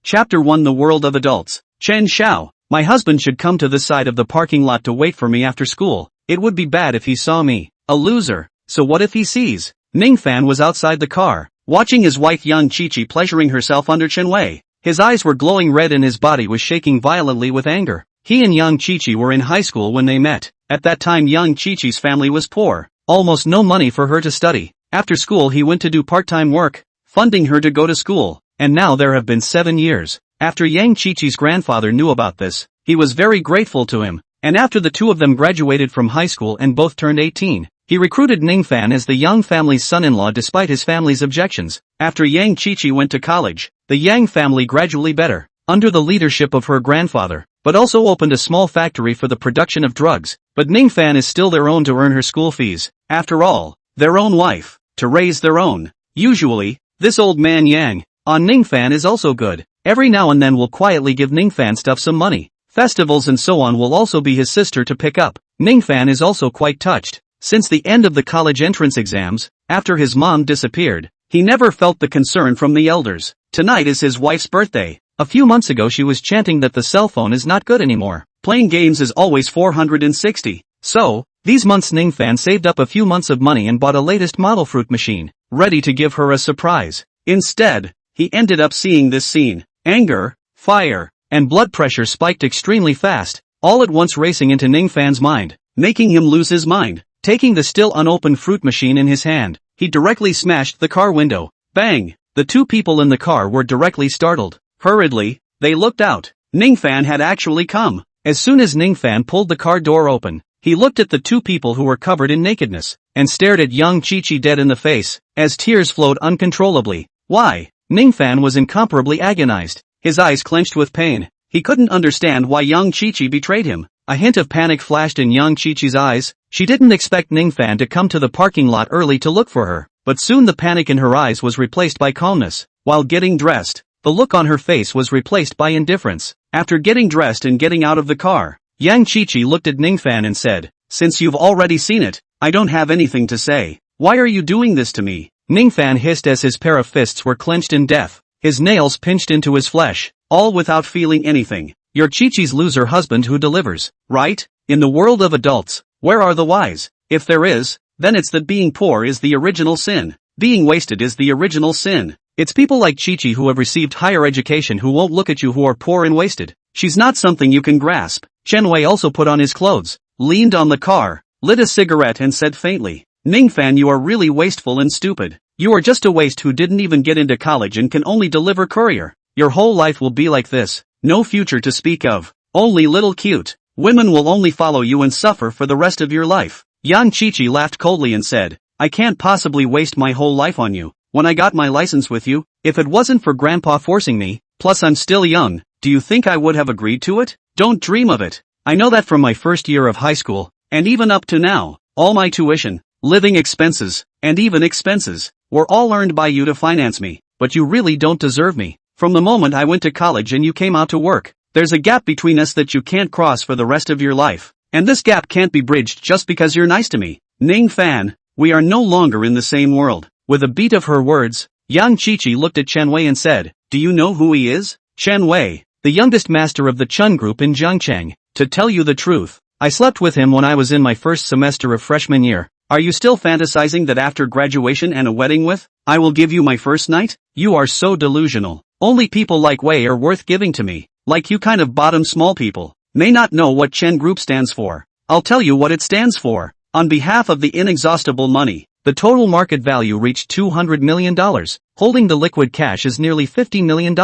Chapter 1 The World of Adults. Chen Xiao. My husband should come to this side of the parking lot to wait for me after school. It would be bad if he saw me. A loser. So what if he sees? Ning Fan was outside the car, watching his wife Yang Qiqi pleasuring herself under Chen Wei. His eyes were glowing red and his body was shaking violently with anger. He and Yang Qiqi were in high school when they met. At that time Yang Qiqi's family was poor. Almost no money for her to study. After school he went to do part-time work, funding her to go to school. And now there have been 7 years. After Yang Qiqi's grandfather knew about this, he was very grateful to him. And after the two of them graduated from high school and both turned 18, he recruited Ning Fan as the Yang family's son-in-law despite his family's objections. After Yang Qiqi went to college, the Yang family gradually better, under the leadership of her grandfather, but also opened a small factory for the production of drugs. But Ning Fan is still their own to earn her school fees. After all, their own wife, to raise their own. Usually, this old man Yang, on Ning Fan is also good. Every now and then will quietly give Ning Fan stuff some money. Festivals and so on will also be his sister to pick up. Ning Fan is also quite touched. Since the end of the college entrance exams, after his mom disappeared, he never felt the concern from the elders. Tonight is his wife's birthday. A few months ago she was chanting that the cell phone is not good anymore. Playing games is always 460. So, these months Ning Fan saved up a few months of money and bought a latest model fruit machine, ready to give her a surprise. Instead, he ended up seeing this scene. Anger, fire, and blood pressure spiked extremely fast, all at once racing into Ning Fan's mind, making him lose his mind. Taking the still unopened fruit machine in his hand, he directly smashed the car window. Bang! The two people in the car were directly startled. Hurriedly, they looked out. Ning Fan had actually come. As soon as Ning Fan pulled the car door open, he looked at the two people who were covered in nakedness, and stared at Yang Qiqi dead in the face, as tears flowed uncontrollably. Why? Ning Fan was incomparably agonized. His eyes clenched with pain. He couldn't understand why Yang Qiqi betrayed him. A hint of panic flashed in Yang Qiqi's eyes. She didn't expect Ning Fan to come to the parking lot early to look for her, but soon the panic in her eyes was replaced by calmness. While getting dressed, the look on her face was replaced by indifference. After getting dressed and getting out of the car, Yang Qiqi looked at Ning Fan and said, "Since you've already seen it, I don't have anything to say. Why are you doing this to me?" Ning Fan hissed as his pair of fists were clenched in death, his nails pinched into his flesh, all without feeling anything. You're Qiqi's loser husband who delivers, right? In the world of adults, where are the wise? If there is, then it's that being poor is the original sin. Being wasted is the original sin. It's people like Qiqi who have received higher education who won't look at you who are poor and wasted. She's not something you can grasp. Chen Wei also put on his clothes, leaned on the car, lit a cigarette and said faintly, "Ning Fan, you are really wasteful and stupid. You are just a waste who didn't even get into college and can only deliver courier. Your whole life will be like this. No future to speak of. Only little cute. Women will only follow you and suffer for the rest of your life." Yang Qiqi laughed coldly and said, "I can't possibly waste my whole life on you. When I got my license with you, if it wasn't for Grandpa forcing me, plus I'm still young, do you think I would have agreed to it? Don't dream of it. I know that from my first year of high school, and even up to now, all my tuition, living expenses, and even expenses, were all earned by you to finance me, but you really don't deserve me. From the moment I went to college and you came out to work, there's a gap between us that you can't cross for the rest of your life, and this gap can't be bridged just because you're nice to me. Ning Fan, we are no longer in the same world." With a beat of her words, Yang Qiqi looked at Chen Wei and said, "Do you know who he is?" Chen Wei, the youngest master of the Chun group in Zhangcheng. "To tell you the truth, I slept with him when I was in my first semester of freshman year. Are you still fantasizing that after graduation and a wedding with, I will give you my first night? You are so delusional. Only people like Wei are worth giving to me. Like you kind of bottom small people may not know what Chen Group stands for. I'll tell you what it stands for. On behalf of the inexhaustible money, the total market value reached $200 million. Holding the liquid cash is nearly $50 million.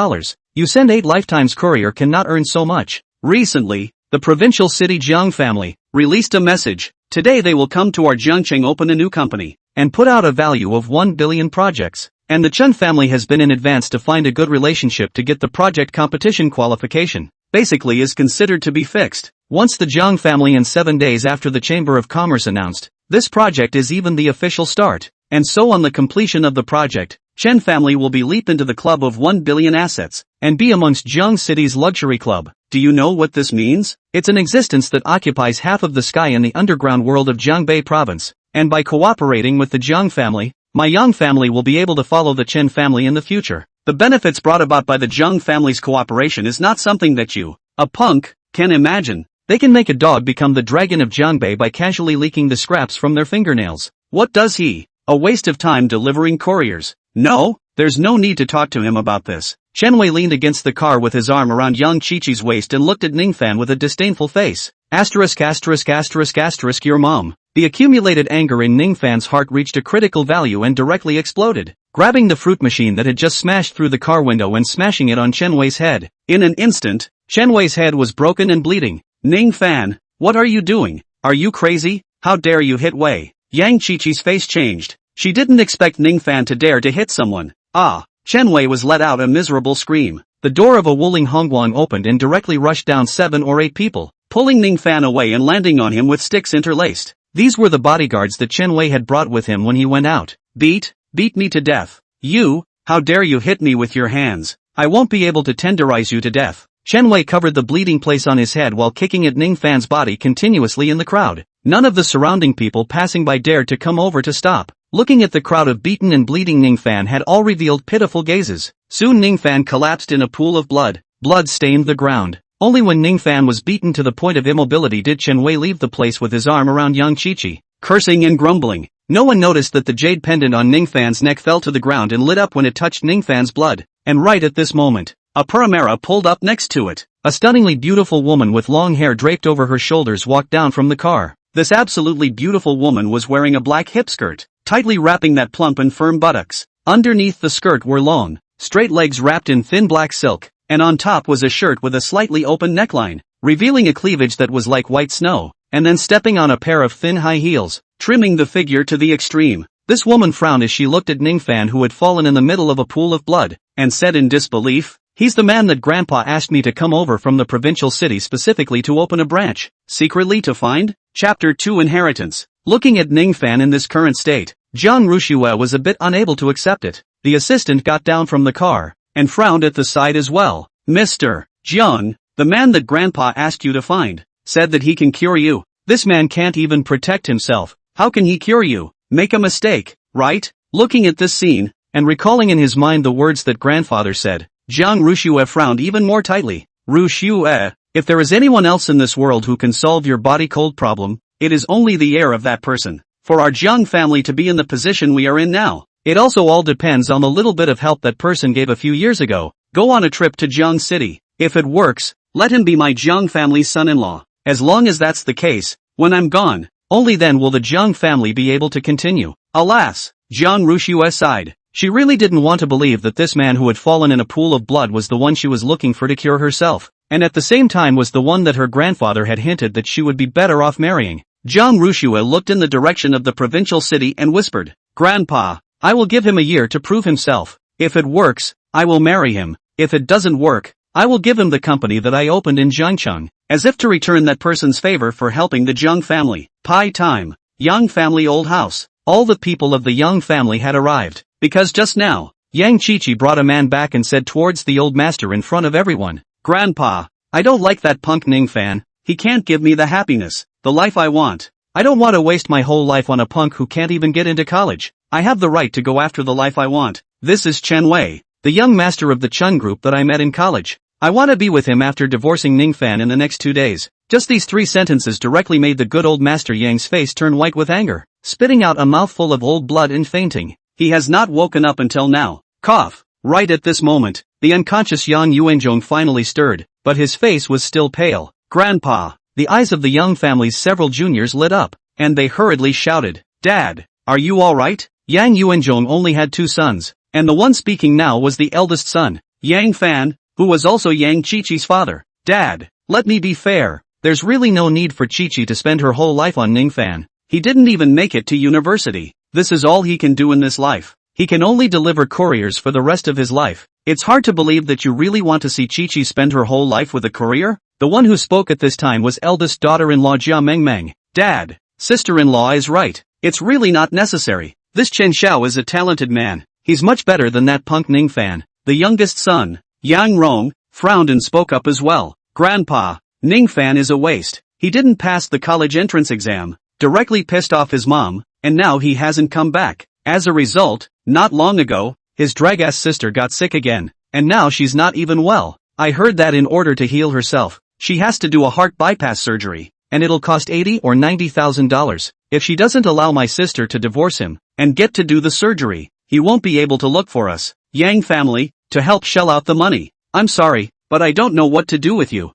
You send 8 lifetimes courier cannot earn so much." Recently, the provincial city Jiang family released a message. Today they will come to our Jiangcheng open a new company, and put out a value of 1 billion projects. And the Chen family has been in advance to find a good relationship to get the project competition qualification. Basically is considered to be fixed. Once the Jiang family in 7 days after the Chamber of Commerce announced, this project is even the official start. And so on the completion of the project, Chen family will be leap into the club of 1 billion assets, and be amongst Jiang City's luxury club. Do you know what this means? It's an existence that occupies half of the sky in the underground world of Jiangbei province, and by cooperating with the Jiang family, my Yang family will be able to follow the Chen family in the future. The benefits brought about by the Zhang family's cooperation is not something that you, a punk, can imagine. They can make a dog become the dragon of Jiangbei by casually leaking the scraps from their fingernails. What does he? A waste of time delivering couriers. No, there's no need to talk to him about this. Chen Wei leaned against the car with his arm around Yang Qiqi's waist and looked at Ning Fan with a disdainful face. Asterisk asterisk asterisk asterisk your mom. The accumulated anger in Ning Fan's heart reached a critical value and directly exploded, grabbing the fruit machine that had just smashed through the car window and smashing it on Chen Wei's head. In an instant, Chen Wei's head was broken and bleeding. Ning Fan, what are you doing? Are you crazy? How dare you hit Wei? Yang Qiqi's face changed. She didn't expect Ning Fan to dare to hit someone. Ah! Chen Wei was let out a miserable scream. The door of a Wuling Hongguang opened and directly rushed down 7 or 8 people, pulling Ning Fan away and landing on him with sticks interlaced. These were the bodyguards that Chen Wei had brought with him when he went out. Beat me to death. You, how dare you hit me with your hands? I won't be able to tenderize you to death. Chen Wei covered the bleeding place on his head while kicking at Ning Fan's body continuously in the crowd. None of the surrounding people passing by dared to come over to stop. Looking at the crowd of beaten and bleeding Ning Fan had all revealed pitiful gazes. Soon Ning Fan collapsed in a pool of blood. Blood stained the ground. Only when Ning Fan was beaten to the point of immobility did Chen Wei leave the place with his arm around Yang Qiqi, cursing and grumbling. No one noticed that the jade pendant on Ning Fan's neck fell to the ground and lit up when it touched Ning Fan's blood. And right at this moment, a Paramera pulled up next to it. A stunningly beautiful woman with long hair draped over her shoulders walked down from the car. This absolutely beautiful woman was wearing a black hip skirt, tightly wrapping that plump and firm buttocks. Underneath the skirt were long, straight legs wrapped in thin black silk, and on top was a shirt with a slightly open neckline, revealing a cleavage that was like white snow, and then stepping on a pair of thin high heels, trimming the figure to the extreme. This woman frowned as she looked at Ning Fan, who had fallen in the middle of a pool of blood, and said in disbelief, "He's the man that Grandpa asked me to come over from the provincial city specifically to open a branch, secretly to find?" Chapter 2 Inheritance. Looking at Ning Fan in this current state, Jiang Rushue was a bit unable to accept it. The assistant got down from the car, and frowned at the sight as well. "Mr. Jiang, the man that Grandpa asked you to find, said that he can cure you. This man can't even protect himself. How can he cure you? Make a mistake, right?" Looking at this scene, and recalling in his mind the words that grandfather said, Jiang Rushue frowned even more tightly. "Rushue, if there is anyone else in this world who can solve your body cold problem, it is only the heir of that person. For our Jiang family to be in the position we are in now, it also all depends on the little bit of help that person gave a few years ago. Go on a trip to Jiang City. If it works, let him be my Jiang family's son-in-law. As long as that's the case, when I'm gone, only then will the Jiang family be able to continue." Alas, Jiang Rushue sighed. She really didn't want to believe that this man who had fallen in a pool of blood was the one she was looking for to cure herself, and at the same time was the one that her grandfather had hinted that she would be better off marrying. Jiang Rushue looked in the direction of the provincial city and whispered, "Grandpa, I will give him a year to prove himself. If it works, I will marry him. If it doesn't work, I will give him the company that I opened in Jiangcheng, as if to return that person's favor for helping the Jiang family." Pie time. Yang family old house. All the people of the Yang family had arrived, because just now, Yang Qiqi brought a man back and said towards the old master in front of everyone, "Grandpa, I don't like that punk Ning Fan. He can't give me the happiness, the life I want. I don't want to waste my whole life on a punk who can't even get into college. I have the right to go after the life I want. This is Chen Wei, the young master of the Chun group that I met in college. I want to be with him after divorcing Ning Fan in the next 2 days." Just these 3 sentences directly made the good old master Yang's face turn white with anger, spitting out a mouthful of old blood and fainting. He has not woken up until now. Cough. Right at this moment, the unconscious Yang Yuanzhong finally stirred, but his face was still pale. "Grandpa." The eyes of the Yang family's several juniors lit up, and they hurriedly shouted, "Dad, are you alright?" Yang Yuanzhong only had 2 sons, and the one speaking now was the eldest son, Yang Fan, who was also Yang Qiqi's father. "Dad, let me be fair. There's really no need for Qiqi to spend her whole life on Ning Fan. He didn't even make it to university. This is all he can do in this life. He can only deliver couriers for the rest of his life. It's hard to believe that you really want to see Qiqi spend her whole life with a courier." The one who spoke at this time was eldest daughter-in-law Jia Mengmeng. "Dad, sister-in-law is right. It's really not necessary. This Chen Xiao is a talented man. He's much better than that punk Ning Fan." The youngest son, Yang Rong, frowned and spoke up as well. "Grandpa, Ning Fan is a waste. He didn't pass the college entrance exam, directly pissed off his mom, and now he hasn't come back. As a result, not long ago, his drag-ass sister got sick again, and now she's not even well. I heard that in order to heal herself, she has to do a heart bypass surgery, and it'll cost $80,000 or $90,000. If she doesn't allow my sister to divorce him and get to do the surgery, he won't be able to look for us, Yang family, to help shell out the money. I'm sorry, but I don't know what to do with you.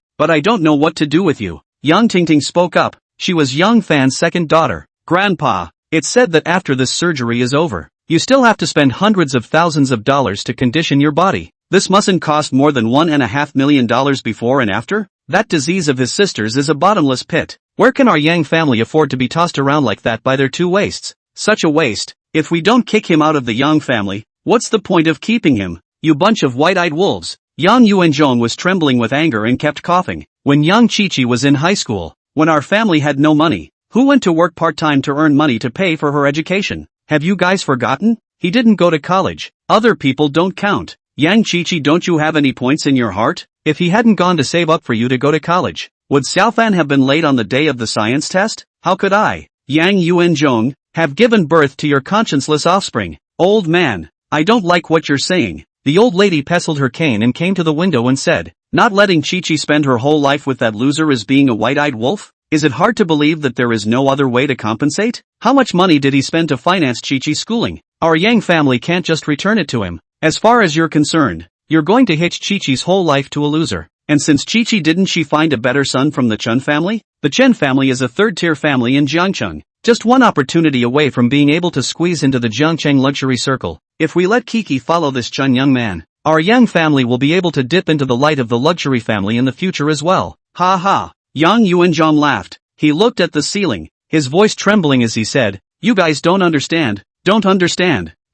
Yang Tingting spoke up. She was Yang Fan's second daughter. Grandpa, it's said that after this surgery is over, you still have to spend hundreds of thousands of dollars to condition your body. This mustn't cost more than $1.5 million before and after? That disease of his sister's is a bottomless pit. Where can our Yang family afford to be tossed around like that by their two waists? Such a waste. If we don't kick him out of the Yang family, what's the point of keeping him? You bunch of white-eyed wolves. Yang Yuanzhong was trembling with anger and kept coughing. When Yang Qiqi was in high school, when our family had no money, who went to work part-time to earn money to pay for her education? Have you guys forgotten? He didn't go to college. Other people don't count. Yang Qiqi, don't you have any points in your heart? If he hadn't gone to save up for you to go to college, would Xiaofan have been late on the day of the science test? How could I, Yang Yuanzhong, have given birth to your conscienceless offspring? Old man, I don't like what you're saying. The old lady pestled her cane and came to the window and said, not letting Qiqi spend her whole life with that loser is being a white-eyed wolf? Is it hard to believe that there is no other way to compensate? How much money did he spend to finance Qiqi's schooling? Our Yang family can't just return it to him. As far as you're concerned, you're going to hitch Qiqi's whole life to a loser. And since Qiqi didn't she find a better son from the Chen family? The Chen family is a third-tier family in Jiangcheng, just one opportunity away from being able to squeeze into the Jiangcheng luxury circle. If we let Kiki follow this Chen young man, our Yang family will be able to dip into the light of the luxury family in the future as well. Ha ha. Yang Yuanzhong laughed. He looked at the ceiling, his voice trembling as he said, you guys don't understand.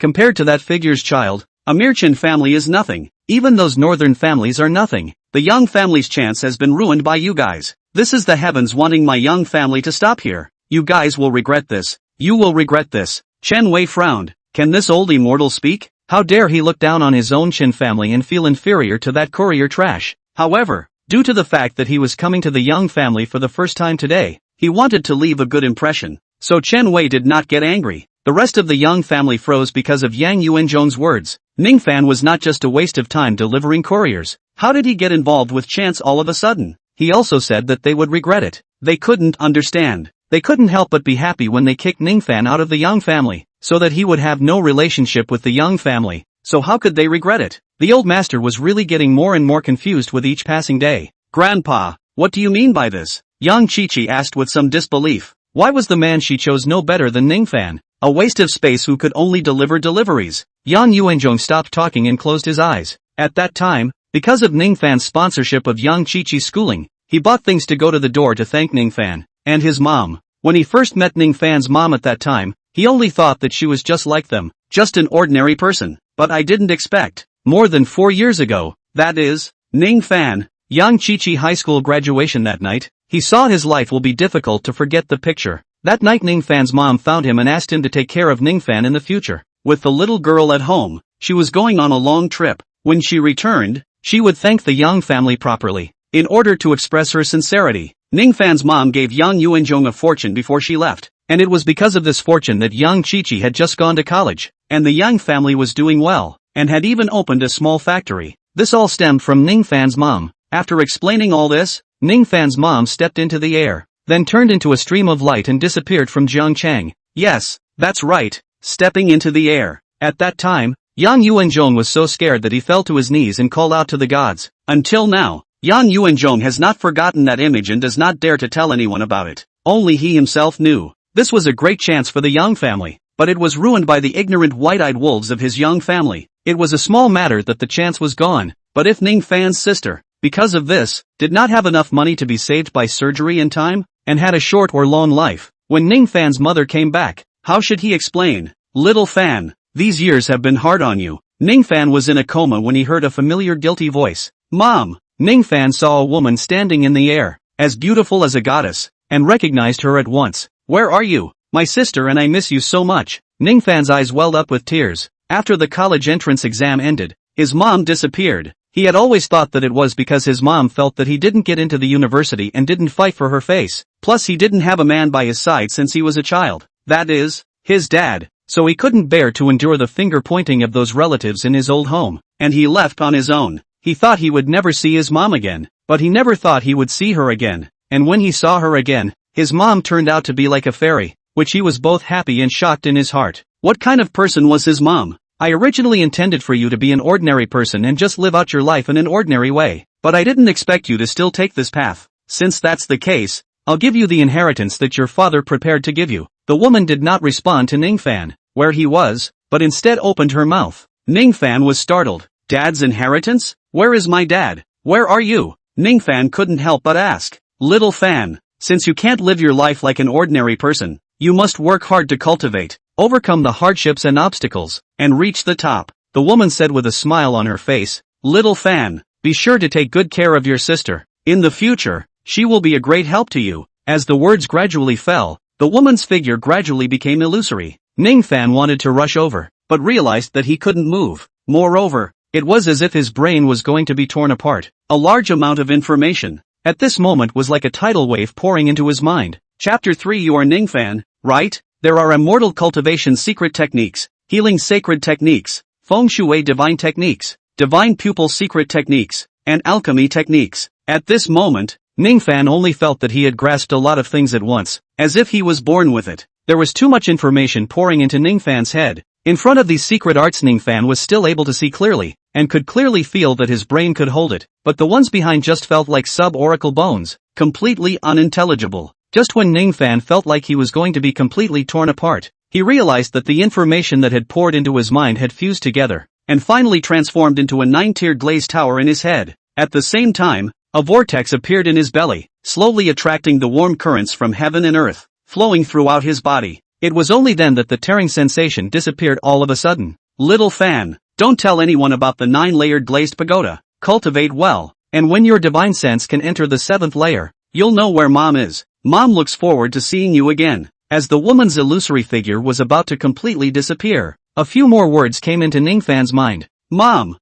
Compared to that figure's child, a mere Chen family is nothing. Even those northern families are nothing. The Yang family's chance has been ruined by you guys. This is the heavens wanting my Yang family to stop here. You guys will regret this. You will regret this. Chen Wei frowned. Can this old immortal speak? How dare he look down on his own Chen family and feel inferior to that courier trash? However, due to the fact that he was coming to the Yang family for the first time today, he wanted to leave a good impression. So Chen Wei did not get angry. The rest of the Yang family froze because of Yang Yuanzhong's words. Ning Fan was not just a waste of time delivering couriers. How did he get involved with chance all of a sudden? He also said that they would regret it. They couldn't understand. They couldn't help but be happy when they kicked Ning Fan out of the Yang family, so that he would have no relationship with the Yang family. So how could they regret it? The old master was really getting more and more confused with each passing day. Grandpa, what do you mean by this? Yang Qiqi asked with some disbelief. Why was the man she chose no better than Ning Fan? A waste of space who could only deliver deliveries. Yang Yuanzhong stopped talking and closed his eyes. At that time, because of Ning Fan's sponsorship of Yang Qiqi's schooling, he bought things to go to the door to thank Ning Fan and his mom. When he first met Ning Fan's mom at that time, he only thought that she was just like them, just an ordinary person. But I didn't expect. More than 4 years ago, that is, Ning Fan, Yang Qiqi high school graduation that night, he saw his life will be difficult to forget the picture. That night Ning Fan's mom found him and asked him to take care of Ning Fan in the future. With the little girl at home, she was going on a long trip. When she returned, she would thank the Yang family properly. In order to express her sincerity, Ning Fan's mom gave Yang Yuanzhong a fortune before she left. And it was because of this fortune that Yang Qiqi had just gone to college, and the Yang family was doing well, and had even opened a small factory. This all stemmed from Ning Fan's mom. After explaining all this, Ning Fan's mom stepped into the air, then turned into a stream of light and disappeared from Jiangcheng. Yes, that's right, stepping into the air. At that time, Yang Yuanzhong was so scared that he fell to his knees and called out to the gods. Until now, Yang Yuanzhong has not forgotten that image and does not dare to tell anyone about it. Only he himself knew. This was a great chance for the Yang family, but it was ruined by the ignorant white-eyed wolves of his Yang family. It was a small matter that the chance was gone, but if Ning Fan's sister, because of this, did not have enough money to be saved by surgery in time, and had a short or long life, when Ning Fan's mother came back, how should he explain? Little Fan, these years have been hard on you. Ning Fan was in a coma when he heard a familiar guilty voice. Mom! Ning Fan saw a woman standing in the air, as beautiful as a goddess, and recognized her at once. Where are you? My sister, and I miss you so much. Ning Fan's eyes welled up with tears. After the college entrance exam ended, his mom disappeared. He had always thought that it was because his mom felt that he didn't get into the university and didn't fight for her face. Plus he didn't have a man by his side since he was a child. That is, his dad. so he couldn't bear to endure the finger-pointing of those relatives in his old home, and he left on his own. He thought he would never see his mom again, but he never thought he would see her again, and when he saw her again, his mom turned out to be like a fairy, which he was both happy and shocked in his heart. What kind of person was his mom? I originally intended for you to be an ordinary person and just live out your life in an ordinary way, but I didn't expect you to still take this path. Since that's the case, I'll give you the inheritance that your father prepared to give you. The woman did not respond to Ning Fan, where he was, but instead opened her mouth. Ning Fan was startled. Dad's inheritance? Where is my dad? Where are you? Ning Fan couldn't help but ask. Little Fan, since you can't live your life like an ordinary person, you must work hard to cultivate, overcome the hardships and obstacles, and reach the top, the woman said with a smile on her face. Little Fan, be sure to take good care of your sister. In the future, she will be a great help to you. As the words gradually fell, the woman's figure gradually became illusory. Ning Fan wanted to rush over, but realized that he couldn't move. Moreover, it was as if his brain was going to be torn apart. A large amount of information, at this moment, was like a tidal wave pouring into his mind. Chapter 3. You are Ning Fan, right? There are immortal cultivation secret techniques, healing sacred techniques, Feng Shui divine techniques, divine pupil secret techniques, and alchemy techniques. At this moment, Ning Fan only felt that he had grasped a lot of things at once, as if he was born with it. There was too much information pouring into Ning Fan's head. In front of these secret arts, Ning Fan was still able to see clearly, and could clearly feel that his brain could hold it, but the ones behind just felt like sub-oracle bones, completely unintelligible. Just when Ning Fan felt like he was going to be completely torn apart, he realized that the information that had poured into his mind had fused together, and finally transformed into a 9-tiered glazed tower in his head. At the same time, a vortex appeared in his belly, slowly attracting the warm currents from heaven and earth, flowing throughout his body. It was only then that the tearing sensation disappeared all of a sudden. Little Fan, don't tell anyone about the 9-layered glazed pagoda. Cultivate well, and when your divine sense can enter the 7th layer, you'll know where Mom is. Mom looks forward to seeing you again. As the woman's illusory figure was about to completely disappear, a few more words came into Ning Fan's mind. Mom,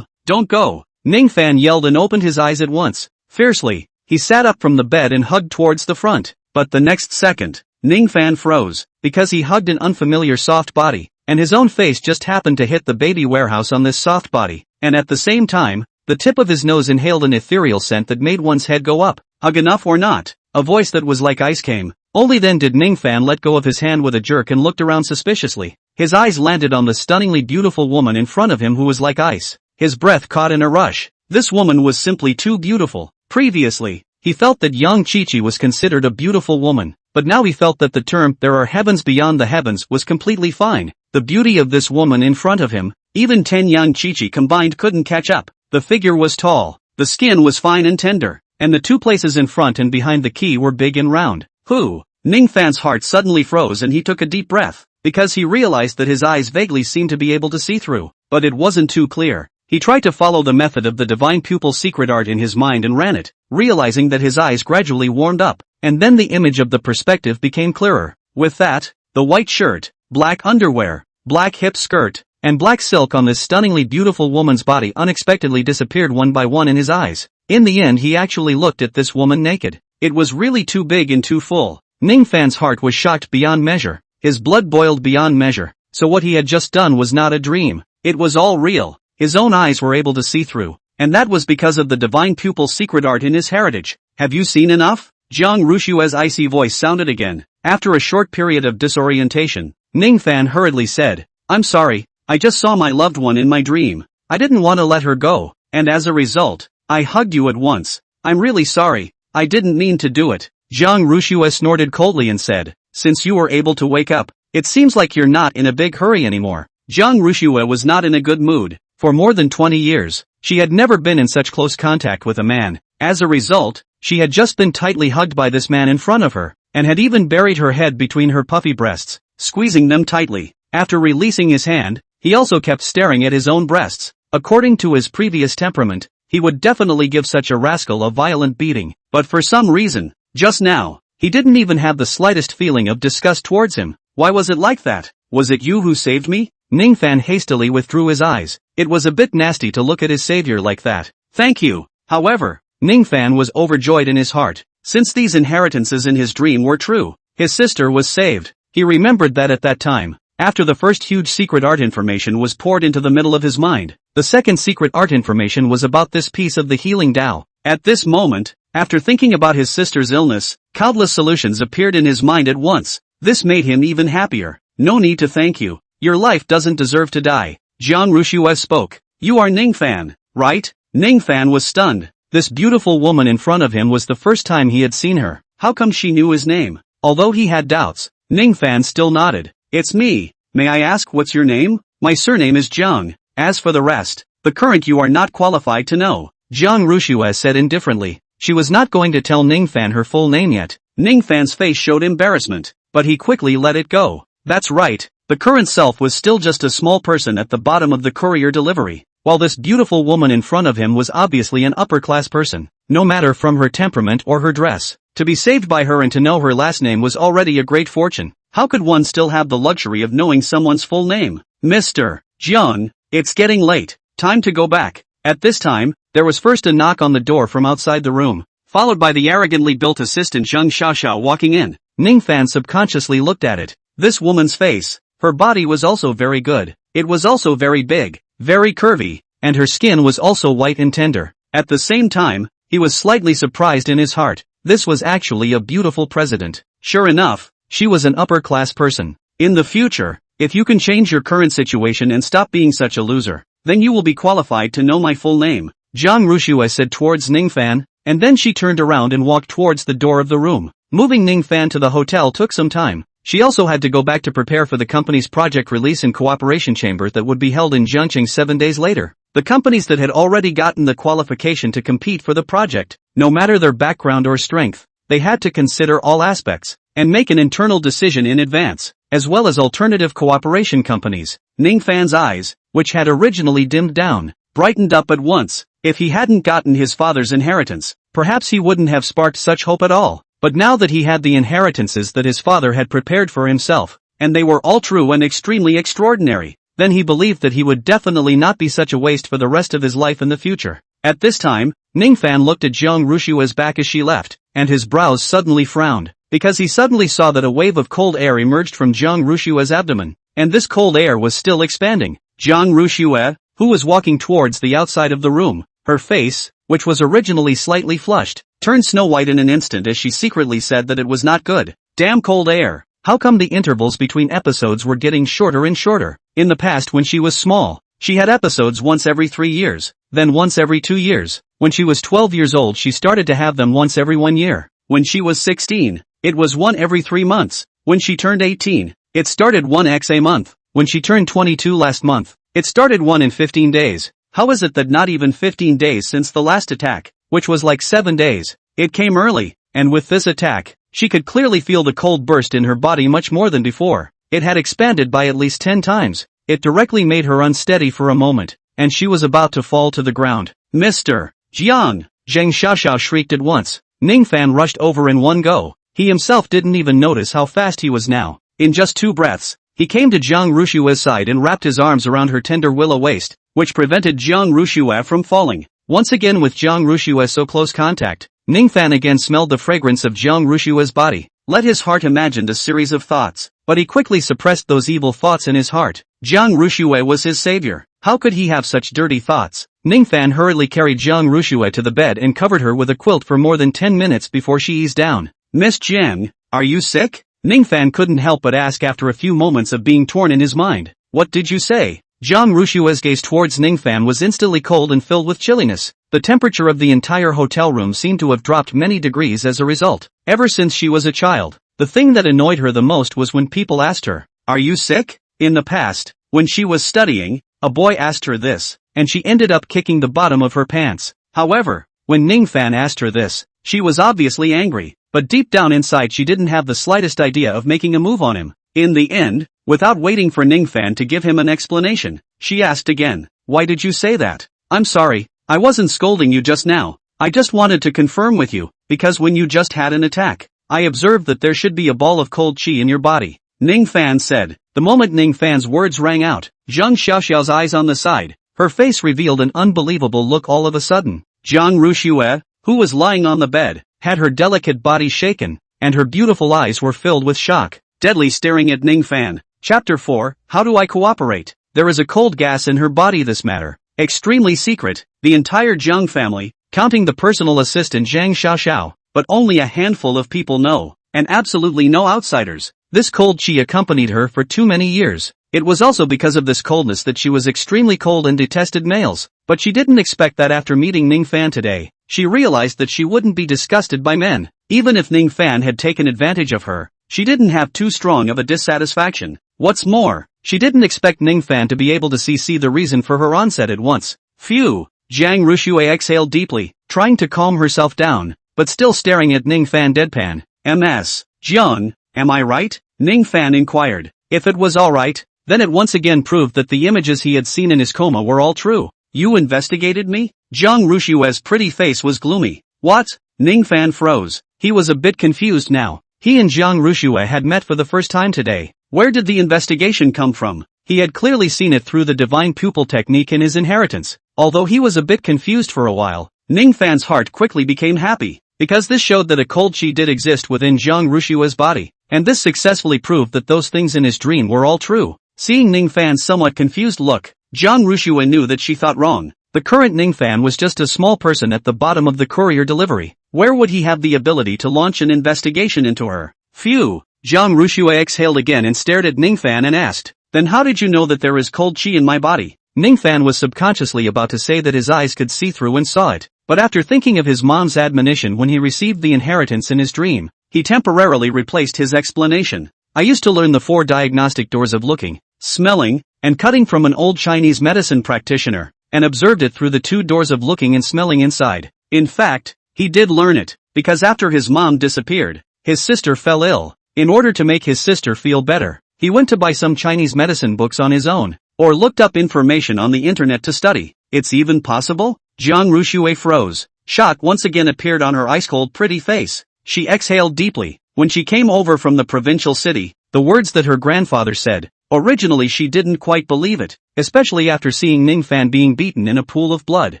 don't go. Ning Fan yelled and opened his eyes at once. Fiercely, he sat up from the bed and hugged towards the front. But the next second, Ning Fan froze, because he hugged an unfamiliar soft body, and his own face just happened to hit the baby warehouse on this soft body, and at the same time, the tip of his nose inhaled an ethereal scent that made one's head go up. Hug enough or not? A voice that was like ice came. Only then did Ning Fan let go of his hand with a jerk and looked around suspiciously. His eyes landed on the stunningly beautiful woman in front of him who was like ice. His breath caught in a rush. This woman was simply too beautiful. Previously, he felt that young Chi-Chi was considered a beautiful woman, but now he felt that the term "there are heavens beyond the heavens" was completely fine. The beauty of this woman in front of him, even 10 young Chi-Chi combined couldn't catch up. The figure was tall, the skin was fine and tender, and the 2 places in front and behind the key were big and round. Who? Ning Fan's heart suddenly froze and he took a deep breath, because he realized that his eyes vaguely seemed to be able to see through, but it wasn't too clear. He tried to follow the method of the divine pupil secret art in his mind and ran it, realizing that his eyes gradually warmed up, and then the image of the perspective became clearer. With that, the white shirt, black underwear, black hip skirt, and black silk on this stunningly beautiful woman's body unexpectedly disappeared one by one in his eyes. In the end, he actually looked at this woman naked. It was really too big and too full. Ning Fan's heart was shocked beyond measure. His blood boiled beyond measure. So what he had just done was not a dream. It was all real. His own eyes were able to see through, and that was because of the divine pupil secret art in his heritage. Have you seen enough? Jiang Rushua's icy voice sounded again. After a short period of disorientation, Ning Fan hurriedly said, I'm sorry, I just saw my loved one in my dream. I didn't want to let her go, and as a result, I hugged you at once. I'm really sorry, I didn't mean to do it. Jiang Rushua snorted coldly and said, since you were able to wake up, it seems like you're not in a big hurry anymore. Jiang Rushua was not in a good mood. For more than 20 years, she had never been in such close contact with a man. As a result, she had just been tightly hugged by this man in front of her, and had even buried her head between her puffy breasts, squeezing them tightly. After releasing his hand, he also kept staring at his own breasts. According to his previous temperament, he would definitely give such a rascal a violent beating, but for some reason, just now, he didn't even have the slightest feeling of disgust towards him. Why was it like that? Was it you who saved me? Ning Fan hastily withdrew his eyes. It was a bit nasty to look at his savior like that. Thank you. However, Ning Fan was overjoyed in his heart. Since these inheritances in his dream were true, his sister was saved. He remembered that at that time, After the first huge secret art information was poured into the middle of his mind, the second secret art information was about this piece of the healing Tao. At this moment, after thinking about his sister's illness, countless solutions appeared in his mind at once. This made him even happier. No need to thank you. Your life doesn't deserve to die. Jiang Rushue spoke. You are Ning Fan, right? Ning Fan was stunned. This beautiful woman in front of him was the first time he had seen her. How come she knew his name? Although he had doubts, Ning Fan still nodded. It's me. May I ask what's your name? My surname is Jiang. As for the rest, the current you are not qualified to know. Jiang Rushue said indifferently. She was not going to tell Ning Fan her full name yet. Ning Fan's face showed embarrassment, but he quickly let it go. That's right, the current self was still just a small person at the bottom of the courier delivery, while this beautiful woman in front of him was obviously an upper-class person, no matter from her temperament or her dress. To be saved by her and to know her last name was already a great fortune. How could one still have the luxury of knowing someone's full name? Mr. Jiang, it's getting late. Time to go back. At this time, there was first a knock on the door from outside the room, followed by the arrogantly built assistant Zheng Xiaoxiao walking in. Ning Fan subconsciously looked at it. This woman's face, her body was also very good. It was also very big, very curvy, and her skin was also white and tender. At the same time, he was slightly surprised in his heart. This was actually a beautiful president. Sure enough, she was an upper-class person. In the future, if you can change your current situation and stop being such a loser, then you will be qualified to know my full name, Jiang Rushue said towards Ning Fan, and then she turned around and walked towards the door of the room. Moving Ning Fan to the hotel took some time. She also had to go back to prepare for the company's project release and cooperation chamber that would be held in Zhengqing 7 days later. The companies that had already gotten the qualification to compete for the project, no matter their background or strength, they had to consider all aspects, and make an internal decision in advance, as well as alternative cooperation companies. Ning Fan's eyes, which had originally dimmed down, brightened up at once. If he hadn't gotten his father's inheritance, perhaps he wouldn't have sparked such hope at all. But now that he had the inheritances that his father had prepared for himself, and they were all true and extremely extraordinary, then he believed that he would definitely not be such a waste for the rest of his life in the future. At this time, Ning Fan looked at Jiang Rushue's back as she left, and his brows suddenly frowned, because he suddenly saw that a wave of cold air emerged from Jiang Rushue's abdomen, and this cold air was still expanding. Jiang Rushue, who was walking towards the outside of the room, her face, which was originally slightly flushed, turned snow-white in an instant as she secretly said that it was not good. Damn cold air. How come the intervals between episodes were getting shorter and shorter? In the past when she was small, she had episodes once every 3 years, then once every 2 years. When she was 12 years old she started to have them once every 1 year. When she was 16, it was one every 3 months. When she turned 18, it started one a month. When she turned 22 last month, it started one in 15 days. How is it that not even 15 days since the last attack, which was like 7 days, it came early, and with this attack, she could clearly feel the cold burst in her body much more than before. It had expanded by at least 10 times. It directly made her unsteady for a moment, and she was about to fall to the ground. Mr. Jiang! Zheng Xiaoxiao shrieked at once. Ning Fan rushed over in one go. He himself didn't even notice how fast he was now. In just 2 breaths, he came to Jiang Rushue's side and wrapped his arms around her tender willow waist, which prevented Jiang Rushue from falling. Once again with Jiang Rushue's so close contact, Ning Fan again smelled the fragrance of Jiang Rushue's body. Let his heart imagined a series of thoughts, but he quickly suppressed those evil thoughts in his heart. Jiang Rushue was his savior. How could he have such dirty thoughts? Ning Fan hurriedly carried Jiang Rushue to the bed and covered her with a quilt for more than 10 minutes before she eased down. Miss Jiang, are you sick? Ning Fan couldn't help but ask after a few moments of being torn in his mind. What did you say? Jiang Rushue's gaze towards Ning Fan was instantly cold and filled with chilliness. The temperature of the entire hotel room seemed to have dropped many degrees as a result. Ever since she was a child, the thing that annoyed her the most was when people asked her, "Are you sick?" In the past, when she was studying, a boy asked her this, and she ended up kicking the bottom of her pants. However, when Ning Fan asked her this, she was obviously angry, but deep down inside she didn't have the slightest idea of making a move on him. In the end, without waiting for Ning Fan to give him an explanation, she asked again, "Why did you say that?" "I'm sorry, I wasn't scolding you just now. I just wanted to confirm with you, because when you just had an attack, I observed that there should be a ball of cold chi in your body," Ning Fan said. The moment Ning Fan's words rang out, Zheng Xiaoxiao's eyes on the side, her face revealed an unbelievable look all of a sudden. Jiang Rushue, who was lying on the bed, had her delicate body shaken, and her beautiful eyes were filled with shock. Deadly staring at Ning Fan, Chapter 4, How do I cooperate? There is a cold gas in her body. This matter, extremely secret, the entire Jiang family, counting the personal assistant Zhang Xiaoxiao, but only a handful of people know, and absolutely no outsiders. This cold chi accompanied her for too many years. It was also because of this coldness that she was extremely cold and detested males, but she didn't expect that after meeting Ning Fan today. She realized that she wouldn't be disgusted by men. Even if Ning Fan had taken advantage of her, she didn't have too strong of a dissatisfaction. What's more, she didn't expect Ning Fan to be able to see the reason for her onset at once. Phew! Jiang Ruxue exhaled deeply, trying to calm herself down, but still staring at Ning Fan deadpan. "Ms. Jiang, am I right?" Ning Fan inquired. If it was alright, then it once again proved that the images he had seen in his coma were all true. "You investigated me?" Jiang Ruxue's pretty face was gloomy. "What?" Ning Fan froze. He was a bit confused now. He and Jiang Ruxue had met for the first time today. Where did the investigation come from? He had clearly seen it through the divine pupil technique in his inheritance. Although he was a bit confused for a while, Ning Fan's heart quickly became happy, because this showed that a cold chi did exist within Jiang Ruxue's body, and this successfully proved that those things in his dream were all true. Seeing Ning Fan's somewhat confused look, Jiang Ruxue knew that she thought wrong. The current Ning Fan was just a small person at the bottom of the courier delivery. Where would he have the ability to launch an investigation into her? Phew! Jiang Ruxue exhaled again and stared at Ning Fan and asked, "Then how did you know that there is cold chi in my body?" Ning Fan was subconsciously about to say that his eyes could see through and saw it, but after thinking of his mom's admonition when he received the inheritance in his dream, he temporarily replaced his explanation. "I used to learn the 4 diagnostic doors of looking, smelling, and cutting from an old Chinese medicine practitioner, and observed it through the 2 doors of looking and smelling inside." In fact, he did learn it, because after his mom disappeared, his sister fell ill. In order to make his sister feel better, he went to buy some Chinese medicine books on his own, or looked up information on the internet to study. It's even possible? Jiang Ruxue froze. Shock once again appeared on her ice-cold pretty face. She exhaled deeply. When she came over from the provincial city, the words that her grandfather said, originally she didn't quite believe it, especially after seeing Ning Fan being beaten in a pool of blood,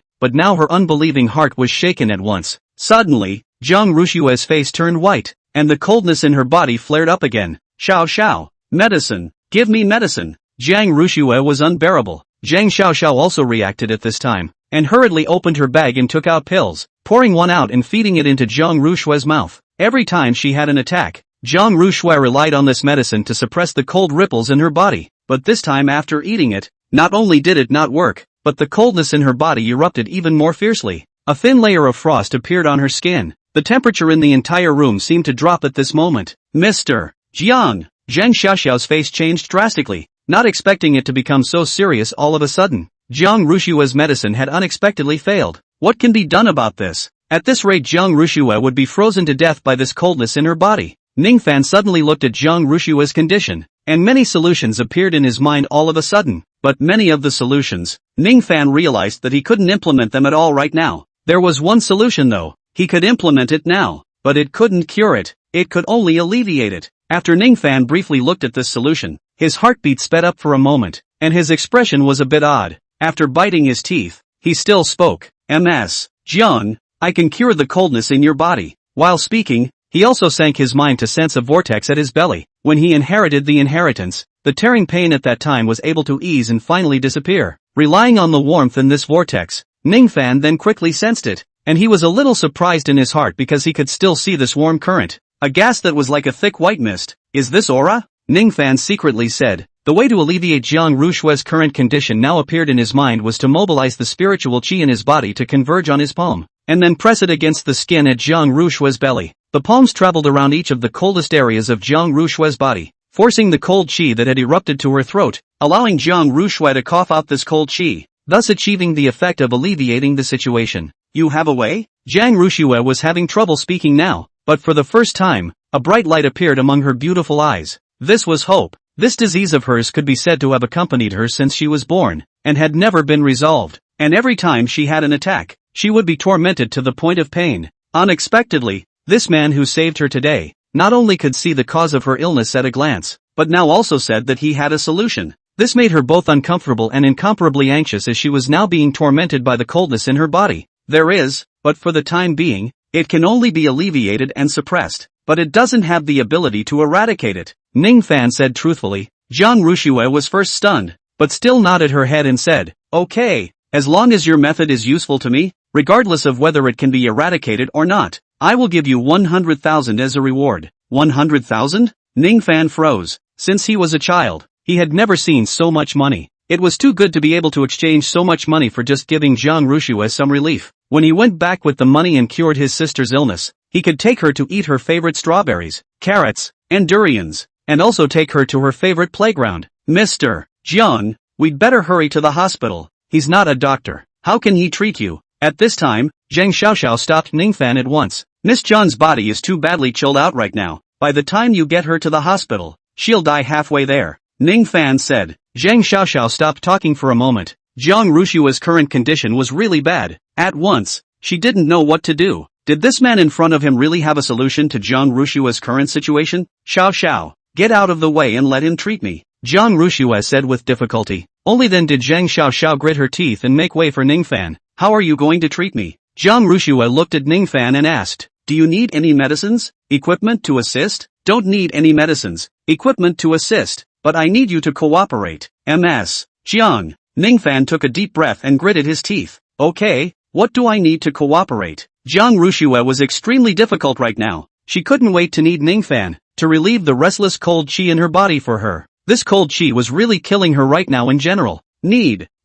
but now her unbelieving heart was shaken at once. Suddenly, Jiang Ruxue's face turned white, and the coldness in her body flared up again. "Xiao, medicine, give me medicine." Jiang Ruxue was unbearable. Zhang Xiaoxiao also reacted at this time, and hurriedly opened her bag and took out pills, pouring one out and feeding it into Jiang Ruxue's mouth. Every time she had an attack, Jiang Ruxue relied on this medicine to suppress the cold ripples in her body, but this time after eating it, not only did it not work, but the coldness in her body erupted even more fiercely. A thin layer of frost appeared on her skin. The temperature in the entire room seemed to drop at this moment. "Mr. Jiang!" Zhang Xiaoxiao's face changed drastically, not expecting it to become so serious all of a sudden. Jiang Ruxue's medicine had unexpectedly failed. What can be done about this? At this rate Jiang Ruxue would be frozen to death by this coldness in her body. Ning Fan suddenly looked at Jiang Ruxue's condition, and many solutions appeared in his mind all of a sudden. But many of the solutions, Ning Fan realized that he couldn't implement them at all right now. There was one solution though. He could implement it now, but it couldn't cure it. It could only alleviate it. After Ning Fan briefly looked at this solution, his heartbeat sped up for a moment, and his expression was a bit odd. After biting his teeth, he still spoke. "Ms. Jiang, I can cure the coldness in your body." While speaking, he also sank his mind to sense a vortex at his belly. When he inherited the inheritance, the tearing pain at that time was able to ease and finally disappear. Relying on the warmth in this vortex, Ning Fan then quickly sensed it, and he was a little surprised in his heart because he could still see this warm current. A gas that was like a thick white mist. "Is this aura?" Ning Fan secretly said. The way to alleviate Jiang Ruxue's current condition now appeared in his mind was to mobilize the spiritual chi in his body to converge on his palm, and then press it against the skin at Jiang Ruxue's belly. The palms traveled around each of the coldest areas of Jiang Ruxue's body, forcing the cold chi that had erupted to her throat, allowing Jiang Ruxue to cough out this cold chi, thus achieving the effect of alleviating the situation. "You have a way?" Jiang Ruxue was having trouble speaking now, but for the first time, a bright light appeared among her beautiful eyes. This was hope. This disease of hers could be said to have accompanied her since she was born, and had never been resolved, and every time she had an attack, she would be tormented to the point of pain. Unexpectedly, this man who saved her today, not only could see the cause of her illness at a glance, but now also said that he had a solution. This made her both uncomfortable and incomparably anxious as she was now being tormented by the coldness in her body. There is, but for the time being, it can only be alleviated and suppressed, but it doesn't have the ability to eradicate it. Ning Fan said truthfully, Jiang Rushue was first stunned, but still nodded her head and said, "Okay, as long as your method is useful to me, regardless of whether it can be eradicated or not, I will give you 100,000 as a reward." 100,000? Ning Fan froze. Since he was a child, he had never seen so much money. It was too good to be able to exchange so much money for just giving Jiang Rushue some relief. When he went back with the money and cured his sister's illness, he could take her to eat her favorite strawberries, carrots, and durians, and also take her to her favorite playground. "Mr. Jiang, we'd better hurry to the hospital. He's not a doctor. How can he treat you?" At this time, Zhang Xiaoxiao stopped Ning Fan at once. "Miss John's body is too badly chilled out right now. By the time you get her to the hospital, she'll die halfway there," Ning Fan said. Zhang Xiaoxiao stopped talking for a moment. Jiang Rushue's current condition was really bad. At once, she didn't know what to do. Did this man in front of him really have a solution to Jiang Rushue's current situation? "Xiao, get out of the way and let him treat me," Jiang Rushue said with difficulty. Only then did Zhang Xiaoxiao grit her teeth and make way for Ning Fan. "How are you going to treat me?" Jiang Rushue looked at Ning Fan and asked, "Do you need any medicines? Equipment to assist?" "Don't need any medicines, equipment to assist, but I need you to cooperate." "Ms. Jiang." Ning Fan took a deep breath and gritted his teeth. "Okay, what do I need to cooperate?" Jiang Rushue was extremely difficult right now. She couldn't wait to need Ning Fan to relieve the restless cold chi in her body for her. This cold chi was really killing her right now in general.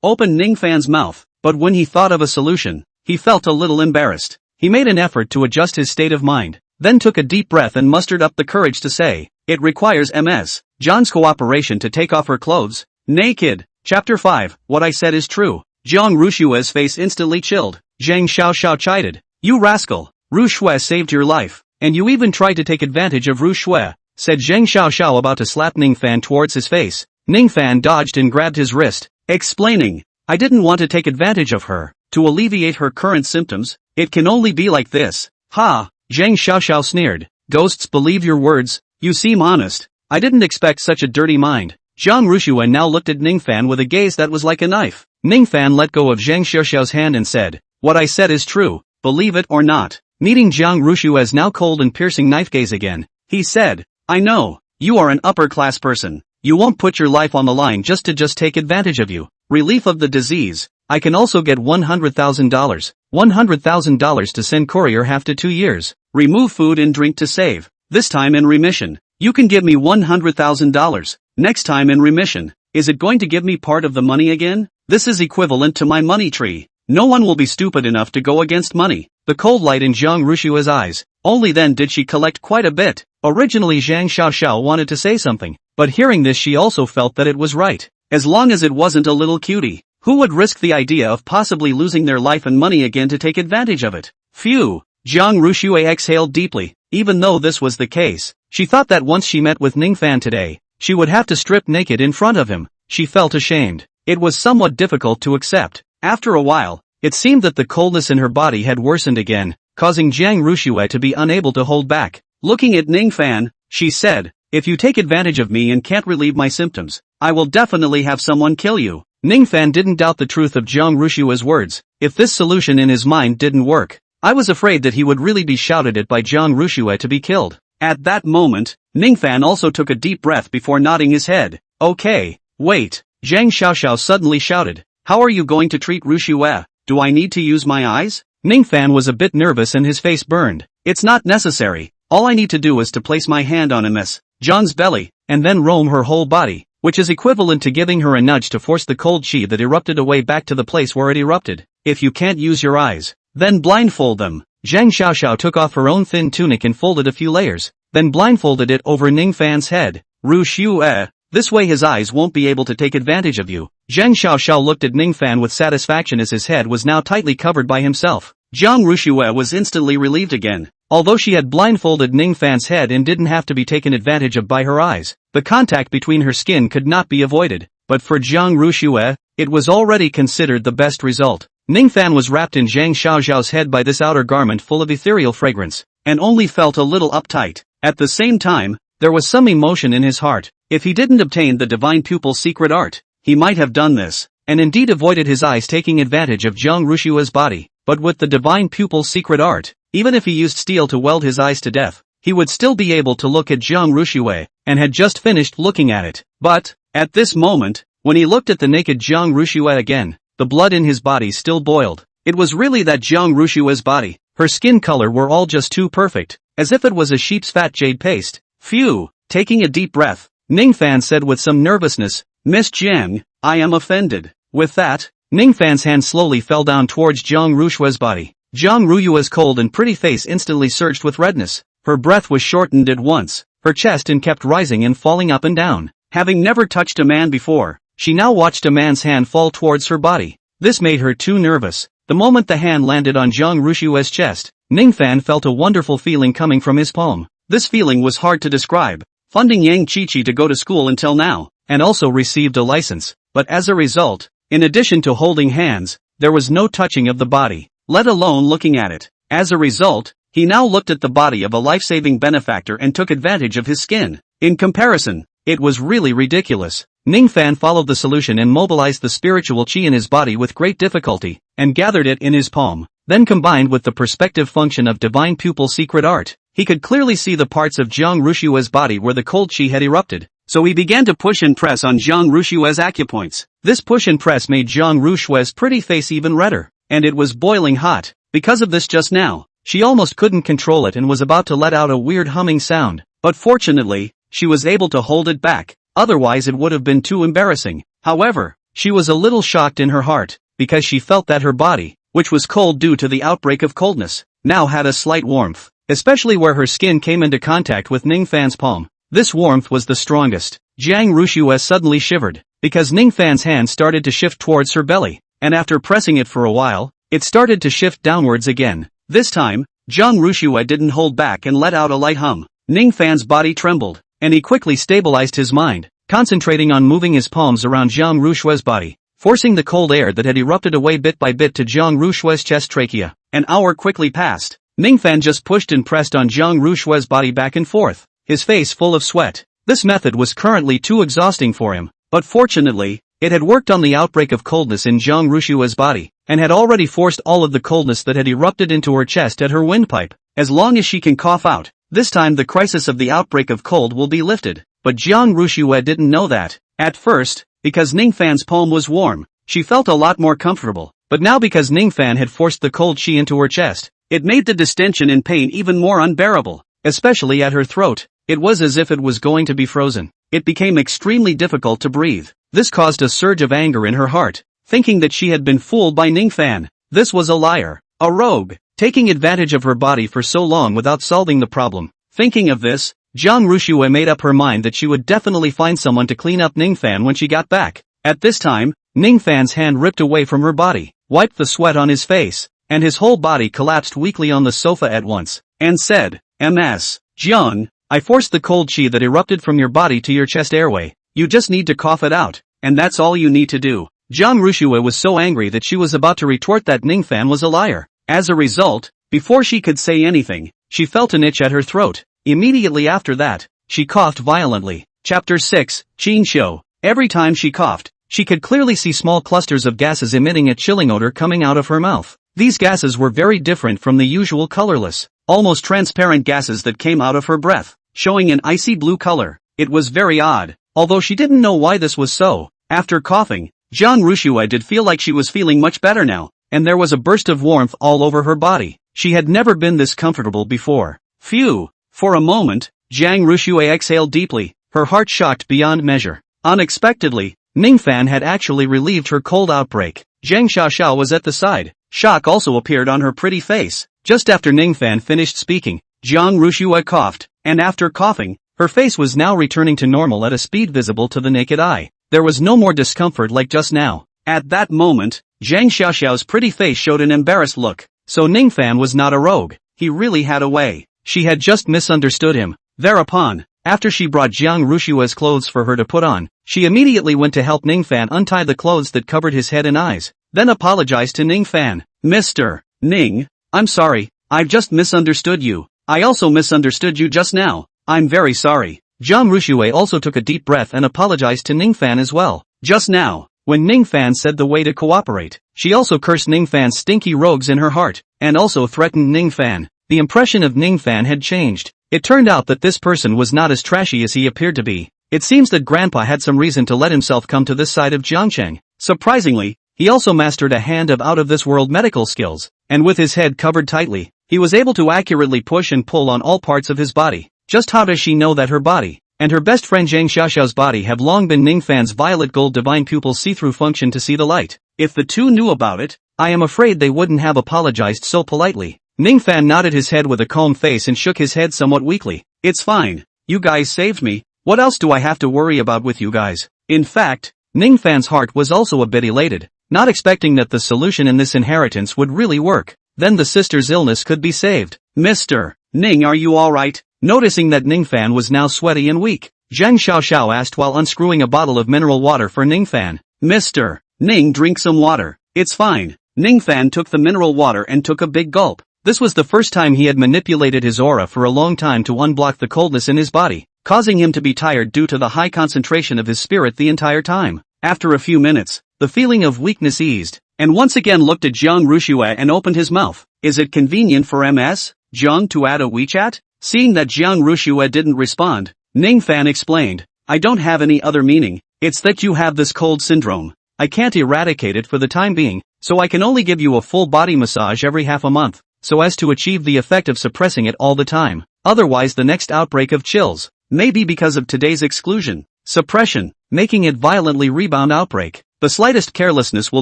Open Ning Fan's mouth, but when he thought of a solution, he felt a little embarrassed. He made an effort to adjust his state of mind, then took a deep breath and mustered up the courage to say, "It requires Ms. John's cooperation to take off her clothes." Naked. Chapter 5, What I Said is True. Jiang Rushue's face instantly chilled. Zhang Xiaoxiao chided. "You rascal, Rushue saved your life, and you even tried to take advantage of Rushue," said Zhang Xiaoxiao about to slap Ning Fan towards his face. Ning Fan dodged and grabbed his wrist, explaining, "I didn't want to take advantage of her, to alleviate her current symptoms. It can only be like this." "Ha!" Zhang Xiaoxiao sneered. "Ghosts believe your words, you seem honest. I didn't expect such a dirty mind." Jiang Rushue now looked at Ning Fan with a gaze that was like a knife. Ning Fan let go of Zhang Xiaoxiao's hand and said, "What I said is true, believe it or not." Meeting Jiang Rushue's now cold and piercing knife gaze again, he said, "I know, you are an upper-class person. You won't put your life on the line just to take advantage of you. Relief of the disease. I can also get $100,000. $100,000 to send courier after 2 years. Remove food and drink to save. This time in remission. You can give me $100,000. Next time in remission. Is it going to give me part of the money again? This is equivalent to my money tree. No one will be stupid enough to go against money." The cold light in Jiang Rushue's eyes. Only then did she collect quite a bit. Originally Zhang Xiaoxiao wanted to say something, but hearing this she also felt that it was right. As long as it wasn't a little cutie. Who would risk the idea of possibly losing their life and money again to take advantage of it? Phew. Jiang Rushue exhaled deeply. Even though this was the case, she thought that once she met with Ning Fan today, she would have to strip naked in front of him. She felt ashamed. It was somewhat difficult to accept. After a while, it seemed that the coldness in her body had worsened again, causing Jiang Rushue to be unable to hold back. Looking at Ning Fan, she said, "If you take advantage of me and can't relieve my symptoms, I will definitely have someone kill you." Ning Fan didn't doubt the truth of Jiang Rushue's words. If this solution in his mind didn't work, I was afraid that he would really be shouted at by Jiang Rushue to be killed. At that moment, Ning Fan also took a deep breath before nodding his head. "Okay, wait," Zhang Xiaoxiao suddenly shouted. "How are you going to treat Rushue? Do I need to use my eyes?" Ning Fan was a bit nervous and his face burned. "It's not necessary. All I need to do is to place my hand on Ms. John's belly, and then roam her whole body, which is equivalent to giving her a nudge to force the cold chi that erupted away back to the place where it erupted. If you can't use your eyes, then blindfold them." Zhang Xiaoxiao took off her own thin tunic and folded a few layers, then blindfolded it over Ning Fan's head. "Rushue, this way his eyes won't be able to take advantage of you." Zhang Xiaoxiao looked at Ning Fan with satisfaction as his head was now tightly covered by himself. Jiang Rushue was instantly relieved again. Although she had blindfolded Ning Fan's head and didn't have to be taken advantage of by her eyes, the contact between her skin could not be avoided. But for Jiang Rushue, it was already considered the best result. Ning Fan was wrapped in Zhang Xiaoxiao's head by this outer garment full of ethereal fragrance, and only felt a little uptight. At the same time, there was some emotion in his heart. If he didn't obtain the divine pupil's secret art, he might have done this, and indeed avoided his eyes taking advantage of Jiang Rushue's body. But with the divine pupil's secret art, even if he used steel to weld his eyes to death, he would still be able to look at Jiang Rushui, and had just finished looking at it. But, at this moment, when he looked at the naked Jiang Rushui again, the blood in his body still boiled. It was really that Jiang Rushui's body, her skin color were all just too perfect, as if it was a sheep's fat jade paste. Phew! Taking a deep breath, Ning Fan said with some nervousness, "Miss Jiang, I am offended." With that, Ning Fan's hand slowly fell down towards Jiang Rushui's body. Jiang Rushui's cold and pretty face instantly surged with redness. Her breath was shortened at once, her chest and kept rising and falling up and down. Having never touched a man before, she now watched a man's hand fall towards her body. This made her too nervous. The moment the hand landed on Jiang Rushui's chest, Ning Fan felt a wonderful feeling coming from his palm. This feeling was hard to describe. Funding Yang Qiqi to go to school until now, and also received a license, but as a result, in addition to holding hands, there was no touching of the body, let alone looking at it. As a result, he now looked at the body of a life-saving benefactor and took advantage of his skin. In comparison, it was really ridiculous. Ning Fan followed the solution and mobilized the spiritual chi in his body with great difficulty, and gathered it in his palm. Then combined with the perspective function of divine pupil secret art, he could clearly see the parts of Jiang Rushui's body where the cold chi had erupted. So he began to push and press on Jiang Rushui's acupoints. This push and press made Jiang Rushui's pretty face even redder, and it was boiling hot. Because of this just now, she almost couldn't control it and was about to let out a weird humming sound. But fortunately, she was able to hold it back, otherwise it would have been too embarrassing. However, she was a little shocked in her heart, because she felt that her body, which was cold due to the outbreak of coldness, now had a slight warmth, especially where her skin came into contact with Ning Fan's palm. This warmth was the strongest. Jiang Rushui suddenly shivered, because Ning Fan's hand started to shift towards her belly, and after pressing it for a while, it started to shift downwards again. This time, Jiang Rushui didn't hold back and let out a light hum. Ning Fan's body trembled, and he quickly stabilized his mind, concentrating on moving his palms around Jiang Rushui's body, forcing the cold air that had erupted away bit by bit to Jiang Rushui's chest trachea. An hour quickly passed. Ning Fan just pushed and pressed on Jiang Rushui's body back and forth, his face full of sweat. This method was currently too exhausting for him, but fortunately, it had worked on the outbreak of coldness in Jiang Rushui's body, and had already forced all of the coldness that had erupted into her chest at her windpipe. As long as she can cough out, this time the crisis of the outbreak of cold will be lifted. But Jiang Rushui didn't know that. At first, because Ning Fan's palm was warm, she felt a lot more comfortable, but now because Ning Fan had forced the cold chi into her chest, it made the distension and pain even more unbearable, especially at her throat. It was as if it was going to be frozen. It became extremely difficult to breathe. This caused a surge of anger in her heart, thinking that she had been fooled by Ning Fan. This was a liar, a rogue, taking advantage of her body for so long without solving the problem. Thinking of this, Jiang Rushui made up her mind that she would definitely find someone to clean up Ning Fan when she got back. At this time, Ning Fan's hand ripped away from her body, wiped the sweat on his face, and his whole body collapsed weakly on the sofa at once, and said, "Ms. Jiang, I forced the cold chi that erupted from your body to your chest airway. You just need to cough it out, and that's all you need to do." Jiang Rushui was so angry that she was about to retort that Ning Fan was a liar. As a result, before she could say anything, she felt an itch at her throat. Immediately after that, she coughed violently. Chapter 6, Qin Show. Every time she coughed, she could clearly see small clusters of gases emitting a chilling odor coming out of her mouth. These gases were very different from the usual colorless, almost transparent gases that came out of her breath, showing an icy blue color. It was very odd, although she didn't know why this was so. After coughing, Jiang Rushui did feel like she was feeling much better now, and there was a burst of warmth all over her body. She had never been this comfortable before. Phew! For a moment, Jiang Rushui exhaled deeply, her heart shocked beyond measure. Unexpectedly, Ning Fan had actually relieved her cold outbreak. Zhang Xiaoxiao was at the side. Shock also appeared on her pretty face. Just after Ning Fan finished speaking, Jiang Rushui coughed, and after coughing, her face was now returning to normal at a speed visible to the naked eye. There was no more discomfort like just now. At that moment, Zhang Xiaoxiao's pretty face showed an embarrassed look. So Ning Fan was not a rogue. He really had a way. She had just misunderstood him. Thereupon, after she brought Jiang Rushui's clothes for her to put on, she immediately went to help Ning Fan untie the clothes that covered his head and eyes, then apologized to Ning Fan. "Mr. Ning, I'm sorry, I've just misunderstood you. I also misunderstood you just now. I'm very sorry." Jiang Rushui also took a deep breath and apologized to Ning Fan as well. Just now, when Ning Fan said the way to cooperate, she also cursed Ning Fan's stinky rogues in her heart, and also threatened Ning Fan. The impression of Ning Fan had changed. It turned out that this person was not as trashy as he appeared to be. It seems that Grandpa had some reason to let himself come to this side of Jiangcheng. Surprisingly, he also mastered a hand of out-of-this-world medical skills, and with his head covered tightly, he was able to accurately push and pull on all parts of his body. Just how does she know that her body and her best friend Zhang Xiaoxiao's body have long been Ning Fan's violet gold divine pupil see-through function to see the light? If the two knew about it, I am afraid they wouldn't have apologized so politely. Ning Fan nodded his head with a calm face and shook his head somewhat weakly. It's fine. You guys saved me. What else do I have to worry about with you guys? In fact, Ning Fan's heart was also a bit elated, not expecting that the solution in this inheritance would really work. Then the sister's illness could be saved. Mr. Ning, are you alright? Noticing that Ning Fan was now sweaty and weak, Zhang Xiaoxiao asked while unscrewing a bottle of mineral water for Ning Fan. Mr. Ning, drink some water. It's fine. Ning Fan took the mineral water and took a big gulp. This was the first time he had manipulated his aura for a long time to unblock the coldness in his body, causing him to be tired due to the high concentration of his spirit the entire time. After a few minutes, the feeling of weakness eased, and once again looked at Jiang Rushue and opened his mouth. Is it convenient for Ms. Jiang to add a WeChat? Seeing that Jiang Rushue didn't respond, Ning Fan explained, I don't have any other meaning, it's that you have this cold syndrome. I can't eradicate it for the time being, so I can only give you a full body massage every half a month, so as to achieve the effect of suppressing it all the time. Otherwise the next outbreak of chills may be because of today's exclusion, suppression, making it violently rebound outbreak. The slightest carelessness will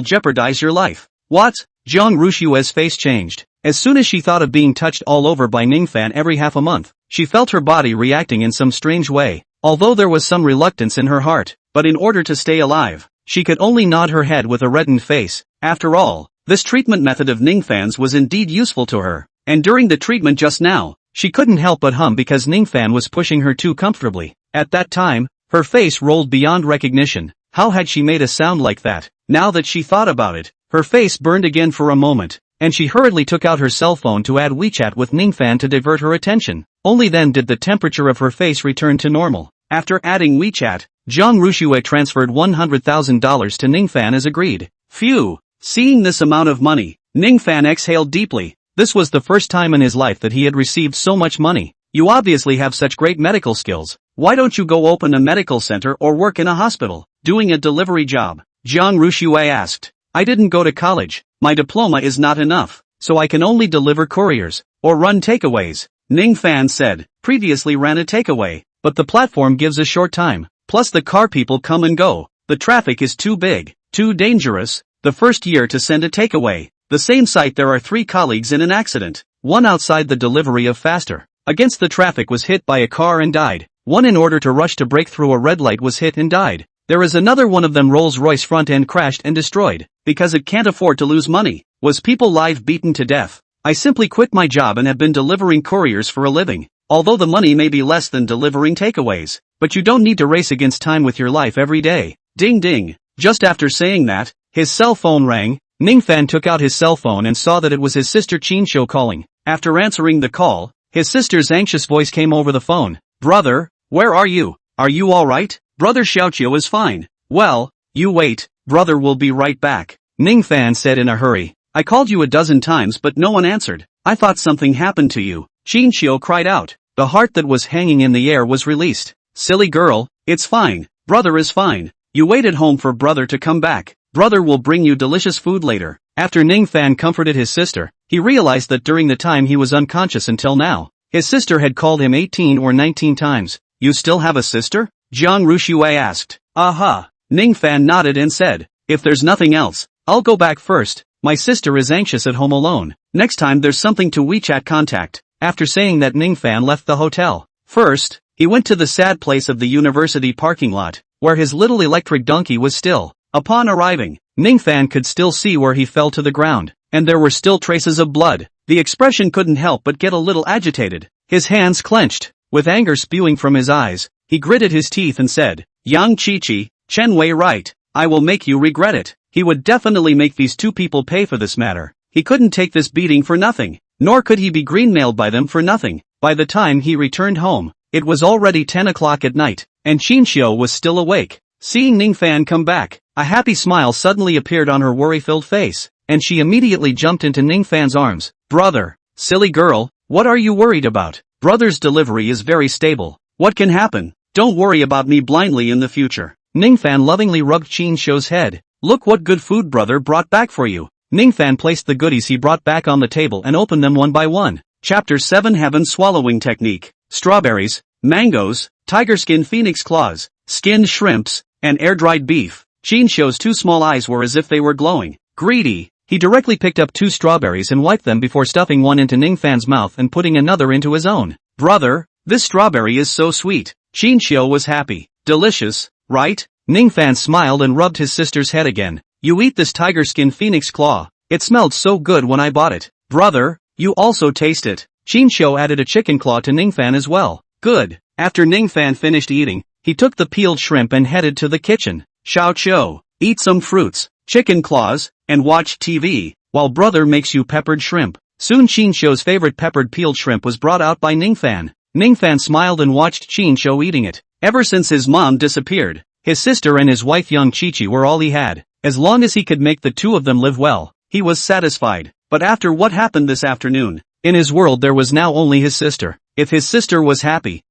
jeopardize your life. What? Jiang Rushue's face changed. As soon as she thought of being touched all over by Ning Fan every half a month, she felt her body reacting in some strange way, although there was some reluctance in her heart, but in order to stay alive, she could only nod her head with a reddened face. After all, this treatment method of Ning Fan's was indeed useful to her, and during the treatment just now, she couldn't help but hum because Ning Fan was pushing her too comfortably. At that time, her face rolled beyond recognition. How had she made a sound like that? Now that she thought about it, her face burned again for a moment, and she hurriedly took out her cell phone to add WeChat with Ning Fan to divert her attention. Only then did the temperature of her face return to normal. After adding WeChat, Jiang Rushue transferred $100,000 to Ning Fan as agreed. Phew! Seeing this amount of money, Ning Fan exhaled deeply. This was the first time in his life that he had received so much money. You obviously have such great medical skills. Why don't you go open a medical center or work in a hospital, doing a delivery job? Jiang Rushue asked. I didn't go to college. My diploma is not enough, so I can only deliver couriers, or run takeaways. Ning Fan said, previously ran a takeaway, but the platform gives a short time, plus the car people come and go. The traffic is too big, too dangerous. The first year to send a takeaway, the same site there are 3 colleagues in an accident. One outside the delivery of faster, against the traffic was hit by a car and died. One in order to rush to break through a red light was hit and died. There is another one of them Rolls-Royce front end crashed and destroyed, because it can't afford to lose money. Was people live beaten to death? I simply quit my job and have been delivering couriers for a living. Although the money may be less than delivering takeaways, but you don't need to race against time with your life every day. Ding ding. Just after saying that, his cell phone rang. Ning Fan took out his cell phone and saw that it was his sister Qin Shou calling. After answering the call, his sister's anxious voice came over the phone. Brother, where are you? Are you alright? Brother Xiaoqiu is fine. Well, you wait, brother will be right back. Ning Fan said in a hurry. I called you a dozen times but no one answered. I thought something happened to you. Qin Shou cried out. The heart that was hanging in the air was released. Silly girl, it's fine. Brother is fine. You wait at home for brother to come back. Brother will bring you delicious food later. After Ning Fan comforted his sister, he realized that during the time he was unconscious until now, his sister had called him 18 or 19 times. You still have a sister? Jiang Rushue asked. Aha. Ning Fan nodded and said, if there's nothing else, I'll go back first. My sister is anxious at home alone. Next time there's something to WeChat contact. After saying that, Ning Fan left the hotel. First, he went to the sad place of the university parking lot, where his little electric donkey was still. Upon arriving, Ning Fan could still see where he fell to the ground, and there were still traces of blood. The expression couldn't help but get a little agitated. His hands clenched, with anger spewing from his eyes. He gritted his teeth and said, Yang Qiqi, Chen Wei right, I will make you regret it. He would definitely make these 2 people pay for this matter. He couldn't take this beating for nothing, nor could he be green-mailed by them for nothing. By the time he returned home, it was already 10 o'clock at night, and Qin Shou was still awake. Seeing Ning Fan come back, a happy smile suddenly appeared on her worry-filled face, and she immediately jumped into Ning Fan's arms. Brother, silly girl, what are you worried about? Brother's delivery is very stable. What can happen? Don't worry about me blindly in the future. Ning Fan lovingly rubbed Qin Shou's head. Look what good food brother brought back for you. Ning Fan placed the goodies he brought back on the table and opened them one by one. Chapter 7 Heaven Swallowing Technique. Strawberries, mangoes, tiger skin phoenix claws, skinned shrimps, and air-dried beef. Qin Shou's two small eyes were as if they were glowing. Greedy. He directly picked up 2 strawberries and wiped them before stuffing one into Ning Fan's mouth and putting another into his own. Brother, this strawberry is so sweet. Qin Shou was happy. Delicious, right? Ning Fan smiled and rubbed his sister's head again. You eat this tiger skin phoenix claw. It smelled so good when I bought it. Brother, you also taste it. Qin Shou added a chicken claw to Ning Fan as well. Good. After Ning Fan finished eating, he took the peeled shrimp and headed to the kitchen. Xiao Chou, eat some fruits, chicken claws, and watch TV, while brother makes you peppered shrimp. Soon Qin Shou's favorite peppered peeled shrimp was brought out by Ning Fan. Ning Fan smiled and watched Qin Shou eating it. Ever since his mom disappeared, his sister and his wife young Chi-Chi were all he had. As long as he could make the two of them live well, he was satisfied. But after what happened this afternoon, in his world there was now only his sister. If his sister was happy,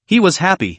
he was happy.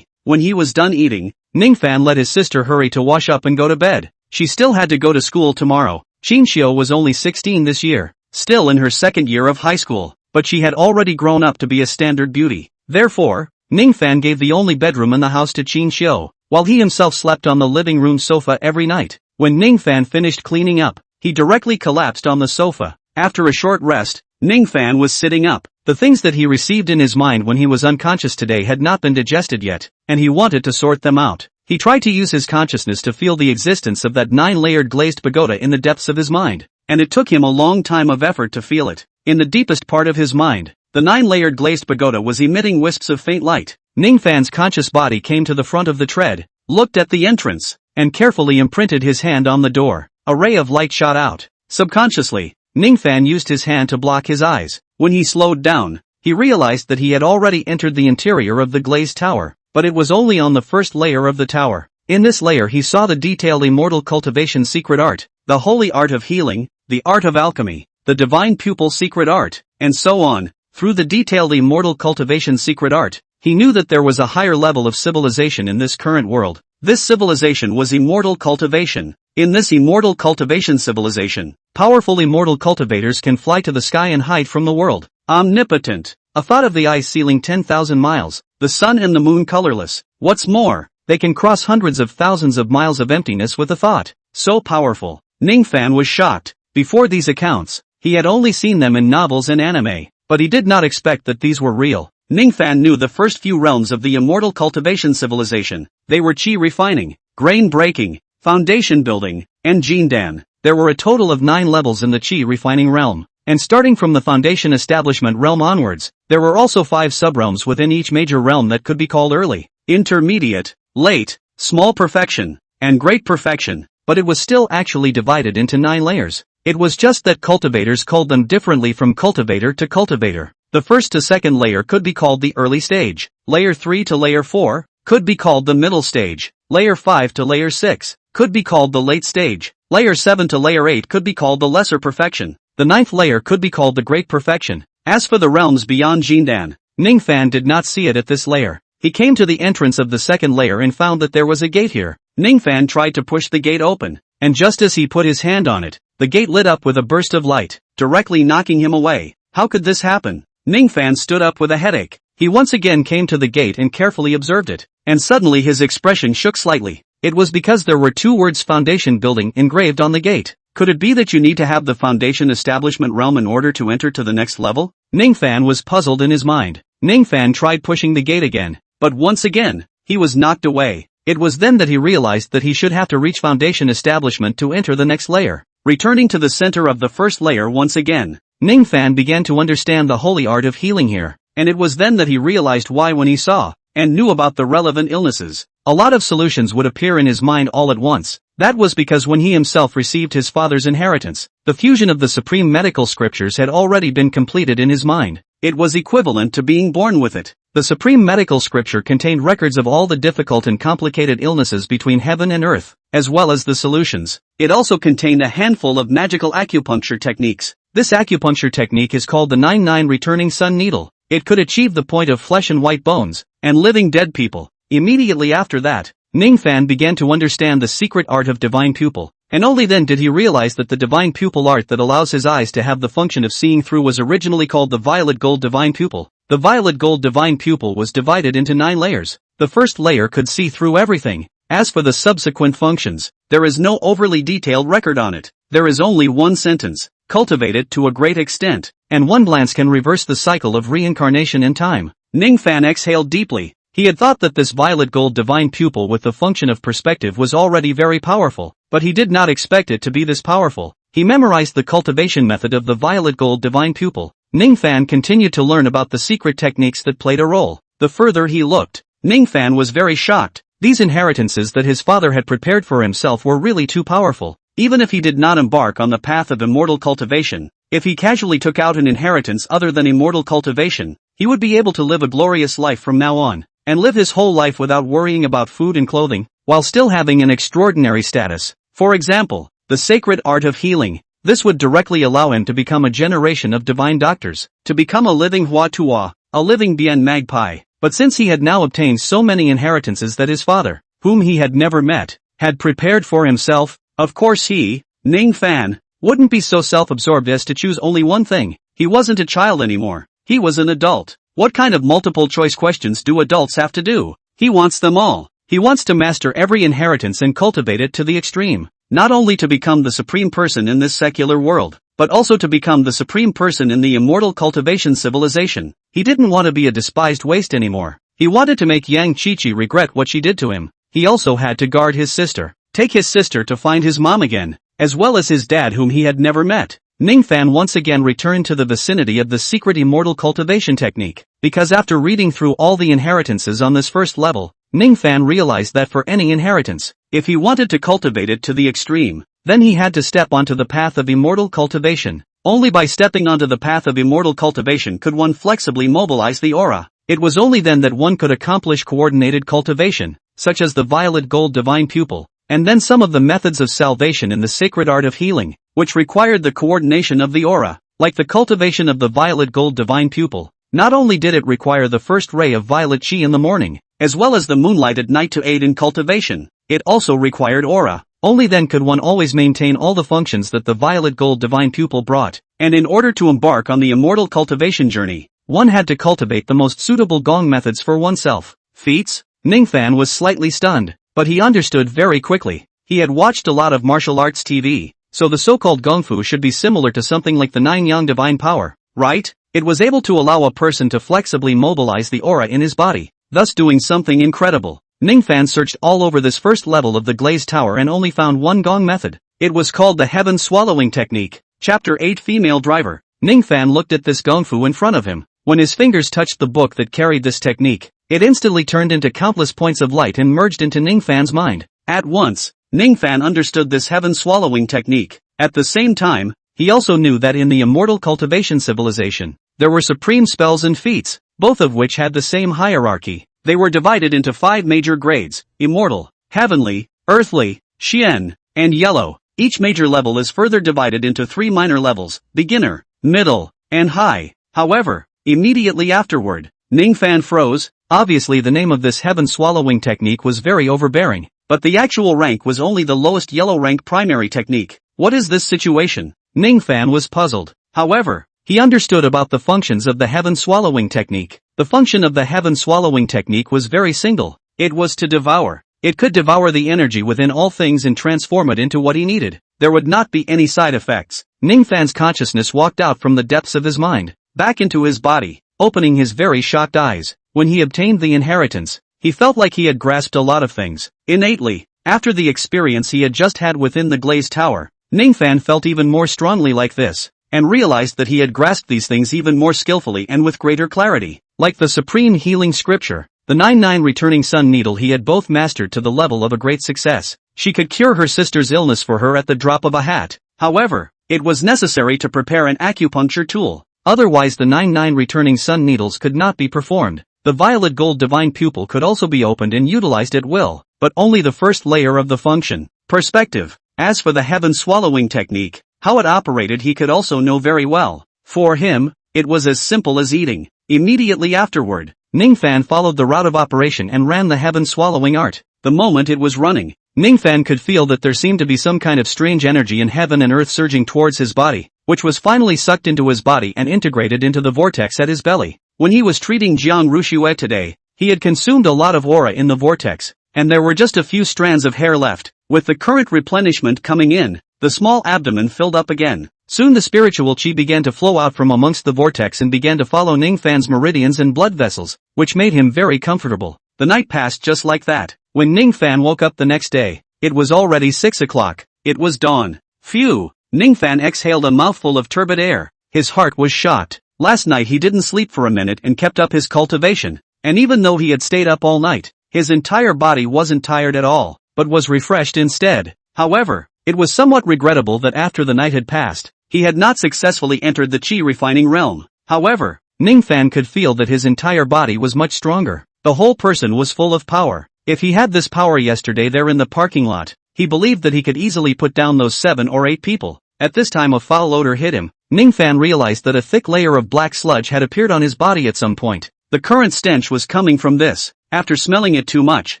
When he was done eating, Ning Fan let his sister hurry to wash up and go to bed. She still had to go to school tomorrow. Qin Shou was only 16 this year, still in her second year of high school, but she had already grown up to be a standard beauty. Therefore, Ning Fan gave the only bedroom in the house to Qin Shou, while he himself slept on the living room sofa every night. When Ning Fan finished cleaning up, he directly collapsed on the sofa. After a short rest, Ning Fan was sitting up. The things that he received in his mind when he was unconscious today had not been digested yet, and he wanted to sort them out. He tried to use his consciousness to feel the existence of that 9-layered glazed pagoda in the depths of his mind, and it took him a long time of effort to feel it. In the deepest part of his mind, the 9-layered glazed pagoda was emitting wisps of faint light. Ning Fan's conscious body came to the front of the tread, looked at the entrance, and carefully imprinted his hand on the door. A ray of light shot out. Subconsciously, Ning Fan used his hand to block his eyes. When he slowed down, he realized that he had already entered the interior of the glazed tower, but it was only on the first layer of the tower. In this layer he saw the detailed immortal cultivation secret art, the holy art of healing, the art of alchemy, the divine pupil secret art, and so on. Through the detailed immortal cultivation secret art, he knew that there was a higher level of civilization in this current world. This civilization was immortal cultivation. In this immortal cultivation civilization, powerful immortal cultivators can fly to the sky and hide from the world. Omnipotent. A thought of the ice ceiling 10,000 miles, the sun and the moon colorless. What's more, they can cross hundreds of thousands of miles of emptiness with a thought. So powerful. Ning Fan was shocked. Before these accounts, he had only seen them in novels and anime, but he did not expect that these were real. Ning Fan knew the first few realms of the immortal cultivation civilization. They were chi refining, grain breaking, foundation building, and jindan. There were a total of 9 levels in the chi refining realm, and starting from the foundation establishment realm onwards, there were also 5 subrealms within each major realm that could be called early, intermediate, late, small perfection, and great perfection, but it was still actually divided into 9 layers. It was just that cultivators called them differently from cultivator to cultivator. The first to second layer could be called the early stage, layer 3 to layer 4 could be called the middle stage, layer 5 to layer 6 could be called the late stage, layer 7 to layer 8 could be called the lesser perfection, the 9th layer could be called the great perfection. As for the realms beyond Jindan, Ning Fan did not see it at this layer. He came to the entrance of the second layer and found that there was a gate here. Ning Fan tried to push the gate open, and just as he put his hand on it, the gate lit up with a burst of light, directly knocking him away. How could this happen? Ning Fan stood up with a headache. He once again came to the gate and carefully observed it, and suddenly his expression shook slightly. It was because there were 2 words foundation building engraved on the gate. Could it be that you need to have the foundation establishment realm in order to enter to the next level? Ning Fan was puzzled in his mind. Ning Fan tried pushing the gate again, but once again, he was knocked away. It was then that he realized that he should have to reach foundation establishment to enter the next layer. Returning to the center of the first layer once again, Ning Fan began to understand the holy art of healing here, and it was then that he realized why when he saw and knew about the relevant illnesses, a lot of solutions would appear in his mind all at once. That was because when he himself received his father's inheritance, the fusion of the supreme medical scriptures had already been completed in his mind. It was equivalent to being born with it. The supreme medical scripture contained records of all the difficult and complicated illnesses between heaven and earth, as well as the solutions. It also contained a handful of magical acupuncture techniques. This acupuncture technique is called the 9-9 returning sun needle. It could achieve the point of flesh and white bones, and living dead people. Immediately after that, Ning Fan began to understand the secret art of divine pupil, and only then did he realize that the divine pupil art that allows his eyes to have the function of seeing through was originally called the violet gold divine pupil. The violet gold divine pupil was divided into 9 layers. The first layer could see through everything. As for the subsequent functions, there is no overly detailed record on it. There is only one sentence: cultivate it to a great extent, and one glance can reverse the cycle of reincarnation in time. Ning Fan exhaled deeply. He had thought that this violet gold divine pupil with the function of perspective was already very powerful, but he did not expect it to be this powerful. He memorized the cultivation method of the violet gold divine pupil. Ning Fan continued to learn about the secret techniques that played a role. The further he looked, Ning Fan was very shocked. These inheritances that his father had prepared for himself were really too powerful. Even if he did not embark on the path of immortal cultivation, if he casually took out an inheritance other than immortal cultivation, he would be able to live a glorious life from now on, and live his whole life without worrying about food and clothing, while still having an extraordinary status. For example, the sacred art of healing. This would directly allow him to become a generation of divine doctors, to become a living Hua Tua, a living Bien Magpie. But since he had now obtained so many inheritances that his father, whom he had never met, had prepared for himself, of course he, Ning Fan, wouldn't be so self-absorbed as to choose only one thing. He wasn't a child anymore. He was an adult. What kind of multiple choice questions do adults have to do? He wants them all. He wants to master every inheritance and cultivate it to the extreme. Not only to become the supreme person in this secular world, but also to become the supreme person in the immortal cultivation civilization. He didn't want to be a despised waste anymore. He wanted to make Yang Qiqi regret what she did to him. He also had to guard his sister, take his sister to find his mom again, as well as his dad whom he had never met. Ning Fan once again returned to the vicinity of the secret immortal cultivation technique, because after reading through all the inheritances on this first level, Ning Fan realized that for any inheritance, if he wanted to cultivate it to the extreme, then he had to step onto the path of immortal cultivation. Only by stepping onto the path of immortal cultivation could one flexibly mobilize the aura. It was only then that one could accomplish coordinated cultivation, such as the violet gold divine pupil, and then some of the methods of salvation in the sacred art of healing, which required the coordination of the aura, like the cultivation of the violet gold divine pupil. Not only did it require the first ray of violet chi in the morning, as well as the moonlight at night to aid in cultivation, it also required aura. Only then could one always maintain all the functions that the violet gold divine pupil brought, and in order to embark on the immortal cultivation journey, one had to cultivate the most suitable gong methods for oneself. Feats? Ning Fan was slightly stunned, but he understood very quickly. He had watched a lot of martial arts TV, so the so-called Gong Fu should be similar to something like the Nine Yang divine power, right? It was able to allow a person to flexibly mobilize the aura in his body, thus doing something incredible. Ning Fan searched all over this first level of the glazed tower and only found one gong method. It was called the heaven swallowing technique. Chapter 8 Female Driver. Ning Fan looked at this gong fu in front of him. When his fingers touched the book that carried this technique, it instantly turned into countless points of light and merged into Ning Fan's mind. At once, Ning Fan understood this heaven swallowing technique. At the same time, he also knew that in the immortal cultivation civilization, there were supreme spells and feats, both of which had the same hierarchy. They were divided into 5 major grades: immortal, heavenly, earthly, xian, and yellow. Each major level is further divided into 3 minor levels: beginner, middle, and high. However, immediately afterward, Ning Fan froze. Obviously the name of this heaven swallowing technique was very overbearing, but the actual rank was only the lowest yellow rank primary technique. What is this situation? Ning Fan was puzzled. However, he understood about the functions of the heaven swallowing technique. The function of the heaven swallowing technique was very single. It was to devour. It could devour the energy within all things and transform it into what he needed. There would not be any side effects. Ning Fan's consciousness walked out from the depths of his mind, back into his body, opening his very shocked eyes. When he obtained the inheritance, he felt like he had grasped a lot of things. Innately, after the experience he had just had within the glazed tower, Ning Fan felt even more strongly like this, and realized that he had grasped these things even more skillfully and with greater clarity. Like the supreme healing scripture, the 9 returning sun needle he had both mastered to the level of a great success. She could cure her sister's illness for her at the drop of a hat. However, it was necessary to prepare an acupuncture tool. Otherwise the 9 returning sun needles could not be performed. The violet gold divine pupil could also be opened and utilized at will, but only the first layer of the function. Perspective. As for the heaven swallowing technique, how it operated he could also know very well. For him, it was as simple as eating. Immediately afterward, Ning Fan followed the route of operation and ran the heaven-swallowing art. The moment it was running, Ning Fan could feel that there seemed to be some kind of strange energy in heaven and earth surging towards his body, which was finally sucked into his body and integrated into the vortex at his belly. When he was treating Jiang Rushue today, he had consumed a lot of aura in the vortex, and there were just a few strands of hair left. With the current replenishment coming in, the small abdomen filled up again. Soon the spiritual chi began to flow out from amongst the vortex and began to follow Ning Fan's meridians and blood vessels, which made him very comfortable. The night passed just like that. When Ning Fan woke up the next day, it was already 6 o'clock. It was dawn. Phew! Ning Fan exhaled a mouthful of turbid air. His heart was shocked. Last night he didn't sleep for a minute and kept up his cultivation, and even though he had stayed up all night, his entire body wasn't tired at all, but was refreshed instead. However, it was somewhat regrettable that after the night had passed, he had not successfully entered the chi refining realm. However, Ning Fan could feel that his entire body was much stronger. The whole person was full of power. If he had this power yesterday there in the parking lot, he believed that he could easily put down those 7 or 8 people. At this time a foul odor hit him. Ning Fan realized that a thick layer of black sludge had appeared on his body at some point. The current stench was coming from this. After smelling it too much,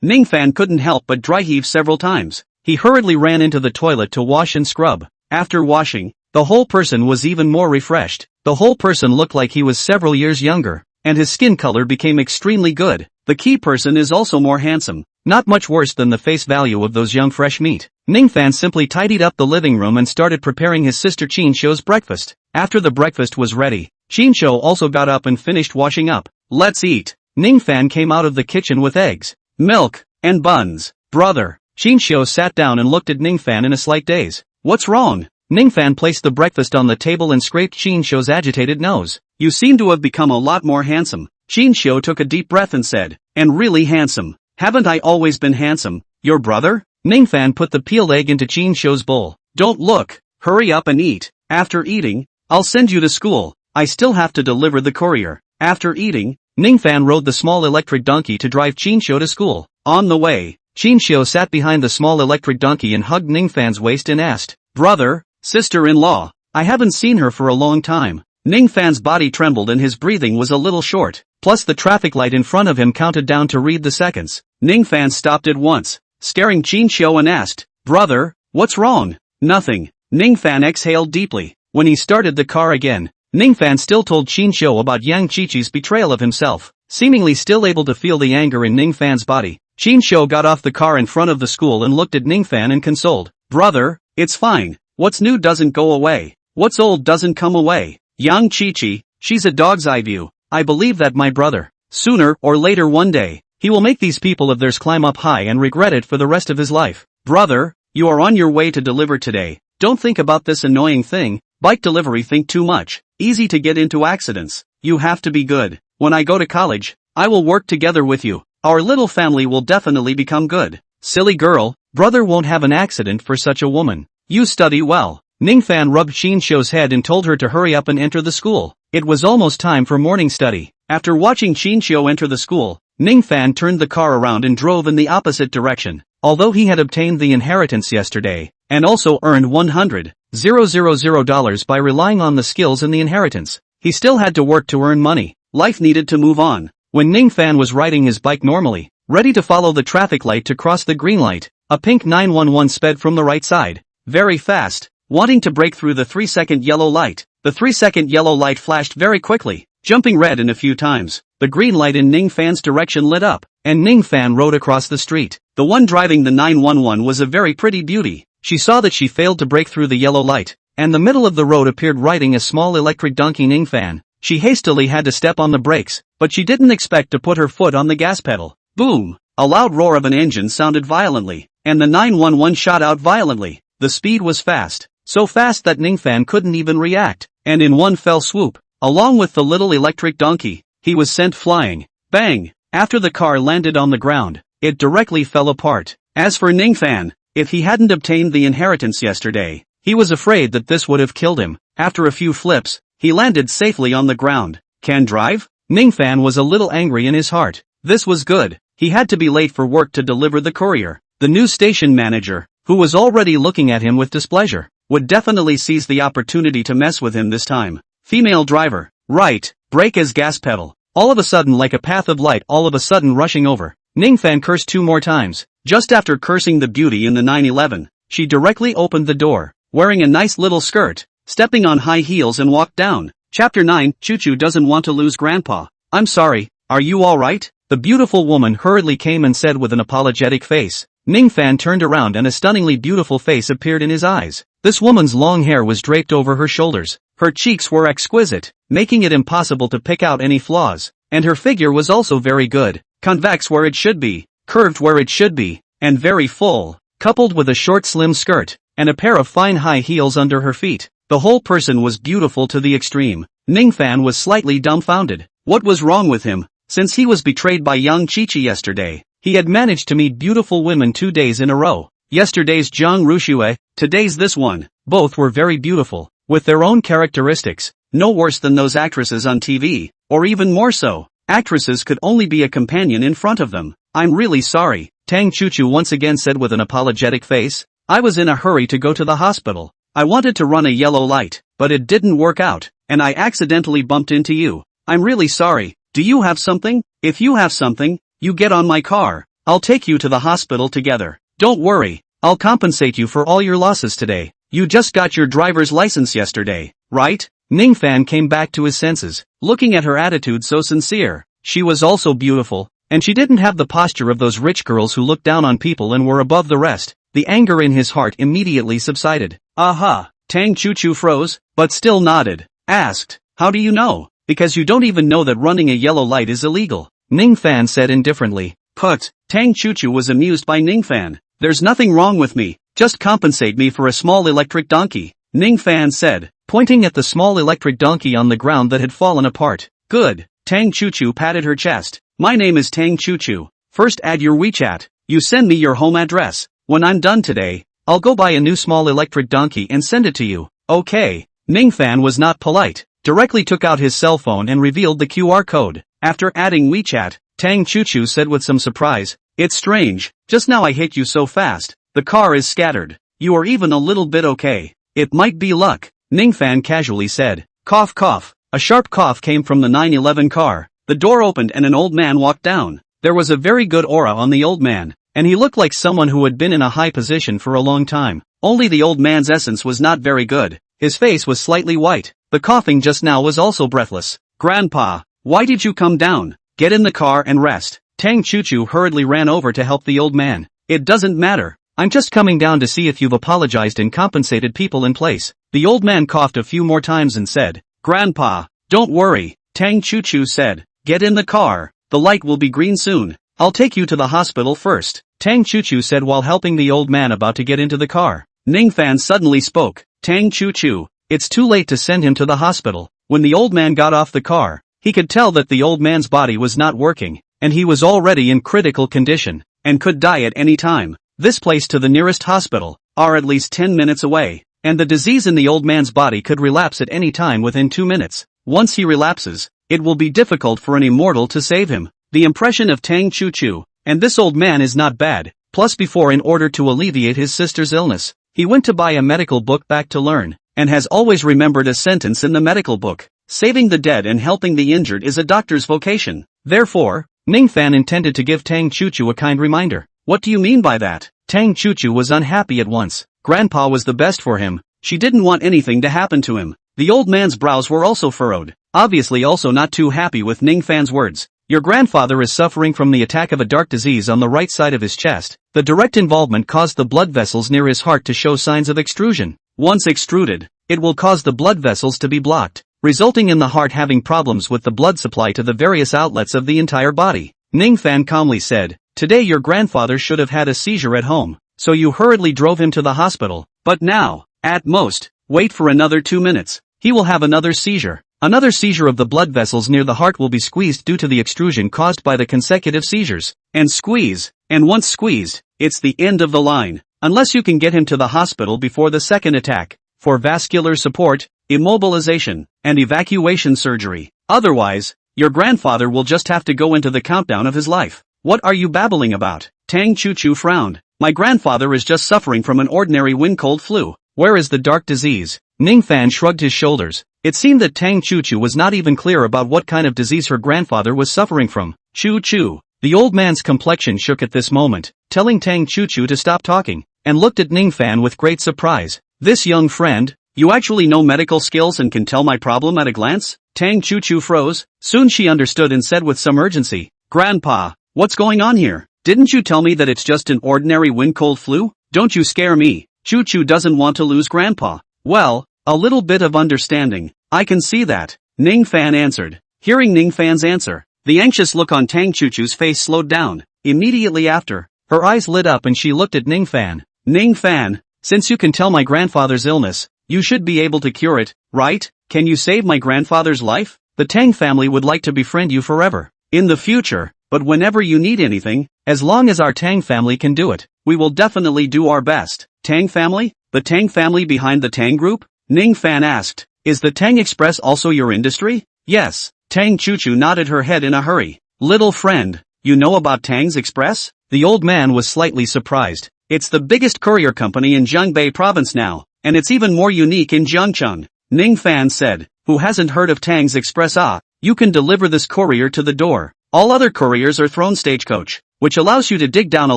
Ning Fan couldn't help but dry heave several times. He hurriedly ran into the toilet to wash and scrub. After washing, the whole person was even more refreshed. The whole person looked like he was several years younger, and his skin color became extremely good. The key person is also more handsome, not much worse than the face value of those young fresh meat. Ning Fan simply tidied up the living room and started preparing his sister Qinsho's breakfast. After the breakfast was ready, Qinsho also got up and finished washing up. Let's eat. Ning Fan came out of the kitchen with eggs, milk, and buns. Brother. Qinsho sat down and looked at Ning Fan in a slight daze. What's wrong? Ning Fan placed the breakfast on the table and scraped Qinsho's agitated nose. You seem to have become a lot more handsome. Qinsho took a deep breath and said, and really handsome. Haven't I always been handsome? Your brother? Ning Fan put the peeled egg into Qinsho's bowl. Don't look. Hurry up and eat. After eating, I'll send you to school. I still have to deliver the courier. After eating, Ning Fan rode the small electric donkey to drive Qinsho to school. On the way, Qinsho sat behind the small electric donkey and hugged Ning Fan's waist and asked, Brother, sister-in-law, I haven't seen her for a long time. Ning Fan's body trembled and his breathing was a little short, plus the traffic light in front of him counted down to read the seconds. Ning Fan stopped at once, staring Qinsho and asked, Brother, what's wrong? Nothing. Ning Fan exhaled deeply. When he started the car again, Ning Fan still told Qinsho about Yang Qiqi's betrayal of himself, seemingly still able to feel the anger in Ning Fan's body. Qinsho got off the car in front of the school and looked at Ning Fan and consoled. Brother, it's fine. What's new doesn't go away. What's old doesn't come away. Yang Qiqi, she's a dog's eye view. I believe that my brother, sooner or later one day, he will make these people of theirs climb up high and regret it for the rest of his life. Brother, you are on your way to deliver today. Don't think about this annoying thing. Bike delivery think too much. Easy to get into accidents. You have to be good. When I go to college, I will work together with you. Our little family will definitely become good. Silly girl, brother won't have an accident for such a woman. You study well. Ning Fan rubbed Qinsho's head and told her to hurry up and enter the school. It was almost time for morning study. After watching Qinsho enter the school, Ning Fan turned the car around and drove in the opposite direction. Although he had obtained the inheritance yesterday, and also earned $100,000 by relying on the skills in the inheritance, he still had to work to earn money. Life needed to move on. When Ning Fan was riding his bike normally, ready to follow the traffic light to cross the green light, a pink 911 sped from the right side, very fast, wanting to break through the 3-second yellow light. The 3-second yellow light flashed very quickly, jumping red in a few times. The green light in Ning Fan's direction lit up, and Ning Fan rode across the street. The one driving the 911 was a very pretty beauty. She saw that she failed to break through the yellow light, and the middle of the road appeared riding a small electric donkey Ning Fan. She hastily had to step on the brakes, but she didn't expect to put her foot on the gas pedal. Boom! A loud roar of an engine sounded violently, and the 911 shot out violently. The speed was fast, so fast that Ning Fan couldn't even react, and in one fell swoop, along with the little electric donkey, he was sent flying. Bang! After the car landed on the ground, it directly fell apart. As for Ning Fan, if he hadn't obtained the inheritance yesterday, he was afraid that this would have killed him. After a few flips, he landed safely on the ground. Can drive? Ning Fan was a little angry in his heart. This was good. He had to be late for work to deliver the courier. The new station manager, who was already looking at him with displeasure, would definitely seize the opportunity to mess with him this time. Female driver, Right, brake as gas pedal. All of a sudden, like a path of light, all of a sudden rushing over. Ning Fan cursed 2 more times. Just after cursing the beauty in the 911, she directly opened the door, wearing a nice little skirt, stepping on high heels and walked down. Chapter 9, Choo-Choo doesn't want to lose Grandpa. I'm sorry, are you alright? The beautiful woman hurriedly came and said with an apologetic face. Ning Fan turned around and a stunningly beautiful face appeared in his eyes. This woman's long hair was draped over her shoulders. Her cheeks were exquisite, making it impossible to pick out any flaws. And her figure was also very good, convex where it should be, curved where it should be, and very full, coupled with a short slim skirt, and a pair of fine high heels under her feet. The whole person was beautiful to the extreme. Ning Fan was slightly dumbfounded. What was wrong with him? Since he was betrayed by young Chi-Chi yesterday, he had managed to meet beautiful women 2 days in a row. Yesterday's Jiang Rushue, today's this one. Both were very beautiful, with their own characteristics, no worse than those actresses on TV. Or even more so, actresses could only be a companion in front of them. I'm really sorry, Tang Choo-Choo once again said with an apologetic face. I was in a hurry to go to the hospital. I wanted to run a yellow light, but it didn't work out, and I accidentally bumped into you. I'm really sorry. Do you have something? If you have something, you get on my car. I'll take you to the hospital together. Don't worry, I'll compensate you for all your losses today. You just got your driver's license yesterday, right? Ning Fan came back to his senses, looking at her attitude so sincere. She was also beautiful, and she didn't have the posture of those rich girls who look down on people and were above the rest. The anger in his heart immediately subsided. Aha! Tang Choo-Choo froze, but still nodded. Asked, how do you know? Because you don't even know that running a yellow light is illegal, Ning Fan said indifferently. Put, Tang Choo-Choo was amused by Ning Fan. There's nothing wrong with me, just compensate me for a small electric donkey, Ning Fan said, pointing at the small electric donkey on the ground that had fallen apart. Good, Tang Choo-Choo patted her chest. My name is Tang Choo-Choo. First add your WeChat. You send me your home address. When I'm done today, I'll go buy a new small electric donkey and send it to you. Okay. Ning Fan was not polite, directly took out his cell phone and revealed the QR code. After adding WeChat, Tang Choo-Choo said with some surprise, it's strange, just now I hit you so fast, the car is scattered. You are even a little bit okay. It might be luck, Ning Fan casually said. Cough cough. A sharp cough came from the 911 car. The door opened and an old man walked down. There was a very good aura on the old man, and he looked like someone who had been in a high position for a long time. Only the old man's essence was not very good. His face was slightly white. The coughing just now was also breathless. Grandpa, why did you come down? Get in the car and rest. Tang Choo-Choo hurriedly ran over to help the old man. It doesn't matter. I'm just coming down to see if you've apologized and compensated people in place. The old man coughed a few more times and said, Grandpa, don't worry, Tang Choo-Choo said. Get in the car. The light will be green soon. I'll take you to the hospital first, Tang Choo-Choo said while helping the old man about to get into the car. Ning Fan suddenly spoke. Tang Choo-Choo, it's too late to send him to the hospital. When the old man got off the car, he could tell that the old man's body was not working, and he was already in critical condition, and could die at any time. This place to the nearest hospital are at least 10 minutes away, and the disease in the old man's body could relapse at any time within 2 minutes. Once he relapses, it will be difficult for an immortal to save him. The impression of Tang Choo-Choo, and this old man is not bad. Plus before, in order to alleviate his sister's illness, he went to buy a medical book back to learn, and has always remembered a sentence in the medical book. Saving the dead and helping the injured is a doctor's vocation. Therefore, Ning Fan intended to give Tang Choo-Choo a kind reminder. What do you mean by that? Tang Choo-Choo was unhappy at once. Grandpa was the best for him. She didn't want anything to happen to him. The old man's brows were also furrowed, obviously also not too happy with Ning Fan's words. Your grandfather is suffering from the attack of a dark disease on the right side of his chest. The direct involvement caused the blood vessels near his heart to show signs of extrusion. Once extruded, it will cause the blood vessels to be blocked, resulting in the heart having problems with the blood supply to the various outlets of the entire body. Ning Fan calmly said, today your grandfather should have had a seizure at home, so you hurriedly drove him to the hospital. But now, at most, wait for another 2 minutes. He will have another seizure. Another seizure of the blood vessels near the heart will be squeezed due to the extrusion caused by the consecutive seizures. And squeeze. And once squeezed, it's the end of the line. Unless you can get him to the hospital before the second attack, for vascular support, immobilization, and evacuation surgery. Otherwise, your grandfather will just have to go into the countdown of his life. What are you babbling about? Tang Choo-Choo frowned. My grandfather is just suffering from an ordinary wind-cold flu. Where is the dark disease? Ning Fan shrugged his shoulders. It seemed that Tang Chu-Chu was not even clear about what kind of disease her grandfather was suffering from. Chu-Chu. The old man's complexion shook at this moment, telling Tang Chu-Chu to stop talking, and looked at Ning Fan with great surprise. This young friend, you actually know medical skills and can tell my problem at a glance? Tang Chu-Chu froze. Soon she understood and said with some urgency, Grandpa, what's going on here? Didn't you tell me that it's just an ordinary wind-cold flu? Don't you scare me. Chu-Chu doesn't want to lose Grandpa. Well, a little bit of understanding. I can see that. Ning Fan answered. Hearing Ning Fan's answer, the anxious look on Tang Chu-Chu's face slowed down. Immediately after, her eyes lit up and she looked at Ning Fan. Ning Fan, since you can tell my grandfather's illness, you should be able to cure it, right? Can you save my grandfather's life? The Tang family would like to befriend you forever. In the future, but whenever you need anything, as long as our Tang family can do it, we will definitely do our best. Tang family? The Tang family behind the Tang group? Ning Fan asked. Is the Tang Express also your industry? Yes. Tang Chu-Chu nodded her head in a hurry. Little friend, you know about Tang's Express? The old man was slightly surprised. It's the biggest courier company in Zhengbei province now, and it's even more unique in Jiangcheng. Ning Fan said, who hasn't heard of Tang's Express? You can deliver this courier to the door. All other couriers are thrown stagecoach, which allows you to dig down a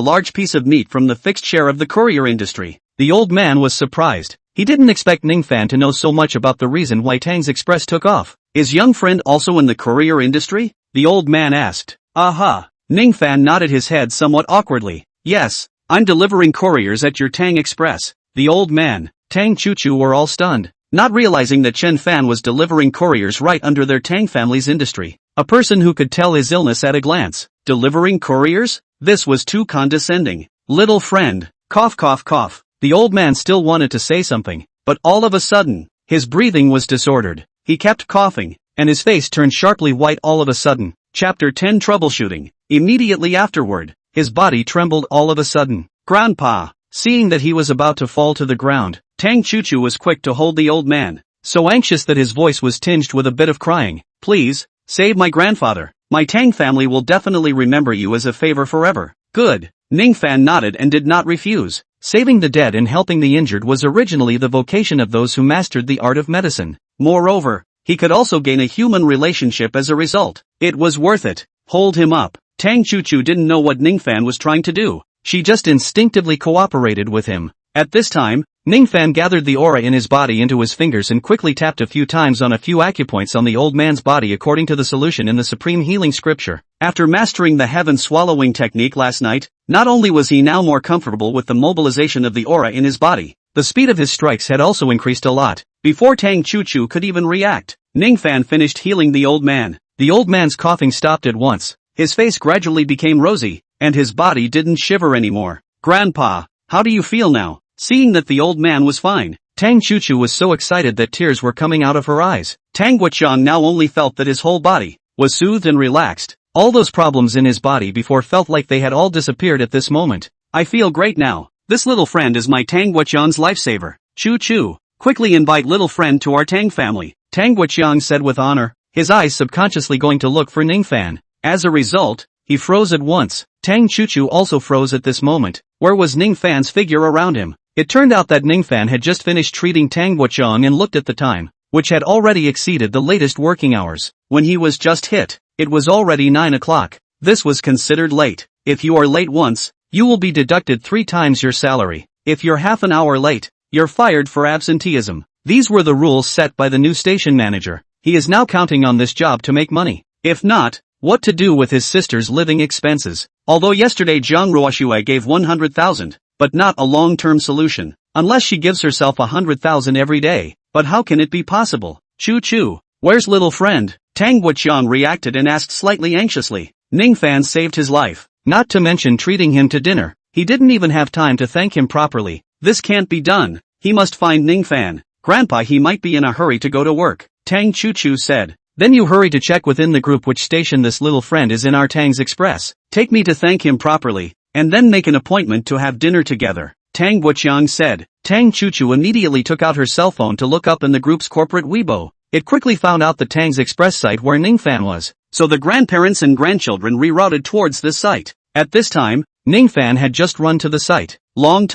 large piece of meat from the fixed share of the courier industry. The old man was surprised. He didn't expect Ning Fan to know so much about the reason why Tang's Express took off. Is young friend also in the courier industry? The old man asked. Aha. Ning Fan nodded his head somewhat awkwardly. Yes, I'm delivering couriers at your Tang Express. The old man, Tang Chu-Chu were all stunned, not realizing that Chen Fan was delivering couriers right under their Tang family's industry. A person who could tell his illness at a glance. Delivering couriers? This was too condescending. Little friend. Cough cough cough. The old man still wanted to say something, but all of a sudden, his breathing was disordered. He kept coughing, and his face turned sharply white all of a sudden. Chapter 10 Troubleshooting. Immediately afterward, his body trembled all of a sudden. Grandpa. Seeing that he was about to fall to the ground, Tang Chu-Chu was quick to hold the old man, so anxious that his voice was tinged with a bit of crying. Please, save my grandfather. My Tang family will definitely remember you as a favor forever. Good. Ning Fan nodded and did not refuse. Saving the dead and helping the injured was originally the vocation of those who mastered the art of medicine. Moreover, he could also gain a human relationship as a result. It was worth it. Hold him up. Tang Chu-Chu didn't know what Ning Fan was trying to do. She just instinctively cooperated with him. At this time, Ning Fan gathered the aura in his body into his fingers and quickly tapped a few times on a few acupoints on the old man's body according to the solution in the supreme healing scripture. After mastering the heaven swallowing technique last night, not only was he now more comfortable with the mobilization of the aura in his body, the speed of his strikes had also increased a lot. Before Tang Chu-Chu could even react, Ning Fan finished healing the old man. The old man's coughing stopped at once, his face gradually became rosy, and his body didn't shiver anymore. Grandpa, how do you feel now? Seeing that the old man was fine, Tang Chu-Chu was so excited that tears were coming out of her eyes. Tang Guoqiang now only felt that his whole body was soothed and relaxed. All those problems in his body before felt like they had all disappeared at this moment. I feel great now. This little friend is my Tang Guoqiang's lifesaver. Chu-Chu, quickly invite little friend to our Tang family. Tang Guoqiang said with honor, his eyes subconsciously going to look for Ning Fan. As a result, he froze at once. Tang Chu-Chu also froze at this moment. Where was Ning Fan's figure around him? It turned out that Ning Fan had just finished treating Tang Guoqiang and looked at the time, which had already exceeded the latest working hours. When he was just hit, it was already 9 o'clock. This was considered late. If you are late once, you will be deducted 3 times your salary. If you're half an hour late, you're fired for absenteeism. These were the rules set by the new station manager. He is now counting on this job to make money. If not, what to do with his sister's living expenses? Although yesterday Zhang Ruoxue gave 100,000, but not a long-term solution, unless she gives herself 100,000 every day. But how can it be possible? Chu-Chu, where's little friend? Tang Guoqiang reacted and asked slightly anxiously. Ning Fan saved his life, not to mention treating him to dinner. He didn't even have time to thank him properly. This can't be done. He must find Ning Fan. Grandpa, he might be in a hurry to go to work. Tang Chu-Chu said. Then you hurry to check within the group which station this little friend is in our Tang's Express. Take me to thank him properly, and then make an appointment to have dinner together. Tang Guoqiang said. Tang Chu-Chu immediately took out her cell phone to look up in the group's corporate Weibo. It quickly found out the Tang's Express site where Ning Fan was, so the grandparents and grandchildren rerouted towards this site. At this time, Ning Fan had just run to the site. Long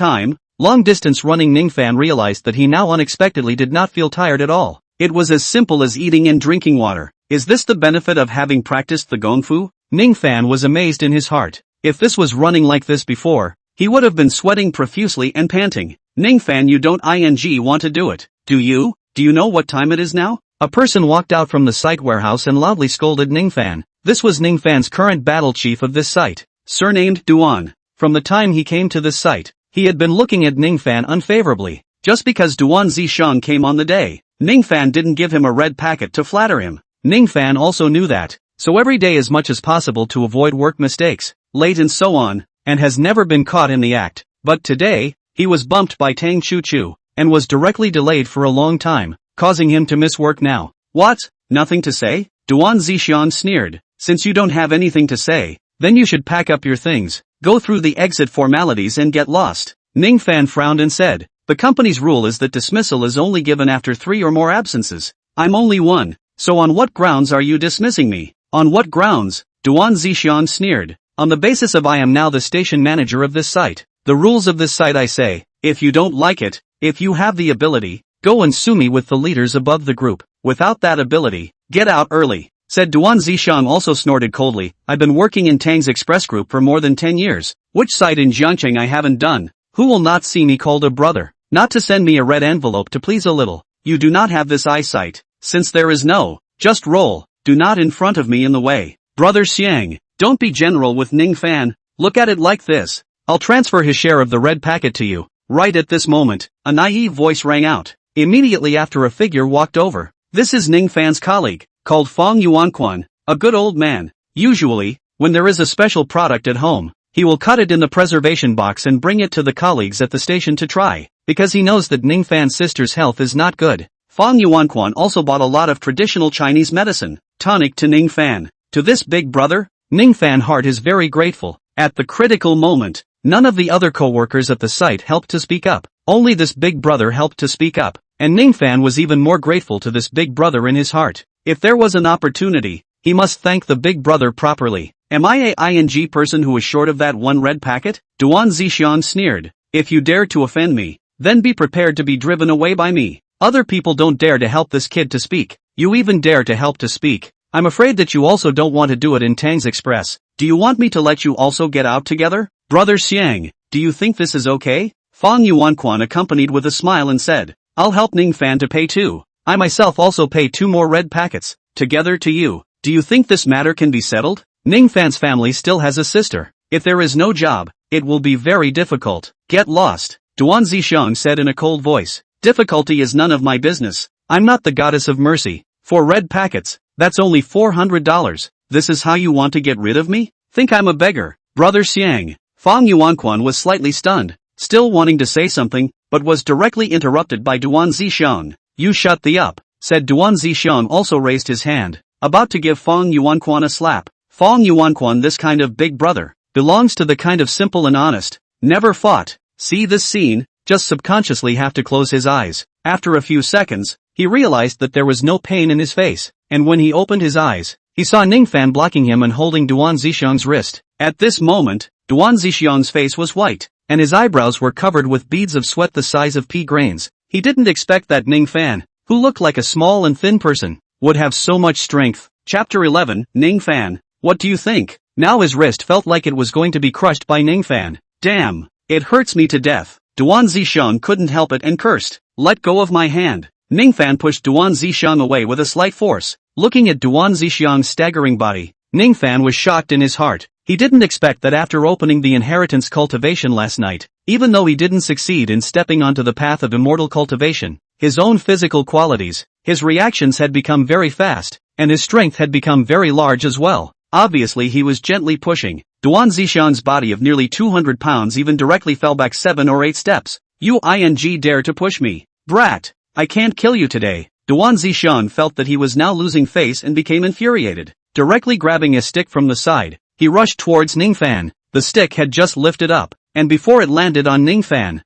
distance running Ning Fan realized that he now unexpectedly did not feel tired at all. It was as simple as eating and drinking water. Is this the benefit of having practiced the gongfu? Ning Fan was amazed in his heart. If this was running like this before, he would have been sweating profusely and panting. Ning Fan, you don't want to do it, do you? Do you know what time it is now? A person walked out from the site warehouse and loudly scolded Ning Fan. This was Ning Fan's current battle chief of this site, surnamed Duan. From the time he came to this site, he had been looking at Ning Fan unfavorably. Just because Duan Zishang came on the day, Ning Fan didn't give him a red packet to flatter him. Ning Fan also knew that, so every day as much as possible to avoid work mistakes, late and so on, and has never been caught in the act. But today, he was bumped by Tang Chu Chu, and was directly delayed for a long time, causing him to miss work now. What? Nothing to say? Duan Zishan sneered. Since you don't have anything to say, then you should pack up your things, go through the exit formalities and get lost. Ning Fan frowned and said, the company's rule is that dismissal is only given after 3 or more absences. I'm only 1, so on what grounds are you dismissing me? On what grounds? Duan Zishan sneered. On the basis of I am now the station manager of this site. The rules of this site, I say. If you don't like it, if you have the ability, go and sue me with the leaders above the group. Without that ability, get out early, said Duan Zishang. Also snorted coldly, I've been working in Tang's Express Group for more than 10 years. Which site in Jiangcheng I haven't done? Who will not see me called a brother? Not to send me a red envelope to please a little. You do not have this eyesight. Since there is no, just roll, do not in front of me in the way. Brother Xiang, don't be general with Ning Fan. Look at it like this. I'll transfer his share of the red packet to you. Right at this moment, a naive voice rang out. Immediately after a figure walked over. This is Ning Fan's colleague, called Feng Yuanquan, a good old man. Usually, when there is a special product at home, he will cut it in the preservation box and bring it to the colleagues at the station to try, because he knows that Ning Fan's sister's health is not good. Feng Yuanquan also bought a lot of traditional Chinese medicine, tonic to Ning Fan. To this big brother, Ning Fan heart is very grateful. At the critical moment, none of the other co-workers at the site helped to speak up. Only this big brother helped to speak up, and Ning Fan was even more grateful to this big brother in his heart. If there was an opportunity, he must thank the big brother properly. Am I a ing person who is short of that 1 red packet? Duan Zishan sneered. If you dare to offend me, then be prepared to be driven away by me. Other people don't dare to help this kid to speak. You even dare to help to speak. I'm afraid that you also don't want to do it in Tang's Express. Do you want me to let you also get out together? Brother Xiang, do you think this is okay? Feng Yuanquan accompanied with a smile and said, I'll help Ning Fan to pay too. I myself also pay 2 more red packets, together to you. Do you think this matter can be settled? Ning Fan's family still has a sister. If there is no job, it will be very difficult. Get lost, Duan Zishang said in a cold voice. Difficulty is none of my business. I'm not the goddess of mercy. 4 red packets, that's only $400. This is how you want to get rid of me? Think I'm a beggar? Brother Xiang. Feng Yuanquan was slightly stunned, still wanting to say something, but was directly interrupted by Duan Zishang. You shut the up, said Duan Zishang. Also raised his hand, about to give Feng Yuanquan a slap. Feng Yuanquan, this kind of big brother, belongs to the kind of simple and honest, never fought. See this scene, just subconsciously have to close his eyes. After a few seconds, he realized that there was no pain in his face, and when he opened his eyes, he saw Ning Fan blocking him and holding Duan Zishang's wrist. At this moment, Duan Zishang's face was white, and his eyebrows were covered with beads of sweat the size of pea grains. He didn't expect that Ning Fan, who looked like a small and thin person, would have so much strength. Chapter 11, Ning Fan. What do you think? Now his wrist felt like it was going to be crushed by Ning Fan. Damn, it hurts me to death. Duan Zishang couldn't help it and cursed. Let go of my hand. Ning Fan pushed Duan Zishang away with a slight force. Looking at Duan Zishang's staggering body, Ning Fan was shocked in his heart. He didn't expect that after opening the inheritance cultivation last night, even though he didn't succeed in stepping onto the path of immortal cultivation, his own physical qualities, his reactions had become very fast, and his strength had become very large as well. Obviously he was gently pushing. Duan Zishang's body of nearly 200 pounds even directly fell back 7 or 8 steps. You dare to push me. Brat, I can't kill you today. Duan Zishang felt that he was now losing face and became infuriated. Directly grabbing a stick from the side, he rushed towards Ning Fan. The stick had just lifted up, and before it landed on Ning Fan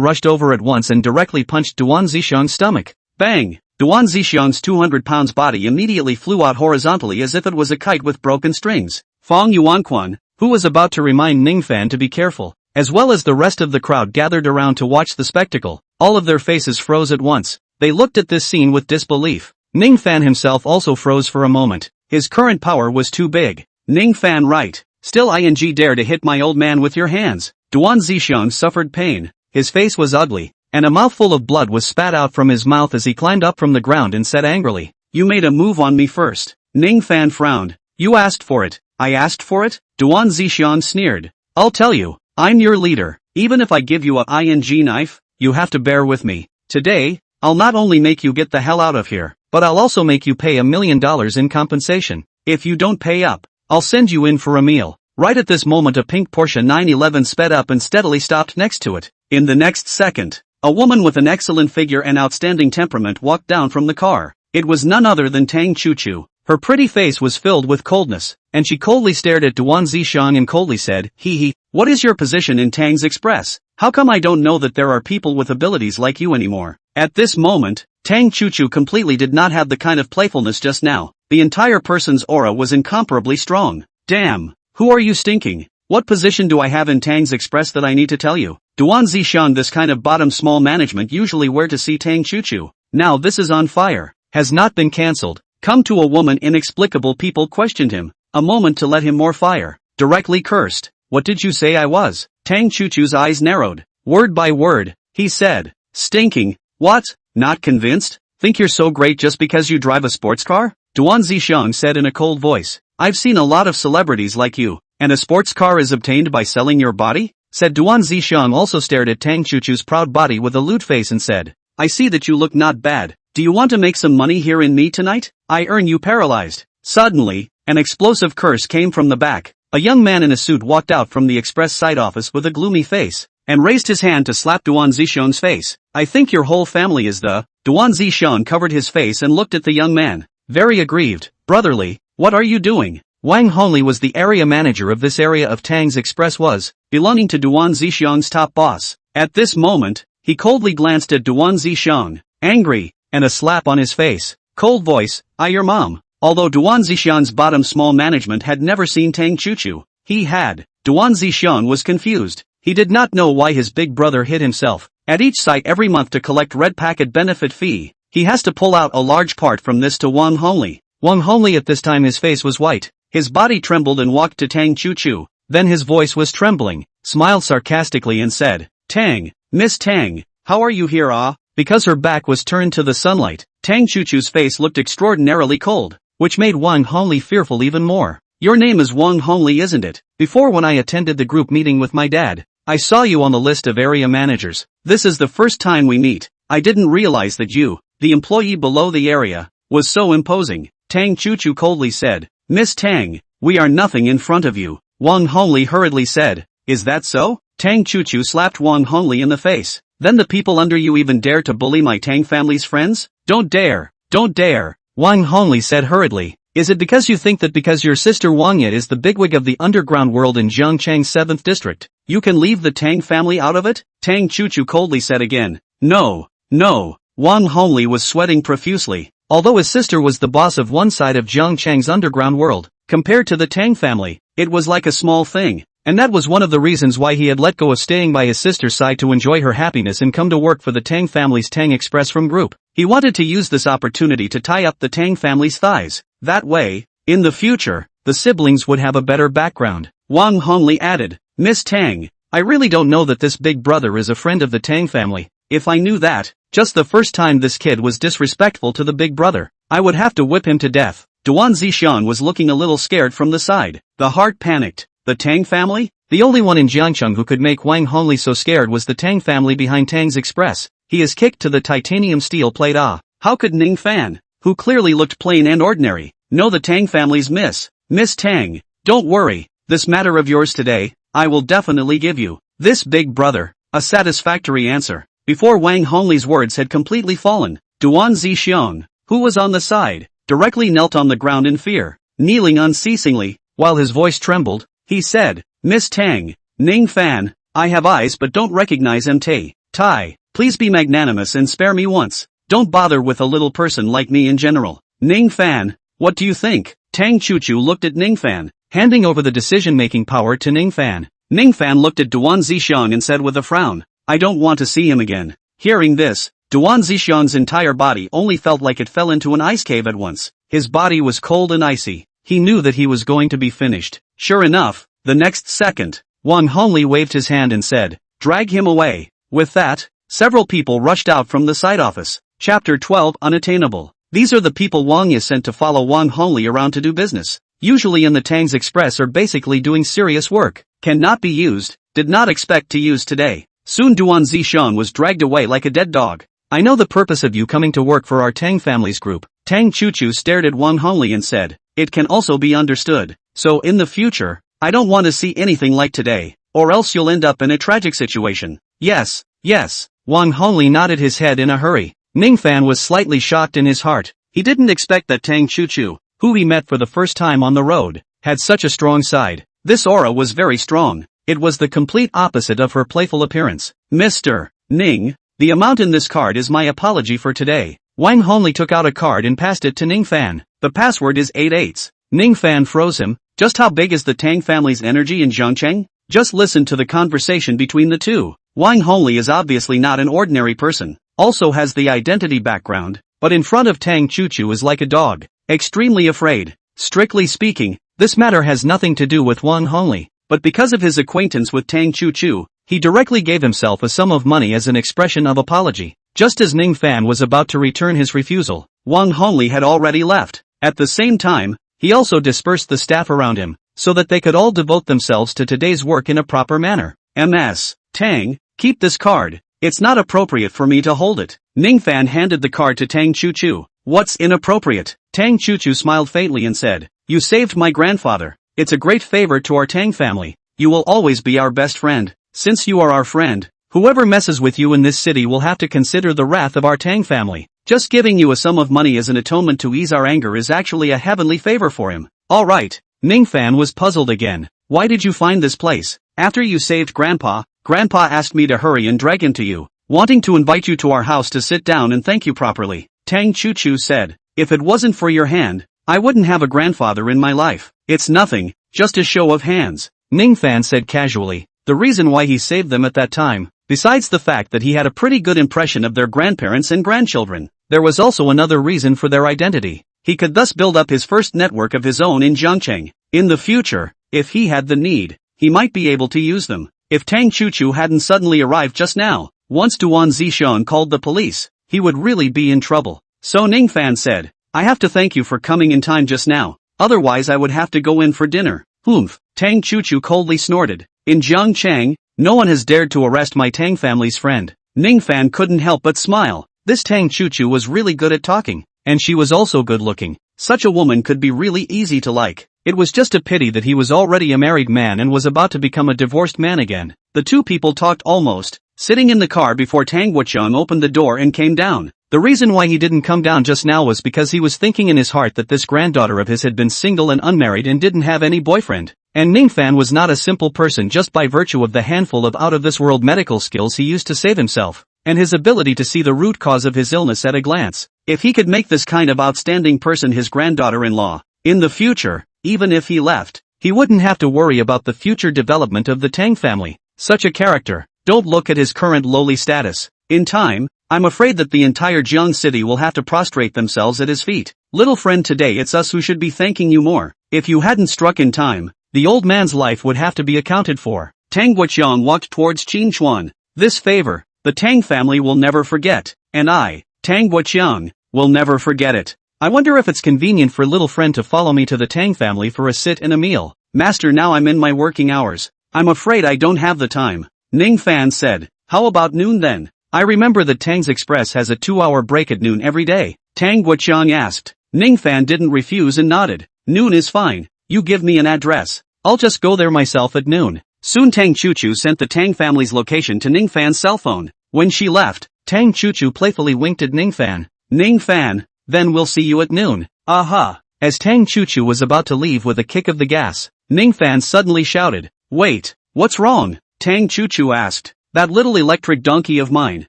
rushed over at once and directly punched Duan Zishang's stomach. Bang! Duan Zishang's 200 pounds body immediately flew out horizontally as if it was a kite with broken strings. Feng Yuanquan, who was about to remind Ning Fan to be careful, as well as the rest of the crowd gathered around to watch the spectacle, all of their faces froze at once. They looked at this scene with disbelief. Ning Fan himself also froze for a moment. His current power was too big. Ning Fan right. Still ing dare to hit my old man with your hands. Duan Zixuan suffered pain. His face was ugly, and a mouthful of blood was spat out from his mouth as he climbed up from the ground and said angrily, "You made a move on me first." Ning Fan frowned. "You asked for it." "I asked for it?" Duan Zixuan sneered. "I'll tell you, I'm your leader. Even if I give you a ing knife, you have to bear with me. Today, I'll not only make you get the hell out of here, but I'll also make you pay $1 million in compensation. If you don't pay up, I'll send you in for a meal." Right at this moment a pink Porsche 911 sped up and steadily stopped next to it. In the next second, a woman with an excellent figure and outstanding temperament walked down from the car. It was none other than Tang Chu-Chu. Her pretty face was filled with coldness, and she coldly stared at Duan Zixuan and coldly said, "Hee, what is your position in Tang's Express? How come I don't know that there are people with abilities like you anymore?" At this moment, Tang Chu-Chu completely did not have the kind of playfulness just now. The entire person's aura was incomparably strong. "Damn, who are you stinking? What position do I have in Tang's Express that I need to tell you?" Duan Zixuan, this kind of bottom small management usually where to see Tang Chu-Chu. Now this is on fire. Has not been cancelled. Come to a woman inexplicable people questioned him. A moment to let him more fire. Directly cursed. "What did you say I was?" Tang Chu-Chu's eyes narrowed. Word by word, he said. "Stinking. What? Not convinced? Think you're so great just because you drive a sports car?" Duan Zixuan said in a cold voice. "I've seen a lot of celebrities like you, and a sports car is obtained by selling your body?" Said Duan Zixuan also stared at Tang Chu-Chu's proud body with a lewd face and said, "I see that you look not bad. Do you want to make some money here in me tonight? I earn you paralyzed." Suddenly, an explosive curse came from the back. A young man in a suit walked out from the express side office with a gloomy face, and raised his hand to slap Duan Zixuan's face. "I think your whole family is the..." Duan Zixuan covered his face and looked at the young man, very aggrieved. "Brotherly, what are you doing?" Wang Hongli was the area manager of this area of Tang's Express was, belonging to Duan Zixuan's top boss. At this moment, he coldly glanced at Duan Zixuan, angry, and a slap on his face. Cold voice, "I your mom." Although Duan Zixuan's bottom small management had never seen Tang Chu-Chu, he had. Duan Zixuan was confused. He did not know why his big brother hid himself at each site every month to collect red packet benefit fee. He has to pull out a large part from this to Wang Hongli. Wang Hongli at this time his face was white. His body trembled and walked to Tang Chu-Chu. Then his voice was trembling, smiled sarcastically and said, "Tang, Miss Tang, how are you here ah?" Because her back was turned to the sunlight, Tang Chu-Chu's face looked extraordinarily cold, which made Wang Hongli fearful even more. "Your name is Wang Hongli, isn't it? Before when I attended the group meeting with my dad, I saw you on the list of area managers. This is the first time we meet. I didn't realize that you, the employee below the area, was so imposing." Tang Chu-Chu coldly said, "Miss Tang, we are nothing in front of you." Wang Hongli hurriedly said, "Is that so?" Tang Chu-Chu slapped Wang Hongli in the face. "Then the people under you even dare to bully my Tang family's friends? Don't dare, don't dare." Wang Hongli said hurriedly, "Is it because you think that because your sister Wang Ye is the bigwig of the underground world in Jiangchang's 7th district, you can leave the Tang family out of it?" Tang Chu-Chu coldly said again, "No, no." Wang Hongli was sweating profusely. Although his sister was the boss of one side of Jiangchang's underground world, compared to the Tang family, it was like a small thing, and that was one of the reasons why he had let go of staying by his sister's side to enjoy her happiness and come to work for the Tang family's Tang Express from group. He wanted to use this opportunity to tie up the Tang family's thighs. That way, in the future, the siblings would have a better background. Wang Hongli added, "Miss Tang, I really don't know that this big brother is a friend of the Tang family. If I knew that, just the first time this kid was disrespectful to the big brother, I would have to whip him to death." Duan Zixuan was looking a little scared from the side. The heart panicked. The Tang family? The only one in Jiangcheng who could make Wang Hongli so scared was the Tang family behind Tang's Express. He is kicked to the titanium steel plate ah. How could Ning Fan, who clearly looked plain and ordinary, know the Tang family's Miss Tang, don't worry, this matter of yours today, I will definitely give you, this big brother, a satisfactory answer. Before Wang Hongli's words had completely fallen, Duan Zixuan, who was on the side, directly knelt on the ground in fear, kneeling unceasingly, while his voice trembled, he said, "Miss Tang, Ning Fan, I have eyes but don't recognize MT. Tai, please be magnanimous and spare me once. Don't bother with a little person like me in general." Ning Fan, what do you think? Tang Chu-Chu looked at Ning Fan, handing over the decision-making power to Ning Fan. Ning Fan looked at Duan Zixuan and said with a frown, "I don't want to see him again." Hearing this, Duan Zixuan's entire body only felt like it fell into an ice cave at once. His body was cold and icy. He knew that he was going to be finished. Sure enough, the next second, Wang Hongli waved his hand and said, "Drag him away." With that, several people rushed out from the side office. Chapter 12 Unattainable. These are the people Wang Yi sent to follow Wang Hongli around to do business. Usually in the Tang's Express are basically doing serious work. Cannot be used, did not expect to use today. Soon Duan Zixuan was dragged away like a dead dog. "I know the purpose of you coming to work for our Tang family's group." Tang Chuchu stared at Wang Hongli and said, "It can also be understood. So in the future, I don't want to see anything like today, or else you'll end up in a tragic situation." "Yes, yes." Wang Hongli nodded his head in a hurry. Ning Fan was slightly shocked in his heart. He didn't expect that Tang Chuchu, who he met for the first time on the road, had such a strong side. This aura was very strong. It was the complete opposite of her playful appearance. "Mr. Ning, the amount in this card is my apology for today." Wang Hongli took out a card and passed it to Ning Fan. "The password is 88s. Ning Fan froze him. Just how big is the Tang family's energy in Zhangcheng? Just listen to the conversation between the two. Wang Hongli is obviously not an ordinary person, also has the identity background, but in front of Tang Chuchu is like a dog, extremely afraid. Strictly speaking, this matter has nothing to do with Wang Hongli, but because of his acquaintance with Tang Chuchu, he directly gave himself a sum of money as an expression of apology. Just as Ning Fan was about to return his refusal, Wang Hongli had already left. At the same time, he also dispersed the staff around him, so that they could all devote themselves to today's work in a proper manner. "Ms. Tang, keep this card. It's not appropriate for me to hold it." Ning Fan handed the card to Tang Chuchu. "What's inappropriate?" Tang Chuchu smiled faintly and said, "You saved my grandfather. It's a great favor to our Tang family. You will always be our best friend. Since you are our friend, whoever messes with you in this city will have to consider the wrath of our Tang family. Just giving you a sum of money as an atonement to ease our anger is actually a heavenly favor for him." "Alright." Ning Fan was puzzled again. "Why did you find this place?" "After you saved Grandpa asked me to hurry and drag him to you, wanting to invite you to our house to sit down and thank you properly." Tang Chuchu said, "If it wasn't for your hand, I wouldn't have a grandfather in my life." "It's nothing, just a show of hands," Ning Fan said casually. The reason why he saved them at that time, besides the fact that he had a pretty good impression of their grandparents and grandchildren, there was also another reason for their identity. He could thus build up his first network of his own in Zhangcheng. In the future, if he had the need, he might be able to use them. If Tang Chuchu hadn't suddenly arrived just now, once Duan Zixuan called the police, he would really be in trouble. So Ning Fan said, "I have to thank you for coming in time just now, otherwise I would have to go in for dinner." "Humph," Tang Chuchu coldly snorted. "In Zhangcheng, no one has dared to arrest my Tang family's friend." Ning Fan couldn't help but smile. This Tang Chuchu was really good at talking, and she was also good looking. Such a woman could be really easy to like. It was just a pity that he was already a married man and was about to become a divorced man again. The two people talked almost, sitting in the car before Tang Wucheng opened the door and came down. The reason why he didn't come down just now was because he was thinking in his heart that this granddaughter of his had been single and unmarried and didn't have any boyfriend. And Ning Fan was not a simple person just by virtue of the handful of out-of-this-world medical skills he used to save himself, and his ability to see the root cause of his illness at a glance. If he could make this kind of outstanding person his granddaughter-in-law, in the future, even if he left, he wouldn't have to worry about the future development of the Tang family. Such a character. Don't look at his current lowly status. In time, I'm afraid that the entire Jiang city will have to prostrate themselves at his feet. Little friend, today it's us who should be thanking you more. If you hadn't struck in time, the old man's life would have to be accounted for. Tang Wucheng walked towards Qin Chuan. This favor, the Tang family will never forget, and I, Tang Wucheng, will never forget it. I wonder if it's convenient for little friend to follow me to the Tang family for a sit and a meal. Master, now I'm in my working hours. I'm afraid I don't have the time. Ning Fan said, "How about noon then?" "I remember that Tang's Express has a 2-hour break at noon every day." Tang Wucheng asked. Ning Fan didn't refuse and nodded. "Noon is fine. You give me an address. I'll just go there myself at noon." Soon Tang Chuchu sent the Tang family's location to Ning Fan's cell phone. When she left, Tang Chuchu playfully winked at Ning Fan. "Ning Fan, then we'll see you at noon." "Aha!" As Tang Chuchu was about to leave with a kick of the gas, Ning Fan suddenly shouted, "Wait, what's wrong?" Tang Chuchu asked. "That little electric donkey of mine,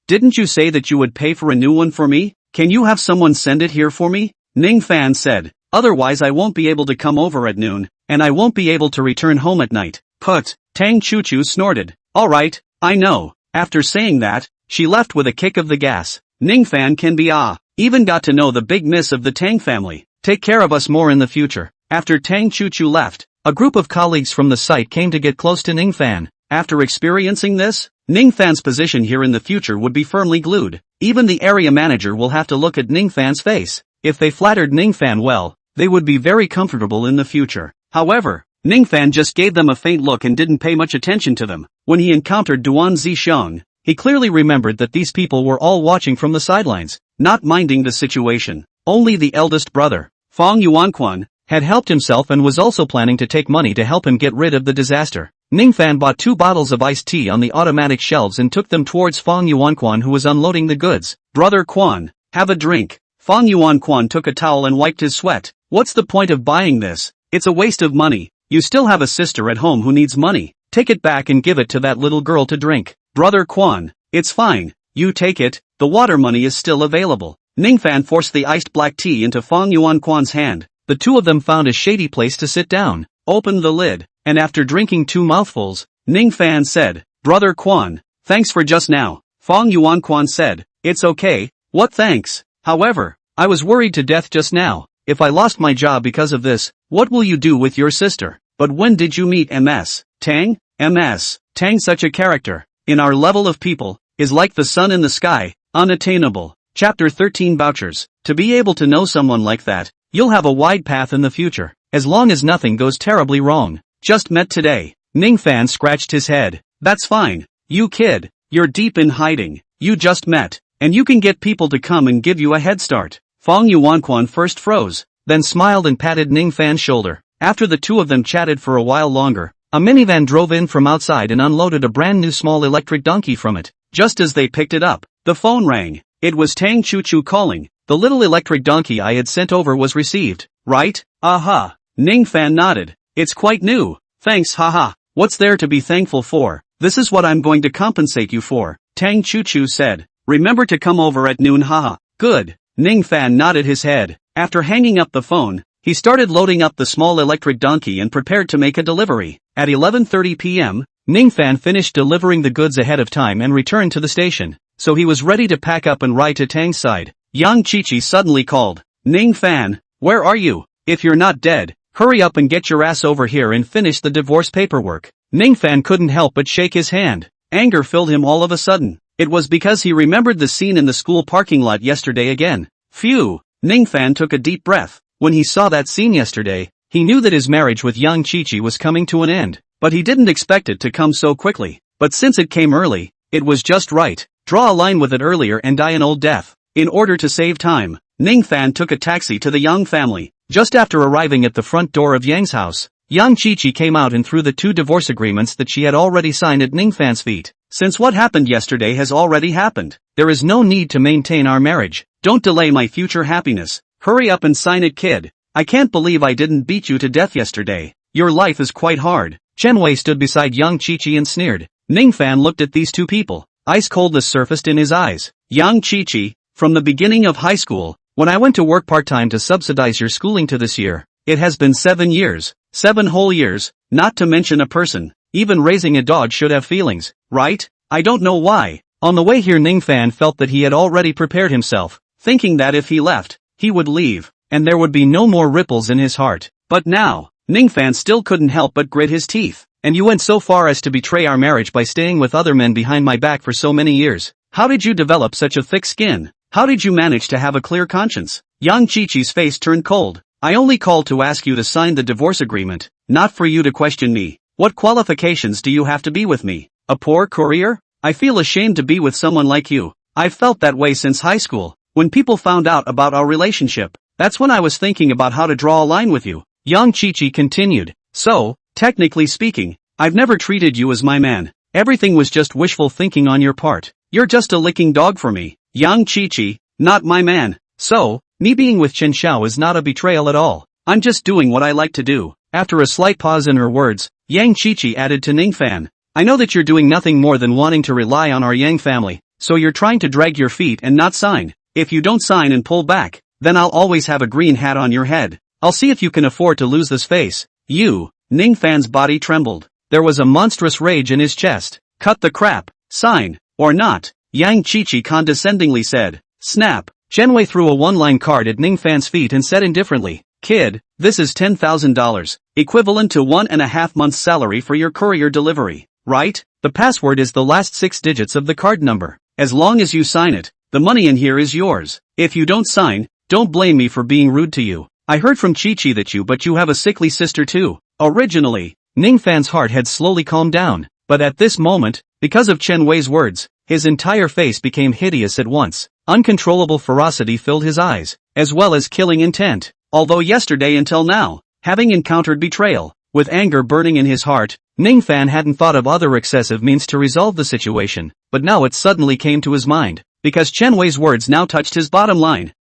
didn't you say that you would pay for a new one for me? Can you have someone send it here for me?" Ning Fan said, "Otherwise I won't be able to come over at noon, and I won't be able to return home at night." "Put," Tang Chuchu snorted. "Alright, I know." After saying that, she left with a kick of the gas. Ning Fan can be even got to know the big miss of the Tang family. Take care of us more in the future. After Tang Chu left, a group of colleagues from the site came to get close to Ning Fan. After experiencing this, Ning Fan's position here in the future would be firmly glued. Even the area manager will have to look at Ning Fan's face. If they flattered Ning Fan well, they would be very comfortable in the future. However, Ning Fan just gave them a faint look and didn't pay much attention to them. When he encountered Duan Zixiang, he clearly remembered that these people were all watching from the sidelines, not minding the situation. Only the eldest brother, Feng Yuanquan, had helped himself and was also planning to take money to help him get rid of the disaster. Ning Fan bought 2 bottles of iced tea on the automatic shelves and took them towards Feng Yuanquan, who was unloading the goods. Brother Quan, have a drink. Feng Yuanquan took a towel and wiped his sweat. What's the point of buying this? It's a waste of money. You still have a sister at home who needs money. Take it back and give it to that little girl to drink. Brother Quan, it's fine. You take it, the water money is still available. Ning Fan forced the iced black tea into Feng Yuanquan's hand. The two of them found a shady place to sit down, opened the lid, and after drinking 2 mouthfuls, Ning Fan said, Brother Quan, thanks for just now. Feng Yuanquan said, it's okay, what thanks? However, I was worried to death just now. If I lost my job because of this, what will you do with your sister? But when did you meet MS Tang? MS Tang, such a character, in our level of people, is like the sun in the sky, unattainable. Chapter 13 Vouchers. To be able to know someone like that, you'll have a wide path in the future, as long as nothing goes terribly wrong. Just met today. Ning Fan scratched his head. That's fine. You kid, you're deep in hiding. You just met, and you can get people to come and give you a head start. Feng Yuanquan first froze, then smiled and patted Ning Fan's shoulder. After the two of them chatted for a while longer, a minivan drove in from outside and unloaded a brand new small electric donkey from it. Just as they picked it up, the phone rang. It was Tang Chu calling. The little electric donkey I had sent over was received, right? Aha. Ning Fan nodded. It's quite new. Thanks, haha. What's there to be thankful for? This is what I'm going to compensate you for, Tang Chu said. Remember to come over at noon, haha. Good. Ning Fan nodded his head. After hanging up the phone, he started loading up the small electric donkey and prepared to make a delivery. At 11:30 p.m., Ning Fan finished delivering the goods ahead of time and returned to the station, so he was ready to pack up and ride to Tang's side. Yang Qiqi suddenly called, Ning Fan, where are you? If you're not dead, hurry up and get your ass over here and finish the divorce paperwork. Ning Fan couldn't help but shake his hand. Anger filled him all of a sudden. It was because he remembered the scene in the school parking lot yesterday again. Phew! Ning Fan took a deep breath. When he saw that scene yesterday, he knew that his marriage with Yang Qiqi was coming to an end, but he didn't expect it to come so quickly. But since it came early, it was just right. Draw a line with it earlier and die an old death. In order to save time, Ning Fan took a taxi to the Yang family. Just after arriving at the front door of Yang's house, Yang Qiqi came out and threw the 2 divorce agreements that she had already signed at Ning Fan's feet. Since what happened yesterday has already happened, there is no need to maintain our marriage. Don't delay my future happiness. Hurry up and sign it, kid. I can't believe I didn't beat you to death yesterday. Your life is quite hard. Chen Wei stood beside Yang Qiqi and sneered. Ning Fan looked at these two people. Ice coldness surfaced in his eyes. Yang Qiqi, from the beginning of high school, when I went to work part-time to subsidize your schooling to this year, it has been 7 years. 7 whole years, not to mention a person. Even raising a dog should have feelings, right? I don't know why. On the way here, Ning Fan felt that he had already prepared himself, thinking that if he left, he would leave, and there would be no more ripples in his heart. But now, Ning Fan still couldn't help but grit his teeth. And you went so far as to betray our marriage by staying with other men behind my back for so many years. How did you develop such a thick skin? How did you manage to have a clear conscience? Yang Qiqi's face turned cold. I only called to ask you to sign the divorce agreement, not for you to question me. What qualifications do you have to be with me? A poor courier? I feel ashamed to be with someone like you. I've felt that way since high school. When people found out about our relationship, that's when I was thinking about how to draw a line with you. Yang Qiqi continued. So, technically speaking, I've never treated you as my man. Everything was just wishful thinking on your part. You're just a licking dog for me. Yang Qiqi, not my man. So, me being with Chen Xiao is not a betrayal at all. I'm just doing what I like to do. After a slight pause in her words, Yang Qiqi added to Ning Fan. I know that you're doing nothing more than wanting to rely on our Yang family, so you're trying to drag your feet and not sign. If you don't sign and pull back, then I'll always have a green hat on your head. I'll see if you can afford to lose this face. You, Ning Fan's body trembled. There was a monstrous rage in his chest. Cut the crap. Sign, or not, Yang Qiqi condescendingly said. Snap. Chen Wei threw a one-line card at Ning Fan's feet and said indifferently, "Kid, this is $10,000, equivalent to 1.5 months' salary for your courier delivery, right? The password is the last 6 digits of the card number. As long as you sign it, the money in here is yours. If you don't sign, don't blame me for being rude to you. I heard from Chi-Chi that you have a sickly sister too." Originally, Ning Fan's heart had slowly calmed down, but at this moment, because of Chen Wei's words, his entire face became hideous at once. Uncontrollable ferocity filled his eyes, as well as killing intent. Although yesterday until now, having encountered betrayal, with anger burning in his heart, Ning Fan hadn't thought of other excessive means to resolve the situation, but now it suddenly came to his mind, because Chen Wei's words now touched his bottom line.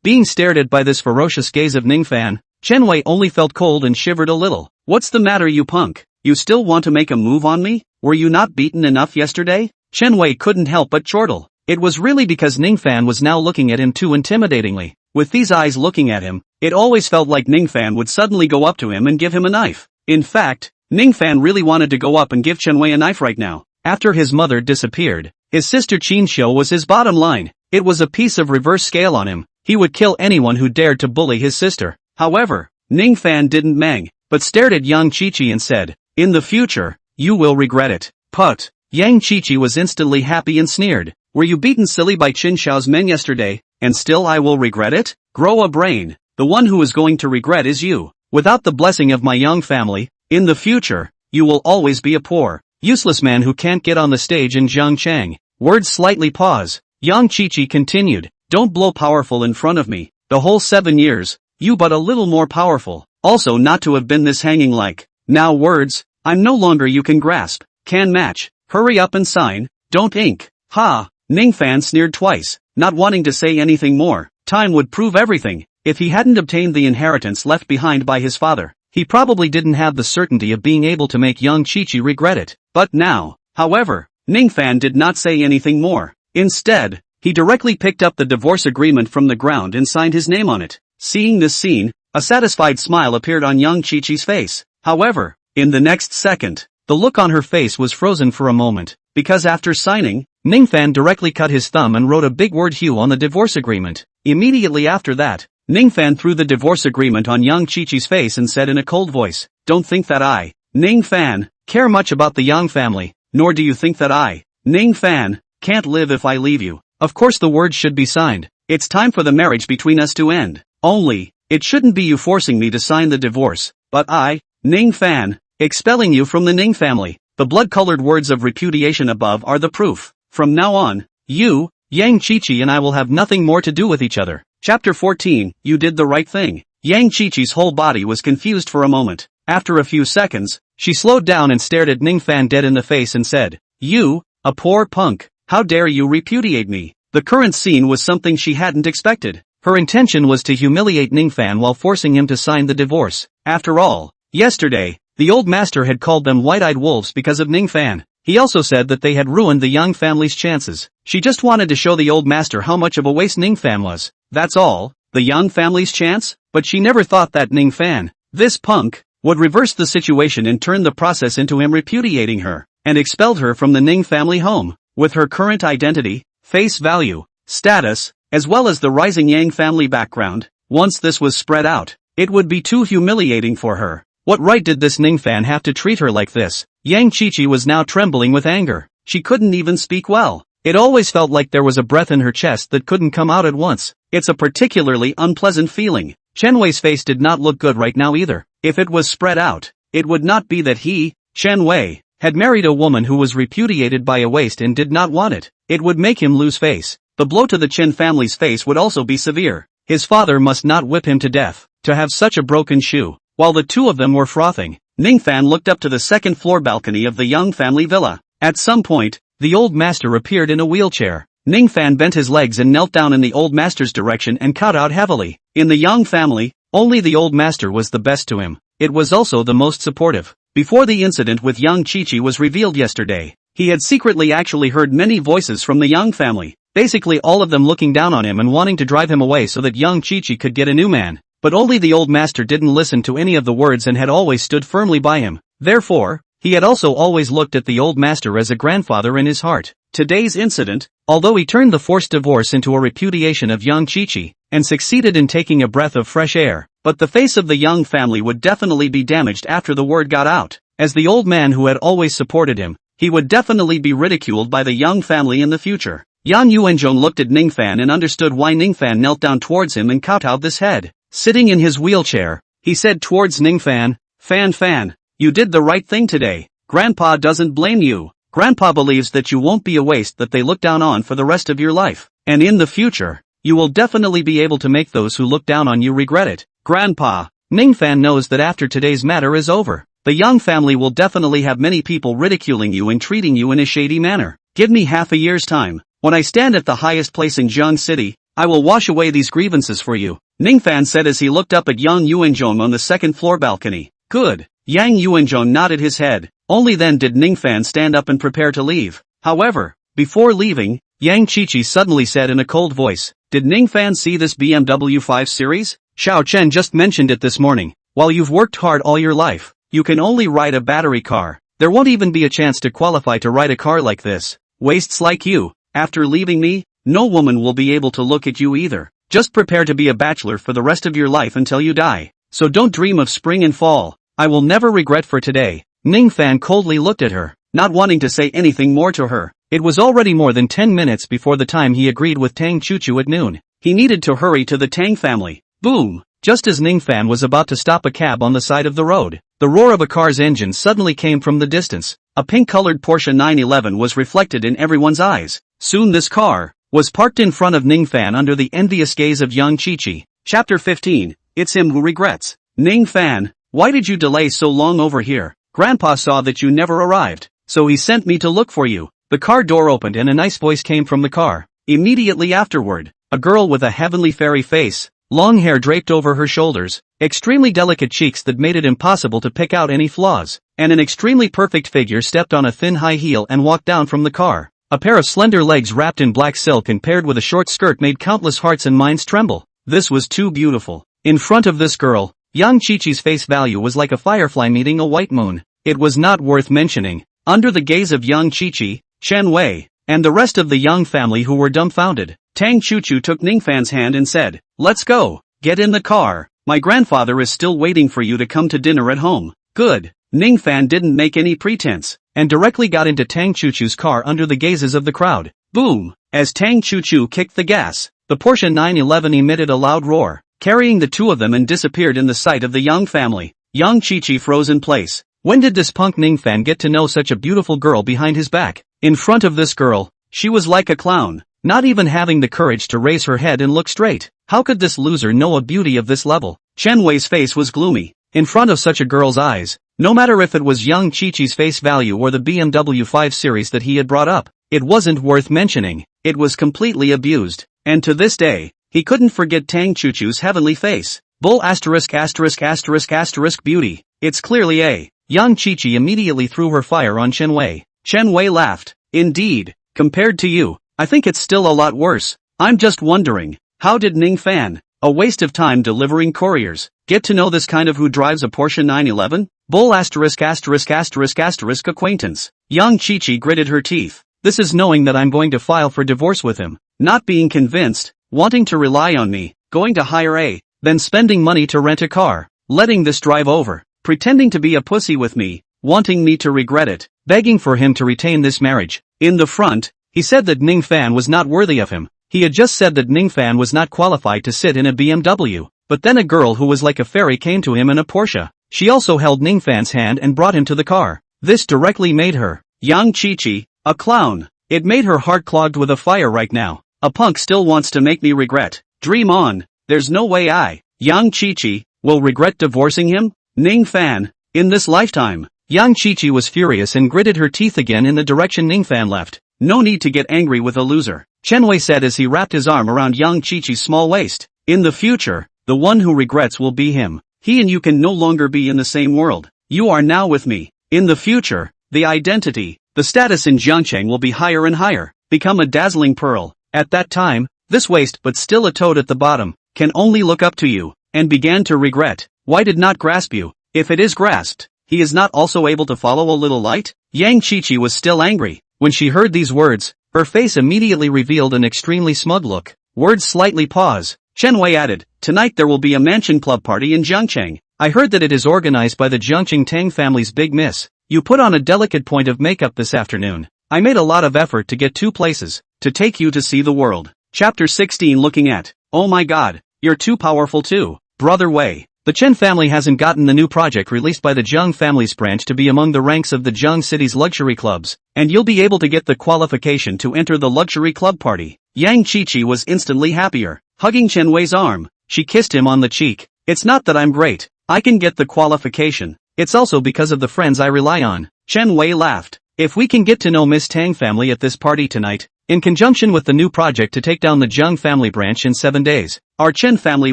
Being stared at by this ferocious gaze of Ning Fan, Chen Wei only felt cold and shivered a little. "What's the matter, you punk? You still want to make a move on me? Were you not beaten enough yesterday?" Chen Wei couldn't help but chortle. It was really because Ning Fan was now looking at him too intimidatingly. With these eyes looking at him, it always felt like Ning Fan would suddenly go up to him and give him a knife. In fact, Ning Fan really wanted to go up and give Chen Wei a knife right now. After his mother disappeared, his sister Qin Xiu was his bottom line. It was a piece of reverse scale on him. He would kill anyone who dared to bully his sister. However, Ning Fan didn't mang, but stared at Yang Qiqi and said, "In the future, you will regret it." Put. Yang Qiqi was instantly happy and sneered. "Were you beaten silly by Qin Xiao's men yesterday, and still I will regret it? Grow a brain. The one who is going to regret is you. Without the blessing of my young family, in the future, you will always be a poor, useless man who can't get on the stage in Zhangchang." Words slightly pause. Yang Qiqi continued, "Don't blow powerful in front of me. The whole 7 years, you but a little more powerful. Also not to have been this hanging like. Now words, I'm no longer you can grasp. Can match. Hurry up and sign. Don't ink." Ha! Ning Fan sneered twice, not wanting to say anything more. Time would prove everything. If he hadn't obtained the inheritance left behind by his father, he probably didn't have the certainty of being able to make young Qiqi regret it. But now, however, Ning Fan did not say anything more. Instead, he directly picked up the divorce agreement from the ground and signed his name on it. Seeing this scene, a satisfied smile appeared on young Qiqi's face. However, in the next second, the look on her face was frozen for a moment, because after signing, Ning Fan directly cut his thumb and wrote a big word "Hue" on the divorce agreement. Immediately after that, Ning Fan threw the divorce agreement on young Qiqi's face and said in a cold voice, "Don't think that I, Ning Fan, care much about the Yang family, nor do you think that I, Ning Fan, can't live if I leave you. Of course the words should be signed. It's time for the marriage between us to end. Only, it shouldn't be you forcing me to sign the divorce, but I, Ning Fan, expelling you from the Ning family. The blood-colored words of repudiation above are the proof. From now on, you, Yang Qiqi and I will have nothing more to do with each other." Chapter 14, You Did the Right Thing. Yang Qiqi's whole body was confused for a moment. After a few seconds, she slowed down and stared at Ning Fan dead in the face and said, "You, a poor punk, how dare you repudiate me?" The current scene was something she hadn't expected. Her intention was to humiliate Ning Fan while forcing him to sign the divorce. After all, yesterday, the old master had called them white-eyed wolves because of Ning Fan. He also said that they had ruined the young family's chances. She just wanted to show the old master how much of a waste Ning Fan was. That's all. The young family's chance? But she never thought that Ning Fan, this punk, would reverse the situation and turn the process into him repudiating her, and expelled her from the Ning family home. With her current identity, face value, status, as well as the rising Yang family background, once this was spread out, it would be too humiliating for her. What right did this Ning Fan have to treat her like this? Yang Qiqi was now trembling with anger. She couldn't even speak well. It always felt like there was a breath in her chest that couldn't come out at once. It's a particularly unpleasant feeling. Chen Wei's face did not look good right now either. If it was spread out, it would not be that he, Chen Wei, had married a woman who was repudiated by a waste and did not want it. It would make him lose face. The blow to the Chen family's face would also be severe. His father must not whip him to death, to have such a broken shoe. While the two of them were frothing, Ning Fan looked up to the second-floor balcony of the Young family villa. At some point, the old master appeared in a wheelchair. Ning Fan bent his legs and knelt down in the old master's direction and cut out heavily. In the Young family, only the old master was the best to him. It was also the most supportive. Before the incident with young Qiqi was revealed yesterday, he had secretly actually heard many voices from the Young family, basically all of them looking down on him and wanting to drive him away so that young Qiqi could get a new man. But only the old master didn't listen to any of the words and had always stood firmly by him. Therefore, He had also always looked at the old master as a grandfather in his heart. Today's incident, although he turned the forced divorce into a repudiation of young Chi-Chi, and succeeded in taking a breath of fresh air, but the face of the Young family would definitely be damaged after the word got out. As the old man who had always supported him, he would definitely be ridiculed by the Young family in the future. Yan Yuanzhong looked at Ning Fan and understood why Ning Fan knelt down towards him and kowtowed his head. Sitting in his wheelchair, he said towards Ning Fan, Fan, you did the right thing today. Grandpa doesn't blame you. Grandpa believes that you won't be a waste that they look down on for the rest of your life. And in the future, you will definitely be able to make those who look down on you regret it. Grandpa, Ning Fan knows that after today's matter is over, the Young family will definitely have many people ridiculing you and treating you in a shady manner. Give me half a year's time. When I stand at the highest place in Jiang City, I will wash away these grievances for you. Ning Fan said as he looked up at Yang Yuanzhong on the second floor balcony. Good. Yang Yuanzhong nodded his head. Only then did Ning Fan stand up and prepare to leave. However, before leaving, Yang Chi-Chi suddenly said in a cold voice, did Ning Fan see this BMW 5 Series? Xiao Chen just mentioned it this morning. While you've worked hard all your life, you can only ride a battery car. There won't even be a chance to qualify to ride a car like this. Wastes like you, after leaving me, no woman will be able to look at you either. Just prepare to be a bachelor for the rest of your life until you die. So don't dream of spring and fall. I will never regret for today. Ning Fan coldly looked at her, not wanting to say anything more to her. It was already more than 10 minutes before the time he agreed with Tang Chu-Chu at noon. He needed to hurry to the Tang family. Boom! Just as Ning Fan was about to stop a cab on the side of the road, the roar of a car's engine suddenly came from the distance. A pink-colored Porsche 911 was reflected in everyone's eyes. Soon this car was parked in front of Ning Fan under the envious gaze of young Chi-Chi. Chapter 15, It's Him Who Regrets. Ning Fan, why did you delay so long over here? Grandpa saw that you never arrived, so he sent me to look for you. The car door opened and a nice voice came from the car. Immediately afterward, a girl with a heavenly fairy face, long hair draped over her shoulders, extremely delicate cheeks that made it impossible to pick out any flaws, and an extremely perfect figure stepped on a thin high heel and walked down from the car. A pair of slender legs wrapped in black silk and paired with a short skirt made countless hearts and minds tremble. This was too beautiful. In front of this girl, young Chi-Chi's face value was like a firefly meeting a white moon. It was not worth mentioning. Under the gaze of young Chi-Chi, Chen Wei, and the rest of the Young family who were dumbfounded, Tang Chu-Chu took Ning Fan's hand and said, let's go. Get in the car. My grandfather is still waiting for you to come to dinner at home. Good. Ning Fan didn't make any pretense, and directly got into Tang Chu-Chu's car under the gazes of the crowd. Boom! As Tang Chu-Chu kicked the gas, the Porsche 911 emitted a loud roar, carrying the two of them and disappeared in the sight of the Young family. Young Chi-Chi froze in place. When did this punk Ning Fan get to know such a beautiful girl behind his back? In front of this girl, she was like a clown, not even having the courage to raise her head and look straight. How could this loser know a beauty of this level? Chen Wei's face was gloomy. In front of such a girl's eyes, no matter if it was young Chi-Chi's face value or the BMW 5 Series that he had brought up, it wasn't worth mentioning. It was completely abused. And to this day, he couldn't forget Tang Chu-Chu's heavenly face. Bull asterisk asterisk asterisk asterisk beauty. It's clearly a. Young Chi-Chi immediately threw her fire on Chen Wei. Chen Wei laughed. Indeed, compared to you, I think it's still a lot worse. I'm just wondering, how did Ning Fan, a waste of time delivering couriers, get to know this kind of who drives a Porsche 911? Bull asterisk asterisk asterisk asterisk acquaintance. Young Chi-Chi gritted her teeth. This is knowing that I'm going to file for divorce with him, not being convinced, wanting to rely on me, going to hire a, then spending money to rent a car, letting this drive over, pretending to be a pussy with me, wanting me to regret it, begging for him to retain this marriage. In the front, he said that Ning Fan was not worthy of him. He had just said that Ning Fan was not qualified to sit in a BMW, but then a girl who was like a fairy came to him in a Porsche. She also held Ning Fan's hand and brought him to the car. This directly made her, young Chi-Chi, a clown. It made her heart clogged with a fire right now. A punk still wants to make me regret. Dream on. There's no way I, young Chi-Chi, will regret divorcing him? Ning Fan, in this lifetime. Young Chi-Chi was furious and gritted her teeth again in the direction Ning Fan left. No need to get angry with a loser, Chen Wei said as he wrapped his arm around young Chi-Chi's small waist. In the future, the one who regrets will be him. He and you can no longer be in the same world. You are now with me. In the future, the identity, the status in Jiangcheng will be higher and higher, become a dazzling pearl. At that time, this waist but still a toad at the bottom, can only look up to you, and began to regret. Why did not grasp you? If it is grasped, he is not also able to follow a little light? Yang Qiqi was still angry. When she heard these words, her face immediately revealed an extremely smug look. Words slightly pause. Chen Wei added, tonight there will be a mansion club party in Jiangcheng. I heard that it is organized by the Jiangcheng Tang family's big miss. You put on a delicate point of makeup this afternoon. I made a lot of effort to get 2 places, to take you to see the world. Chapter 16 Looking at. Oh my god, you're too powerful too, brother Wei. The Chen family hasn't gotten the new project released by the Zheng family's branch to be among the ranks of the Zheng city's luxury clubs, and you'll be able to get the qualification to enter the luxury club party. Yang Qiqi was instantly happier. Hugging Chen Wei's arm, she kissed him on the cheek. It's not that I'm great, I can get the qualification. It's also because of the friends I rely on. Chen Wei laughed. If we can get to know Miss Tang family at this party tonight, in conjunction with the new project to take down the Zheng family branch in 7 days, our Chen family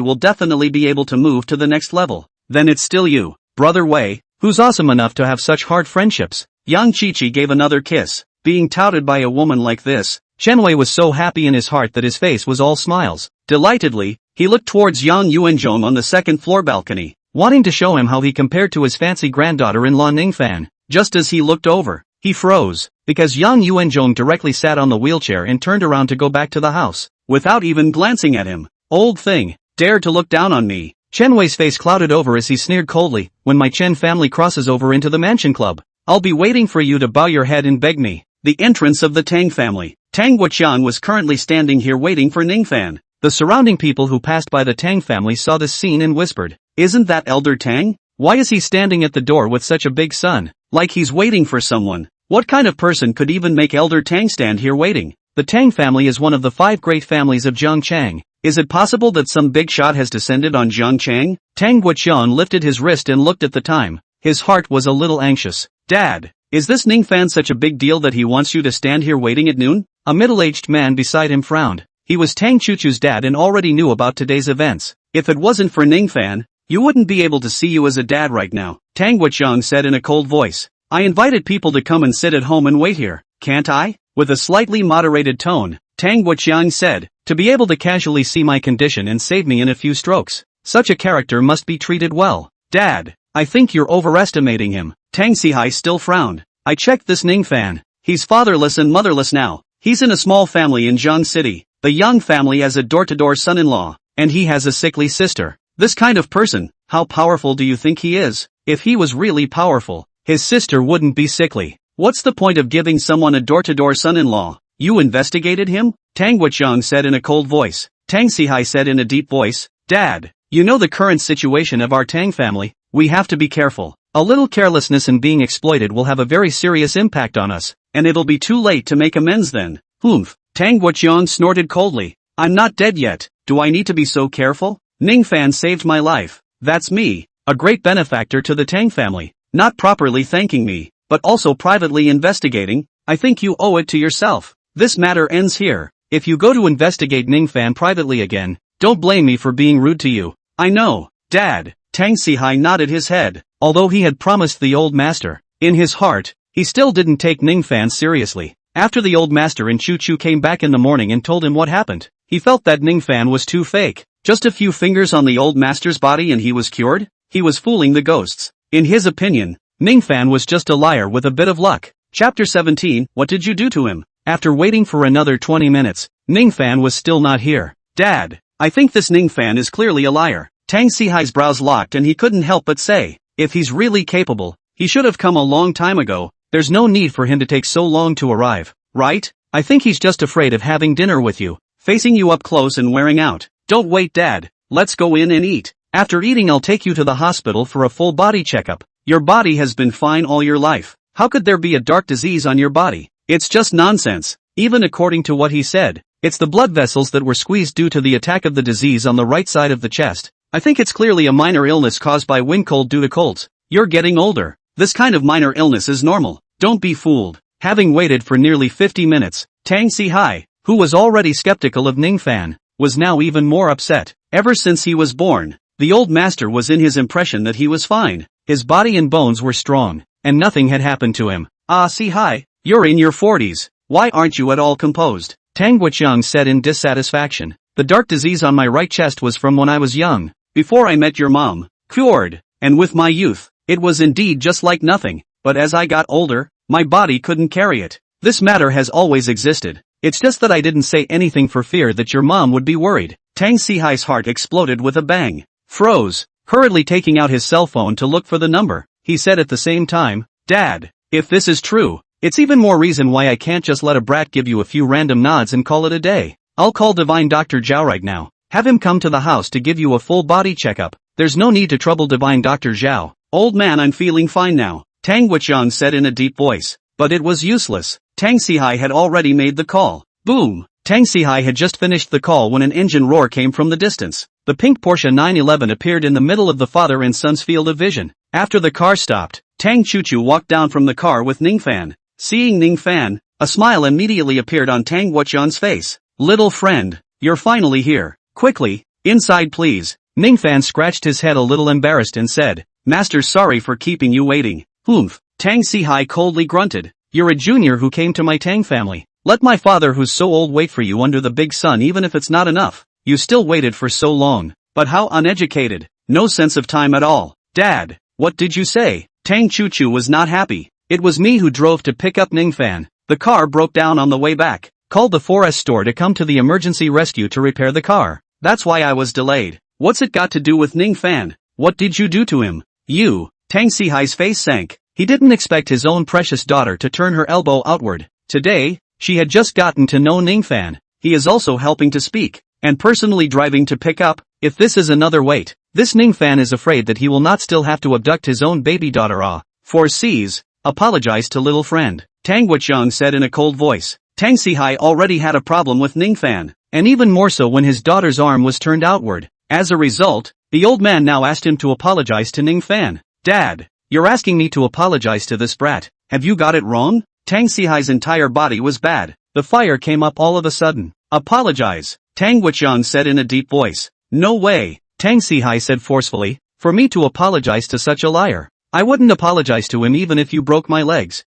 will definitely be able to move to the next level. Then it's still you, brother Wei, who's awesome enough to have such hard friendships. Yang Qiqi gave another kiss. Being touted by a woman like this, Chen Wei was so happy in his heart that his face was all smiles. Delightedly, he looked towards Yang Yuanzhong on the second floor balcony, wanting to show him how he compared to his fancy granddaughter-in-law Ning Fan. Just as he looked over, he froze, because Yang Yuanzhong directly sat on the wheelchair and turned around to go back to the house, without even glancing at him. Old thing, dared to look down on me. Chen Wei's face clouded over as he sneered coldly, when my Chen family crosses over into the mansion club, I'll be waiting for you to bow your head and beg me. The entrance of the Tang family. Tang Wuqian was currently standing here waiting for Ning Fan. The surrounding people who passed by the Tang family saw this scene and whispered, isn't that Elder Tang? Why is he standing at the door with such a big son? Like he's waiting for someone. What kind of person could even make Elder Tang stand here waiting? The Tang family is one of the 5 great families of Jiangcheng. Is it possible that some big shot has descended on Jiangcheng? Tang Wuqian lifted his wrist and looked at the time. His heart was a little anxious. Dad, is this Ning Fan such a big deal that he wants you to stand here waiting at noon? A middle-aged man beside him frowned. He was Tang Chuchu's dad and already knew about today's events. If it wasn't for Ning Fan, you wouldn't be able to see you as a dad right now, Tang Wuqian said in a cold voice. I invited people to come and sit at home and wait here, can't I? With a slightly moderated tone, Tang Wuqian said, to be able to casually see my condition and save me in a few strokes. Such a character must be treated well. Dad, I think you're overestimating him. Tang Sihai still frowned. I checked this Ning Fan. He's fatherless and motherless now. He's in a small family in Zhang City. The Yang family has a door-to-door son-in-law, and he has a sickly sister. This kind of person, how powerful do you think he is? If he was really powerful, his sister wouldn't be sickly. What's the point of giving someone a door-to-door son-in-law? You investigated him? Tang Wuqian said in a cold voice. Tang Sihai said in a deep voice, Dad, you know the current situation of our Tang family. We have to be careful. A little carelessness and being exploited will have a very serious impact on us, and it'll be too late to make amends then. Humph. Tang Wuqian snorted coldly. I'm not dead yet. Do I need to be so careful? Ning Fan saved my life. That's me, a great benefactor to the Tang family. Not properly thanking me, but also privately investigating. I think you owe it to yourself. This matter ends here. If you go to investigate Ning Fan privately again, don't blame me for being rude to you. I know, Dad. Tang Sihai nodded his head. Although he had promised the old master, in his heart, he still didn't take Ning Fan seriously. After the old master and Chu Chu came back in the morning and told him what happened, he felt that Ning Fan was too fake. Just a few fingers on the old master's body and he was cured? He was fooling the ghosts. In his opinion, Ning Fan was just a liar with a bit of luck. Chapter 17, What did you do to him? After waiting for another 20 minutes, Ning Fan was still not here. Dad, I think this Ning Fan is clearly a liar. Tang Sihai's brows locked and he couldn't help but say, if he's really capable, he should have come a long time ago. There's no need for him to take so long to arrive, right? I think he's just afraid of having dinner with you, facing you up close and wearing out. Don't wait, Dad. Let's go in and eat. After eating I'll take you to the hospital for a full body checkup. Your body has been fine all your life. How could there be a dark disease on your body? It's just nonsense. Even according to what he said, it's the blood vessels that were squeezed due to the attack of the disease on the right side of the chest. I think it's clearly a minor illness caused by wind cold due to colds. You're getting older. This kind of minor illness is normal. Don't be fooled. Having waited for nearly 50 minutes, Tang Sihai, who was already skeptical of Ning Fan, was now even more upset. Ever since he was born, the old master was in his impression that he was fine. His body and bones were strong, and nothing had happened to him. Ah, Sihai, you're in your 40s. Why aren't you at all composed? Tang Wuqian said in dissatisfaction. The dark disease on my right chest was from when I was young, before I met your mom. Cured, and with my youth, It was indeed just like nothing, but as I got older, my body couldn't carry it. This matter has always existed. It's just that I didn't say anything for fear that your mom would be worried. Tang Sihai's heart exploded with a bang. Froze, hurriedly taking out his cell phone to look for the number. He said at the same time, Dad, if this is true, it's even more reason why I can't just let a brat give you a few random nods and call it a day. I'll call Divine Dr. Zhao right now. Have him come to the house to give you a full body checkup. There's no need to trouble Divine Dr. Zhao. Old man, I'm feeling fine now, Tang Wuqiang said in a deep voice. But it was useless. Tang Sihai had already made the call. Boom! Tang Sihai had just finished the call when an engine roar came from the distance. The pink Porsche 911 appeared in the middle of the father and son's field of vision. After the car stopped, Tang Chuchu walked down from the car with Ning Fan. Seeing Ning Fan, a smile immediately appeared on Tang Wuqiang's face. Little friend, you're finally here. Quickly, inside please. Ning Fan scratched his head a little embarrassed and said, Master, sorry for keeping you waiting. Humph. Tang Sihai coldly grunted. You're a junior who came to my Tang family. Let my father who's so old wait for you under the big sun even if it's not enough. You still waited for so long. But how uneducated. No sense of time at all. Dad, what did you say? Tang Chuchu was not happy. It was me who drove to pick up Ning Fan. The car broke down on the way back. Called the 4S store to come to the emergency rescue to repair the car. That's why I was delayed. What's it got to do with Ning Fan? What did you do to him? You. Tang Sihai's face sank. He didn't expect his own precious daughter to turn her elbow outward. Today, she had just gotten to know Ning Fan. He is also helping to speak, and personally driving to pick up. If this is another wait, this Ning Fan is afraid that he will not still have to abduct his own baby daughter. Foresees. Apologize to little friend, Tang Wuqiang said in a cold voice. Tang Sihai already had a problem with Ning Fan, and even more so when his daughter's arm was turned outward. As a result, the old man now asked him to apologize to Ning Fan. Dad, you're asking me to apologize to this brat. Have you got it wrong? Tang Sihai's entire body was bad. The fire came up all of a sudden. Apologize, Tang Wuqiang said in a deep voice. No way, Tang Sihai said forcefully, for me to apologize to such a liar. I wouldn't apologize to him even if you broke my legs.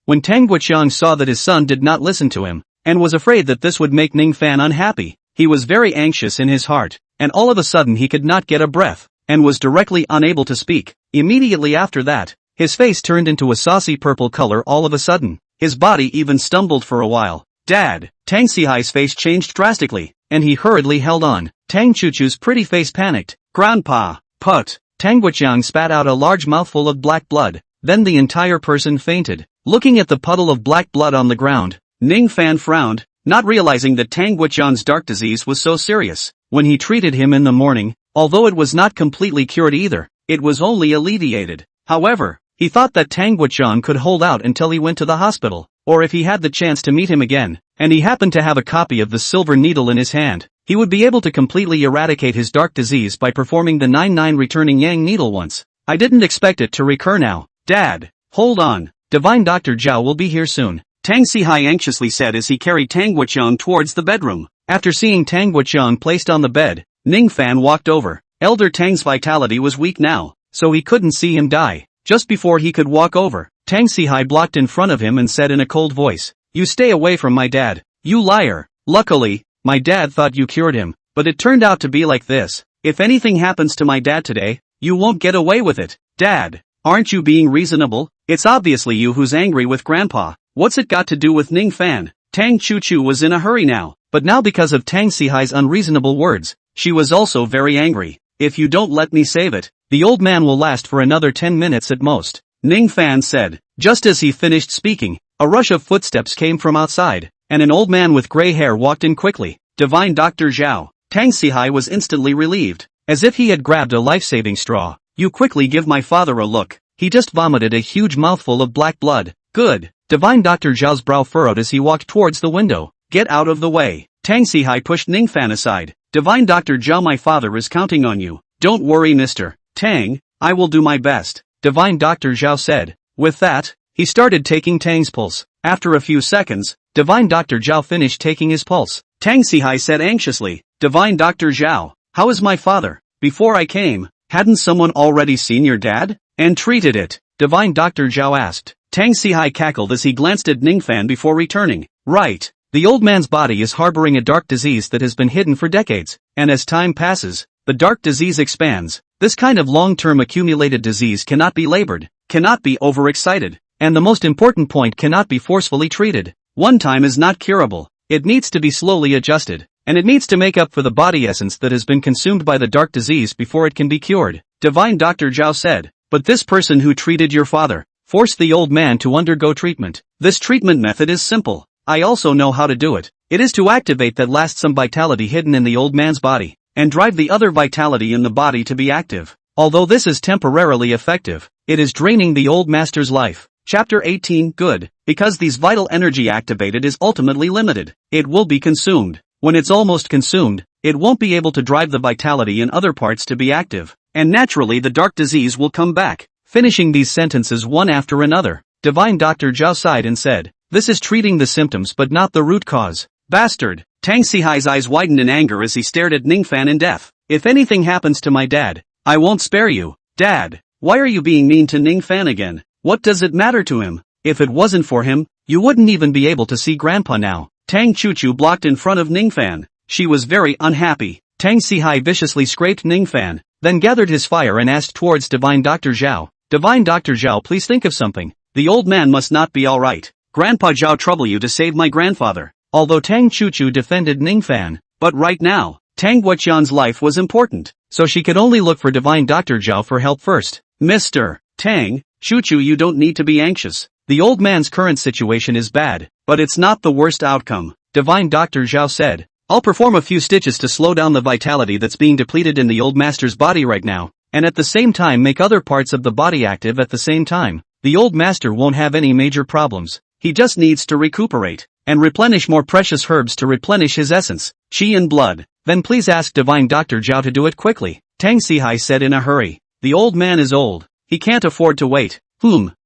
When Tang Wuqiang saw that his son did not listen to him, and was afraid that this would make Ning Fan unhappy, he was very anxious in his heart, and all of a sudden he could not get a breath, and was directly unable to speak. Immediately after that, his face turned into a saucy purple color all of a sudden. His body even stumbled for a while. Dad, Tang Sihai's face changed drastically, and he hurriedly held on. Tang Chuchu's pretty face panicked. Grandpa, put. Tang Wuqiang spat out a large mouthful of black blood, then the entire person fainted. Looking at the puddle of black blood on the ground, Ning Fan frowned, not realizing that Tang Wuqiang's dark disease was so serious. When he treated him in the morning, although it was not completely cured either, it was only alleviated. However, he thought that Tang Wuqiang could hold out until he went to the hospital, or if he had the chance to meet him again, and he happened to have a copy of the silver needle in his hand, he would be able to completely eradicate his dark disease by performing the 9-9 returning yang needle once. I didn't expect it to recur now. Dad, hold on. Divine Dr. Zhao will be here soon, Tang Sihai anxiously said as he carried Tang Wuqiang towards the bedroom. After seeing Tang Wuqiang placed on the bed, Ning Fan walked over. Elder Tang's vitality was weak now, so he couldn't see him die. Just before he could walk over, Tang Sihai blocked in front of him and said in a cold voice, You stay away from my dad, you liar. Luckily, my dad thought you cured him, but it turned out to be like this. If anything happens to my dad today, you won't get away with it. Dad, aren't you being reasonable? It's obviously you who's angry with Grandpa. What's it got to do with Ning Fan? Tang Chuchu was in a hurry now, but now because of Tang Sihai's unreasonable words, she was also very angry. If you don't let me save it, the old man will last for another 10 minutes at most, Ning Fan said. Just as he finished speaking, a rush of footsteps came from outside, and an old man with gray hair walked in quickly. Divine Dr. Zhao. Tang Sihai was instantly relieved, as if he had grabbed a life-saving straw. You quickly give my father a look. He just vomited a huge mouthful of black blood. Good. Divine Dr. Zhao's brow furrowed as he walked towards the window. Get out of the way. Tang Sihai pushed Ning Fan aside. Divine Dr. Zhao, my father is counting on you. Don't worry, Mr. Tang, I will do my best, Divine Dr. Zhao said. With that, he started taking Tang's pulse. After a few seconds, Divine Dr. Zhao finished taking his pulse. Tang Sihai said anxiously, Divine Dr. Zhao, how is my father? Before I came, hadn't someone already seen your dad? And treated it? Divine Dr. Zhao asked. Tang Sihai cackled as he glanced at Ning Fan before returning. Right. The old man's body is harboring a dark disease that has been hidden for decades, and as time passes, the dark disease expands. This kind of long-term accumulated disease cannot be labored, cannot be overexcited, and the most important point, cannot be forcefully treated. One time is not curable. It needs to be slowly adjusted, and it needs to make up for the body essence that has been consumed by the dark disease before it can be cured. Divine Dr. Zhao said. But this person who treated your father forced the old man to undergo treatment. This treatment method is simple. I also know how to do it. It is to activate that last some vitality hidden in the old man's body, and drive the other vitality in the body to be active. Although this is temporarily effective, it is draining the old master's life. Chapter 18. Good. Because these vital energy activated is ultimately limited. It will be consumed. When it's almost consumed, it won't be able to drive the vitality in other parts to be active, and naturally the dark disease will come back. Finishing these sentences one after another, Divine Dr. Zhao sighed and said, this is treating the symptoms but not the root cause. Bastard! Tang Sihai's eyes widened in anger as he stared at Ning Fan in death. If anything happens to my dad, I won't spare you. Dad, why are you being mean to Ning Fan again? What does it matter to him? If it wasn't for him, you wouldn't even be able to see Grandpa now. Tang Chuchu blocked in front of Ning Fan. She was very unhappy. Tang Sihai viciously scraped Ning Fan, then gathered his fire and asked towards Divine Dr. Zhao. Divine Dr. Zhao, please think of something. The old man must not be alright. Grandpa Zhao trouble you to save my grandfather. Although Tang Chuchu defended Ning Fan, but right now, Tang Guoqian's life was important, so she could only look for Divine Dr. Zhao for help first. Mr. Tang Chuchu, you don't need to be anxious. The old man's current situation is bad, but it's not the worst outcome. Divine Dr. Zhao said, I'll perform a few stitches to slow down the vitality that's being depleted in the old master's body right now, and at the same time make other parts of the body active at the same time. The old master won't have any major problems. He just needs to recuperate, and replenish more precious herbs to replenish his essence, chi and blood. Then please ask Divine Dr. Zhao to do it quickly. Tang Sihai said in a hurry. The old man is old. He can't afford to wait.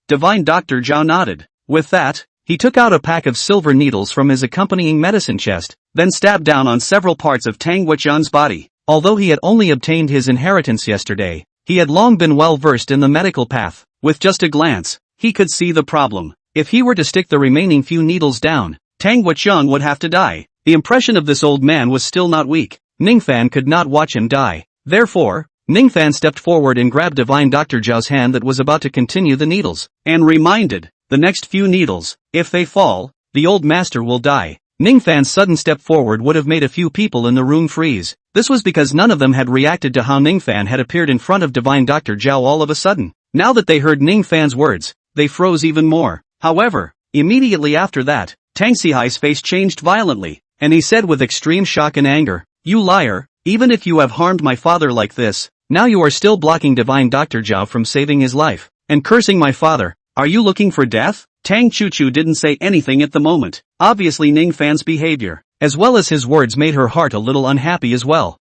Divine Dr. Zhao nodded. With that, he took out a pack of silver needles from his accompanying medicine chest, then stabbed down on several parts of Tang Guoqian's body. Although he had only obtained his inheritance yesterday, he had long been well versed in the medical path. With just a glance, he could see the problem. If he were to stick the remaining few needles down, Tang Guoqian would have to die. The impression of this old man was still not weak. Ning Fan could not watch him die. Therefore, Ning Fan stepped forward and grabbed Divine Dr. Zhao's hand that was about to continue the needles, and reminded, the next few needles, if they fall, the old master will die. Ning Fan's sudden step forward would have made a few people in the room freeze. This was because none of them had reacted to how Ning Fan had appeared in front of Divine Dr. Zhao all of a sudden. Now that they heard Ning Fan's words, they froze even more. However, immediately after that, Tang Sihai's face changed violently, and he said with extreme shock and anger, you liar, even if you have harmed my father like this, now you are still blocking Divine Dr. Zhao from saving his life, and cursing my father. Are you looking for death? Tang Chuchu didn't say anything at the moment. Obviously Ning Fan's behavior, as well as his words, made her heart a little unhappy as well.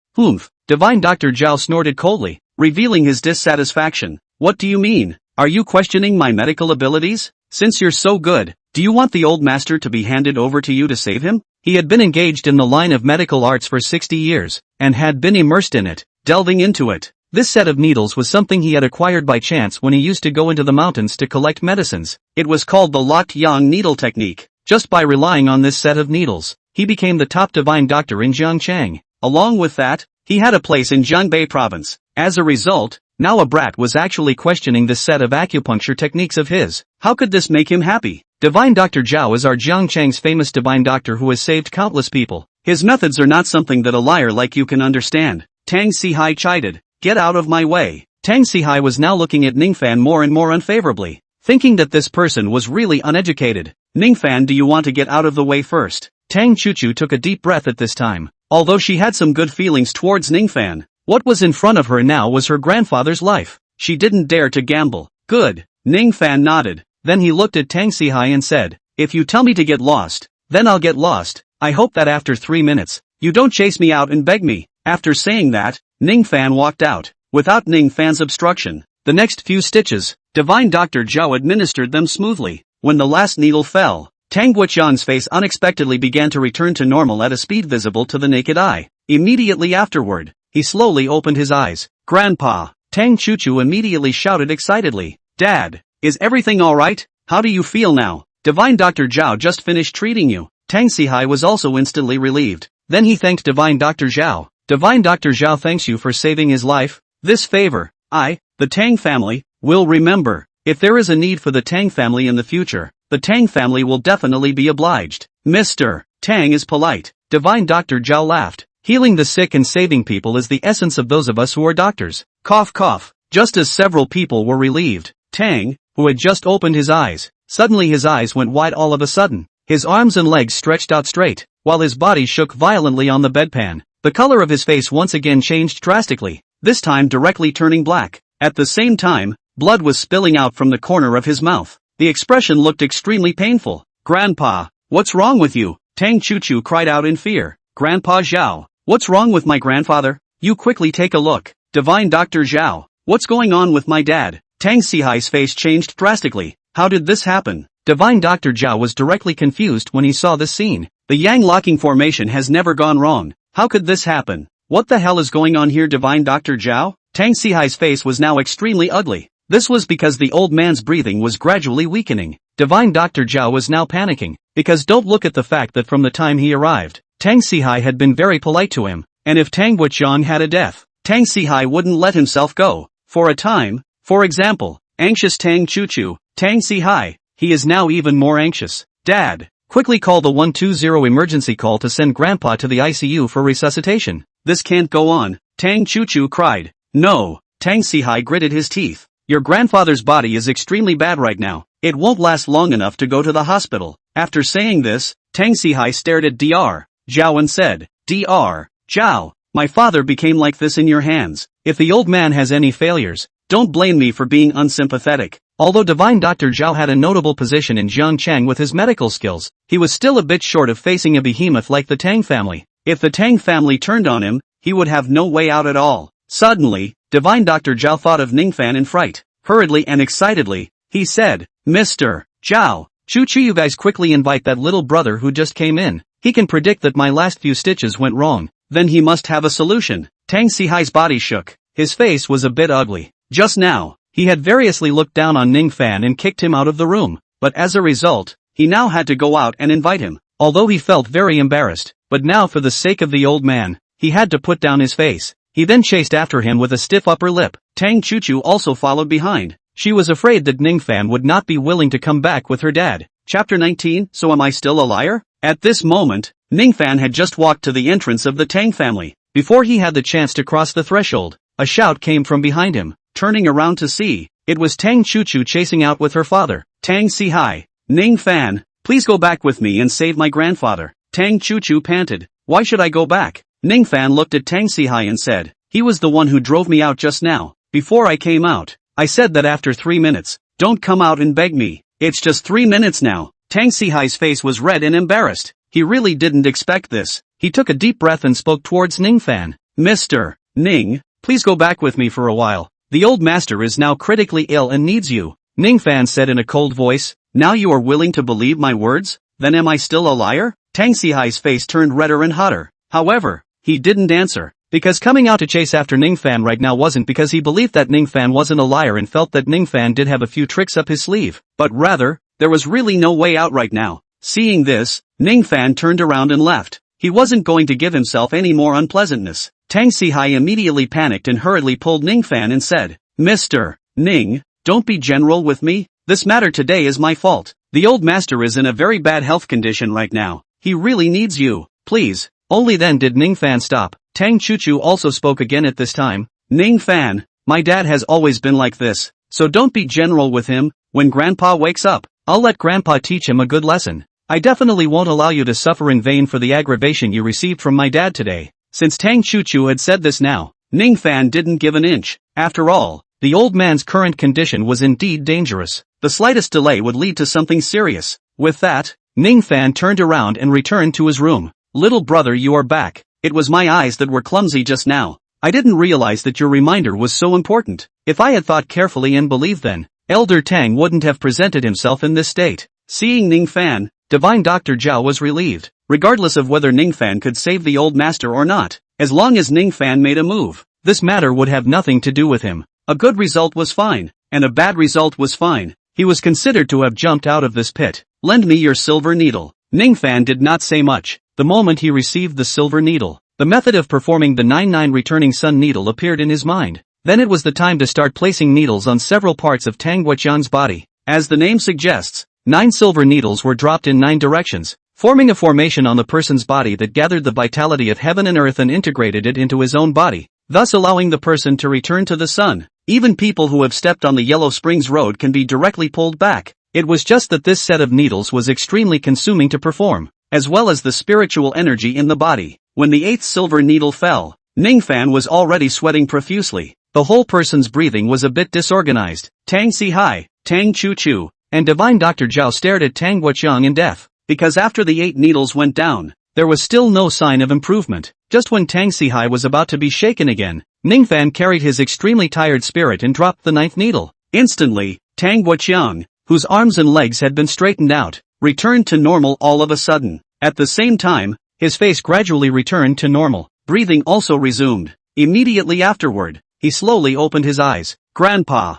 Divine Dr. Zhao snorted coldly, revealing his dissatisfaction. What do you mean? Are you questioning my medical abilities? Since you're so good, do you want the old master to be handed over to you to save him? He had been engaged in the line of medical arts for 60 years, and had been immersed in it, delving into it. This set of needles was something he had acquired by chance when he used to go into the mountains to collect medicines. It was called the locked yang needle technique. Just by relying on this set of needles, he became the top divine doctor in Jiangchang. Along with that, he had a place in Jianbei province. As a result, now a brat was actually questioning this set of acupuncture techniques of his. How could this make him happy? Divine Dr. Zhao is our Jiangchang's famous divine doctor who has saved countless people. His methods are not something that a liar like you can understand. Tang Sihai chided. Get out of my way. Tang Sihai was now looking at Ning Fan more and more unfavorably, thinking that this person was really uneducated. Ning Fan, do you want to get out of the way first? Tang Chuchu took a deep breath at this time. Although she had some good feelings towards Ning Fan, what was in front of her now was her grandfather's life. She didn't dare to gamble. Good. Ning Fan nodded. Then he looked at Tang Sihai and said, if you tell me to get lost, then I'll get lost. I hope that after 3 minutes, you don't chase me out and beg me. After saying that, Ning Fan walked out, without Ning Fan's obstruction. The next few stitches, Divine Dr. Zhao administered them smoothly. When the last needle fell, Tang Guoqian's face unexpectedly began to return to normal at a speed visible to the naked eye. Immediately afterward, he slowly opened his eyes. Grandpa! Tang Chuchu immediately shouted excitedly. Dad, is everything alright? How do you feel now? Divine Dr. Zhao just finished treating you. Tang Sihai was also instantly relieved. Then he thanked Divine Dr. Zhao. Divine Dr. Zhao thanks you for saving his life. This favor, I, the Tang family, will remember. If there is a need for the Tang family in the future, the Tang family will definitely be obliged. Mr. Tang is polite. Divine Dr. Zhao laughed. Healing the sick and saving people is the essence of those of us who are doctors. Cough cough. Just as several people were relieved, Tang, who had just opened his eyes, suddenly his eyes went wide all of a sudden. His arms and legs stretched out straight, while his body shook violently on the bedpan. The color of his face once again changed drastically, this time directly turning black. At the same time, blood was spilling out from the corner of his mouth. The expression looked extremely painful. Grandpa, what's wrong with you? Tang Chuchu cried out in fear. Grandpa Zhao, what's wrong with my grandfather? You quickly take a look. Divine Dr. Zhao, what's going on with my dad? Tang Sihai's face changed drastically. How did this happen? Divine Dr. Zhao was directly confused when he saw this scene. The yang locking formation has never gone wrong. How could this happen? What the hell is going on here, Divine Dr. Zhao? Tang Sihai's face was now extremely ugly. This was because the old man's breathing was gradually weakening. Divine Dr. Zhao was now panicking, because don't look at the fact that from the time he arrived, Tang Sihai had been very polite to him, and if Tang Wuchang had a death, Tang Sihai wouldn't let himself go. For a time, for example, anxious Tang Chuchu, Tang Sihai, he is now even more anxious. Dad, quickly call the 120 emergency call to send Grandpa to the ICU for resuscitation. This can't go on, Tang Chuchu cried. No, Tang Sihai gritted his teeth. Your grandfather's body is extremely bad right now. It won't last long enough to go to the hospital. After saying this, Tang Sihai stared at Dr. Zhao and said, Dr. Zhao, my father became like this in your hands. If the old man has any failures, don't blame me for being unsympathetic. Although Divine Dr. Zhao had a notable position in Zhangchang with his medical skills, he was still a bit short of facing a behemoth like the Tang family. If the Tang family turned on him, he would have no way out at all. Suddenly, Divine Dr. Zhao thought of Ning Fan in fright. Hurriedly and excitedly, he said, Mr. Zhao, Chuchu, you guys quickly invite that little brother who just came in. He can predict that my last few stitches went wrong. Then he must have a solution. Tang Sihai's body shook. His face was a bit ugly. Just now, he had variously looked down on Ning Fan and kicked him out of the room, but as a result, he now had to go out and invite him. Although he felt very embarrassed, but now for the sake of the old man, he had to put down his face. He then chased after him with a stiff upper lip. Tang Chuchu also followed behind. She was afraid that Ning Fan would not be willing to come back with her dad. Chapter 19, So Am I Still a Liar? At this moment, Ning Fan had just walked to the entrance of the Tang family. Before he had the chance to cross the threshold, a shout came from behind him. Turning around to see, it was Tang Chuchu chasing out with her father. Tang Sihai, Ning Fan, please go back with me and save my grandfather. Tang Chuchu panted. Why should I go back? Ning Fan looked at Tang Sihai and said, he was the one who drove me out just now. Before I came out, I said that after 3 minutes, don't come out and beg me. It's just 3 minutes now. Tang Sihai's face was red and embarrassed. He really didn't expect this. He took a deep breath and spoke towards Ning Fan. Mr. Ning, please go back with me for a while. The old master is now critically ill and needs you. Ning Fan said in a cold voice. Now you are willing to believe my words? Then am I still a liar? Tang Sihai's face turned redder and hotter. However, he didn't answer. Because coming out to chase after Ning Fan right now wasn't because he believed that Ning Fan wasn't a liar and felt that Ning Fan did have a few tricks up his sleeve, but rather, there was really no way out right now. Seeing this, Ning Fan turned around and left. He wasn't going to give himself any more unpleasantness. Tang Sihai immediately panicked and hurriedly pulled Ning Fan and said, Mr. Ning, don't be general with me. This matter today is my fault. The old master is in a very bad health condition right now. He really needs you. Please. Only then did Ning Fan stop. Tang Chuchu also spoke again at this time. Ning Fan, my dad has always been like this, so don't be general with him. When Grandpa wakes up, I'll let Grandpa teach him a good lesson. I definitely won't allow you to suffer in vain for the aggravation you received from my dad today. Since Tang Chuchu had said this now, Ning Fan didn't give an inch. After all, the old man's current condition was indeed dangerous. The slightest delay would lead to something serious. With that, Ning Fan turned around and returned to his room. Little brother, you are back. It was my eyes that were clumsy just now. I didn't realize that your reminder was so important. If I had thought carefully and believed then, Elder Tang wouldn't have presented himself in this state. Seeing Ning Fan, Divine Dr. Zhao was relieved. Regardless of whether Ning Fan could save the old master or not, as long as Ning Fan made a move, this matter would have nothing to do with him. A good result was fine, and a bad result was fine. He was considered to have jumped out of this pit. Lend me your silver needle. Ning Fan did not say much. The moment he received the silver needle, the method of performing the 9-9 returning sun needle appeared in his mind. Then it was the time to start placing needles on several parts of Tang Guoqiang's body. As the name suggests, 9 silver needles were dropped in 9 directions, forming a formation on the person's body that gathered the vitality of heaven and earth and integrated it into his own body, thus allowing the person to return to the sun. Even people who have stepped on the Yellow Springs Road can be directly pulled back. It was just that this set of needles was extremely consuming to perform, as well as the spiritual energy in the body. When the 8th silver needle fell, Ning Fan was already sweating profusely. The whole person's breathing was a bit disorganized. Tang Si Hai, Tang Chu Chu, and Divine Dr. Zhao stared at Tang Guoqiang in death, because after the 8 needles went down, there was still no sign of improvement. Just when Tang Si Hai was about to be shaken again, Ning Fan carried his extremely tired spirit and dropped the 9th needle. Instantly, Tang Guoqiang, whose arms and legs had been straightened out, returned to normal all of a sudden. At the same time, his face gradually returned to normal. Breathing also resumed. Immediately afterward, he slowly opened his eyes. Grandpa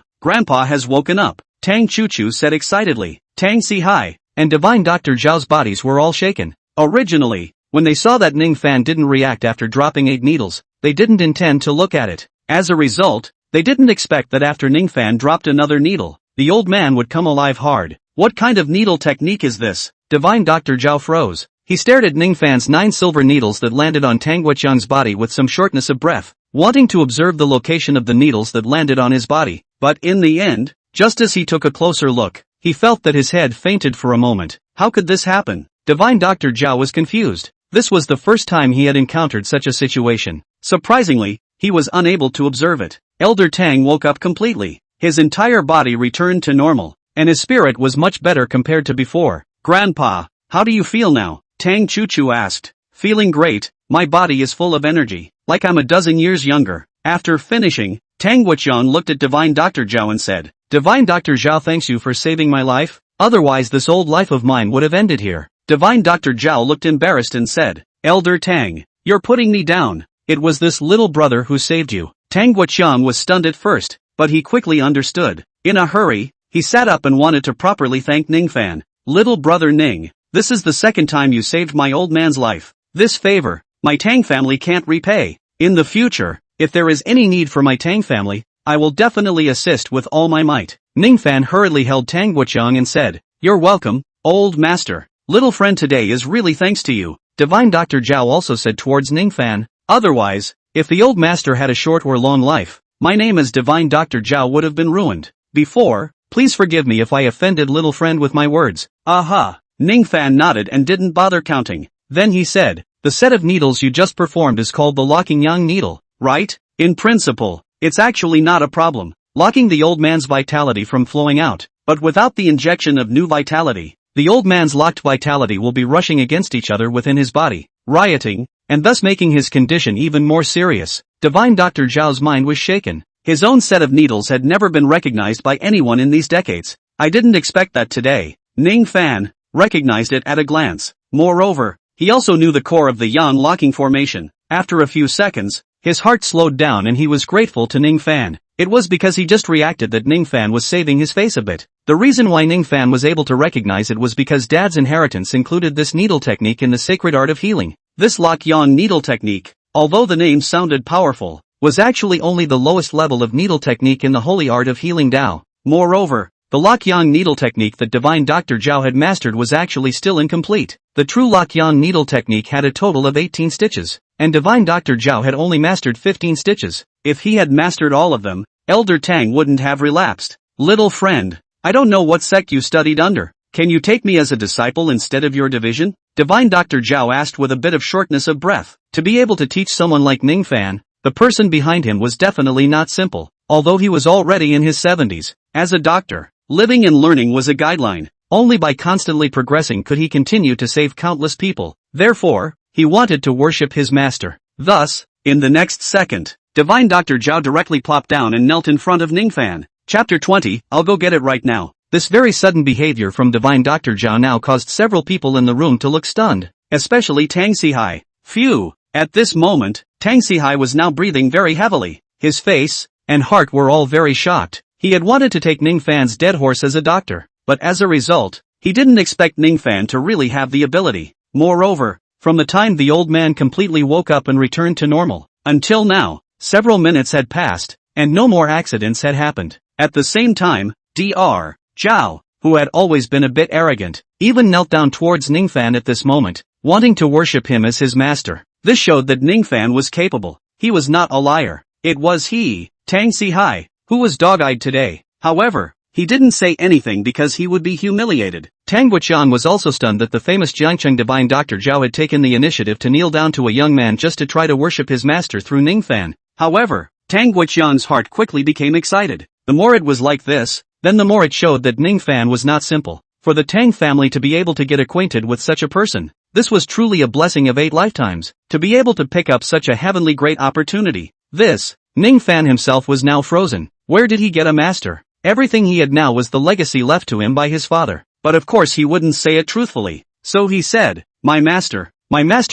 has woken up, Tang Chu Chu said excitedly. Tang Si Hai and Divine Dr. Zhao's bodies were all shaken. Originally, when they saw that Ning Fan didn't react after dropping 8 needles, they didn't intend to look at it. As a result, they didn't expect that after Ning Fan dropped another needle, the old man would come alive hard. What kind of needle technique is this? Divine Dr. Zhao froze. He stared at Ning Fan's 9 silver needles that landed on Tang Guoqiang's body with some shortness of breath, wanting to observe the location of the needles that landed on his body. But in the end, just as he took a closer look, he felt that his head fainted for a moment. How could this happen? Divine Dr. Zhao was confused. This was the first time he had encountered such a situation. Surprisingly, he was unable to observe it. Elder Tang woke up completely. His entire body returned to normal, and his spirit was much better compared to before. Grandpa, how do you feel now? Tang Chu Chu asked. Feeling great, my body is full of energy, like I'm a dozen years younger. After finishing, Tang Guoqiang looked at Divine Dr. Zhao and said, Divine Dr. Zhao thanks you for saving my life, otherwise this old life of mine would have ended here. Divine Dr. Zhao looked embarrassed and said, Elder Tang, you're putting me down. It was this little brother who saved you. Tang Guoqiang was stunned at first, but he quickly understood. In a hurry, he sat up and wanted to properly thank Ning Fan. Little brother Ning, this is the second time you saved my old man's life. This favor, my Tang family can't repay. In the future, if there is any need for my Tang family, I will definitely assist with all my might. Ning Fan hurriedly held Tang Guoqiang and said, You're welcome, old master. Little friend, today is really thanks to you. Divine Dr. Zhao also said towards Ning Fan. Otherwise, if the old master had a short or long life, my name as Divine Dr. Zhao would have been ruined. Before, please forgive me if I offended little friend with my words. Aha. Ning Fan nodded and didn't bother counting. Then he said, the set of needles you just performed is called the locking yang needle, right? In principle, it's actually not a problem, locking the old man's vitality from flowing out. But without the injection of new vitality, the old man's locked vitality will be rushing against each other within his body, rioting, and thus making his condition even more serious. Divine Dr. Zhao's mind was shaken. His own set of needles had never been recognized by anyone in these decades. I didn't expect that today. Ning Fan recognized it at a glance. Moreover, he also knew the core of the yang locking formation. After a few seconds, his heart slowed down and he was grateful to Ning Fan. It was because he just reacted that Ning Fan was saving his face a bit. The reason why Ning Fan was able to recognize it was because Dad's inheritance included this needle technique in the sacred art of healing. This lock yang needle technique, although the name sounded powerful, was actually only the lowest level of needle technique in the holy art of healing Tao. Moreover, the lock yang needle technique that Divine Dr. Zhao had mastered was actually still incomplete. The true lock yang needle technique had a total of 18 stitches, and Divine Dr. Zhao had only mastered 15 stitches. If he had mastered all of them, Elder Tang wouldn't have relapsed. Little friend, I don't know what sect you studied under. Can you take me as a disciple instead of your division? Divine Dr. Zhao asked with a bit of shortness of breath. To be able to teach someone like Ning Fan, the person behind him was definitely not simple, although he was already in his 70s. As a doctor, living and learning was a guideline. Only by constantly progressing could he continue to save countless people. Therefore, he wanted to worship his master. Thus, in the next second, Divine Dr. Zhao directly plopped down and knelt in front of Ning Fan. Chapter 20, I'll go get it right now. This very sudden behavior from Divine Dr. Zhao now caused several people in the room to look stunned, especially Tang Si Hai. Phew! At this moment, Tang Si Hai was now breathing very heavily. His face and heart were all very shocked. He had wanted to take Ning Fan's dead horse as a doctor, but as a result, he didn't expect Ning Fan to really have the ability. Moreover, from the time the old man completely woke up and returned to normal, until now, several minutes had passed, and no more accidents had happened. At the same time, Dr. Zhao, who had always been a bit arrogant, even knelt down towards Ning Fan at this moment, wanting to worship him as his master. This showed that Ning Fan was capable. He was not a liar. It was he, Tang Sihai, who was dog-eyed today. However, he didn't say anything because he would be humiliated. Tang Guoqian was also stunned that the famous Jiangcheng divine Dr. Zhao had taken the initiative to kneel down to a young man just to try to worship his master through Ning Fan. However, Tang Guoqian's heart quickly became excited. The more it was like this, then the more it showed that Ning Fan was not simple. For the Tang family to be able to get acquainted with such a person, this was truly a blessing of 8 lifetimes. To be able to pick up such a heavenly great opportunity. Ning Fan himself was now frozen. Where did he get a master? Everything he had now was the legacy left to him by his father. But of course he wouldn't say it truthfully. So he said, My master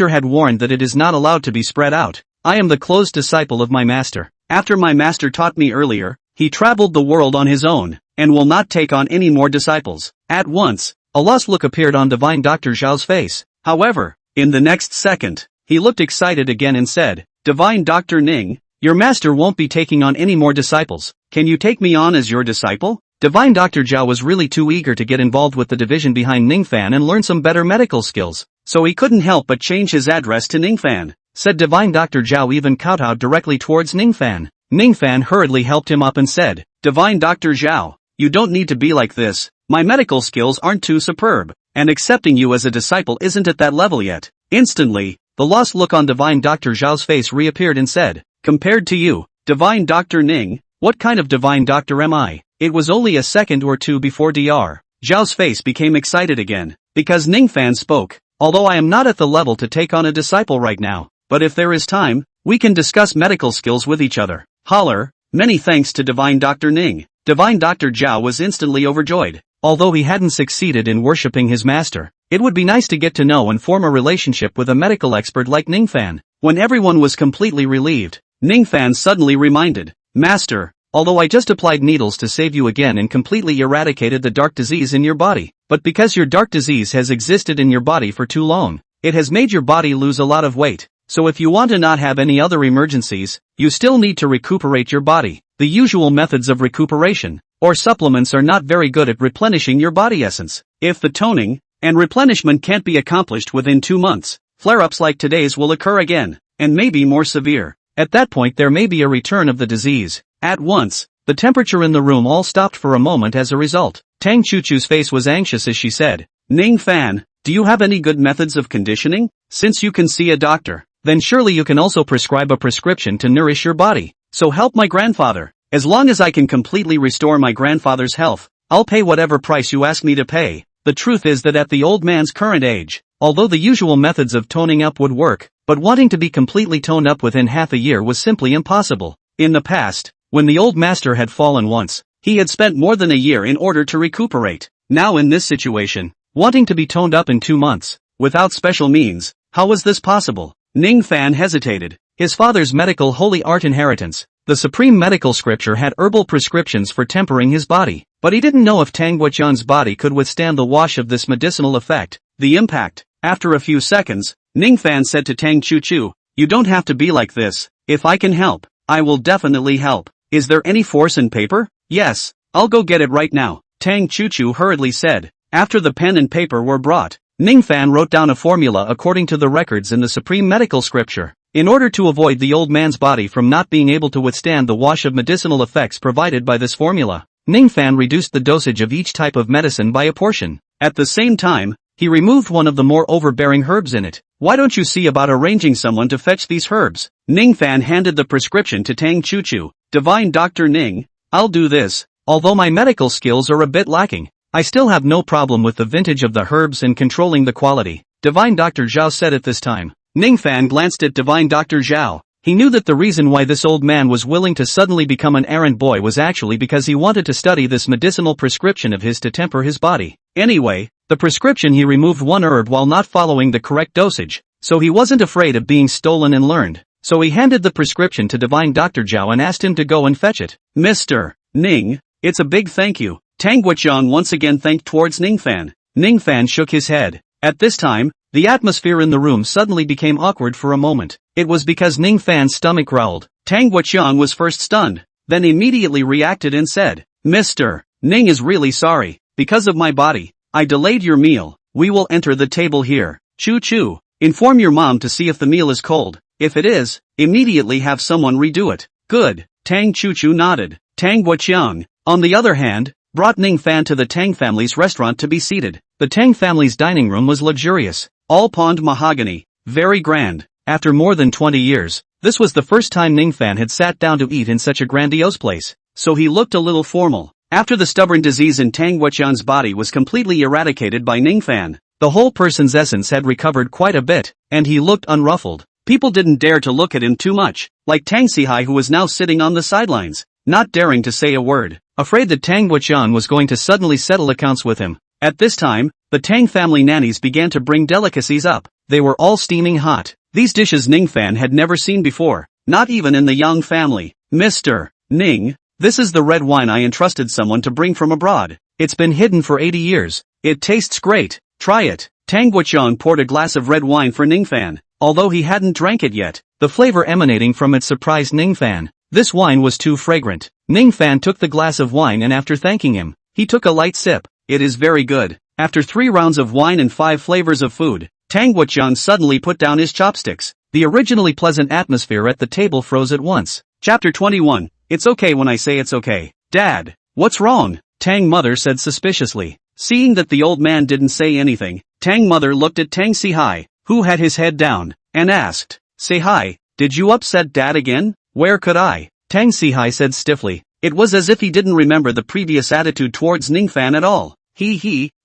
had warned that it is not allowed to be spread out. I am the closed disciple of my master. After my master taught me earlier, he traveled the world on his own, and will not take on any more disciples. At once, a lost look appeared on divine Dr. Zhao's face. However, in the next second, he looked excited again and said, Divine Dr. Ning, your master won't be taking on any more disciples. Can you take me on as your disciple? Divine Dr. Zhao was really too eager to get involved with the division behind Ning Fan and learn some better medical skills, so he couldn't help but change his address to Ning Fan. Said divine Dr. Zhao even kowtowed directly towards Ning Fan. Ning Fan hurriedly helped him up and said, Divine Dr. Zhao, you don't need to be like this. My medical skills aren't too superb, and accepting you as a disciple isn't at that level yet. Instantly, the lost look on divine Dr. Zhao's face reappeared and said, Compared to you, divine Dr. Ning, what kind of divine doctor am I? It was only a second or two before Dr. Zhao's face became excited again, because Ning Fan spoke, Although I am not at the level to take on a disciple right now, but if there is time, we can discuss medical skills with each other. Holler, many thanks to divine Dr. Ning. Divine Dr. Zhao was instantly overjoyed. Although he hadn't succeeded in worshipping his master, it would be nice to get to know and form a relationship with a medical expert like Ning Fan. When everyone was completely relieved, Ning Fan suddenly reminded, Master, although I just applied needles to save you again and completely eradicated the dark disease in your body, but because your dark disease has existed in your body for too long, it has made your body lose a lot of weight. So if you want to not have any other emergencies, you still need to recuperate your body. The usual methods of recuperation, or supplements, are not very good at replenishing your body essence. If the toning and replenishment can't be accomplished within 2 months, flare-ups like today's will occur again, and may be more severe. At that point there may be a return of the disease. At once, the temperature in the room all stopped for a moment as a result. Tang Chuchu's face was anxious as she said, Ning Fan, do you have any good methods of conditioning? Since you can see a doctor, then surely you can also prescribe a prescription to nourish your body. So help my grandfather. As long as I can completely restore my grandfather's health, I'll pay whatever price you ask me to pay. The truth is that at the old man's current age, although the usual methods of toning up would work, but wanting to be completely toned up within half a year was simply impossible. In the past, when the old master had fallen once, he had spent more than a year in order to recuperate. Now in this situation, wanting to be toned up in 2 months, without special means, how was this possible? Ning Fan hesitated. His father's medical holy art inheritance, the supreme medical scripture, had herbal prescriptions for tempering his body, but he didn't know if Tang Guoqian's body could withstand the wash of this medicinal effect. The impact. After a few seconds, Ning Fan said to Tang Chuchu, You don't have to be like this. If I can help, I will definitely help. Is there any force in paper? Yes, I'll go get it right now, Tang Chuchu hurriedly said. After the pen and paper were brought, Ning Fan wrote down a formula according to the records in the supreme medical scripture. In order to avoid the old man's body from not being able to withstand the wash of medicinal effects provided by this formula, Ning Fan reduced the dosage of each type of medicine by a portion. At the same time, he removed one of the more overbearing herbs in it. Why don't you see about arranging someone to fetch these herbs? Ning Fan handed the prescription to Tang Chuchu. Divine Dr. Ning, I'll do this. Although my medical skills are a bit lacking, I still have no problem with the vintage of the herbs and controlling the quality, Divine Dr. Zhao said at this time. Ning Fan glanced at Divine Dr. Zhao. He knew that the reason why this old man was willing to suddenly become an errand boy was actually because he wanted to study this medicinal prescription of his to temper his body. Anyway, the prescription he removed one herb while not following the correct dosage, so he wasn't afraid of being stolen and learned. So he handed the prescription to Divine Dr. Zhao and asked him to go and fetch it. Mr. Ning, it's a big thank you. Tang Guoqian once again thanked towards Ning Fan. Ning Fan shook his head. At this time, the atmosphere in the room suddenly became awkward for a moment. It was because Ning Fan's stomach growled. Tang Guoqian was first stunned. then immediately reacted and said, Mr. Ning is really sorry. Because of my body, I delayed your meal. We will enter the table here. Choo choo. Inform your mom to see if the meal is cold. If it is, immediately have someone redo it. Good. Tang Choo Choo nodded. Tang Guoqiang, on the other hand, brought Ning Fan to the Tang family's restaurant to be seated. The Tang family's dining room was luxurious, all pawned mahogany, very grand. After more than 20 years, this was the first time Ning Fan had sat down to eat in such a grandiose place, so he looked a little formal. After the stubborn disease in Tang Guoqiang's body was completely eradicated by Ning Fan, the whole person's essence had recovered quite a bit, and he looked unruffled. People didn't dare to look at him too much, like Tang Sihai, who was now sitting on the sidelines, not daring to say a word, afraid that Tang Guoqiang was going to suddenly settle accounts with him. At this time, the Tang family nannies began to bring delicacies up. They were all steaming hot. These dishes Ning Fan had never seen before, not even in the Yang family. Mr. Ning, this is the red wine I entrusted someone to bring from abroad. It's been hidden for 80 years. It tastes great. Try it. Tang Guoqiang poured a glass of red wine for Ning Fan. Although he hadn't drank it yet, the flavor emanating from it surprised Ning Fan. This wine was too fragrant. Ning Fan took the glass of wine and after thanking him, he took a light sip. It is very good. After 3 rounds of wine and 5 flavors of food, Tang Guoqiang suddenly put down his chopsticks. The originally pleasant atmosphere at the table froze at once. Chapter 21. It's okay when I say it's okay. Dad, what's wrong? Tang mother said suspiciously. Seeing that the old man didn't say anything, Tang mother looked at Tang Sihai, who had his head down, and asked, Sihai, did you upset Dad again? Where could I? Tang Sihai said stiffly. It was as if he didn't remember the previous attitude towards Ning Fan at all.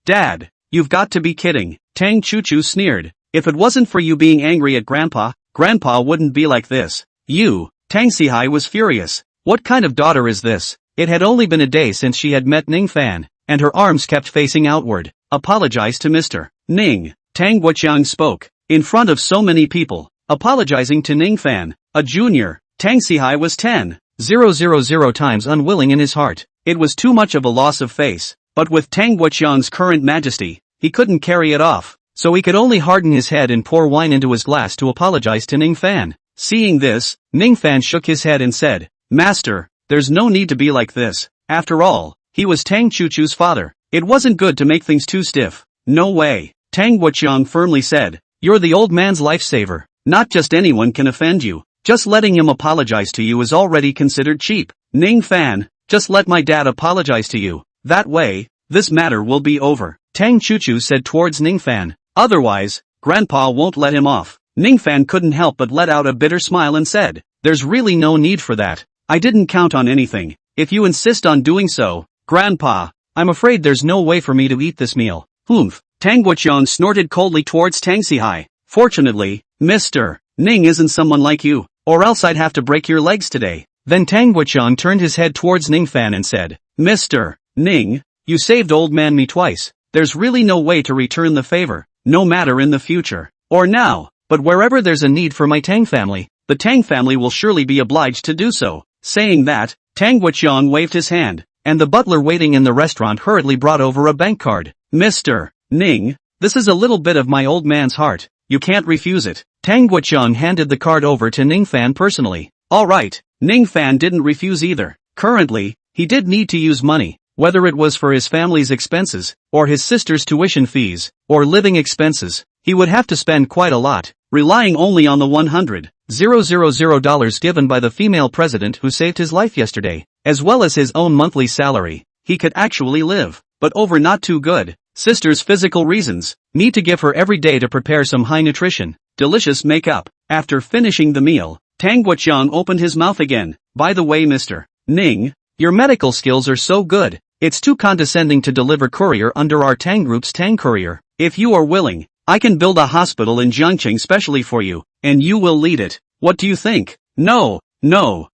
Dad, you've got to be kidding. Tang Choo Choo sneered. If it wasn't for you being angry at Grandpa wouldn't be like this. Tang Sihai was furious. What kind of daughter is this? It had only been a day since she had met Ning Fan, and her arms kept facing outward. Apologize to Mr. Ning. Tang Guoqiang spoke, in front of so many people, apologizing to Ning Fan, a junior. Tang Sihai was 10,000 times unwilling in his heart. It was too much of a loss of face, but with Tang Guoqiang's current majesty, he couldn't carry it off, so he could only harden his head and pour wine into his glass to apologize to Ning Fan. Seeing this, Ning Fan shook his head and said, Master, there's no need to be like this. After all, he was Tang Choo Choo's father. It wasn't good to make things too stiff. No way. Tang Guoqiang firmly said, you're the old man's lifesaver. Not just anyone can offend you. Just letting him apologize to you is already considered cheap. Ning Fan, just let my dad apologize to you. That way, this matter will be over. Tang Choo Choo said towards Ning Fan. Otherwise, Grandpa won't let him off. Ning Fan couldn't help but let out a bitter smile and said, there's really no need for that. I didn't count on anything. If you insist on doing so, Grandpa, I'm afraid there's no way for me to eat this meal. Humph. Tang Guoqiang snorted coldly towards Tang Sihai. Fortunately, Mr. Ning isn't someone like you, or else I'd have to break your legs today. Then Tang Guoqiang turned his head towards Ning Fan and said, Mr. Ning, you saved old man me twice. There's really no way to return the favor, no matter in the future, or now, but wherever there's a need for my Tang family, the Tang family will surely be obliged to do so. Saying that, Tang Guoqiang waved his hand, and the butler waiting in the restaurant hurriedly brought over a bank card. Mr. Ning, this is a little bit of my old man's heart. You can't refuse it. Tang Guoqiang handed the card over to Ning Fan personally. Alright, Ning Fan didn't refuse either. Currently, he did need to use money, whether it was for his family's expenses, or his sister's tuition fees, or living expenses. He would have to spend quite a lot, relying only on the $100,000 given by the female president who saved his life yesterday, as well as his own monthly salary. He could actually live, but over not too good. Sister's physical reasons, need to give her every day to prepare some high nutrition, delicious makeup. After finishing the meal, Tang Guoqiang opened his mouth again. By the way, Mr. Ning, your medical skills are so good, it's too condescending to deliver courier under our Tang Group's Tang Courier. If you are willing, I can build a hospital in Jiangqing specially for you, and you will lead it. What do you think? No,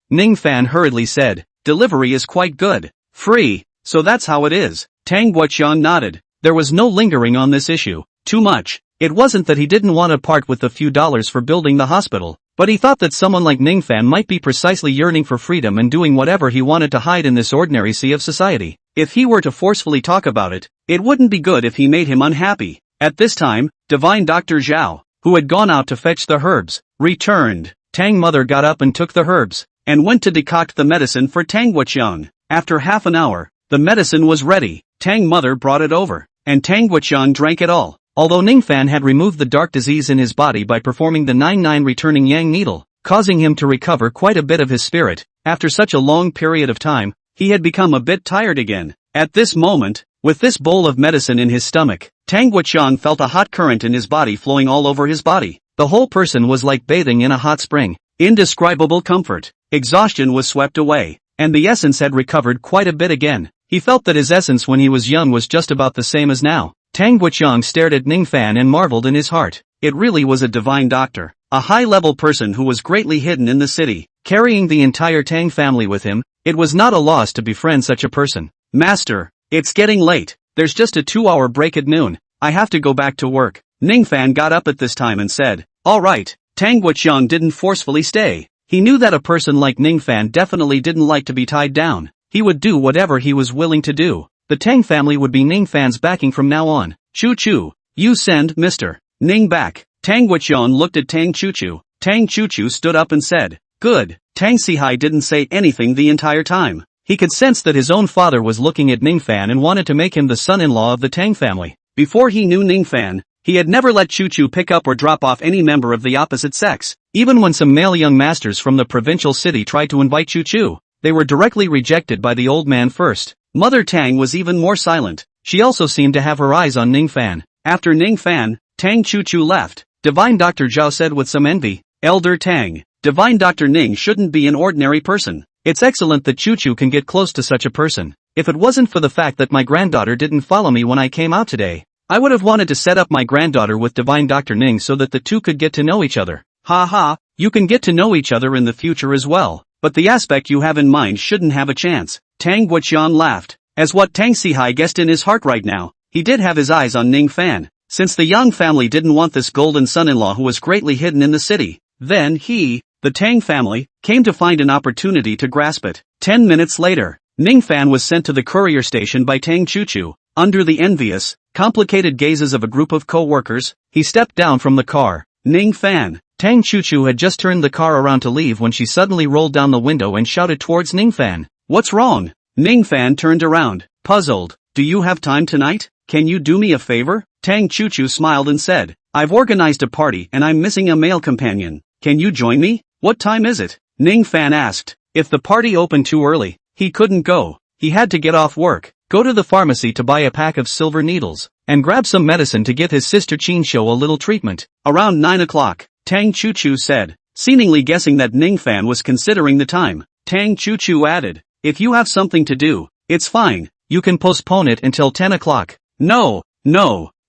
Ning Fan hurriedly said. Delivery is quite good. Free, so that's how it is. Tang Guoqiang nodded. There was no lingering on this issue. Too much. It wasn't that he didn't want to part with the few dollars for building the hospital, but he thought that someone like Ning Fan might be precisely yearning for freedom and doing whatever he wanted to hide in this ordinary sea of society. If he were to forcefully talk about it, it wouldn't be good if he made him unhappy. At this time, Divine Dr. Zhao, who had gone out to fetch the herbs, returned. Tang Mother got up and took the herbs. and went to decoct the medicine for Tang Wuqiang. After half an hour, the medicine was ready. Tang mother brought it over, and Tang Wuqiang drank it all. Although Ning Fan had removed the dark disease in his body by performing the 9-9 returning yang needle, causing him to recover quite a bit of his spirit, after such a long period of time, he had become a bit tired again. At this moment, with this bowl of medicine in his stomach, Tang Wuqiang felt a hot current in his body flowing all over his body. The whole person was like bathing in a hot spring. Indescribable comfort. Exhaustion was swept away, and the essence had recovered quite a bit again. He felt that his essence when he was young was just about the same as now. Tang Wuqiang stared at Ning Fan and marveled in his heart. It really was a divine doctor, a high-level person who was greatly hidden in the city, carrying the entire Tang family with him. It was not a loss to befriend such a person. Master, it's getting late. There's just a 2-hour break at noon. I have to go back to work. Ning Fan got up at this time and said, all right. Tang Wuqiang didn't forcefully stay. He knew that a person like Ning Fan definitely didn't like to be tied down. He would do whatever he was willing to do. The Tang family would be Ning Fan's backing from now on. Choo-choo. You send Mr. Ning back. Tang Wuqiang looked at Tang Choo-choo. Tang Choo-choo stood up and said, good. Tang Sihai didn't say anything the entire time. He could sense that his own father was looking at Ning Fan and wanted to make him the son-in-law of the Tang family. Before he knew Ning Fan, he had never let Choo-choo pick up or drop off any member of the opposite sex. Even when some male young masters from the provincial city tried to invite Choo-choo, they were directly rejected by the old man first. Mother Tang was even more silent. She also seemed to have her eyes on Ning Fan. After Ning Fan, Tang Choo-choo left. Divine Dr. Zhao said with some envy, Elder Tang, Divine Dr. Ning shouldn't be an ordinary person. It's excellent that Choo-choo can get close to such a person. If it wasn't for the fact that my granddaughter didn't follow me when I came out today, I would have wanted to set up my granddaughter with Divine Dr. Ning so that the two could get to know each other. Ha ha, you can get to know each other in the future as well, but the aspect you have in mind shouldn't have a chance. Tang Wuqiang laughed. As what Tang Sihai guessed in his heart right now, he did have his eyes on Ning Fan. Since the Yang family didn't want this golden son-in-law who was greatly hidden in the city, then he, the Tang family, came to find an opportunity to grasp it. 10 minutes later, Ning Fan was sent to the courier station by Tang Choo-choo. Under the envious, complicated gazes of a group of co-workers, he stepped down from the car. Ning Fan. Tang Choo-choo had just turned the car around to leave when she suddenly rolled down the window and shouted towards Ning Fan. What's wrong? Ning Fan turned around, puzzled. Do you have time tonight? Can you do me a favor? Tang Choo-choo smiled and said, I've organized a party and I'm missing a male companion. Can you join me? What time is it? Ning Fan asked. If the party opened too early, he couldn't go. He had to get off work, go to the pharmacy to buy a pack of silver needles, and grab some medicine to give his sister Chin Shou a little treatment. Around 9 o'clock, Tang Choo-choo said, seemingly guessing that Ning Fan was considering the time. Tang Choo-choo added, if you have something to do, it's fine, you can postpone it until 10 o'clock. No,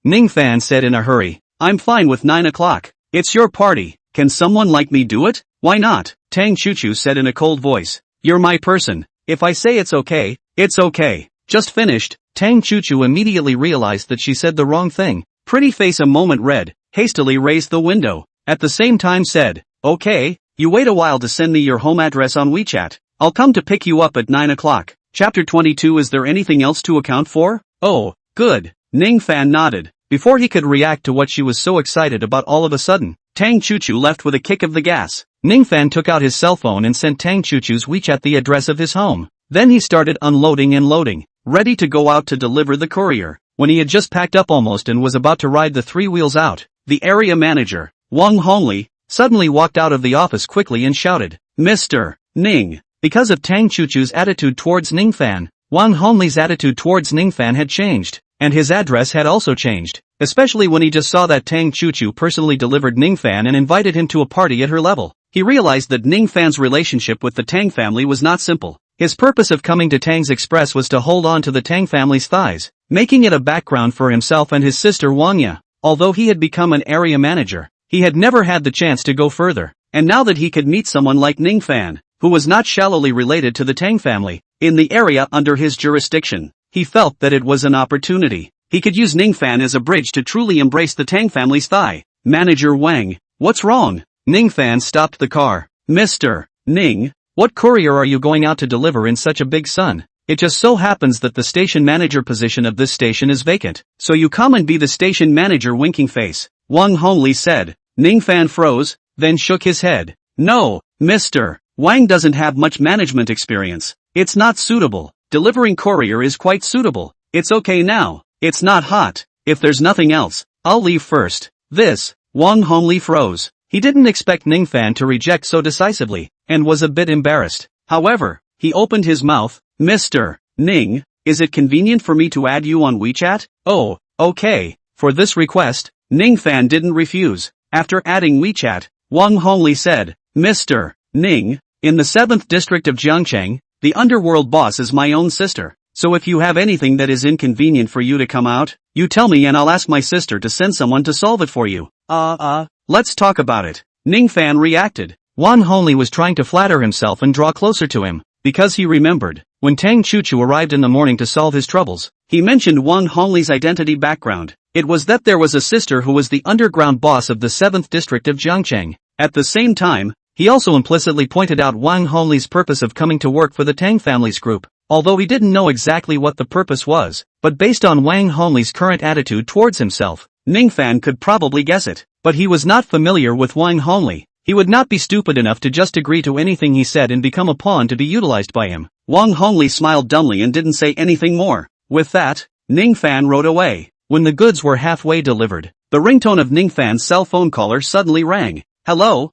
Ning Fan said in a hurry. I'm fine with 9 o'clock. It's your party. Can someone like me do it? Why not? Tang Choo-choo said in a cold voice. You're my person. If I say it's okay, it's okay. Just finished. Tang Choo-choo immediately realized that she said the wrong thing. Pretty face a moment red, hastily raised the window. At the same time said, okay, you wait a while to send me your home address on WeChat. I'll come to pick you up at 9 o'clock. Chapter 22. Is there anything else to account for? Oh, good. Ning Fan nodded. Before he could react to what she was so excited about all of a sudden, Tang Choo-choo left with a kick of the gas. Ning Fan took out his cell phone and sent Tang Choo-choo's WeChat the address of his home. Then he started unloading and loading, ready to go out to deliver the courier. When he had just packed up almost and was about to ride the 3 wheels out, the area manager, Wang Hongli, suddenly walked out of the office quickly and shouted, Mr. Ning. Because of Tang Choo-choo's attitude towards Ning Fan, Wang Hongli's attitude towards Ning Fan had changed, and his address had also changed, especially when he just saw that Tang Choo-choo personally delivered Ning Fan and invited him to a party at her level. He realized that Ning Fan's relationship with the Tang family was not simple. His purpose of coming to Tang's Express was to hold on to the Tang family's thighs, making it a background for himself and his sister Wangya. Although he had become an area manager, he had never had the chance to go further, and now that he could meet someone like Ning Fan, who was not shallowly related to the Tang family, in the area under his jurisdiction, he felt that it was an opportunity. He could use Ning Fan as a bridge to truly embrace the Tang family's thigh. Manager Wang, what's wrong? Ning Fan stopped the car. Mr. Ning, what courier are you going out to deliver in such a big sun? It just so happens that the station manager position of this station is vacant, so you come and be the station manager. Winking face, Wang Hongli said. Ning Fan froze, then shook his head. No, Mr. Wang doesn't have much management experience. It's not suitable. Delivering courier is quite suitable. It's okay now. It's not hot. If there's nothing else, I'll leave first. Wang Hongli froze. He didn't expect Ning Fan to reject so decisively, and was a bit embarrassed. However, he opened his mouth. Mr. Ning, is it convenient for me to add you on WeChat? Oh, okay. For this request, Ning Fan didn't refuse. After adding WeChat, Wang Hongli said, Mr. Ning, in the 7th district of Jiangcheng, the underworld boss is my own sister. So if you have anything that is inconvenient for you to come out, you tell me and I'll ask my sister to send someone to solve it for you. Let's talk about it. Ning Fan reacted. Wang Hongli was trying to flatter himself and draw closer to him, because he remembered, when Tang Chuchu arrived in the morning to solve his troubles, he mentioned Wang Hongli's identity background. It was that there was a sister who was the underground boss of the 7th district of Jiangcheng. At the same time, he also implicitly pointed out Wang Hongli's purpose of coming to work for the Tang family's group, although he didn't know exactly what the purpose was, but based on Wang Hongli's current attitude towards himself, Ning Fan could probably guess it. But he was not familiar with Wang Hongli. He would not be stupid enough to just agree to anything he said and become a pawn to be utilized by him. Wang Hongli smiled dumbly and didn't say anything more. With that, Ning Fan rode away. When the goods were halfway delivered, the ringtone of Ning Fan's cell phone caller suddenly rang. Hello,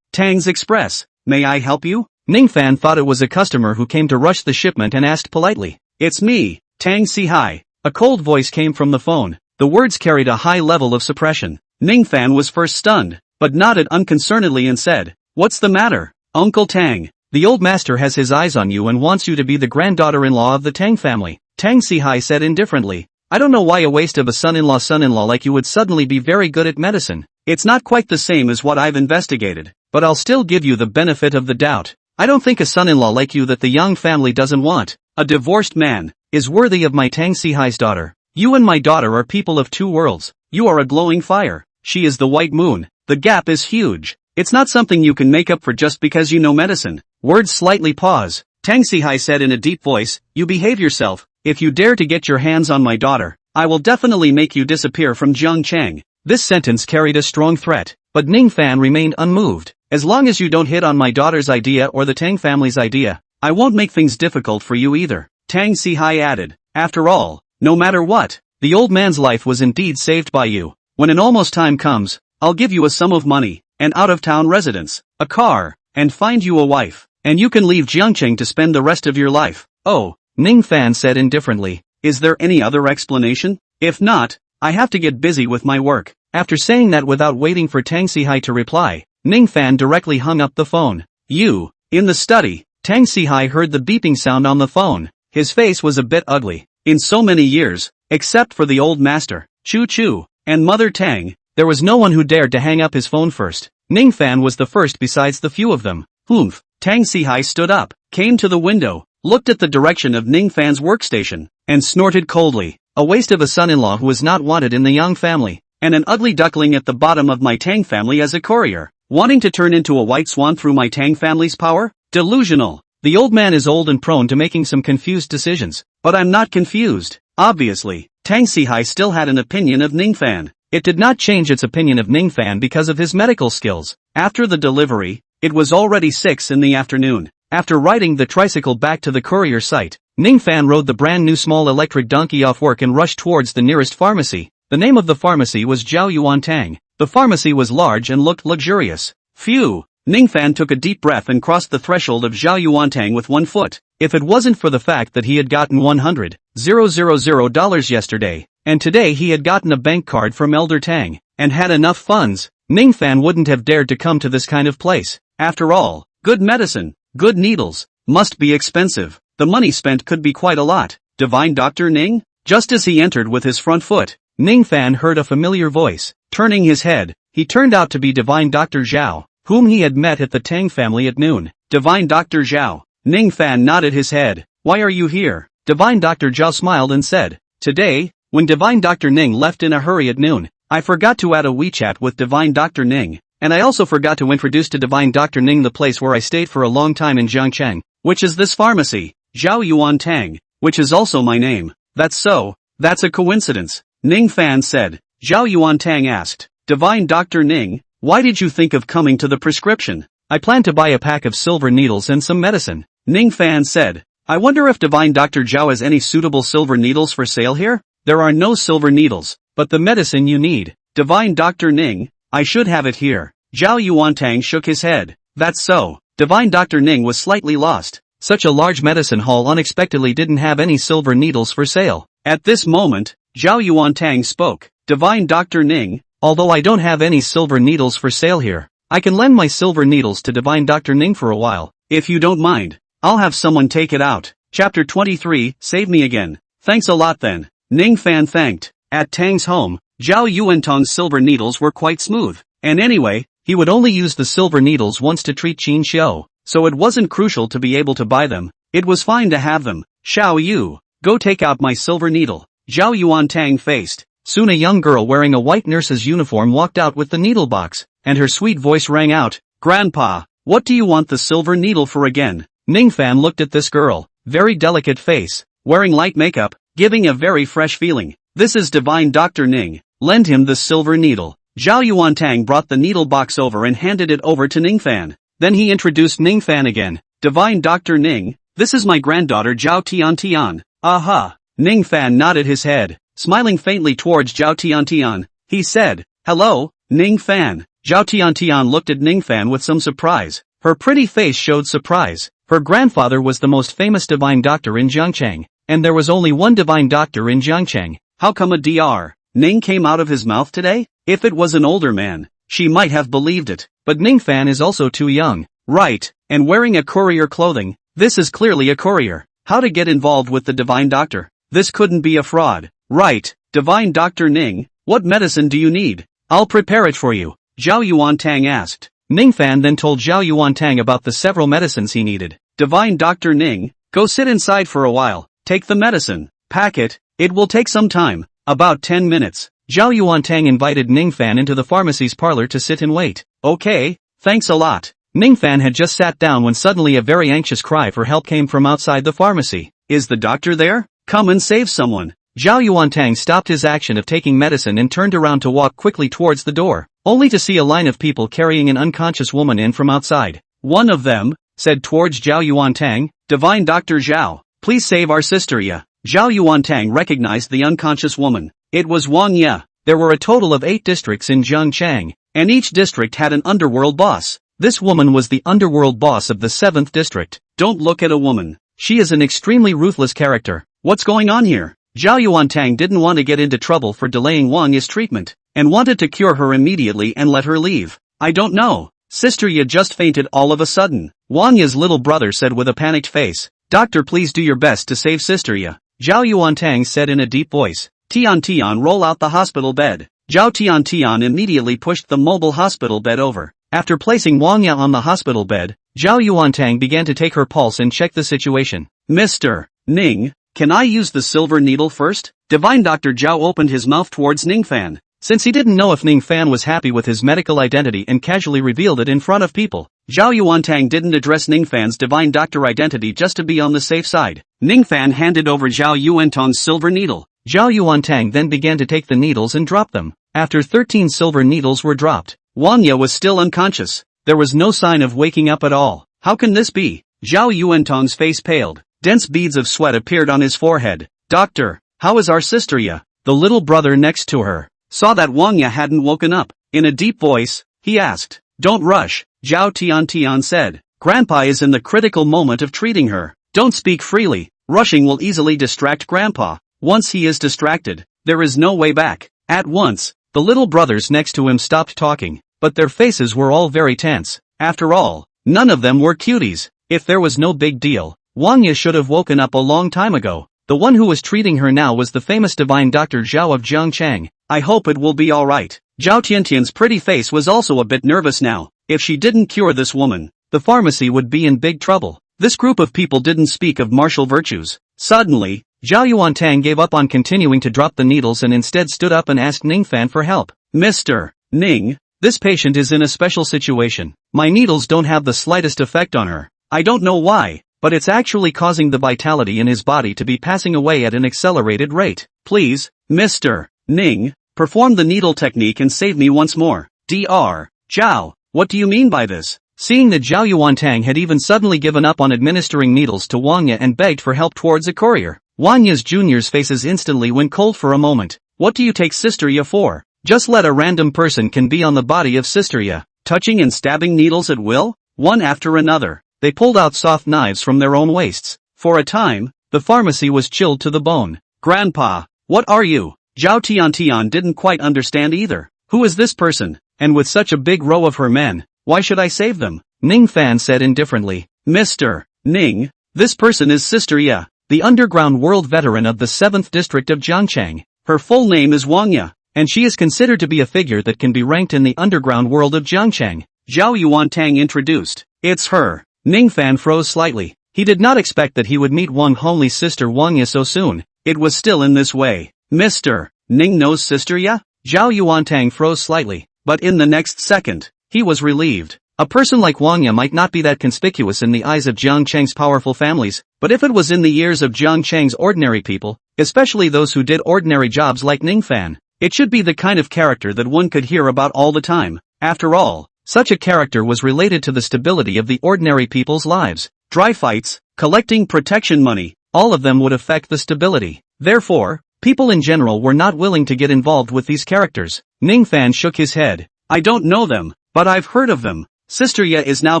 Tang's Express. May I help you? Ning Fan thought it was a customer who came to rush the shipment and asked politely. It's me, Tang Si-hi. A cold voice came from the phone. The words carried a high level of suppression. Ning Fan was first stunned, but nodded unconcernedly and said, What's the matter, Uncle Tang? The old master has his eyes on you and wants you to be the granddaughter-in-law of the Tang family. Tang Si-hi said indifferently. I don't know why a waste of a son-in-law like you would suddenly be very good at medicine. It's not quite the same as what I've investigated, but I'll still give you the benefit of the doubt. I don't think a son-in-law like you that the Yang family doesn't want, a divorced man, is worthy of my Tang Si-hi's daughter. You and my daughter are people of two worlds. You are a glowing fire. She is the white moon. The gap is huge. It's not something you can make up for just because you know medicine. Words slightly pause. Tang Si-hi said in a deep voice, You behave yourself. If you dare to get your hands on my daughter, I will definitely make you disappear from Jiangcheng. This sentence carried a strong threat, but Ning Fan remained unmoved. As long as you don't hit on my daughter's idea or the Tang family's idea, I won't make things difficult for you either. Tang Si-hi added. After all, no matter what, the old man's life was indeed saved by you. When an almost time comes, I'll give you a sum of money, an out-of-town residence, a car, and find you a wife, and you can leave Jiangcheng to spend the rest of your life. Oh, Ning Fan said indifferently. Is there any other explanation? If not, I have to get busy with my work. After saying that without waiting for Tang Si-hi to reply, Ning Fan directly hung up the phone. You, in the study. Tang Si-hi heard the beeping sound on the phone. His face was a bit ugly. In so many years, except for the old master, Chu Chu, and Mother Tang, there was no one who dared to hang up his phone first. Ning Fan was the first besides the few of them. Humph. Tang Si-hi stood up, came to the window, looked at the direction of Ning Fan's workstation, and snorted coldly. A waste of a son-in-law who was not wanted in the Yang family, and an ugly duckling at the bottom of my Tang family as a courier, wanting to turn into a white swan through my Tang family's power? Delusional. The old man is old and prone to making some confused decisions, but I'm not confused. Obviously, Tang Si-hi still had an opinion of Ning Fan. It did not change its opinion of Ning Fan because of his medical skills. After the delivery, it was already 6 in the afternoon. After riding the tricycle back to the courier site, Ning Fan rode the brand new small electric donkey off work and rushed towards the nearest pharmacy. The name of the pharmacy was Zhao Yuan Tang. The pharmacy was large and looked luxurious. Phew! Ning Fan took a deep breath and crossed the threshold of Zhao Yuan Tang with one foot. If it wasn't for the fact that he had gotten $100,000 yesterday, and today he had gotten a bank card from Elder Tang, and had enough funds, Ning Fan wouldn't have dared to come to this kind of place. After all, good medicine, good needles, must be expensive. The money spent could be quite a lot. Divine Dr. Ning? Just as he entered with his front foot, Ning Fan heard a familiar voice. Turning his head, he turned out to be Divine Dr. Zhao, whom he had met at the Tang family at noon. Divine Dr. Zhao. Ning Fan nodded his head. Why are you here? Divine Dr. Zhao smiled and said, Today, when Divine Dr. Ning left in a hurry at noon, I forgot to add a WeChat with Divine Dr. Ning, and I also forgot to introduce to Divine Dr. Ning the place where I stayed for a long time in Jiangcheng, which is this pharmacy, Zhao Yuan Tang, which is also my name. That's so, that's a coincidence, Ning Fan said. Zhao Yuan Tang asked, Divine Dr. Ning, why did you think of coming to the prescription? I plan to buy a pack of silver needles and some medicine. Ning Fan said. I wonder if Divine Dr. Zhao has any suitable silver needles for sale here? There are no silver needles, but the medicine you need. Divine Dr. Ning, I should have it here. Zhao Yuantang shook his head. That's so. Divine Dr. Ning was slightly lost. Such a large medicine hall unexpectedly didn't have any silver needles for sale. At this moment, Zhao Yuantang spoke. Divine Dr. Ning, although I don't have any silver needles for sale here, I can lend my silver needles to Divine Dr. Ning for a while. If you don't mind, I'll have someone take it out. Chapter 23, Save me again. Thanks a lot then. Ning Fan thanked. At Tang's home, Zhao Yuantang's silver needles were quite smooth. And anyway, he would only use the silver needles once to treat Qin Xiao, so it wasn't crucial to be able to buy them. It was fine to have them. Xiao Yu, go take out my silver needle. Zhao Yuantang faced. Soon a young girl wearing a white nurse's uniform walked out with the needle box, and her sweet voice rang out. Grandpa, what do you want the silver needle for again? Ning Fan looked at this girl, very delicate face, wearing light makeup, giving a very fresh feeling. This is Divine Dr. Ning, lend him the silver needle. Zhao Yuantang brought the needle box over and handed it over to Ning Fan. Then he introduced Ning Fan again. Divine Dr. Ning, this is my granddaughter Zhao Tian. Aha. Ning Fan nodded his head, smiling faintly towards Zhao Tian. He said, hello, Ning Fan. Zhao Tian looked at Ning Fan with some surprise. Her pretty face showed surprise. Her grandfather was the most famous divine doctor in Jiangcheng, and there was only one divine doctor in Jiangcheng. How come a Dr. Ning came out of his mouth today? If it was an older man, she might have believed it, but Ning Fan is also too young. Right, and wearing a courier clothing. This is clearly a courier. How to get involved with the divine doctor? This couldn't be a fraud. Right, Divine Dr. Ning, what medicine do you need? I'll prepare it for you, Zhao Yuantang asked. Ning Fan then told Zhao Yuantang about the several medicines he needed. Divine Dr. Ning, go sit inside for a while, take the medicine, pack it, it will take some time, about 10 minutes. Zhao Yuantang invited Ning Fan into the pharmacy's parlor to sit and wait. Okay, thanks a lot. Ning Fan had just sat down when suddenly a very anxious cry for help came from outside the pharmacy. Is the doctor there? Come and save someone. Zhao Yuantang stopped his action of taking medicine and turned around to walk quickly towards the door, only to see a line of people carrying an unconscious woman in from outside. One of them said towards Zhao Yuantang, Divine Dr. Zhao, please save our sister Ye. Zhao Yuantang recognized the unconscious woman. It was Wang Ye. There were a total of 8 districts in Jiangcheng, and each district had an underworld boss. This woman was the underworld boss of the 7th district. Don't look at a woman. She is an extremely ruthless character. What's going on here? Zhao Yuantang didn't want to get into trouble for delaying Wang Ye's treatment, and wanted to cure her immediately and let her leave. I don't know. Sister Ye just fainted all of a sudden. Wang Ye's little brother said with a panicked face. Doctor, please do your best to save Sister Ye. Zhao Yuantang said in a deep voice. Tian, roll out the hospital bed. Zhao Tian immediately pushed the mobile hospital bed over. After placing Wang Ye on the hospital bed, Zhao Yuantang began to take her pulse and check the situation. Mr. Ning, can I use the silver needle first? Divine Dr. Zhao opened his mouth towards Ning Fan. Since he didn't know if Ning Fan was happy with his medical identity and casually revealed it in front of people, Zhao Yuantang didn't address Ning Fan's divine doctor identity just to be on the safe side. Ning Fan handed over Zhao Yuantang's silver needle. Zhao Yuantang then began to take the needles and drop them. After 13 silver needles were dropped, Wang Ye was still unconscious. There was no sign of waking up at all. How can this be? Zhao Yuantang's face paled. Dense beads of sweat appeared on his forehead. Doctor, how is our sister Ye? The little brother next to her saw that Wang Ye hadn't woken up. In a deep voice, he asked. Don't rush, Zhao Tian said. Grandpa is in the critical moment of treating her. Don't speak freely. Rushing will easily distract Grandpa. Once he is distracted, there is no way back. At once, the little brothers next to him stopped talking, but their faces were all very tense. After all, none of them were cuties. If there was no big deal, Wang Ye should have woken up a long time ago. The one who was treating her now was the famous divine Dr. Zhao of Jiangcheng. I hope it will be alright. Zhao Tiantian's pretty face was also a bit nervous now. If she didn't cure this woman, the pharmacy would be in big trouble. This group of people didn't speak of martial virtues. Suddenly, Zhao Yuantang gave up on continuing to drop the needles and instead stood up and asked Ning Fan for help. Mr. Ning, this patient is in a special situation. My needles don't have the slightest effect on her. I don't know why, but it's actually causing the vitality in his body to be passing away at an accelerated rate. Please, Mr. Ning, perform the needle technique and save me once more. Dr. Zhao, what do you mean by this? seeing that Zhao Yuantang had even suddenly given up on administering needles to Wang Ye and begged for help towards a courier. Wang Ye's juniors' faces instantly went cold for a moment. What do you take Sister Ye for? Just let a random person can be on the body of Sister Ye, touching and stabbing needles at will? One after another, they pulled out soft knives from their own waists. For a time, the pharmacy was chilled to the bone. Grandpa, what are you? Zhao Tian didn't quite understand either. Who is this person? And with such a big row of her men, why should I save them? Ning Fan said indifferently. Mr. Ning, this person is Sister Ye, the underground world veteran of the 7th district of Jiangchang. Her full name is Wang Ye, and she is considered to be a figure that can be ranked in the underground world of Jiangchang. Zhao Yuantang introduced. It's her. Ning Fan froze slightly. He did not expect that he would meet Wang Hongli's sister Wang Ye so soon. It was still in this way. Mr. Ning knows Sister Ye? Zhao Yuantang froze slightly, but in the next second, he was relieved. A person like Wang Ye might not be that conspicuous in the eyes of Jiangchang's powerful families, but if it was in the ears of Jiangchang's ordinary people, especially those who did ordinary jobs like Ning Fan, it should be the kind of character that one could hear about all the time. After all, such a character was related to the stability of the ordinary people's lives. Dry fights, collecting protection money, all of them would affect the stability. Therefore, people in general were not willing to get involved with these characters. Ning Fan shook his head. I don't know them, but I've heard of them. Sister Ye is now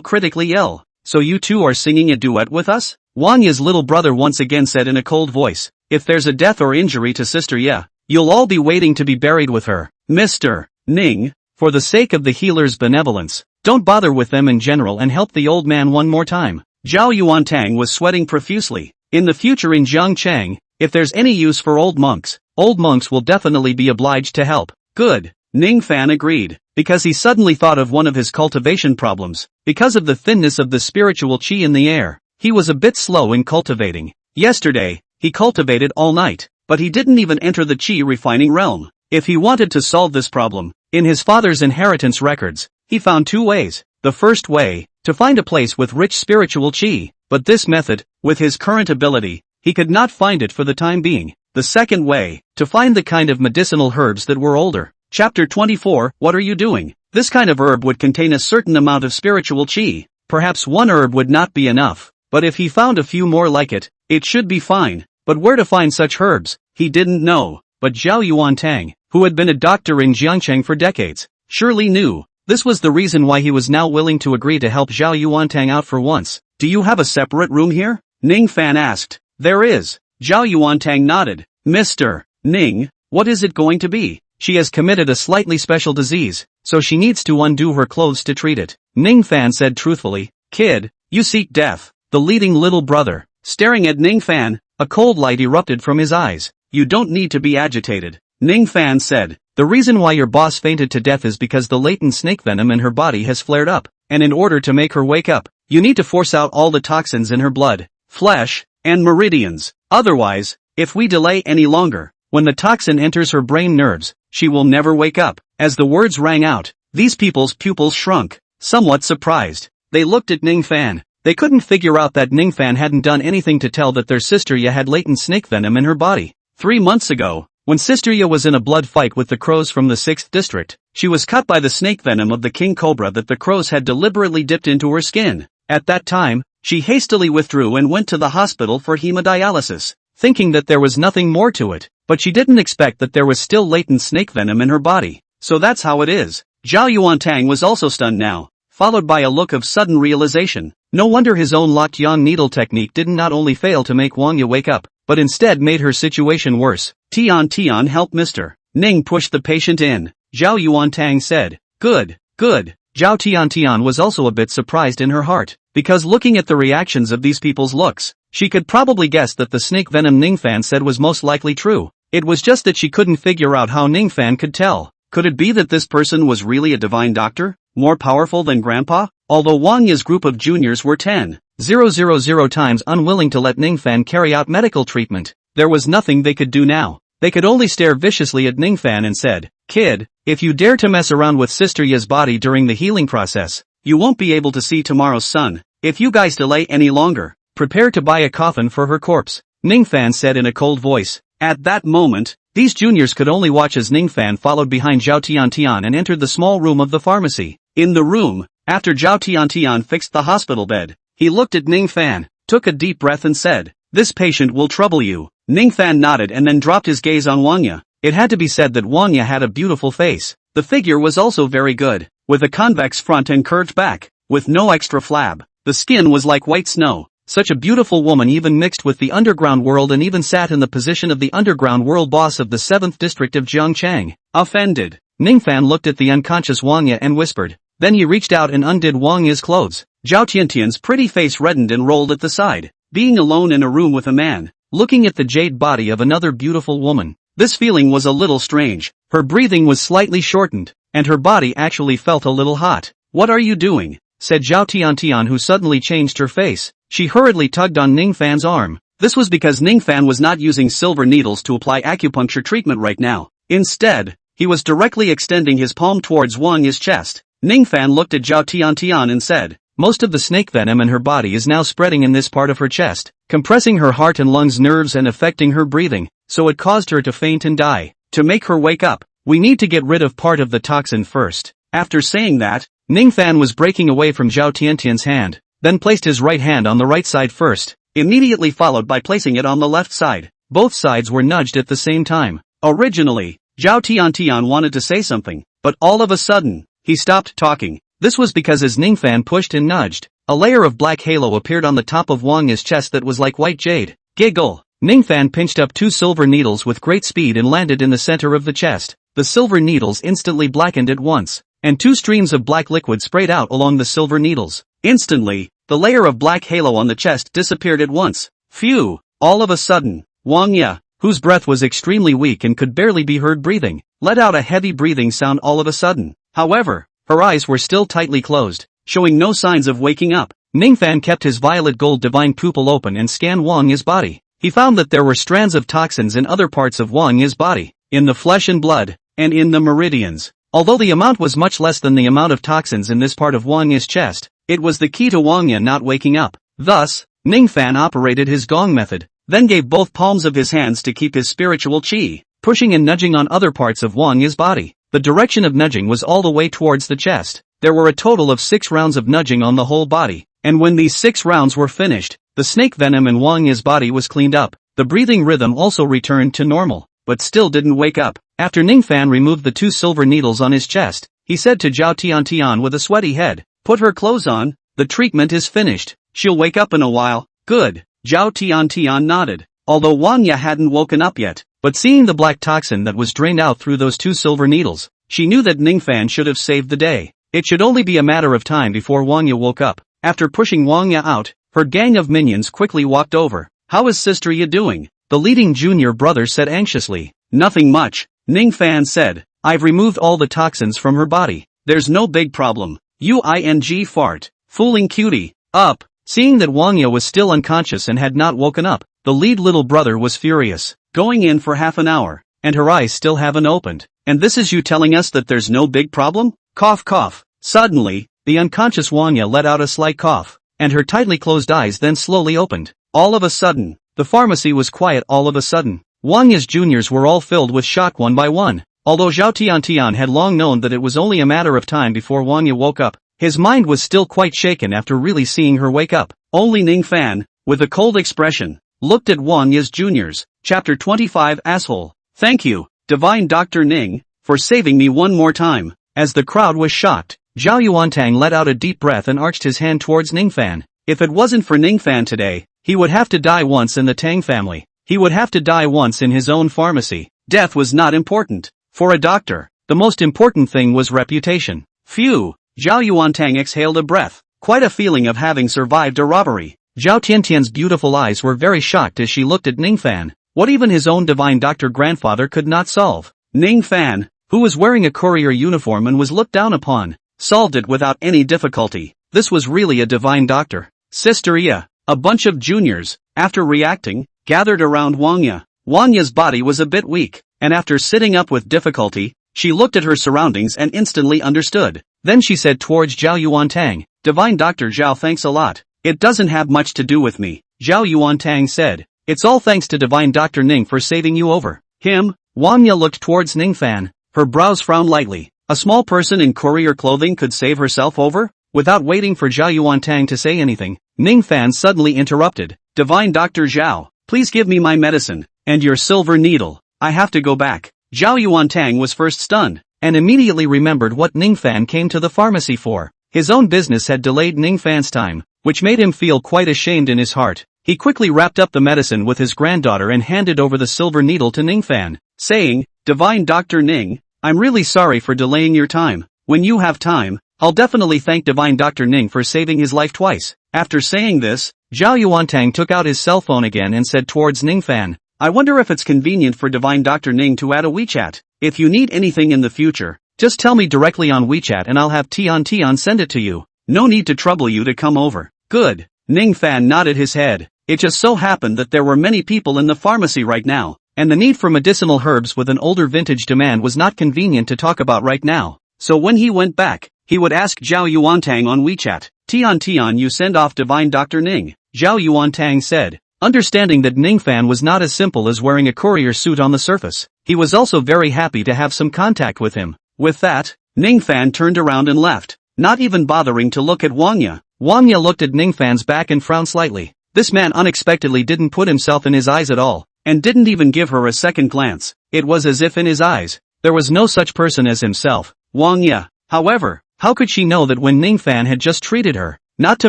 critically ill, so you two are singing a duet with us? Wang Ye's little brother once again said in a cold voice. If there's a death or injury to Sister Ye, you'll all be waiting to be buried with her. Mr. Ning, for the sake of the healer's benevolence, don't bother with them in general and help the old man one more time. Zhao Yuantang was sweating profusely. In the future in Jiangchang, if there's any use for old monks will definitely be obliged to help. Good. Ning Fan agreed, because he suddenly thought of one of his cultivation problems. Because of the thinness of the spiritual qi in the air, he was a bit slow in cultivating. Yesterday, he cultivated all night, but he didn't even enter the qi refining realm. If he wanted to solve this problem, in his father's inheritance records, he found two ways. The first way, to find a place with rich spiritual qi, but this method, with his current ability, he could not find it for the time being. The second way, to find the kind of medicinal herbs that were older. Chapter 24, What are you doing? This kind of herb would contain a certain amount of spiritual qi. Perhaps one herb would not be enough, but if he found a few more like it, it should be fine. But where to find such herbs, he didn't know. But Zhao Yuantang, who had been a doctor in Jiangchang for decades, surely knew. This was the reason why he was now willing to agree to help Zhao Yuantang out for once. Do you have a separate room here? Ning Fan asked. There is. Zhao Yuantang nodded. Mr. Ning, what is it going to be? She has committed a slightly special disease, so she needs to undo her clothes to treat it. Ning Fan said truthfully. Kid, you seek death. The leading little brother, staring at Ning Fan, a cold light erupted from his eyes. You don't need to be agitated. Ning Fan said. The reason why your boss fainted to death is because the latent snake venom in her body has flared up, and in order to make her wake up, you need to force out all the toxins in her blood, flesh, and meridians. Otherwise, if we delay any longer, when the toxin enters her brain nerves, she will never wake up. As the words rang out, these people's pupils shrunk, somewhat surprised. They looked at Ning Fan. They couldn't figure out that Ning Fan hadn't done anything to tell that their sister Ye had latent snake venom in her body. 3 months ago, when Sister Ye was in a blood fight with the crows from the 6th district, she was cut by the snake venom of the king cobra that the crows had deliberately dipped into her skin. At that time, she hastily withdrew and went to the hospital for hemodialysis, thinking that there was nothing more to it, but she didn't expect that there was still latent snake venom in her body. So that's how it is. Zhao Yuantang was also stunned now, followed by a look of sudden realization. No wonder his own locked yang needle technique did not only fail to make Wang Ye wake up, but instead made her situation worse. Tian, help Mr. Ning pushed the patient in. Zhao Yuantang said. Good. Zhao Tian was also a bit surprised in her heart, because looking at the reactions of these people's looks, she could probably guess that the snake venom Ning Fan said was most likely true. It was just that she couldn't figure out how Ning Fan could tell. Could it be that this person was really a divine doctor, more powerful than Grandpa? Although Wang Ye's group of juniors were 10,000 times unwilling to let Ning Fan carry out medical treatment, there was nothing they could do now. They could only stare viciously at Ning Fan and said, Kid, if you dare to mess around with Sister Ye's body during the healing process, you won't be able to see tomorrow's sun. If you guys delay any longer, prepare to buy a coffin for her corpse, Ning Fan said in a cold voice. At that moment, these juniors could only watch as Ning Fan followed behind Zhao Tian and entered the small room of the pharmacy. In the room, After Zhao Tiantian fixed the hospital bed, he looked at Ning Fan, took a deep breath and said, "This patient will trouble you." Ning Fan nodded and then dropped his gaze on Wang Ye. It had to be said that Wang Ye had a beautiful face. The figure was also very good, with a convex front and curved back, with no extra flab. The skin was like white snow. Such a beautiful woman even mixed with the underground world and even sat in the position of the underground world boss of the 7th district of Jiangchang. Offended, Ning Fan looked at the unconscious Wang Ye and whispered. Then he reached out and undid Wang Ye's clothes. Zhao Tiantian's pretty face reddened and rolled at the side. Being alone in a room with a man, looking at the jade body of another beautiful woman. This feeling was a little strange. Her breathing was slightly shortened, and her body actually felt a little hot. "What are you doing?" said Zhao Tiantian, who suddenly changed her face. She hurriedly tugged on Ning Fan's arm. This was because Ning Fan was not using silver needles to apply acupuncture treatment right now. Instead, he was directly extending his palm towards Wang Ye's chest. Ning Fan looked at Zhao Tiantian and said, "Most of the snake venom in her body is now spreading in this part of her chest, compressing her heart and lungs nerves and affecting her breathing, so it caused her to faint and die. To make her wake up, we need to get rid of part of the toxin first." After saying that, Ning Fan was breaking away from Zhao Tiantian's hand, then placed his right hand on the right side first, immediately followed by placing it on the left side. Both sides were nudged at the same time. Originally, Zhao Tiantian wanted to say something, but all of a sudden, he stopped talking. This was because as Ning Fan pushed and nudged, a layer of black halo appeared on the top of Wang Ye's chest that was like white jade. Giggle! Ning Fan pinched up 2 silver needles with great speed and landed in the center of the chest. The silver needles instantly blackened at once, and 2 streams of black liquid sprayed out along the silver needles. Instantly, the layer of black halo on the chest disappeared at once. Phew! All of a sudden, Wang Ye, whose breath was extremely weak and could barely be heard breathing, let out a heavy breathing sound all of a sudden. However, her eyes were still tightly closed, showing no signs of waking up. Ning Fan kept his violet gold divine pupil open and scanned Wang Ye's body. He found that there were strands of toxins in other parts of Wang Ye's body, in the flesh and blood, and in the meridians. Although the amount was much less than the amount of toxins in this part of Wang Ye's chest, it was the key to Wang Ye not waking up. Thus, Ning Fan operated his gong method, then gave both palms of his hands to keep his spiritual qi, pushing and nudging on other parts of Wang Ye's body. The direction of nudging was all the way towards the chest. There were a total of 6 rounds of nudging on the whole body, and when these 6 rounds were finished, the snake venom in Wang Ye's body was cleaned up. The breathing rhythm also returned to normal, but still didn't wake up. After Ning Fan removed the 2 silver needles on his chest, he said to Zhao Tiantian with a sweaty head, "Put her clothes on, the treatment is finished. She'll wake up in a while." "Good." Zhao Tiantian nodded, although Wang Ye hadn't woken up yet, but seeing the black toxin that was drained out through those 2 silver needles, she knew that Ning Fan should have saved the day. It should only be a matter of time before Wang Ye woke up. After pushing Wang Ye out, her gang of minions quickly walked over. "How is Sister Ye doing?" the leading junior brother said anxiously. "Nothing much," Ning Fan said. "I've removed all the toxins from her body. There's no big problem." Uing fart. Fooling cutie. Up. Seeing that Wang Ye was still unconscious and had not woken up, the lead little brother was furious. "Going in for half an hour, and her eyes still haven't opened. And this is you telling us that there's no big problem?" Cough cough. Suddenly, the unconscious Wang Ye let out a slight cough, and her tightly closed eyes then slowly opened. All of a sudden, the pharmacy was quiet all of a sudden. Wang Ye's juniors were all filled with shock one by one. Although Zhao Tiantian had long known that it was only a matter of time before Wang Ye woke up, his mind was still quite shaken after really seeing her wake up. Only Ning Fan, with a cold expression, looked at Wang Ye's juniors. Chapter 25 Asshole. "Thank you, Divine Dr. Ning, for saving me one more time." As the crowd was shocked, Zhao Yuantang let out a deep breath and arched his hand towards Ning Fan. If it wasn't for Ning Fan today, he would have to die once in the Tang family. He would have to die once in his own pharmacy. Death was not important. For a doctor, the most important thing was reputation. Phew! Zhao Yuantang exhaled a breath. Quite a feeling of having survived a robbery. Zhao Tiantian's beautiful eyes were very shocked as she looked at Ning Fan. What even his own divine doctor grandfather could not solve. Ning Fan, who was wearing a courier uniform and was looked down upon, solved it without any difficulty. This was really a divine doctor. Sister Ye, a bunch of juniors, after reacting, gathered around Wang Ye. Wang Ye's body was a bit weak, and after sitting up with difficulty, she looked at her surroundings and instantly understood. Then she said towards Zhao Yuantang, "Divine Dr. Zhao, thanks a lot. It doesn't have much to do with me." Zhao Yuantang said, "It's all thanks to Divine Dr. Ning for saving you over him." Wang Ye looked towards Ning Fan. Her brows frowned lightly. A small person in courier clothing could save herself over? Without waiting for Zhao Yuantang to say anything, Ning Fan suddenly interrupted. Divine Dr. Zhao, please give me my medicine, and your silver needle. I have to go back. Zhao Yuantang was first stunned, and immediately remembered what Ning Fan came to the pharmacy for. His own business had delayed Ning Fan's time, which made him feel quite ashamed in his heart. He quickly wrapped up the medicine with his granddaughter and handed over the silver needle to Ning Fan, saying, Divine Dr. Ning, I'm really sorry for delaying your time. When you have time, I'll definitely thank Divine Dr. Ning for saving his life twice. After saying this, Zhao Yuantang took out his cell phone again and said towards Ning Fan, I wonder if it's convenient for Divine Dr. Ning to add a WeChat. If you need anything in the future, just tell me directly on WeChat and I'll have Tian send it to you. No need to trouble you to come over. Good. Ning Fan nodded his head. It just so happened that there were many people in the pharmacy right now, and the need for medicinal herbs with an older vintage demand was not convenient to talk about right now. So when he went back, he would ask Zhao Yuantang on WeChat, Tian you send off Divine Dr. Ning. Zhao Yuantang said, understanding that Ning Fan was not as simple as wearing a courier suit on the surface. He was also very happy to have some contact with him. With that, Ning Fan turned around and left, not even bothering to look at Wang Ye. Wang Ye looked at Ning Fan's back and frowned slightly. This man unexpectedly didn't put himself in his eyes at all, and didn't even give her a second glance. It was as if in his eyes, there was no such person as himself, Wang Ye. However, how could she know that when Ning Fan had just treated her, not to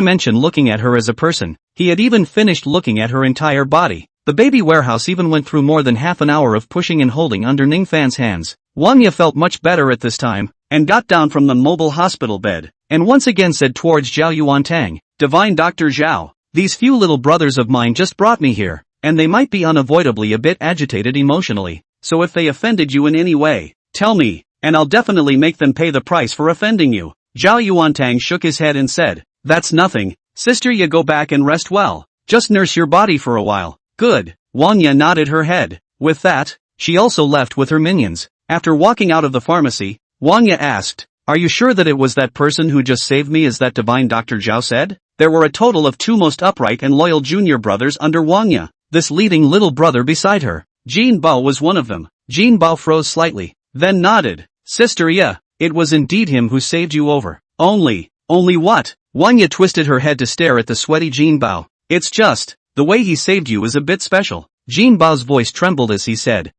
mention looking at her as a person, he had even finished looking at her entire body? The baby warehouse even went through more than half an hour of pushing and holding under Ning Fan's hands. Wang Ye felt much better at this time, and got down from the mobile hospital bed, and once again said towards Zhao Yuantang, Divine Dr. Zhao, these few little brothers of mine just brought me here, and they might be unavoidably a bit agitated emotionally, so if they offended you in any way, tell me, and I'll definitely make them pay the price for offending you. Zhao Yuantang shook his head and said, that's nothing, sister, you go back and rest well, just nurse your body for a while. Good. Wang Ye nodded her head. With that, she also left with her minions. After walking out of the pharmacy, Wang Ye asked, are you sure that it was that person who just saved me as that Divine Dr. Zhao said? There were a total of 2 most upright and loyal junior brothers under Wang Ye, this leading little brother beside her. Jin Bao was one of them. Jin Bao froze slightly, then nodded. Sister, yeah, it was indeed him who saved you over. Only what? Wang Ye twisted her head to stare at the sweaty Jin Bao. It's just, the way he saved you is a bit special. Jin Bao's voice trembled as he said,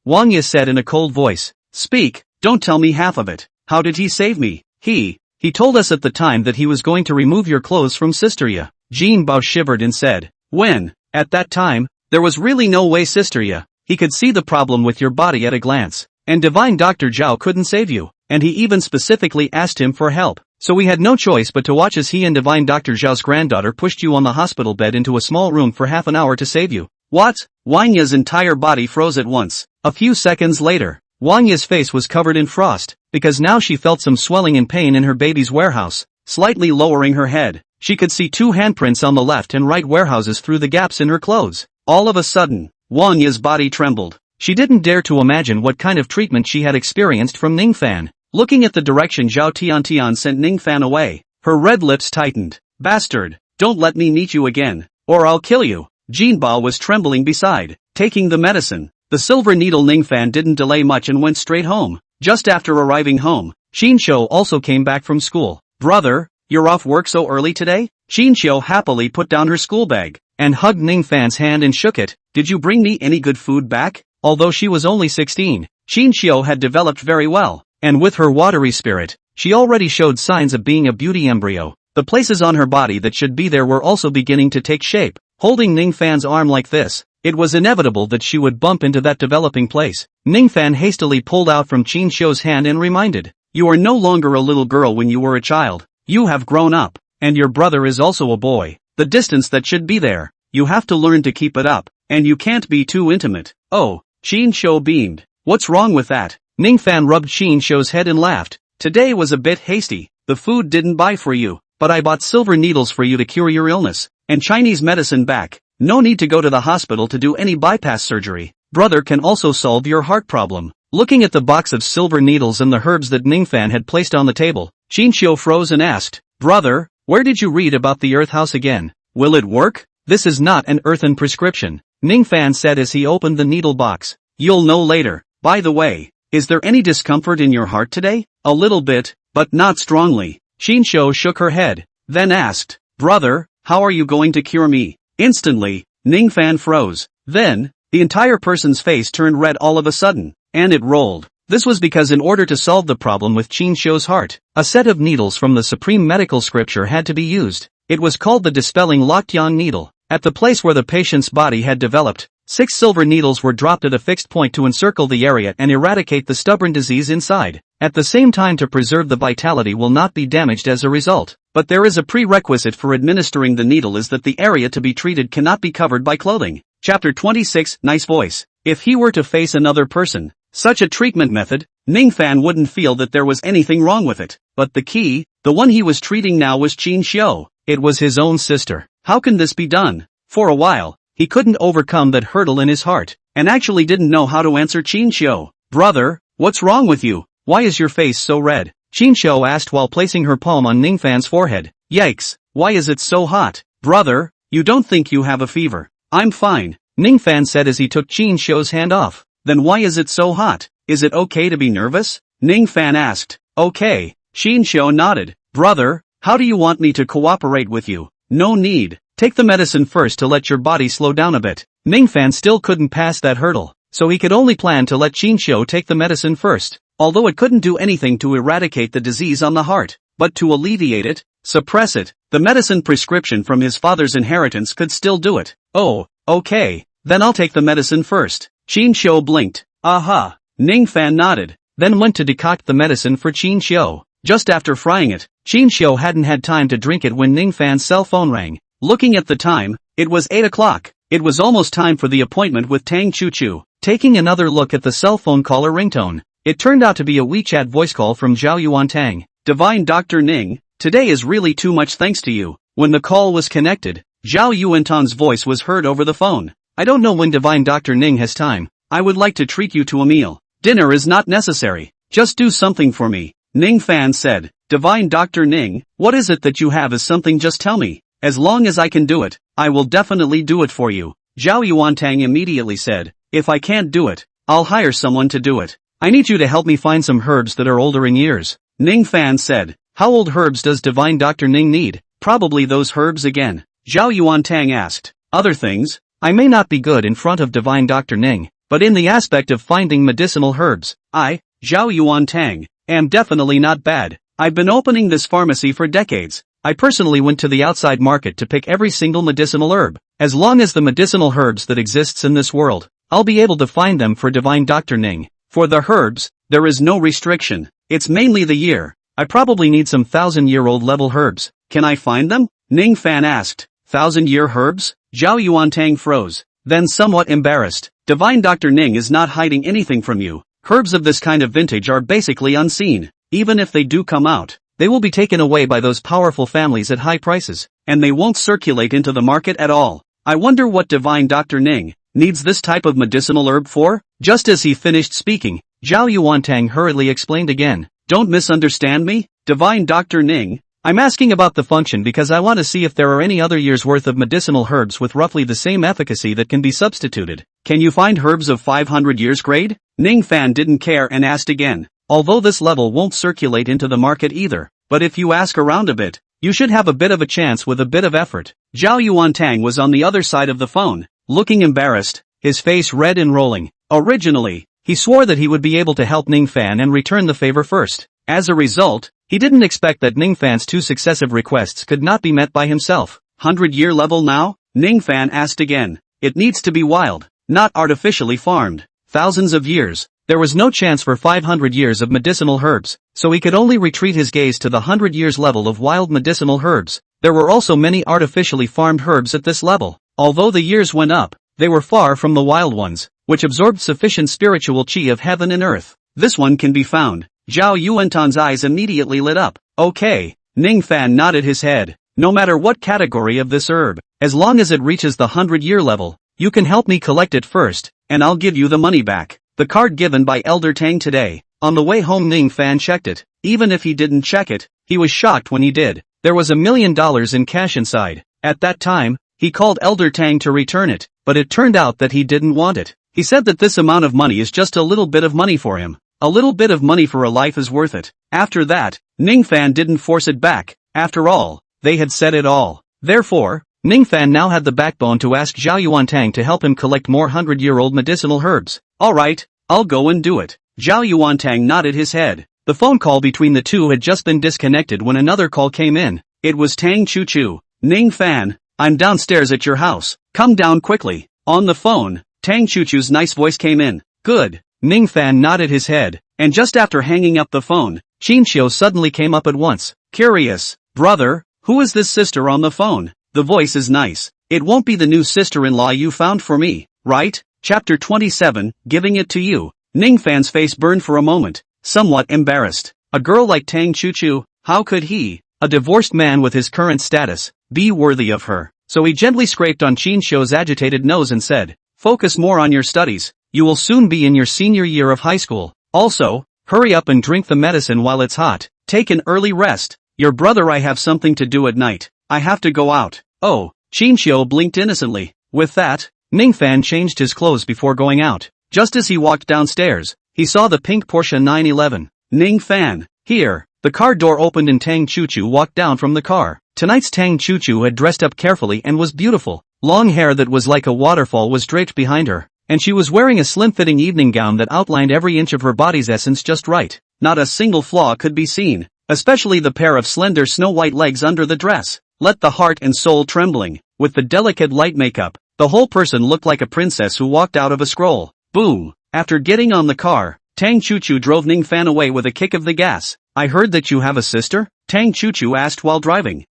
Wang Ye said in a cold voice. Speak, don't tell me half of it. How did he save me? He told us at the time that he was going to remove your clothes from Sister Ye. Jin Bao shivered and said, when? At that time, there was really no way Sister Ye. He could see the problem with your body at a glance. And Divine Dr. Zhao couldn't save you. And he even specifically asked him for help. So we had no choice but to watch as he and Divine Dr. Zhao's granddaughter pushed you on the hospital bed into a small room for half an hour to save you. What? Wang Ye's entire body froze at once. A few seconds later, Wang Ye's face was covered in frost, because now she felt some swelling and pain in her baby's warehouse. Slightly lowering her head, she could see 2 handprints on the left and right warehouses through the gaps in her clothes. All of a sudden, Wang Ye's body trembled. She didn't dare to imagine what kind of treatment she had experienced from Ning Fan. Looking at the direction Zhao Tian sent Ning Fan away, her red lips tightened. Bastard, don't let me meet you again, or I'll kill you. Jin Bao was trembling beside, taking the medicine. The silver needle. Ning Fan didn't delay much and went straight home. Just after arriving home, Xinqiu also came back from school. Brother, you're off work so early today? Xinqiu happily put down her school bag, and hugged Ning Fan's hand and shook it. Did you bring me any good food back? Although she was only 16, Xinqiu had developed very well, and with her watery spirit, she already showed signs of being a beauty embryo. The places on her body that should be there were also beginning to take shape. Holding Ning Fan's arm like this, it was inevitable that she would bump into that developing place. Ning Fan hastily pulled out from Xinqiu's hand and reminded, you are no longer a little girl when you were a child. You have grown up, and your brother is also a boy. The distance that should be there, you have to learn to keep it up, and you can't be too intimate. Oh, Xinqiu beamed. What's wrong with that? Ning Fan rubbed Xinqiu's head and laughed. Today was a bit hasty. The food didn't buy for you, but I bought silver needles for you to cure your illness, and Chinese medicine back. No need to go to the hospital to do any bypass surgery. Brother can also solve your heart problem. Looking at the box of silver needles and the herbs that Ning Fan had placed on the table, Xinqiu froze and asked, Brother, where did you read about the earth house again? Will it work? This is not an earthen prescription, Ning Fan said as he opened the needle box. You'll know later. By the way, is there any discomfort in your heart today? A little bit, but not strongly. Xinshu shook her head, then asked, "Brother, how are you going to cure me?" Instantly, Ning Fan froze. Then, the entire person's face turned red all of a sudden, and it rolled. This was because in order to solve the problem with Xinshu's heart, a set of needles from the supreme medical scripture had to be used. It was called the dispelling Locktyang needle. At the place where the patient's body had developed, 6 silver needles were dropped at a fixed point to encircle the area and eradicate the stubborn disease inside. At the same time, to preserve the vitality will not be damaged as a result. But there is a prerequisite for administering the needle, is that the area to be treated cannot be covered by clothing. Chapter 26. Nice voice. If he were to face another person, such a treatment method, Ning Fan wouldn't feel that there was anything wrong with it. But the key, the one he was treating now, was Xinshu. It was his own sister. How can this be done? For a while, he couldn't overcome that hurdle in his heart, and actually didn't know how to answer Xinshu. "Brother, what's wrong with you? Why is your face so red?" Xinshu asked while placing her palm on Ning Fan's forehead. "Yikes, why is it so hot? Brother, you don't think you have a fever?" "I'm fine," Ning Fan said as he took Xinshu's hand off. "Then why is it so hot? Is it okay to be nervous?" Ning Fan asked. "Okay." Xinshu nodded. "Brother, how do you want me to cooperate with you?" "No need. Take the medicine first to let your body slow down a bit." Ning Fan still couldn't pass that hurdle, so he could only plan to let Xinshu take the medicine first. Although it couldn't do anything to eradicate the disease on the heart, but to alleviate it, suppress it, the medicine prescription from his father's inheritance could still do it. "Oh, okay, then I'll take the medicine first." Xinshu blinked. "Aha." Ning Fan nodded, then went to decoct the medicine for Xinshu. Just after frying it, Xinshu hadn't had time to drink it when Ning Fan's cell phone rang. Looking at the time, it was 8 o'clock. It was almost time for the appointment with Tang Chuchu. Taking another look at the cell phone caller ringtone, it turned out to be a WeChat voice call from Zhao Yuantang. "Divine Dr. Ning, today is really too much thanks to you." When the call was connected, Zhao Yuantang's voice was heard over the phone. "I don't know when Divine Dr. Ning has time. I would like to treat you to a meal. Dinner is not necessary. Just do something for me." Ning Fan said. "Divine Dr. Ning, what is it that you have as something? Just tell me. As long as I can do it, I will definitely do it for you." Zhao Yuantang immediately said, "If I can't do it, I'll hire someone to do it. I need you to help me find some herbs that are older in years." Ning Fan said, "How old herbs does Divine Dr. Ning need?" "Probably those herbs again." Zhao Yuantang asked. "Other things? I may not be good in front of Divine Dr. Ning, but in the aspect of finding medicinal herbs, Zhao Yuantang, am definitely not bad. I've been opening this pharmacy for decades. I personally went to the outside market to pick every single medicinal herb. As long as the medicinal herbs that exists in this world, I'll be able to find them for Divine Dr. Ning. For the herbs, there is no restriction. It's mainly the year. I probably need some 1,000-year-old level herbs. Can I find them?" Ning Fan asked. 1,000-year herbs? Zhao Yuantang froze, then somewhat embarrassed. "Divine Dr. Ning is not hiding anything from you. Herbs of this kind of vintage are basically unseen. Even if they do come out, they will be taken away by those powerful families at high prices, and they won't circulate into the market at all. I wonder what Divine Dr. Ning needs this type of medicinal herb for?" Just as he finished speaking, Zhao Yuantang hurriedly explained again. "Don't misunderstand me, Divine Dr. Ning. I'm asking about the function because I want to see if there are any other years' worth of medicinal herbs with roughly the same efficacy that can be substituted. Can you find herbs of 500 years grade?" Ning Fan didn't care and asked again. "Although this level won't circulate into the market either, but if you ask around a bit, you should have a bit of a chance with a bit of effort." Zhao Yuantang was on the other side of the phone, looking embarrassed, his face red and rolling. Originally, he swore that he would be able to help Ning Fan and return the favor first. As a result, he didn't expect that Ning Fan's 2 successive requests could not be met by himself. 100-year level now? Ning Fan asked again. "It needs to be wild, not artificially farmed. Thousands of years." There was no chance for 500 years of medicinal herbs, so he could only retreat his gaze to the 100 years level of wild medicinal herbs. There were also many artificially farmed herbs at this level. Although the years went up, they were far from the wild ones, which absorbed sufficient spiritual chi of heaven and earth. "This one can be found." Zhao Yuantang's eyes immediately lit up. "Okay." Ning Fan nodded his head. "No matter what category of this herb, as long as it reaches the 100-year level, you can help me collect it first, and I'll give you the money back." The card given by Elder Tang today. On the way home, Ning Fan checked it. Even if he didn't check it, he was shocked when he did. There was $1 million in cash inside. At that time, he called Elder Tang to return it, but it turned out that he didn't want it. He said that this amount of money is just a little bit of money for him. A little bit of money for a life is worth it. After that, Ning Fan didn't force it back. After all, they had said it all. Therefore, Ning Fan now had the backbone to ask Zhao Yuantang to help him collect more 100-year-old medicinal herbs. Alright, I'll go and do it. Zhao Yuantang nodded his head. The phone call between the two had just been disconnected when another call came in. It was Tang Chu-Chu. Ning Fan, I'm downstairs at your house. Come down quickly. On the phone, Tang Chu-Chu's nice voice came in. Good. Ning Fan nodded his head, and just after hanging up the phone, Qinxiu suddenly came up at once. Curious. Brother, who is this sister on the phone? The voice is nice. It won't be the new sister-in-law you found for me, right? Chapter 27, Giving It to You. Ning Fan's face burned for a moment, somewhat embarrassed. A girl like Tang Chu-Chu, how could he, a divorced man with his current status, be worthy of her? So he gently scraped on Qinxiu's agitated nose and said, focus more on your studies. You will soon be in your senior year of high school. Also, hurry up and drink the medicine while it's hot. Take an early rest. Your brother, I have something to do at night. I have to go out. Oh, Qinxiu blinked innocently. With that, Ning Fan changed his clothes before going out. Just as he walked downstairs, he saw the pink Porsche 911. Ning Fan. Here. The car door opened and Tang Chu-Chu walked down from the car. Tonight's Tang Chu-Chu had dressed up carefully and was beautiful. Long hair that was like a waterfall was draped behind her, and she was wearing a slim-fitting evening gown that outlined every inch of her body's essence just right. Not a single flaw could be seen, especially the pair of slender snow-white legs under the dress. Let the heart and soul trembling. With the delicate light makeup, the whole person looked like a princess who walked out of a scroll. Boom! After getting on the car, Tang Chu-Chu drove Ning Fan away with a kick of the gas. I heard that you have a sister? Tang Chu-Chu asked while driving.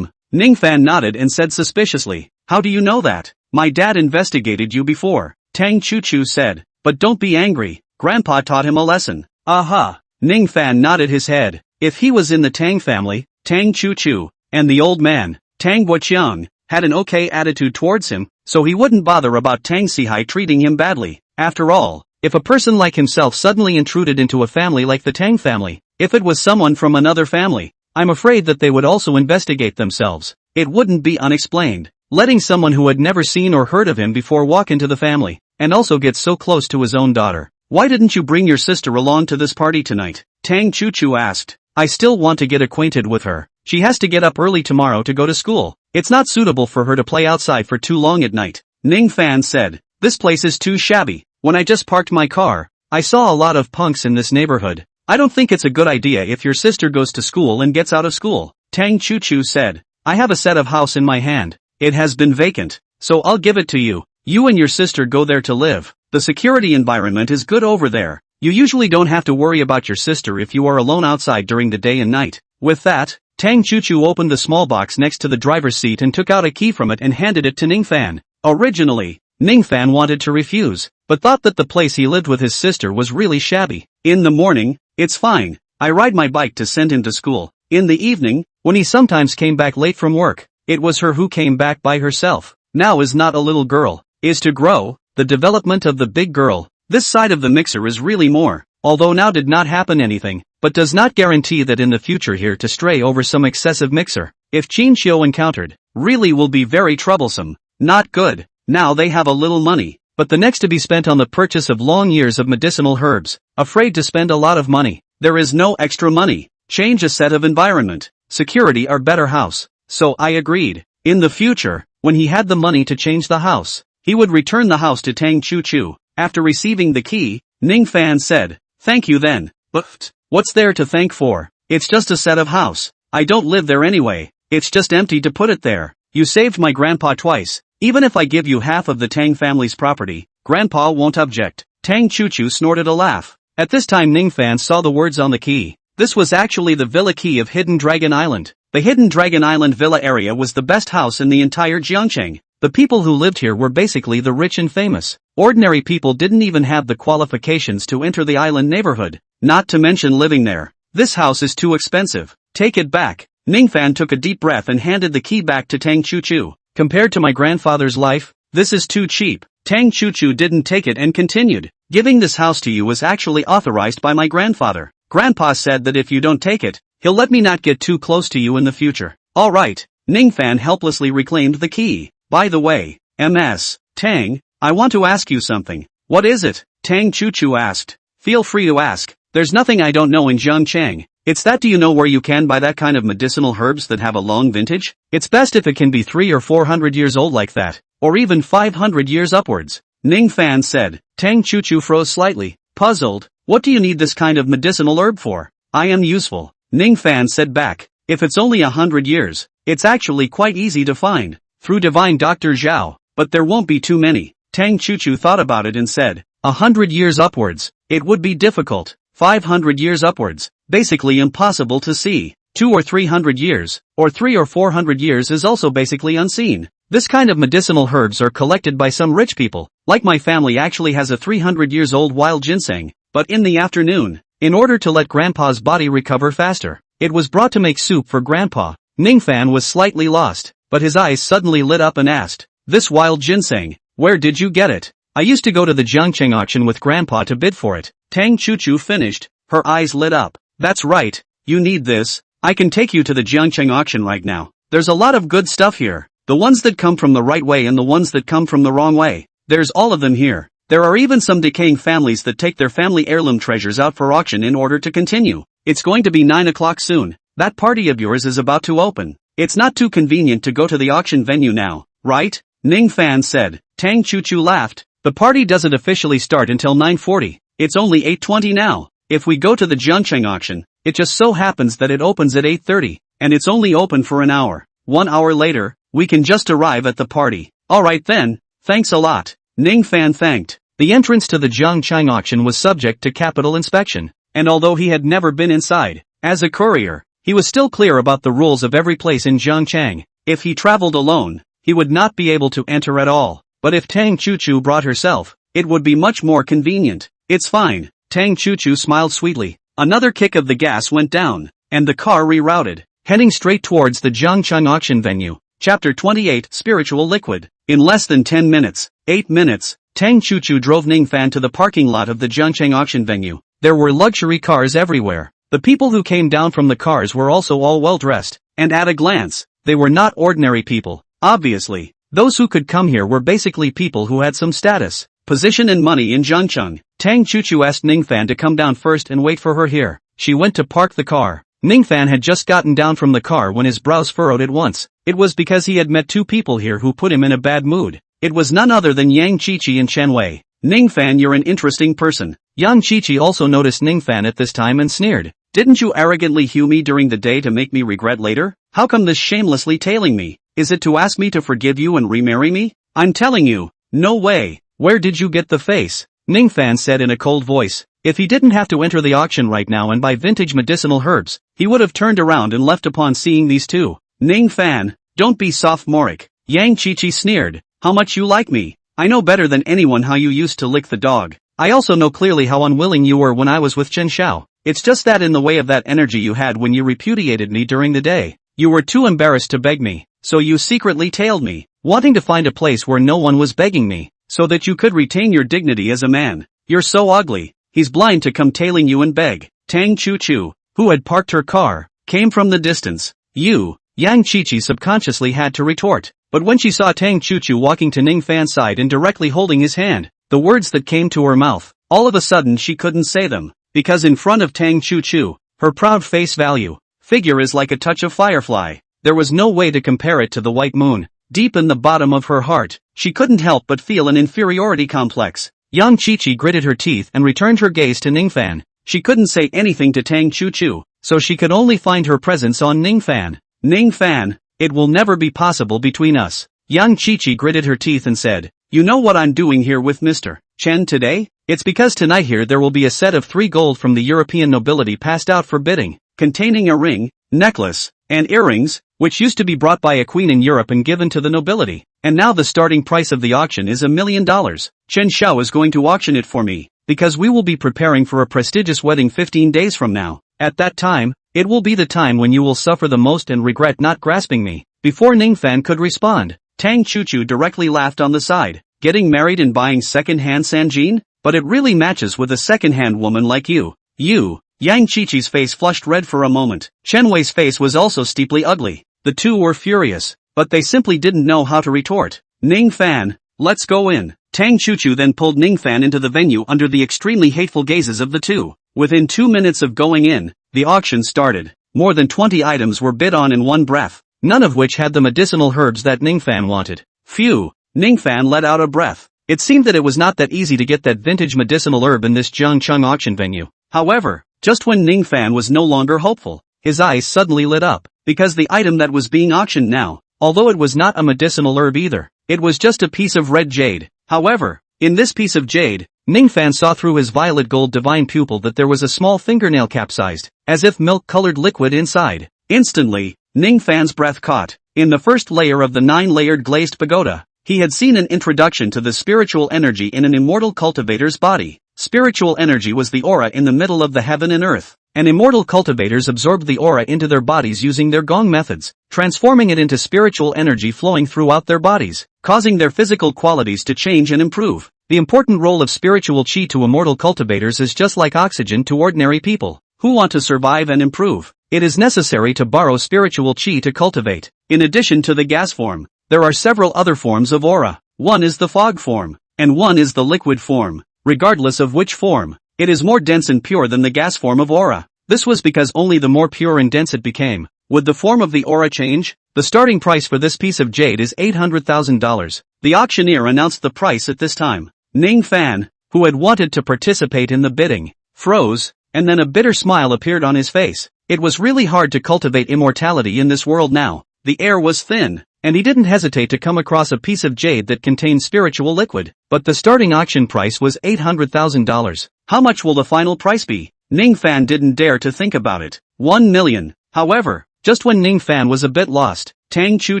Ning Fan nodded and said suspiciously. How do you know that? My dad investigated you before, Tang Chu-Chu said. But don't be angry, Grandpa taught him a lesson. Aha! Ning Fan nodded his head. If he was in the Tang family, Tang Chu-Chu, and the old man, Tang Guoqiang, had an okay attitude towards him, so he wouldn't bother about Tang Sihai treating him badly. After all, if a person like himself suddenly intruded into a family like the Tang family, if it was someone from another family, I'm afraid that they would also investigate themselves. It wouldn't be unexplained. Letting someone who had never seen or heard of him before walk into the family, and also get so close to his own daughter. Why didn't you bring your sister along to this party tonight? Tang Chu-Chu asked. I still want to get acquainted with her. She has to get up early tomorrow to go to school. It's not suitable for her to play outside for too long at night. Ning Fan said. This place is too shabby. When I just parked my car, I saw a lot of punks in this neighborhood. I don't think it's a good idea if your sister goes to school and gets out of school. Tang Chu-Chu said. I have a set of house in my hand. It has been vacant, so I'll give it to you. You and your sister go there to live. The security environment is good over there. You usually don't have to worry about your sister if you are alone outside during the day and night. With that, Tang Chu-Chu opened the small box next to the driver's seat and took out a key from it and handed it to Ning Fan. Originally, Ning Fan wanted to refuse, but thought that the place he lived with his sister was really shabby. In the morning, it's fine. I ride my bike to send him to school. In the evening, when he sometimes came back late from work, it was her who came back by herself. Now is not a little girl, is to grow, the development of the big girl. This side of the mixer is really more, although now did not happen anything, but does not guarantee that in the future here to stray over some excessive mixer. If Qinxiu encountered, really will be very troublesome. Not good. Now they have a little money, but the next to be spent on the purchase of long years of medicinal herbs. Afraid to spend a lot of money. There is no extra money. Change a set of environment. Security or better house. So I agreed. In the future, when he had the money to change the house, he would return the house to Tang Chu-Chu. After receiving the key, Ning Fan said, thank you then. But what's there to thank for? It's just a set of house. I don't live there anyway. It's just empty to put it there. You saved my grandpa twice. Even if I give you half of the Tang family's property, Grandpa won't object. Tang Chu-Chu snorted a laugh. At this time Ning Fan saw the words on the key. This was actually the villa key of Hidden Dragon Island. The Hidden Dragon Island villa area was the best house in the entire Jiangcheng. The people who lived here were basically the rich and famous. Ordinary people didn't even have the qualifications to enter the island neighborhood, not to mention living there. This house is too expensive. Take it back. Ning Fan took a deep breath and handed the key back to Tang Chu-Chu. Compared to my grandfather's life, this is too cheap. Tang Chu-Chu didn't take it and continued. Giving this house to you was actually authorized by my grandfather. Grandpa said that if you don't take it, he'll let me not get too close to you in the future. Alright. Ning Fan helplessly reclaimed the key. By the way, Ms. Tang, I want to ask you something. What is it? Tang Chu-Chu asked. Feel free to ask. There's nothing I don't know in Zhangchang. It's that. Do you know where you can buy that kind of medicinal herbs that have a long vintage? It's best if it can be 300 or 400 years old like that, or even 500 years upwards. Ning Fan said. Tang Chuchu froze slightly, puzzled. What do you need this kind of medicinal herb for? I am useful. Ning Fan said back. If it's only 100 years, it's actually quite easy to find. Through divine Dr. Zhao, but there won't be too many. Tang Chuchu thought about it and said. 100 years upwards. It would be difficult. 500 years upwards. Basically impossible to see. 200 or 300 years, or 300 or 400 years is also basically unseen. This kind of medicinal herbs are collected by some rich people, like my family actually has a 300 years old wild ginseng, but in the afternoon, in order to let Grandpa's body recover faster, it was brought to make soup for Grandpa. Ning Fan was slightly lost, but his eyes suddenly lit up and asked, this wild ginseng, where did you get it? I used to go to the Zhangcheng auction with Grandpa to bid for it. Tang Chuchu finished, her eyes lit up. That's right, you need this. I can take you to the Zhangcheng auction right now. There's a lot of good stuff here. The ones that come from the right way and the ones that come from the wrong way. There's all of them here. There are even some decaying families that take their family heirloom treasures out for auction in order to continue. It's going to be 9 o'clock soon. That party of yours is about to open. It's not too convenient to go to the auction venue now, right? Ning Fan said. Tang Chuchu laughed. The party doesn't officially start until 9:40. It's only 8:20 now. If we go to the Zhangcheng auction, it just so happens that it opens at 8:30, and it's only open for an hour. 1 hour later, we can just arrive at the party. Alright then, thanks a lot. Ning Fan thanked. The entrance to the Zhangcheng auction was subject to capital inspection, and although he had never been inside, as a courier, he was still clear about the rules of every place in Zhangcheng. If he traveled alone, he would not be able to enter at all. But if Tang Chuchu brought herself, it would be much more convenient. It's fine. Tang Chuchu smiled sweetly. Another kick of the gas went down, and the car rerouted, heading straight towards the Zhangcheng auction venue. Chapter 28 Spiritual Liquid. In less than 10 minutes, 8 minutes, Tang Chuchu drove Ning Fan to the parking lot of the Zhangcheng auction venue. There were luxury cars everywhere. The people who came down from the cars were also all well dressed, and at a glance, they were not ordinary people. Obviously, those who could come here were basically people who had some status, position and money in Zhangcheng. Tang Chuchu asked Ning Fan to come down first and wait for her here. She went to park the car. Ning Fan had just gotten down from the car when his brows furrowed at once. It was because he had met two people here who put him in a bad mood. It was none other than Yang Qiqi and Chen Wei. Ning Fan, you're an interesting person. Yang Qiqi also noticed Ning Fan at this time and sneered. Didn't you arrogantly hew me during the day to make me regret later? How come this shamelessly tailing me? Is it to ask me to forgive you and remarry me? I'm telling you, no way. Where did you get the face? Ning Fan said in a cold voice. If he didn't have to enter the auction right now and buy vintage medicinal herbs, he would have turned around and left upon seeing these two. Ning Fan, don't be sophomoric. Yang Qiqi sneered. How much you like me. I know better than anyone how you used to lick the dog. I also know clearly how unwilling you were when I was with Chen Xiao. It's just that in the way of that energy you had when you repudiated me during the day. You were too embarrassed to beg me, so you secretly tailed me, wanting to find a place where no one was begging me, so that you could retain your dignity as a man. You're so ugly. He's blind to come tailing you and beg. Tang Chuchu, who had parked her car, came from the distance. You, Yang Qiqi subconsciously had to retort, but when she saw Tang Chuchu walking to Ning Fan's side and directly holding his hand, the words that came to her mouth, all of a sudden she couldn't say them, because in front of Tang Chuchu, her proud face value, figure is like a touch of firefly. There was no way to compare it to the white moon. Deep in the bottom of her heart, she couldn't help but feel an inferiority complex. Yang Qiqi gritted her teeth and returned her gaze to Ning Fan. She couldn't say anything to Tang Chuchu, so she could only find her presence on Ning Fan. Ning Fan, it will never be possible between us. Yang Qiqi gritted her teeth and said, you know what I'm doing here with Mr. Chen today? It's because tonight here there will be a set of 3 gold from the European nobility passed out for bidding, containing a ring, necklace, and earrings, which used to be brought by a queen in Europe and given to the nobility, and now the starting price of the auction is $1 million. Chen Xiao is going to auction it for me, because we will be preparing for a prestigious wedding 15 days from now. At that time, it will be the time when you will suffer the most and regret not grasping me. Before Ning Fan could respond, Tang Chuchu directly laughed on the side. Getting married and buying second-hand Sanjin? But it really matches with a second-hand woman like you. You. Yang Qiqi's face flushed red for a moment. Chen Wei's face was also steeply ugly. The two were furious, but they simply didn't know how to retort. Ning Fan, let's go in. Tang Chuchu then pulled Ning Fan into the venue under the extremely hateful gazes of the two. Within 2 minutes of going in, the auction started. More than 20 items were bid on in one breath, none of which had the medicinal herbs that Ning Fan wanted. Phew, Ning Fan let out a breath. It seemed that it was not that easy to get that vintage medicinal herb in this Jiangcheng auction venue. However, just when Ning Fan was no longer hopeful, his eyes suddenly lit up, because the item that was being auctioned now, although it was not a medicinal herb either, it was just a piece of red jade. However, in this piece of jade, Ning Fan saw through his violet gold divine pupil that there was a small fingernail capsized, as if milk-colored liquid inside. Instantly, Ning Fan's breath caught. In the first layer of the 9-layered glazed pagoda, he had seen an introduction to the spiritual energy in an immortal cultivator's body. Spiritual energy was the aura in the middle of the heaven and earth, and immortal cultivators absorbed the aura into their bodies using their gong methods, transforming it into spiritual energy flowing throughout their bodies, causing their physical qualities to change and improve. The important role of spiritual chi to immortal cultivators is just like oxygen to ordinary people who want to survive and improve. It is necessary to borrow spiritual chi to cultivate. In addition to the gas form, there are several other forms of aura. One is the fog form, and one is the liquid form. Regardless of which form, it is more dense and pure than the gas form of aura. This was because only the more pure and dense it became. Would the form of the aura change? The starting price for this piece of jade is $800,000. The auctioneer announced the price at this time. Ning Fan, who had wanted to participate in the bidding, froze, and then a bitter smile appeared on his face. It was really hard to cultivate immortality in this world now. The air was thin, and he didn't hesitate to come across a piece of jade that contained spiritual liquid. But the starting auction price was $800,000. How much will the final price be? Ning Fan didn't dare to think about it. 1 million. However, just when Ning Fan was a bit lost, Tang Chu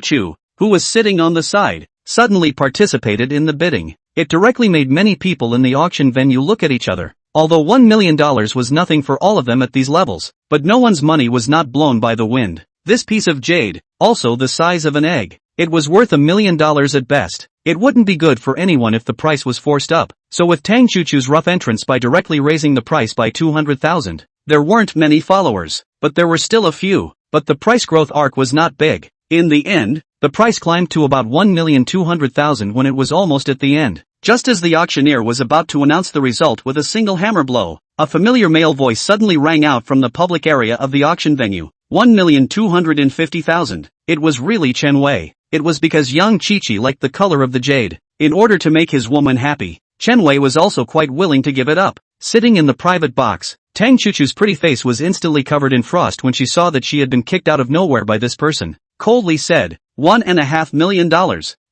Chu, who was sitting on the side, suddenly participated in the bidding. It directly made many people in the auction venue look at each other. Although $1 million was nothing for all of them at these levels, but no one's money was not blown by the wind. This piece of jade, also the size of an egg, it was worth $1 million at best. It wouldn't be good for anyone if the price was forced up. So with Tang Chuchu's rough entrance by directly raising the price by 200,000, there weren't many followers, but there were still a few. But the price growth arc was not big. In the end, the price climbed to about 1,200,000 when it was almost at the end. Just as the auctioneer was about to announce the result with a single hammer blow, a familiar male voice suddenly rang out from the public area of the auction venue. 1,250,000. It was really Chen Wei. It was because young Chi-Chi liked the color of the jade. In order to make his woman happy, Chen Wei was also quite willing to give it up. Sitting in the private box, Tang Chuchu's pretty face was instantly covered in frost when she saw that she had been kicked out of nowhere by this person. Coldly said, $1.5 million.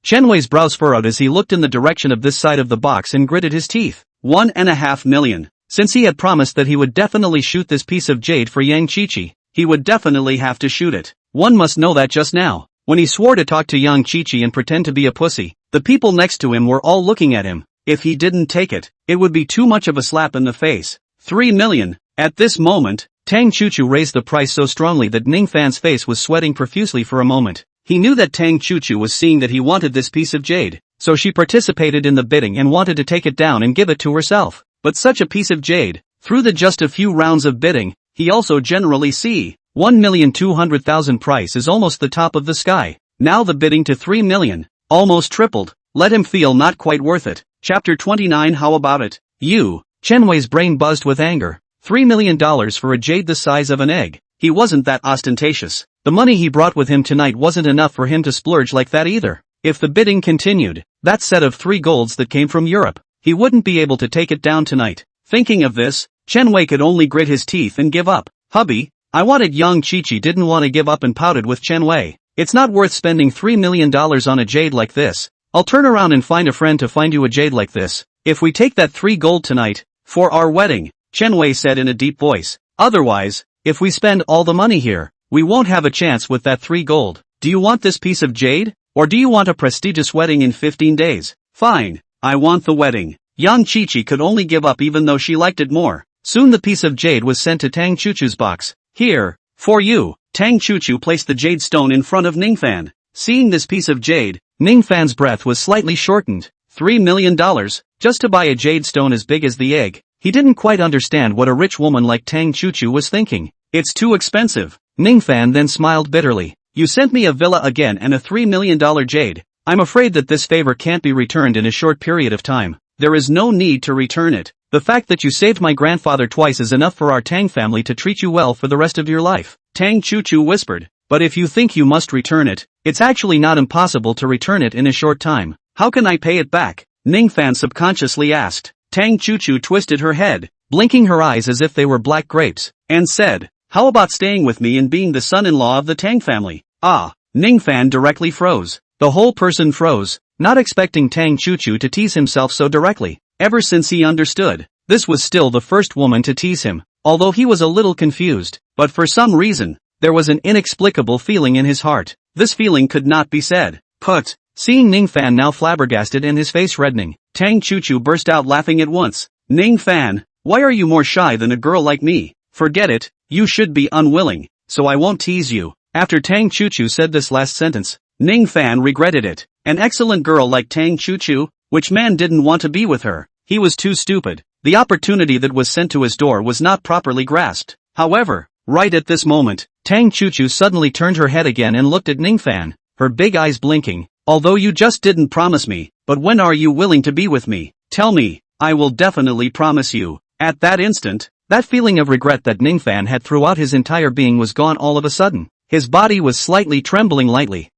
Chen Wei's brows furrowed as he looked in the direction of this side of the box and gritted his teeth. 1.5 million. Since he had promised that he would definitely shoot this piece of jade for Yang Chi-Chi, he would definitely have to shoot it. One must know that just now. When he swore to talk to Yang Chi-Chi and pretend to be a pussy, the people next to him were all looking at him. If he didn't take it, it would be too much of a slap in the face. 3 million. At this moment, Tang Chuchu raised the price so strongly that Ning Fan's face was sweating profusely for a moment. He knew that Tang Chuchu was seeing that he wanted this piece of jade, so she participated in the bidding and wanted to take it down and give it to herself. But such a piece of jade, through the just a few rounds of bidding, he also generally see. 1,200,000 price is almost the top of the sky. Now the bidding to 3 million, almost tripled. Let him feel not quite worth it. Chapter 29. How about it? You. Chen Wei's brain buzzed with anger. $3 million for a jade the size of an egg. He wasn't that ostentatious. The money he brought with him tonight wasn't enough for him to splurge like that either. If the bidding continued, that set of 3 golds that came from Europe, he wouldn't be able to take it down tonight. Thinking of this, Chen Wei could only grit his teeth and give up. Hubby, I wanted young Chi-Chi didn't want to give up and pouted with Chen Wei. It's not worth spending $3 million on a jade like this. I'll turn around and find a friend to find you a jade like this. If we take that 3 gold tonight, for our wedding, Chen Wei said in a deep voice. Otherwise, if we spend all the money here, we won't have a chance with that 3 gold. Do you want this piece of jade? Or do you want a prestigious wedding in 15 days? Fine, I want the wedding. Young Chi-Chi could only give up even though she liked it more. Soon the piece of jade was sent to Tang Chuchu's box. Here, for you. Tang Chuchu placed the jade stone in front of Ning Fan. Seeing this piece of jade, Ning Fan's breath was slightly shortened. $3 million, just to buy a jade stone as big as the egg. He didn't quite understand what a rich woman like Tang Chuchu was thinking. It's too expensive. Ning Fan then smiled bitterly. You sent me a villa again and a $3 million jade. I'm afraid that this favor can't be returned in a short period of time. There is no need to return it. The fact that you saved my grandfather twice is enough for our Tang family to treat you well for the rest of your life, Tang Chu-chu whispered. But if you think you must return it, it's actually not impossible to return it in a short time. How can I pay it back? Ning Fan subconsciously asked. Tang Chu-chu twisted her head, blinking her eyes as if they were black grapes, and said, how about staying with me and being the son-in-law of the Tang family? Ah, Ning Fan directly froze. The whole person froze, not expecting Tang Chu-chu to tease himself so directly. Ever since he understood, this was still the first woman to tease him, although he was a little confused, but for some reason, there was an inexplicable feeling in his heart. This feeling could not be said. Put. Seeing Ning Fan now flabbergasted and his face reddening, Tang Chu-chu burst out laughing at once. Ning Fan, why are you more shy than a girl like me? Forget it, you should be unwilling, so I won't tease you. After Tang Chu-chu said this last sentence, Ning Fan regretted it. An excellent girl like Tang Chu-chu? Which man didn't want to be with her? He was too stupid. The opportunity that was sent to his door was not properly grasped. However, right at this moment, Tang Chu-chu suddenly turned her head again and looked at Ning Fan, her big eyes blinking. Although you just didn't promise me, but when are you willing to be with me? Tell me, I will definitely promise you. At that instant, that feeling of regret that Ning Fan had throughout his entire being was gone all of a sudden. His body was slightly trembling lightly.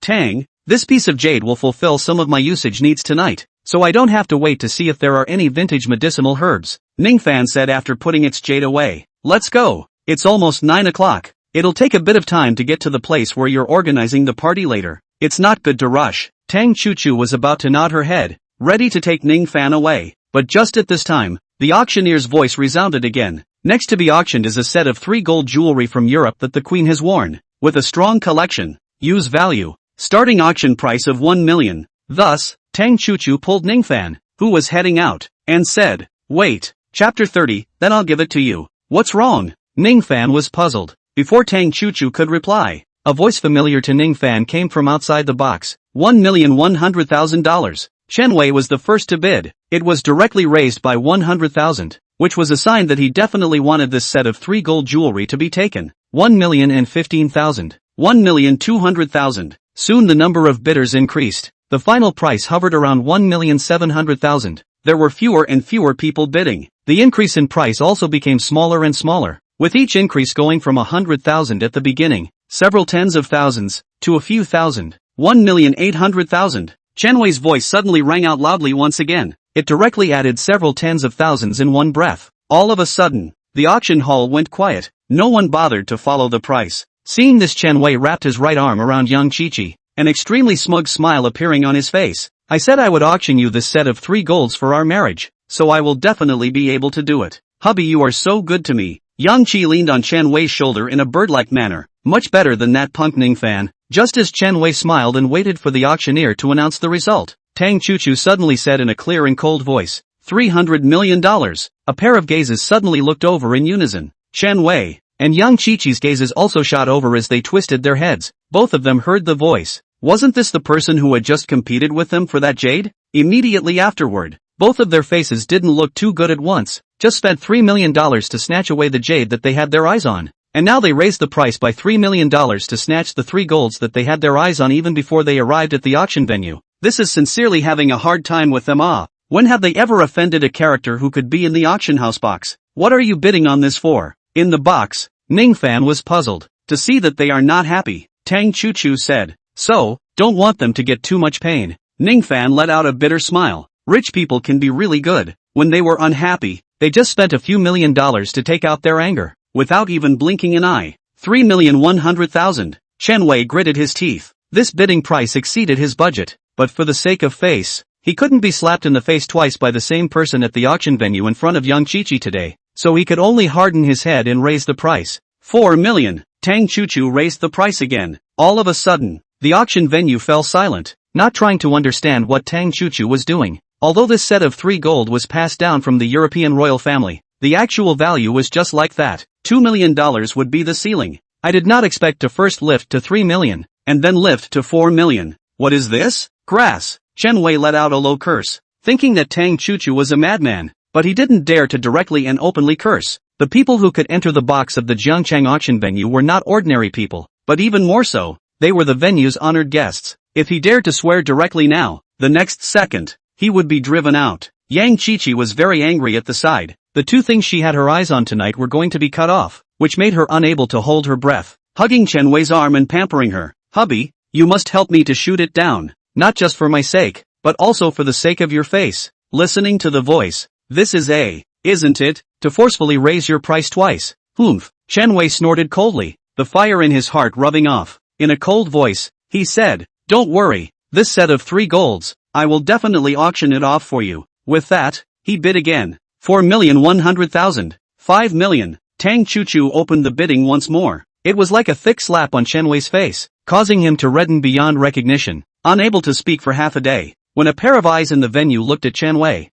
Tang, this piece of jade will fulfill some of my usage needs tonight, so I don't have to wait to see if there are any vintage medicinal herbs, Ning Fan said after putting its jade away. Let's go. It's almost 9 o'clock. It'll take a bit of time to get to the place where you're organizing the party later. It's not good to rush. Tang Chu-chu was about to nod her head, ready to take Ning Fan away, but just at this time, the auctioneer's voice resounded again. Next to be auctioned is a set of 3 gold jewelry from Europe that the queen has worn, with a strong collection. Use value. Starting auction price of 1 million. Thus, Tang Chu-chu pulled Ning Fan, who was heading out, and said, wait, chapter 30, then I'll give it to you. What's wrong? Ning Fan was puzzled. Before Tang Chu-chu could reply, a voice familiar to Ning Fan came from outside the box. $1,100,000. Chen Wei was the first to bid. It was directly raised by 100,000, which was a sign that he definitely wanted this set of 3 gold jewelry to be taken. 1,015,000. 1,200,000. Soon the number of bidders increased. The final price hovered around 1,700,000. There were fewer and fewer people bidding. The increase in price also became smaller and smaller, with each increase going from 100,000 at the beginning, several tens of thousands, to a few thousand. 1,800,000. Chen Wei's voice suddenly rang out loudly once again. It directly added several tens of thousands in one breath. All of a sudden, the auction hall went quiet. No one bothered to follow the price. Seeing this, Chen Wei wrapped his right arm around young Chi-Chi, an extremely smug smile appearing on his face. I said I would auction you this set of 3 golds for our marriage, so I will definitely be able to do it. Hubby, you are so good to me. Yang Chi leaned on Chen Wei's shoulder in a bird-like manner. Much better than that punk Ning Fan. Just as Chen Wei smiled and waited for the auctioneer to announce the result, Tang Chu-chu suddenly said in a clear and cold voice, $300 million. A pair of gazes suddenly looked over in unison. Chen Wei and Yang Chi-chi's gazes also shot over as they twisted their heads. Both of them heard the voice. Wasn't this the person who had just competed with them for that jade? Immediately afterward, both of their faces didn't look too good at once. Just spent $3 million to snatch away the jade that they had their eyes on. And now they raised the price by $3 million to snatch the 3 golds that they had their eyes on even before they arrived at the auction venue. This is sincerely having a hard time with them. When have they ever offended a character who could be in the auction house box? What are you bidding on this for? In the box, Ning Fan was puzzled. To see that they are not happy, Tang Chu-chu said, so, don't want them to get too much pain. Ning Fan let out a bitter smile. Rich people can be really good. When they were unhappy, they just spent a few $1 million to take out their anger, without even blinking an eye. 3,100,000. Chen Wei gritted his teeth. This bidding price exceeded his budget, but for the sake of face, he couldn't be slapped in the face twice by the same person at the auction venue in front of young Chi-Chi today, so he could only harden his head and raise the price. 4 million. Tang Chu-chu raised the price again. All of a sudden, the auction venue fell silent, not trying to understand what Tang Chu-chu was doing. Although this set of 3 gold was passed down from the European royal family, the actual value was just like that. $2 million would be the ceiling. I did not expect to first lift to 3 million, and then lift to 4 million. What is this? Grass. Chen Wei let out a low curse, thinking that Tang Chu-chu was a madman, but he didn't dare to directly and openly curse. The people who could enter the box of the Jiangchang auction venue were not ordinary people, but even more so, they were the venue's honored guests. If he dared to swear directly now, the next second, he would be driven out. Yang Qiqi was very angry at the sight. The two things she had her eyes on tonight were going to be cut off, which made her unable to hold her breath. Hugging Chen Wei's arm and pampering her, "Hubby, you must help me to shoot it down. Not just for my sake, but also for the sake of your face." Listening to the voice, "This is isn't it, to forcefully raise your price twice?" "Humph," Chen Wei snorted coldly, the fire in his heart rubbing off. In a cold voice, he said, "Don't worry, this set of 3 golds, I will definitely auction it off for you." With that, he bid again. 4,100,000. 5 million. Tang Chuchu opened the bidding once more. It was like a thick slap on Chen Wei's face, causing him to redden beyond recognition, unable to speak for half a day. When a pair of eyes in the venue looked at Chen Wei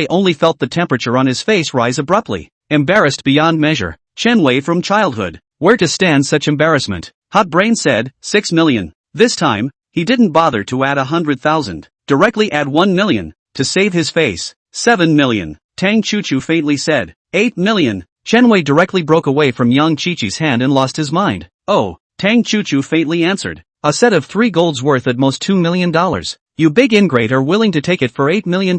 only felt the temperature on his face rise abruptly. Embarrassed beyond measure, Chen Wei from childhood. Where to stand such embarrassment? Hot Brain said, 6 million. This time, he didn't bother to add 100,000. Directly add 1 million, to save his face. 7 million. Tang Chuchu faintly said, 8 million. Chen Wei directly broke away from Yang Qiqi's hand and lost his mind. "Oh," Tang Chuchu faintly answered. "A set of 3 golds worth at most $2 million. You big ingrate are willing to take it for $8 million.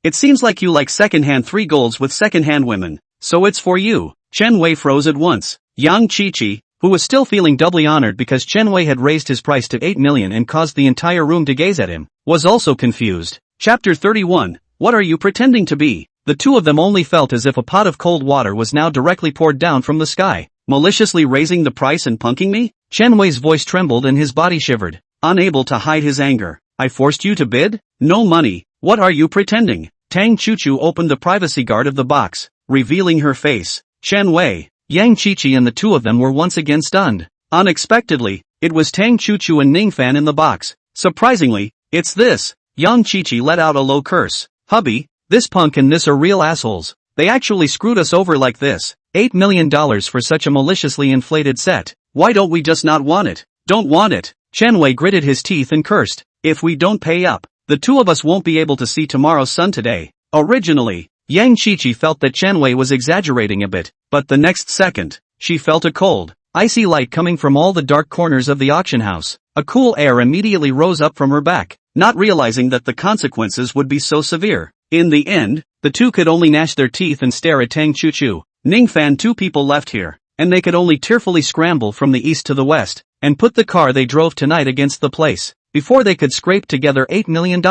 It seems like you like second-hand 3 golds with second-hand women. So it's for you." Chen Wei froze at once. Yang Qiqi, who was still feeling doubly honored because Chen Wei had raised his price to 8 million and caused the entire room to gaze at him, was also confused. Chapter 31, What are you pretending to be? The two of them only felt as if a pot of cold water was now directly poured down from the sky. Maliciously raising the price and punking me? Chen Wei's voice trembled and his body shivered, unable to hide his anger. "I forced you to bid? No money. What are you pretending?" Tang Chuchu opened the privacy guard of the box, revealing her face. Chen Wei, Yang Qiqi and the two of them were once again stunned. Unexpectedly, it was Tang Chuchu and Ning Fan in the box. Surprisingly, it's this. Yang Qiqi let out a low curse. "Hubby, this punk and this are real assholes. They actually screwed us over like this. $8 million for such a maliciously inflated set. Why don't we just not want it? Don't want it." Chen Wei gritted his teeth and cursed. "If we don't pay up, the two of us won't be able to see tomorrow's sun today." Originally, Yang Qiqi felt that Chen Wei was exaggerating a bit, but the next second, she felt a cold, icy light coming from all the dark corners of the auction house. A cool air immediately rose up from her back, not realizing that the consequences would be so severe. In the end, the two could only gnash their teeth and stare at Tang Chuchu. Ning Fan, 2 people left here, and they could only tearfully scramble from the east to the west, and put the car they drove tonight against the place, before they could scrape together $8 million.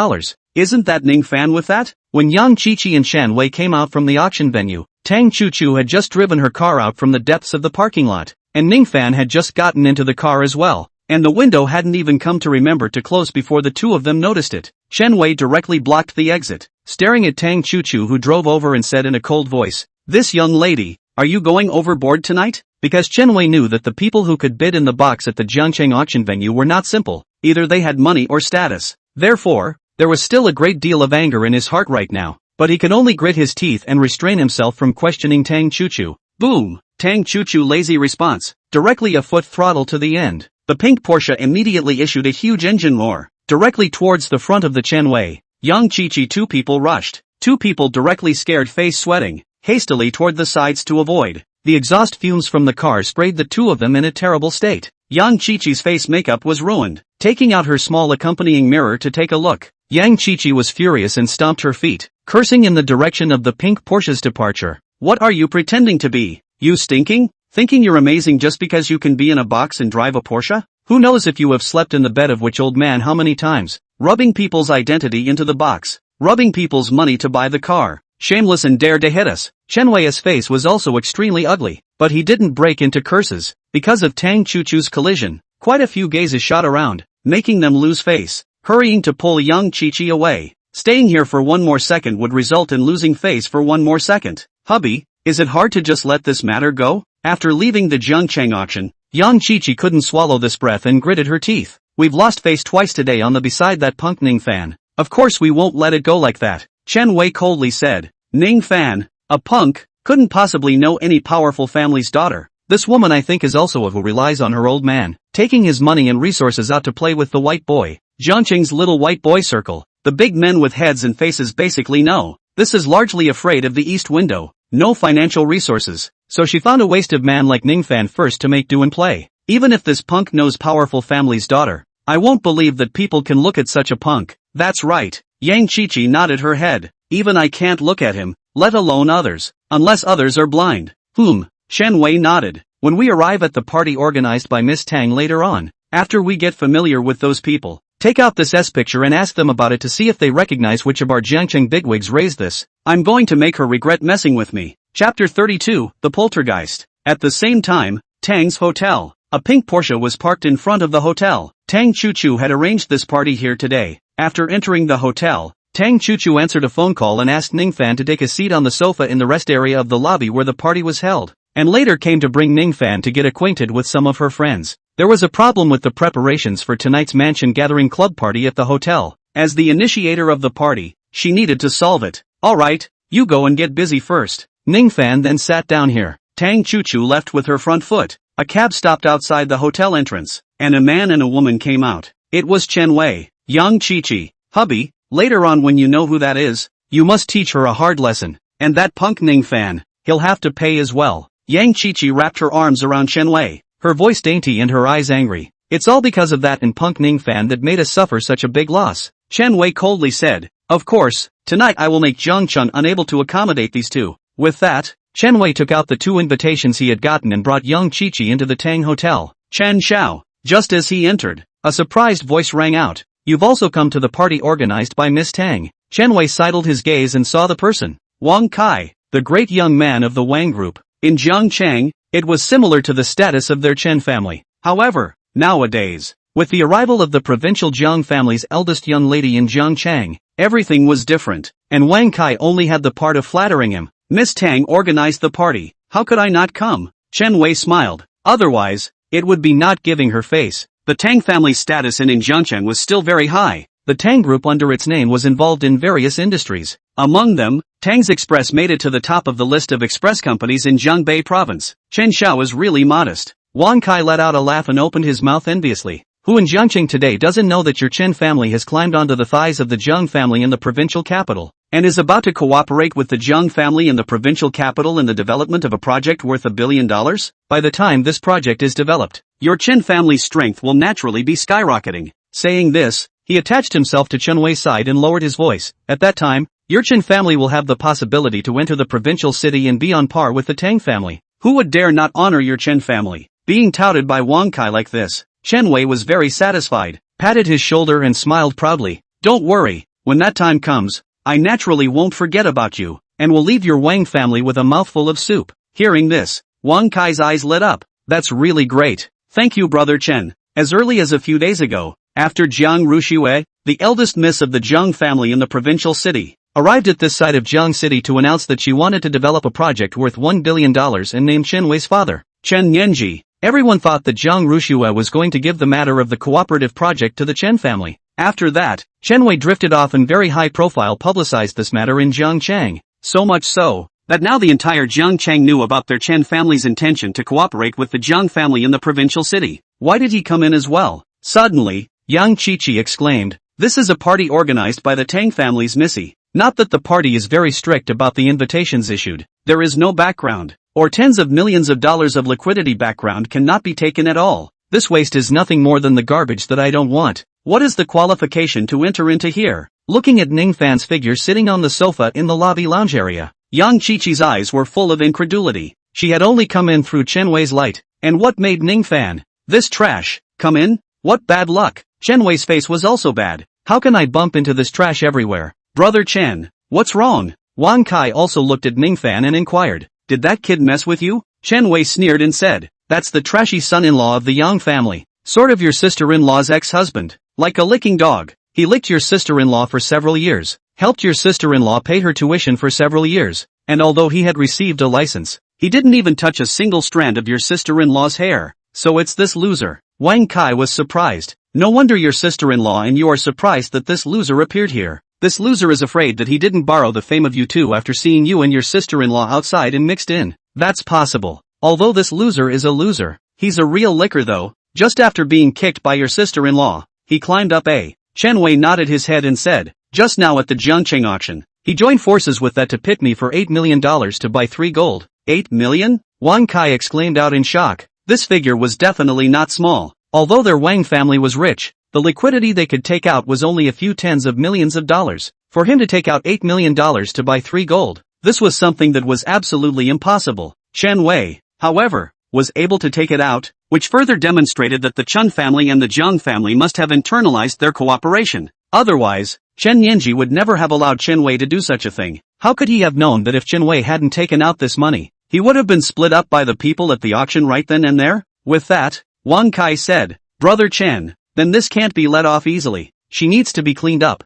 Isn't that Ning Fan with that? When Yang Qiqi and Chen Wei came out from the auction venue, Tang Chuchu had just driven her car out from the depths of the parking lot, and Ning Fan had just gotten into the car as well, and the window hadn't even come to remember to close before the two of them noticed it. Chen Wei directly blocked the exit, staring at Tang Chuchu, who drove over and said in a cold voice, "This young lady, are you going overboard tonight?" Because Chen Wei knew that the people who could bid in the box at the Jiangcheng auction venue were not simple, either they had money or status. Therefore, there was still a great deal of anger in his heart right now, but he could only grit his teeth and restrain himself from questioning Tang Chuchu. Boom! Tang Chuchu lazy response, directly a foot throttle to the end. The pink Porsche immediately issued a huge engine roar, directly towards the front of the Chen Wei. Yang Qiqi, 2 people rushed, 2 people directly scared face sweating, hastily toward the sides to avoid. The exhaust fumes from the car sprayed the two of them in a terrible state. Yang Qiqi's face makeup was ruined. Taking out her small accompanying mirror to take a look, Yang Qiqi was furious and stomped her feet, cursing in the direction of the pink Porsche's departure. "What are you pretending to be? You stinking? Thinking you're amazing just because you can be in a box and drive a Porsche? Who knows if you have slept in the bed of which old man how many times? Rubbing people's identity into the box, rubbing people's money to buy the car. Shameless and dare to hit us." Chen Wei's face was also extremely ugly, but he didn't break into curses. Because of Tang Chuchu's collision, quite a few gazes shot around, making them lose face, hurrying to pull Yang Qiqi away. Staying here for one more second would result in losing face for one more second. "Hubby, is it hard to just let this matter go?" After leaving the Jiangcheng auction, Yang Qiqi couldn't swallow this breath and gritted her teeth. "We've lost face twice today on the beside that punk Ning Fan. Of course we won't let it go like that," Chen Wei coldly said. "Ning Fan, a punk, couldn't possibly know any powerful family's daughter. This woman I think is also a who relies on her old man, taking his money and resources out to play with the white boy. Jiangcheng's little white boy circle, the big men with heads and faces basically know. This is largely afraid of the east window, no financial resources, so she found a wasted man like Ning Fan first to make do and play. Even if this punk knows powerful family's daughter, I won't believe that people can look at such a punk." "That's right." Yang Qiqi nodded her head. Even I can't look at him, let alone others, unless others are blind. Shen Wei nodded. When we arrive at the party organized by Miss Tang later on, after we get familiar with those people, take out this S picture and ask them about it to see if they recognize which of our Jiangqing bigwigs raised this. I'm going to make her regret messing with me. Chapter 32, The Poltergeist. At the same time, Tang's hotel. A pink Porsche was parked in front of the hotel. Tang Chu had arranged this party here today. After entering the hotel, Tang Chu answered a phone call and asked Ning Fan to take a seat on the sofa in the rest area of the lobby where the party was held, and later came to bring Ning Fan to get acquainted with some of her friends. There was a problem with the preparations for tonight's mansion gathering club party at the hotel. As the initiator of the party, she needed to solve it. Alright, you go and get busy first. Ning Fan then sat down here. Tang Chu left with her front foot. A cab stopped outside the hotel entrance, and a man and a woman came out. It was Chen Wei. Young Chi. Hubby, later on when you know who that is, you must teach her a hard lesson. And that punk Ning Fan, he'll have to pay as well. Yang Chi wrapped her arms around Chen Wei, her voice dainty and her eyes angry. It's all because of that and punk Ning Fan that made us suffer such a big loss. Chen Wei coldly said, of course, tonight I will make Zhang Chun unable to accommodate these two. With that, Chen Wei took out the 2 invitations he had gotten and brought young Chi into the Tang Hotel. Chen Xiao. Just as he entered, a surprised voice rang out. You've also come to the party organized by Miss Tang. Chen Wei sidled his gaze and saw the person. Wang Kai, the great young man of the Wang group. In Jiangcheng, it was similar to the status of their Chen family. However, nowadays, with the arrival of the provincial Jiang family's eldest young lady in Jiangcheng, everything was different, and Wang Kai only had the part of flattering him. Miss Tang organized the party. How could I not come? Chen Wei smiled. Otherwise, it would be not giving her face. The Tang family's status in Jiangcheng was still very high. The Tang group under its name was involved in various industries. Among them, Tang's Express made it to the top of the list of express companies in Jiangbei province. Chen Xiao was really modest. Wang Kai let out a laugh and opened his mouth enviously. Who in Jiangcheng today doesn't know that your Chen family has climbed onto the thighs of the Jiang family in the provincial capital, and is about to cooperate with the Jiang family in the provincial capital in the development of a project worth $1 billion? By the time this project is developed, your Chen family's strength will naturally be skyrocketing. Saying this, he attached himself to Chen Wei's side and lowered his voice. At that time, your Chen family will have the possibility to enter the provincial city and be on par with the Tang family. Who would dare not honor your Chen family? Being touted by Wang Kai like this, Chen Wei was very satisfied, patted his shoulder and smiled proudly. Don't worry, when that time comes, I naturally won't forget about you, and will leave your Wang family with a mouthful of soup. Hearing this, Wang Kai's eyes lit up. That's really great. Thank you, brother Chen. As early as a few days ago, after Jiang Ruxue, the eldest miss of the Jiang family in the provincial city, arrived at this side of Jiang City to announce that she wanted to develop a project worth $1 billion and name Chen Wei's father, Chen Nianji. Everyone thought that Jiang Ruxue was going to give the matter of the cooperative project to the Chen family. After that, Chen Wei drifted off and very high profile publicized this matter in Jiangcheng. So much so, that now the entire Jiangcheng knew about their Chen family's intention to cooperate with the Jiang family in the provincial city. Why did he come in as well? Suddenly, Yang Chi exclaimed, this is a party organized by the Tang family's Missy. Not that the party is very strict about the invitations issued. There is no background, or tens of millions of dollars of liquidity background cannot be taken at all. This waste is nothing more than the garbage that I don't want. What is the qualification to enter into here? Looking at Ning Fan's figure sitting on the sofa in the lobby lounge area, Yang Chi-Chi's eyes were full of incredulity. She had only come in through Chen Wei's light. And what made Ning Fan, this trash, come in? What bad luck? Chen Wei's face was also bad. How can I bump into this trash everywhere? Brother Chen, what's wrong? Wang Kai also looked at Ning Fan and inquired, did that kid mess with you? Chen Wei sneered and said, that's the trashy son-in-law of the Yang family. Sort of your sister-in-law's ex-husband. Like a licking dog. He licked your sister-in-law for several years, helped your sister-in-law pay her tuition for several years, and although he had received a license, he didn't even touch a single strand of your sister-in-law's hair. So it's this loser. Wang Kai was surprised. No wonder your sister-in-law and you are surprised that this loser appeared here. This loser is afraid that he didn't borrow the fame of you two after seeing you and your sister-in-law outside and mixed in. That's possible. Although this loser is a loser, he's a real licker though. Just after being kicked by your sister-in-law, he climbed up a. Chen Wei nodded his head and said, just now at the Jiangcheng auction, he joined forces with that to pit me for $8 million to buy 3 gold. 8 million? Wang Kai exclaimed out in shock. This figure was definitely not small. Although their Wang family was rich, the liquidity they could take out was only a few tens of millions of dollars. For him to take out $8 million to buy 3 gold, this was something that was absolutely impossible. Chen Wei, however, was able to take it out, which further demonstrated that the Chun family and the Jiang family must have internalized their cooperation. Otherwise, Chen Yanji would never have allowed Chen Wei to do such a thing. How could he have known that if Chen Wei hadn't taken out this money, he would have been split up by the people at the auction right then and there? With that, Wang Kai said, "Brother Chen, then this can't be let off easily. She needs to be cleaned up."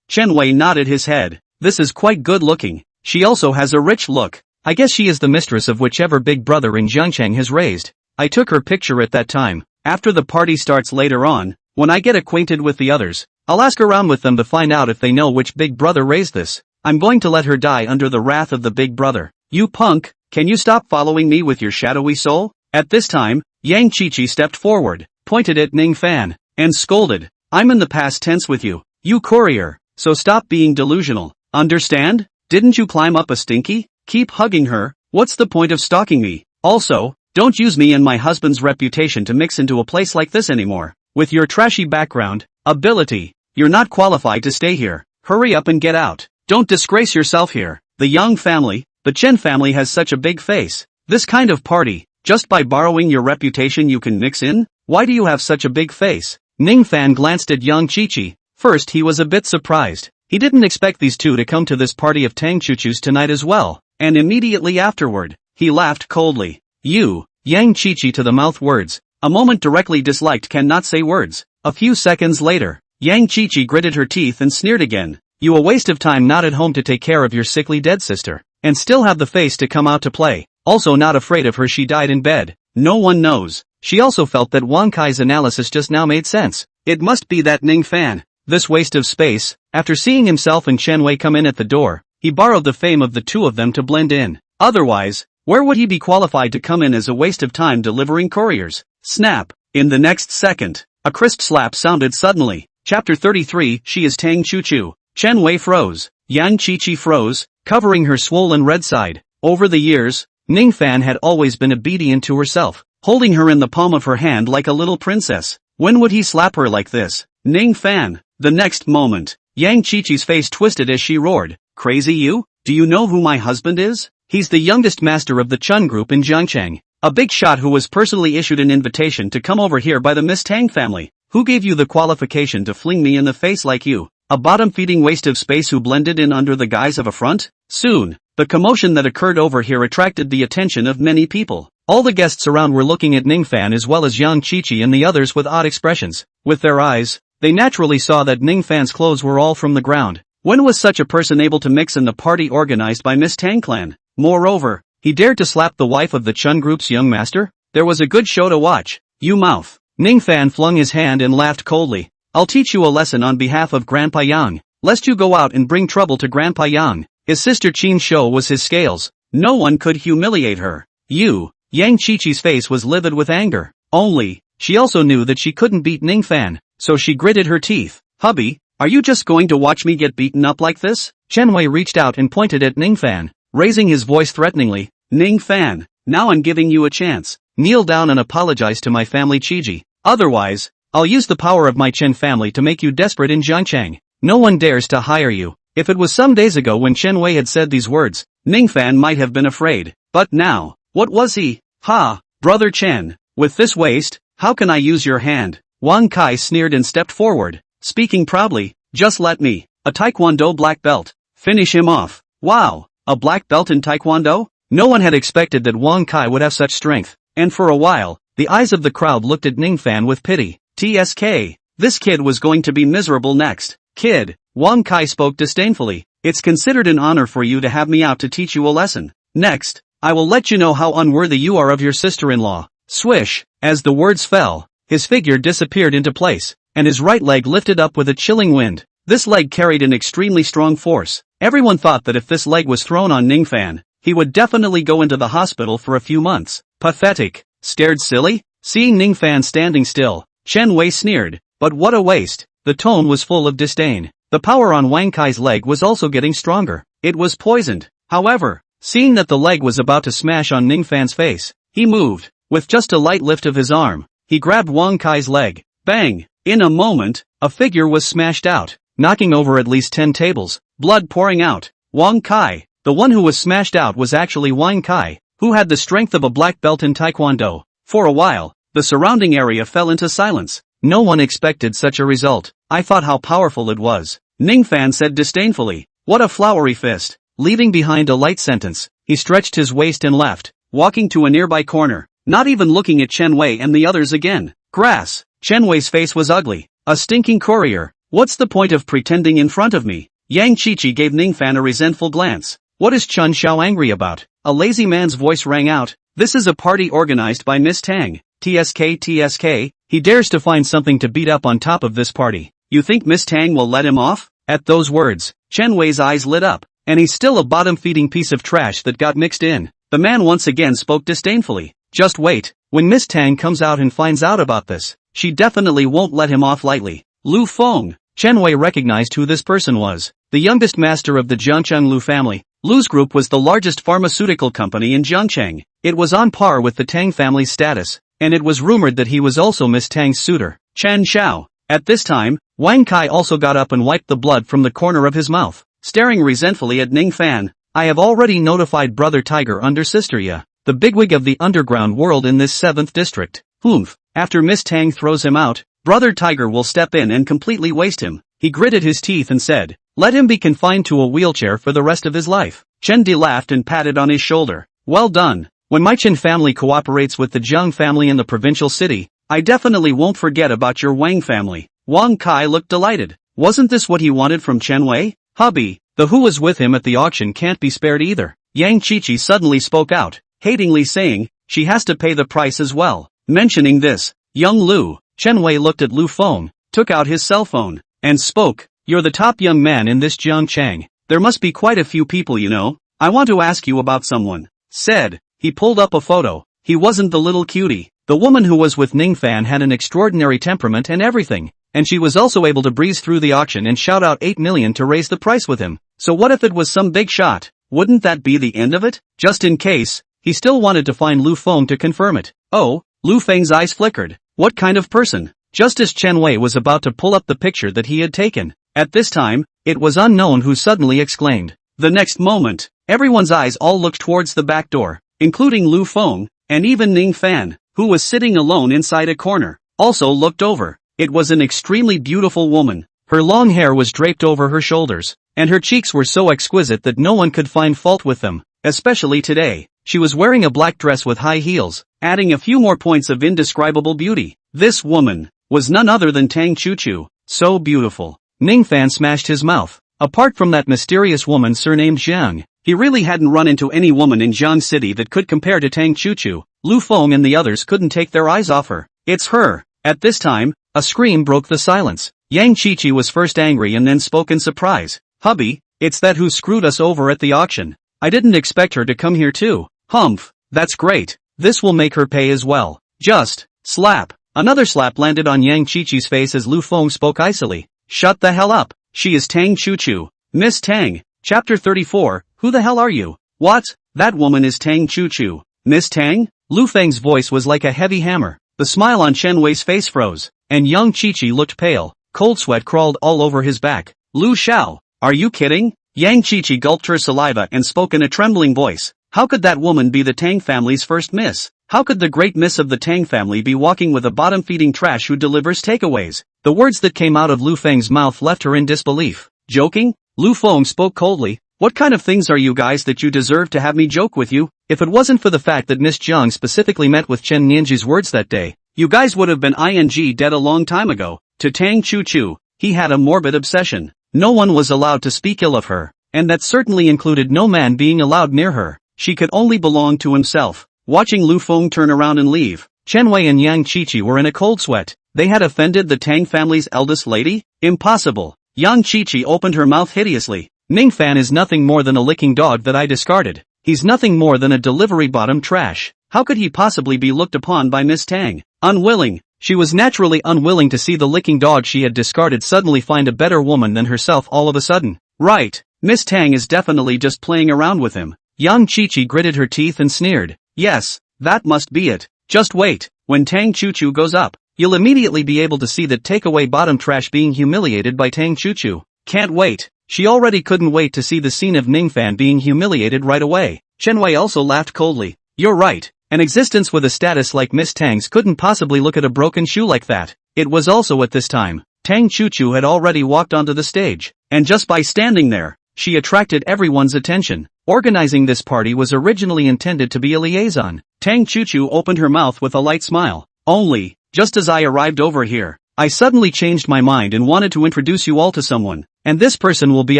Chen Wei nodded his head. "This is quite good looking. She also has a rich look. I guess she is the mistress of whichever big brother in Jiangcheng has raised. I took her picture at that time. After the party starts later on, when I get acquainted with the others, I'll ask around with them to find out if they know which big brother raised this. I'm going to let her die under the wrath of the big brother. You punk, can you stop following me with your shadowy soul?" At this time, Yang Qiqi stepped forward, pointed at Ning Fan, and scolded, "I'm in the past tense with you, you courier, so stop being delusional, understand? Didn't you climb up a stinky? Keep hugging her, what's the point of stalking me? Also, don't use me and my husband's reputation to mix into a place like this anymore. With your trashy background, ability, you're not qualified to stay here. Hurry up and get out. Don't disgrace yourself here. The Yang family, the Chen family has such a big face. This kind of party, just by borrowing your reputation you can mix in? Why do you have such a big face?" Ning Fan glanced at Yang Qiqi. First he was a bit surprised. He didn't expect these two to come to this party of Tang Chuchus tonight as well, and immediately afterward, he laughed coldly. "You, Yang Qiqi to the mouth words. A moment directly disliked cannot say words." A few seconds later, Yang Qiqi gritted her teeth and sneered again. "You a waste of time not at home to take care of your sickly dead sister, and still have the face to come out to play. Also not afraid of her, she died in bed. No one knows." She also felt that Wang Kai's analysis just now made sense. It must be that Ning Fan. This waste of space. After seeing himself and Chen Wei come in at the door, he borrowed the fame of the two of them to blend in. Otherwise, where would he be qualified to come in as a waste of time delivering couriers? Snap. In the next second, a crisp slap sounded suddenly. Chapter 33, She is Tang Chuchu. Chen Wei froze. Yang Qiqi froze, covering her swollen red side. Over the years, Ning Fan had always been obedient to herself, holding her in the palm of her hand like a little princess. When would he slap her like this? Ning Fan. The next moment, Yang Qiqi's face twisted as she roared, "Crazy you? Do you know who my husband is? He's the youngest master of the Chun group in Jiangcheng. A big shot who was personally issued an invitation to come over here by the Miss Tang family. Who gave you the qualification to fling me in the face like you? A bottom-feeding waste of space who blended in under the guise of a front?" Soon, the commotion that occurred over here attracted the attention of many people. All the guests around were looking at Ning Fan as well as Yang Qiqi and the others with odd expressions. With their eyes, they naturally saw that Ning Fan's clothes were all from the ground. When was such a person able to mix in the party organized by Miss Tang clan? Moreover, he dared to slap the wife of the Chun group's young master? There was a good show to watch. "You mouth." Ning Fan flung his hand and laughed coldly. "I'll teach you a lesson on behalf of Grandpa Yang, lest you go out and bring trouble to Grandpa Yang." His sister Qin's show was his scales. No one could humiliate her. "You." Yang Qiqi's face was livid with anger. Only, she also knew that she couldn't beat Ning Fan, so she gritted her teeth. "Hubby, are you just going to watch me get beaten up like this?" Chen Wei reached out and pointed at Ning Fan, raising his voice threateningly. "Ning Fan, now I'm giving you a chance. Kneel down and apologize to my family Qiji. Otherwise, I'll use the power of my Chen family to make you desperate in Jiangcheng. No one dares to hire you." If it was some days ago when Chen Wei had said these words, Ning Fan might have been afraid. But now, what was he? "Ha, brother Chen, with this waste, how can I use your hand?" Wang Kai sneered and stepped forward, speaking proudly, "Just let me, a Taekwondo black belt, finish him off." Wow, a black belt in Taekwondo? No one had expected that Wang Kai would have such strength, and for a while, the eyes of the crowd looked at Ning Fan with pity. TSK, this kid was going to be miserable next. "Kid," Wang Kai spoke disdainfully, "it's considered an honor for you to have me out to teach you a lesson. Next, I will let you know how unworthy you are of your sister-in-law." Swish, as the words fell, his figure disappeared into place, and his right leg lifted up with a chilling wind. This leg carried an extremely strong force. Everyone thought that if this leg was thrown on Ning Fan, he would definitely go into the hospital for a few months. Pathetic. Stared silly? Seeing Ning Fan standing still, Chen Wei sneered, "But what a waste." The tone was full of disdain. The power on Wang Kai's leg was also getting stronger. It was poisoned. However, seeing that the leg was about to smash on Ning Fan's face, he moved. With just a light lift of his arm, he grabbed Wang Kai's leg. Bang! In a moment, a figure was smashed out. knocking over at least 10 tables, blood pouring out. Wang Kai, the one who was smashed out, was actually Wang Kai, who had the strength of a black belt in Taekwondo. For a while, the surrounding area fell into silence. No one expected such a result. I thought how powerful it was. Ning Fan said disdainfully. What a flowery fist. Leaving behind a light sentence, he stretched his waist and left, walking to a nearby corner, not even looking at Chen Wei and the others again. Grass. Chen Wei's face was ugly. A stinking courier. What's the point of pretending in front of me? Yang Qiqi gave Ning Fan a resentful glance. What is Chen Xiao angry about? A lazy man's voice rang out. This is a party organized by Miss Tang. TSK, he dares to find something to beat up on top of this party. You think Miss Tang will let him off? At those words, Chen Wei's eyes lit up. And he's still a bottom-feeding piece of trash that got mixed in. The man once again spoke disdainfully. Just wait. When Miss Tang comes out and finds out about this, she definitely won't let him off lightly. Lu Feng. Chen Wei recognized who this person was. The youngest master of the Jiangcheng Lu family. Lu's group was the largest pharmaceutical company in Jiangcheng. It was on par with the Tang family's status, and it was rumored that he was also Miss Tang's suitor, Chen Xiao. At this time, Wang Kai also got up and wiped the blood from the corner of his mouth, staring resentfully at Ning Fan. I have already notified Brother Tiger under Sister Ya, the bigwig of the underground world in this 7th district. Oomph. After Miss Tang throws him out, Brother Tiger will step in and completely waste him. He gritted his teeth and said, let him be confined to a wheelchair for the rest of his life. Chen Di laughed and patted on his shoulder. Well done. When my Chen family cooperates with the Zhang family in the provincial city, I definitely won't forget about your Wang family. Wang Kai looked delighted. Wasn't this what he wanted from Chen Wei? Hubby, the who was with him at the auction can't be spared either. Yang Qiqi suddenly spoke out, hatingly saying, she has to pay the price as well. Mentioning this, young Lu, Chen Wei looked at Lu Feng, took out his cell phone, and spoke. You're the top young man in this Jiangcheng. There must be quite a few people you know. I want to ask you about someone. Said. He pulled up a photo. He wasn't the little cutie. The woman who was with Ning Fan had an extraordinary temperament and everything, and she was also able to breeze through the auction and shout out 8 million to raise the price with him. So what if it was some big shot? Wouldn't that be the end of it? Just in case, he still wanted to find Lu Feng to confirm it. Oh, Lu Feng's eyes flickered. What kind of person? Just as Chen Wei was about to pull up the picture that he had taken. At this time, it was unknown who suddenly exclaimed. The next moment, everyone's eyes all looked towards the back door, including Lu Feng, and even Ning Fan, who was sitting alone inside a corner, also looked over. It was an extremely beautiful woman. Her long hair was draped over her shoulders, and her cheeks were so exquisite that no one could find fault with them, especially today. She was wearing a black dress with high heels, adding a few more points of indescribable beauty. This woman was none other than Tang Chuchu. So beautiful. Ning Fan smashed his mouth. Apart from that mysterious woman surnamed Zhang, he really hadn't run into any woman in Jiang City that could compare to Tang Chuchu. Lu Feng and the others couldn't take their eyes off her. It's her. At this time, a scream broke the silence. Yang Qiqi was first angry and then spoke in surprise. Hubby, it's that who screwed us over at the auction. I didn't expect her to come here too. Humph, that's great. This will make her pay as well. Just, slap. Another slap landed on Yang Qiqi's face as Lu Feng spoke icily. Shut the hell up. She is Tang Chuchu. Miss Tang. Chapter 34, who the hell are you? What? That woman is Tang Chuchu. Miss Tang? Lu Feng's voice was like a heavy hammer. The smile on Chen Wei's face froze, and Yang Qiqi looked pale. Cold sweat crawled all over his back. Lu Xiao, are you kidding? Yang Qiqi gulped her saliva and spoke in a trembling voice. How could that woman be the Tang family's first miss? How could the great miss of the Tang family be walking with a bottom-feeding trash who delivers takeaways? The words that came out of Lu Feng's mouth left her in disbelief. Joking? Lu Feng spoke coldly. What kind of things are you guys that you deserve to have me joke with you? If it wasn't for the fact that Miss Jiang specifically met with Chen Nianji's words that day, you guys would have been ing dead a long time ago. To Tang Chuchu, he had a morbid obsession. No one was allowed to speak ill of her, and that certainly included no man being allowed near her. She could only belong to himself. Watching Lu Feng turn around and leave, Chen Wei and Yang Qiqi were in a cold sweat. They had offended the Tang family's eldest lady? Impossible. Yang Qiqi opened her mouth hideously. Ning Fan is nothing more than a licking dog that I discarded. He's nothing more than a delivery bottom trash. How could he possibly be looked upon by Miss Tang? Unwilling. She was naturally unwilling to see the licking dog she had discarded suddenly find a better woman than herself all of a sudden. Right. Miss Tang is definitely just playing around with him. Yang Qiqi gritted her teeth and sneered. Yes, that must be it. Just wait. When Tang Chuchu goes up, you'll immediately be able to see that takeaway bottom trash being humiliated by Tang Chuchu. Can't wait. She already couldn't wait to see the scene of Ning Fan being humiliated right away. Chen Wei also laughed coldly. You're right. An existence with a status like Miss Tang's couldn't possibly look at a broken shoe like that. It was also at this time. Tang Chuchu had already walked onto the stage, and just by standing there, she attracted everyone's attention. Organizing this party was originally intended to be a liaison. Tang Chuchu opened her mouth with a light smile. Only, just as I arrived over here, I suddenly changed my mind and wanted to introduce you all to someone, and this person will be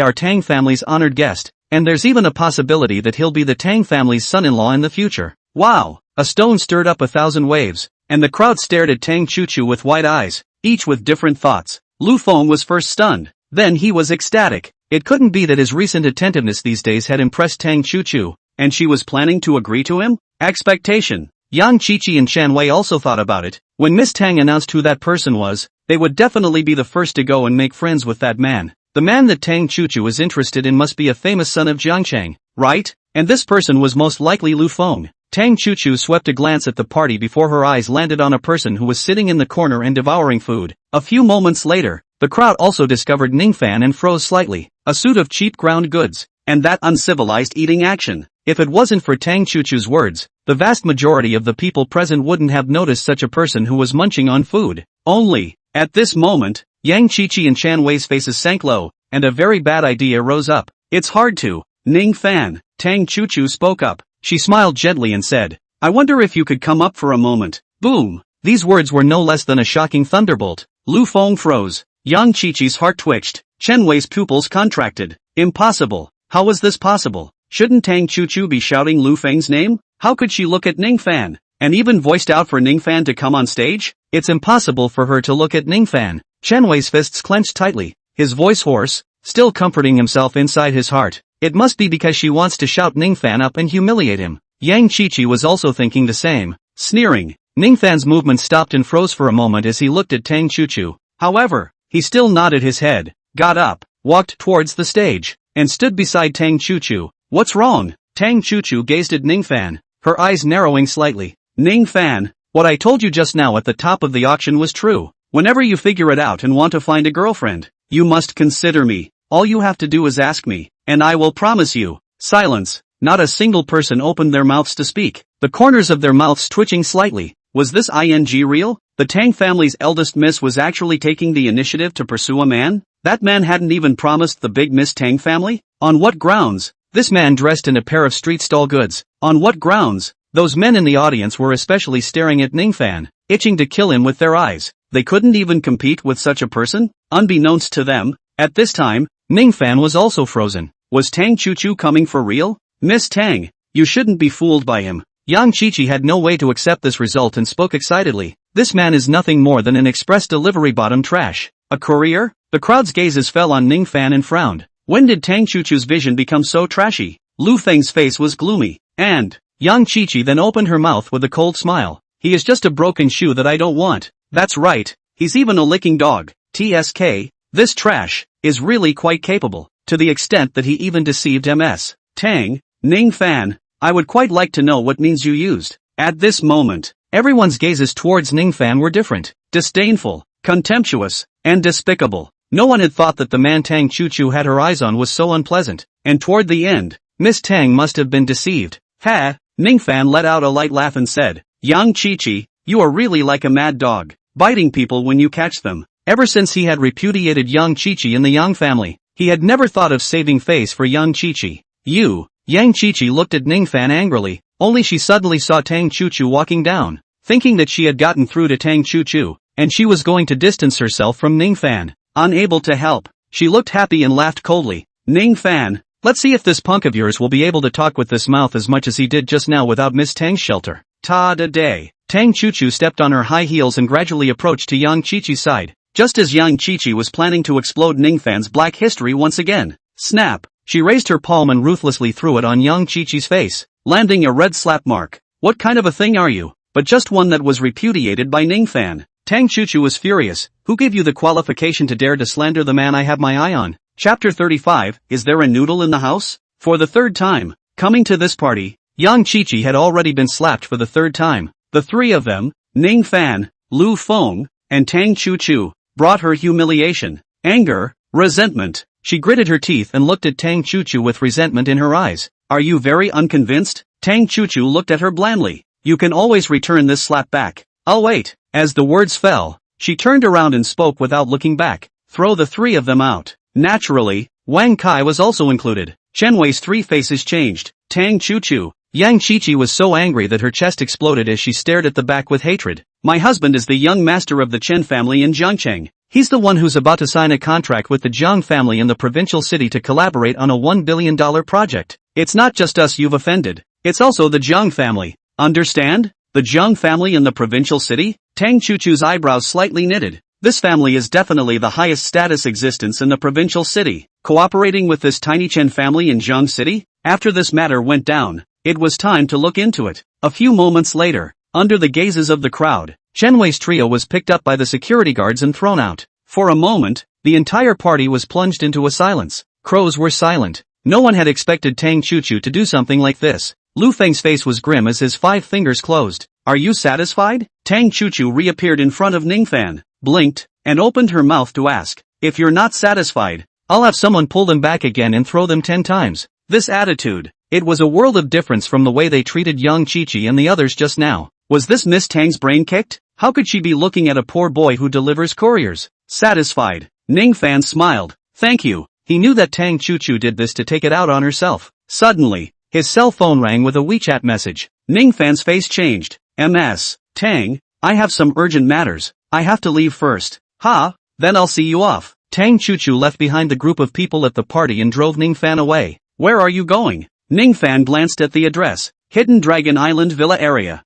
our Tang family's honored guest, and there's even a possibility that he'll be the Tang family's son-in-law in the future. Wow! A stone stirred up 1,000 waves, and the crowd stared at Tang Chuchu with wide eyes, each with different thoughts. Lu Feng was first stunned, then he was ecstatic. It couldn't be that his recent attentiveness these days had impressed Tang Chuchu, and she was planning to agree to him? Expectation. Yang Qiqi and Shan Wei also thought about it. When Miss Tang announced who that person was, they would definitely be the first to go and make friends with that man. The man that Tang Chuchu is interested in must be a famous son of Jiangchang, right? And this person was most likely Lu Feng. Tang Chuchu swept a glance at the party before her eyes landed on a person who was sitting in the corner and devouring food. A few moments later, the crowd also discovered Ning Fan and froze slightly. A suit of cheap ground goods, and that uncivilized eating action. If it wasn't for Tang Chuchu's words, the vast majority of the people present wouldn't have noticed such a person who was munching on food. Only, at this moment, Yang Qiqi and Shan Wei's faces sank low, and a very bad idea rose up. It's hard to. Ning Fan, Tang Chuchu spoke up. She smiled gently and said, I wonder if you could come up for a moment. Boom! These words were no less than a shocking thunderbolt. Lu Feng froze. Yang Qiqi's heart twitched. Chen Wei's pupils contracted. Impossible. How was this possible? Shouldn't Tang Chuchu be shouting Lu Feng's name? How could she look at Ning Fan, and even voiced out for Ning Fan to come on stage? It's impossible for her to look at Ning Fan. Chen Wei's fists clenched tightly, his voice hoarse, still comforting himself inside his heart. It must be because she wants to shout Ning Fan up and humiliate him. Yang Qiqi was also thinking the same. Sneering, Ning Fan's movement stopped and froze for a moment as he looked at Tang Chuchu. However, he still nodded his head, got up, walked towards the stage, and stood beside Tang Chuchu. What's wrong? Tang Chuchu gazed at Ning Fan, her eyes narrowing slightly. Ning Fan, what I told you just now at the top of the auction was true. Whenever you figure it out and want to find a girlfriend, you must consider me. All you have to do is ask me, and I will promise you. Silence. Not a single person opened their mouths to speak, the corners of their mouths twitching slightly. Was this ing real? The Tang family's eldest miss was actually taking the initiative to pursue a man? That man hadn't even promised the big Miss Tang family? On what grounds? This man dressed in a pair of street stall goods. On what grounds? Those men in the audience were especially staring at Ning Fan, itching to kill him with their eyes. They couldn't even compete with such a person? Unbeknownst to them, at this time, Ning Fan was also frozen. Was Tang Chuchu coming for real? Miss Tang, you shouldn't be fooled by him. Yang Qiqi had no way to accept this result and spoke excitedly. This man is nothing more than an express delivery bottom trash. A courier? The crowd's gazes fell on Ning Fan and frowned. When did Tang Chuchu's vision become so trashy? Lu Feng's face was gloomy. And, Yang Qiqi then opened her mouth with a cold smile. He is just a broken shoe that I don't want. That's right. He's even a licking dog. TSK. This trash is really quite capable, to the extent that he even deceived Ms. Tang. Ning Fan, I would quite like to know what means you used. At this moment, everyone's gazes towards Ning Fan were different, disdainful, contemptuous, and despicable. No one had thought that the man Tang Chuchu had her eyes on was so unpleasant, and toward the end, Miss Tang must have been deceived. Ha! Ning Fan let out a light laugh and said, Yang Qiqi, you are really like a mad dog, biting people when you catch them. Ever since he had repudiated Yang Qiqi in the Yang family, he had never thought of saving face for Yang Qiqi. You! Yang Qiqi looked at Ning Fan angrily, only she suddenly saw Tang Chuchu walking down, thinking that she had gotten through to Tang Chuchu, and she was going to distance herself from Ning Fan. Unable to help, she looked happy and laughed coldly. Ning Fan, let's see if this punk of yours will be able to talk with this mouth as much as he did just now without Miss Tang's shelter. Ta-da-day. Tang Chuchu stepped on her high heels and gradually approached to Yang Qiqi's side, just as Yang Qiqi was planning to explode Ning Fan's black history once again. Snap! She raised her palm and ruthlessly threw it on Yang Qiqi's face, landing a red slap mark. What kind of a thing are you? But just one that was repudiated by Ning Fan. Tang Chuchu was furious. Who gave you the qualification to dare to slander the man I have my eye on? Chapter 35, Is there a noodle in the house? For the third time, coming to this party, Yang Qiqi had already been slapped for the third time. The three of them, Ning Fan, Lu Feng, and Tang Chu brought her humiliation, anger, resentment. She gritted her teeth and looked at Tang Chu with resentment in her eyes. Are you very unconvinced? Tang Chu looked at her blandly. You can always return this slap back. I'll wait. As the words fell, she turned around and spoke without looking back. Throw the three of them out. Naturally, Wang Kai was also included. Chen Wei's three faces changed. Tang Chu. Yang Qiqi was so angry that her chest exploded as she stared at the back with hatred. My husband is the young master of the Chen family in Zhangcheng. He's the one who's about to sign a contract with the Zhang family in the provincial city to collaborate on a $1 billion project. It's not just us you've offended. It's also the Zhang family. Understand? The Zhang family in the provincial city? Tang Chu's eyebrows slightly knitted. This family is definitely the highest status existence in the provincial city. Cooperating with this tiny Chen family in Zhang City? After this matter went down, it was time to look into it. A few moments later, under the gazes of the crowd, Chen Wei's trio was picked up by the security guards and thrown out. For a moment, the entire party was plunged into a silence. Crows were silent. No one had expected Tang Chu to do something like this. Lu Feng's face was grim as his 5 fingers closed. Are you satisfied? Tang Chu reappeared in front of Ning Fan, blinked, and opened her mouth to ask. If you're not satisfied, I'll have someone pull them back again and throw them 10 times. This attitude. It was a world of difference from the way they treated young Qiqi and the others just now. Was this Miss Tang's brain kicked? How could she be looking at a poor boy who delivers couriers? Satisfied. Ning Fan smiled. Thank you. He knew that Tang Chu did this to take it out on herself. Suddenly, his cell phone rang with a WeChat message. Ning Fan's face changed. MS. Tang, I have some urgent matters. I have to leave first. Then I'll see you off. Tang Chu left behind the group of people at the party and drove Ning Fan away. Where are you going? Ning Fan glanced at the address. Hidden Dragon Island Villa area.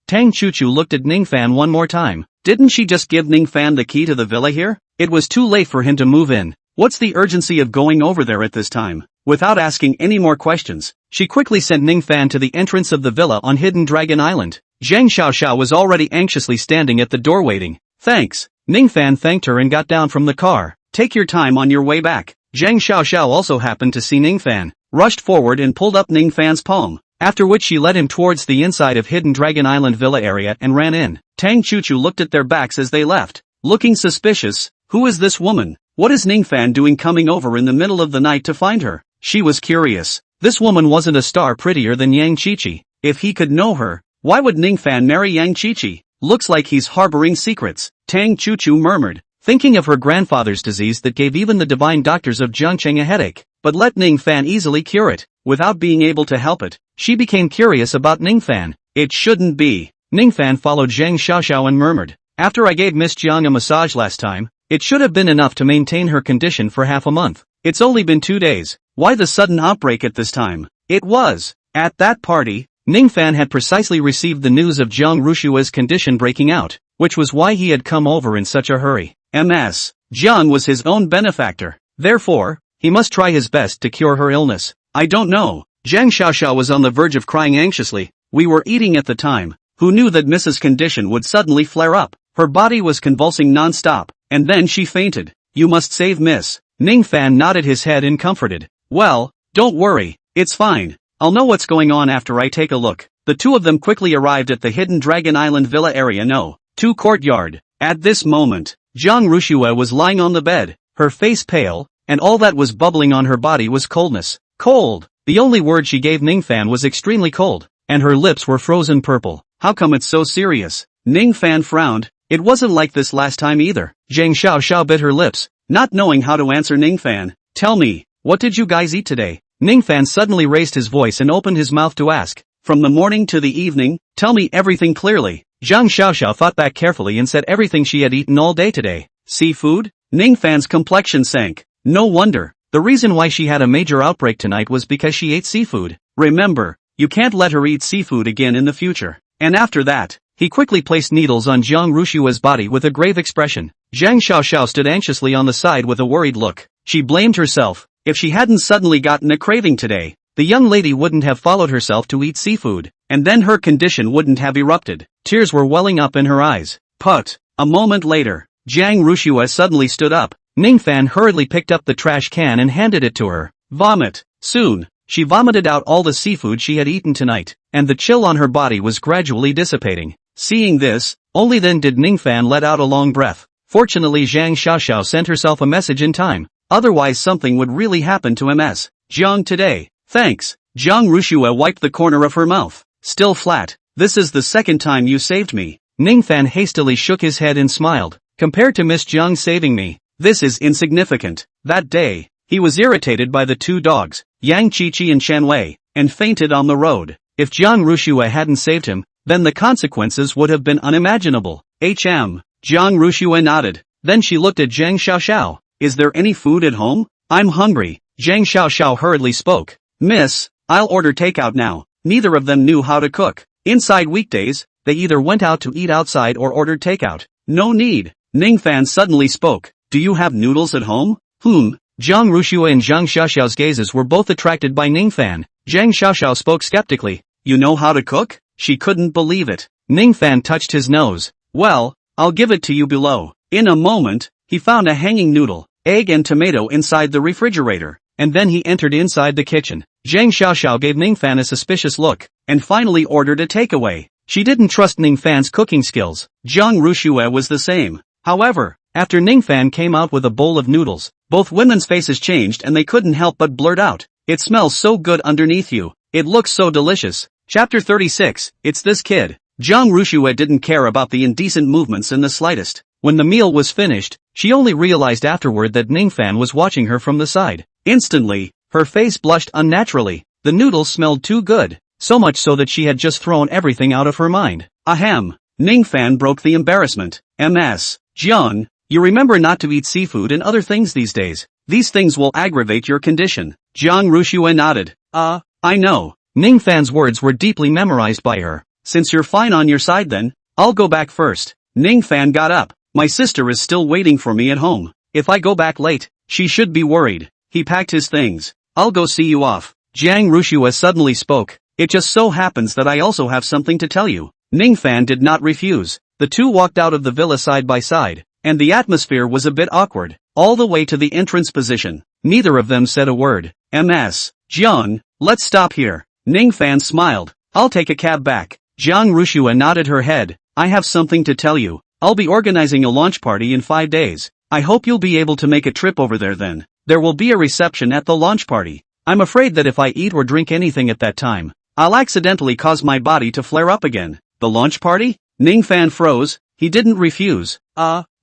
Tang Chu looked at Ning Fan one more time. Didn't she just give Ning Fan the key to the villa here? It was too late for him to move in. What's the urgency of going over there at this time? Without asking any more questions, she quickly sent Ning Fan to the entrance of the villa on Hidden Dragon Island. Zhang Xiaoxiao was already anxiously standing at the door waiting. Thanks. Ning Fan thanked her and got down from the car. Take your time on your way back. Zhang Xiaoxiao also happened to see Ning Fan, rushed forward and pulled up Ning Fan's palm, after which she led him towards the inside of Hidden Dragon Island Villa area and ran in. Tang Chu looked at their backs as they left, looking suspicious. Who is this woman? What is Ning Fan doing coming over in the middle of the night to find her? She was curious. This woman wasn't a star prettier than Yang Qiqi. If he could know her, why would Ning Fan marry Yang Qiqi? Looks like he's harboring secrets, Tang Chu murmured, thinking of her grandfather's disease that gave even the divine doctors of Zhangcheng a headache, but let Ning Fan easily cure it, without being able to help it. She became curious about Ning Fan. It shouldn't be. Ning Fan followed Zhang Xiaoxiao and murmured, after I gave Miss Jiang a massage last time, it should have been enough to maintain her condition for half a month. It's only been 2 days. Why the sudden outbreak at this time? It was, at that party, Ning Fan had precisely received the news of Jiang Rushua's condition breaking out, which was why he had come over in such a hurry. MS. Jiang was his own benefactor. Therefore, he must try his best to cure her illness. I don't know. Zhang Xiaoxiao was on the verge of crying anxiously. We were eating at the time. Who knew that Mrs. Condition would suddenly flare up? Her body was convulsing non-stop, and then she fainted. You must save Miss. Ning Fan nodded his head and comforted. Well, don't worry. It's fine. I'll know what's going on after I take a look. The two of them quickly arrived at the Hidden Dragon Island Villa area No. 2 courtyard. At this moment, Jiang Rushua was lying on the bed, her face pale, and all that was bubbling on her body was coldness. Cold. The only word she gave Ning Fan was extremely cold, and her lips were frozen purple. How come it's so serious? Ning Fan frowned. It wasn't like this last time either. Zhang Xiaoxiao bit her lips, not knowing how to answer Ning Fan. Tell me, what did you guys eat today? Ning Fan suddenly raised his voice and opened his mouth to ask. From the morning to the evening, tell me everything clearly. Zhang Xiaoxiao thought back carefully and said everything she had eaten all day today. Seafood? Ning Fan's complexion sank. No wonder. The reason why she had a major outbreak tonight was because she ate seafood. Remember, you can't let her eat seafood again in the future. And after that, he quickly placed needles on Jiang Rushua's body with a grave expression. Zhang Xiaoxiao stood anxiously on the side with a worried look. She blamed herself. If she hadn't suddenly gotten a craving today, the young lady wouldn't have followed herself to eat seafood, and then her condition wouldn't have erupted. Tears were welling up in her eyes. But, a moment later, Jiang Rushua suddenly stood up. Ning Fan hurriedly picked up the trash can and handed it to her. Vomit. Soon, she vomited out all the seafood she had eaten tonight, and the chill on her body was gradually dissipating. Seeing this, only then did Ning Fan let out a long breath. Fortunately Zhang Xiaoxiao sent herself a message in time, otherwise something would really happen to Ms. Jiang today. Thanks. Jiang Rushua wiped the corner of her mouth. Still flat. This is the second time you saved me. Ning Fan hastily shook his head and smiled. Compared to Miss Jiang saving me, this is insignificant. That day, he was irritated by the two dogs, Yang Qiqi and Shan Wei, and fainted on the road. If Jiang Rushua hadn't saved him, then the consequences would have been unimaginable. Jiang Rushua nodded. Then she looked at Zhang Xiaoxiao. Is there any food at home? I'm hungry. Zhang Xiaoxiao hurriedly spoke. Miss, I'll order takeout now. Neither of them knew how to cook. Inside weekdays, they either went out to eat outside or ordered takeout. No need. Ning Fan suddenly spoke. Do you have noodles at home? Jiang Rushua and Zhang Xiaoxiao's gazes were both attracted by Ning Fan. Zhang Xiaoxiao spoke skeptically. You know how to cook? She couldn't believe it. Ning Fan touched his nose. Well, I'll give it to you below. In a moment, he found a hanging noodle, egg and tomato inside the refrigerator, and then he entered inside the kitchen. Zhang Xiaoxiao gave Ning Fan a suspicious look, and finally ordered a takeaway. She didn't trust Ning Fan's cooking skills. Jiang Rushua was the same. However, after Ning Fan came out with a bowl of noodles, both women's faces changed and they couldn't help but blurt out. It smells so good underneath you. It looks so delicious. Chapter 36, It's This Kid. Jiang Rushua didn't care about the indecent movements in the slightest. When the meal was finished, she only realized afterward that Ning Fan was watching her from the side. Instantly, her face blushed unnaturally. The noodles smelled too good, so much so that she had just thrown everything out of her mind. Ahem. Ning Fan broke the embarrassment. Ms. Jiang, you remember not to eat seafood and other things these days. These things will aggravate your condition. Jiang Rushua nodded. I know. Ning Fan's words were deeply memorized by her. Since you're fine on your side then, I'll go back first. Ning Fan got up. My sister is still waiting for me at home. If I go back late, she should be worried. He packed his things. I'll go see you off. Jiang Rushua suddenly spoke. It just so happens that I also have something to tell you. Ning Fan did not refuse. The two walked out of the villa side by side, and the atmosphere was a bit awkward, all the way to the entrance position. Neither of them said a word. Ms. Jiang, let's stop here. Ning Fan smiled. I'll take a cab back. Jiang Rushua nodded her head. I have something to tell you. I'll be organizing a launch party in 5 days. I hope you'll be able to make a trip over there then. There will be a reception at the launch party. I'm afraid that if I eat or drink anything at that time, I'll accidentally cause my body to flare up again. The launch party? Ning Fan froze. He didn't refuse.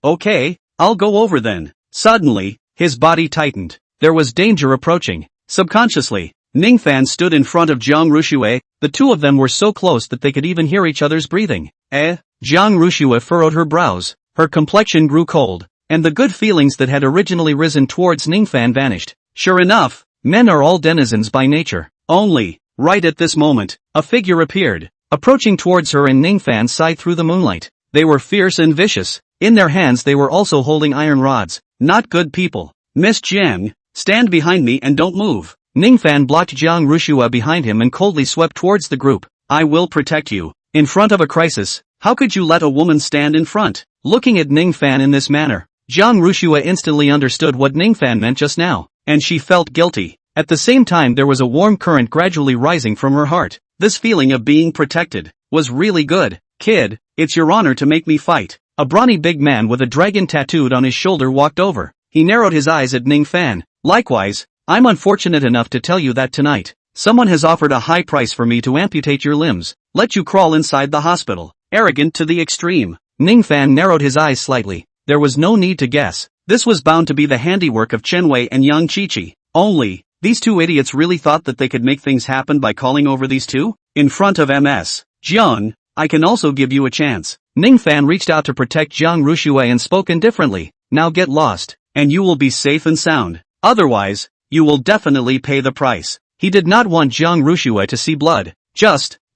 Okay, I'll go over then. Suddenly, his body tightened. There was danger approaching. Subconsciously, Ning Fan stood in front of Jiang Rushua. The two of them were so close that they could even hear each other's breathing. Jiang Rushua furrowed her brows. Her complexion grew cold, and the good feelings that had originally risen towards Ning Fan vanished. Sure enough, men are all denizens by nature. Only, right at this moment, a figure appeared, approaching towards her and Ning Fan sighed through the moonlight. They were fierce and vicious. In their hands they were also holding iron rods. Not good people. Miss Jiang, stand behind me and don't move. Ning Fan blocked Jiang Rushua behind him and coldly swept towards the group. I will protect you. In front of a crisis, how could you let a woman stand in front? Looking at Ning Fan in this manner, Jiang Rushua instantly understood what Ning Fan meant just now, and she felt guilty. At the same time there was a warm current gradually rising from her heart. This feeling of being protected was really good. Kid, it's your honor to make me fight. A brawny big man with a dragon tattooed on his shoulder walked over. He narrowed his eyes at Ning Fan. Likewise, I'm unfortunate enough to tell you that tonight, someone has offered a high price for me to amputate your limbs, let you crawl inside the hospital. Arrogant to the extreme. Ning Fan narrowed his eyes slightly. There was no need to guess. This was bound to be the handiwork of Chen Wei and Yang Qiqi. Only, these two idiots really thought that they could make things happen by calling over these two? In front of Ms. Jiang, I can also give you a chance. Ning Fan reached out to protect Jiang Rushua and spoke indifferently. Now get lost, and you will be safe and sound. Otherwise, you will definitely pay the price. He did not want Jiang Rushua to see blood.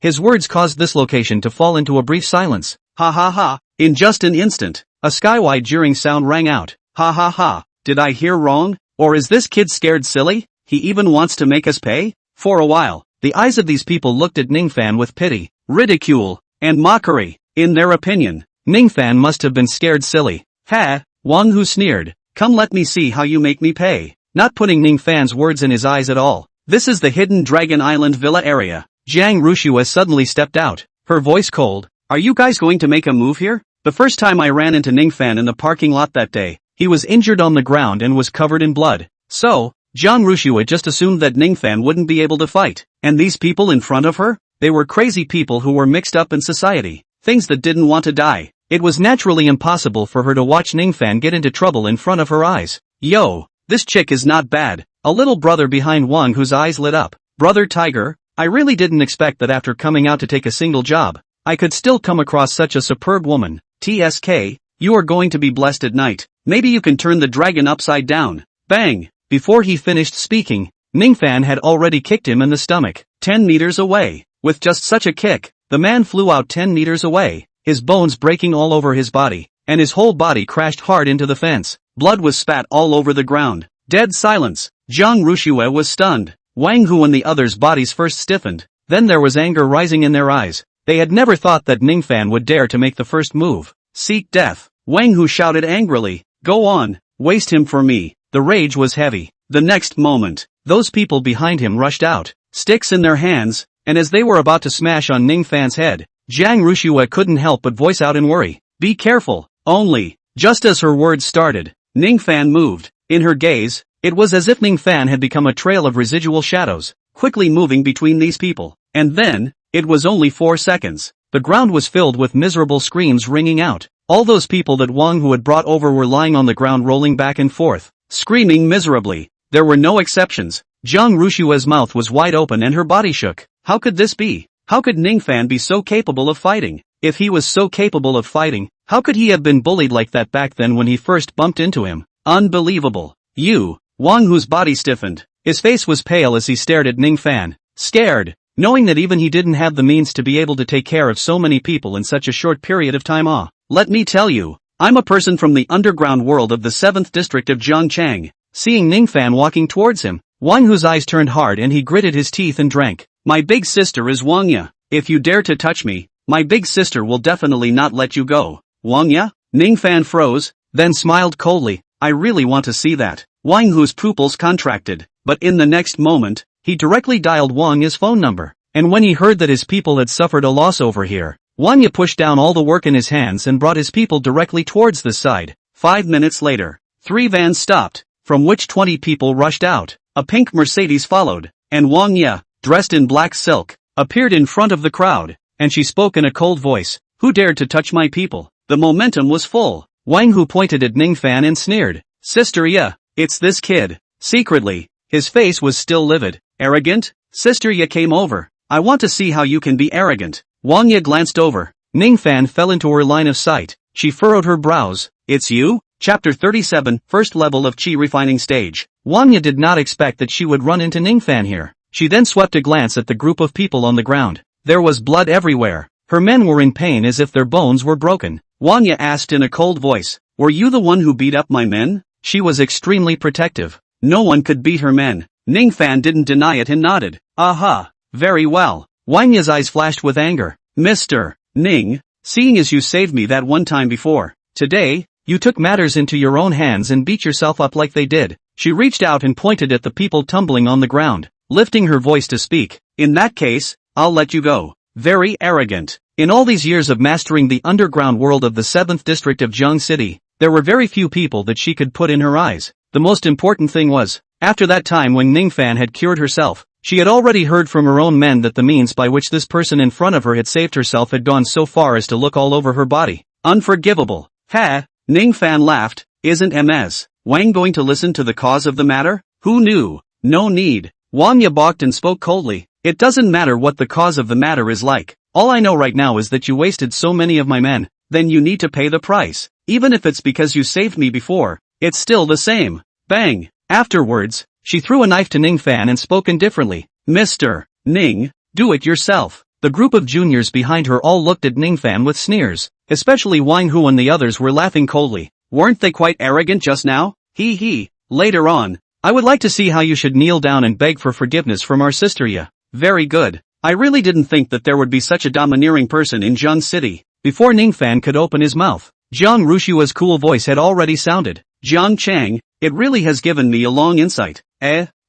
His words caused this location to fall into a brief silence. Ha ha ha. In just an instant, a skywide jeering sound rang out. Ha ha ha. Did I hear wrong? Or is this kid scared silly? He even wants to make us pay? For a while, the eyes of these people looked at Ning Fan with pity, ridicule, and mockery. In their opinion, Ning Fan must have been scared silly. Ha! Wang Hu sneered. Come let me see how you make me pay. Not putting Ning Fan's words in his eyes at all. This is the hidden Dragon Island Villa area. Jiang Rushua suddenly stepped out, her voice cold. Are you guys going to make a move here? The first time I ran into Ning Fan in the parking lot that day, he was injured on the ground and was covered in blood. So, Jiang Rushua just assumed that Ning Fan wouldn't be able to fight. And these people in front of her? They were crazy people who were mixed up in society. Things that didn't want to die. It was naturally impossible for her to watch Ning Fan get into trouble in front of her eyes. Yo, this chick is not bad. A little brother behind Wang whose eyes lit up. Brother Tiger, I really didn't expect that after coming out to take a single job, I could still come across such a superb woman. TSK, you are going to be blessed at night. Maybe you can turn the dragon upside down. Bang! Before he finished speaking, Ning Fan had already kicked him in the stomach. 10 meters away. With just such a kick, the man flew out 10 meters away, his bones breaking all over his body, and his whole body crashed hard into the fence. Blood was spat all over the ground. Dead silence. Jiang Rushua was stunned. Wang Hu and the others' bodies first stiffened, then there was anger rising in their eyes. They had never thought that Ning Fan would dare to make the first move. Seek death. Wang Hu shouted angrily. Go on, waste him for me. The rage was heavy. The next moment, those people behind him rushed out, sticks in their hands, and as they were about to smash on Ning Fan's head, Jiang Rushua couldn't help but voice out in worry. Be careful. Only, just as her words started, Ning Fan moved. In her gaze, it was as if Ning Fan had become a trail of residual shadows, quickly moving between these people. And then, it was only 4 seconds. The ground was filled with miserable screams ringing out. All those people that Wang Hu had brought over were lying on the ground rolling back and forth, screaming miserably. There were no exceptions. Jiang Rushua's mouth was wide open and her body shook. How could this be? How could Ning Fan be so capable of fighting? If he was so capable of fighting, how could he have been bullied like that back then when he first bumped into him? Unbelievable. Wang Hu's body stiffened. His face was pale as he stared at Ning Fan. Scared. Knowing that even he didn't have the means to be able to take care of so many people in such a short period of time. Let me tell you, I'm a person from the underground world of the 7th district of Zhangchang. Seeing Ning Fan walking towards him, Wang Hu's eyes turned hard and he gritted his teeth and drank. My big sister is Wang Ya. If you dare to touch me, my big sister will definitely not let you go. Wang Ya? Ning Fan froze, then smiled coldly. I really want to see that. Wang Hu's pupils contracted, but in the next moment, he directly dialed Wang Ya's phone number. And when he heard that his people had suffered a loss over here, Wang Ya pushed down all the work in his hands and brought his people directly towards this side. 5 minutes later, 3 vans stopped, from which 20 people rushed out. A pink Mercedes followed, and Wang Ya, dressed in black silk, appeared in front of the crowd, and she spoke in a cold voice. Who dared to touch my people? The momentum was full. Wang Hu pointed at Ning Fan and sneered. Sister Ya, it's this kid. Secretly, his face was still livid. Arrogant? Sister Ya came over. I want to see how you can be arrogant. Wang Ya glanced over. Ning Fan fell into her line of sight. She furrowed her brows. It's you? Chapter 37, First Level of Qi Refining Stage. Wang Ya did not expect that she would run into Ning Fan here. She then swept a glance at the group of people on the ground. There was blood everywhere. Her men were in pain as if their bones were broken. Wang Ya asked in a cold voice, were you the one who beat up my men? She was extremely protective. No one could beat her men. Ning Fan didn't deny it and nodded. Aha. Very well. Wang Ya's eyes flashed with anger. Mr. Ning, seeing as you saved me that one time before, today, you took matters into your own hands and beat yourself up like they did. She reached out and pointed at the people tumbling on the ground, lifting her voice to speak. In that case, I'll let you go. Very arrogant. In all these years of mastering the underground world of the 7th district of Zhang City, there were very few people that she could put in her eyes. The most important thing was, after that time when Ning Fan had cured herself, she had already heard from her own men that the means by which this person in front of her had saved herself had gone so far as to look all over her body. Unforgivable. Ha! Ning Fan laughed. Isn't Ms. Wang going to listen to the cause of the matter? Who knew? No need. Wang Ya balked and spoke coldly. It doesn't matter what the cause of the matter is like. All I know right now is that you wasted so many of my men. Then you need to pay the price. Even if it's because you saved me before, it's still the same. Bang! Afterwards, she threw a knife to Ning Fan and spoke indifferently. Mr. Ning, do it yourself. The group of juniors behind her all looked at Ning Fan with sneers. Especially Wang Hu and the others were laughing coldly. Weren't they quite arrogant just now? Hee hee. Later on, I would like to see how you should kneel down and beg for forgiveness from our sister Ya. Very good. I really didn't think that there would be such a domineering person in Zhang City. Before Ning Fan could open his mouth, Jiang Rushua's cool voice had already sounded. Jiang Chang, it really has given me a long insight.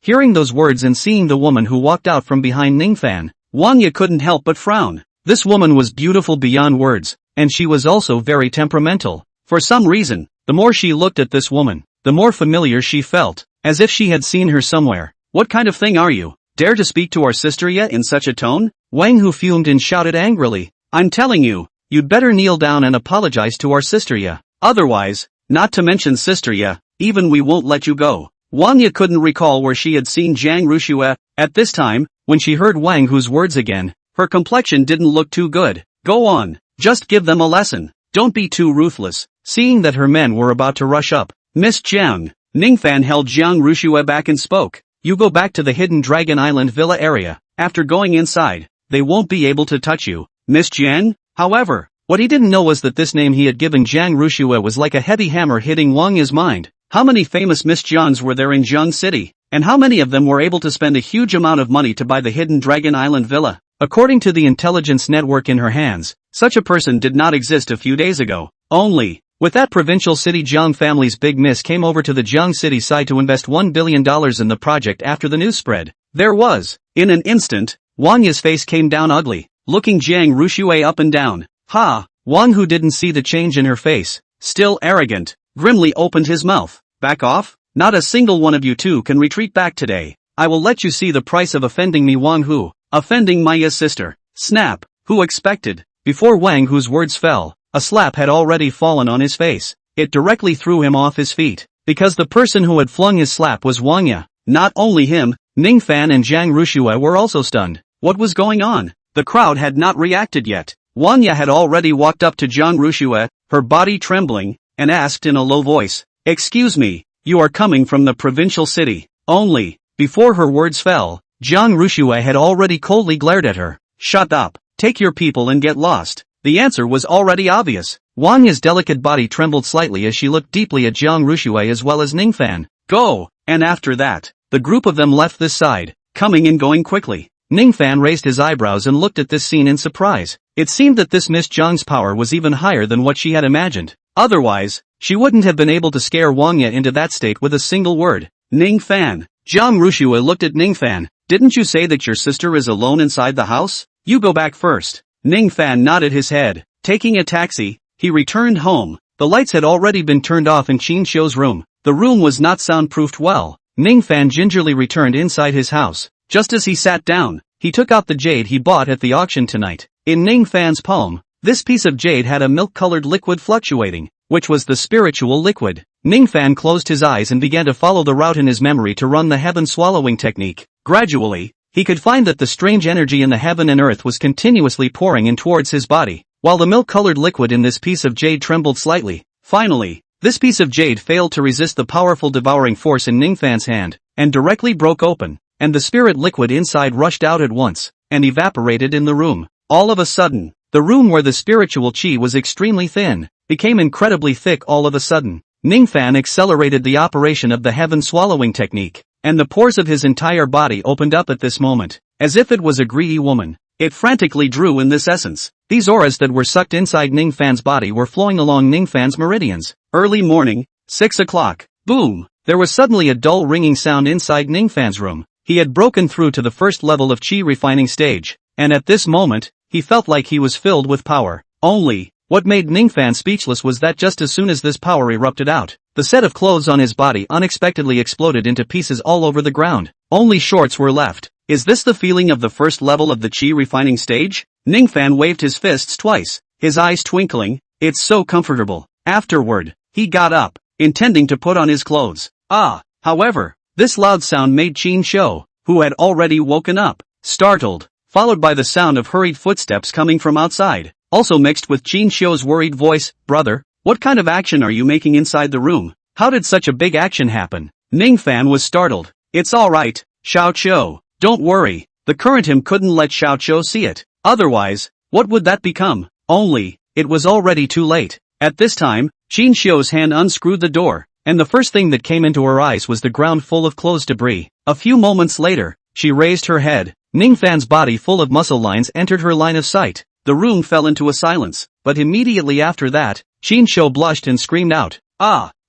Hearing those words and seeing the woman who walked out from behind Ning Fan, Wang Ya couldn't help but frown. This woman was beautiful beyond words, and she was also very temperamental. For some reason, the more she looked at this woman, the more familiar she felt, as if she had seen her somewhere. What kind of thing are you? Dare to speak to our sister yet in such a tone? Wang Hu fumed and shouted angrily. I'm telling you, you'd better kneel down and apologize to our sister ya. Otherwise, not to mention sister ya, even we won't let you go. Wang Ya couldn't recall where she had seen Jiang Rushue. At this time, when she heard Wang Hu's words again, her complexion didn't look too good. Go on, just give them a lesson. Don't be too ruthless. Seeing that her men were about to rush up, Miss Jiang, Ning Fan held Jiang Rushue back and spoke. You go back to the hidden Dragon Island villa area. After going inside, they won't be able to touch you. Miss Jiang? However, what he didn't know was that this name he had given Jiang Rushue was like a heavy hammer hitting Wang Ya's mind. How many famous Miss Jiangs were there in Jiang City? And how many of them were able to spend a huge amount of money to buy the hidden Dragon Island villa? According to the intelligence network in her hands, such a person did not exist a few days ago. Only, with that provincial city Jiang family's big miss came over to the Jiang City side to invest $1 billion in the project after the news spread. There was, in an instant, Wang Ya's face came down ugly, looking Jiang Rushue up and down. Ha! Wang Hu didn't see the change in her face, still arrogant, grimly opened his mouth. Back off? Not a single one of you two can retreat back today. I will let you see the price of offending me Wang Hu. Offending Maya's sister. Snap. Who expected? Before Wang Hu's words fell, a slap had already fallen on his face. It directly threw him off his feet, because the person who had flung his slap was Wang Ya. Not only him, Ning Fan and Jiang Rushue were also stunned. What was going on? The crowd had not reacted yet. Wang Ya had already walked up to Jiang Rushue, her body trembling, and asked in a low voice, "Excuse me, you are coming from the provincial city?" Only, before her words fell, Jiang Rushue had already coldly glared at her. Shut up, take your people and get lost. The answer was already obvious. Wang Ya's delicate body trembled slightly as she looked deeply at Jiang Rushue as well as Ning Fan. Go! And after that, the group of them left this side, coming and going quickly. Ning Fan raised his eyebrows and looked at this scene in surprise. It seemed that this Miss Jiang's power was even higher than what she had imagined. Otherwise, she wouldn't have been able to scare Wang Ya into that state with a single word. Ning Fan. Jiang Rushue looked at Ning Fan. Didn't you say that your sister is alone inside the house? You go back first. Ning Fan nodded his head. Taking a taxi, he returned home. The lights had already been turned off in Qin Xiu's room. The room was not soundproofed well. Ning Fan gingerly returned inside his house. Just as he sat down, he took out the jade he bought at the auction tonight. In Ning Fan's palm, this piece of jade had a milk-colored liquid fluctuating, which was the spiritual liquid. Ning Fan closed his eyes and began to follow the route in his memory to run the heaven swallowing technique. Gradually, he could find that the strange energy in the heaven and earth was continuously pouring in towards his body, while the milk-colored liquid in this piece of jade trembled slightly. Finally, this piece of jade failed to resist the powerful devouring force in Ning Fan's hand, and directly broke open, and the spirit liquid inside rushed out at once, and evaporated in the room. All of a sudden, the room where the spiritual qi was extremely thin, became incredibly thick all of a sudden. Ning Fan accelerated the operation of the heaven swallowing technique, and the pores of his entire body opened up at this moment, as if it was a greedy woman. It frantically drew in this essence. These auras that were sucked inside Ning Fan's body were flowing along Ning Fan's meridians. Early morning, 6 o'clock. Boom! There was suddenly a dull ringing sound inside Ning Fan's room. He had broken through to the first level of qi refining stage, and at this moment, he felt like he was filled with power. Only, what made Ning Fan speechless was that just as soon as this power erupted out, the set of clothes on his body unexpectedly exploded into pieces all over the ground. Only shorts were left. Is this the feeling of the first level of the qi refining stage? Ning Fan waved his fists twice, his eyes twinkling. It's so comfortable. Afterward, he got up, intending to put on his clothes. However, this loud sound made Qin Xiu, who had already woken up, startled, followed by the sound of hurried footsteps coming from outside, also mixed with Qin Xiu's worried voice. Brother, what kind of action are you making inside the room? How did such a big action happen? Ning Fan was startled. It's alright, Xiao Qiu. Don't worry, the current him couldn't let Xiao Qiu see it. Otherwise, what would that become? Only, it was already too late. At this time, Qin Xiu's hand unscrewed the door, and the first thing that came into her eyes was the ground full of clothes debris. A few moments later, she raised her head. Ning Fan's body full of muscle lines entered her line of sight. The room fell into a silence, but immediately after that, Qin Xiu blushed and screamed out,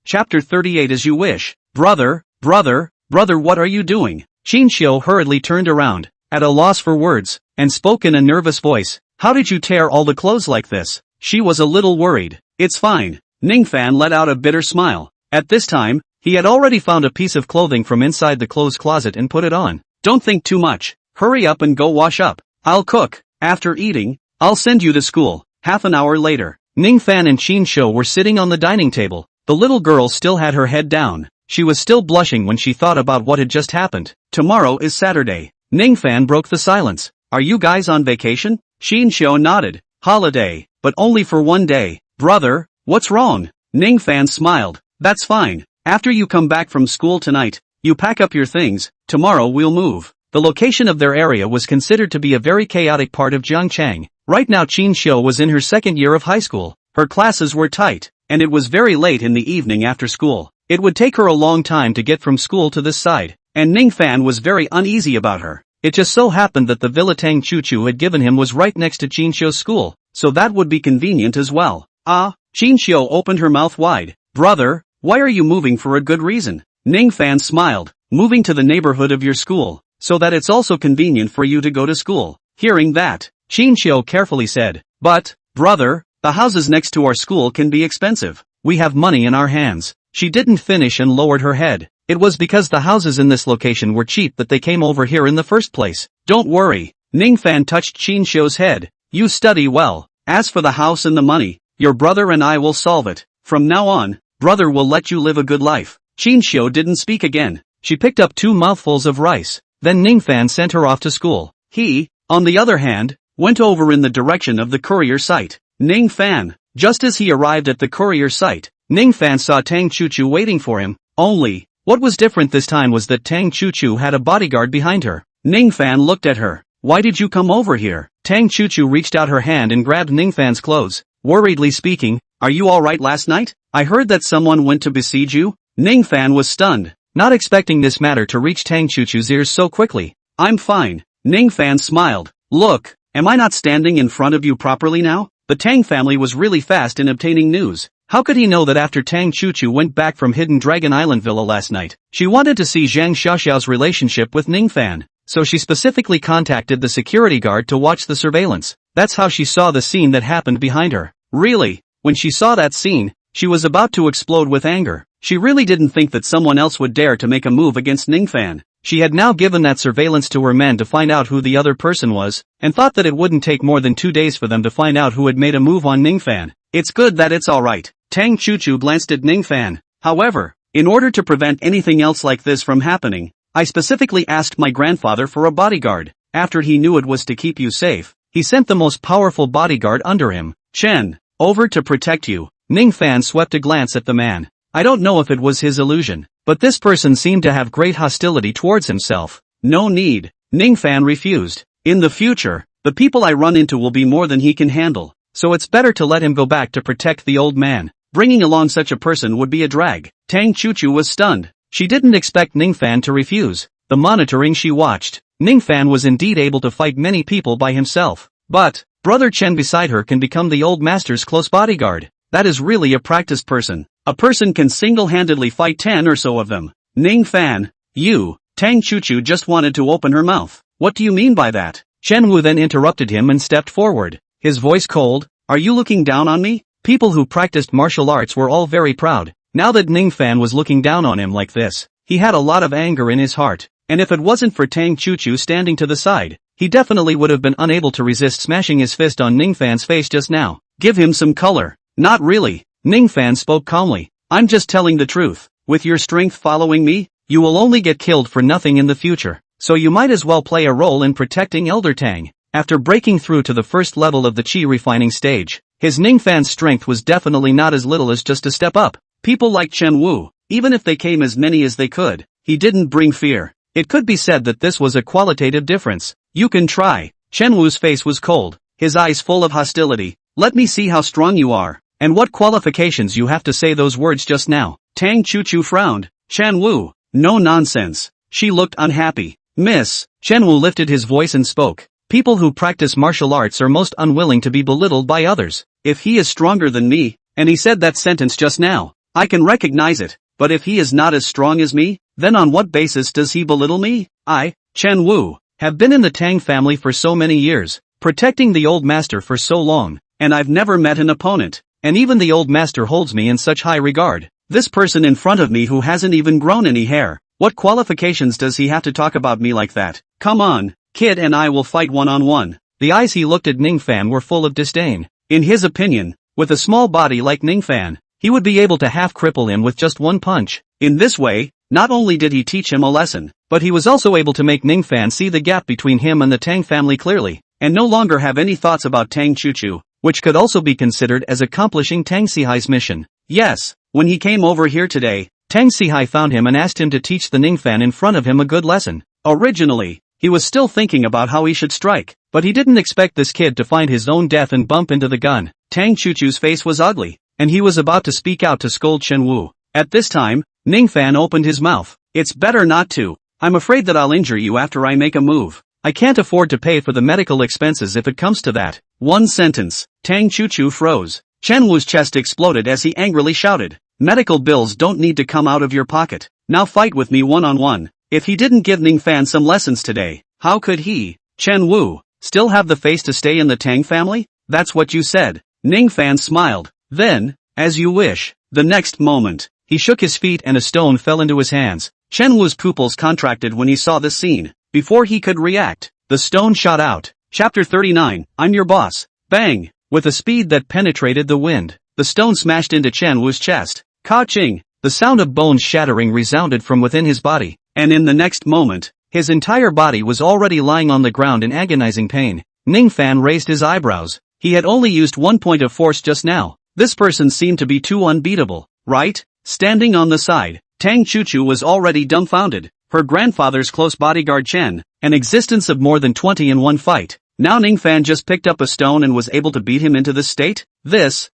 Chapter 38 As you wish. Brother, what are you doing? Qin Xiu hurriedly turned around, at a loss for words, and spoke in a nervous voice. How did you tear all the clothes like this? She was a little worried. It's fine. Ning Fan let out a bitter smile. At this time, he had already found a piece of clothing from inside the clothes closet and put it on. Don't think too much. Hurry up and go wash up. I'll cook. After eating, I'll send you to school. Half an hour later, Ning Fan and Qin Shou were sitting on the dining table. The little girl still had her head down. She was still blushing when she thought about what had just happened. Tomorrow is Saturday. Ning Fan broke the silence. Are you guys on vacation? Qin Shou nodded. Holiday, but only for one day. Brother, what's wrong? Ning Fan smiled. That's fine. After you come back from school tonight, you pack up your things. Tomorrow we'll move. The location of their area was considered to be a very chaotic part of Jiangchang. Right now Qin Shou was in her second year of high school. Her classes were tight, and it was very late in the evening after school. It would take her a long time to get from school to this side, and Ning Fan was very uneasy about her. It just so happened that the villa Tang Chuchu had given him was right next to Qin Shou's school, so that would be convenient as well. Qin Shou opened her mouth wide. Brother, why are you moving for a good reason? Ning Fan smiled. Moving to the neighborhood of your school, so that it's also convenient for you to go to school. Hearing that, Qin Shou carefully said, but, brother, the houses next to our school can be expensive. We have money in our hands. She didn't finish and lowered her head. It was because the houses in this location were cheap that they came over here in the first place. Don't worry. Ning Fan touched Qin Shou's head. You study well. As for the house and the money, your brother and I will solve it. From now on, brother will let you live a good life. Qin Shou didn't speak again. She picked up 2 mouthfuls of rice. Then Ning Fan sent her off to school. He, on the other hand, went over in the direction of the courier site. Ning Fan. Just as he arrived at the courier site, Ning Fan saw Tang Chuchu waiting for him. Only, what was different this time was that Tang Chuchu had a bodyguard behind her. Ning Fan looked at her. Why did you come over here? Tang Chuchu reached out her hand and grabbed Ning Fan's clothes. Worriedly speaking, are you alright last night? I heard that someone went to besiege you? Ning Fan was stunned, not expecting this matter to reach Tang Chuchu's ears so quickly. I'm fine. Ning Fan smiled. Look, am I not standing in front of you properly now? The Tang family was really fast in obtaining news. How could he know that after Tang Chuchu went back from Hidden Dragon Island Villa last night, she wanted to see Zhang Xiaoxiao's relationship with Ning Fan, so she specifically contacted the security guard to watch the surveillance. That's how she saw the scene that happened behind her. Really, when she saw that scene, she was about to explode with anger. She really didn't think that someone else would dare to make a move against Ning Fan. She had now given that surveillance to her men to find out who the other person was, and thought that it wouldn't take more than 2 days for them to find out who had made a move on Ning Fan. It's good that it's alright. Tang Chuchu glanced at Ning Fan. However, in order to prevent anything else like this from happening, I specifically asked my grandfather for a bodyguard. After he knew it was to keep you safe, he sent the most powerful bodyguard under him. Chen, over to protect you. Ning Fan swept a glance at the man. I don't know if it was his illusion, but this person seemed to have great hostility towards himself. No need. Ning Fan refused. In the future, the people I run into will be more than he can handle, so it's better to let him go back to protect the old man. Bringing along such a person would be a drag. Tang Chuchu was stunned. She didn't expect Ning Fan to refuse. The monitoring she watched, Ning Fan was indeed able to fight many people by himself. But, Brother Chen beside her can become the old master's close bodyguard. That is really a practiced person. A person can single-handedly fight 10 or so of them. Ning Fan, you, Tang Chuchu just wanted to open her mouth. What do you mean by that? Chen Wu then interrupted him and stepped forward. His voice cold. Are you looking down on me? People who practiced martial arts were all very proud. Now that Ning Fan was looking down on him like this, he had a lot of anger in his heart, and if it wasn't for Tang Chuchu standing to the side, he definitely would have been unable to resist smashing his fist on Ning Fan's face just now. Give him some color. Not really. Ning Fan spoke calmly. I'm just telling the truth. With your strength following me, you will only get killed for nothing in the future, so you might as well play a role in protecting Elder Tang. After breaking through to the first level of the Qi refining stage, his Ning Fan's strength was definitely not as little as just a step up. People like Chen Wu, even if they came as many as they could, he didn't bring fear. It could be said that this was a qualitative difference. You can try. Chen Wu's face was cold, his eyes full of hostility. Let me see how strong you are, and what qualifications you have to say those words just now. Tang Chuchu frowned. Chen Wu, no nonsense. She looked unhappy. Miss, Chen Wu lifted his voice and spoke. People who practice martial arts are most unwilling to be belittled by others. If he is stronger than me, and he said that sentence just now, I can recognize it, but if he is not as strong as me, then on what basis does he belittle me? I, Chen Wu, have been in the Tang family for so many years, protecting the old master for so long, and I've never met an opponent, and even the old master holds me in such high regard. This person in front of me who hasn't even grown any hair, what qualifications does he have to talk about me like that? Come on, kid, and I will fight one-on-one. The eyes he looked at Ning Fan were full of disdain. In his opinion, with a small body like Ning Fan, he would be able to half cripple him with just one punch. In this way, not only did he teach him a lesson, but he was also able to make Ning Fan see the gap between him and the Tang family clearly, and no longer have any thoughts about Tang Chuchu, which could also be considered as accomplishing Tang Sihai's mission. Yes, when he came over here today, Tang Sihai found him and asked him to teach the Ning Fan in front of him a good lesson. Originally, he was still thinking about how he should strike, but he didn't expect this kid to find his own death and bump into the gun. Tang Chuchu's face was ugly, and he was about to speak out to scold Chen Wu. At this time, Ning Fan opened his mouth. It's better not to. I'm afraid that I'll injure you after I make a move. I can't afford to pay for the medical expenses if it comes to that. One sentence. Tang Chuchu froze. Chen Wu's chest exploded as he angrily shouted. Medical bills don't need to come out of your pocket. Now fight with me one-on-one. If he didn't give Ning Fan some lessons today, how could he, Chen Wu, still have the face to stay in the Tang family? That's what you said. Ning Fan smiled. Then, as you wish. The next moment, he shook his feet and a stone fell into his hands. Chen Wu's pupils contracted when he saw this scene. Before he could react, the stone shot out. Chapter 39, I'm your boss. Bang! With a speed that penetrated the wind, the stone smashed into Chen Wu's chest. Ka-ching! The sound of bones shattering resounded from within his body, and in the next moment, his entire body was already lying on the ground in agonizing pain. Ning Fan raised his eyebrows. He had only used one point of force just now. This person seemed to be too unbeatable, right? Standing on the side, Tang Chuchu was already dumbfounded. Her grandfather's close bodyguard Chen, an existence of more than 20 in one fight. Now Ning Fan just picked up a stone and was able to beat him into this state?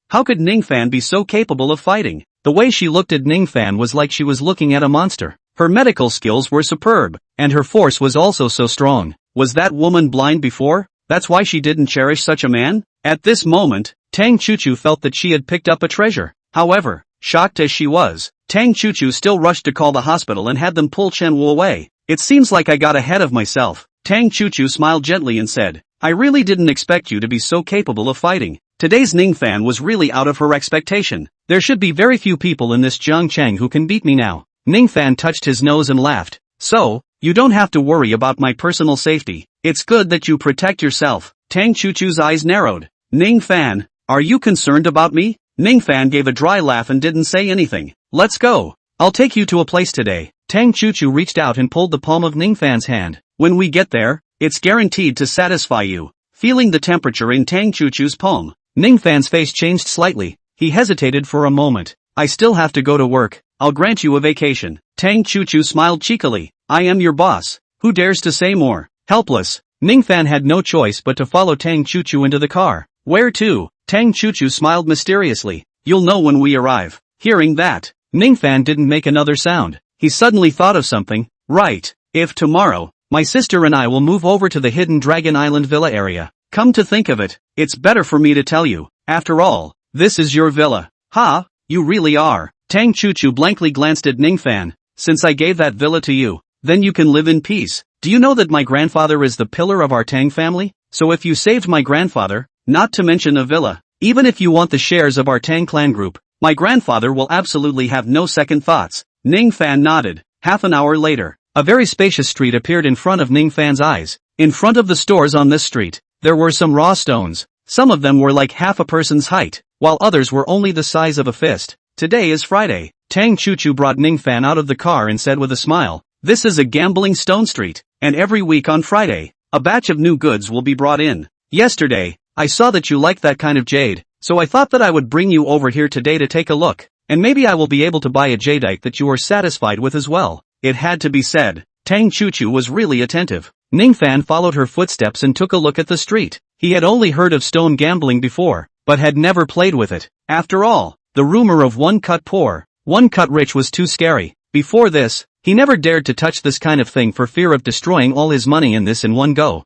How could Ning Fan be so capable of fighting? The way she looked at Ning Fan was like she was looking at a monster. Her medical skills were superb, and her force was also so strong. Was that woman blind before? That's why she didn't cherish such a man? At this moment, Tang Chuchu felt that she had picked up a treasure. However, shocked as she was, Tang Chuchu still rushed to call the hospital and had them pull Chen Wu away. It seems like I got ahead of myself. Tang Chuchu smiled gently and said, I really didn't expect you to be so capable of fighting. Today's Ning Fan was really out of her expectation. There should be very few people in this Jiangchang who can beat me now. Ning Fan touched his nose and laughed. So, you don't have to worry about my personal safety. It's good that you protect yourself. Tang Chuchu's eyes narrowed. Ning Fan, are you concerned about me? Ning Fan gave a dry laugh and didn't say anything. Let's go. I'll take you to a place today. Tang Chuchu reached out and pulled the palm of Ning Fan's hand. When we get there, it's guaranteed to satisfy you. Feeling the temperature in Tang Chuchu's palm, Ning Fan's face changed slightly. He hesitated for a moment. I still have to go to work. I'll grant you a vacation. Tang Chuchu smiled cheekily. I am your boss. Who dares to say more? Helpless, Ning Fan had no choice but to follow Tang Chuchu into the car. Where to? Tang Chuchu smiled mysteriously. You'll know when we arrive. Hearing that, Ning Fan didn't make another sound. He suddenly thought of something. Right. If tomorrow, my sister and I will move over to the hidden Dragon Island villa area. Come to think of it, it's better for me to tell you. After all, this is your villa. Ha, you really are. Tang Chuchu blankly glanced at Ning Fan. Since I gave that villa to you, then you can live in peace. Do you know that my grandfather is the pillar of our Tang family? So if you saved my grandfather, not to mention a villa, even if you want the shares of our Tang clan group, my grandfather will absolutely have no second thoughts. Ning Fan nodded. Half an hour later, a very spacious street appeared in front of Ning Fan's eyes. In front of the stores on this street, there were some raw stones. Some of them were like half a person's height, while others were only the size of a fist. Today is Friday. Tang Chuchu brought Ning Fan out of the car and said with a smile, this is a gambling stone street, and every week on Friday, a batch of new goods will be brought in. Yesterday, I saw that you liked that kind of jade, so I thought that I would bring you over here today to take a look, and maybe I will be able to buy a jadeite that you are satisfied with as well. It had to be said. Tang Chuchu was really attentive. Ning Fan followed her footsteps and took a look at the street. He had only heard of stone gambling before, but had never played with it. After all, the rumor of one cut poor, one cut rich was too scary. Before this, he never dared to touch this kind of thing for fear of destroying all his money in this in one go.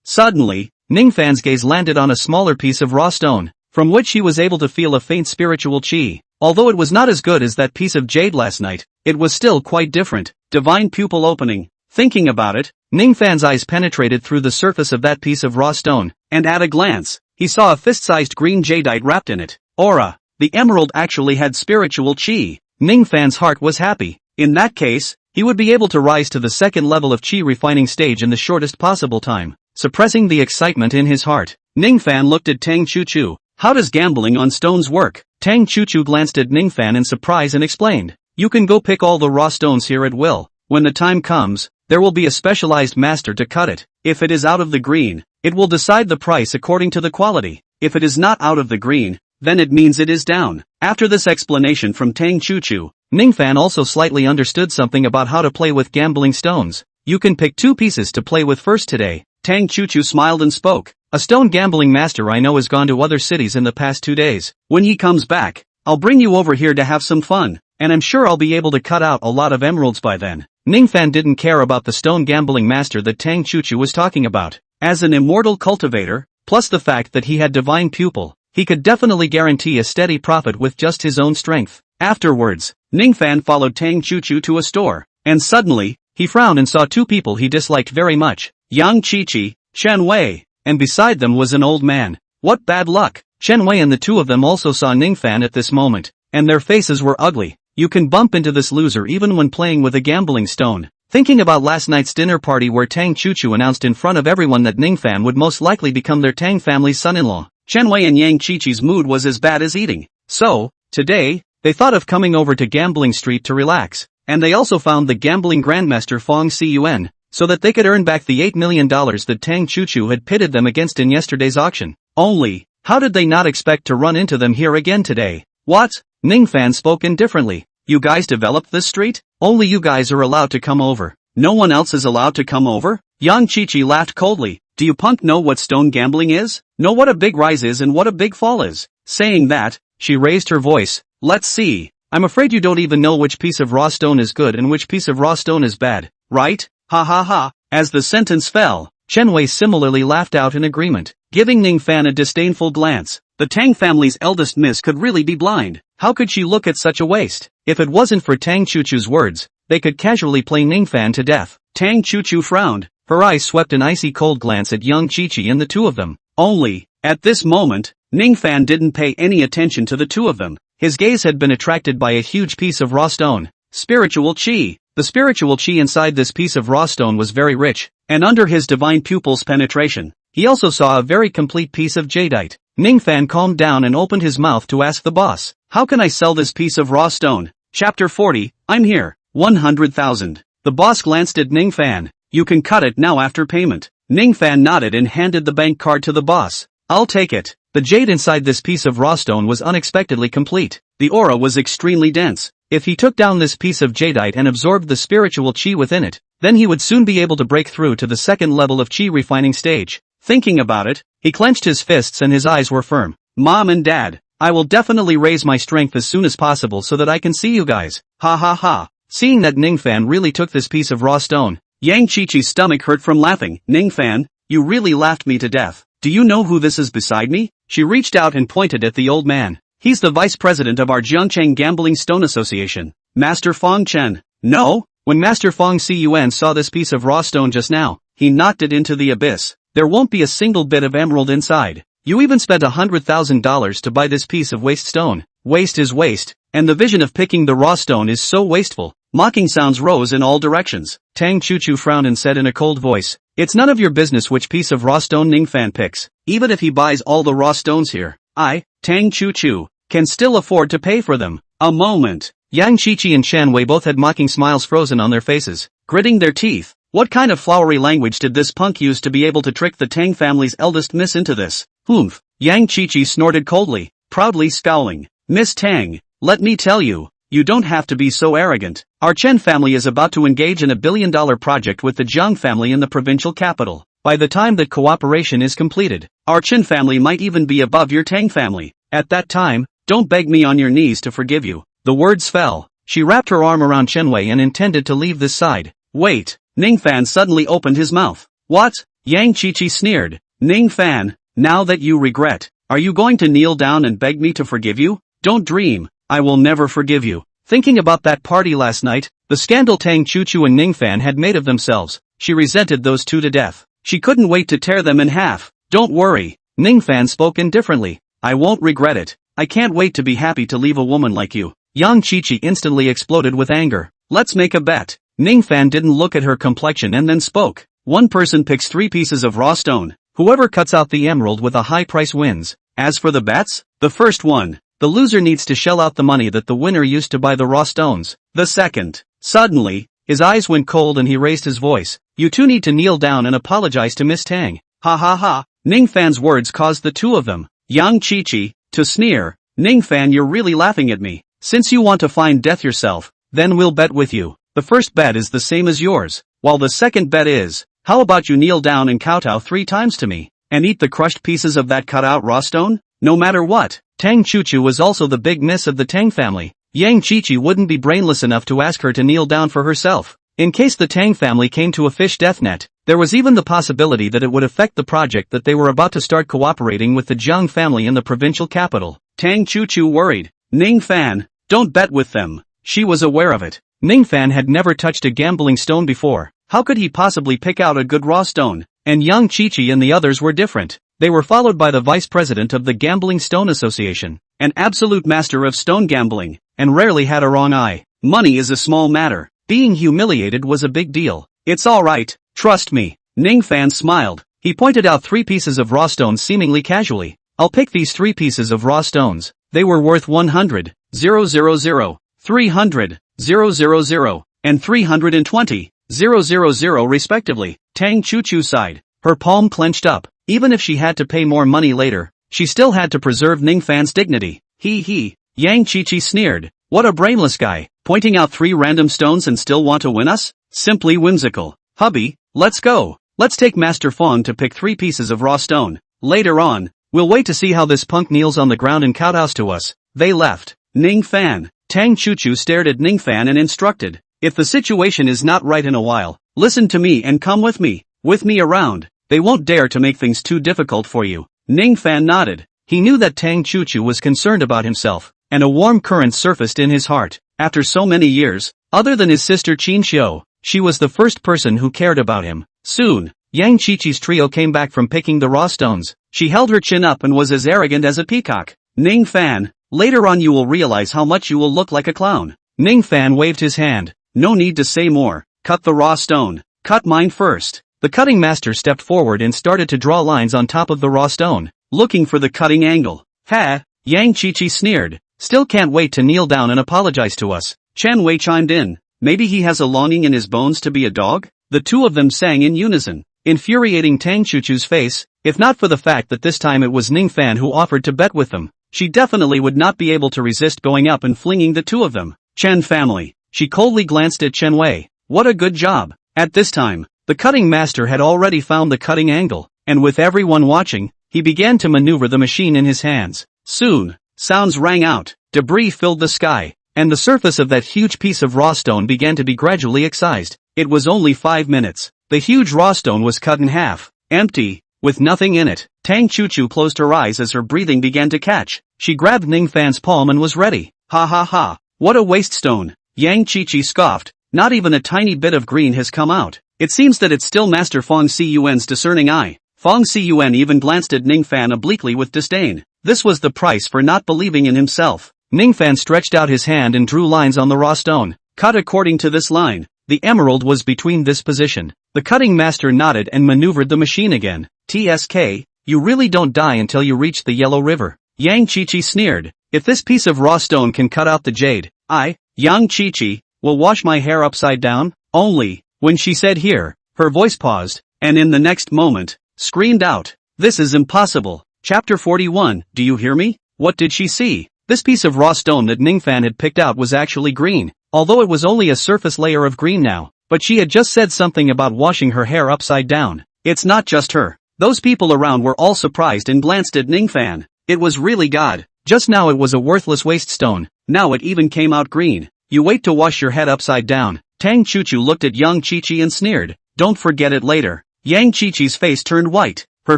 Suddenly, Ning Fan's gaze landed on a smaller piece of raw stone, from which he was able to feel a faint spiritual chi. Although it was not as good as that piece of jade last night, it was still quite different. Divine pupil opening. Thinking about it, Ning Fan's eyes penetrated through the surface of that piece of raw stone, and at a glance, he saw a fist-sized green jadeite wrapped in it. Aura. The emerald actually had spiritual chi. Ning Fan's heart was happy. In that case, he would be able to rise to the second level of chi refining stage in the shortest possible time. Suppressing the excitement in his heart, Ning Fan looked at Tang Chu-Chu. How does gambling on stones work? Tang Chu-Chu glanced at Ning Fan in surprise and explained. You can go pick all the raw stones here at will. When the time comes, there will be a specialized master to cut it. If it is out of the green, it will decide the price according to the quality. If it is not out of the green, then it means it is down. After this explanation from Tang Chu-Chu, Ning Fan also slightly understood something about how to play with gambling stones. You can pick 2 pieces to play with first today. Tang Chu-Chu smiled and spoke. A stone gambling master I know has gone to other cities in the past 2 days. When he comes back, I'll bring you over here to have some fun, and I'm sure I'll be able to cut out a lot of emeralds by then. Ning Fan didn't care about the stone gambling master that Tang Chu-Chu was talking about. As an immortal cultivator, plus the fact that he had divine pupil, he could definitely guarantee a steady profit with just his own strength. Afterwards, Ning Fan followed Tang Chu-Chu to a store, and suddenly, he frowned and saw 2 people he disliked very much. Yang Chi-Chi, Chen Wei, and beside them was an old man. What bad luck! Chen Wei and the 2 of them also saw Ning Fan at this moment, and their faces were ugly. You can bump into this loser even when playing with a gambling stone. Thinking about last night's dinner party where Tang Chu-Chu announced in front of everyone that Ning Fan would most likely become their Tang family's son-in-law, Chen Wei and Yang Chi-Chi's mood was as bad as eating. So, today, they thought of coming over to Gambling Street to relax, and they also found the gambling grandmaster Feng Cun, so that they could earn back the $8 million that Tang Chu-Chu had pitted them against in yesterday's auction. Only, how did they not expect to run into them here again today? What? Ning Fan spoke indifferently. You guys developed this street? Only you guys are allowed to come over. No one else is allowed to come over? Yang Chi-Chi laughed coldly. Do you punk know what stone gambling is? Know what a big rise is and what a big fall is? Saying that, she raised her voice. Let's see. I'm afraid you don't even know which piece of raw stone is good and which piece of raw stone is bad, right? Ha ha ha. As the sentence fell, Chen Wei similarly laughed out in agreement, giving Ning Fan a disdainful glance. The Tang family's eldest miss could really be blind. How could she look at such a waste? If it wasn't for Tang Chu-Chu's words, they could casually play Ning Fan to death. Tang Chu-Chu frowned. Her eyes swept an icy cold glance at young Chi-Chi and the 2 of them. Only, at this moment, Ning Fan didn't pay any attention to the 2 of them. His gaze had been attracted by a huge piece of raw stone. Spiritual chi. The spiritual chi inside this piece of raw stone was very rich, and under his divine pupil's penetration, he also saw a very complete piece of jadeite. Ning Fan calmed down and opened his mouth to ask the boss, how can I sell this piece of raw stone? Chapter 40, I'm here. 100,000. The boss glanced at Ning Fan. You can cut it now after payment. Ning Fan nodded and handed the bank card to the boss. I'll take it. The jade inside this piece of raw stone was unexpectedly complete. The aura was extremely dense. If he took down this piece of jadeite and absorbed the spiritual chi within it, then he would soon be able to break through to the second level of chi refining stage. Thinking about it, he clenched his fists and his eyes were firm. Mom and Dad, I will definitely raise my strength as soon as possible so that I can see you guys. Ha ha ha. Seeing that Ning Fan really took this piece of raw stone, Yang Chi-Chi's stomach hurt from laughing. Ning Fan, you really laughed me to death. Do you know who this is beside me? She reached out and pointed at the old man. He's the vice president of our Jiangcheng Gambling Stone Association, Master Feng Chen. No? When Master Feng Cun saw this piece of raw stone just now, he knocked it into the abyss. There won't be a single bit of emerald inside. You even spent $100,000 to buy this piece of waste stone. Waste is waste, and the vision of picking the raw stone is so wasteful. Mocking sounds rose in all directions. Tang Chu-Chu frowned and said in a cold voice, it's none of your business which piece of raw stone Ning Fan picks, even if he buys all the raw stones here. I, Tang Chu-Chu, can still afford to pay for them. A moment. Yang Chi-Chi and Chen Wei both had mocking smiles frozen on their faces, gritting their teeth. What kind of flowery language did this punk use to be able to trick the Tang family's eldest miss into this? Humph. Yang Chi-Chi snorted coldly, proudly scowling. Miss Tang, let me tell you, you don't have to be so arrogant. Our Chen family is about to engage in a billion-dollar project with the Jiang family in the provincial capital. By the time that cooperation is completed, our Chen family might even be above your Tang family. At that time, don't beg me on your knees to forgive you. The words fell. She wrapped her arm around Chen Wei and intended to leave this side. Wait. Ning Fan suddenly opened his mouth. What? Yang Chi-Chi sneered. Ning Fan, now that you regret, are you going to kneel down and beg me to forgive you? Don't dream. I will never forgive you. Thinking about that party last night, the scandal Tang Chuchu and Ning Fan had made of themselves, she resented those two to death. She couldn't wait to tear them in half. Don't worry, Ning Fan spoke indifferently. I won't regret it. I can't wait to be happy to leave a woman like you. Yang Qiqi instantly exploded with anger. Let's make a bet. Ning Fan didn't look at her complexion and then spoke. One person picks 3 pieces of raw stone. Whoever cuts out the emerald with a high price wins. As for the bets, the first one, the loser needs to shell out the money that the winner used to buy the raw stones. The second. Suddenly, his eyes went cold and he raised his voice. You two need to kneel down and apologize to Miss Tang. Ha ha ha. Ning Fan's words caused the two of them, Yang Qiqi, to sneer. Ning Fan, you're really laughing at me. Since you want to find death yourself, then we'll bet with you. The first bet is the same as yours, while the second bet is, how about you kneel down and kowtow 3 times to me, and eat the crushed pieces of that cut-out raw stone? No matter what, Tang Chuchu was also the big miss of the Tang family. Yang Qiqi wouldn't be brainless enough to ask her to kneel down for herself. In case the Tang family came to a fish death net, there was even the possibility that it would affect the project that they were about to start cooperating with the Jiang family in the provincial capital. Tang Chuchu worried. Ning Fan, don't bet with them. She was aware of it. Ning Fan had never touched a gambling stone before. How could he possibly pick out a good raw stone? And Yang Qiqi and the others were different. They were followed by the vice president of the Gambling Stone Association, an absolute master of stone gambling, and rarely had a wrong eye. Money is a small matter. Being humiliated was a big deal. It's alright, trust me. Ning Fan smiled. He pointed out 3 pieces of raw stones seemingly casually. I'll pick these 3 pieces of raw stones. They were worth 100, 000, 300, 000, and 320, 000 respectively. Tang Chuchu sighed. Her palm clenched up. Even if she had to pay more money later, she still had to preserve Ning Fan's dignity. He. Yang Qiqi sneered. What a brainless guy, pointing out 3 random stones and still want to win us? Simply whimsical. Hubby, let's go. Let's take Master Feng to pick 3 pieces of raw stone. Later on, we'll wait to see how this punk kneels on the ground and kowtows to us. They left. Ning Fan. Tang Chuchu stared at Ning Fan and instructed. If the situation is not right in a while, listen to me and come with me. With me around. They won't dare to make things too difficult for you. Ning Fan nodded. He knew that Tang Chuchu was concerned about himself, and a warm current surfaced in his heart. After so many years, other than his sister Qin Xiu, she was the first person who cared about him. Soon, Yang Qiqi's trio came back from picking the raw stones. She held her chin up and was as arrogant as a peacock. Ning Fan, later on you will realize how much you will look like a clown. Ning Fan waved his hand. No need to say more. Cut the raw stone. Cut mine first. The cutting master stepped forward and started to draw lines on top of the raw stone, looking for the cutting angle. Ha! Yang Qiqi sneered. Still can't wait to kneel down and apologize to us. Chen Wei chimed in. Maybe he has a longing in his bones to be a dog? The two of them sang in unison, infuriating Tang Chuchu's face. If not for the fact that this time it was Ning Fan who offered to bet with them, she definitely would not be able to resist going up and flinging the two of them. Chen family. She coldly glanced at Chen Wei. What a good job. At this time, the cutting master had already found the cutting angle, and with everyone watching, he began to maneuver the machine in his hands. Soon, sounds rang out, debris filled the sky, and the surface of that huge piece of raw stone began to be gradually excised. It was only 5 minutes. The huge raw stone was cut in half, empty, with nothing in it. Tang Chuchu closed her eyes as her breathing began to catch. She grabbed Ning Fan's palm and was ready. Ha ha ha, what a waste stone. Yang Qiqi scoffed. Not even a tiny bit of green has come out. It seems that it's still Master Feng Cun's discerning eye. Feng Cun even glanced at Ning Fan obliquely with disdain. This was the price for not believing in himself. Ning Fan stretched out his hand and drew lines on the raw stone. Cut according to this line. The emerald was between this position. The cutting master nodded and maneuvered the machine again. TSK, you really don't die until you reach the Yellow River. Yang Qiqi sneered. If this piece of raw stone can cut out the jade, I, Yang Qiqi, will wash my hair upside down. Only, when she said here, her voice paused, and in the next moment, screamed out. This is impossible. Chapter 41, do you hear me? What did she see? This piece of raw stone that Ning Fan had picked out was actually green, although it was only a surface layer of green now, but she had just said something about washing her hair upside down. It's not just her. Those people around were all surprised and glanced at Ning Fan. It was really God. Just now it was a worthless waste stone. Now it even came out green. You wait to wash your head upside down. Tang Chuchu looked at Yang Qiqi and sneered. Don't forget it later. Yang Qiqi's face turned white, her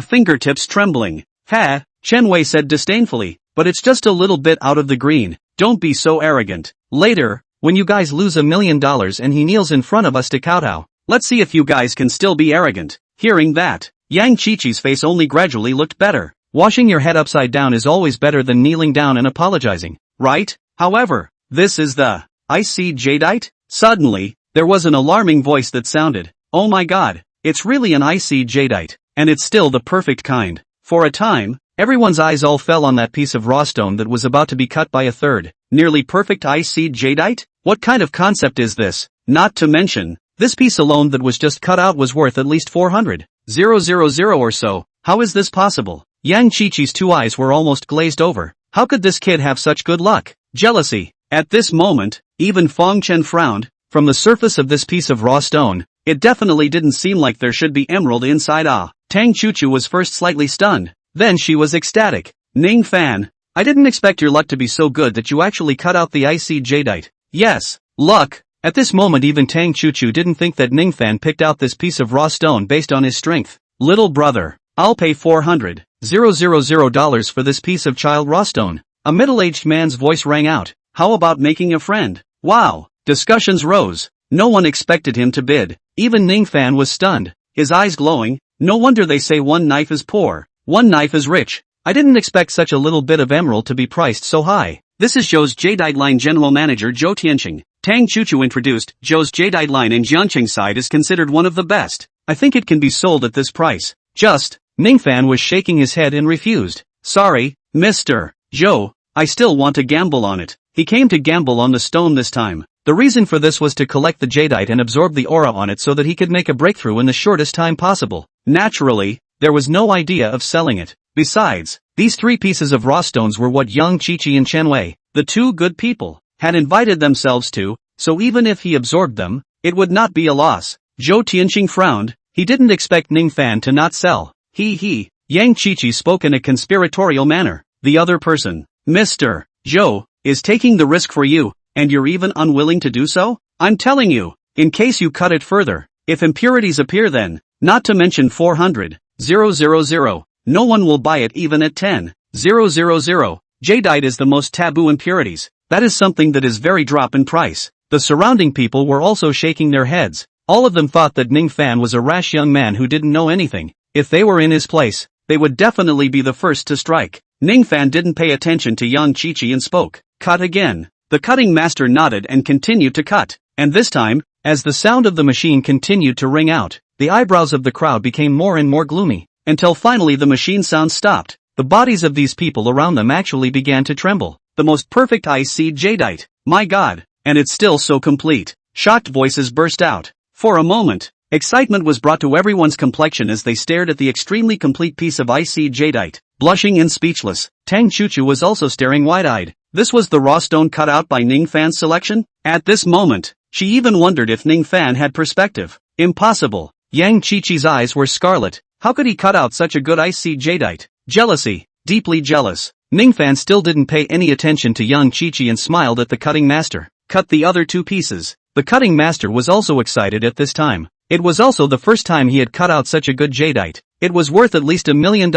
fingertips trembling. Ha, Chen Wei said disdainfully. but it's just a little bit out of the green. Don't be so arrogant. Later, when you guys lose $1 million and he kneels in front of us to kowtow, let's see if you guys can still be arrogant. Hearing that, Yang Qiqi's face only gradually looked better. Washing your head upside down is always better than kneeling down and apologizing, right? However, this is the icy jadeite? Suddenly, there was an alarming voice that sounded, oh my god, it's really an icy jadeite, and it's still the perfect kind. For a time, everyone's eyes all fell on that piece of raw stone that was about to be cut by a third, nearly perfect icy jadeite? What kind of concept is this? Not to mention, this piece alone that was just cut out was worth at least 400,000 or so. How is this possible? Yang Qiqi's two eyes were almost glazed over. How could this kid have such good luck? Jealousy. At this moment, even Feng Chen frowned. From the surface of this piece of raw stone, it definitely didn't seem like there should be emerald inside. Tang Chuchu was first slightly stunned, then she was ecstatic. Ning Fan, I didn't expect your luck to be so good that you actually cut out the icy jadeite. Yes, luck. At this moment even Tang Chuchu didn't think that Ning Fan picked out this piece of raw stone based on his strength. Little brother, I'll pay $400,000 for this piece of child raw stone. A middle-aged man's voice rang out. How about making a friend? Wow. Discussions rose. No one expected him to bid. Even Ning Fan was stunned, his eyes glowing. No wonder they say one knife is poor, one knife is rich. I didn't expect such a little bit of emerald to be priced so high. This is Zhou's Jadeite Line General Manager Zhou Tianqing. Tang Chuchu introduced. Zhou's Jadeite Line in Jiangqing side is considered one of the best. I think it can be sold at this price. Just, Ning Fan was shaking his head and refused. Sorry, Mr. Zhou, I still want to gamble on it. He came to gamble on the stone this time. The reason for this was to collect the jadeite and absorb the aura on it so that he could make a breakthrough in the shortest time possible. Naturally, there was no idea of selling it. Besides, these three pieces of raw stones were what Yang Qiqi and Chen Wei, the two good people, had invited themselves to, so even if he absorbed them, it would not be a loss. Zhou Tianqing frowned. He didn't expect Ning Fan to not sell. He. Yang Qiqi spoke in a conspiratorial manner. The other person, Mr. Zhou, is taking the risk for you, and you're even unwilling to do so? I'm telling you, in case you cut it further, if impurities appear then, not to mention 400,000, no one will buy it even at 10,000. Jadeite is the most taboo impurities. That is something that is very drop in price. The surrounding people were also shaking their heads. All of them thought that Ning Fan was a rash young man who didn't know anything. If they were in his place, they would definitely be the first to strike. Ning Fan didn't pay attention to Yang Qiqi and spoke. Cut again. The cutting master nodded and continued to cut. And this time, as the sound of the machine continued to ring out, the eyebrows of the crowd became more and more gloomy, until finally the machine sound stopped. The bodies of these people around them actually began to tremble. The most perfect ice-seed jadeite. My god, and it's still so complete. Shocked voices burst out. For a moment, excitement was brought to everyone's complexion as they stared at the extremely complete piece of ice-seed jadeite. Blushing and speechless, Tang Chuchu was also staring wide-eyed. This was the raw stone cut out by Ning Fan's selection? At this moment, she even wondered if Ning Fan had perspective. Impossible. Yang Qiqi's eyes were scarlet. How could he cut out such a good ice-seed jadeite? Jealousy. Deeply jealous. Ning Fan still didn't pay any attention to Yang Qiqi and smiled at the cutting master. Cut the other two pieces. The cutting master was also excited at this time. It was also the first time he had cut out such a good jadeite. It was worth at least $1 million.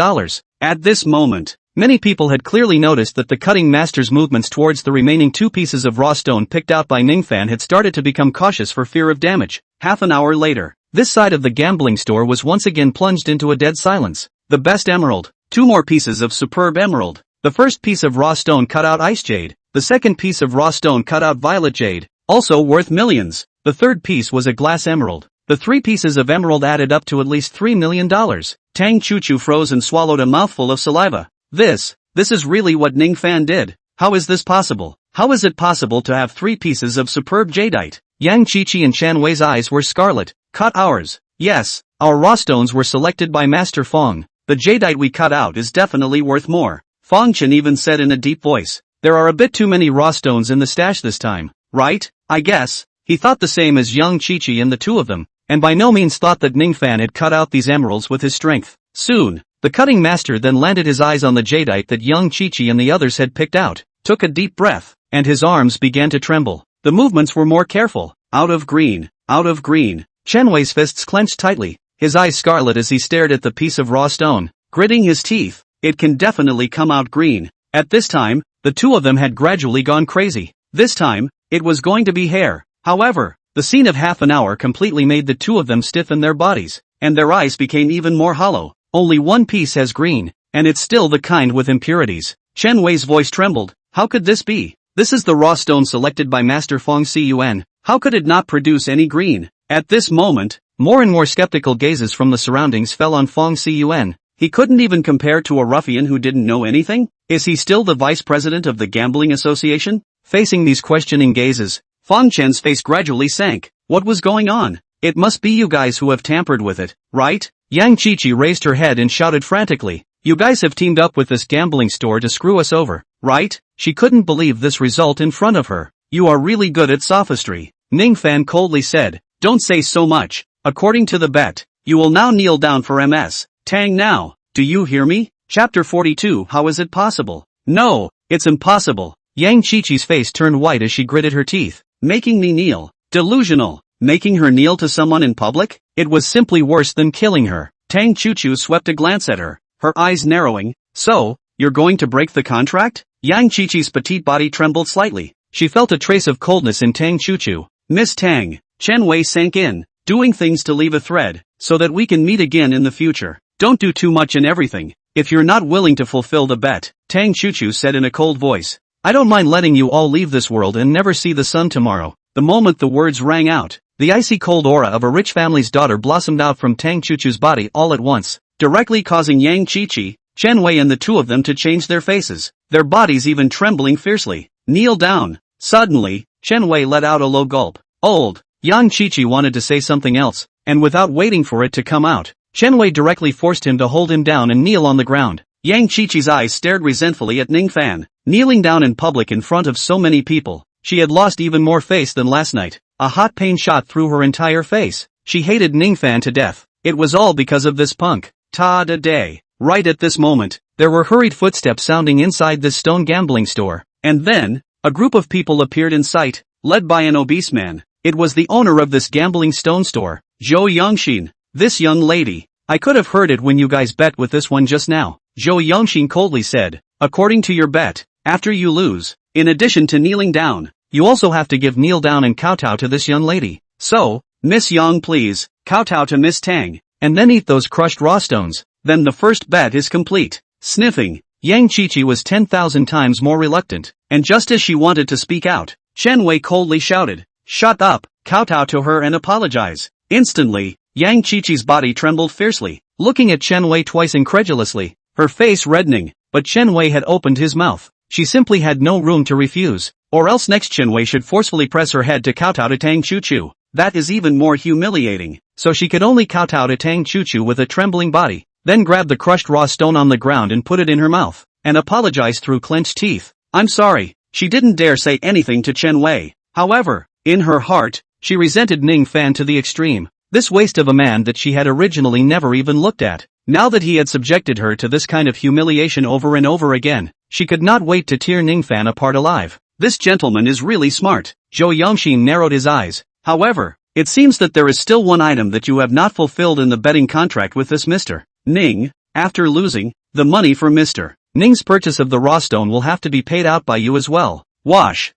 At this moment, many people had clearly noticed that the cutting master's movements towards the remaining two pieces of raw stone picked out by Ning Fan had started to become cautious for fear of damage. Half an hour later, this side of the gambling store was once again plunged into a dead silence. The best emerald. Two more pieces of superb emerald. The first piece of raw stone cut out ice jade. The second piece of raw stone cut out violet jade, also worth millions. The third piece was a glass emerald. The three pieces of emerald added up to at least $3 million. Tang Chuchu froze and swallowed a mouthful of saliva. This is really what Ning Fan did. How is this possible? How is it possible to have three pieces of superb jadeite? Yang Qiqi and Chen Wei's eyes were scarlet. Cut ours. Yes, our raw stones were selected by Master Feng. The jadeite we cut out is definitely worth more. Feng Chen even said in a deep voice. There are a bit too many raw stones in the stash this time, right? I guess. He thought the same as Yang Qiqi and the two of them, and by no means thought that Ning Fan had cut out these emeralds with his strength. Soon, the cutting master then landed his eyes on the jadeite that Yang Qiqi and the others had picked out, took a deep breath, and his arms began to tremble. The movements were more careful. Out of green, out of green. Chen Wei's fists clenched tightly, his eyes scarlet as he stared at the piece of raw stone, gritting his teeth. It can definitely come out green. At this time, the two of them had gradually gone crazy. This time, it was going to be hair. However, the scene of half an hour completely made the two of them stiffen their bodies, and their eyes became even more hollow. Only one piece has green, and it's still the kind with impurities. Chen Wei's voice trembled. How could this be? This is the raw stone selected by Master Feng Cun. How could it not produce any green? At this moment, more and more skeptical gazes from the surroundings fell on Feng Cun. He couldn't even compare to a ruffian who didn't know anything? Is he still the vice president of the Gambling Association? Facing these questioning gazes, Feng Chen's face gradually sank. What was going on? It must be you guys who have tampered with it, right? Yang Qiqi raised her head and shouted frantically. You guys have teamed up with this gambling store to screw us over, right? She couldn't believe this result in front of her. You are really good at sophistry. Ning Fan coldly said. Don't say so much. According to the bet, you will now kneel down for Ms. Tang now. Do you hear me? Chapter 42. How is it possible? No, it's impossible. Yang Qiqi's face turned white as she gritted her teeth. Making me kneel. Delusional. Making her kneel to someone in public? It was simply worse than killing her. Tang Chuchu swept a glance at her, her eyes narrowing. So, you're going to break the contract? Yang Qiqi's petite body trembled slightly. She felt a trace of coldness in Tang Chuchu. Miss Tang. Chen Wei sank in, doing things to leave a thread, so that we can meet again in the future. Don't do too much in everything. If you're not willing to fulfill the bet, Tang Chuchu said in a cold voice. I don't mind letting you all leave this world and never see the sun tomorrow. The moment the words rang out, the icy cold aura of a rich family's daughter blossomed out from Tang Chuchu's body all at once, directly causing Yang Qiqi, Chen Wei and the two of them to change their faces, their bodies even trembling fiercely. Kneel down. Suddenly, Chen Wei let out a low gulp. Old. Yang Qiqi wanted to say something else, and without waiting for it to come out, Chen Wei directly forced him to hold him down and kneel on the ground. Yang Qiqi's eyes stared resentfully at Ning Fan. Kneeling down in public in front of so many people, she had lost even more face than last night. A hot pain shot through her entire face. She hated Ning Fan to death. It was all because of this punk. Ta-da-day. Right at this moment, there were hurried footsteps sounding inside this stone gambling store. And then, a group of people appeared in sight, led by an obese man. It was the owner of this gambling stone store, Zhou Yongxin. This young lady. I could have heard it when you guys bet with this one just now, Zhou Yongxin coldly said. According to your bet, after you lose, in addition to kneeling down, you also have to kneel down and kowtow to this young lady. So, Miss Yang please, kowtow to Miss Tang, and then eat those crushed raw stones. Then the first bet is complete. Sniffing, Yang Qiqi was 10,000 times more reluctant, and just as she wanted to speak out, Chen Wei coldly shouted, shut up, kowtow to her and apologize. Instantly, Yang Qiqi's body trembled fiercely, looking at Chen Wei twice incredulously, her face reddening, but Chen Wei had opened his mouth. She simply had no room to refuse, or else next Chen Wei should forcefully press her head to kowtow to Tang Chuchu. That is even more humiliating, so she could only kowtow to Tang Chuchu with a trembling body, then grab the crushed raw stone on the ground and put it in her mouth, and apologize through clenched teeth. I'm sorry. She didn't dare say anything to Chen Wei. However, in her heart, she resented Ning Fan to the extreme. This waste of a man that she had originally never even looked at. Now that he had subjected her to this kind of humiliation over and over again, she could not wait to tear Ning Fan apart alive. This gentleman is really smart. Zhou Yongxin narrowed his eyes. However, it seems that there is still one item that you have not fulfilled in the betting contract with this Mr. Ning. After losing, the money for Mr. Ning's purchase of the raw stone will have to be paid out by you as well. Wash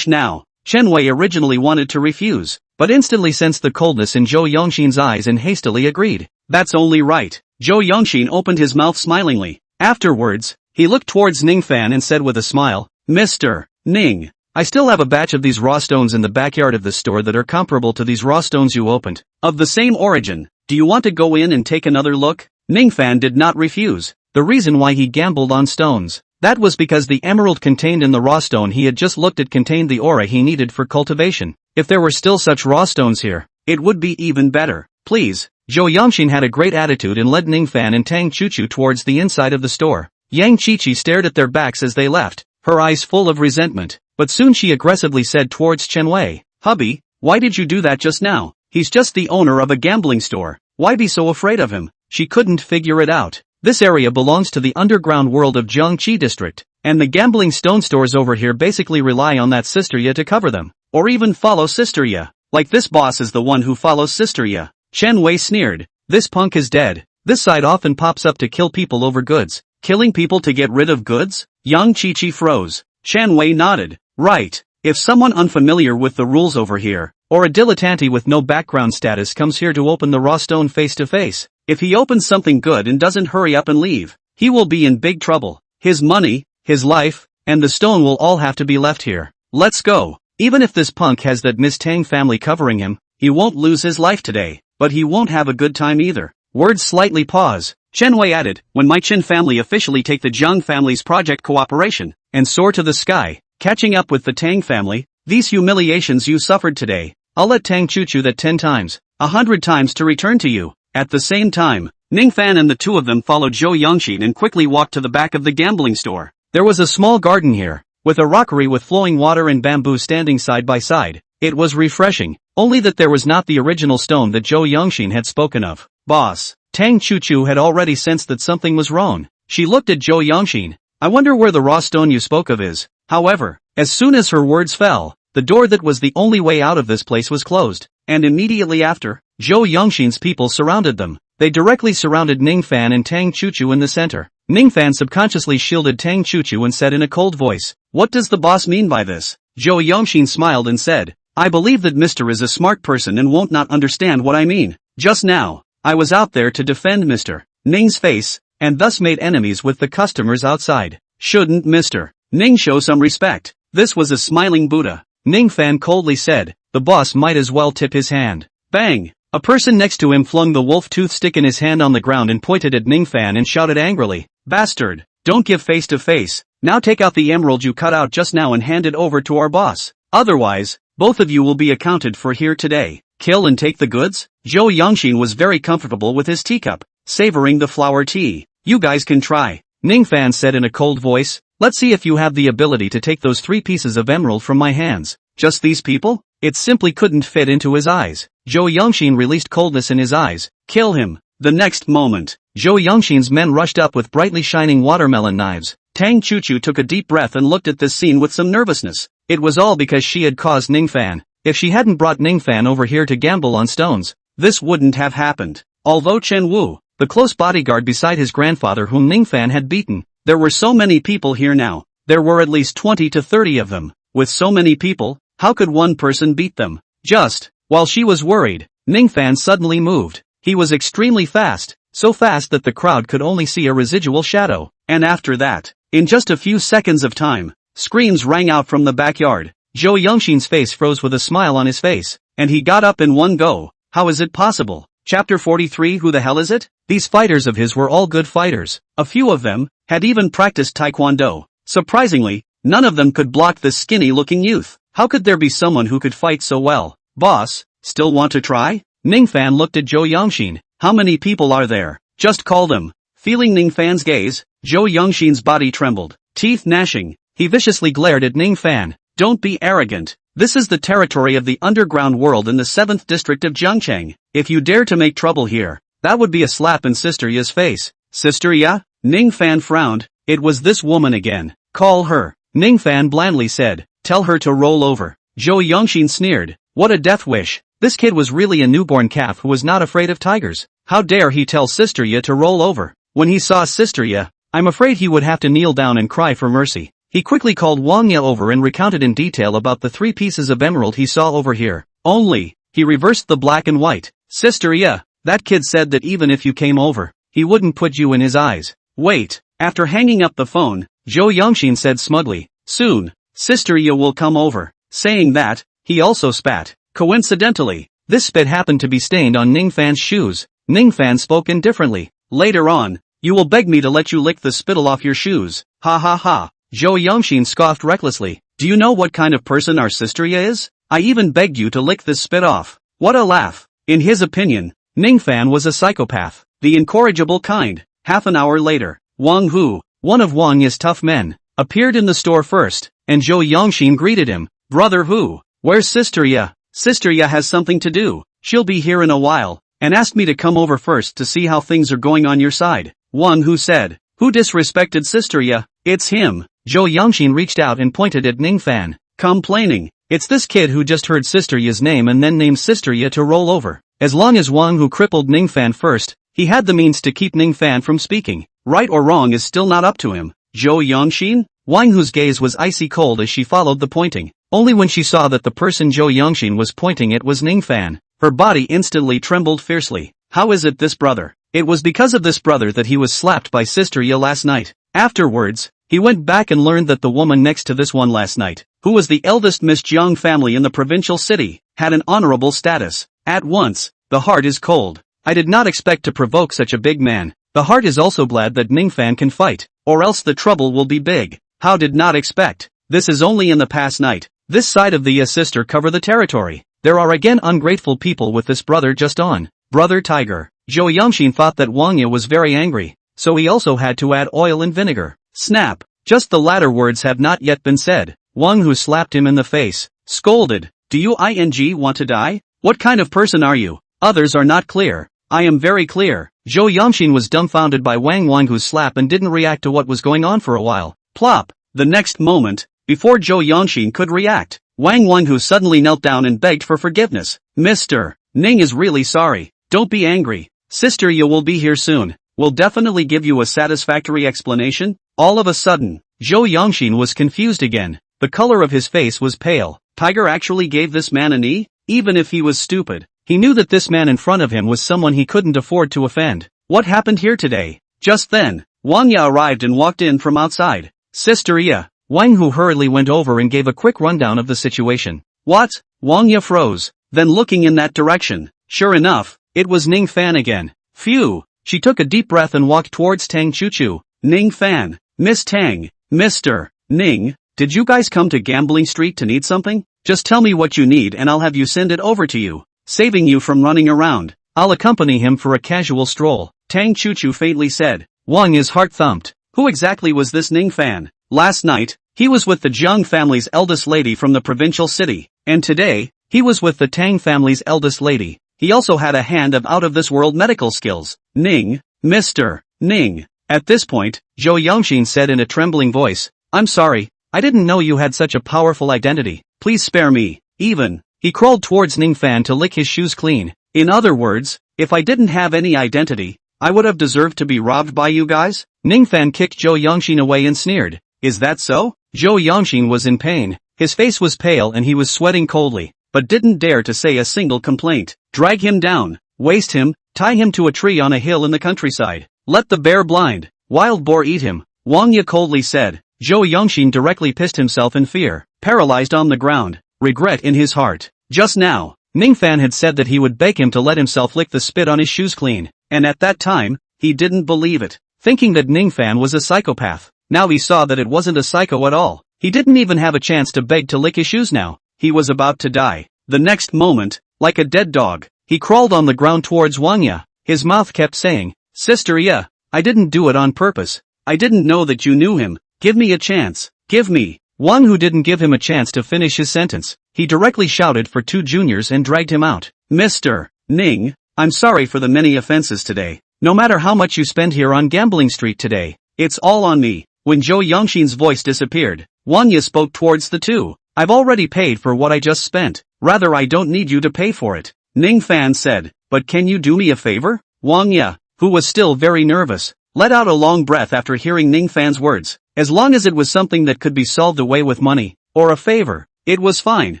now. Chen Wei originally wanted to refuse, but instantly sensed the coldness in Zhou Yongxin's eyes and hastily agreed. That's only right. Zhou Yongxin opened his mouth smilingly. Afterwards, he looked towards Ning Fan and said with a smile, Mr. Ning, I still have a batch of these raw stones in the backyard of the store that are comparable to these raw stones you opened. Of the same origin. Do you want to go in and take another look? Ning Fan did not refuse. The reason why he gambled on stones. That was because the emerald contained in the raw stone he had just looked at contained the aura he needed for cultivation. If there were still such raw stones here, it would be even better. Please. Zhou Yongxin had a great attitude and led Ning Fan and Tang Chuchu towards the inside of the store. Yang Qiqi stared at their backs as they left, her eyes full of resentment, but soon she aggressively said towards Chen Wei, Hubby, why did you do that just now? He's just the owner of a gambling store. Why be so afraid of him? She couldn't figure it out. This area belongs to the underground world of Jiangqi district, and the gambling stone stores over here basically rely on that Sister Ya to cover them, or even follow Sister Ya. Like this boss is the one who follows Sister Ya. Chen Wei sneered. This punk is dead. This side often pops up to kill people over goods. Killing people to get rid of goods? Young Chi-Chi froze. Chan Wei nodded. Right. If someone unfamiliar with the rules over here, or a dilettante with no background status comes here to open the raw stone face to face, if he opens something good and doesn't hurry up and leave, he will be in big trouble. His money, his life, and the stone will all have to be left here. Let's go. Even if this punk has that Miss Tang family covering him, he won't lose his life today, but he won't have a good time either. Words slightly pause. Chen Wei added, when my Chin family officially take the Jiang family's project cooperation, and soar to the sky, catching up with the Tang family, these humiliations you suffered today, I'll let Tang choo-choo that 10 times, 100 times to return to you. At the same time, Ning Fan and the two of them followed Zhou Yongxin and quickly walked to the back of the gambling store. There was a small garden here, with a rockery with flowing water and bamboo standing side by side. It was refreshing, only that there was not the original stone that Zhou Yongxin had spoken of. Boss, Tang choo-choo had already sensed that something was wrong. She looked at Zhou Yongxin. I wonder where the raw stone you spoke of is. However, as soon as her words fell, the door that was the only way out of this place was closed, and immediately after, Zhou Yongxin's people surrounded them. They directly surrounded Ning Fan and Tang choo-choo in the center. Ning Fan subconsciously shielded Tang choo-choo and said in a cold voice, what does the boss mean by this? Zhou Yongxin smiled and said, I believe that Mr. is a smart person and won't not understand what I mean. Just now, I was out there to defend Mr. Ning's face, and thus made enemies with the customers outside. Shouldn't Mr. Ning show some respect? This was a smiling Buddha. Ning Fan coldly said, the boss might as well tip his hand. Bang! A person next to him flung the wolf tooth stick in his hand on the ground and pointed at Ning Fan and shouted angrily, bastard, don't give face to face, now take out the emerald you cut out just now and hand it over to our boss. Otherwise, both of you will be accounted for here today. Kill and take the goods? Zhou Yongxin was very comfortable with his teacup, savoring the flower tea. You guys can try. Ning Fan said in a cold voice, let's see if you have the ability to take those 3 pieces of emerald from my hands. Just these people? It simply couldn't fit into his eyes. Zhou Yongxin released coldness in his eyes. Kill him. The next moment, Zhou Yongxin's men rushed up with brightly shining watermelon knives. Tang choo-choo took a deep breath and looked at this scene with some nervousness. It was all because she had caused Ning Fan. If she hadn't brought Ning Fan over here to gamble on stones, this wouldn't have happened. Although Chen Wu, the close bodyguard beside his grandfather whom Ning Fan had beaten, there were so many people here now. There were at least 20 to 30 of them. With so many people, how could one person beat them? Just, while she was worried, Ning Fan suddenly moved. He was extremely fast, so fast that the crowd could only see a residual shadow. And after that, in just a few seconds of time, screams rang out from the backyard. Zhou Yongxin's face froze with a smile on his face, and he got up in one go. How is it possible? Chapter 43. Who the hell is it? These fighters of his were all good fighters. A few of them had even practiced taekwondo. Surprisingly, none of them could block this skinny-looking youth. How could there be someone who could fight so well? Boss, still want to try? Ning Fan looked at Zhou Yongxin. How many people are there? Just call them. Feeling Ning Fan's gaze, Zhou Yongxin's body trembled. Teeth gnashing, he viciously glared at Ning Fan. Don't be arrogant. This is the territory of the underground world in the 7th district of Jiangcheng. If you dare to make trouble here, that would be a slap in Sister Ya's face. Sister Ya? Ning Fan frowned. It was this woman again. Call her. Ning Fan blandly said. Tell her to roll over. Zhou Yongxin sneered. What a death wish. This kid was really a newborn calf who was not afraid of tigers. How dare he tell Sister Ya to roll over? When he saw Sister Ya, I'm afraid he would have to kneel down and cry for mercy. He quickly called Wang Ya over and recounted in detail about the 3 pieces of emerald he saw over here. Only, he reversed the black and white. Sister Ya, that kid said that even if you came over, he wouldn't put you in his eyes. Wait. After hanging up the phone, Zhou Yongxin said smugly, soon, Sister Ya will come over. Saying that, he also spat. Coincidentally, this spit happened to be stained on Ning Fan's shoes. Ning Fan spoke indifferently. Later on, you will beg me to let you lick the spittle off your shoes. Ha ha ha. Zhou Yongxin scoffed recklessly. Do you know what kind of person our Sister Ya is? I even begged you to lick this spit off. What a laugh. In his opinion, Ning Fan was a psychopath. The incorrigible kind. Half an hour later, Wang Hu, one of Wang Ya's tough men, appeared in the store first, and Zhou Yongxin greeted him. Brother Hu, where's Sister Ya? Sister Ya has something to do. She'll be here in a while, and asked me to come over first to see how things are going on your side. Wang Hu said. Who disrespected Sister Ya? It's him. Zhou Yongxin reached out and pointed at Ning Fan, complaining. It's this kid who just heard Sister Ya's name and then named Sister Ya to roll over. As long as Wang Hu crippled Ning Fan first, he had the means to keep Ning Fan from speaking. right or wrong is still not up to him. Zhou Yongxin? Wang Hu's gaze was icy cold as she followed the pointing. Only when she saw that the person Zhou Yongxin was pointing at was Ning Fan, her body instantly trembled fiercely. How is it this brother? It was because of this brother that he was slapped by Sister Ye last night. Afterwards, he went back and learned that the woman next to this one last night, who was the eldest Miss Jiang family in the provincial city, had an honorable status. At once, the heart is cold. I did not expect to provoke such a big man. The heart is also glad that Ning Fan can fight, or else the trouble will be big. How did not expect? This is only in the past night. This side of the sister cover the territory. There are again ungrateful people with this brother just on. Brother Tiger. Zhou Yongxin thought that Wang Ye was very angry, so he also had to add oil and vinegar. Snap. Just the latter words have not yet been said. Wang Hu slapped him in the face, scolded. Do you want to die? What kind of person are you? Others are not clear. I am very clear. Zhou Yongxin was dumbfounded by Wang Hu's slap and didn't react to what was going on for a while. Plop. The next moment, before Zhou Yongxin could react, Wang Hu suddenly knelt down and begged for forgiveness. Mr. Ning is really sorry. Don't be angry. Sister Ye will be here soon. We'll definitely give you a satisfactory explanation. All of a sudden, Zhou Yongxin was confused again. The color of his face was pale. Tiger actually gave this man a knee? Even if he was stupid, he knew that this man in front of him was someone he couldn't afford to offend. What happened here today? Just then, Wang Ye arrived and walked in from outside. Sister Ye. Wang Hu hurriedly went over and gave a quick rundown of the situation. What? Wang Ye froze, then looking in that direction. Sure enough, it was Ning Fan again. Phew. She took a deep breath and walked towards Tang Chuchu. Ning Fan. Miss Tang. Mr. Ning, did you guys come to Gambling Street to need something? Just tell me what you need and I'll have you send it over to you, saving you from running around. I'll accompany him for a casual stroll. Tang Chuchu faintly said. Wang Ye's heart thumped. Who exactly was this Ning Fan? Last night, he was with the Jiang family's eldest lady from the provincial city, and today, he was with the Tang family's eldest lady. He also had a hand of out-of-this-world medical skills. Ning, Mr. Ning. At this point, Zhou Yongxin said in a trembling voice, I'm sorry, I didn't know you had such a powerful identity. Please spare me. Even, he crawled towards Ning Fan to lick his shoes clean. In other words, if I didn't have any identity, I would have deserved to be robbed by you guys? Ning Fan kicked Zhou Yongxin away and sneered. Is that so? Zhou Yongxin was in pain. His face was pale and he was sweating coldly, but didn't dare to say a single complaint. Drag him down, waste him, tie him to a tree on a hill in the countryside. Let the bear blind, wild boar eat him, Wang Ye coldly said. Zhou Yongxin directly pissed himself in fear, paralyzed on the ground, regret in his heart. Just now, Ning Fan had said that he would beg him to let himself lick the spit on his shoes clean, and at that time, he didn't believe it, thinking that Ning Fan was a psychopath. Now he saw that it wasn't a psycho at all. He didn't even have a chance to beg to lick his shoes now. He was about to die. The next moment, like a dead dog, he crawled on the ground towards Wang Ye. His mouth kept saying, Sister Ye, I didn't do it on purpose. I didn't know that you knew him. Give me a chance. Give me. Wang Hu didn't give him a chance to finish his sentence. He directly shouted for two juniors and dragged him out. Mr. Ning, I'm sorry for the many offenses today. No matter how much you spend here on Gambling Street today, it's all on me. When Zhou Yongxin's voice disappeared, Wang Ye spoke towards the two. I've already paid for what I just spent. Rather, I don't need you to pay for it. Ning Fan said, but can you do me a favor? Wang Ye, who was still very nervous, let out a long breath after hearing Ning Fan's words. As long as it was something that could be solved away with money, or a favor, it was fine.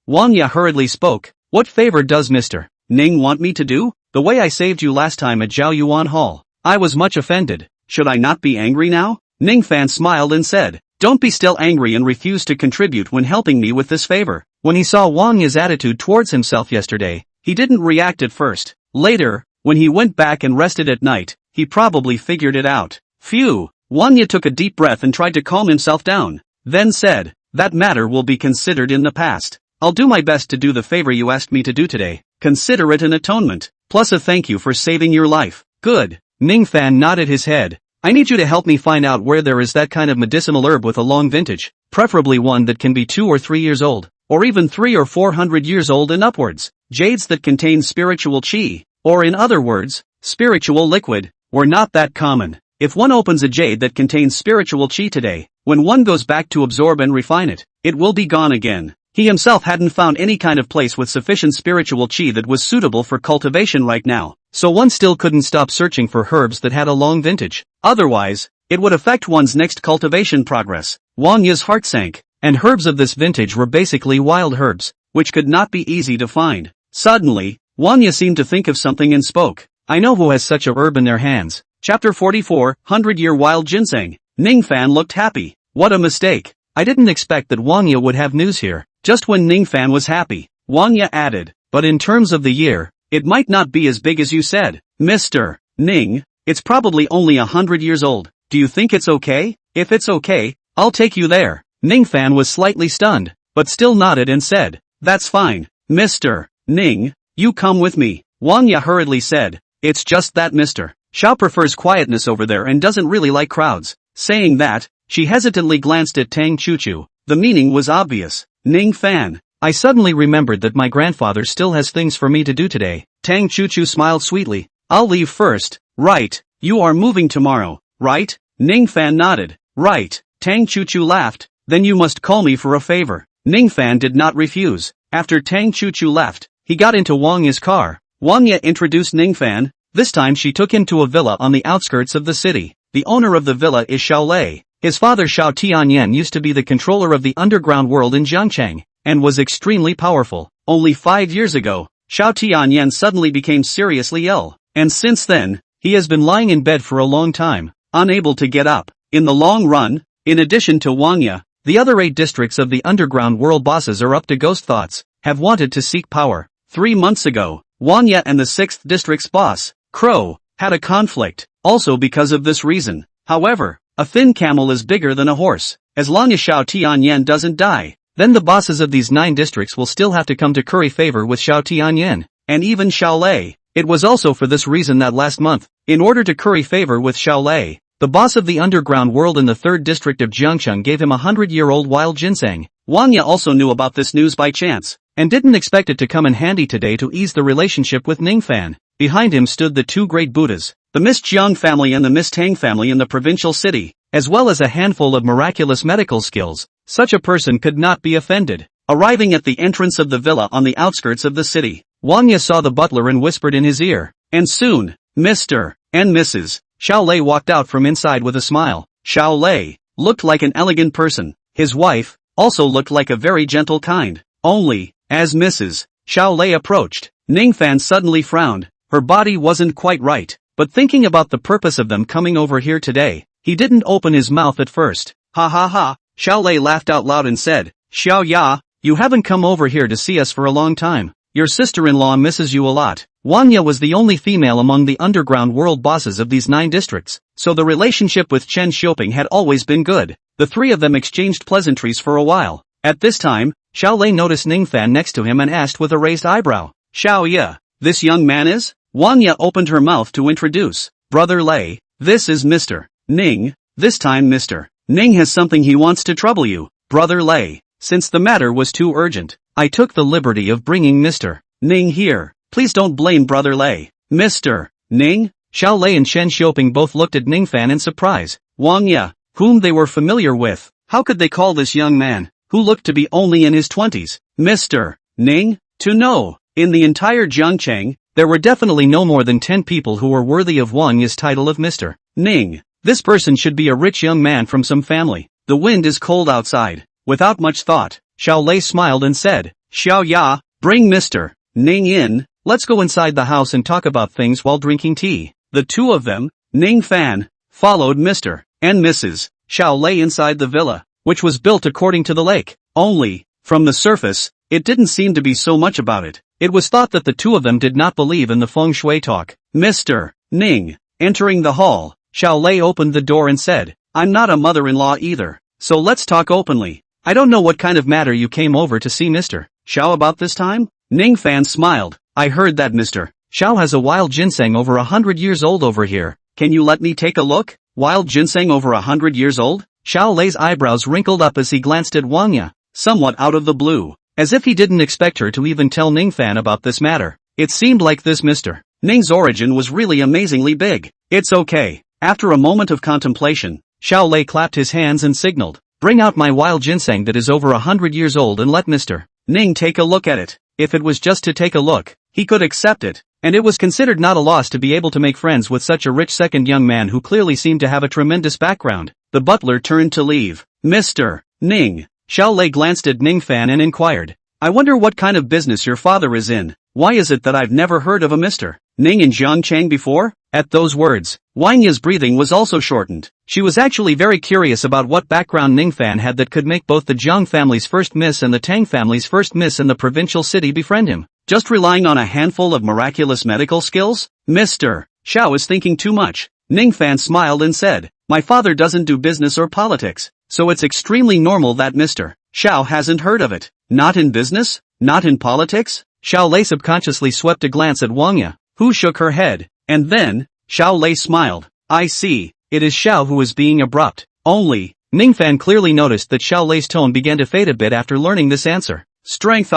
Wang Ye hurriedly spoke. What favor does Mr. Ning want me to do? The way I saved you last time at Zhao Yuan Hall. I was much offended. Should I not be angry now? Ning Fan smiled and said, don't be still angry and refuse to contribute when helping me with this favor. When he saw Wang Ye's attitude towards himself yesterday, he didn't react at first. Later, when he went back and rested at night, he probably figured it out. Phew. Wang Ye took a deep breath and tried to calm himself down, then said, that matter will be considered in the past. I'll do my best to do the favor you asked me to do today. Consider it an atonement, plus a thank you for saving your life. Good. Ning Fan nodded his head. I need you to help me find out where there is that kind of medicinal herb with a long vintage, preferably one that can be 2 or 3 years old, or even 300 or 400 years old and upwards. Jades that contain spiritual qi, or in other words, spiritual liquid, were not that common. If one opens a jade that contains spiritual qi today, when one goes back to absorb and refine it, it will be gone again. He himself hadn't found any kind of place with sufficient spiritual chi that was suitable for cultivation right now, so one still couldn't stop searching for herbs that had a long vintage. Otherwise, it would affect one's next cultivation progress. Wang Ya's heart sank, and herbs of this vintage were basically wild herbs, which could not be easy to find. Suddenly, Wang Ya seemed to think of something and spoke. I know who has such a herb in their hands. Chapter 44, 100-Year Wild Ginseng. Ning Fan looked happy. What a mistake. I didn't expect that Wang Ya would have news here. Just when Ning Fan was happy, Wang Ya added, but in terms of the year, it might not be as big as you said. Mr. Ning, it's probably only 100 years old. Do you think it's okay? If it's okay, I'll take you there. Ning Fan was slightly stunned, but still nodded and said, that's fine. Mr. Ning, you come with me. Wang Ya hurriedly said, it's just that Mr. Xiao prefers quietness over there and doesn't really like crowds. Saying that, she hesitantly glanced at Tang Chuchu. The meaning was obvious. Ning Fan, I suddenly remembered that my grandfather still has things for me to do today. Tang Chuchu smiled sweetly. I'll leave first. Right, you are moving tomorrow, right? Ning Fan nodded. Right. Tang Chuchu laughed. Then you must call me for a favor. Ning Fan did not refuse. After Tang Chuchu left, he got into Wang Ya's car. Wang Ya introduced Ning Fan. This time she took him to a villa on the outskirts of the city. The owner of the villa is Xiao Lei. His father Xiao Tianyan used to be the controller of the underground world in Jiangcheng, and was extremely powerful. Only 5 years ago, Xiao Tianyan suddenly became seriously ill, and since then, he has been lying in bed for a long time, unable to get up. In the long run, in addition to Wang Ya, the other 8 districts of the underground world bosses are up to ghost thoughts, have wanted to seek power. 3 months ago, Wang Ya and the 6th district's boss, Crow, had a conflict, also because of this reason. However, a thin camel is bigger than a horse. As long as Xiao Tianyan doesn't die, then the bosses of these 9 districts will still have to come to curry favor with Xiao Tianyan, and even Xiao Lei. It was also for this reason that last month, in order to curry favor with Xiao Lei, the boss of the underground world in the 3rd district of Jiangcheng gave him a 100-year-old wild ginseng. Wang Ya also knew about this news by chance, and didn't expect it to come in handy today to ease the relationship with Ning Fan. Behind him stood the 2 great Buddhas, the Miss Jiang family and the Miss Tang family in the provincial city, as well as a handful of miraculous medical skills. Such a person could not be offended. Arriving at the entrance of the villa on the outskirts of the city, Wang Ya saw the butler and whispered in his ear, and soon, Mr. and Mrs. Xiao Lei walked out from inside with a smile. Xiao Lei looked like an elegant person. His wife also looked like a very gentle kind. Only, as Mrs. Xiao Lei approached, Ning Fan suddenly frowned. Her body wasn't quite right, but thinking about the purpose of them coming over here today, he didn't open his mouth at first. Ha ha ha, Xiao Lei laughed out loud and said, Xiao Ya, you haven't come over here to see us for a long time. Your sister-in-law misses you a lot. Wang Ya was the only female among the underground world bosses of these 9 districts, so the relationship with Chen Xiuping had always been good. The 3 of them exchanged pleasantries for a while. At this time, Xiao Lei noticed Ning Fan next to him and asked with a raised eyebrow, Xiao Ya, this young man is? Wang Ya opened her mouth to introduce, Brother Lei, this is Mr. Ning. This time Mr. Ning has something he wants to trouble you, Brother Lei. Since the matter was too urgent, I took the liberty of bringing Mr. Ning here. Please don't blame Brother Lei. Mr. Ning? Xiao Lei and Chen Xiuping both looked at Ning Fan in surprise. Wang Ya, whom they were familiar with, how could they call this young man, who looked to be only in his 20s, Mr. Ning? To know, in the entire Jiangcheng, there were definitely no more than 10 people who were worthy of Wang Ya's title of Mr. Ning. This person should be a rich young man from some family. The wind is cold outside. Without much thought, Xiao Lei smiled and said, Xiao Ya, bring Mr. Ning in, let's go inside the house and talk about things while drinking tea. The 2 of them, Ning Fan, followed Mr. and Mrs. Xiao Lei inside the villa, which was built according to the lake. Only, from the surface, it didn't seem to be so much about it. It was thought that the 2 of them did not believe in the feng shui talk. Mr. Ning, entering the hall, Xiao Lei opened the door and said, I'm not a mother-in-law either, so let's talk openly. I don't know what kind of matter you came over to see Mr. Xiao about this time? Ning Fan smiled. I heard that Mr. Xiao has a wild ginseng over 100 years old over here. Can you let me take a look? Wild ginseng over 100 years old? Xiao Lei's eyebrows wrinkled up as he glanced at Wang Ya, somewhat out of the blue, as if he didn't expect her to even tell Ning Fan about this matter. It seemed like this Mr. Ning's origin was really amazingly big. It's okay. After a moment of contemplation, Xiao Lei clapped his hands and signaled, Bring out my wild ginseng that is over 100 years old and let Mr. Ning take a look at it. If it was just to take a look, he could accept it, and it was considered not a loss to be able to make friends with such a rich second young man who clearly seemed to have a tremendous background. The butler turned to leave. Mr. Ning. Xiao Lei glanced at Ning Fan and inquired. I wonder what kind of business your father is in. Why is it that I've never heard of a Mr. Ning in Zhangchang before? At those words, Wang Ya's breathing was also shortened. She was actually very curious about what background Ning Fan had that could make both the Jiang family's first miss and the Tang family's first miss in the provincial city befriend him. Just relying on a handful of miraculous medical skills? Mr. Xiao is thinking too much. Ning Fan smiled and said, my father doesn't do business or politics, so it's extremely normal that Mr. Xiao hasn't heard of it. Not in business? Not in politics? Xiao Lei subconsciously swept a glance at Wang Ya, who shook her head. And then, Xiao Lei smiled. I see, it is Xiao who is being abrupt. Only, Ning Fan clearly noticed that Xiao Lei's tone began to fade a bit after learning this answer. Strength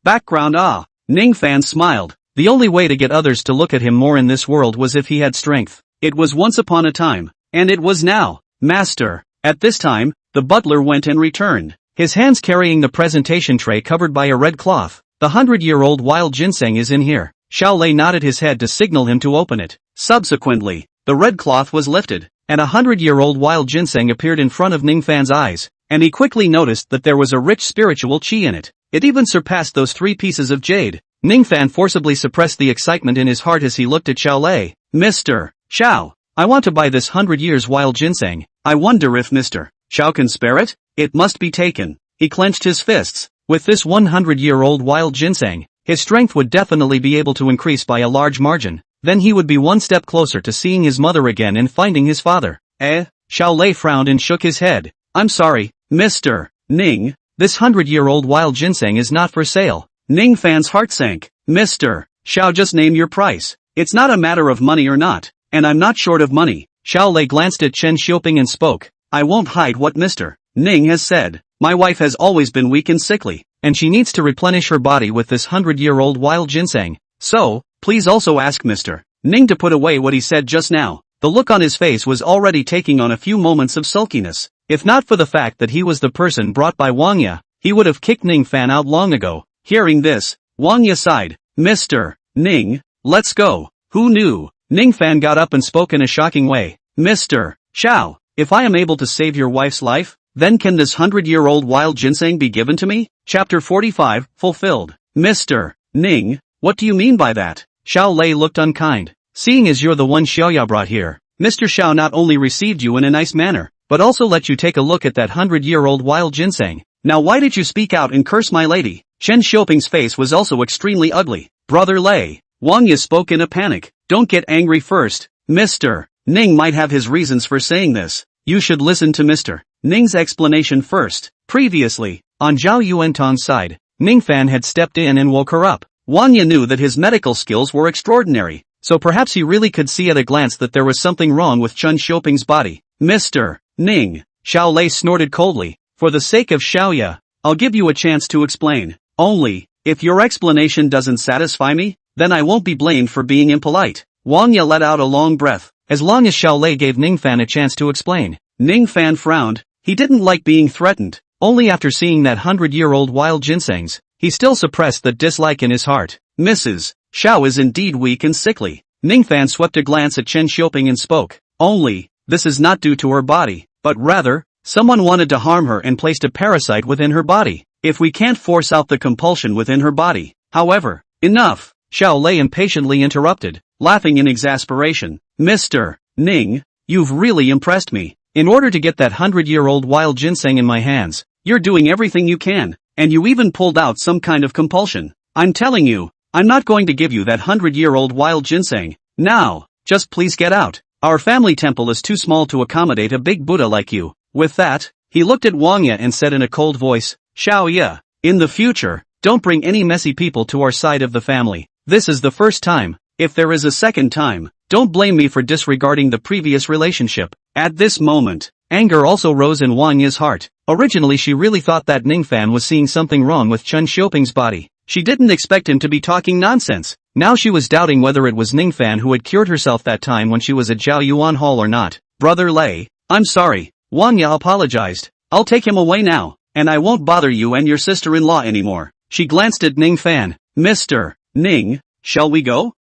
background Ning Fan smiled. The only way to get others to look at him more in this world was if he had strength. It was once upon a time, and it was now. Master. At this time, the butler went and returned, his hands carrying the presentation tray covered by a red cloth. The 100-year-old wild ginseng is in here. Xiao Lei nodded his head to signal him to open it. Subsequently, the red cloth was lifted, and a 100-year-old wild ginseng appeared in front of Ning Fan's eyes, and he quickly noticed that there was a rich spiritual qi in it. It even surpassed those 3 pieces of jade. Ning Fan forcibly suppressed the excitement in his heart as he looked at Xiao Lei. Mr. Xiao, I want to buy this 100 years wild ginseng. I wonder if Mr. Xiao can spare it? It must be taken. He clenched his fists. With this 100-year-old wild ginseng, his strength would definitely be able to increase by a large margin. Then he would be one step closer to seeing his mother again and finding his father. Xiao Lei frowned and shook his head. I'm sorry, Mr. Ning, this 100-year-old wild ginseng is not for sale. Ning Fan's heart sank. Mr. Xiao, just name your price. It's not a matter of money or not, and I'm not short of money. Xiao Lei glanced at Chen Xiuping and spoke. I won't hide what Mr. Ning has said. My wife has always been weak and sickly, and she needs to replenish her body with this 100-year-old wild ginseng. So, please also ask Mr. Ning to put away what he said just now. The look on his face was already taking on a few moments of sulkiness. If not for the fact that he was the person brought by Wang Ya, he would have kicked Ning Fan out long ago. Hearing this, Wang Ya sighed. Mr. Ning, let's go. Who knew? Ning Fan got up and spoke in a shocking way. Mr. Xiao, if I am able to save your wife's life, then can this 100-year-old wild ginseng be given to me? Chapter 45, Fulfilled. Mr. Ning, what do you mean by that? Xiao Lei looked unkind. Seeing as you're the one Xiaoya brought here, Mr. Xiao not only received you in a nice manner, but also let you take a look at that 100-year-old wild ginseng. Now why did you speak out and curse my lady? Chen Xiuping's face was also extremely ugly. Brother Lei. Wang Ya spoke in a panic. Don't get angry first. Mr. Ning might have his reasons for saying this. You should listen to Mr. Ning's explanation first. Previously, on Zhao Yuantong's side, Ning Fan had stepped in and woke her up. Wang Ya knew that his medical skills were extraordinary, so perhaps he really could see at a glance that there was something wrong with Chen Xiuping's body. Mr. Ning, Xiao Lei snorted coldly. For the sake of Xiaoya, I'll give you a chance to explain. Only, if your explanation doesn't satisfy me, then I won't be blamed for being impolite. Wang Ya let out a long breath. As long as Xiao Lei gave Ning Fan a chance to explain. Ning Fan frowned. He didn't like being threatened. Only after seeing that 100-year-old wild ginsengs, he still suppressed that dislike in his heart. Mrs. Xiao is indeed weak and sickly. Ning Fan swept a glance at Chen Xiuping and spoke. Only, this is not due to her body, but rather, someone wanted to harm her and placed a parasite within her body. If we can't force out the compulsion within her body, however, enough. Xiao Lei impatiently interrupted, laughing in exasperation. Mr. Ning, you've really impressed me. In order to get that 100-year-old wild ginseng in my hands, you're doing everything you can, and you even pulled out some kind of compulsion. I'm telling you, I'm not going to give you that 100-year-old wild ginseng. Now, just please get out. Our family temple is too small to accommodate a big Buddha like you. With that, he looked at Wang Ya and said in a cold voice, Xiao Ya, in the future, don't bring any messy people to our side of the family. This is the first time. If there is a second time, don't blame me for disregarding the previous relationship. At this moment, anger also rose in Wang Ya's heart. Originally she really thought that Ning Fan was seeing something wrong with Chen Xiuping's body. She didn't expect him to be talking nonsense. Now she was doubting whether it was Ning Fan who had cured herself that time when she was at Zhao Yuan Hall or not. Brother Lei, I'm sorry. Wang Ya apologized. I'll take him away now, and I won't bother you and your sister-in-law anymore. She glanced at Ning Fan. Mr. Ning, shall we go?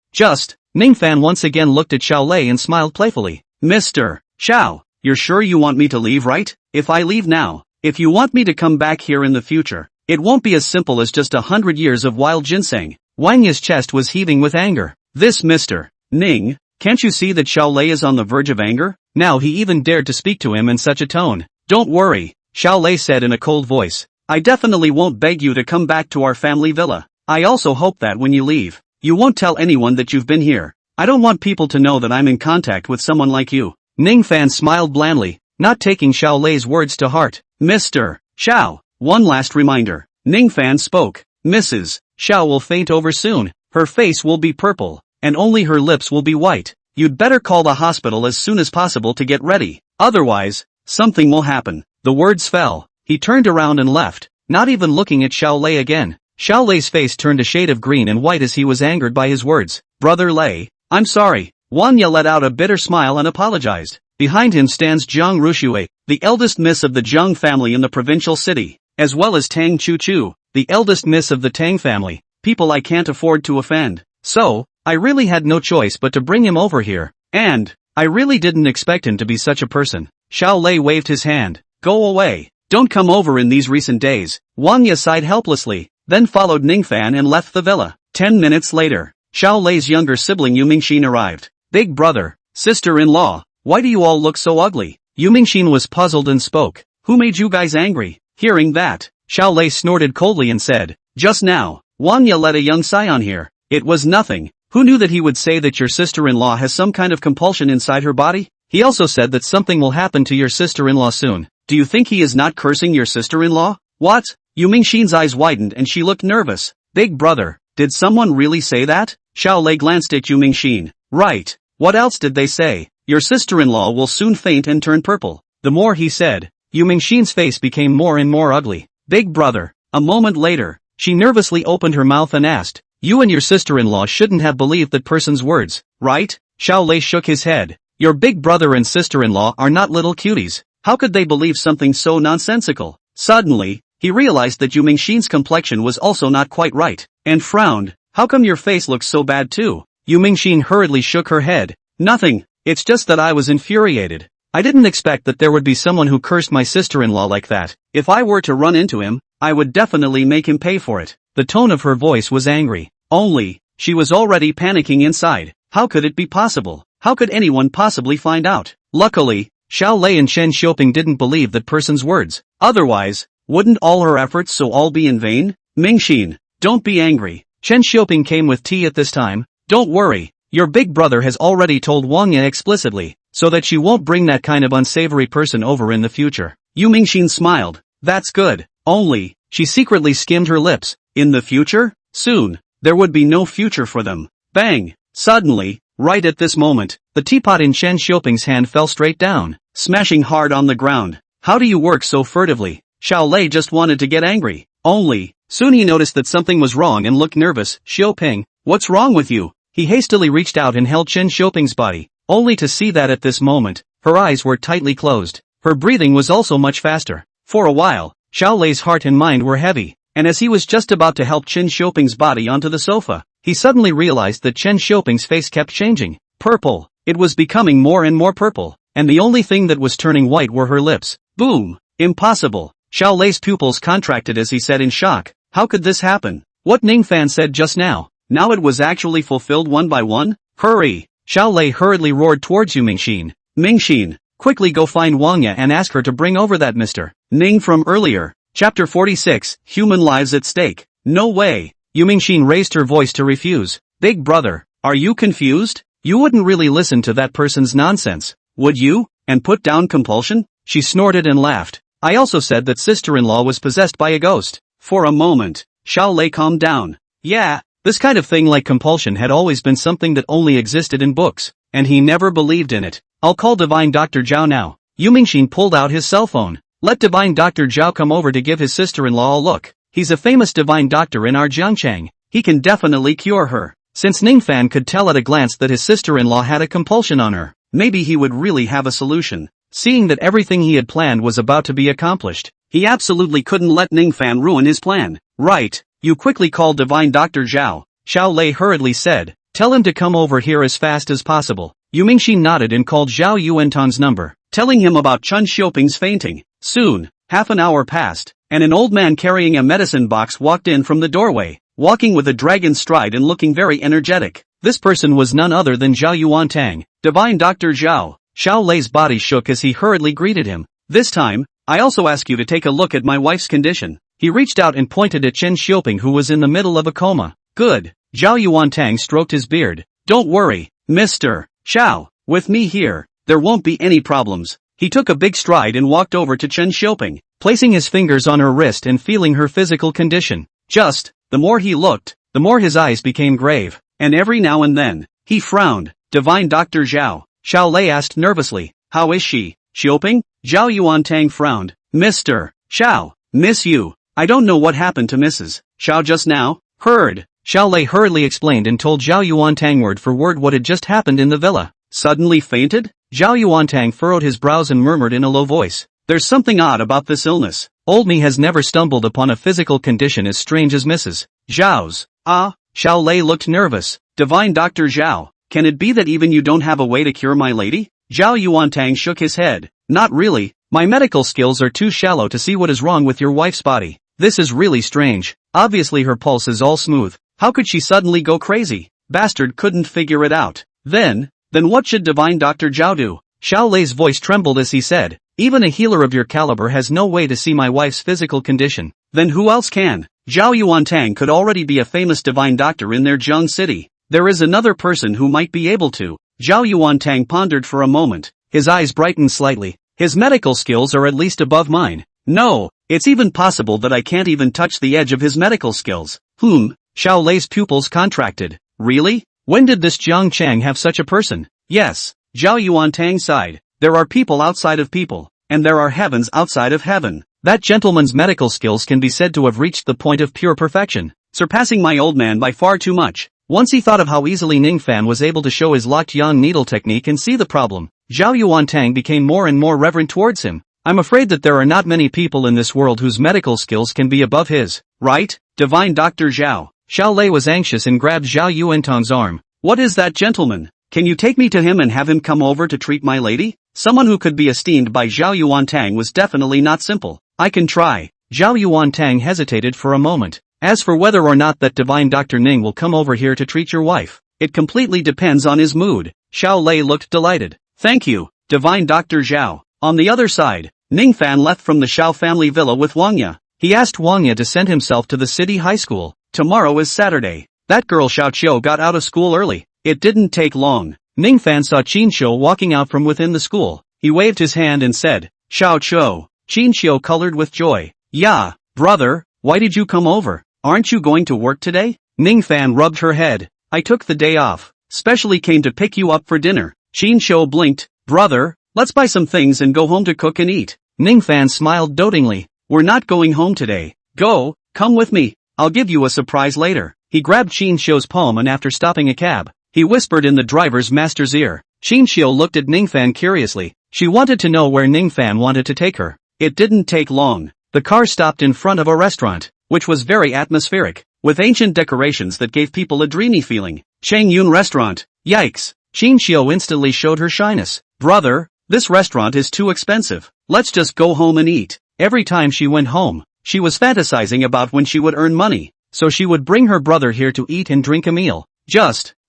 Ning Fan once again looked at Xiao Lei and smiled playfully. Mr. Xiao, you're sure you want me to leave, right? If I leave now, if you want me to come back here in the future, it won't be as simple as just 100 years of wild ginseng. Wang Ye's chest was heaving with anger. This Mr. Ning, can't you see that Xiao Lei is on the verge of anger? Now he even dared to speak to him in such a tone. Don't worry, Xiao Lei said in a cold voice. I definitely won't beg you to come back to our family villa. I also hope that when you leave, you won't tell anyone that you've been here. I don't want people to know that I'm in contact with someone like you. Ning Fan smiled blandly, not taking Xiao Lei's words to heart. Mr. Xiao, one last reminder. Ning Fan spoke. Mrs. Xiao will faint over soon. Her face will be purple, and only her lips will be white. You'd better call the hospital as soon as possible to get ready. Otherwise, something will happen. The words fell. He turned around and left, not even looking at Xiao Lei again. Xiao Lei's face turned a shade of green and white as he was angered by his words. Brother Lei, I'm sorry. Wang Ye let out a bitter smile and apologized. Behind him stands Jiang Rushui, the eldest miss of the Jiang family in the provincial city, as well as Tang Chu Chu, the eldest miss of the Tang family, people I can't afford to offend. So, I really had no choice but to bring him over here, and I really didn't expect him to be such a person. Xiao Lei waved his hand. Go away. Don't come over in these recent days. Wang Ye sighed helplessly, then followed Ning Fan and left the villa. 10 minutes later, Xiao Lei's younger sibling Yu Mingxin arrived. Big brother, sister-in-law, why do you all look so ugly? Yu Mingxin was puzzled and spoke. Who made you guys angry? Hearing that, Xiao Lei snorted coldly and said, just now, Wang Ye let a young scion here. It was nothing. Who knew that he would say that your sister-in-law has some kind of compulsion inside her body? He also said that something will happen to your sister-in-law soon. Do you think he is not cursing your sister-in-law? What? Yu Mingxin's eyes widened and she looked nervous. Big brother, did someone really say that? Xiao Lei glanced at Yu Mingxin. Right. What else did they say? Your sister-in-law will soon faint and turn purple. The more he said, Yu Mingxin's face became more and more ugly. Big brother. A moment later, she nervously opened her mouth and asked, you and your sister-in-law shouldn't have believed that person's words, right? Xiao Lei shook his head. Your big brother and sister-in-law are not little cuties. How could they believe something so nonsensical? Suddenly, he realized that Yu Mingxin's complexion was also not quite right, and frowned. How come your face looks so bad too? Yu Mingxin hurriedly shook her head. Nothing, it's just that I was infuriated. I didn't expect that there would be someone who cursed my sister-in-law like that. If I were to run into him, I would definitely make him pay for it. The tone of her voice was angry. Only, she was already panicking inside. How could it be possible? How could anyone possibly find out? Luckily, Xiao Lei and Chen Xiuping didn't believe that person's words. Otherwise, wouldn't all her efforts so all be in vain? Mingxin, don't be angry. Chen Xiuping came with tea at this time. Don't worry, your big brother has already told Wang Ye explicitly, so that she won't bring that kind of unsavory person over in the future. Yu Mingxin smiled. That's good. Only, she secretly skimmed her lips. In the future? Soon, there would be no future for them. Bang! Suddenly, right at this moment, the teapot in Chen Xiuping's hand fell straight down, smashing hard on the ground. How do you work so furtively? Xiao Lei just wanted to get angry. Only, soon he noticed that something was wrong and looked nervous. Xiuping, what's wrong with you? He hastily reached out and held Chen Xiuping's body, only to see that at this moment, her eyes were tightly closed. Her breathing was also much faster. For a while, Xiao Lei's heart and mind were heavy, and as he was just about to help Chen Xiuping's body onto the sofa, he suddenly realized that Chen Xiuping's face kept changing. Purple. It was becoming more and more purple, and the only thing that was turning white were her lips. Boom! Impossible. Xiao Lei's pupils contracted as he said in shock, how could this happen? What Ning Fan said just now, now it was actually fulfilled one by one? Hurry! Xiao Lei hurriedly roared towards Yu Mingxin. Mingxin, quickly go find Wang Ye and ask her to bring over that Mr. Ning from earlier. Chapter 46, Human Lives at Stake. No way. Yu Mingxin raised her voice to refuse. Big brother, are you confused? You wouldn't really listen to that person's nonsense, would you? And put down compulsion? She snorted and laughed. I also said that sister-in-law was possessed by a ghost. For a moment, Xiao Lei calmed down. Yeah, this kind of thing like compulsion had always been something that only existed in books, and he never believed in it. I'll call Divine Dr. Zhao now. Yu Mingxin pulled out his cell phone. Let Divine Dr. Zhao come over to give his sister-in-law a look. He's a famous divine doctor in our Jiangchang. He can definitely cure her. Since Ning Fan could tell at a glance that his sister-in-law had a compulsion on her, maybe he would really have a solution. seeing that everything he had planned was about to be accomplished. He absolutely couldn't let Ning Fan ruin his plan. Right, you quickly call Divine Dr. Zhao, Xiao Lei hurriedly said. Tell him to come over here as fast as possible. Yu Mingxi nodded and called Zhao Yuantan's number, telling him about Chen Xiuping's fainting. Soon, half an hour passed, and an old man carrying a medicine box walked in from the doorway, walking with a dragon stride and looking very energetic. This person was none other than Zhao Yuantang, Divine Dr. Zhao. Xiao Lei's body shook as he hurriedly greeted him. This time, I also ask you to take a look at my wife's condition. He reached out and pointed at Chen Xiuping, who was in the middle of a coma. Good. Zhao Yuantang stroked his beard. Don't worry, Mr. Xiao, with me here, there won't be any problems. He took a big stride and walked over to Chen Xiuping, placing his fingers on her wrist and feeling her physical condition. The more he looked, the more his eyes became grave, and every now and then, he frowned. Divine Dr. Zhao, Xiao Lei asked nervously, how is she, Xiuping? Zhao Yuantang frowned. Mr. Xiao, miss you. I don't know what happened to Mrs. Xiao just now. Heard. Xiao Lei hurriedly explained and told Zhao Yuantang word for word what had just happened in the villa. Suddenly fainted? Zhao Yuantang furrowed his brows and murmured in a low voice. There's something odd about this illness. Old me has never stumbled upon a physical condition as strange as Mrs. Zhao's. Xiao Lei looked nervous. Divine Dr. Zhao, can it be that even you don't have a way to cure my lady? Zhao Yuantang shook his head. Not really. My medical skills are too shallow to see what is wrong with your wife's body. This is really strange. Obviously her pulse is all smooth. How could she suddenly go crazy? Bastard couldn't figure it out. Then what should Divine Dr. Zhao do? Xiao Lei's voice trembled as he said, even a healer of your caliber has no way to see my wife's physical condition. Then who else can? Zhao Yuantang could already be a famous divine doctor in their Zheng city. There is another person who might be able to. Zhao Yuantang pondered for a moment. His eyes brightened slightly. His medical skills are at least above mine. No, it's even possible that I can't even touch the edge of his medical skills. Xiao Lei's pupils contracted. Really? When did this Jiang Chang have such a person? Yes. Zhao Yuantang sighed. There are people outside of people, and there are heavens outside of heaven. That gentleman's medical skills can be said to have reached the point of pure perfection, surpassing my old man by far too much. Once he thought of how easily Ning Fan was able to show his locked yang needle technique and see the problem, Zhao Yuantang became more and more reverent towards him. I'm afraid that there are not many people in this world whose medical skills can be above his. Right, Divine Dr. Zhao? Xiao Lei was anxious and grabbed Zhao Yuantang's arm. What is that gentleman? Can you take me to him and have him come over to treat my lady? Someone who could be esteemed by Zhao Yuantang was definitely not simple. I can try. Zhao Yuantang hesitated for a moment. As for whether or not that Divine Dr. Ning will come over here to treat your wife, it completely depends on his mood. Xiao Lei looked delighted. Thank you, Divine Dr. Zhao. On the other side, Ning Fan left from the Xiao family villa with Wang Ya. He asked Wang Ya to send himself to the city high school. Tomorrow is Saturday. That girl Xiao Qiu got out of school early. It didn't take long. Ning Fan saw Qin Xiu walking out from within the school. He waved his hand and said, Xiao Qiu. Qin Xiu colored with joy. Yeah, brother, why did you come over? Aren't you going to work today? Ning Fan rubbed her head. I took the day off. Specially came to pick you up for dinner. Qin Xiu blinked. Brother, let's buy some things and go home to cook and eat. Ning Fan smiled dotingly. We're not going home today. Come with me. I'll give you a surprise later. He grabbed Qin Xiu's palm and after stopping a cab, he whispered in the driver's master's ear. Qin Xiu looked at Ning Fan curiously. She wanted to know where Ning Fan wanted to take her. It didn't take long. The car stopped in front of a restaurant, which was very atmospheric, with ancient decorations that gave people a dreamy feeling. Cheng Yun Restaurant. Yikes. Qin Xiu instantly showed her shyness. Brother, this restaurant is too expensive. Let's just go home and eat. Every time she went home, she was fantasizing about when she would earn money, so she would bring her brother here to eat and drink a meal.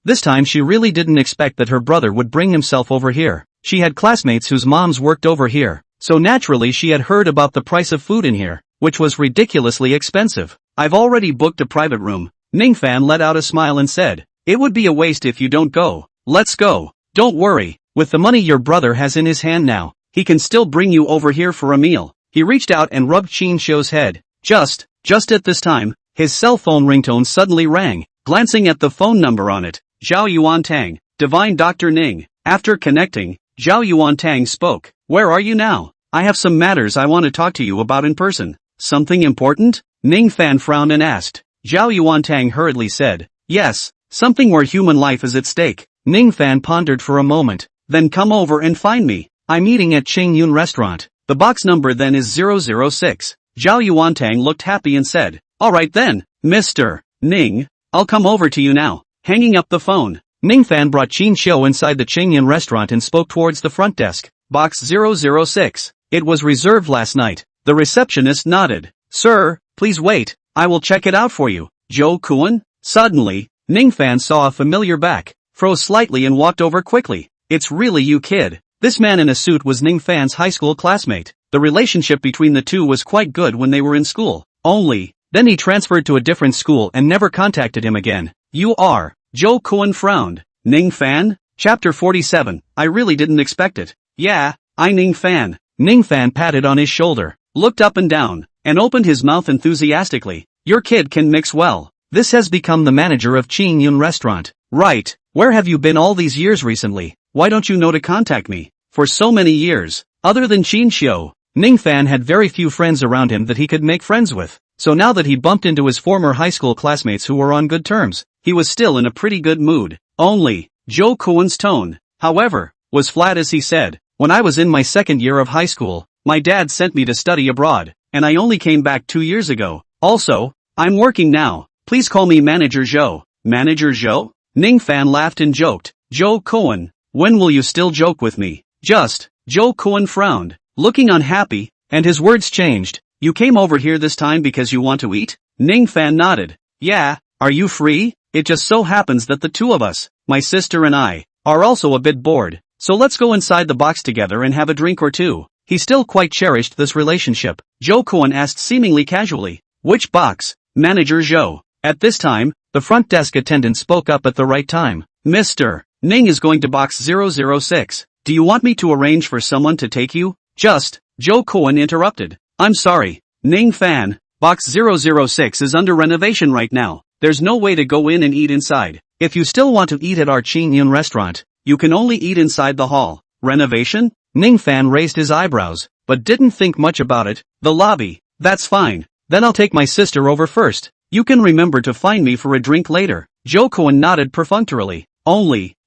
This time she really didn't expect that her brother would bring himself over here. She had classmates whose moms worked over here, so naturally she had heard about the price of food in here, which was ridiculously expensive. I've already booked a private room. Ning Fan let out a smile and said, it would be a waste if you don't go. Let's go. Don't worry, with the money your brother has in his hand now, he can still bring you over here for a meal. He reached out and rubbed Qin Xiu's head. Just at this time, his cell phone ringtone suddenly rang. Glancing at the phone number on it, Zhao Yuantang, Divine Dr. Ning. After connecting, Zhao Yuantang spoke. Where are you now? I have some matters I want to talk to you about in person. Something important? Ning Fan frowned and asked. Zhao Yuantang hurriedly said, yes, something where human life is at stake. Ning Fan pondered for a moment. Then come over and find me. I'm eating at Qing Yun restaurant. The box number then is 006. Zhao Yuantang looked happy and said, alright then, Mr. Ning, I'll come over to you now. Hanging up the phone, Ning Fan brought Qin Xiu inside the Qing Yun restaurant and spoke towards the front desk. Box 006. It was reserved last night. The receptionist nodded. Sir, please wait, I will check it out for you. Zhou Kuan? Suddenly, Ning Fan saw a familiar back, froze slightly and walked over quickly. It's really you, kid. This man in a suit was Ning Fan's high school classmate. The relationship between the two was quite good when they were in school. Then he transferred to a different school and never contacted him again. You are? Zhou Kuan frowned. Ning Fan? Chapter 47. I really didn't expect it. Yeah, I Ning Fan. Ning Fan patted on his shoulder, looked up and down, and opened his mouth enthusiastically. Your kid can mix well. This has become the manager of Qing Yun restaurant. Right. Where have you been all these years recently? Why don't you know to contact me? For so many years. Other than Qin Xiu, Ning Fan had very few friends around him that he could make friends with. So now that he bumped into his former high school classmates who were on good terms, he was still in a pretty good mood. Zhou Kuan's tone, however, was flat as he said, when I was in my second year of high school, my dad sent me to study abroad, and I only came back 2 years ago. Also, I'm working now. Please call me Manager Zhou. Manager Zhou? Ning Fan laughed and joked. Zhou Kuan, when will you still joke with me? Just. Zhou Kuan frowned, looking unhappy, and his words changed. You came over here this time because you want to eat? Ning Fan nodded. Yeah, are you free? It just so happens that the two of us, my sister and I, are also a bit bored, so let's go inside the box together and have a drink or two. He still quite cherished this relationship. Zhou Kuan asked seemingly casually. Which box? Manager Zhou. At this time, the front desk attendant spoke up at the right time. Mr. Ning is going to box 006. Do you want me to arrange for someone to take you? Just. Zhou Kuan interrupted. I'm sorry, Ning Fan, box 006 is under renovation right now. There's no way to go in and eat inside. If you still want to eat at our Qing Yun restaurant, you can only eat inside the hall. Renovation? Ning Fan raised his eyebrows, but didn't think much about it. The lobby. That's fine. Then I'll take my sister over first. You can remember to find me for a drink later. Zhou Kuan nodded perfunctorily.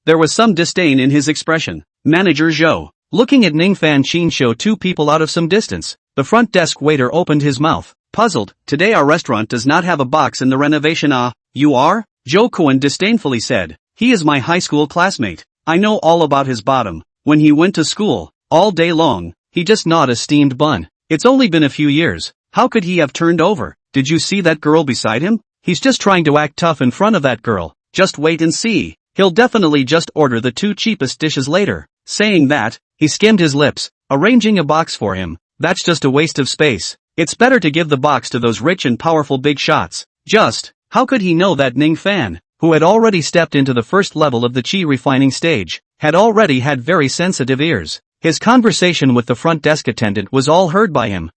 There was some disdain in his expression. Manager Zhou, looking at Ning Fan Qin Xiu, two people out of some distance. The front desk waiter opened his mouth, puzzled. Today our restaurant does not have a box in the renovation. You are? Zhou Kuan disdainfully said. He is my high school classmate. I know all about his bottom. When he went to school, all day long, he just gnawed a steamed bun. It's only been a few years. How could he have turned over? Did you see that girl beside him? He's just trying to act tough in front of that girl. Just wait and see. He'll definitely just order the 2 cheapest dishes later. Saying that, he skimmed his lips, arranging a box for him. That's just a waste of space. It's better to give the box to those rich and powerful big shots. Just, how could he know that Ning Fan, who had already stepped into the first level of the qi refining stage, had already had very sensitive ears? His conversation with the front desk attendant was all heard by him.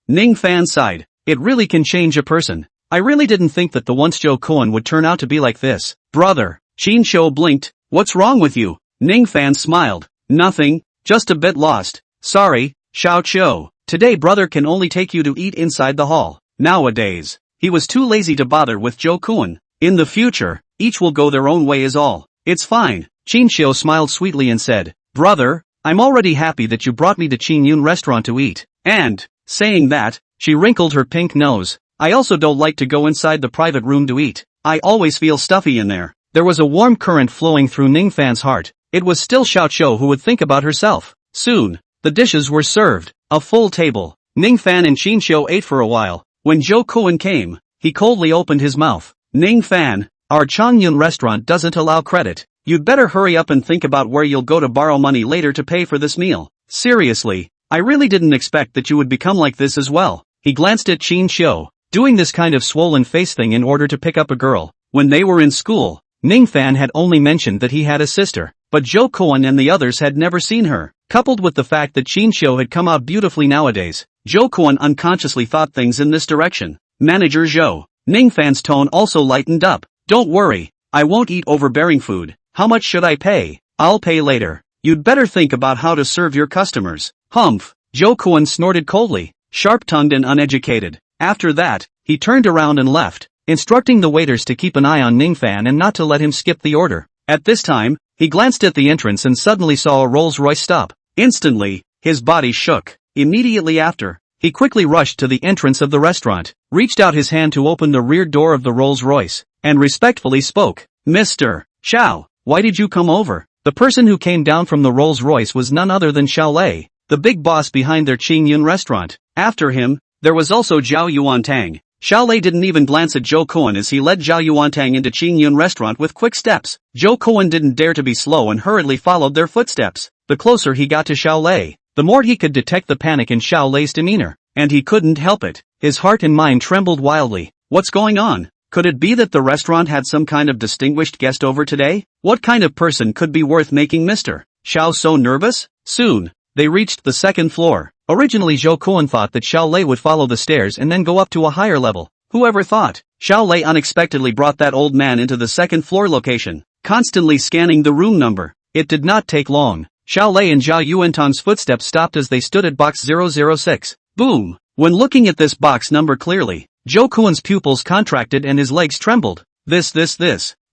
Ning Fan sighed. It really can change a person. I really didn't think that the once Zhou Kuan would turn out to be like this. Brother. Qin Xiu blinked. What's wrong with you? Ning Fan smiled. Nothing, just a bit lost. Sorry, Xiao Qiu. Today brother can only take you to eat inside the hall. Nowadays, he was too lazy to bother with Zhou Kuan. In the future, each will go their own way is all. It's fine. Qin Xiu smiled sweetly and said, Brother, I'm already happy that you brought me to Qing Yun restaurant to eat. And, saying that, she wrinkled her pink nose. I also don't like to go inside the private room to eat. I always feel stuffy in there. There was a warm current flowing through Ning Fan's heart. It was still Xiao Qiu who would think about herself. Soon, the dishes were served. A full table. Ning Fan and Qin Xiu ate for a while. When Zhou Kuan came, he coldly opened his mouth. Ning Fan, our Changyun restaurant doesn't allow credit. You'd better hurry up and think about where you'll go to borrow money later to pay for this meal. Seriously, I really didn't expect that you would become like this as well. He glanced at Qin Xiu, doing this kind of swollen face thing in order to pick up a girl. When they were in school, Ning Fan had only mentioned that he had a sister, but Zhou Kuan and the others had never seen her. Coupled with the fact that Qin Xiu had come out beautifully nowadays, Zhou Kuan unconsciously thought things in this direction. Manager Zhou. Ning Fan's tone also lightened up. Don't worry, I won't eat overbearing food. How much should I pay? I'll pay later. You'd better think about how to serve your customers. Humph. Zhou Kuan snorted coldly, sharp-tongued and uneducated. After that, he turned around and left, instructing the waiters to keep an eye on Ning Fan and not to let him skip the order. At this time, he glanced at the entrance and suddenly saw a Rolls-Royce stop. Instantly, his body shook. Immediately after, he quickly rushed to the entrance of the restaurant, reached out his hand to open the rear door of the Rolls-Royce, and respectfully spoke. Mr. Xiao, why did you come over? The person who came down from the Rolls-Royce was none other than Xiao Lei, the big boss behind their Qingyun restaurant. After him, there was also Zhao Yuantang. Xiao Lei didn't even glance at Zhou Koan as he led Zhao Yuantang into Qingyun restaurant with quick steps. Zhou Koan didn't dare to be slow and hurriedly followed their footsteps. The closer he got to Xiao Lei, the more he could detect the panic in Xiao Lei's demeanor, and he couldn't help it. His heart and mind trembled wildly. What's going on? Could it be that the restaurant had some kind of distinguished guest over today? What kind of person could be worth making Mr. Xiao so nervous? Soon, they reached the second floor. Originally Zhou Koan thought that Xiao Lei would follow the stairs and then go up to a higher level. Whoever thought? Xiao Lei unexpectedly brought that old man into the second floor location, constantly scanning the room number. It did not take long. Xiao Lei and Zhao Yuantang's footsteps stopped as they stood at box 006. Boom! When looking at this box number clearly, Zhou Koan's pupils contracted and his legs trembled. This.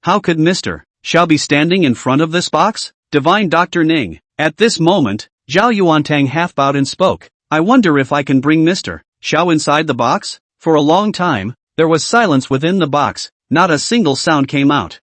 How could Mr. Xiao be standing in front of this box? Divine Dr. Ning. At this moment, Zhao Yuantang half bowed and spoke. I wonder if I can bring Mr. Xiao inside the box? For a long time, there was silence within the box. Not a single sound came out.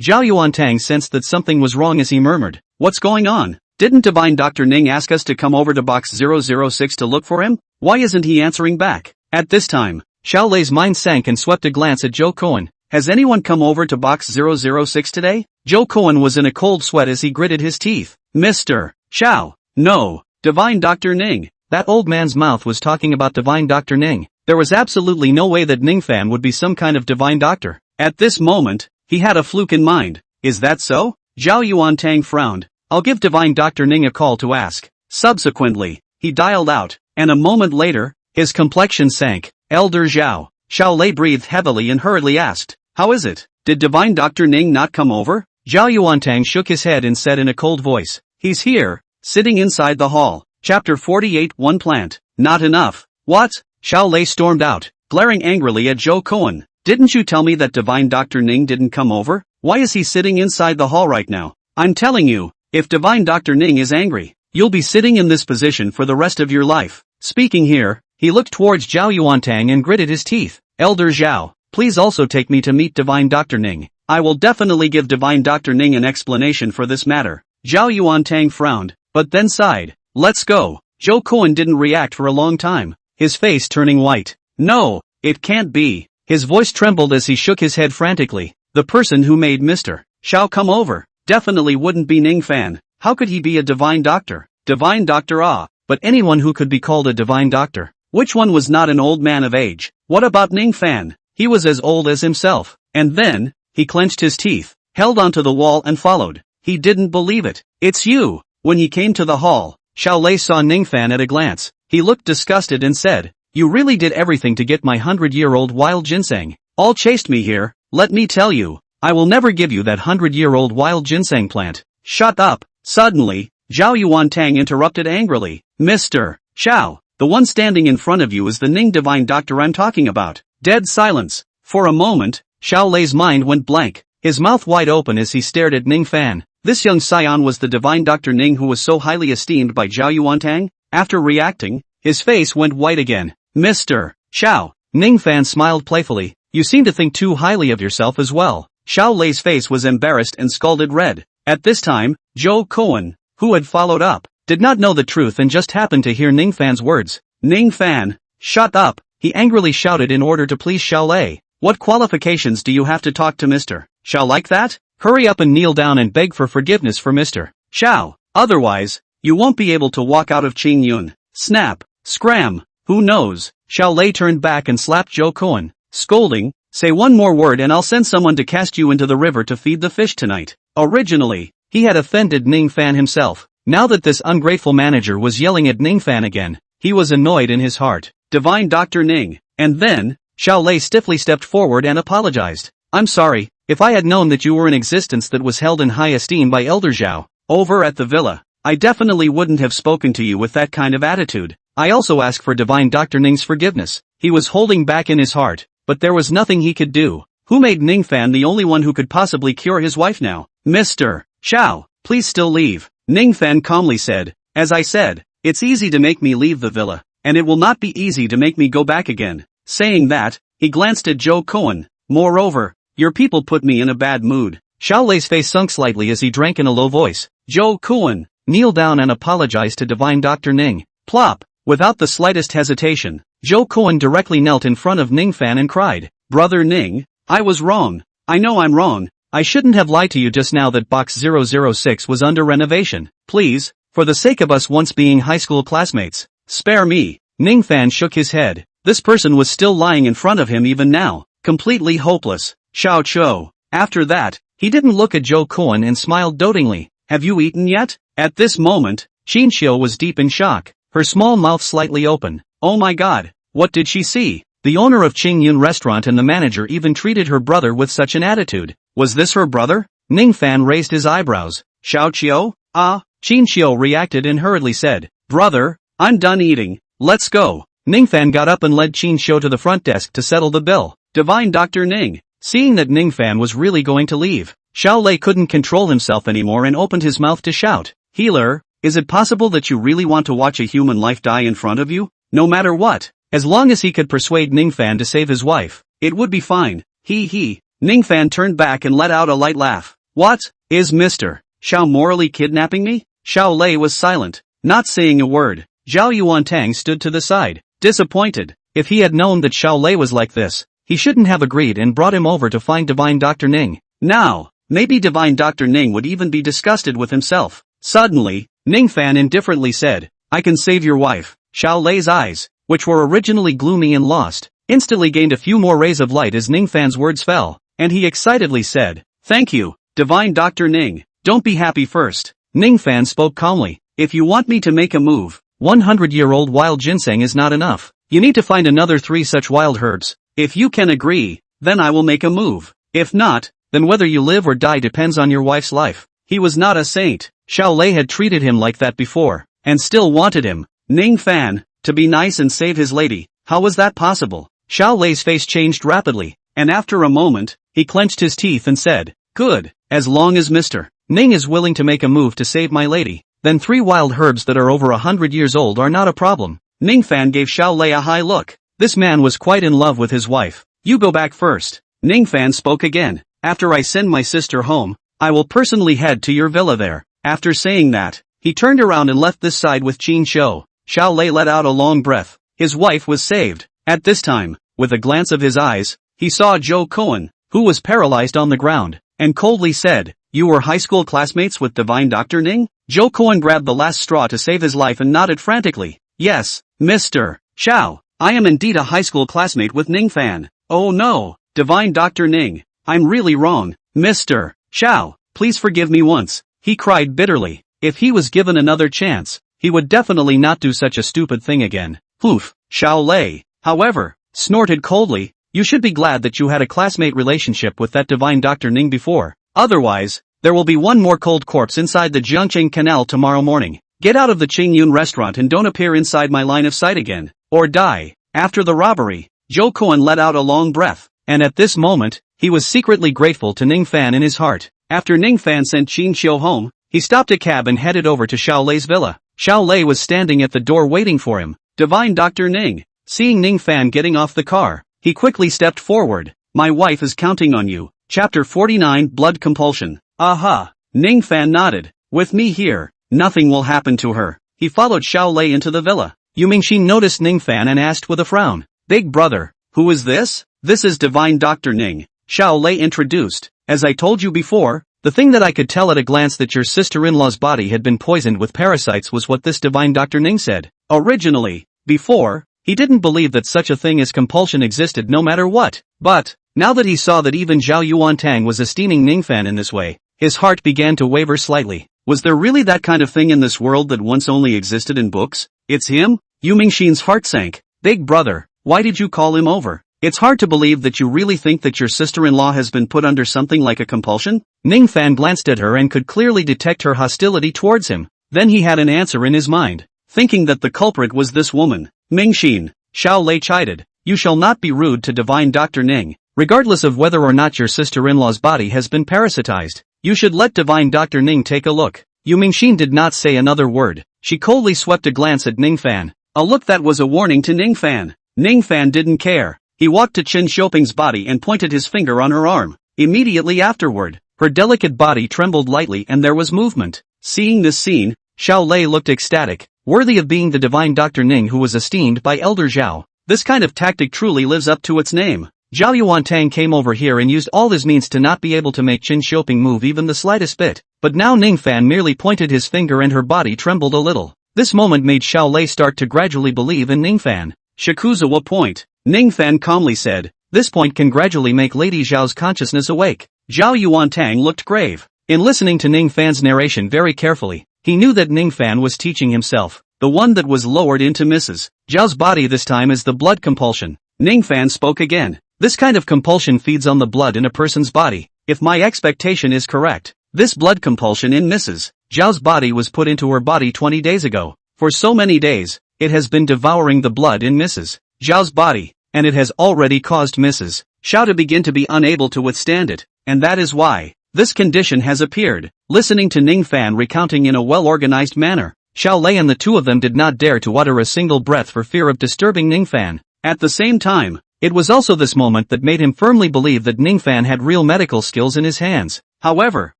Zhao Yuantang sensed that something was wrong as he murmured. What's going on? Didn't Divine Dr. Ning ask us to come over to box 006 to look for him? Why isn't he answering back? At this time, Xiao Lei's mind sank and swept a glance at Zhou Koan. Has anyone come over to box 006 today? Zhou Koan was in a cold sweat as he gritted his teeth. Mr. Xiao. No. Divine Dr. Ning. That old man's mouth was talking about Divine Dr. Ning. There was absolutely no way that Ning Fan would be some kind of divine doctor. At this moment, he had a fluke in mind. Is that so? Zhao Yuantang frowned. I'll give Divine Dr. Ning a call to ask. Subsequently, he dialed out, and a moment later, his complexion sank. Elder Zhao. Xiao Lei breathed heavily and hurriedly asked, how is it? Did Divine Dr. Ning not come over? Zhao Yuantang shook his head and said in a cold voice, he's here, sitting inside the hall. Chapter 48 One plant. Not enough. What? Xiao Lei stormed out, glaring angrily at Zhou Koan. Didn't you tell me that Divine Dr. Ning didn't come over? Why is he sitting inside the hall right now? I'm telling you, if Divine Dr. Ning is angry, you'll be sitting in this position for the rest of your life. Speaking here, he looked towards Zhao Yuantang and gritted his teeth. Elder Zhao, please also take me to meet Divine Dr. Ning. I will definitely give Divine Dr. Ning an explanation for this matter. Zhao Yuantang frowned, but then sighed. Let's go. Zhou Koan didn't react for a long time, his face turning white. No, it can't be. His voice trembled as he shook his head frantically. The person who made Mr. Xiao come over definitely wouldn't be Ning Fan. How could he be a divine doctor? Divine doctor, but anyone who could be called a divine doctor. Which one was not an old man of age? What about Ning Fan? He was as old as himself. And then, he clenched his teeth, held onto the wall and followed. He didn't believe it. It's you. When he came to the hall, Xiao Lei saw Ning Fan at a glance. He looked disgusted and said, you really did everything to get my 100-year-old wild ginseng. All chased me here. Let me tell you, I will never give you that 100-year-old wild ginseng plant. Shut up. Suddenly, Zhao Yuantang interrupted angrily. Mr. Xiao, the one standing in front of you is the Ning divine doctor I'm talking about. Dead silence. For a moment, Xiao Lei's mind went blank, his mouth wide open as he stared at Ning Fan. This young scion was the divine Dr. Ning who was so highly esteemed by Zhao Yuantang. After reacting, his face went white again. Mr. Xiao. Ning Fan smiled playfully. You seem to think too highly of yourself as well. Xiao Lei's face was embarrassed and scalded red. At this time, Zhou Koan, who had followed up, did not know the truth and just happened to hear Ning Fan's words. Ning Fan, shut up, he angrily shouted in order to please Xiao Lei. What qualifications do you have to talk to Mr. Xiao like that? Hurry up and kneel down and beg for forgiveness for Mr. Xiao. Otherwise, you won't be able to walk out of Qingyun. Snap, scram, who knows? Xiao Lei turned back and slapped Zhou Koan, scolding, say one more word and I'll send someone to cast you into the river to feed the fish tonight. Originally, he had offended Ning Fan himself. Now that this ungrateful manager was yelling at Ning Fan again, he was annoyed in his heart. Divine Dr. Ning. And then, Xiao Lei stiffly stepped forward and apologized. I'm sorry, if I had known that you were an existence that was held in high esteem by Elder Zhao, over at the villa, I definitely wouldn't have spoken to you with that kind of attitude. I also ask for Divine Dr. Ning's forgiveness. He was holding back in his heart, but there was nothing he could do. Who made Ning Fan the only one who could possibly cure his wife now? Mr. Xiao, please still leave. Ning Fan calmly said, As I said, it's easy to make me leave the villa, and it will not be easy to make me go back again. Saying that, he glanced at Joe Cohen. Moreover, your people put me in a bad mood. Xiao Lei's face sunk slightly as he drank in a low voice. Joe Cohen, kneel down and apologize to Divine Dr. Ning. Plop. Without the slightest hesitation, Joe Cohen directly knelt in front of Ning Fan and cried, Brother Ning, I was wrong. I know I'm wrong. I shouldn't have lied to you just now that box 006 was under renovation. Please, for the sake of us once being high school classmates, spare me. Ning Fan shook his head. This person was still lying in front of him even now, completely hopeless. Xiao Cho. After that, he didn't look at Joe Cohen and smiled dotingly. Have you eaten yet? At this moment, Qin Xiu was deep in shock, her small mouth slightly open. Oh my god, what did she see? The owner of Qingyun restaurant and the manager even treated her brother with such an attitude. Was this her brother? Ning Fan raised his eyebrows. Xiao Qiu? Ah, Qin Xiu reacted and hurriedly said, Brother, I'm done eating, let's go. Ning Fan got up and led Qin Xiu to the front desk to settle the bill. Divine Dr. Ning. Seeing that Ning Fan was really going to leave, Xiao Lei couldn't control himself anymore and opened his mouth to shout, Healer, is it possible that you really want to watch a human life die in front of you? No matter what, as long as he could persuade Ning Fan to save his wife, it would be fine. He. Ning Fan turned back and let out a light laugh. What? Is Mr. Xiao morally kidnapping me? Xiao Lei was silent, not saying a word. Zhao Yuantang stood to the side, disappointed. If he had known that Xiao Lei was like this, he shouldn't have agreed and brought him over to find Divine Dr. Ning. Now, maybe Divine Dr. Ning would even be disgusted with himself. Suddenly, Ning Fan indifferently said, I can save your wife. Xiao Lei's eyes, which were originally gloomy and lost, instantly gained a few more rays of light as Ning Fan's words fell, and he excitedly said, Thank you, Divine Dr. Ning. Don't be happy first. Ning Fan spoke calmly. If you want me to make a move, 100-year-old wild ginseng is not enough. You need to find another 3 such wild herbs. If you can agree, then I will make a move. If not, then whether you live or die depends on your wife's life. He was not a saint. Xiao Lei had treated him like that before, and still wanted him. Ning Fan, to be nice and save his lady, how was that possible? Xiao Lei's face changed rapidly, and after a moment, he clenched his teeth and said, Good, as long as Mr. Ning is willing to make a move to save my lady, then 3 wild herbs that are over 100 years old are not a problem. Ning Fan gave Xiao Lei a high look. This man was quite in love with his wife. You go back first. Ning Fan spoke again. After I send my sister home, I will personally head to your villa there. After saying that, he turned around and left this side with Qin Xiu. Xiao Lei let out a long breath. His wife was saved. At this time, with a glance of his eyes, he saw Joe Cohen, who was paralyzed on the ground, and coldly said, You were high school classmates with Divine Dr. Ning? Joe Cohen grabbed the last straw to save his life and nodded frantically. Yes, Mr. Xiao, I am indeed a high school classmate with Ning Fan. Oh no, Divine Dr. Ning, I'm really wrong. Mr. Xiao, please forgive me once. He cried bitterly. If he was given another chance, he would definitely not do such a stupid thing again. Oof. Xiao Lei, however, snorted coldly, You should be glad that you had a classmate relationship with that Divine Dr. Ning before. Otherwise, there will be one more cold corpse inside the Jiangqing Canal tomorrow morning. Get out of the Qingyun restaurant and don't appear inside my line of sight again, or die. After the robbery, Joe Cohen let out a long breath, and at this moment, he was secretly grateful to Ning Fan in his heart. After Ning Fan sent Qin Xiu home, he stopped a cab and headed over to Xiao Lei's villa. Xiao Lei was standing at the door waiting for him. Divine Dr. Ning. Seeing Ning Fan getting off the car, he quickly stepped forward. My wife is counting on you. Chapter 49 Blood Compulsion. Aha. Ning Fan nodded. With me here, nothing will happen to her. He followed Xiao Lei into the villa. Yu Mingxin noticed Ning Fan and asked with a frown. Big brother, who is this? This is Divine Dr. Ning. Xiao Lei introduced. As I told you before, the thing that I could tell at a glance that your sister-in-law's body had been poisoned with parasites was what this Divine Dr. Ning said. Originally, before, he didn't believe that such a thing as compulsion existed no matter what. But, now that he saw that even Zhao Yuantang was esteeming Ning Fan in this way, his heart began to waver slightly. Was there really that kind of thing in this world that once only existed in books? It's him? Yu Mingxin's heart sank. Big brother, why did you call him over? It's hard to believe that you really think that your sister-in-law has been put under something like a compulsion? Ning Fan glanced at her and could clearly detect her hostility towards him. Then he had an answer in his mind, thinking that the culprit was this woman. Mingxin, Xiao Lei chided, you shall not be rude to Divine Dr. Ning. Regardless of whether or not your sister-in-law's body has been parasitized, you should let Divine Dr. Ning take a look. Yu Mingxin did not say another word. She coldly swept a glance at Ning Fan. A look that was a warning to Ning Fan. Ning Fan didn't care. He walked to Chen Xiaoping's body and pointed his finger on her arm. Immediately afterward, her delicate body trembled lightly and there was movement. Seeing this scene, Xiao Lei looked ecstatic, worthy of being the divine Dr. Ning who was esteemed by Elder Zhao. This kind of tactic truly lives up to its name. Zhao Yuantang came over here and used all his means to not be able to make Chen Xiaoping move even the slightest bit, but now Ning Fan merely pointed his finger and her body trembled a little. This moment made Xiao Lei start to gradually believe in Ning Fan. Shikuzawa point. Ning Fan calmly said, this point can gradually make Lady Zhao's consciousness awake. Zhao Yuantang looked grave. In listening to Ning Fan's narration very carefully, he knew that Ning Fan was teaching himself, the one that was lowered into Mrs. Zhao's body this time is the blood compulsion. Ning Fan spoke again. This kind of compulsion feeds on the blood in a person's body. If my expectation is correct, this blood compulsion in Mrs. Zhao's body was put into her body 20 days ago. For so many days, it has been devouring the blood in Mrs. Zhao's body, and it has already caused Mrs. Zhao to begin to be unable to withstand it, and that is why this condition has appeared. Listening to Ning Fan recounting in a well-organized manner, Xiao Lei and the two of them did not dare to utter a single breath for fear of disturbing Ning Fan. At the same time, it was also this moment that made him firmly believe that Ning Fan had real medical skills in his hands. However,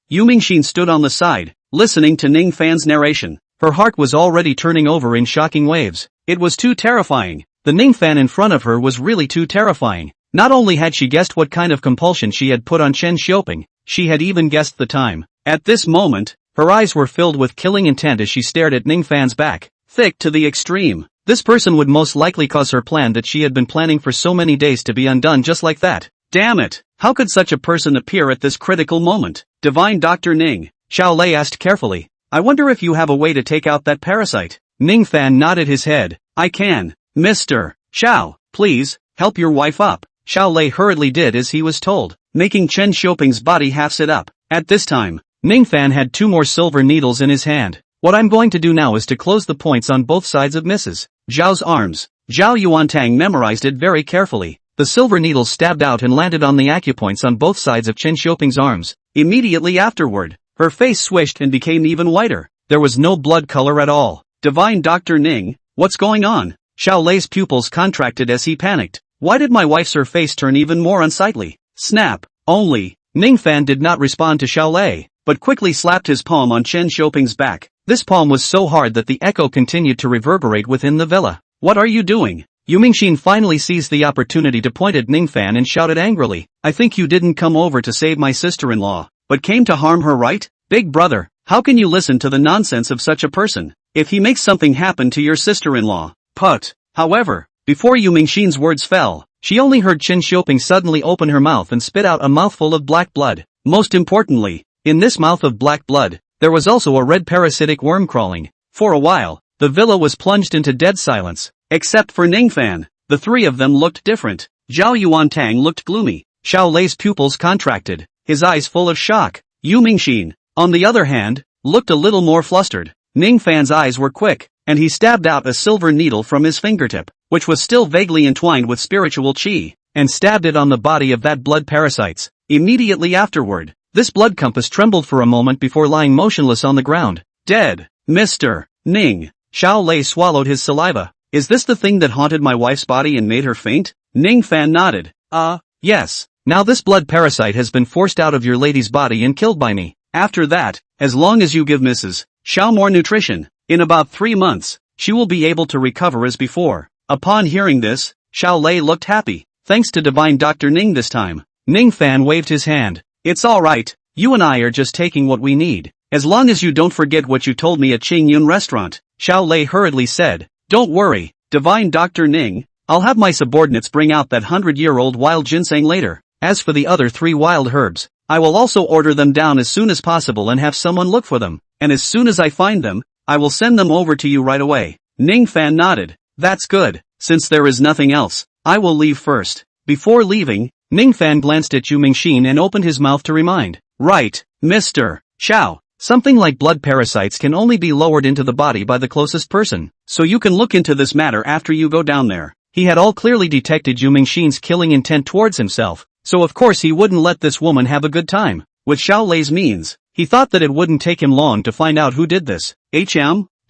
Yu Mingxin stood on the side, listening to Ning Fan's narration. Her heart was already turning over in shocking waves. It was too terrifying. The Ning Fan in front of her was really too terrifying. Not only had she guessed what kind of compulsion she had put on Chen Xiaoping, she had even guessed the time. At this moment, her eyes were filled with killing intent as she stared at Ning Fan's back, thick to the extreme. This person would most likely cause her plan that she had been planning for so many days to be undone just like that. Damn it! How could such a person appear at this critical moment? Divine Dr. Ning, Xiao Lei asked carefully. I wonder if you have a way to take out that parasite. Ning Fan nodded his head. I can. Mr. Xiao, please, help your wife up. Xiao Lei hurriedly did as he was told, making Chen Xiaoping's body half sit up. At this time, Ning Fan had 2 more silver needles in his hand. What I'm going to do now is to close the points on both sides of Mrs. Zhao's arms. Zhao Yuantang memorized it very carefully. The silver needles stabbed out and landed on the acupoints on both sides of Chen Xiaoping's arms. Immediately afterward, her face swished and became even whiter. There was no blood color at all. Divine Dr. Ning, what's going on? Xiao Lei's pupils contracted as he panicked. Why did my wife's face turn even more unsightly? Snap. Only. Ning Fan did not respond to Xiao Lei, but quickly slapped his palm on Chen Xiaoping's back. This palm was so hard that the echo continued to reverberate within the villa. What are you doing? Yu Mingxin finally seized the opportunity to point at Ning Fan and shouted angrily. I think you didn't come over to save my sister-in-law, but came to harm her, right? Big brother, how can you listen to the nonsense of such a person? If he makes something happen to your sister-in-law, put. However, before Yu Mingxin's words fell, she only heard Chen Xiaoping suddenly open her mouth and spit out a mouthful of black blood. Most importantly, in this mouth of black blood, there was also a red parasitic worm crawling. For a while, the villa was plunged into dead silence, except for Ning Fan. The 3 of them looked different. Zhao Yuantang looked gloomy. Xiao Lei's pupils contracted, his eyes full of shock. Yu Mingxin, on the other hand, looked a little more flustered. Ning Fan's eyes were quick, and he stabbed out a silver needle from his fingertip, which was still vaguely entwined with spiritual qi, and stabbed it on the body of that blood parasites. Immediately afterward, this blood compass trembled for a moment before lying motionless on the ground. Dead. Mr. Ning. Xiao Lei swallowed his saliva. Is this the thing that haunted my wife's body and made her faint? Ning Fan nodded. Yes. Now this blood parasite has been forced out of your lady's body and killed by me. After that, as long as you give Mrs. Xiao more nutrition, in about 3 months, she will be able to recover as before. Upon hearing this, Xiao Lei looked happy. Thanks to Divine Dr. Ning this time. Ning Fan waved his hand. It's alright, you and I are just taking what we need. As long as you don't forget what you told me at Qingyun restaurant, Xiao Lei hurriedly said. Don't worry, Divine Dr. Ning, I'll have my subordinates bring out that 100-year-old wild ginseng later. As for the other 3 wild herbs, I will also order them down as soon as possible and have someone look for them, and as soon as I find them, I will send them over to you right away. Ning Fan nodded. That's good, since there is nothing else, I will leave first. Before leaving, Ning Fan glanced at Yu Mingxin and opened his mouth to remind. Right, Mr. Xiao. Something like blood parasites can only be lowered into the body by the closest person, so you can look into this matter after you go down there. He had all clearly detected Yu Mingxin's killing intent towards himself, so of course he wouldn't let this woman have a good time. With Xiao Lei's means, he thought that it wouldn't take him long to find out who did this.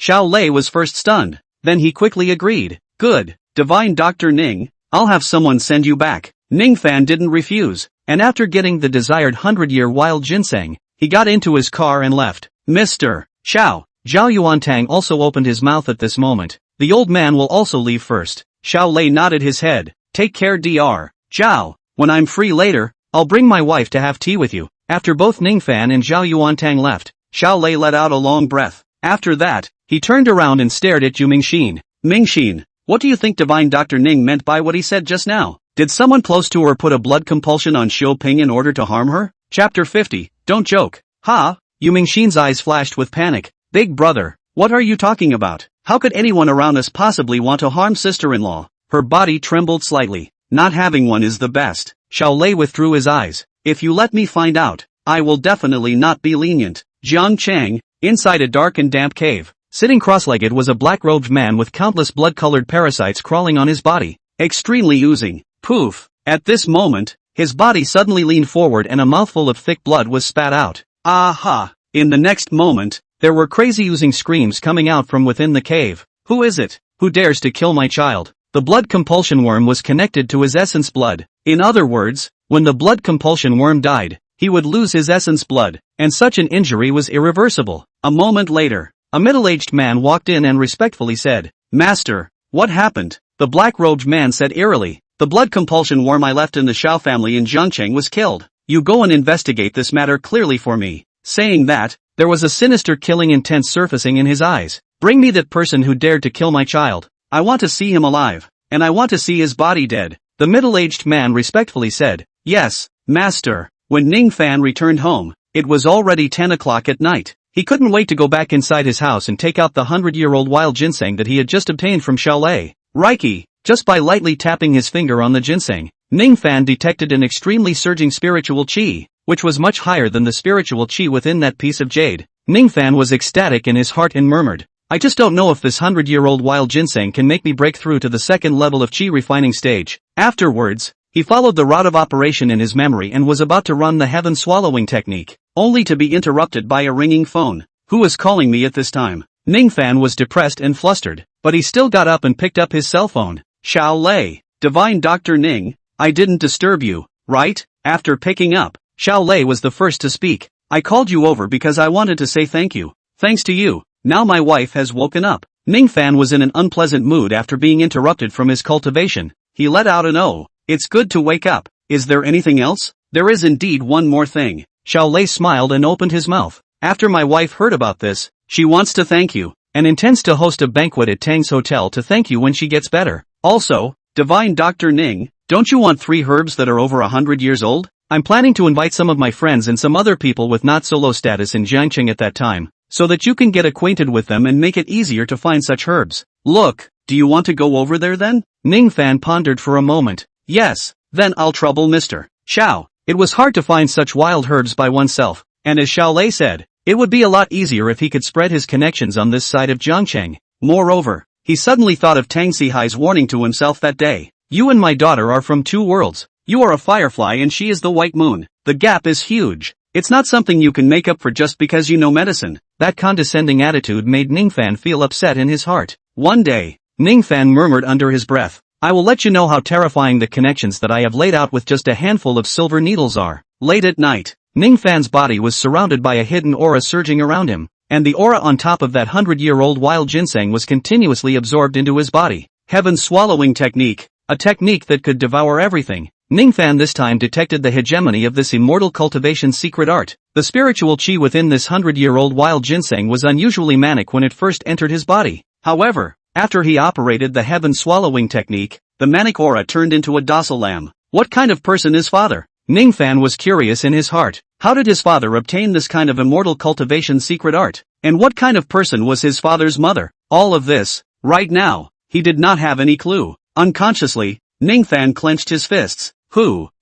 Xiao Lei was first stunned, then he quickly agreed. Good, Divine Dr. Ning, I'll have someone send you back. Ning Fan didn't refuse, and after getting the desired 100-year wild ginseng, he got into his car and left. Mr. Xiao, Zhao Yuantang also opened his mouth at this moment. The old man will also leave first. Xiao Lei nodded his head. Take care Dr. Zhao, when I'm free later, I'll bring my wife to have tea with you. After both Ning Fan and Zhao Yuantang left, Xiao Lei let out a long breath. After that, he turned around and stared at Yu Mingxin. Mingxin, what do you think Divine Dr. Ning meant by what he said just now? Did someone close to her put a blood compulsion on Xiu Ping in order to harm her? Chapter 50, Don't joke. Ha? Yu Mingxin's eyes flashed with panic. Big brother, what are you talking about? How could anyone around us possibly want to harm sister-in-law? Her body trembled slightly. Not having one is the best. Xiao Lei withdrew his eyes. If you let me find out, I will definitely not be lenient. Jiang Chang, inside a dark and damp cave, sitting cross-legged was a black-robed man with countless blood-colored parasites crawling on his body, extremely oozing. Poof! At this moment, his body suddenly leaned forward and a mouthful of thick blood was spat out. Aha! In the next moment, there were crazy oozing screams coming out from within the cave. Who is it? Who dares to kill my child? The blood compulsion worm was connected to his essence blood. In other words, when the blood compulsion worm died, he would lose his essence blood, and such an injury was irreversible. A moment later, a middle-aged man walked in and respectfully said, Master, what happened? The black-robed man said eerily, the blood compulsion worm I left in the Xiao family in Jiangcheng was killed. You go and investigate this matter clearly for me. Saying that, there was a sinister killing intent surfacing in his eyes. Bring me that person who dared to kill my child. I want to see him alive, and I want to see his body dead. The middle-aged man respectfully said, Yes, Master. When Ning Fan returned home, it was already 10 o'clock at night. He couldn't wait to go back inside his house and take out the 100-year-old wild ginseng that he had just obtained from Xiao Lei. Reiki, just by lightly tapping his finger on the ginseng, Ning Fan detected an extremely surging spiritual qi, which was much higher than the spiritual qi within that piece of jade. Ning Fan was ecstatic in his heart and murmured, I just don't know if this 100-year-old wild ginseng can make me break through to the second level of qi refining stage. Afterwards, he followed the route of operation in his memory and was about to run the heaven swallowing technique, only to be interrupted by a ringing phone. Who was calling me at this time? Ning Fan was depressed and flustered, but he still got up and picked up his cell phone. Xiao Lei, Divine Dr. Ning, I didn't disturb you, right? After picking up, Xiao Lei was the first to speak. I called you over because I wanted to say thank you. Thanks to you, now my wife has woken up. Ning Fan was in an unpleasant mood after being interrupted from his cultivation. He let out an oh. It's good to wake up. Is there anything else? There is indeed one more thing. Xiao Lei smiled and opened his mouth. After my wife heard about this, she wants to thank you, and intends to host a banquet at Tang's hotel to thank you when she gets better. Also, Divine Dr. Ning, don't you want 3 herbs that are over 100 years old? I'm planning to invite some of my friends and some other people with not so low status in Jiangcheng at that time, so that you can get acquainted with them and make it easier to find such herbs. Look, do you want to go over there then? Ning Fan pondered for a moment. Yes, then I'll trouble Mr. Xiao. It was hard to find such wild herbs by oneself, and as Xiao Lei said, it would be a lot easier if he could spread his connections on this side of Jiangcheng. Moreover, he suddenly thought of Tang Sihai's warning to himself that day. You and my daughter are from 2 worlds. You are a firefly and she is the white moon. The gap is huge. It's not something you can make up for just because you know medicine. That condescending attitude made Ning Fan feel upset in his heart. One day, Ning Fan murmured under his breath, I will let you know how terrifying the connections that I have laid out with just a handful of silver needles are. Late at night, Ning Fan's body was surrounded by a hidden aura surging around him, and the aura on top of that 100-year-old wild ginseng was continuously absorbed into his body. Heaven swallowing technique, a technique that could devour everything. Ning Fan this time detected the hegemony of this immortal cultivation secret art. The spiritual qi within this 100-year-old wild ginseng was unusually manic when it first entered his body. However, after he operated the heaven swallowing technique, the manic aura turned into a docile lamb. What kind of person is father? Ning Fan was curious in his heart. How did his father obtain this kind of immortal cultivation secret art? And what kind of person was his father's mother? All of this, right now, he did not have any clue. Unconsciously, Ning Fan clenched his fists.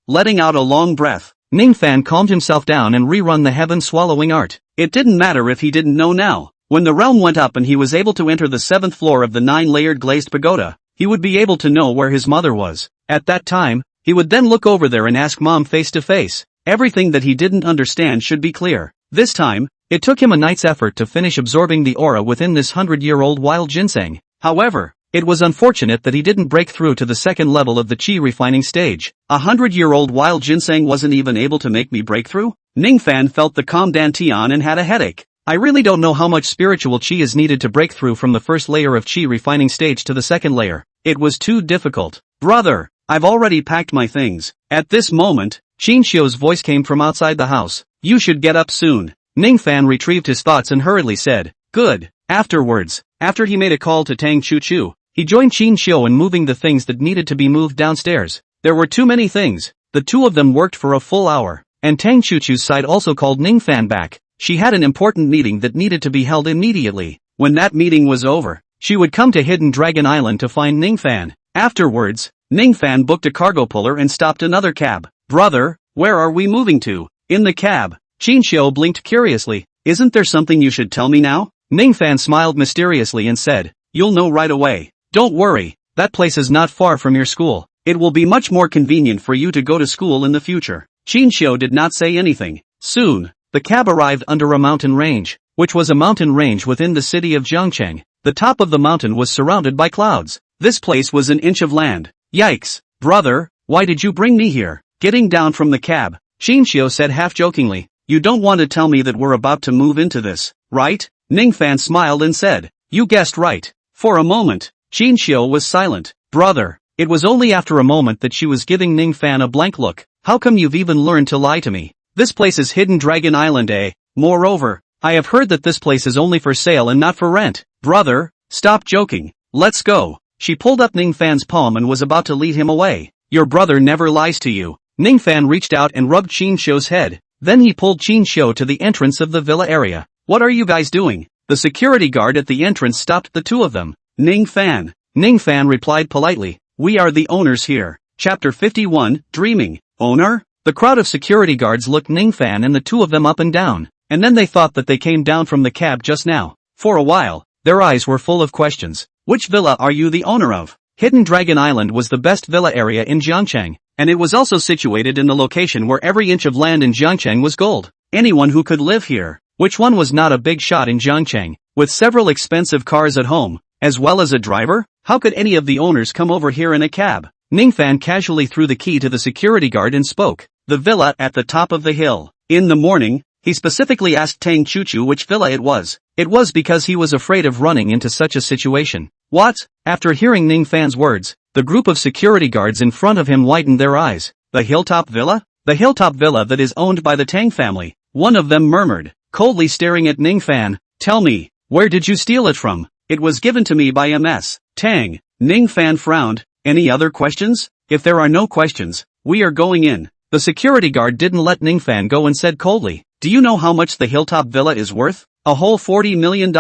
Letting out a long breath, Ning Fan calmed himself down and rerun the heaven swallowing art. It didn't matter if he didn't know now. When the realm went up and he was able to enter the 7th floor of the 9-layered glazed pagoda, he would be able to know where his mother was. At that time, he would then look over there and ask Mom face to face. Everything that he didn't understand should be clear. This time, It took him a night's effort to finish absorbing the aura within this 100-year-old wild ginseng. However, it was unfortunate that he didn't break through to the second level of the chi refining stage. 100-year-old wild ginseng wasn't even able to make me break through? Ning Fan felt the calm dantian and had a headache. I really don't know how much spiritual chi is needed to break through from the first layer of chi refining stage to the second layer. It was too difficult. Brother, I've already packed my things. At this moment, Qin Xiu's voice came from outside the house. You should get up soon. Ning Fan retrieved his thoughts and hurriedly said, good. Afterwards, after he made a call to Tang Chu, he joined Qin Xiu in moving the things that needed to be moved downstairs. There were too many things. The two of them worked for a full hour, and Tang Chu's side also called Ning Fan back. She had an important meeting that needed to be held immediately. When that meeting was over, she would come to Hidden Dragon Island to find Ning Fan. Afterwards, Ning Fan booked a cargo puller and stopped another cab. Brother, where are we moving to? In the cab. Qin Xiu blinked curiously. Isn't there something you should tell me now? Ning Fan smiled mysteriously and said, you'll know right away. Don't worry, that place is not far from your school. It will be much more convenient for you to go to school in the future. Qin Xiu did not say anything. Soon, the cab arrived under a mountain range, which was a mountain range within the city of Jiangcheng. The top of the mountain was surrounded by clouds. This place was an inch of land. Yikes, brother, why did you bring me here? Getting down from the cab, Qin Xiu said half-jokingly, you don't want to tell me that we're about to move into this, right? Ning Fan smiled and said, you guessed right. For a moment, Qin Xiu was silent. Brother, it was only after a moment that she was giving Ning Fan a blank look. How come you've even learned to lie to me? This place is Hidden Dragon Island, eh? Moreover, I have heard that this place is only for sale and not for rent. Brother, stop joking. Let's go. She pulled up Ning Fan's palm and was about to lead him away. Your brother never lies to you. Ning Fan reached out and rubbed Qin Xiu's head. Then he pulled Qin Xiu to the entrance of the villa area. What are you guys doing? The security guard at the entrance stopped the two of them. Ning Fan. Ning Fan replied politely, we are the owners here. Chapter 51, Dreaming. Owner? The crowd of security guards looked Ning Fan and the two of them up and down, and then they thought that they came down from the cab just now. For a while, their eyes were full of questions. Which villa are you the owner of? Hidden Dragon Island was the best villa area in Jiangcheng, and it was also situated in the location where every inch of land in Jiangcheng was gold. Anyone who could live here, which one was not a big shot in Jiangcheng, with several expensive cars at home, as well as a driver? How could any of the owners come over here in a cab? Ning Fan casually threw the key to the security guard and spoke. The villa at the top of the hill. In the morning, he specifically asked Tang Chu which villa it was. It was because he was afraid of running into such a situation. What? After hearing Ning Fan's words, the group of security guards in front of him widened their eyes. The Hilltop Villa? The Hilltop Villa that is owned by the Tang family. One of them murmured, coldly staring at Ning Fan. Tell me, where did you steal it from? It was given to me by MS. Tang. Ning Fan frowned. Any other questions? If there are no questions, we are going in. The security guard didn't let Ning Fan go and said coldly, do you know how much the Hilltop Villa is worth? A whole $40 million.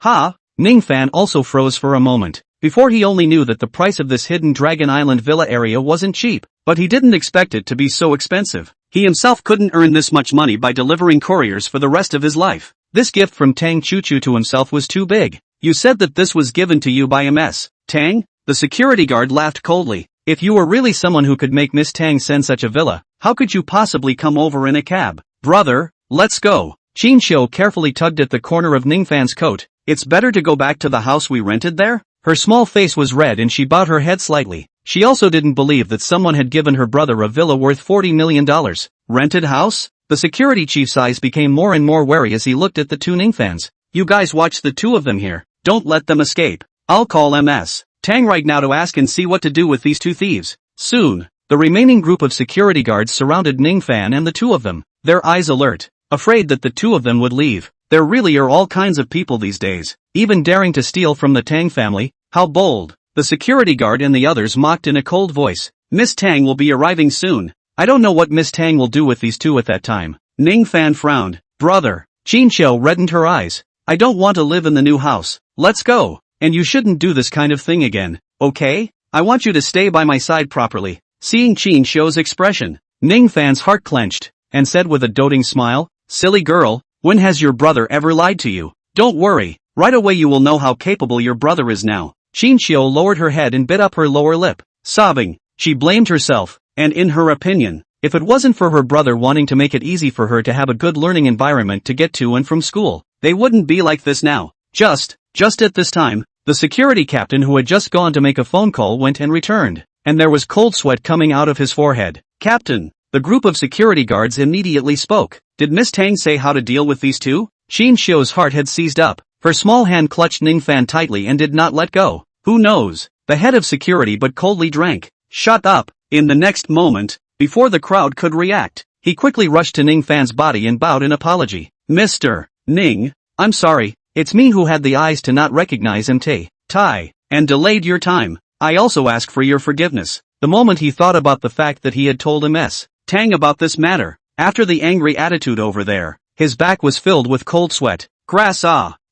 Ha! Ning Fan also froze for a moment. Before he only knew that the price of this Hidden Dragon Island villa area wasn't cheap, but he didn't expect it to be so expensive. He himself couldn't earn this much money by delivering couriers for the rest of his life. This gift from Tang Chu to himself was too big. You said that this was given to you by MS. Tang? The security guard laughed coldly. If you were really someone who could make Miss Tang send such a villa, how could you possibly come over in a cab? Brother, let's go. Qin Xiu carefully tugged at the corner of Ning Fan's coat. It's better to go back to the house we rented there? Her small face was red and she bowed her head slightly. She also didn't believe that someone had given her brother a villa worth $40 million. Rented house? The security chief's eyes became more and more wary as he looked at the two Ning Fans. You guys watch the two of them here. Don't let them escape. I'll call MS. Tang right now to ask and see what to do with these two thieves. Soon, the remaining group of security guards surrounded Ning Fan and the two of them, their eyes alert, afraid that the two of them would leave. There really are all kinds of people these days, even daring to steal from the Tang family. How bold. The security guard and the others mocked in a cold voice. Miss Tang will be arriving soon. I don't know what Miss Tang will do with these two at that time. Ning Fan frowned. Brother. Qin Xiu reddened her eyes. I don't want to live in the new house. Let's go. And you shouldn't do this kind of thing again, okay? I want you to stay by my side properly. Seeing Qin Xiu's expression, Ning Fan's heart clenched, and said with a doting smile, silly girl, when has your brother ever lied to you? Don't worry, right away you will know how capable your brother is now. Qin Xiu lowered her head and bit up her lower lip. Sobbing, she blamed herself, and in her opinion, If it wasn't for her brother wanting to make it easy for her to have a good learning environment to get to and from school, they wouldn't be like this now. Just at this time, the security captain who had just gone to make a phone call went and returned, and there was cold sweat coming out of his forehead. "Captain." The group of security guards immediately spoke. "Did Miss Tang say how to deal with these two?" Qin Xiu's heart had seized up. Her small hand clutched Ning Fan tightly and did not let go. "Who knows?" The head of security but coldly drank. "Shut up." In the next moment, before the crowd could react, he quickly rushed to Ning Fan's body and bowed in apology. "Mr. Ning, I'm sorry, it's me who had the eyes to not recognize Tai, and delayed your time. I also ask for your forgiveness." The moment he thought about the fact that he had told Ms. Tang about this matter, after the angry attitude over there, his back was filled with cold sweat.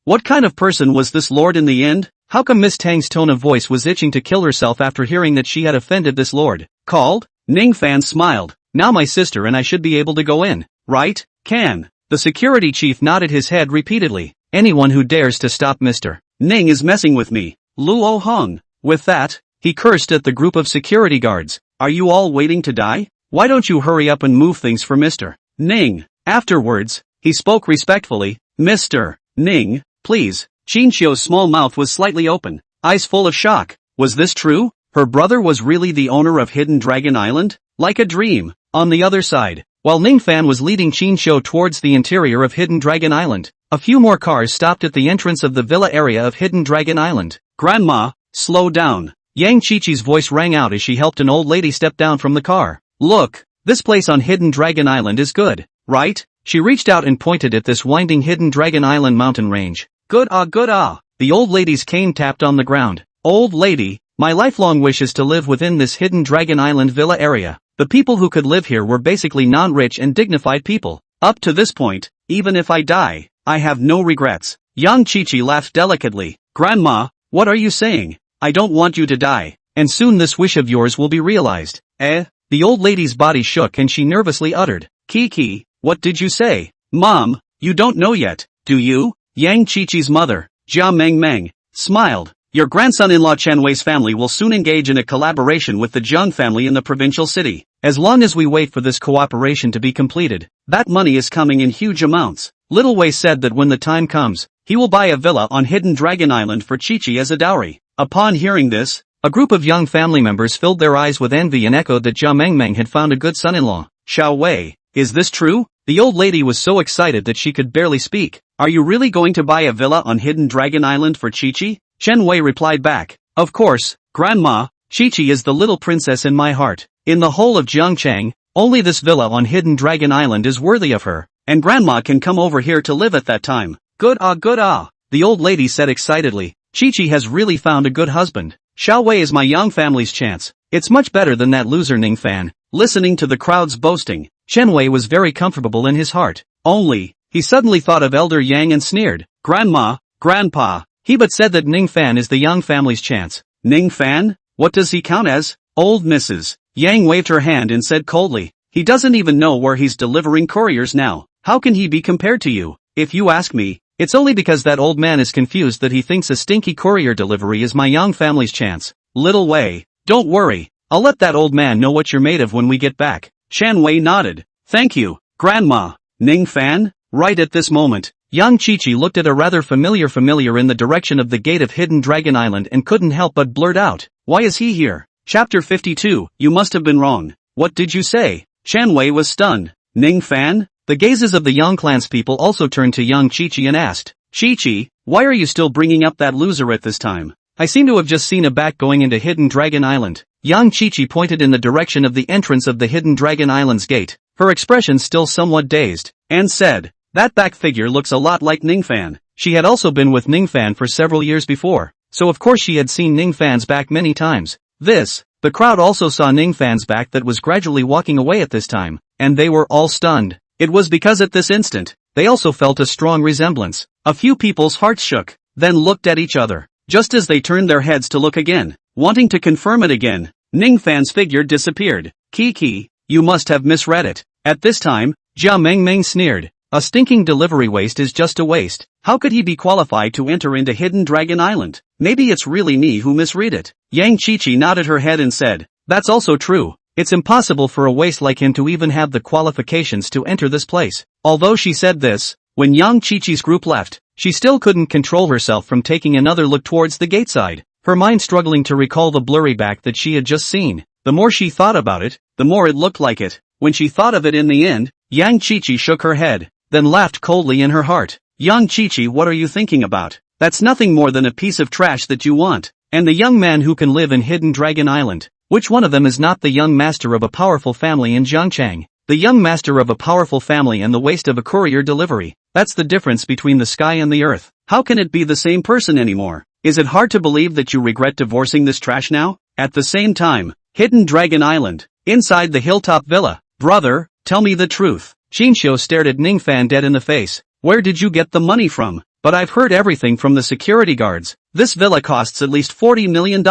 What kind of person was this lord in the end? How come Miss Tang's tone of voice was itching to kill herself after hearing that she had offended this lord? "Called?" Ning Fan smiled. "Now my sister and I should be able to go in, right? Can?" The security chief nodded his head repeatedly. "Anyone who dares to stop Mr. Ning is messing with me." Luo Hong. With that, he cursed at the group of security guards. "Are you all waiting to die? Why don't you hurry up and move things for Mr. Ning?" Afterwards, he spoke respectfully. "Mr. Ning, please." Qin Xiu's small mouth was slightly open, eyes full of shock. Was this true? Her brother was really the owner of Hidden Dragon Island? Like a dream. On the other side, while Ning Fan was leading Qin Xiu towards the interior of Hidden Dragon Island, a few more cars stopped at the entrance of the villa area of Hidden Dragon Island. "Grandma, slow down." Yang Qiqi's voice rang out as she helped an old lady step down from the car. "Look, this place on Hidden Dragon Island is good, right?" She reached out and pointed at this winding Hidden Dragon Island mountain range. Good ah. The old lady's cane tapped on the ground. "Old lady, my lifelong wish is to live within this Hidden Dragon Island villa area." The people who could live here were basically non-rich and dignified people. "Up to this point, even if I die, I have no regrets." Yang Qiqi laughed delicately. "Grandma, what are you saying? I don't want you to die, and soon this wish of yours will be realized." The old lady's body shook and she nervously uttered, "Kiki, what did you say?" "Mom, you don't know yet, do you?" Yang Qiqi's mother, Jia Meng, smiled. "Your grandson-in-law Chen Wei's family will soon engage in a collaboration with the Zheng family in the provincial city. As long as we wait for this cooperation to be completed, that money is coming in huge amounts." Little Wei said that when the time comes, he will buy a villa on Hidden Dragon Island for Qiqi as a dowry. Upon hearing this, a group of young family members filled their eyes with envy and echoed that Jia Meng had found a good son-in-law. "Xiao Wei, is this true?" The old lady was so excited that she could barely speak. "Are you really going to buy a villa on Hidden Dragon Island for Qiqi?" Chen Wei replied back. "Of course, Grandma, Qiqi is the little princess in my heart. In the whole of Jiangchang, only this villa on Hidden Dragon Island is worthy of her, and Grandma can come over here to live at that time." Good ah, the old lady said excitedly. "Qiqi has really found a good husband. Xiao Wei is my young family's chance. It's much better than that loser Ning Fan." Listening to the crowd's boasting, Chen Wei was very comfortable in his heart. Only, he suddenly thought of Elder Yang and sneered. "Grandma, Grandpa, he but said that Ning Fan is the young family's chance." "Ning Fan? What does he count as?" "Old Mrs. Yang waved her hand and said coldly. "He doesn't even know where he's delivering couriers now. How can he be compared to you? If you ask me, it's only because that old man is confused that he thinks a stinky courier delivery is my young family's chance." "Little Wei, don't worry. I'll let that old man know what you're made of when we get back." Chen Wei nodded. "Thank you, Grandma." "Ning Fan?" Right at this moment, young Qiqi looked at a rather familiar in the direction of the gate of Hidden Dragon Island and couldn't help but blurt out, "Why is he here?" Chapter 52, You must have been wrong. "What did you say?" Chen Wei was stunned. "Ning Fan?" The gazes of the young clanspeople also turned to young Qiqi and asked, "Qiqi, why are you still bringing up that loser at this time? I seem to have just seen a back going into Hidden Dragon Island." Young Qiqi pointed in the direction of the entrance of the Hidden Dragon Island's gate, her expression still somewhat dazed, and said, "That back figure looks a lot like Ning Fan." She had also been with Ning Fan for several years before, so of course she had seen Ning Fan's back many times. The crowd also saw Ning Fan's back that was gradually walking away at this time, and they were all stunned. It was because at this instant, they also felt a strong resemblance. A few people's hearts shook, then looked at each other. Just as they turned their heads to look again, wanting to confirm it again, Ning Fan's figure disappeared. "Kiki, you must have misread it." At this time, Jia Meng sneered. "A stinking delivery waste is just a waste. How could he be qualified to enter into Hidden Dragon Island? Maybe it's really me who misread it." Yang Qiqi nodded her head and said, "That's also true. It's impossible for a waste like him to even have the qualifications to enter this place. Although she said this, when Yang Qiqi's group left, she still couldn't control herself from taking another look towards the gate side, her mind struggling to recall the blurry back that she had just seen. The more she thought about it, the more it looked like it. When she thought of it in the end, Yang Qiqi shook her head, then laughed coldly in her heart. Yang Qiqi, what are you thinking about? That's nothing more than a piece of trash that you want. And the young man who can live in Hidden Dragon Island. Which one of them is not the young master of a powerful family in Zhangchang? The young master of a powerful family and the waste of a courier delivery. That's the difference between the sky and the earth. How can it be the same person anymore? Is it hard to believe that you regret divorcing this trash now? At the same time, Hidden Dragon Island, inside the hilltop villa. Brother, tell me the truth. Qinxiu stared at Ning Fan dead in the face. Where did you get the money from? But I've heard everything from the security guards. This villa costs at least $40 million.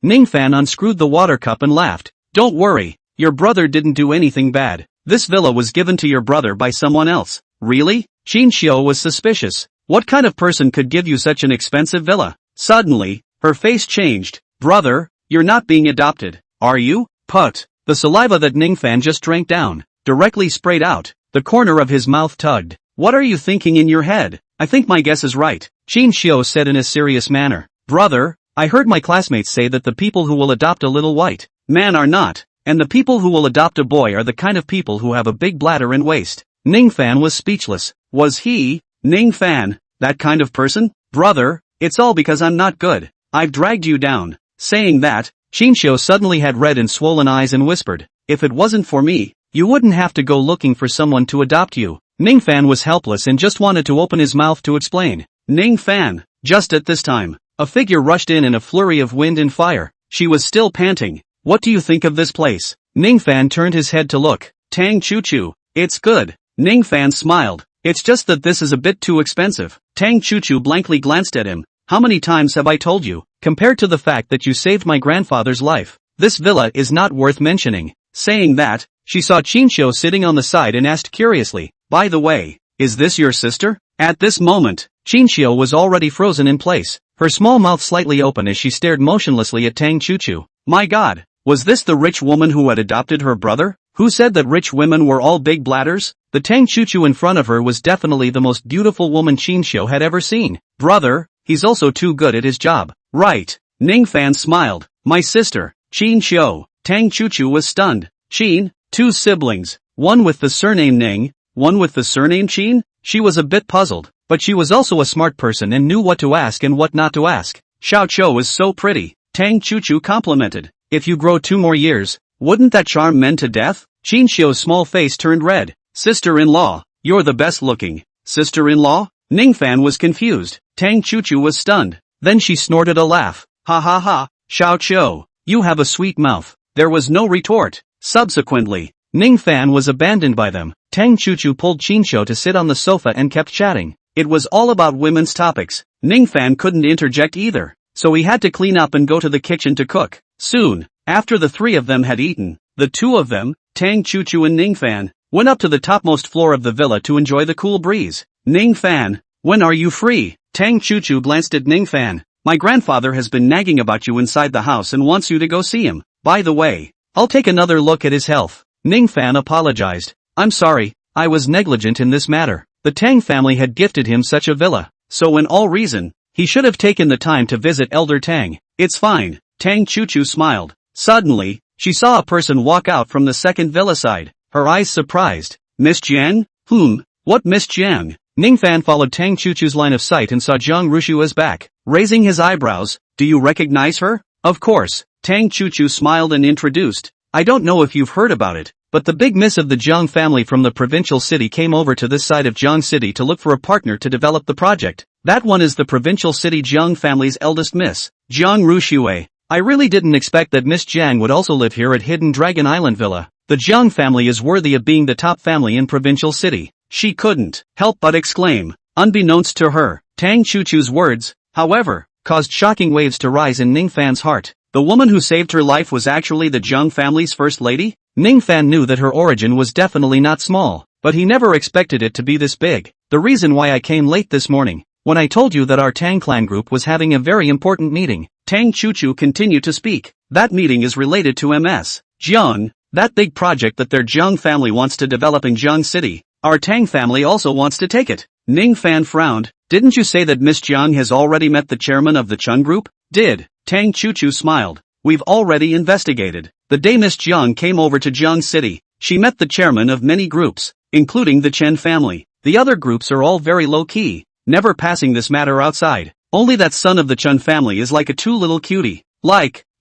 Ning Fan unscrewed the water cup and laughed. Don't worry, your brother didn't do anything bad. This villa was given to your brother by someone else. Really? Qinxiu was suspicious. What kind of person could give you such an expensive villa? Suddenly, her face changed. Brother, you're not being adopted, are you? Put. The saliva that Ning Fan just drank down, directly sprayed out. The corner of his mouth tugged. What are you thinking in your head? I think my guess is right, Qinxiu said in a serious manner. Brother, I heard my classmates say that the people who will adopt a little white man are not, and the people who will adopt a boy are the kind of people who have a big bladder and waist. Ning Fan was speechless. Was he, Ning Fan, that kind of person? Brother, it's all because I'm not good. I've dragged you down. Saying that, Qinxiu suddenly had red and swollen eyes and whispered, if it wasn't for me, you wouldn't have to go looking for someone to adopt you. Ning Fan was helpless and just wanted to open his mouth to explain. Ning Fan. Just at this time, a figure rushed in a flurry of wind and fire. She was still panting. What do you think of this place? Ning Fan turned his head to look. Tang Chu-Chu. It's good. Ning Fan smiled. It's just that this is a bit too expensive. Tang Chu-Chu blankly glanced at him. How many times have I told you? Compared to the fact that you saved my grandfather's life, this villa is not worth mentioning. Saying that, she saw Qinxiu sitting on the side and asked curiously, by the way, is this your sister? At this moment, Qinxiu was already frozen in place, her small mouth slightly open as she stared motionlessly at Tang Chu-Chu. My God, was this the rich woman who had adopted her brother? Who said that rich women were all big bladders? The Tang Chu-Chu in front of her was definitely the most beautiful woman Qinxiu had ever seen. Brother, he's also too good at his job. Right. Ning Fan smiled. My sister, Qinxiu. Tang Chu-Chu was stunned. Qin, two siblings, one with the surname Ning, one with the surname Qin? She was a bit puzzled, but she was also a smart person and knew what to ask and what not to ask. Xiao Chou is so pretty, Tang Chu-Chu complimented. If you grow 2 more years, wouldn't that charm men to death? Qinxiu's small face turned red. Sister-in-law, you're the best looking. Sister-in-law? Ning Fan was confused. Tang Chu-Chu was stunned. Then she snorted a laugh. Ha ha ha, Xiao Chou, you have a sweet mouth. There was no retort. Subsequently, Ning Fan was abandoned by them. Tang Chu-Chu pulled Qinxiu to sit on the sofa and kept chatting. It was all about women's topics. Ning Fan couldn't interject either, so he had to clean up and go to the kitchen to cook. Soon, after the 3 of them had eaten, the 2 of them, Tang Chu-Chu and Ning Fan, went up to the topmost floor of the villa to enjoy the cool breeze. Ning Fan, when are you free? Tang Chu-Chu glanced at Ning Fan. My grandfather has been nagging about you inside the house and wants you to go see him. By the way, I'll take another look at his health. Ning Fan apologized. I'm sorry, I was negligent in this matter. The Tang family had gifted him such a villa, so in all reason, he should have taken the time to visit Elder Tang. It's fine. Tang Chu-Chu smiled. Suddenly, she saw a person walk out from the second villa side, her eyes surprised. Miss Jiang? What Miss Jiang? Ning Fan followed Tang Chu-Chu's line of sight and saw Jiang Rushua's back, raising his eyebrows. Do you recognize her? Of course. Tang Chu-Chu smiled and introduced. I don't know if you've heard about it, but the big miss of the Jiang family from the provincial city came over to this side of Jiang City to look for a partner to develop the project. That one is the provincial city Jiang family's eldest miss, Jiang Rushue. I really didn't expect that Miss Jiang would also live here at Hidden Dragon Island Villa. The Jiang family is worthy of being the top family in provincial city. She couldn't help but exclaim. Unbeknownst to her, Tang Chu-Chu's words, however, caused shocking waves to rise in Ning Fan's heart. The woman who saved her life was actually the Jiang family's first lady? Ning Fan knew that her origin was definitely not small, but he never expected it to be this big. The reason why I came late this morning, when I told you that our Tang clan group was having a very important meeting, Tang Chu-Chu continued to speak. That meeting is related to Ms. Jiang. That big project that their Jiang family wants to develop in Jiang City. Our Tang family also wants to take it. Ning Fan frowned. Didn't you say that Miss Jiang has already met the chairman of the Chun group? Did. Tang Chu smiled. We've already investigated. The day Miss Jiang came over to Jiang City, she met the chairman of many groups, including the Chen family. The other groups are all very low-key, never passing this matter outside. Only that son of the Chun family is like a too little cutie.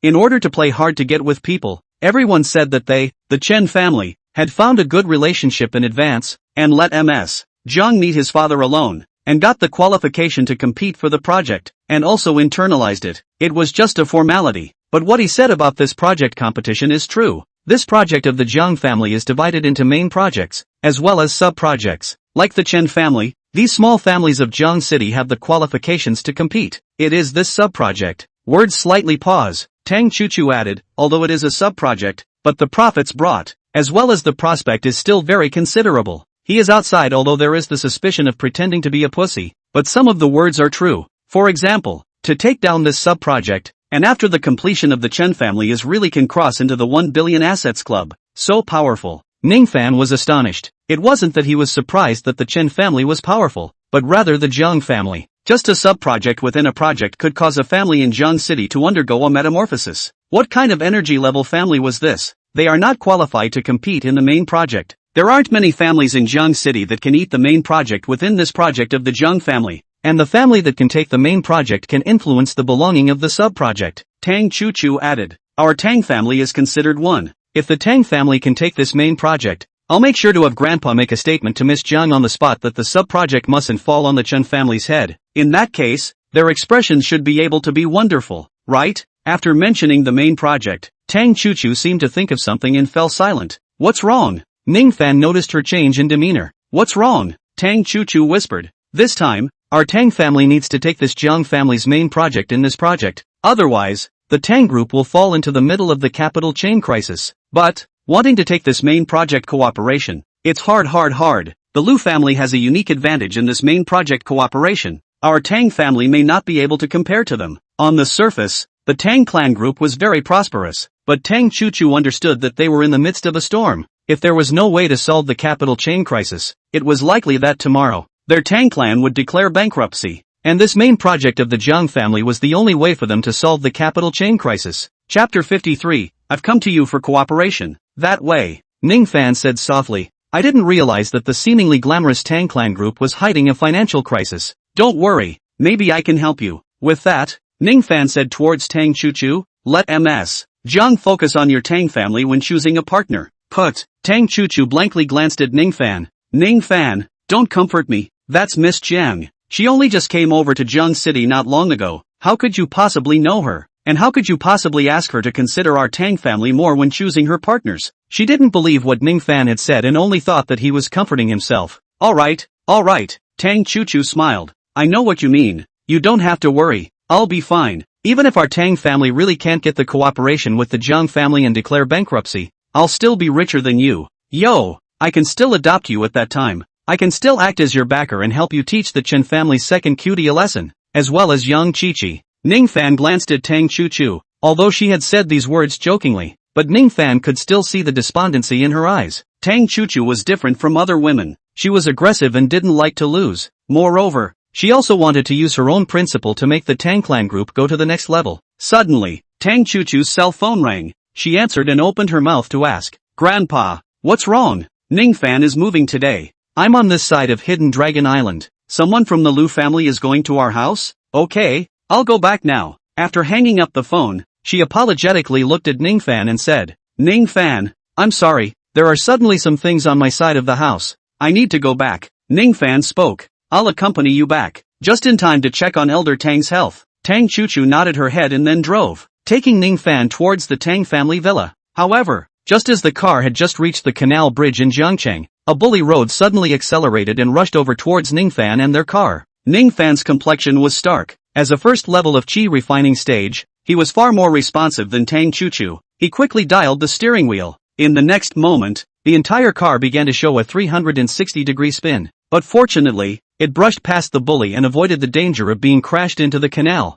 In order to play hard to get with people, everyone said that they, the Chen family, had found a good relationship in advance, and let Ms. Jiang meet his father alone, and got the qualification to compete for the project, and also internalized it. It was just a formality. But what he said about this project competition is true. This project of the Jiang family is divided into main projects, as well as sub-projects. Like the Chen family, these small families of Jiang City have the qualifications to compete. It is this sub-project. Words slightly pause. Tang Chu added, although it is a sub-project, but the profits brought, as well as the prospect is still very considerable. He is outside although there is the suspicion of pretending to be a pussy, but some of the words are true. For example, to take down this sub-project, and after the completion of the Chen family is really can cross into the 1 billion assets club. So powerful. Ning Fan was astonished. It wasn't that he was surprised that the Chen family was powerful, but rather the Jiang family. Just a sub-project within a project could cause a family in Jiang City to undergo a metamorphosis. What kind of energy level family was this? They are not qualified to compete in the main project. There aren't many families in Jiang City that can eat the main project within this project of the Jiang family. And the family that can take the main project can influence the belonging of the sub-project. Tang Chu added. Our Tang family is considered one. If the Tang family can take this main project, I'll make sure to have Grandpa make a statement to Miss Jiang on the spot that the sub-project mustn't fall on the Chen family's head. In that case, their expressions should be able to be wonderful, right? After mentioning the main project, Tang Chu seemed to think of something and fell silent. What's wrong? Ning Fan noticed her change in demeanor. What's wrong? Tang Chu whispered. This time, our Tang family needs to take this Jiang family's main project in this project. Otherwise, the Tang group will fall into the middle of the capital chain crisis. But, wanting to take this main project cooperation, it's hard. The Lu family has a unique advantage in this main project cooperation. Our Tang family may not be able to compare to them. On the surface, the Tang clan group was very prosperous, but Tang Chu understood that they were in the midst of a storm. If there was no way to solve the capital chain crisis, it was likely that tomorrow, their Tang clan would declare bankruptcy, and this main project of the Jiang family was the only way for them to solve the capital chain crisis. Chapter 53, I've come to you for cooperation. That way, Ning Fan said softly, I didn't realize that the seemingly glamorous Tang clan group was hiding a financial crisis. Don't worry, maybe I can help you. With that, Ning Fan said towards Tang Chu, let Ms. Jiang focus on your Tang family when choosing a partner. Tang Chu blankly glanced at Ning Fan. Ning Fan, don't comfort me. That's Miss Jiang. She only just came over to Jiang City not long ago. How could you possibly know her? And how could you possibly ask her to consider our Tang family more when choosing her partners? She didn't believe what Ning Fan had said and only thought that he was comforting himself. Alright. Tang Chu smiled. I know what you mean. You don't have to worry. I'll be fine. Even if our Tang family really can't get the cooperation with the Jiang family and declare bankruptcy, I'll still be richer than you. Yo, I can still adopt you at that time. I can still act as your backer and help you teach the Chen family's second cutie a lesson, as well as young Chi. Ning Fan glanced at Tang Chu, although she had said these words jokingly, but Ning Fan could still see the despondency in her eyes. Tang Chu was different from other women. She was aggressive and didn't like to lose. Moreover, she also wanted to use her own principle to make the Tang clan group go to the next level. Suddenly, Tang Chu's cell phone rang. She answered and opened her mouth to ask, Grandpa, what's wrong? Ning Fan is moving today. I'm on this side of Hidden Dragon Island. Someone from the Lu family is going to our house? Okay, I'll go back now. After hanging up the phone, she apologetically looked at Ning Fan and said, Ning Fan, I'm sorry, there are suddenly some things on my side of the house. I need to go back. Ning Fan spoke. I'll accompany you back. Just in time to check on Elder Tang's health. Tang Chu nodded her head and then drove, taking Ning Fan towards the Tang family villa. However, just as the car had just reached the canal bridge in Jiangcheng, a bully road suddenly accelerated and rushed over towards Ning Fan and their car. Ning Fan's complexion was stark. As a first level of Qi refining stage, he was far more responsive than Tang Chu. He quickly dialed the steering wheel. In the next moment, the entire car began to show a 360-degree spin. But fortunately, it brushed past the bully and avoided the danger of being crashed into the canal.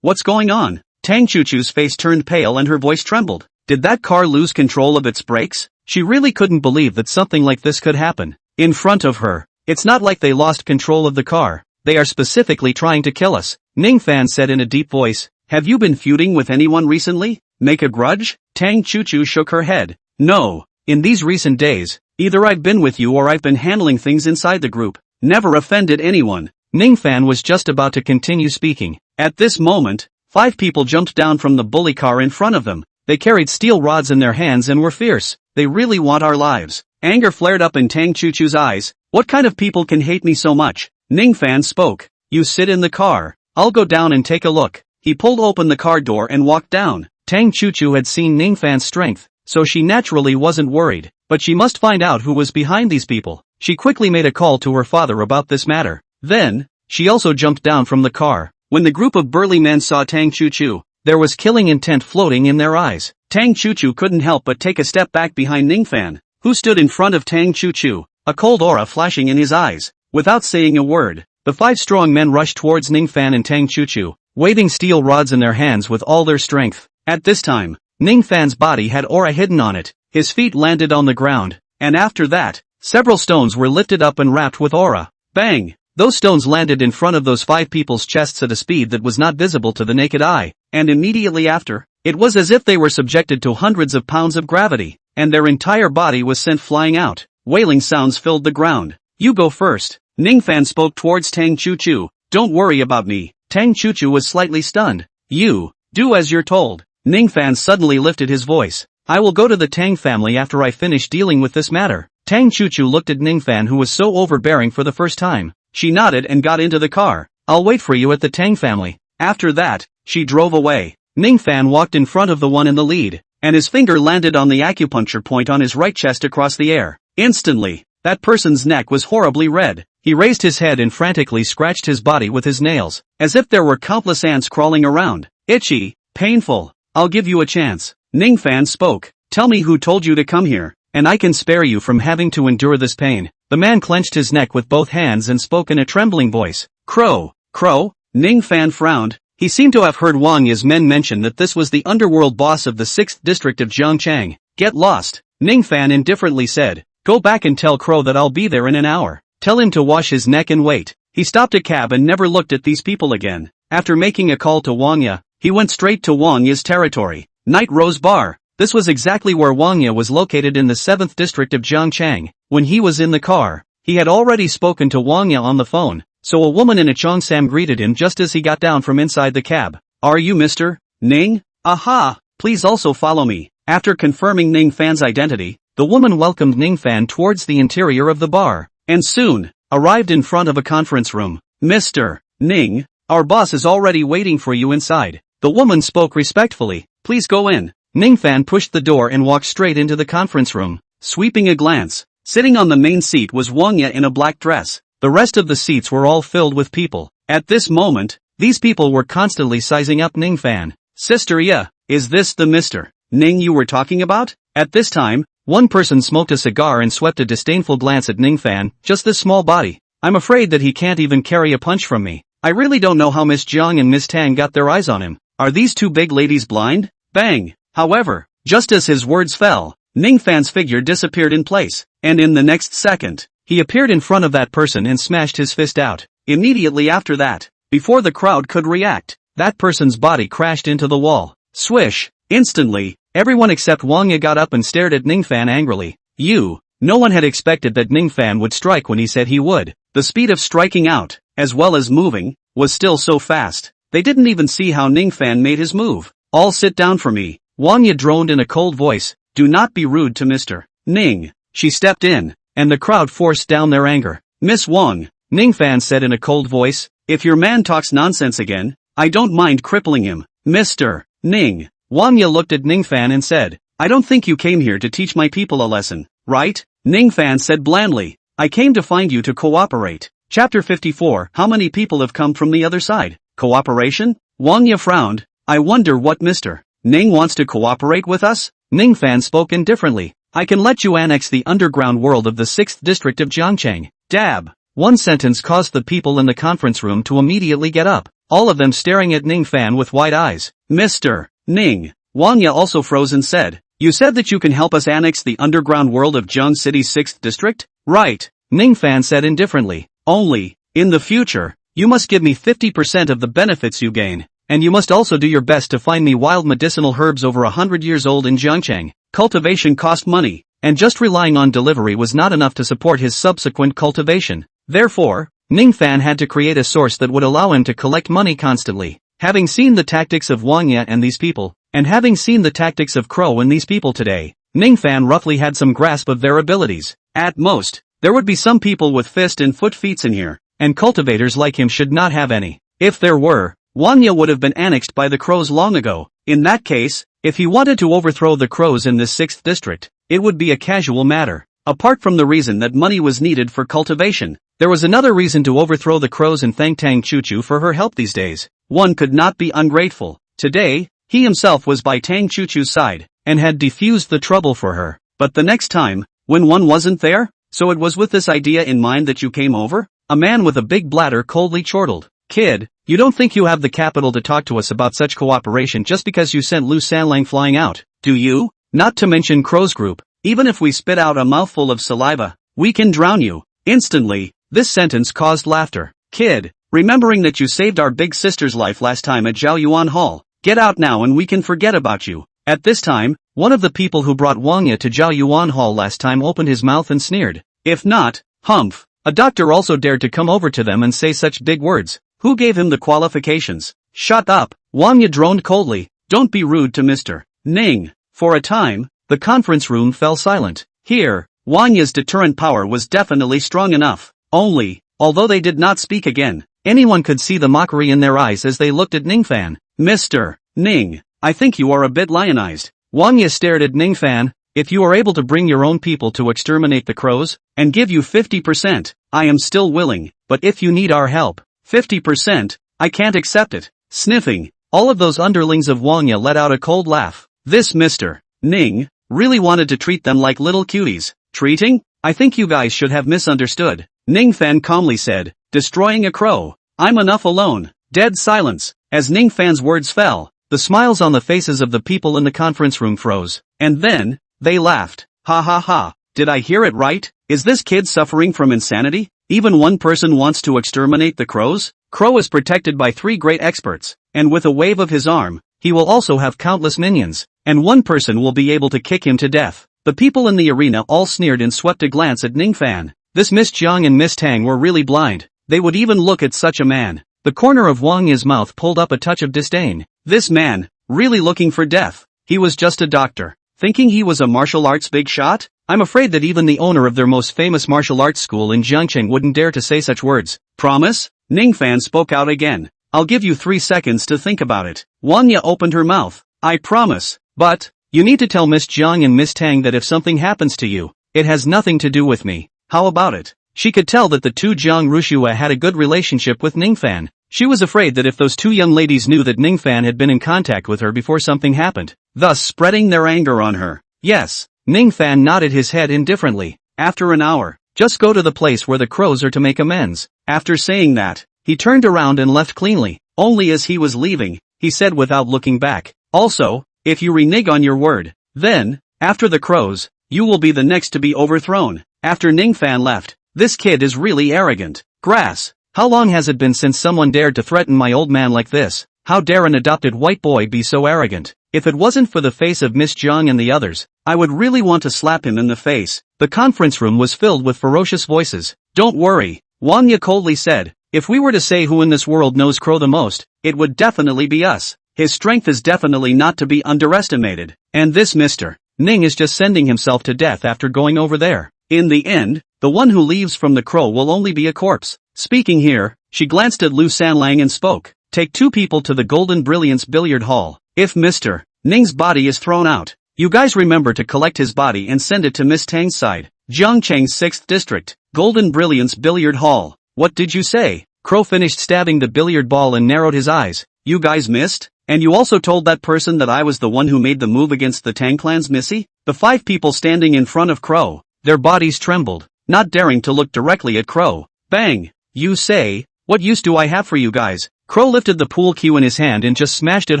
What's going on? Tang Chu's face turned pale and her voice trembled. Did that car lose control of its brakes? She really couldn't believe that something like this could happen. In front of her. It's not like they lost control of the car. They are specifically trying to kill us. Ning Fan said in a deep voice. Have you been feuding with anyone recently? Make a grudge? Tang Chu shook her head. No. In these recent days, either I've been with you or I've been handling things inside the group. Never offended anyone. Ning Fan was just about to continue speaking. At this moment, 5 people jumped down from the bully car in front of them. They carried steel rods in their hands and were fierce. They really want our lives. Anger flared up in Tang Chu's eyes. What kind of people can hate me so much? Ning Fan spoke. You sit in the car. I'll go down and take a look. He pulled open the car door and walked down. Tang Chu had seen Ning Fan's strength, so she naturally wasn't worried, but she must find out who was behind these people. She quickly made a call to her father about this matter. Then, she also jumped down from the car. When the group of burly men saw Tang Chu, there was killing intent floating in their eyes. Tang Chu couldn't help but take a step back behind Ning Fan, who stood in front of Tang Chu, a cold aura flashing in his eyes. Without saying a word, the 5 strong men rushed towards Ning Fan and Tang Chu, waving steel rods in their hands with all their strength. At this time, Ning Fan's body had aura hidden on it. His feet landed on the ground, and after that, several stones were lifted up and wrapped with aura. Bang! Those stones landed in front of those 5 people's chests at a speed that was not visible to the naked eye, and immediately after, it was as if they were subjected to hundreds of pounds of gravity, and their entire body was sent flying out. Wailing sounds filled the ground. You go first. Ning Fan spoke towards Tang Chu. Don't worry about me. Tang Chu was slightly stunned. You, do as you're told. Ning Fan suddenly lifted his voice. I will go to the Tang family after I finish dealing with this matter. Tang Chu looked at Ning Fan, who was so overbearing for the first time. She nodded and got into the car. I'll wait for you at the Tang family. After that, she drove away. Ning Fan walked in front of the one in the lead, and his finger landed on the acupuncture point on his right chest across the air. Instantly, that person's neck was horribly red. He raised his head and frantically scratched his body with his nails, as if there were countless ants crawling around. Itchy, painful. I'll give you a chance. Ning Fan spoke. Tell me who told you to come here, and I can spare you from having to endure this pain. The man clenched his neck with both hands and spoke in a trembling voice. Crow. Crow? Ning Fan frowned. He seemed to have heard Wang Yi's men mention that this was the underworld boss of the 6th district of Zhangchang. Get lost. Ning Fan indifferently said. Go back and tell Crow that I'll be there in an hour. Tell him to wash his neck and wait. He stopped a cab and never looked at these people again. After making a call to Wang Yi, he went straight to Wang Yi's territory. Night Rose Bar. This was exactly where Wang Yi was located in the 7th district of Zhangchang. When he was in the car, he had already spoken to Wang Yi on the phone, so a woman in a cheongsam greeted him just as he got down from inside the cab. Are you Mr. Ning? Aha! Please also follow me. After confirming Ning Fan's identity, the woman welcomed Ning Fan towards the interior of the bar, and soon, arrived in front of a conference room. Mr. Ning, our boss is already waiting for you inside. The woman spoke respectfully. Please go in. Ning Fan pushed the door and walked straight into the conference room. Sweeping a glance, sitting on the main seat was Wang Yi in a black dress. The rest of the seats were all filled with people. At this moment, these people were constantly sizing up Ning Fan. Sister Yi, is this the Mr. Ning you were talking about? At this time, one person smoked a cigar and swept a disdainful glance at Ning Fan. Just this small body. I'm afraid that he can't even carry a punch from me. I really don't know how Miss Jiang and Miss Tang got their eyes on him. Are these 2 big ladies blind? Bang! However, just as his words fell, Ning Fan's figure disappeared in place, and in the next second, he appeared in front of that person and smashed his fist out. Immediately after that, before the crowd could react, that person's body crashed into the wall. Swish! Instantly, everyone except Wang Yi got up and stared at Ning Fan angrily. No one had expected that Ning Fan would strike when he said he would. The speed of striking out, as well as moving, was still so fast. They didn't even see how Ning Fan made his move. All sit down for me. Wang Yi droned in a cold voice. Do not be rude to Mr. Ning. She stepped in, and the crowd forced down their anger. Miss Wang, Ning Fan said in a cold voice, if your man talks nonsense again, I don't mind crippling him. Mr. Ning. Wang Yi looked at Ning Fan and said, I don't think you came here to teach my people a lesson, right? Ning Fan said blandly, I came to find you to cooperate. Chapter 54. How many people have come from the other side? Cooperation? Wang Yi frowned. I wonder what Mr. Ning wants to cooperate with us? Ning Fan spoke indifferently. I can let you annex the underground world of the 6th district of Zhangchang. Dab. One sentence caused the people in the conference room to immediately get up, all of them staring at Ning Fan with wide eyes. Mr. Ning, Wanya also froze and said, "You said that you can help us annex the underground world of Jiang City's 6th district? Right," Ning Fan said indifferently. "Only, in the future, you must give me 50% of the benefits you gain. And you must also do your best to find me wild medicinal herbs over 100 years old in Jiangcheng. Cultivation cost money, and just relying on delivery was not enough to support his subsequent cultivation. Therefore, Ning Fan had to create a source that would allow him to collect money constantly. Having seen the tactics of Wanya and these people, and having seen the tactics of Crow and these people today, Ning Fan roughly had some grasp of their abilities. At most, there would be some people with fist and foot feats in here, and cultivators like him should not have any. If there were, Wanya would have been annexed by the Crows long ago. In that case, if he wanted to overthrow the Crows in this 6th district, it would be a casual matter. Apart from the reason that money was needed for cultivation, there was another reason to overthrow the Crows and thank Tang Chuchu for her help these days. One could not be ungrateful. Today, he himself was by Tang Chuchu's side, and had defused the trouble for her. But the next time, when one wasn't there? So it was with this idea in mind that you came over? A man with a big bladder coldly chortled. Kid, you don't think you have the capital to talk to us about such cooperation just because you sent Lu Sanlang flying out, do you? Not to mention Crow's group. Even if we spit out a mouthful of saliva, we can drown you. Instantly, this sentence caused laughter. Kid, remembering that you saved our big sister's life last time at Zhao Yuan Hall, get out now and we can forget about you. At this time, one of the people who brought Wanya to Zhao Yuan Hall last time opened his mouth and sneered. If not, humph. A doctor also dared to come over to them and say such big words. Who gave him the qualifications? Shut up, Wanya droned coldly. Don't be rude to Mr. Ning. For a time, the conference room fell silent. Here, Wanya's deterrent power was definitely strong enough. Only, although they did not speak again, anyone could see the mockery in their eyes as they looked at Ning Fan. Mr. Ning, I think you are a bit lionized. Wanya stared at Ning Fan. If you are able to bring your own people to exterminate the Crows, and give you 50%, I am still willing, but if you need our help, 50%, I can't accept it. Sniffing, all of those underlings of Wanya let out a cold laugh. This Mr. Ning really wanted to treat them like little cuties. Treating? I think you guys should have misunderstood. Ning Fan calmly said, destroying a crow. I'm enough alone. Dead silence. As Ning Fan's words fell, the smiles on the faces of the people in the conference room froze. And then, they laughed. Ha ha ha. Did I hear it right? Is this kid suffering from insanity? Even one person wants to exterminate the Crows? Crow is protected by 3 great experts, and with a wave of his arm, he will also have countless minions, and one person will be able to kick him to death. The people in the arena all sneered and swept a glance at Ning Fan. This Miss Jiang and Miss Tang were really blind. They would even look at such a man. The corner of Wanya's mouth pulled up a touch of disdain. This man, really looking for death. He was just a doctor. Thinking he was a martial arts big shot? I'm afraid that even the owner of their most famous martial arts school in Jiangcheng wouldn't dare to say such words. Promise? Ning Fan spoke out again. I'll give you 3 seconds to think about it. Wanya opened her mouth. I promise. But, you need to tell Miss Jiang and Miss Tang that if something happens to you, it has nothing to do with me. How about it? She could tell that the 2 Jiang Rushua had a good relationship with Ning Fan. She was afraid that if those 2 young ladies knew that Ning Fan had been in contact with her before something happened, thus spreading their anger on her. Yes, Ning Fan nodded his head indifferently. After an hour, just go to the place where the Crows are to make amends. After saying that, he turned around and left cleanly. Only as he was leaving, he said without looking back. Also, if you renege on your word, then, after the Crows, you will be the next to be overthrown. After Ning Fan left, this kid is really arrogant. Grass. How long has it been since someone dared to threaten my old man like this? How dare an adopted white boy be so arrogant? If it wasn't for the face of Miss Jiang and the others, I would really want to slap him in the face. The conference room was filled with ferocious voices. Don't worry, Wanya coldly said. If we were to say who in this world knows Crow the most, it would definitely be us. His strength is definitely not to be underestimated. And this Mr. Ning is just sending himself to death after going over there. In the end, the one who leaves from the Crow will only be a corpse. Speaking here, she glanced at Lu Sanlang and spoke. Take 2 people to the Golden Brilliance Billiard Hall. If Mr. Ning's body is thrown out, you guys remember to collect his body and send it to Miss Tang's side. Jiangcheng's 6th district, Golden Brilliance Billiard Hall. What did you say? Crow finished stabbing the billiard ball and narrowed his eyes. You guys missed? And you also told that person that I was the one who made the move against the Tang clan's Missy? The 5 people standing in front of Crow, their bodies trembled, not daring to look directly at Crow. Bang! You say, what use do I have for you guys? Crow lifted the pool cue in his hand and just smashed it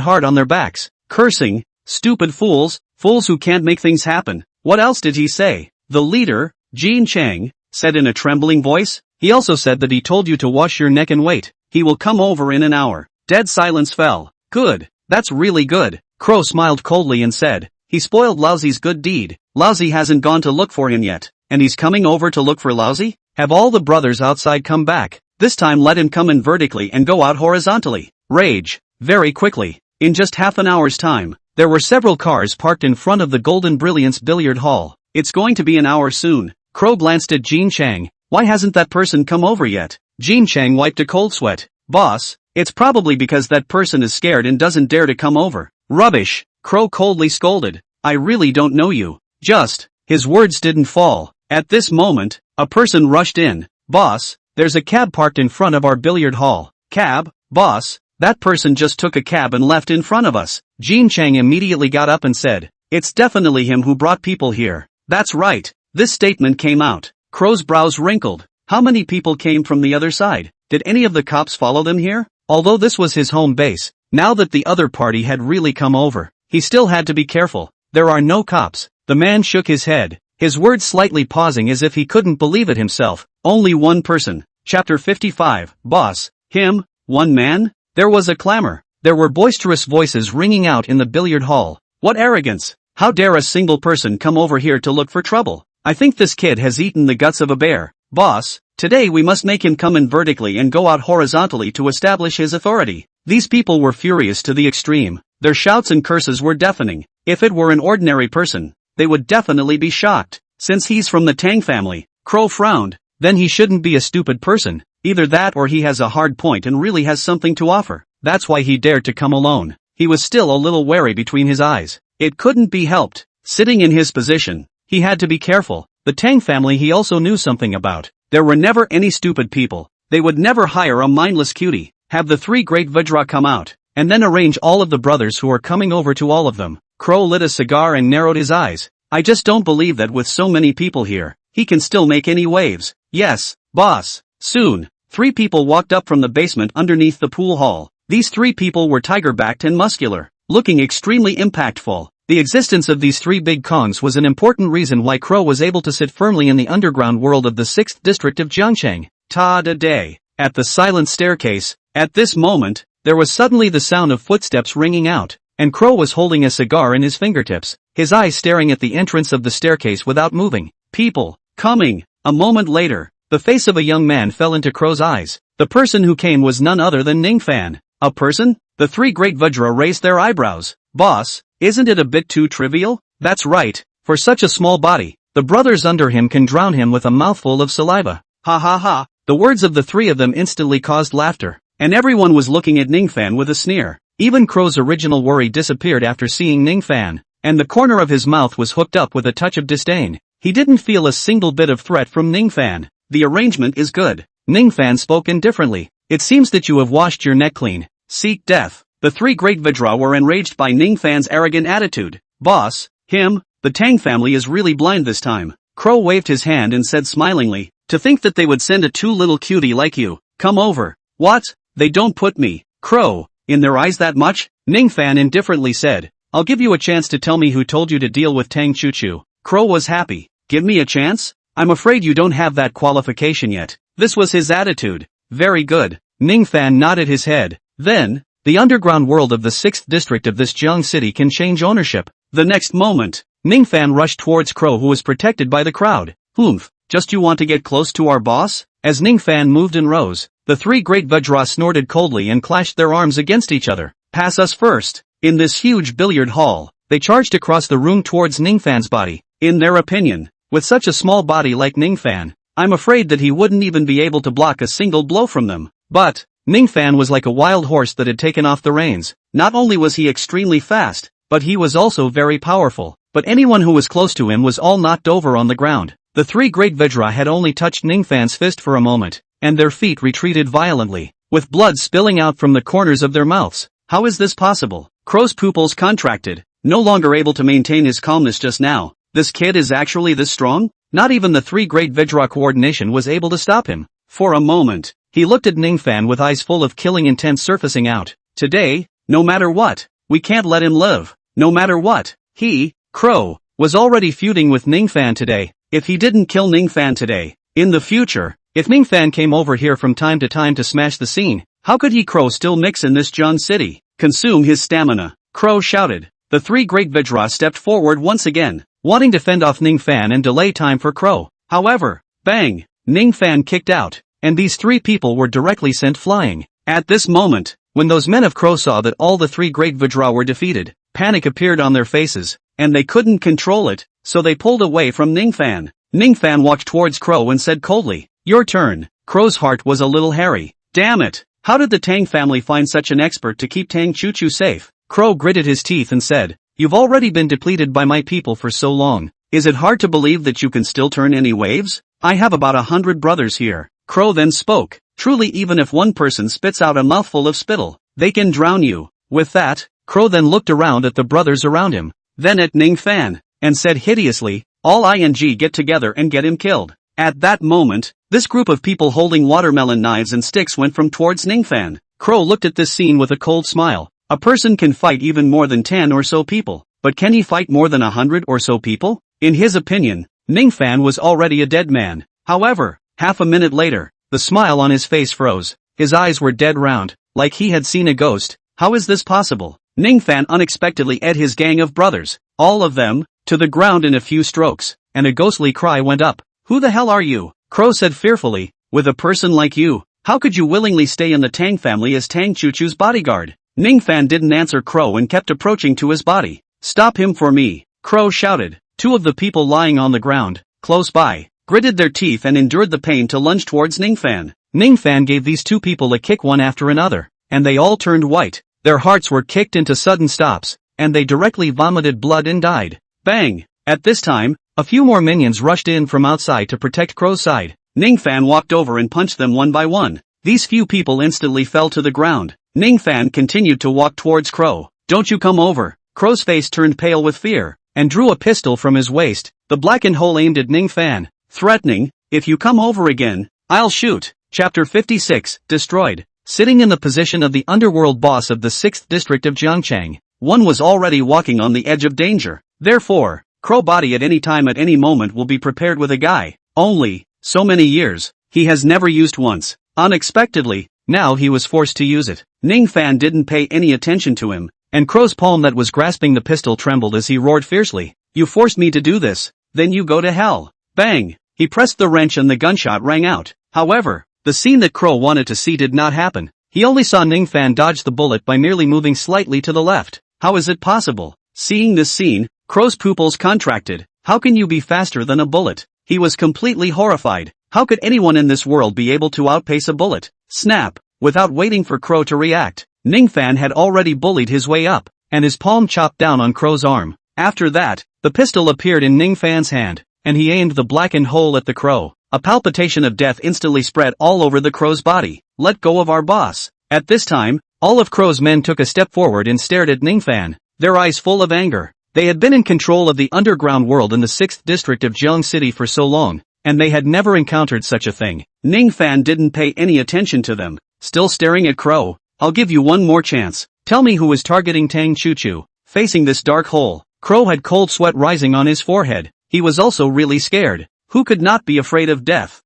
hard on their backs. Cursing, Stupid fools, fools who can't make things happen. What else did he say? The leader, Jin Chang, said in a trembling voice. He also said that he told you to wash your neck and wait. He will come over in an hour. Dead silence fell. Good. That's really good. Crow smiled coldly and said, he spoiled Lousy's good deed. Lousy hasn't gone to look for him yet. And he's coming over to look for Lousy? Have all the brothers outside come back. This time let him come in vertically and go out horizontally. Rage. Very quickly. In just half an hour's time, there were several cars parked in front of the Golden Brilliance billiard hall. It's going to be an hour soon. Crow glanced at Jin Chang. Why hasn't that person come over yet? Jin Chang wiped a cold sweat. Boss, it's probably because that person is scared and doesn't dare to come over. Rubbish. Crow coldly scolded. I really don't know you. Just. His words didn't fall. At this moment, a person rushed in. Boss, there's a cab parked in front of our billiard hall. Cab? Boss, that person just took a cab and left in front of us. Jin Chang immediately got up and said, it's definitely him who brought people here. That's right. This statement came out. Crow's brows wrinkled. How many people came from the other side? Did any of the cops follow them here? Although this was his home base, now that the other party had really come over, he still had to be careful. There are no cops. The man shook his head, his words slightly pausing as if he couldn't believe it himself. Only one person. Chapter 55. Boss. Him? One man? There was a clamor. There were boisterous voices ringing out in the billiard hall. What arrogance! How dare a single person come over here to look for trouble? I think this kid has eaten the guts of a bear. Boss, today we must make him come in vertically and go out horizontally to establish his authority. These people were furious to the extreme. Their shouts and curses were deafening. If it were an ordinary person, they would definitely be shocked. Since he's from the Tang family, Crow frowned. Then he shouldn't be a stupid person. Either that or he has a hard point and really has something to offer. That's why he dared to come alone. He was still a little wary between his eyes. It couldn't be helped. Sitting in his position, he had to be careful. The Tang family he also knew something about. There were never any stupid people. They would never hire a mindless cutie, have the three great Vajra come out, and then arrange all of the brothers who are coming over to all of them. Crow lit a cigar and narrowed his eyes. I just don't believe that with so many people here, he can still make any waves. Yes, boss. Soon, 3 people walked up from the basement underneath the pool hall. These 3 people were tiger-backed and muscular, looking extremely impactful. The existence of these 3 big Kongs was an important reason why Crow was able to sit firmly in the underground world of the 6th district of Jiangcheng. Ta-da-day. At the silent staircase, at this moment, there was suddenly the sound of footsteps ringing out, and Crow was holding a cigar in his fingertips, his eyes staring at the entrance of the staircase without moving. People, coming. A moment later, the face of a young man fell into Crow's eyes. The person who came was none other than Ning Fan. A person? The 3 great Vajra raised their eyebrows. Boss, isn't it a bit too trivial? That's right. For such a small body, the brothers under him can drown him with a mouthful of saliva. Ha ha ha. The words of the 3 of them instantly caused laughter, and everyone was looking at Ning Fan with a sneer. Even Crow's original worry disappeared after seeing Ning Fan, and the corner of his mouth was hooked up with a touch of disdain. He didn't feel a single bit of threat from Ning Fan. The arrangement is good. Ning Fan spoke indifferently. It seems that you have washed your neck clean. Seek death. The 3 great Vajra were enraged by Ning Fan's arrogant attitude. Boss, him, the Tang family is really blind this time. Crow waved his hand and said smilingly, to think that they would send a too little cutie like you. Come over. What? They don't put me, Crow, in their eyes that much? Ning Fan indifferently said, I'll give you a chance to tell me who told you to deal with Tang Chuchu. Crow was happy. Give me a chance? I'm afraid you don't have that qualification yet. This was his attitude. Very good. Ning Fan nodded his head. Then, the underground world of the 6th district of this Jiang city can change ownership. The next moment, Ning Fan rushed towards Crow who was protected by the crowd. Oomph, just you want to get close to our boss? As Ning Fan moved and rose, the 3 great Vajra snorted coldly and clashed their arms against each other. Pass us first. In this huge billiard hall, they charged across the room towards Ning Fan's body. In their opinion, with such a small body like Ning Fan, I'm afraid that he wouldn't even be able to block a single blow from them. But, Ning Fan was like a wild horse that had taken off the reins. Not only was he extremely fast, but he was also very powerful. But anyone who was close to him was all knocked over on the ground. The 3 great Vajra had only touched Ning Fan's fist for a moment, and their feet retreated violently, with blood spilling out from the corners of their mouths. How is this possible? Crow's pupils contracted, no longer able to maintain his calmness just now. This kid is actually this strong? Not even the 3 great Vajra coordination was able to stop him. For a moment, he looked at Ning Fan with eyes full of killing intent surfacing out. Today, no matter what, we can't let him live. no matter what. He, Crow, was already feuding with Ning Fan today. If he didn't kill Ning Fan today, in the future, if Ning Fan came over here from time to smash the scene, how could he, Crow, still mix in this John city? Consume his stamina, Crow shouted. The three great Vajra stepped forward once again, wanting to fend off Ning Fan and delay time for Crow. However, bang! Ning Fan kicked out, and these three people were directly sent flying. At this moment, when those men of Crow saw that all the three great Vajra were defeated, panic appeared on their faces, and they couldn't control it, so they pulled away from Ning Fan. Ning Fan walked towards Crow and said coldly, "Your turn." Crow's heart was a little hairy. Damn it! How did the Tang family find such an expert to keep Tang Chu-Chu safe? Crow gritted his teeth and said, "You've already been depleted by my people for so long. Is it hard to believe that you can still turn any waves? I have about 100 brothers here." Crow then spoke, "Truly, even if one person spits out a mouthful of spittle, they can drown you." With that, Crow then looked around at the brothers around him, then at Ning Fan, and said hideously, "All ing get together and get him killed." At that moment, this group of people holding watermelon knives and sticks went from towards Ning Fan. Crow looked at this scene with a cold smile. A person can fight even more than 10 or so people, but can he fight more than 100 or so people? In his opinion, Ning Fan was already a dead man. However, half a minute later, the smile on his face froze. His eyes were dead round, like he had seen a ghost. How is this possible? Ning Fan unexpectedly ate his gang of brothers, all of them, to the ground in a few strokes, and a ghostly cry went up. "Who the hell are you?" Crow said fearfully. "With a person like you, how could you willingly stay in the Tang family as Tang Chu-Chu's bodyguard?" Ning Fan didn't answer Crow and kept approaching to his body. "Stop him for me," Crow shouted. Two of the people lying on the ground, close by, gritted their teeth and endured the pain to lunge towards Ning Fan. Ning Fan gave these two people a kick one after another, and they all turned white. Their hearts were kicked into sudden stops, and they directly vomited blood and died. Bang! At this time, a few more minions rushed in from outside to protect Crow's side. Ning Fan walked over and punched them one by one. These few people instantly fell to the ground. Ning Fan continued to walk towards Crow. "Don't you come over." Crow's face turned pale with fear, and drew a pistol from his waist. The blackened hole aimed at Ning Fan, threatening, "If you come over again, I'll shoot." Chapter 56, Destroyed. Sitting in the position of the underworld boss of the 6th district of Jiangchang, one was already walking on the edge of danger. Therefore, Crow body at any time at any moment will be prepared with a guy. Only, so many years, he has never used once. Unexpectedly, now he was forced to use it. Ning Fan didn't pay any attention to him, and Crow's palm that was grasping the pistol trembled as he roared fiercely. "You forced me to do this, then you go to hell." Bang! He pressed the wrench and the gunshot rang out. However, the scene that Crow wanted to see did not happen. He only saw Ning Fan dodge the bullet by merely moving slightly to the left. How is it possible? Seeing this scene, Crow's pupils contracted. How can you be faster than a bullet? He was completely horrified. How could anyone in this world be able to outpace a bullet? Snap! Without waiting for Crow to react, Ning Fan had already bullied his way up, and his palm chopped down on Crow's arm. After that, the pistol appeared in Ning Fan's hand, and he aimed the blackened hole at the Crow. A palpitation of death instantly spread all over the Crow's body. "Let go of our boss." At this time, all of Crow's men took a step forward and stared at Ning Fan, their eyes full of anger. They had been in control of the underground world in the 6th district of Jiang City for so long, and they had never encountered such a thing. Ning Fan didn't pay any attention to them, still staring at Crow. "I'll give you one more chance. Tell me who was targeting Tang Chu-Chu." Facing this dark hole, Crow had cold sweat rising on his forehead. He was also really scared. Who could not be afraid of death?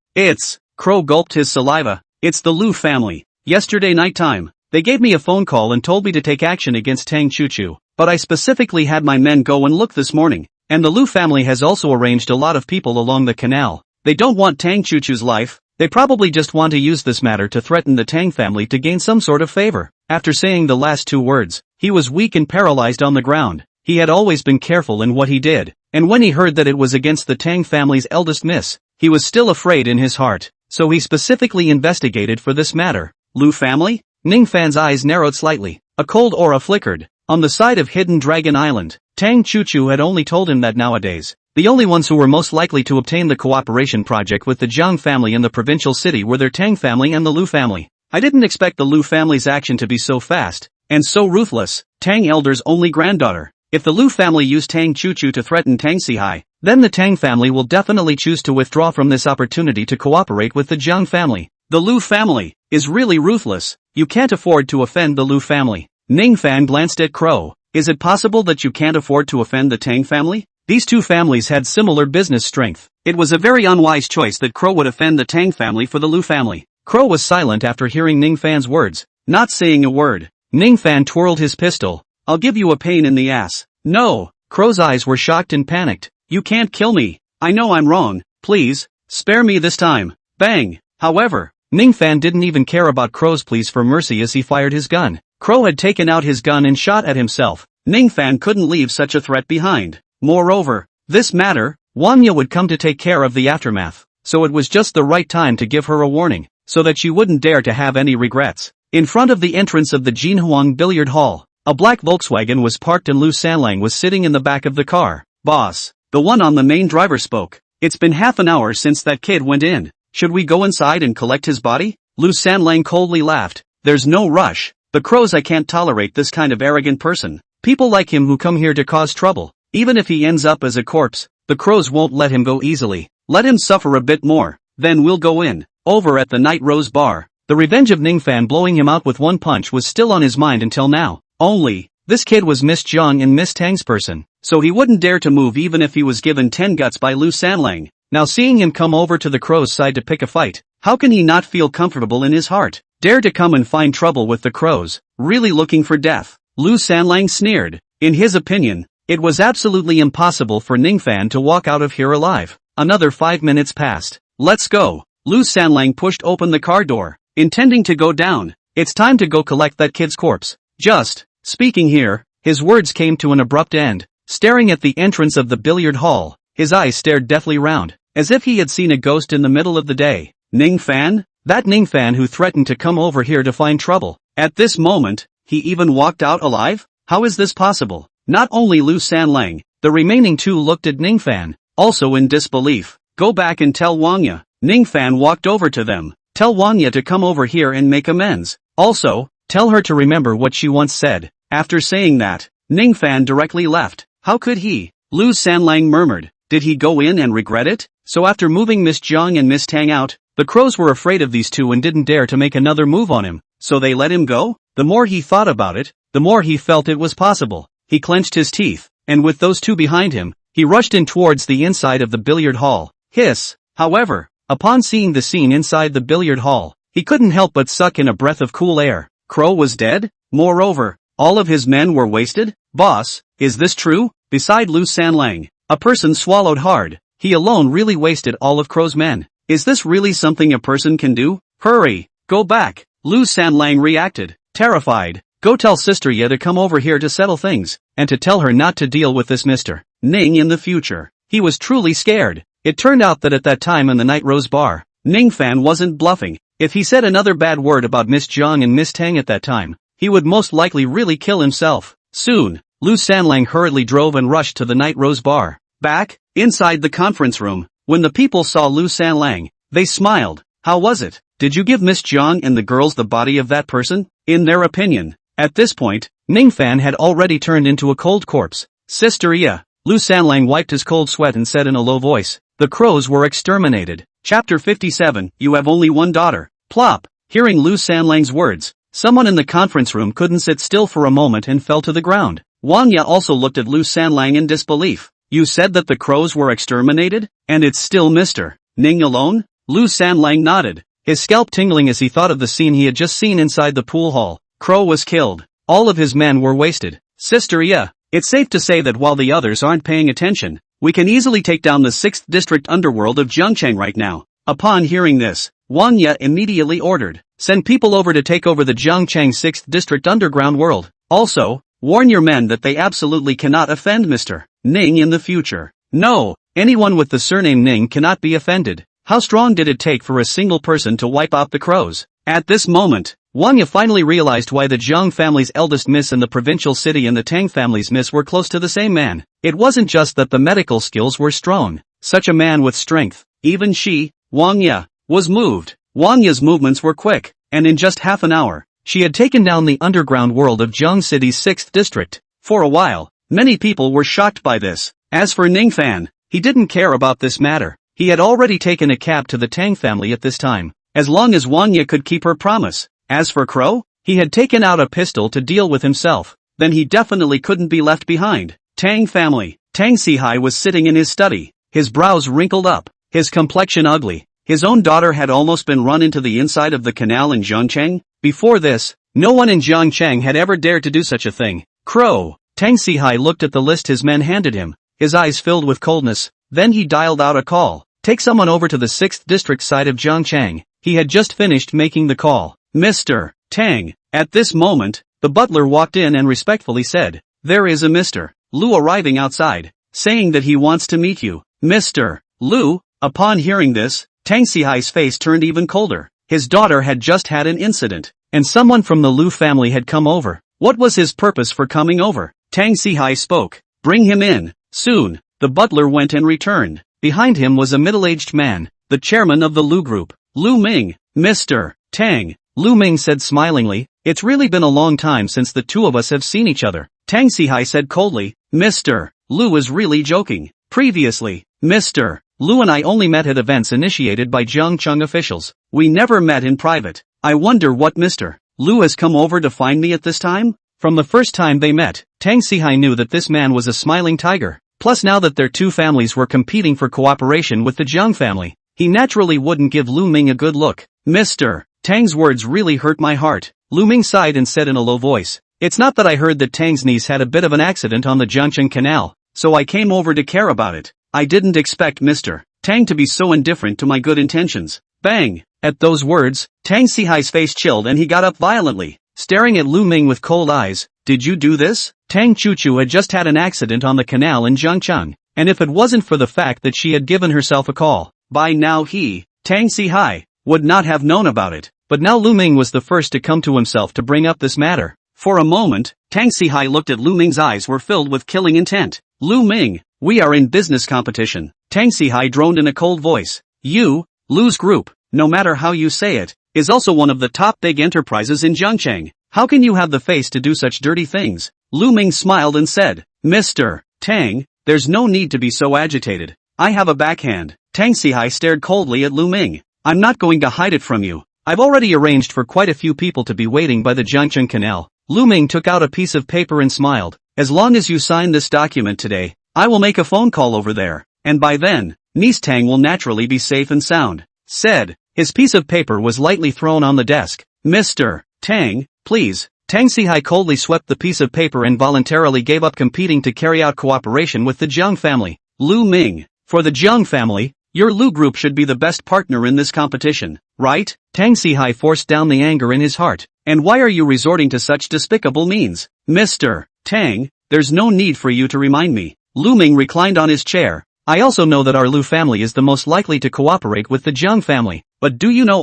Crow gulped his saliva. "It's the Lu family. Yesterday nighttime, they gave me a phone call and told me to take action against Tang Chu-Chu, but I specifically had my men go and look this morning, and the Lu family has also arranged a lot of people along the canal. They don't want Tang Chu-Chu's life, they probably just want to use this matter to threaten the Tang family to gain some sort of favor." After saying the last two words, he was weak and paralyzed on the ground. He had always been careful in what he did, and when he heard that it was against the Tang family's eldest miss, he was still afraid in his heart, so he specifically investigated for this matter. Lu family? Ning Fan's eyes narrowed slightly. A cold aura flickered. On the side of Hidden Dragon Island, Tang Chu-Chu had only told him that nowadays, the only ones who were most likely to obtain the cooperation project with the Jiang family in the provincial city were their Tang family and the Lu family. I didn't expect the Lu family's action to be so fast, and so ruthless. Tang Elder's only granddaughter. If the Lu family used Tang Chu-Chu to threaten Tang Sihai, then the Tang family will definitely choose to withdraw from this opportunity to cooperate with the Jiang family. The Lu family is really ruthless. You can't afford to offend the Lu family. Ning Fan glanced at Crow. Is it possible that you can't afford to offend the Tang family? These two families had similar business strength. It was a very unwise choice that Crow would offend the Tang family for the Lu family. Crow was silent after hearing Ning Fan's words, not saying a word. Ning Fan twirled his pistol. I'll give you a pain in the ass. No. Crow's eyes were shocked and panicked. You can't kill me. I know I'm wrong. Please, spare me this time. Bang. However, Ning Fan didn't even care about Crow's pleas for mercy as he fired his gun. Crow had taken out his gun and shot at himself. Ning Fan couldn't leave such a threat behind. Moreover, this matter, Wanya would come to take care of the aftermath, so it was just the right time to give her a warning, so that she wouldn't dare to have any regrets. In front of the entrance of the Jinhuang billiard hall, a black Volkswagen was parked and Lu Sanlang was sitting in the back of the car. Boss, the one on the main driver spoke. It's been half an hour since that kid went in. Should we go inside and collect his body? Lu Sanlang coldly laughed. There's no rush. The Crows, I can't tolerate this kind of arrogant person. People like him who come here to cause trouble. Even if he ends up as a corpse, the Crows won't let him go easily. Let him suffer a bit more, then we'll go in. Over at the Night Rose bar, the revenge of Ning Fan blowing him out with one punch was still on his mind until now. Only, this kid was Miss Zhang and Miss Tang's person, so he wouldn't dare to move even if he was given 10 guts by Lu Sanlang. Now seeing him come over to the Crows' side to pick a fight, how can he not feel comfortable in his heart? Dare to come and find trouble with the Crows, really looking for death. Lu Sanlang sneered. In his opinion, it was absolutely impossible for Ning Fan to walk out of here alive. Another 5 minutes passed. Let's go. Lu Sanlang pushed open the car door, intending to go down. It's time to go collect that kid's corpse. Just, speaking here, his words came to an abrupt end. Staring at the entrance of the billiard hall, his eyes stared deathly round, as if he had seen a ghost in the middle of the day. Ning Fan? That Ning Fan who threatened to come over here to find trouble. At this moment, he even walked out alive? How is this possible? Not only Lu Sanlang, the remaining two looked at Ning Fan, also in disbelief. Go back and tell Wanya. Ning Fan walked over to them. Tell Wanya to come over here and make amends. Also, tell her to remember what she once said. After saying that, Ning Fan directly left. How could he? Lu Sanlang murmured. Did he go in and regret it? So after moving Miss Zhang and Miss Tang out, the Crows were afraid of these two and didn't dare to make another move on him, so they let him go? The more he thought about it, the more he felt it was possible. He clenched his teeth, and with those two behind him, he rushed in towards the inside of the billiard hall. Hiss! However, upon seeing the scene inside the billiard hall, he couldn't help but suck in a breath of cool air. Crow was dead? Moreover, all of his men were wasted? Boss, is this true? Beside Lu Sanlang, a person swallowed hard. He alone really wasted all of Crow's men. Is this really something a person can do? Hurry! Go back! Lu Sanlang reacted, terrified. Go tell Sister Ye to come over here to settle things, and to tell her not to deal with this Mr. Ning in the future. He was truly scared. It turned out that at that time in the Night Rose bar, Ning Fan wasn't bluffing. If he said another bad word about Miss Zhang and Miss Tang at that time, he would most likely really kill himself. Soon, Lu Sanlang hurriedly drove and rushed to the Night Rose bar. Back, inside the conference room, when the people saw Lu Sanlang, they smiled. How was it? Did you give Miss Zhang and the girls the body of that person? In their opinion. At this point, Ning Fan had already turned into a cold corpse. Sister Ye. Lu Sanlang wiped his cold sweat and said in a low voice, the Crows were exterminated. Chapter 57, You have only one daughter. Plop. Hearing Lu Sanlang's words, someone in the conference room couldn't sit still for a moment and fell to the ground. Wanya also looked at Lu Sanlang in disbelief. You said that the Crows were exterminated? And it's still Mr. Ning alone? Lu Sanlang nodded, his scalp tingling as he thought of the scene he had just seen inside the pool hall. Crow was killed. All of his men were wasted. Sister Ye, it's safe to say that while the others aren't paying attention, we can easily take down the 6th district underworld of Jiangcheng right now. Upon hearing this, Wanya immediately ordered, send people over to take over the Jiangcheng 6th district underground world. Also, warn your men that they absolutely cannot offend Mr. Ning in the future. No, anyone with the surname Ning cannot be offended. How strong did it take for a single person to wipe out the Crows? At this moment, Wanya finally realized why the Zhang family's eldest miss and the provincial city and the Tang family's miss were close to the same man. It wasn't just that the medical skills were strong. Such a man with strength, even she, Wanya, was moved. Wanya's movements were quick, and in just half an hour, she had taken down the underground world of Zhang City's 6th district. For a while, many people were shocked by this. As for Ning Fan, he didn't care about this matter. He had already taken a cab to the Tang family at this time, as long as Wanya could keep her promise. As for Crow, he had taken out a pistol to deal with himself. then he definitely couldn't be left behind. Tang family. Tang Sihai was sitting in his study, his brows wrinkled up, his complexion ugly. His own daughter had almost been run into the inside of the canal in Zhongcheng. Before this, no one in Zhongcheng had ever dared to do such a thing. Crow. Tang Sihai looked at the list his men handed him, his eyes filled with coldness. Then he dialed out a call. Take someone over to the 6th district side of Zhongcheng. He had just finished making the call. Mr. Tang. At this moment, the butler walked in and respectfully said, "There is a Mr. Lu arriving outside, saying that he wants to meet you." Mr. Lu. Upon hearing this, Tang Sihai's face turned even colder. His daughter had just had an incident, and someone from the Lu family had come over. What was his purpose for coming over? Tang Sihai spoke. "Bring him in." Soon, the butler went and returned. Behind him was a middle-aged man, the chairman of the Lu group, Lu Ming. "Mr. Tang," Lu Ming said smilingly, "it's really been a long time since the two of us have seen each other." Tang Sihai said coldly, "Mr. Lu is really joking. Previously, Mr. Lu and I only met at events initiated by Zhongcheng officials. We never met in private. I wonder what Mr. Lu has come over to find me at this time?" From the first time they met, Tang Sihai knew that this man was a smiling tiger. Plus now that their two families were competing for cooperation with the Zhang family, he naturally wouldn't give Lu Ming a good look. "Mr. Tang's words really hurt my heart." Lu Ming sighed and said in a low voice, "It's not that I heard that Tang's niece had a bit of an accident on the Zhongcheng Canal, so I came over to care about it. I didn't expect Mr. Tang to be so indifferent to my good intentions." Bang! At those words, Tang Sihai's face chilled and he got up violently, staring at Lu Ming with cold eyes. "Did you do this?" Tang Chuchu had just had an accident on the canal in Zhongcheng, and if it wasn't for the fact that she had given herself a call, by now he, Tang Sihai, would not have known about it. But now Lu Ming was the first to come to himself to bring up this matter. For a moment, Tang Sihai looked at Lu Ming's eyes were filled with killing intent. "Lu Ming, we are in business competition." Tang Sihai droned in a cold voice. "You, Lu's group, no matter how you say it, is also one of the top big enterprises in Zhongcheng. How can you have the face to do such dirty things?" Lu Ming smiled and said, "Mr. Tang, there's no need to be so agitated. I have a backhand." Tang Sihai stared coldly at Lu Ming. "I'm not going to hide it from you. I've already arranged for quite a few people to be waiting by the Zhongcheng Canal." Lu Ming took out a piece of paper and smiled. "As long as you sign this document today, I will make a phone call over there, and by then, niece Tang will naturally be safe and sound." Said. His piece of paper was lightly thrown on the desk. "Mr. Tang, please." Tang Sihai coldly swept the piece of paper and voluntarily gave up competing to carry out cooperation with the Zhang family. "Lu Ming, for the Zhang family, your Lu group should be the best partner in this competition, right?" Tang Sihai forced down the anger in his heart. "And why are you resorting to such despicable means?" "Mr. Tang, there's no need for you to remind me." Lu Ming reclined on his chair. "I also know that our Lu family is the most likely to cooperate with the Zhang family. But do you know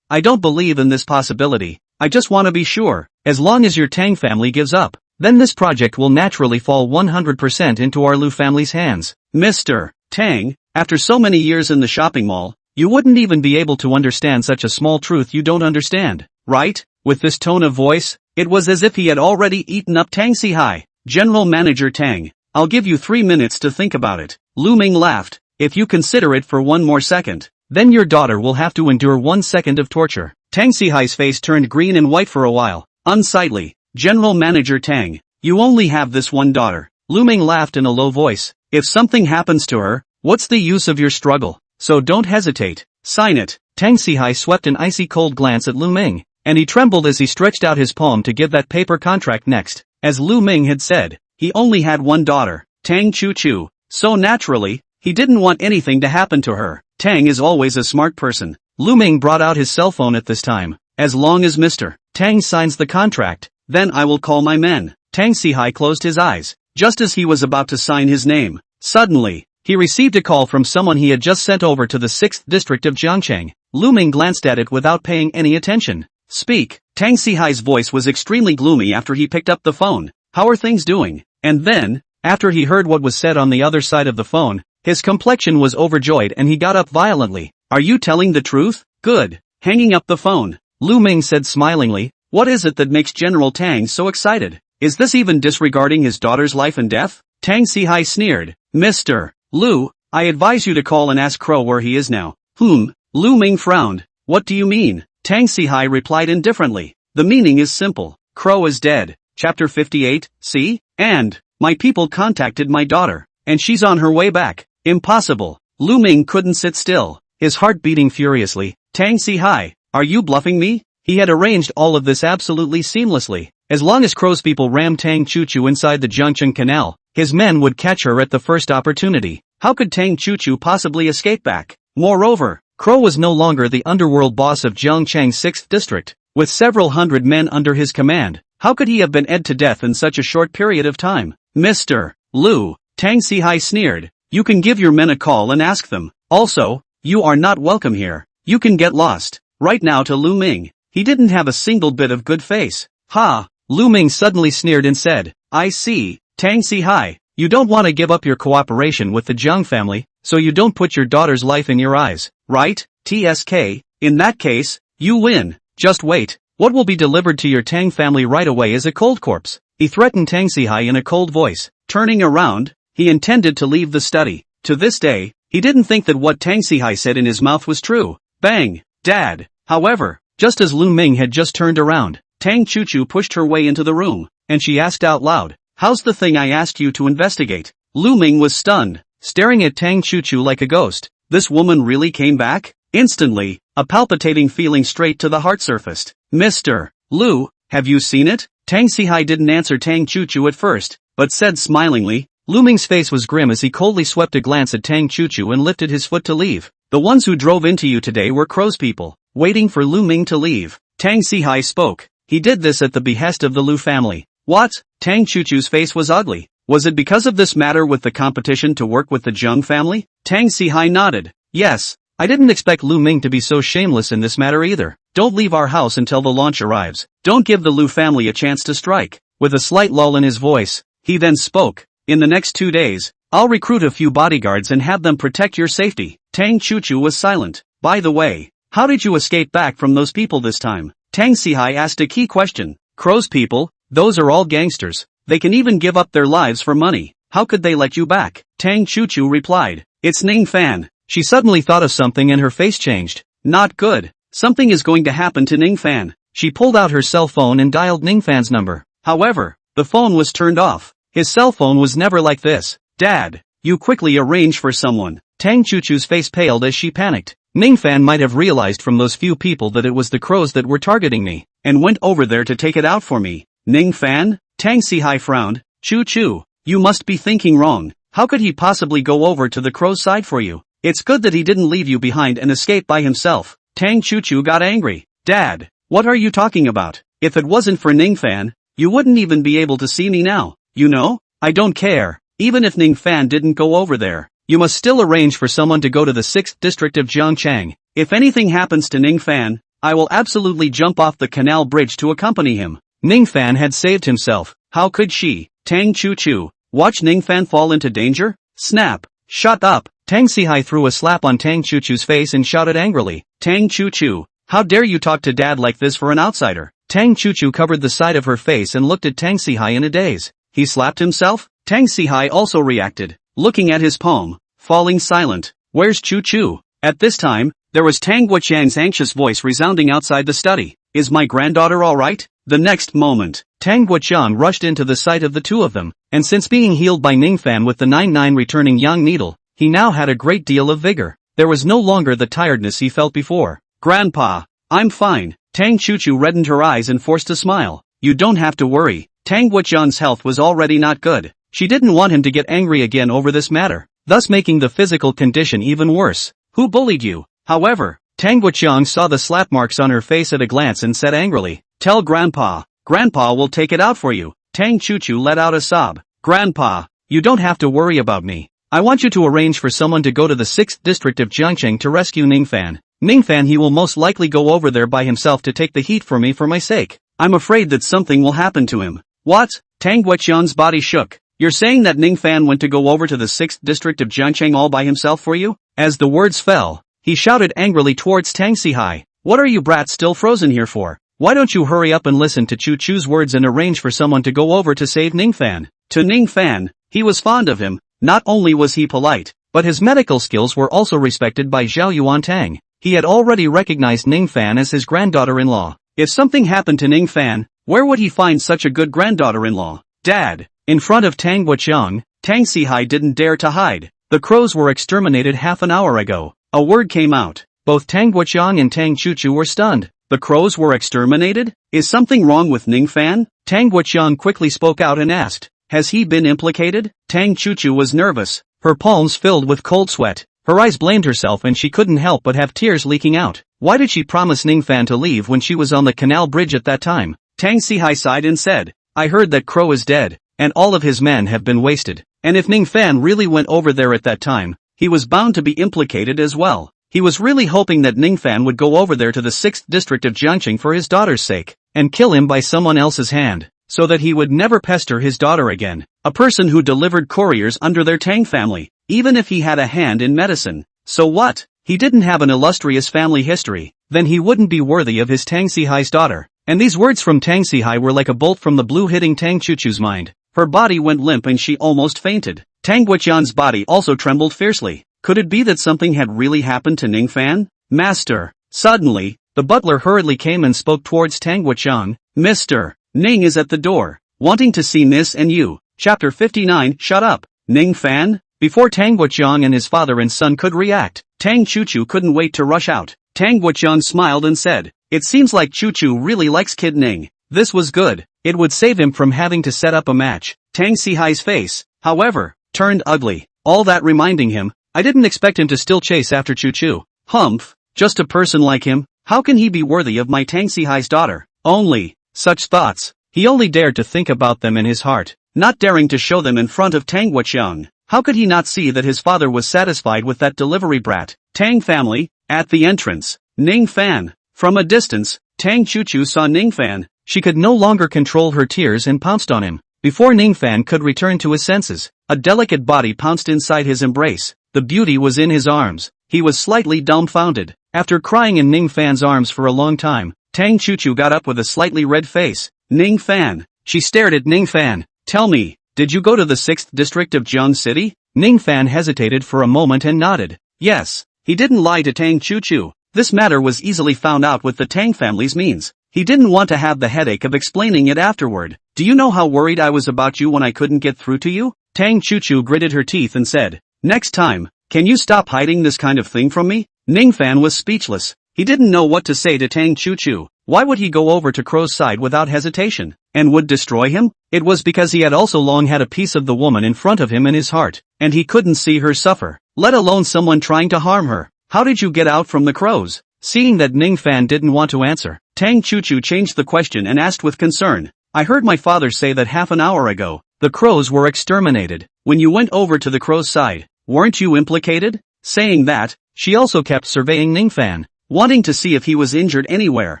I don't believe in this possibility. I just want to be sure. As long as your Tang family gives up, then this project will naturally fall 100% into our Lu family's hands." "Mr. Tang, after so many years in the shopping mall, you wouldn't even be able to understand such a small truth you don't understand, right?" With this tone of voice, it was as if he had already eaten up Tang Sihai. "General Manager Tang, I'll give you 3 minutes to think about it." Lu Ming laughed. "If you consider it for one more second, then your daughter will have to endure 1 second of torture." Tang Sihai's face turned green and white for a while. "Unsightly. General Manager Tang, you only have this one daughter." Lu Ming laughed in a low voice. "If something happens to her, what's the use of your struggle? So don't hesitate. Sign it." Tang Sihai swept an icy cold glance at Lu Ming, and he trembled as he stretched out his palm to give that paper contract next. As Lu Ming had said, he only had one daughter, Tang Chu-Chu, so naturally, he didn't want anything to happen to her. Tang is always a smart person. Lu Ming brought out his cell phone at this time. "As long as Mr. Tang signs the contract, then I will call my men." Tang Sihai closed his eyes. Just as he was about to sign his name, suddenly, he received a call from someone he had just sent over to the 6th district of Zhongcheng. Lu Ming glanced at it without paying any attention. "Speak." Tang Sihai's voice was extremely gloomy after he picked up the phone. "How are things doing?" And then, after he heard what was said on the other side of the phone, his complexion was overjoyed and he got up violently. "Are you telling the truth? Good." Hanging up the phone, Lu Ming said smilingly, "What is it that makes General Tang so excited? Is this even disregarding his daughter's life and death?" Tang Sihai sneered. "Mr. Lu, I advise you to call and ask Crow where he is now." Lu Ming frowned. "What do you mean?" Tang Sihai replied indifferently. "The meaning is simple. Crow is dead." Chapter 58, see? And, my people contacted my daughter, and she's on her way back. Impossible. Lu Ming couldn't sit still, his heart beating furiously. Tang Si-hai, are you bluffing me? He had arranged all of this absolutely seamlessly. As long as Crow's people rammed Tang Chu-Chu inside the Zhangcheng Canal, his men would catch her at the first opportunity. How could Tang Chu-Chu possibly escape back? Moreover, Crow was no longer the underworld boss of Zhangcheng's 6th district. With several hundred men under his command, how could he have been ed to death in such a short period of time? Mr. Lu, Tang Si-hai sneered, you can give your men a call and ask them. Also, you are not welcome here. You can get lost. Right now to Lu Ming. He didn't have a single bit of good face. Ha! Lu Ming suddenly sneered and said, I see, Tang Si-hai, you don't want to give up your cooperation with the Zhang family, so you don't put your daughter's life in your eyes, right? TSK, in that case, you win. Just wait. What will be delivered to your Tang family right away is a cold corpse. He threatened Tang Si-hai in a cold voice. Turning around, he intended to leave the study. To this day, he didn't think that what Tang Si-hai said in his mouth was true. Bang! Dad! However, just as Lu Ming had just turned around, Tang Chu-Chu pushed her way into the room, and she asked out loud, how's the thing I asked you to investigate? Lu Ming was stunned, staring at Tang Chu-Chu like a ghost. This woman really came back? Instantly, a palpitating feeling straight to the heart surfaced. Mr. Lu, have you seen it? Tang Si-hai didn't answer Tang Chu-Chu at first, but said smilingly. Lu Ming's face was grim as he coldly swept a glance at Tang Chu-Chu and lifted his foot to leave. The ones who drove into you today were Crow's people, waiting for Lu Ming to leave. Tang Si-hai spoke. He did this at the behest of the Lu family. What? Tang Chu-Chu's face was ugly. Was it because of this matter with the competition to work with the Zhang family? Tang Si-hai nodded. Yes. I didn't expect Lu Ming to be so shameless in this matter either. Don't leave our house until the launch arrives. Don't give the Lu family a chance to strike. With a slight lull in his voice, he then spoke. In the next 2 days, I'll recruit a few bodyguards and have them protect your safety. Tang Chu-Chu was silent. By the way, how did you escape back from those people this time? Tang Si-hai asked a key question. Crow's people, those are all gangsters. They can even give up their lives for money. How could they let you back? Tang Chu-Chu replied. It's Ning Fan. She suddenly thought of something and her face changed. Not good. Something is going to happen to Ning Fan. She pulled out her cell phone and dialed Ning Fan's number. However, the phone was turned off. His cell phone was never like this. Dad, you quickly arrange for someone. Tang Chu-Chu's face paled as she panicked. Ning Fan might have realized from those few people that it was the Crows that were targeting me, and went over there to take it out for me. Ning Fan? Tang Si-hai frowned. Chu-Chu, you must be thinking wrong. How could he possibly go over to the Crow's side for you? It's good that he didn't leave you behind and escape by himself. Tang Chu-Chu got angry. Dad, what are you talking about? If it wasn't for Ning Fan, you wouldn't even be able to see me now. You know, I don't care. Even if Ning Fan didn't go over there, you must still arrange for someone to go to the 6th district of Zhangcheng. If anything happens to Ning Fan, I will absolutely jump off the canal bridge to accompany him. Ning Fan had saved himself. How could she? Tang Chu-Chu, watch Ning Fan fall into danger? Snap. Shut up. Tang Si-hai threw a slap on Tang Chu-Chu's face and shouted angrily. Tang Chu-Chu, how dare you talk to Dad like this for an outsider? Tang Chu-Chu covered the side of her face and looked at Tang Si-hai in a daze. He slapped himself? Tang Si-hai also reacted, looking at his palm, falling silent. Where's Chu-Chu? At this time, there was Tang Guoqiang's anxious voice resounding outside the study. Is my granddaughter alright? The next moment, Tang Guoqiang rushed into the sight of the two of them, and since being healed by Ning Fan with the 9-9 returning yang needle, he now had a great deal of vigor. There was no longer the tiredness he felt before. Grandpa, I'm fine. Tang Chu-Chu reddened her eyes and forced a smile. You don't have to worry. Tang Guoqiang's health was already not good. She didn't want him to get angry again over this matter, thus making the physical condition even worse. Who bullied you? However, Tang Guoqiang saw the slap marks on her face at a glance and said angrily, tell Grandpa. Grandpa will take it out for you. Tang Chu-Chu let out a sob. Grandpa, you don't have to worry about me. I want you to arrange for someone to go to the 6th district of Zhangcheng to rescue Ning Fan. Ning Fan, he will most likely go over there by himself to take the heat for me for my sake. I'm afraid that something will happen to him. What? Tang Guoqiang's body shook. You're saying that Ning Fan went to go over to the 6th district of Zhangcheng all by himself for you? As the words fell, he shouted angrily towards Tang Si-hai. What are you brats still frozen here for? Why don't you hurry up and listen to Chu-Chu's words and arrange for someone to go over to save Ning Fan? To Ning Fan, he was fond of him. Not only was he polite, but his medical skills were also respected by Zhao Yuantang. He had already recognized Ning Fan as his granddaughter-in-law. If something happened to Ning Fan, Where would he find such a good granddaughter-in-law? Dad. In front of Tang Guoqiang, Tang Sihai didn't dare to hide. The crows were exterminated half an hour ago. A word came out. Both Tang Guoqiang and Tang Chuchu were stunned. The crows were exterminated? Is something wrong with Ning Fan? Tang Guoqiang quickly spoke out and asked, has he been implicated? Tang Chuchu was nervous. Her palms filled with cold sweat. Her eyes blamed herself and she couldn't help but have tears leaking out. Why did she promise Ning Fan to leave when she was on the canal bridge at that time? Tang Sihai sighed and said, I heard that Crow is dead, and all of his men have been wasted. And if Ning Fan really went over there at that time, he was bound to be implicated as well. He was really hoping that Ning Fan would go over there to the 6th district of Jiangqing for his daughter's sake, and kill him by someone else's hand, so that he would never pester his daughter again. A person who delivered couriers under their Tang family, even if he had a hand in medicine. So what? He didn't have an illustrious family history, then he wouldn't be worthy of his Tang Sihai's daughter. And these words from Tang Sihai were like a bolt from the blue hitting Tang Chuchu's mind. Her body went limp and she almost fainted. Tang Guoqiang's body also trembled fiercely. Could it be that something had really happened to Ning Fan? Master. Suddenly, the butler hurriedly came and spoke towards Tang Guoqiang. Mr. Ning is at the door, wanting to see Miss and you. Chapter 59. Shut up, Ning Fan. Before Tang Guoqiang and his father and son could react, Tang Chuchu couldn't wait to rush out. Tang Guoqiang smiled and said, it seems like Chuchu really likes Kid Ning. This was good. It would save him from having to set up a match. Tang Sihai's face, however, turned ugly. All that reminding him, I didn't expect him to still chase after Chuchu. Humph, just a person like him, how can he be worthy of my Tang Sihai's daughter? Only, such thoughts, he only dared to think about them in his heart, not daring to show them in front of Tang Guoqiang. How could he not see that his father was satisfied with that delivery brat? Tang family, at the entrance, Ning Fan. From a distance, Tang Chuchu saw Ning Fan. She could no longer control her tears and pounced on him. Before Ning Fan could return to his senses, a delicate body pounced inside his embrace. The beauty was in his arms. He was slightly dumbfounded. After crying in Ning Fan's arms for a long time, Tang Chuchu got up with a slightly red face. Ning Fan. She stared at Ning Fan. Tell me, did you go to the 6th district of Jiang City? Ning Fan hesitated for a moment and nodded. Yes. He didn't lie to Tang Chuchu. This matter was easily found out with the Tang family's means. He didn't want to have the headache of explaining it afterward. Do you know how worried I was about you when I couldn't get through to you? Tang Chuchu gritted her teeth and said, next time, can you stop hiding this kind of thing from me? Ning Fan was speechless. He didn't know what to say to Tang Chuchu. Why would he go over to Crow's side without hesitation, and would destroy him? It was because he had also long had a piece of the woman in front of him in his heart, and he couldn't see her suffer, let alone someone trying to harm her. How did you get out from the crows? Seeing that Ning Fan didn't want to answer, Tang Chuchu changed the question and asked with concern. I heard my father say that half an hour ago, the crows were exterminated. When you went over to the crow's side, weren't you implicated? Saying that, she also kept surveying Ning Fan, wanting to see if he was injured anywhere.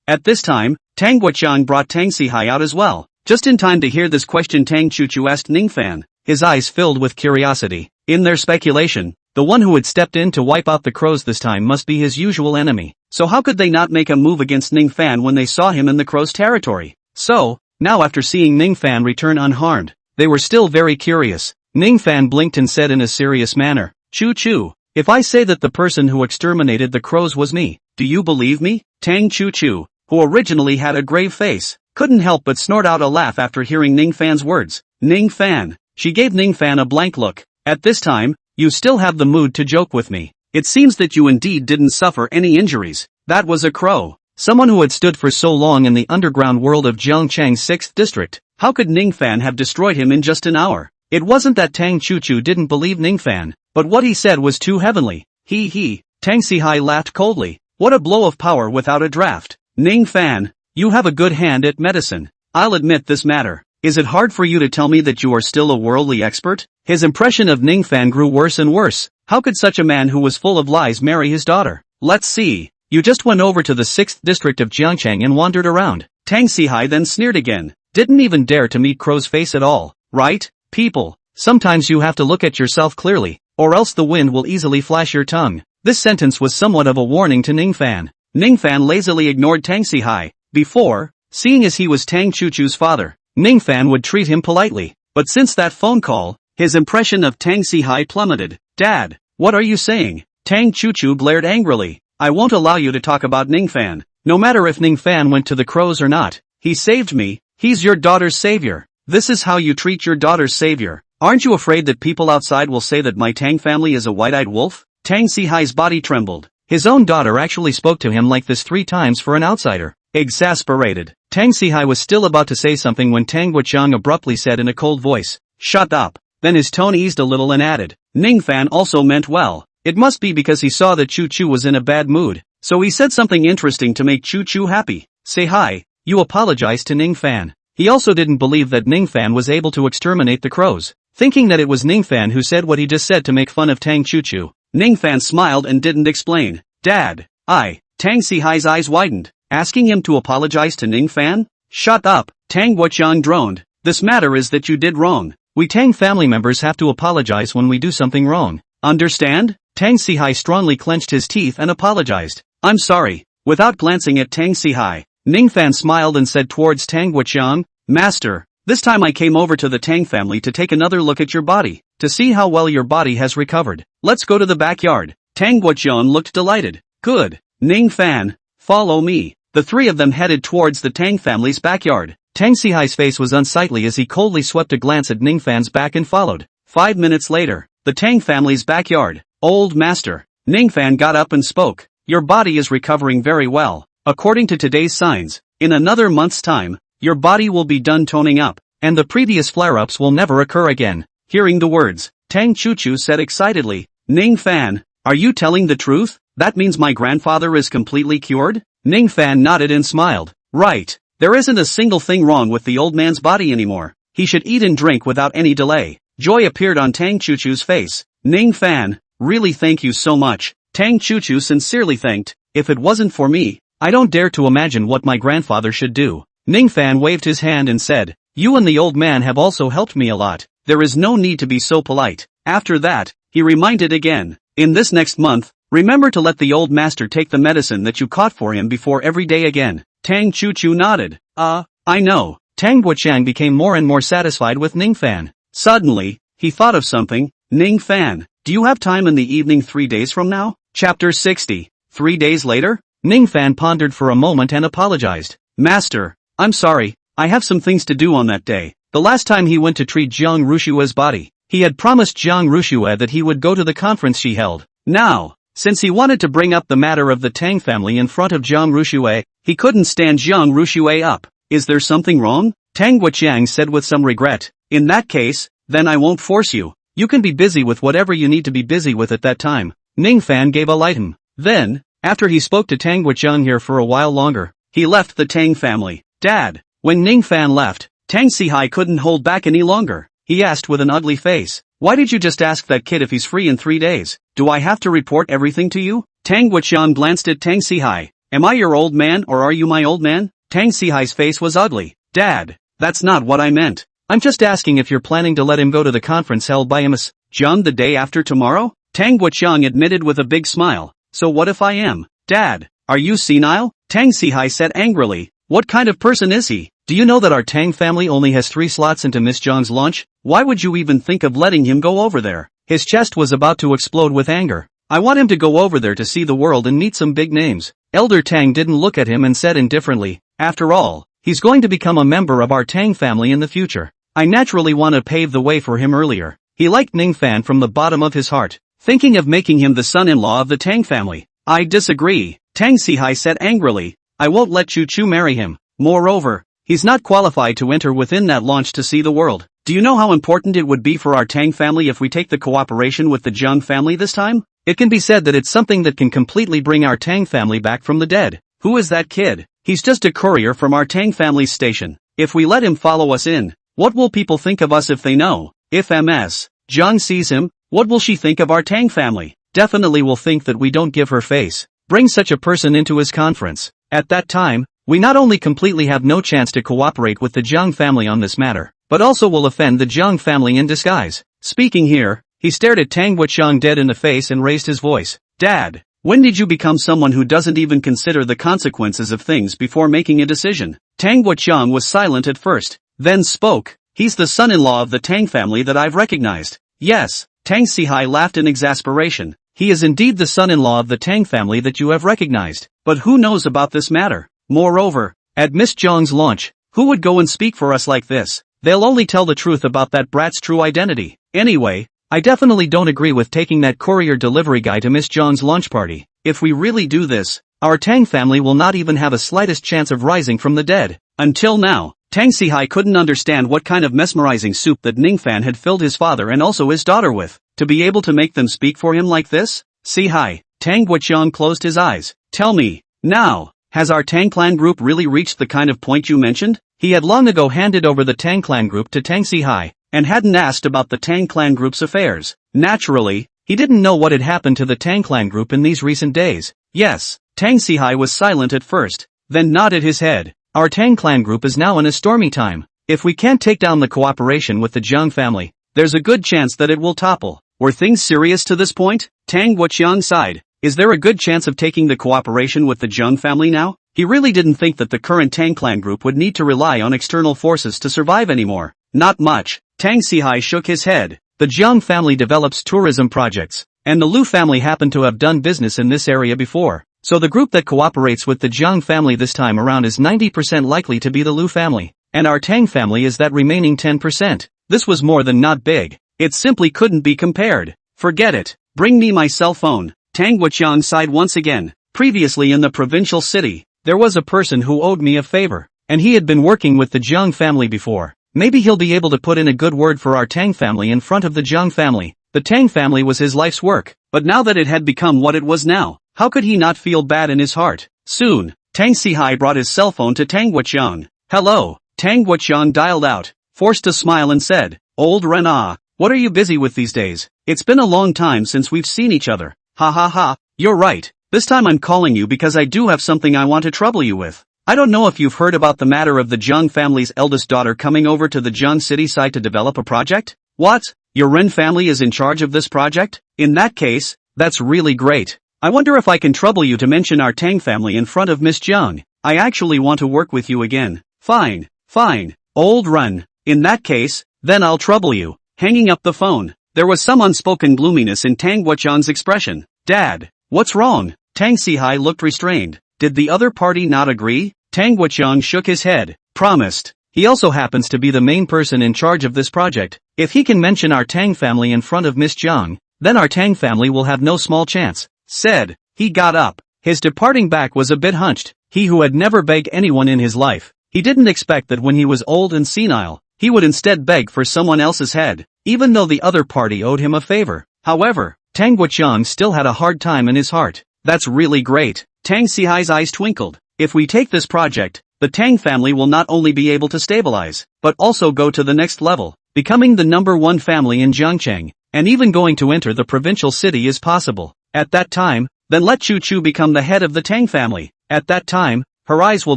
At this time, Tang Guoqiang brought Tang Sihai out as well. Just in time to hear this question, Tang Chuchu asked Ning Fan, his eyes filled with curiosity. In their speculation, the one who had stepped in to wipe out the crows this time must be his usual enemy. So how could they not make a move against Ning Fan when they saw him in the crow's territory? So, now after seeing Ning Fan return unharmed, they were still very curious. Ning Fan blinked and said in a serious manner, Chuchu, if I say that the person who exterminated the crows was me, do you believe me? Tang Chuchu, who originally had a grave face, couldn't help but snort out a laugh after hearing Ning Fan's words. Ning Fan. She gave Ning Fan a blank look. At this time, you still have the mood to joke with me. It seems that you indeed didn't suffer any injuries. That was a crow. Someone who had stood for so long in the underground world of Jiangchang's 6th district. How could Ning Fan have destroyed him in just an hour? It wasn't that Tang Chuchu didn't believe Ning Fan, but what he said was too heavenly. Tang Sihai laughed coldly. What a blow of power without a draft. Ning Fan, you have a good hand at medicine. I'll admit this matter. Is it hard for you to tell me that you are still a worldly expert? His impression of Ning Fan grew worse and worse. How could such a man who was full of lies marry his daughter? Let's see. You just went over to the 6th district of Jiangchang and wandered around. Tang Sihai then sneered again. Didn't even dare to meet Crow's face at all, right? People, sometimes you have to look at yourself clearly, or else the wind will easily flash your tongue. This sentence was somewhat of a warning to Ning Fan. Ning Fan lazily ignored Tang Sihai. Before, seeing as he was Tang Chuchu's father, Ning Fan would treat him politely, but since that phone call, his impression of Tang Sihai plummeted. Dad, what are you saying? Tang Chuchu glared angrily. I won't allow you to talk about Ning Fan. No matter if Ning Fan went to the crows or not, He saved me. He's your daughter's savior. This is how you treat your daughter's savior. Aren't you afraid that people outside will say that my Tang family is a white-eyed wolf? Tang Sihai's body trembled. His own daughter actually spoke to him like this 3 times for an outsider. Exasperated, Tang Sihai was still about to say something when Tang Guoqiang abruptly said in a cold voice, "Shut up." Then his tone eased a little and added, "Ning Fan also meant well. It must be because he saw that Chu Chu was in a bad mood, so he said something interesting to make Chu Chu happy. Say hi." You apologized to Ning Fan. He also didn't believe that Ning Fan was able to exterminate the crows. Thinking that it was Ning Fan who said what he just said to make fun of Tang Chu Chu, Ning Fan smiled and didn't explain. "Dad, Tang Sihai's eyes widened. Asking him to apologize to Ning Fan? Shut up, Tang Guoqiang droned. This matter is that you did wrong. We Tang family members have to apologize when we do something wrong. Understand? Tang Sihai strongly clenched his teeth and apologized. "I'm sorry." Without glancing at Tang Sihai, Ning Fan smiled and said towards Tang Guoqiang, "Master, this time I came over to the Tang family to take another look at your body, to see how well your body has recovered. Let's go to the backyard." Tang Guoqiang looked delighted. "Good. Ning Fan, follow me." The 3 of them headed towards the Tang family's backyard. Tang Sihai's face was unsightly as he coldly swept a glance at Ning Fan's back and followed. 5 minutes later, the Tang family's backyard. "Old master." Ning Fan got up and spoke. "Your body is recovering very well. According to today's signs, in another month's time, your body will be done toning up, and the previous flare-ups will never occur again." Hearing the words, Tang Chu Chu said excitedly, "Ning Fan, are you telling the truth? That means my grandfather is completely cured?" Ning Fan nodded and smiled. "Right. There isn't a single thing wrong with the old man's body anymore. He should eat and drink without any delay." Joy appeared on Tang Chu Chu's face. "Ning Fan, really thank you so much." Tang Chu Chu sincerely thanked. "If it wasn't for me, I don't dare to imagine what my grandfather should do." Ning Fan waved his hand and said, "You and the old man have also helped me a lot. There is no need to be so polite." After that, he reminded again, "In this next month, remember to let the old master take the medicine that you caught for him before every day again." Tang Chu Chu nodded. I know." Tang Guoqiang became more and more satisfied with Ning Fan. Suddenly, he thought of something. "Ning Fan, do you have time in the evening 3 days from now?" Chapter 60. 3 days later? Ning Fan pondered for a moment and apologized. "Master, I'm sorry, I have some things to do on that day." The last time he went to treat Jiang Rushue's body, he had promised Jiang Rushue that he would go to the conference she held. Now, since he wanted to bring up the matter of the Tang family in front of Jiang Rushue, he couldn't stand Jiang Rushue up. "Is there something wrong?" Tang Guoqiang said with some regret. "In that case, then I won't force you. You can be busy with whatever you need to be busy with at that time." Ning Fan gave a light him. Then, after he spoke to Tang Guoqiang here for a while longer, he left the Tang family. "Dad." When Ning Fan left, Tang Sihai couldn't hold back any longer. He asked with an ugly face, "Why did you just ask that kid if he's free in 3 days? Do I have to report everything to you?" Tang Guoqiang glanced at Tang Sihai. "Am I your old man or are you my old man?" Tang Sihai's face was ugly. "Dad, that's not what I meant. I'm just asking if you're planning to let him go to the conference held by Ms. Jiang the day after tomorrow?" Tang Guoqiang admitted with a big smile. "So what if I am?" "Dad, are you senile?" Tang Sihai said angrily. "What kind of person is he? Do you know that our Tang family only has 3 slots into Miss Jiang's lunch? Why would you even think of letting him go over there?" His chest was about to explode with anger. "I want him to go over there to see the world and meet some big names." Elder Tang didn't look at him and said indifferently, "After all, he's going to become a member of our Tang family in the future. I naturally want to pave the way for him earlier." He liked Ning Fan from the bottom of his heart, thinking of making him the son-in-law of the Tang family. "I disagree," Tang Sihai said angrily. "I won't let Chu Chu marry him. Moreover, he's not qualified to enter within that launch to see the world. Do you know how important it would be for our Tang family if we take the cooperation with the Jiang family this time? It can be said that it's something that can completely bring our Tang family back from the dead." "Who is that kid?" "He's just a courier from our Tang family's station. If we let him follow us in, what will people think of us if they know? If Ms. Jiang sees him, what will she think of our Tang family? Definitely will think that we don't give her face. Bring such a person into his conference. At that time, we not only completely have no chance to cooperate with the Jiang family on this matter, but also will offend the Jiang family in disguise." Speaking here, he stared at Tang Guoqiang dead in the face and raised his voice. "Dad, when did you become someone who doesn't even consider the consequences of things before making a decision?" Tang Guoqiang was silent at first, then spoke. "He's the son-in-law of the Tang family that I've recognized." "Yes." Tang Sihai laughed in exasperation. "He is indeed the son-in-law of the Tang family that you have recognized. But who knows about this matter? Moreover, at Miss Jiang's launch, Who would go and speak for us like this? They'll only tell the truth about that brat's true identity. Anyway, I definitely don't agree with taking that courier delivery guy to Miss John's launch party. If we really do this, our Tang family will not even have a slightest chance of rising from the dead. Until now, Tang Sihai couldn't understand what kind of mesmerizing soup that Ning Fan had filled his father and also his daughter with, to be able to make them speak for him like this. Sihai, Tang Guoqiang closed his eyes. Tell me, now, has our Tang clan group really reached the kind of point you mentioned? He had long ago handed over the Tang clan group to Tang Sihai, and hadn't asked about the Tang clan group's affairs. Naturally, he didn't know what had happened to the Tang clan group in these recent days. Yes, Tang Sihai was silent at first, then nodded his head. Our Tang clan group is now in a stormy time. If we can't take down the cooperation with the Jiang family, there's a good chance that it will topple. Were things serious to this point? Tang Guoqiang sighed. Is there a good chance of taking the cooperation with the Jiang family now? He really didn't think that the current Tang clan group would need to rely on external forces to survive anymore. Not much. Tang Sihai shook his head. The Jiang family develops tourism projects, and the Lu family happened to have done business in this area before. So the group that cooperates with the Jiang family this time around is 90% likely to be the Lu family, and our Tang family is that remaining 10%. This was more than not big. It simply couldn't be compared. Forget it. Bring me my cell phone. Tang Guoqiang sighed once again. Previously in the provincial city, there was a person who owed me a favor, and he had been working with the Jiang family before. Maybe he'll be able to put in a good word for our Tang family in front of the Jiang family. The Tang family was his life's work, but now that it had become what it was now, how could he not feel bad in his heart? Soon, Tang Sihai brought his cell phone to Tang Guoqiang. Hello. Tang Guoqiang dialed out, forced a smile and said, Old Ren, what are you busy with these days? It's been a long time since we've seen each other. Ha ha ha, you're right. This time I'm calling you because I do have something I want to trouble you with. I don't know if you've heard about the matter of the Jiang family's eldest daughter coming over to the Jiang city side to develop a project? What? Your Ren family is in charge of this project? In that case, that's really great. I wonder if I can trouble you to mention our Tang family in front of Miss Jiang. I actually want to work with you again. Fine, fine, old Ren. In that case, then I'll trouble you. Hanging up the phone, there was some unspoken gloominess in Tang Guoqiang's expression. Dad, what's wrong? Tang Sihai looked restrained. Did the other party not agree? Tang Guoqiang shook his head. Promised. He also happens to be the main person in charge of this project. If he can mention our Tang family in front of Miss Jiang, then our Tang family will have no small chance. Said. He got up. His departing back was a bit hunched. He who had never begged anyone in his life. He didn't expect that when he was old and senile, he would instead beg for someone else's head, even though the other party owed him a favor. However, Tang Guoqiang still had a hard time in his heart. That's really great. Tang Sihai's eyes twinkled. If we take this project, the Tang family will not only be able to stabilize, but also go to the next level, becoming the #1 family in Jiangcheng, and even going to enter the provincial city is possible. At that time, then let Chu Chu become the head of the Tang family. At that time, her eyes will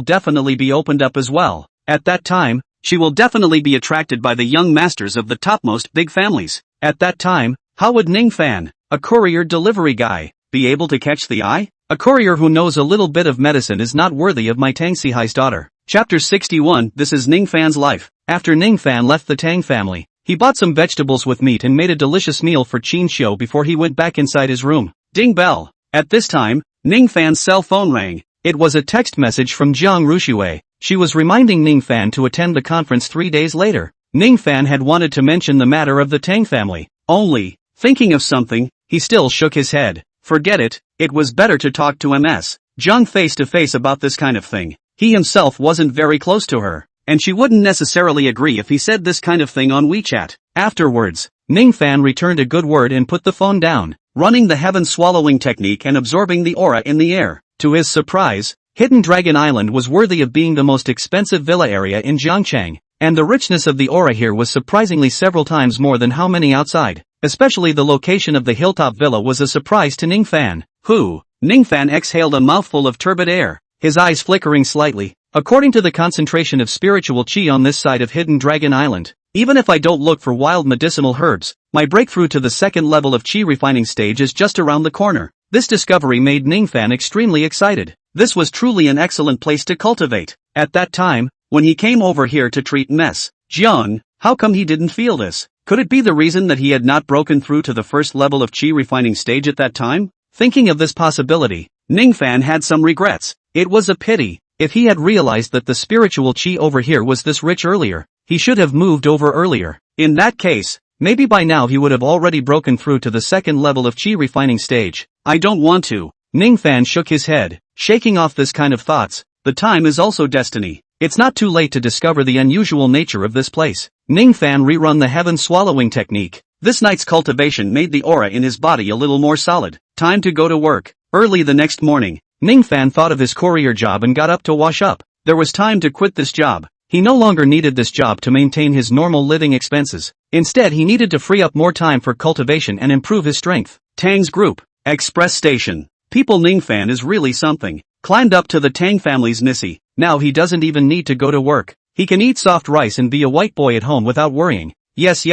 definitely be opened up as well. At that time, she will definitely be attracted by the young masters of the topmost big families. At that time, how would Ning Fan, a courier delivery guy, be able to catch the eye? A courier who knows a little bit of medicine is not worthy of my Tang Sihai's daughter. Chapter 61. This is Ning Fan's life. After Ning Fan left the Tang family, he bought some vegetables with meat and made a delicious meal for Qin Xiu before he went back inside his room. Ding bell. At this time, Ning Fan's cell phone rang. It was a text message from Jiang Rushui. She was reminding Ning Fan to attend the conference 3 days later. Ning Fan had wanted to mention the matter of the Tang family. Only, thinking of something, he still shook his head. Forget it, it was better to talk to Ms. Jiang face to face about this kind of thing. He himself wasn't very close to her, and she wouldn't necessarily agree if he said this kind of thing on WeChat. Afterwards, Ning Fan returned a good word and put the phone down, running the heaven swallowing technique and absorbing the aura in the air. To his surprise, Hidden Dragon Island was worthy of being the most expensive villa area in Jiangcheng, and the richness of the aura here was surprisingly several times more than how many outside. Especially the location of the hilltop villa was a surprise to Ning Fan, who, Ning Fan exhaled a mouthful of turbid air, his eyes flickering slightly. According to the concentration of spiritual chi on this side of Hidden Dragon Island, even if I don't look for wild medicinal herbs, my breakthrough to the second level of chi refining stage is just around the corner. This discovery made Ning Fan extremely excited. This was truly an excellent place to cultivate. At that time, when he came over here to treat Ms. Jiang, how come he didn't feel this? Could it be the reason that he had not broken through to the first level of chi refining stage at that time? Thinking of this possibility, Ning Fan had some regrets. It was a pity. If he had realized that the spiritual chi over here was this rich earlier, he should have moved over earlier. In that case, maybe by now he would have already broken through to the second level of chi refining stage. I don't want to. Ning Fan shook his head, shaking off this kind of thoughts. The time is also destiny. It's not too late to discover the unusual nature of this place. Ning Fan rerun the heaven swallowing technique. This night's cultivation made the aura in his body a little more solid. Time to go to work. Early the next morning, Ning Fan thought of his courier job and got up to wash up. There was time to quit this job. He no longer needed this job to maintain his normal living expenses. Instead, he needed to free up more time for cultivation and improve his strength. Tang's group. Express station. People, Ning Fan is really something. Climbed up to the Tang family's Nissi. Now he doesn't even need to go to work. He can eat soft rice and be a white boy at home without worrying. Yes.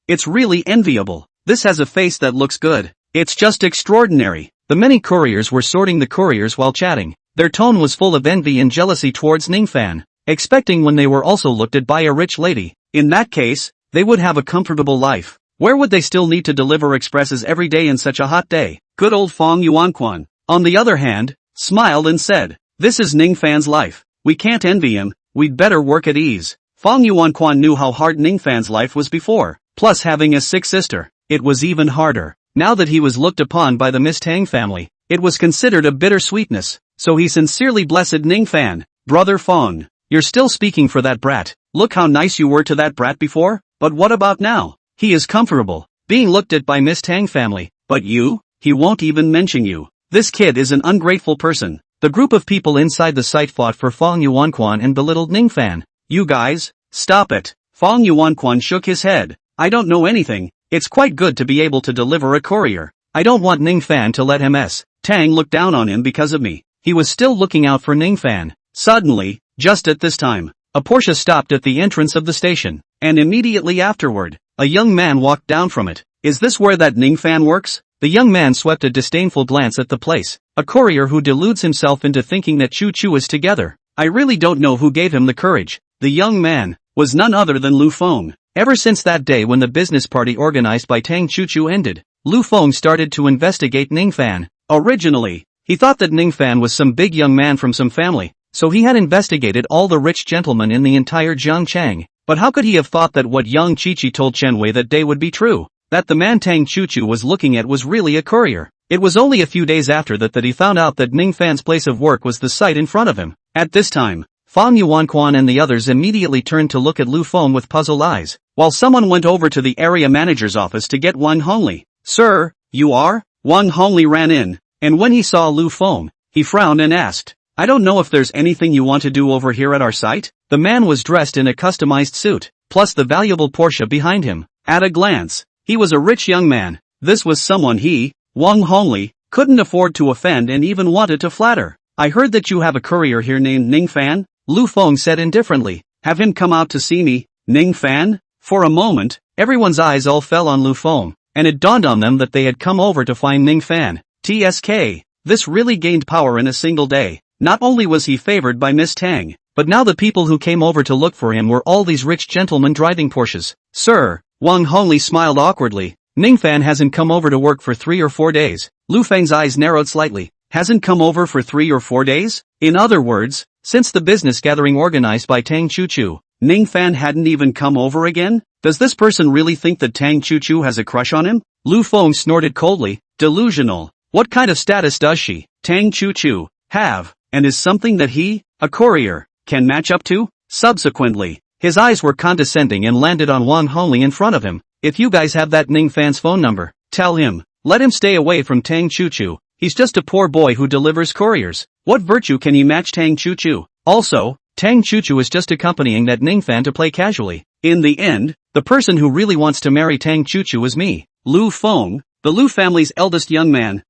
It's really enviable. This has a face that looks good. It's just extraordinary. The many couriers were sorting the couriers while chatting. Their tone was full of envy and jealousy towards Ning Fan, expecting when they were also looked at by a rich lady. In that case, they would have a comfortable life. Where would they still need to deliver expresses every day in such a hot day? Good old Feng Yuanquan, on the other hand, smiled and said, "This is Ning Fan's life. We can't envy him, we'd better work at ease." Feng Yuanquan knew how hard Ning Fan's life was before, plus having a sick sister, it was even harder. Now that he was looked upon by the Miss Tang family, it was considered a bitter sweetness, so he sincerely blessed Ning Fan. "Brother Feng, you're still speaking for that brat. Look how nice you were to that brat before, but what about now? He is comfortable, being looked at by Miss Tang family, but you? He won't even mention you. This kid is an ungrateful person." The group of people inside the site fought for Feng Yuanquan and belittled Ning Fan. "You guys, stop it." Feng Yuanquan shook his head. "I don't know anything. It's quite good to be able to deliver a courier. I don't want Ning Fan to let Ms. Tang look down on him because of me." He was still looking out for Ning Fan. Suddenly, just at this time, a Porsche stopped at the entrance of the station, and immediately afterward, a young man walked down from it. "Is this where that Ning Fan works?" The young man swept a disdainful glance at the place. A courier who deludes himself into thinking that Choo Choo is together. I really don't know who gave him the courage. The young man was none other than Lu Feng. Ever since that day when the business party organized by Tang Choo Choo ended, Lu Feng started to investigate Ning Fan. Originally, he thought that Ning Fan was some big young man from some family, so he had investigated all the rich gentlemen in the entire Jiangchang. But how could he have thought that what young Chi Chi told Chen Wei that day would be true? That the man Tang Choo Choo was looking at was really a courier. It was only a few days after that he found out that Ning Fan's place of work was the site in front of him. At this time, Feng Yuanquan and the others immediately turned to look at Lu Feng with puzzled eyes, while someone went over to the area manager's office to get Wang Hongli. "Sir, you are?" Wang Hongli ran in, and when he saw Lu Feng, he frowned and asked, "I don't know if there's anything you want to do over here at our site?" The man was dressed in a customized suit, plus the valuable Porsche behind him. At a glance, he was a rich young man. This was someone he, Wang Hongli, couldn't afford to offend and even wanted to flatter. "I heard that you have a courier here named Ning Fan?" Lu Feng said indifferently. "Have him come out to see me." Ning Fan? For a moment, everyone's eyes all fell on Lu Feng, and it dawned on them that they had come over to find Ning Fan. TSK. This really gained power in a single day. Not only was he favored by Miss Tang, but now the people who came over to look for him were all these rich gentlemen driving Porsches. "Sir," Wang Hongli smiled awkwardly, "Ning Fan hasn't come over to work for 3 or 4 days. Lu Feng's eyes narrowed slightly. "Hasn't come over for 3 or 4 days? In other words, since the business gathering organized by Tang Choo Choo, Ning Fan hadn't even come over again? Does this person really think that Tang Choo Choo has a crush on him?" Lu Feng snorted coldly. "Delusional. What kind of status does she, Tang Choo Choo, have, and is something that he, a courier, can match up to?" Subsequently, his eyes were condescending and landed on Wang Hongli in front of him. "If you guys have that Ning Fan's phone number, tell him. Let him stay away from Tang Choo Choo. He's just a poor boy who delivers couriers. What virtue can he match Tang Choo Choo? Also, Tang Choo Choo is just accompanying that Ning Fan to play casually. In the end, the person who really wants to marry Tang Choo Choo is me, Lu Feng, the Lu family's eldest young man.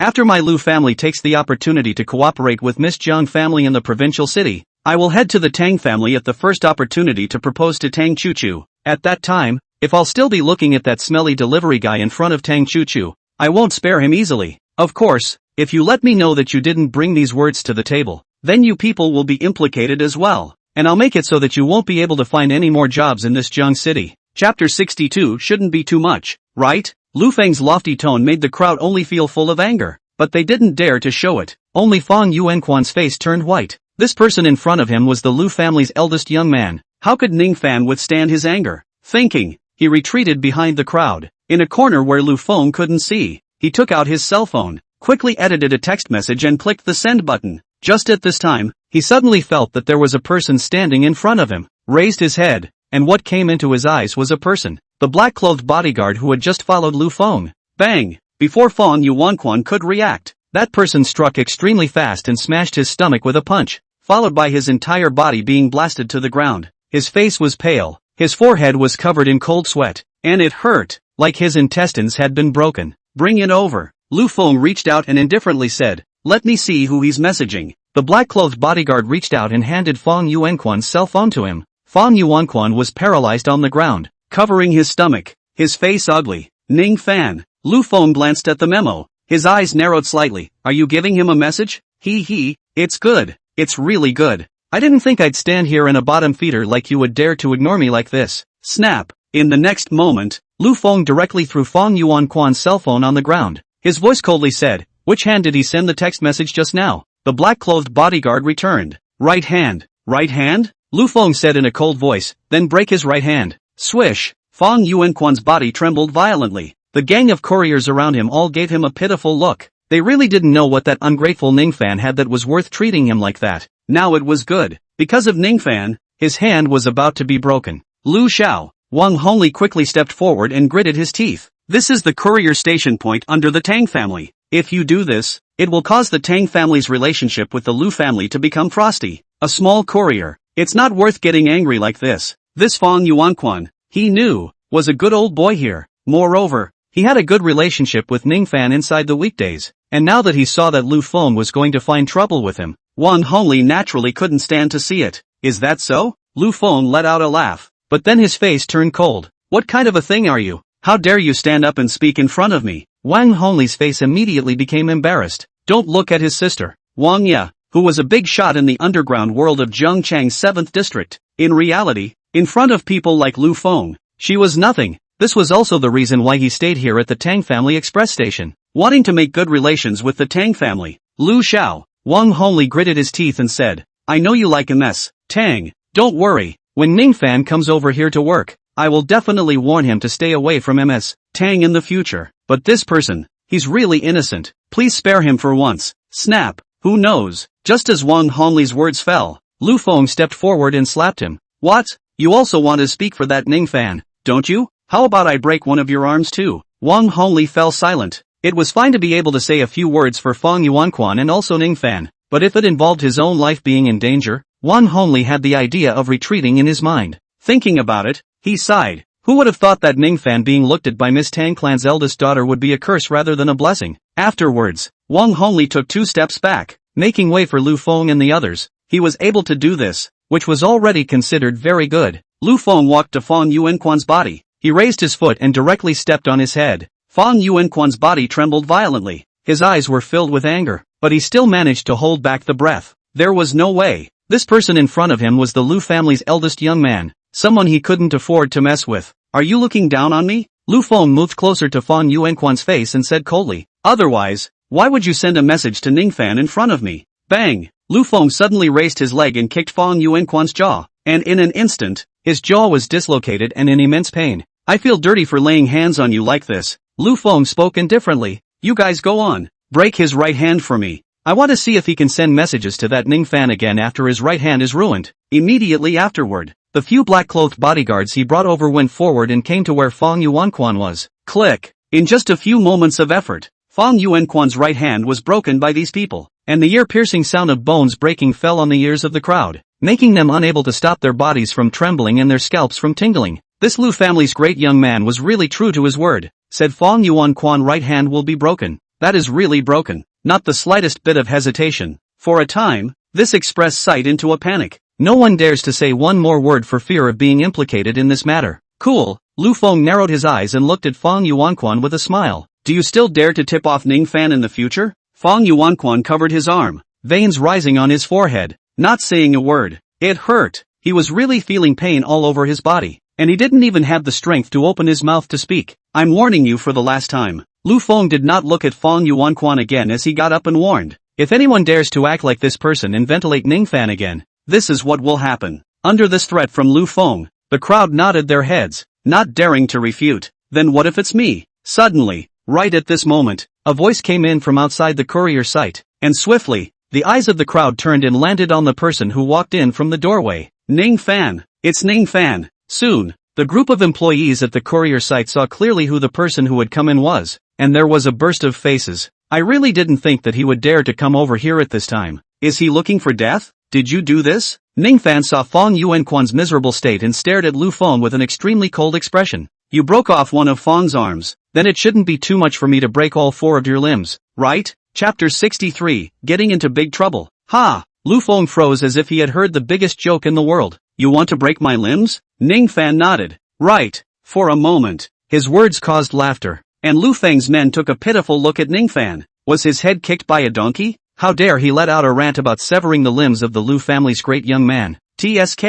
After my Lu family takes the opportunity to cooperate with Miss Jiang family in the provincial city, I will head to the Tang family at the first opportunity to propose to Tang Choo Choo. At that time, if I'll still be looking at that smelly delivery guy in front of Tang Choo Choo, I won't spare him easily. Of course, if you let me know that you didn't bring these words to the table, then you people will be implicated as well, and I'll make it so that you won't be able to find any more jobs in this Jiang city." Chapter 62 shouldn't be too much, right? Lu Feng's lofty tone made the crowd only feel full of anger, but they didn't dare to show it. Only Feng Yuanquan's face turned white. This person in front of him was the Lu family's eldest young man. How could Ning Fan withstand his anger? Thinking, he retreated behind the crowd. In a corner where Lu Feng couldn't see, he took out his cell phone, quickly edited a text message and clicked the send button. Just at this time, he suddenly felt that there was a person standing in front of him, raised his head, and what came into his eyes was a person, the black-clothed bodyguard who had just followed Lu Feng. Bang! Before Feng Yuanquan could react, that person struck extremely fast and smashed his stomach with a punch, followed by his entire body being blasted to the ground. His face was pale, his forehead was covered in cold sweat, and it hurt, like his intestines had been broken. Bring it over. Lu Feng reached out and indifferently said, let me see who he's messaging. The black-clothed bodyguard reached out and handed Feng Yuanquan's cell phone to him. Feng Yuanquan was paralyzed on the ground, covering his stomach, his face ugly. Ning Fan. Lu Feng glanced at the memo. His eyes narrowed slightly. Are you giving him a message? It's good. It's really good. I didn't think I'd stand here in a bottom feeder like you would dare to ignore me like this. Snap. In the next moment, Lu Feng directly threw Feng Yuanquan's cell phone on the ground. His voice coldly said, which hand did he send the text message just now? The black-clothed bodyguard returned. Right hand. Right hand? Lu Feng said in a cold voice, then break his right hand. Swish. Feng Yuanquan's body trembled violently. The gang of couriers around him all gave him a pitiful look. They really didn't know what that ungrateful Ning Fan had that was worth treating him like that. Now it was good. Because of Ning Fan, his hand was about to be broken. Lu Xiao. Wang Hongli quickly stepped forward and gritted his teeth. This is the courier station point under the Tang family. If you do this, it will cause the Tang family's relationship with the Lu family to become frosty. A small courier. It's not worth getting angry like this. This Feng Yuanquan, he knew, was a good old boy here. Moreover, he had a good relationship with Ning Fan inside the weekdays, and now that he saw that Lu Feng was going to find trouble with him, Wang Hongli naturally couldn't stand to see it. Is that so? Lu Feng let out a laugh, but then his face turned cold. What kind of a thing are you? How dare you stand up and speak in front of me? Wang Hongli's face immediately became embarrassed. Don't look at his sister, Wang Ye, who was a big shot in the underground world of Zhengchang's 7th district. In reality, in front of people like Lu Feng, she was nothing. This was also the reason why he stayed here at the Tang family express station, wanting to make good relations with the Tang family. Lu Xiao. Wang Hongli gritted his teeth and said, I know you like MS, Tang. Don't worry, when Ning Fan comes over here to work, I will definitely warn him to stay away from MS, Tang in the future. But this person, he's really innocent. Please spare him for once. Snap. Who knows? Just as Wang Hongli's words fell, Lu Feng stepped forward and slapped him. What? You also want to speak for that Ning Fan, don't you? How about I break one of your arms too? Wang Hongli fell silent. It was fine to be able to say a few words for Feng Yuanquan and also Ning Fan, but if it involved his own life being in danger, Wang Hongli had the idea of retreating in his mind. Thinking about it, he sighed. Who would have thought that Ning Fan being looked at by Miss Tang Clan's eldest daughter would be a curse rather than a blessing? Afterwards, Wang Hongli took 2 steps back, making way for Lu Feng and the others. He was able to do this, which was already considered very good. Lu Feng walked to Feng Yuanquan's body. He raised his foot and directly stepped on his head. Feng Yuanquan's body trembled violently. His eyes were filled with anger, but he still managed to hold back the breath. There was no way. This person in front of him was the Lu family's eldest young man, someone he couldn't afford to mess with. Are you looking down on me? Lu Feng moved closer to Feng Yuanquan's face and said coldly. Otherwise, why would you send a message to Ning Fan in front of me? Bang! Lu Feng suddenly raised his leg and kicked Feng Yuanquan's jaw, and in an instant, his jaw was dislocated and in immense pain. I feel dirty for laying hands on you like this. Lu Feng spoke indifferently. You guys go on. Break his right hand for me. I want to see if he can send messages to that Ning Fan again after his right hand is ruined. Immediately afterward, the few black-clothed bodyguards he brought over went forward and came to where Feng Yuanquan was. Click. In just a few moments of effort, Feng Yuanquan's right hand was broken by these people, and the ear-piercing sound of bones breaking fell on the ears of the crowd, making them unable to stop their bodies from trembling and their scalps from tingling. This Lu family's great young man was really true to his word, said Feng Yuanquan. Right hand will be broken. That is really broken. Not the slightest bit of hesitation. For a time, this expressed sight into a panic. No one dares to say one more word for fear of being implicated in this matter. Cool. Lu Feng narrowed his eyes and looked at Feng Yuanquan with a smile. Do you still dare to tip off Ning Fan in the future? Feng Yuanquan covered his arm, veins rising on his forehead, not saying a word. It hurt. He was really feeling pain all over his body, and he didn't even have the strength to open his mouth to speak. I'm warning you for the last time. Lu Feng did not look at Feng Yuanquan again as he got up and warned. If anyone dares to act like this person and ventilate Ning Fan again, this is what will happen. Under this threat from Lu Feng, the crowd nodded their heads, not daring to refute. Then what if it's me? Suddenly, right at this moment, a voice came in from outside the courier site, and swiftly, the eyes of the crowd turned and landed on the person who walked in from the doorway. Ning Fan. It's Ning Fan. Soon, the group of employees at the courier site saw clearly who the person who had come in was, and there was a burst of faces. I really didn't think that he would dare to come over here at this time. Is he looking for death? Did you do this? Ning Fan saw Feng Yuanquan's miserable state and stared at Lu Feng with an extremely cold expression. You broke off one of Feng's arms, then it shouldn't be too much for me to break all 4 of your limbs, right? Chapter 63, Getting into Big Trouble. Ha! Lu Feng froze as if he had heard the biggest joke in the world. You want to break my limbs? Ning Fan nodded. Right. For a moment. His words caused laughter, and Lu Feng's men took a pitiful look at Ning Fan. Was his head kicked by a donkey? How dare he let out a rant about severing the limbs of the Lu family's great young man? TSK.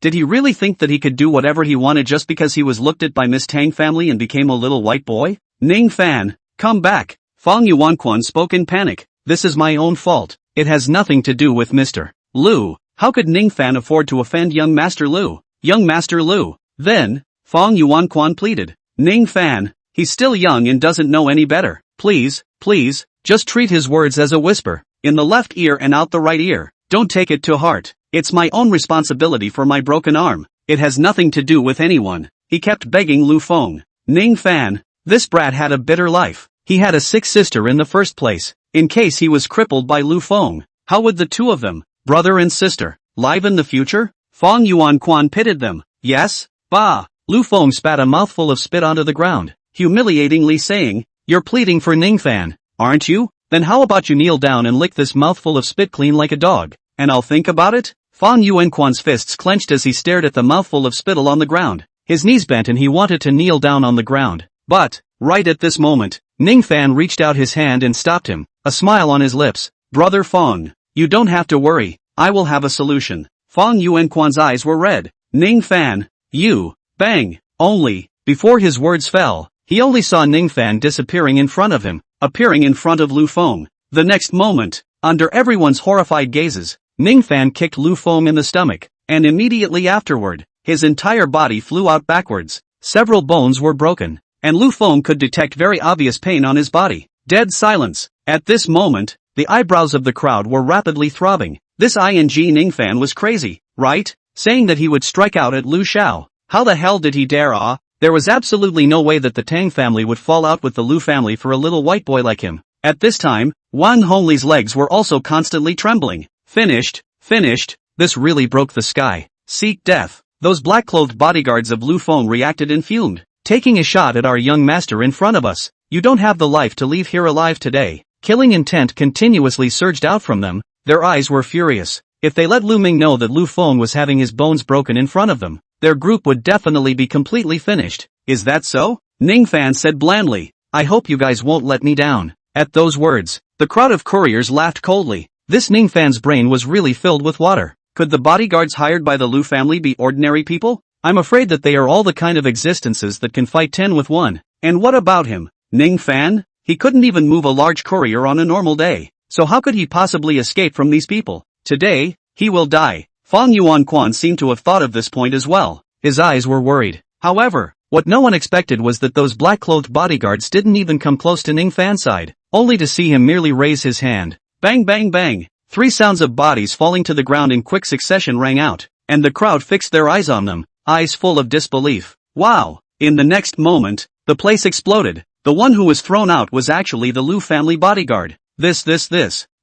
Did he really think that he could do whatever he wanted just because he was looked at by Miss Tang family and became a little white boy? Ning Fan, come back. Feng Yuanquan spoke in panic. This is my own fault. It has nothing to do with Mr. Lu. How could Ning Fan afford to offend young Master Lu? Young Master Lu. Then, Feng Yuanquan pleaded. Ning Fan, he's still young and doesn't know any better. Please, just treat his words as a whisper. In the left ear and out the right ear. Don't take it to heart. It's my own responsibility for my broken arm. It has nothing to do with anyone. He kept begging Lu Feng. Ning Fan, this brat had a bitter life. He had a sick sister in the first place. In case he was crippled by Lu Feng, how would the two of them, brother and sister, live in the future? Feng Yuanquan pitied them. Yes? Bah! Lu Feng spat a mouthful of spit onto the ground, humiliatingly saying, You're pleading for Ning Fan, aren't you? Then how about you kneel down and lick this mouthful of spit clean like a dog, and I'll think about it? Feng Yuanquan's fists clenched as he stared at the mouthful of spittle on the ground. His knees bent and he wanted to kneel down on the ground. But, right at this moment, Ning Fan reached out his hand and stopped him, a smile on his lips. Brother Feng, you don't have to worry, I will have a solution. Feng Yuanquan's eyes were red. Ning Fan, you, bang, only, before his words fell, he only saw Ning Fan disappearing in front of him, appearing in front of Lu Feng. The next moment, under everyone's horrified gazes, Ning Fan kicked Lu Feng in the stomach, and immediately afterward, his entire body flew out backwards. Several bones were broken, and Lu Feng could detect very obvious pain on his body. Dead silence. At this moment, the eyebrows of the crowd were rapidly throbbing. This Ning Fan was crazy, right? Saying that he would strike out at Lu Xiao. How the hell did he dare? There was absolutely no way that the Tang family would fall out with the Lu family for a little white boy like him. At this time, Wang Hongli's legs were also constantly trembling. Finished. This really broke the sky. Seek death. Those black-clothed bodyguards of Lu Feng reacted and fumed. Taking a shot at our young master in front of us. You don't have the life to leave here alive today. Killing intent continuously surged out from them. Their eyes were furious. If they let Lu Ming know that Lu Feng was having his bones broken in front of them, their group would definitely be completely finished. Is that so? Ning Fan said blandly. I hope you guys won't let me down. At those words, the crowd of couriers laughed coldly. This Ning Fan's brain was really filled with water. Could the bodyguards hired by the Lu family be ordinary people? I'm afraid that they are all the kind of existences that can fight 10 with 1. And what about him? Ning Fan? He couldn't even move a large courier on a normal day. So how could he possibly escape from these people? Today, he will die. Feng Yuanquan seemed to have thought of this point as well. His eyes were worried. However, what no one expected was that those black-clothed bodyguards didn't even come close to Ning Fan's side, only to see him merely raise his hand. Bang bang bang! 3 sounds of bodies falling to the ground in quick succession rang out, and the crowd fixed their eyes on them, eyes full of disbelief. Wow! In the next moment, the place exploded. The one who was thrown out was actually the Lu family bodyguard. This.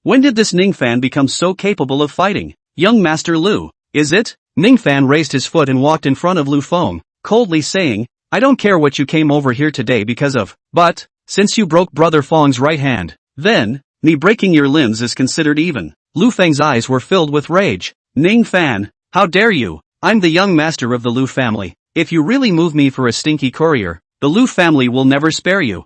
When did this Ning Fan become so capable of fighting? Young Master Lu, is it? Ning Fan raised his foot and walked in front of Lu Feng, coldly saying, I don't care what you came over here today because of, but, since you broke Brother Feng's right hand, then, me breaking your limbs is considered even. Lu Feng's eyes were filled with rage. Ning Fan, how dare you? I'm the young master of the Lu family. If you really move me for a stinky courier, the Lu family will never spare you.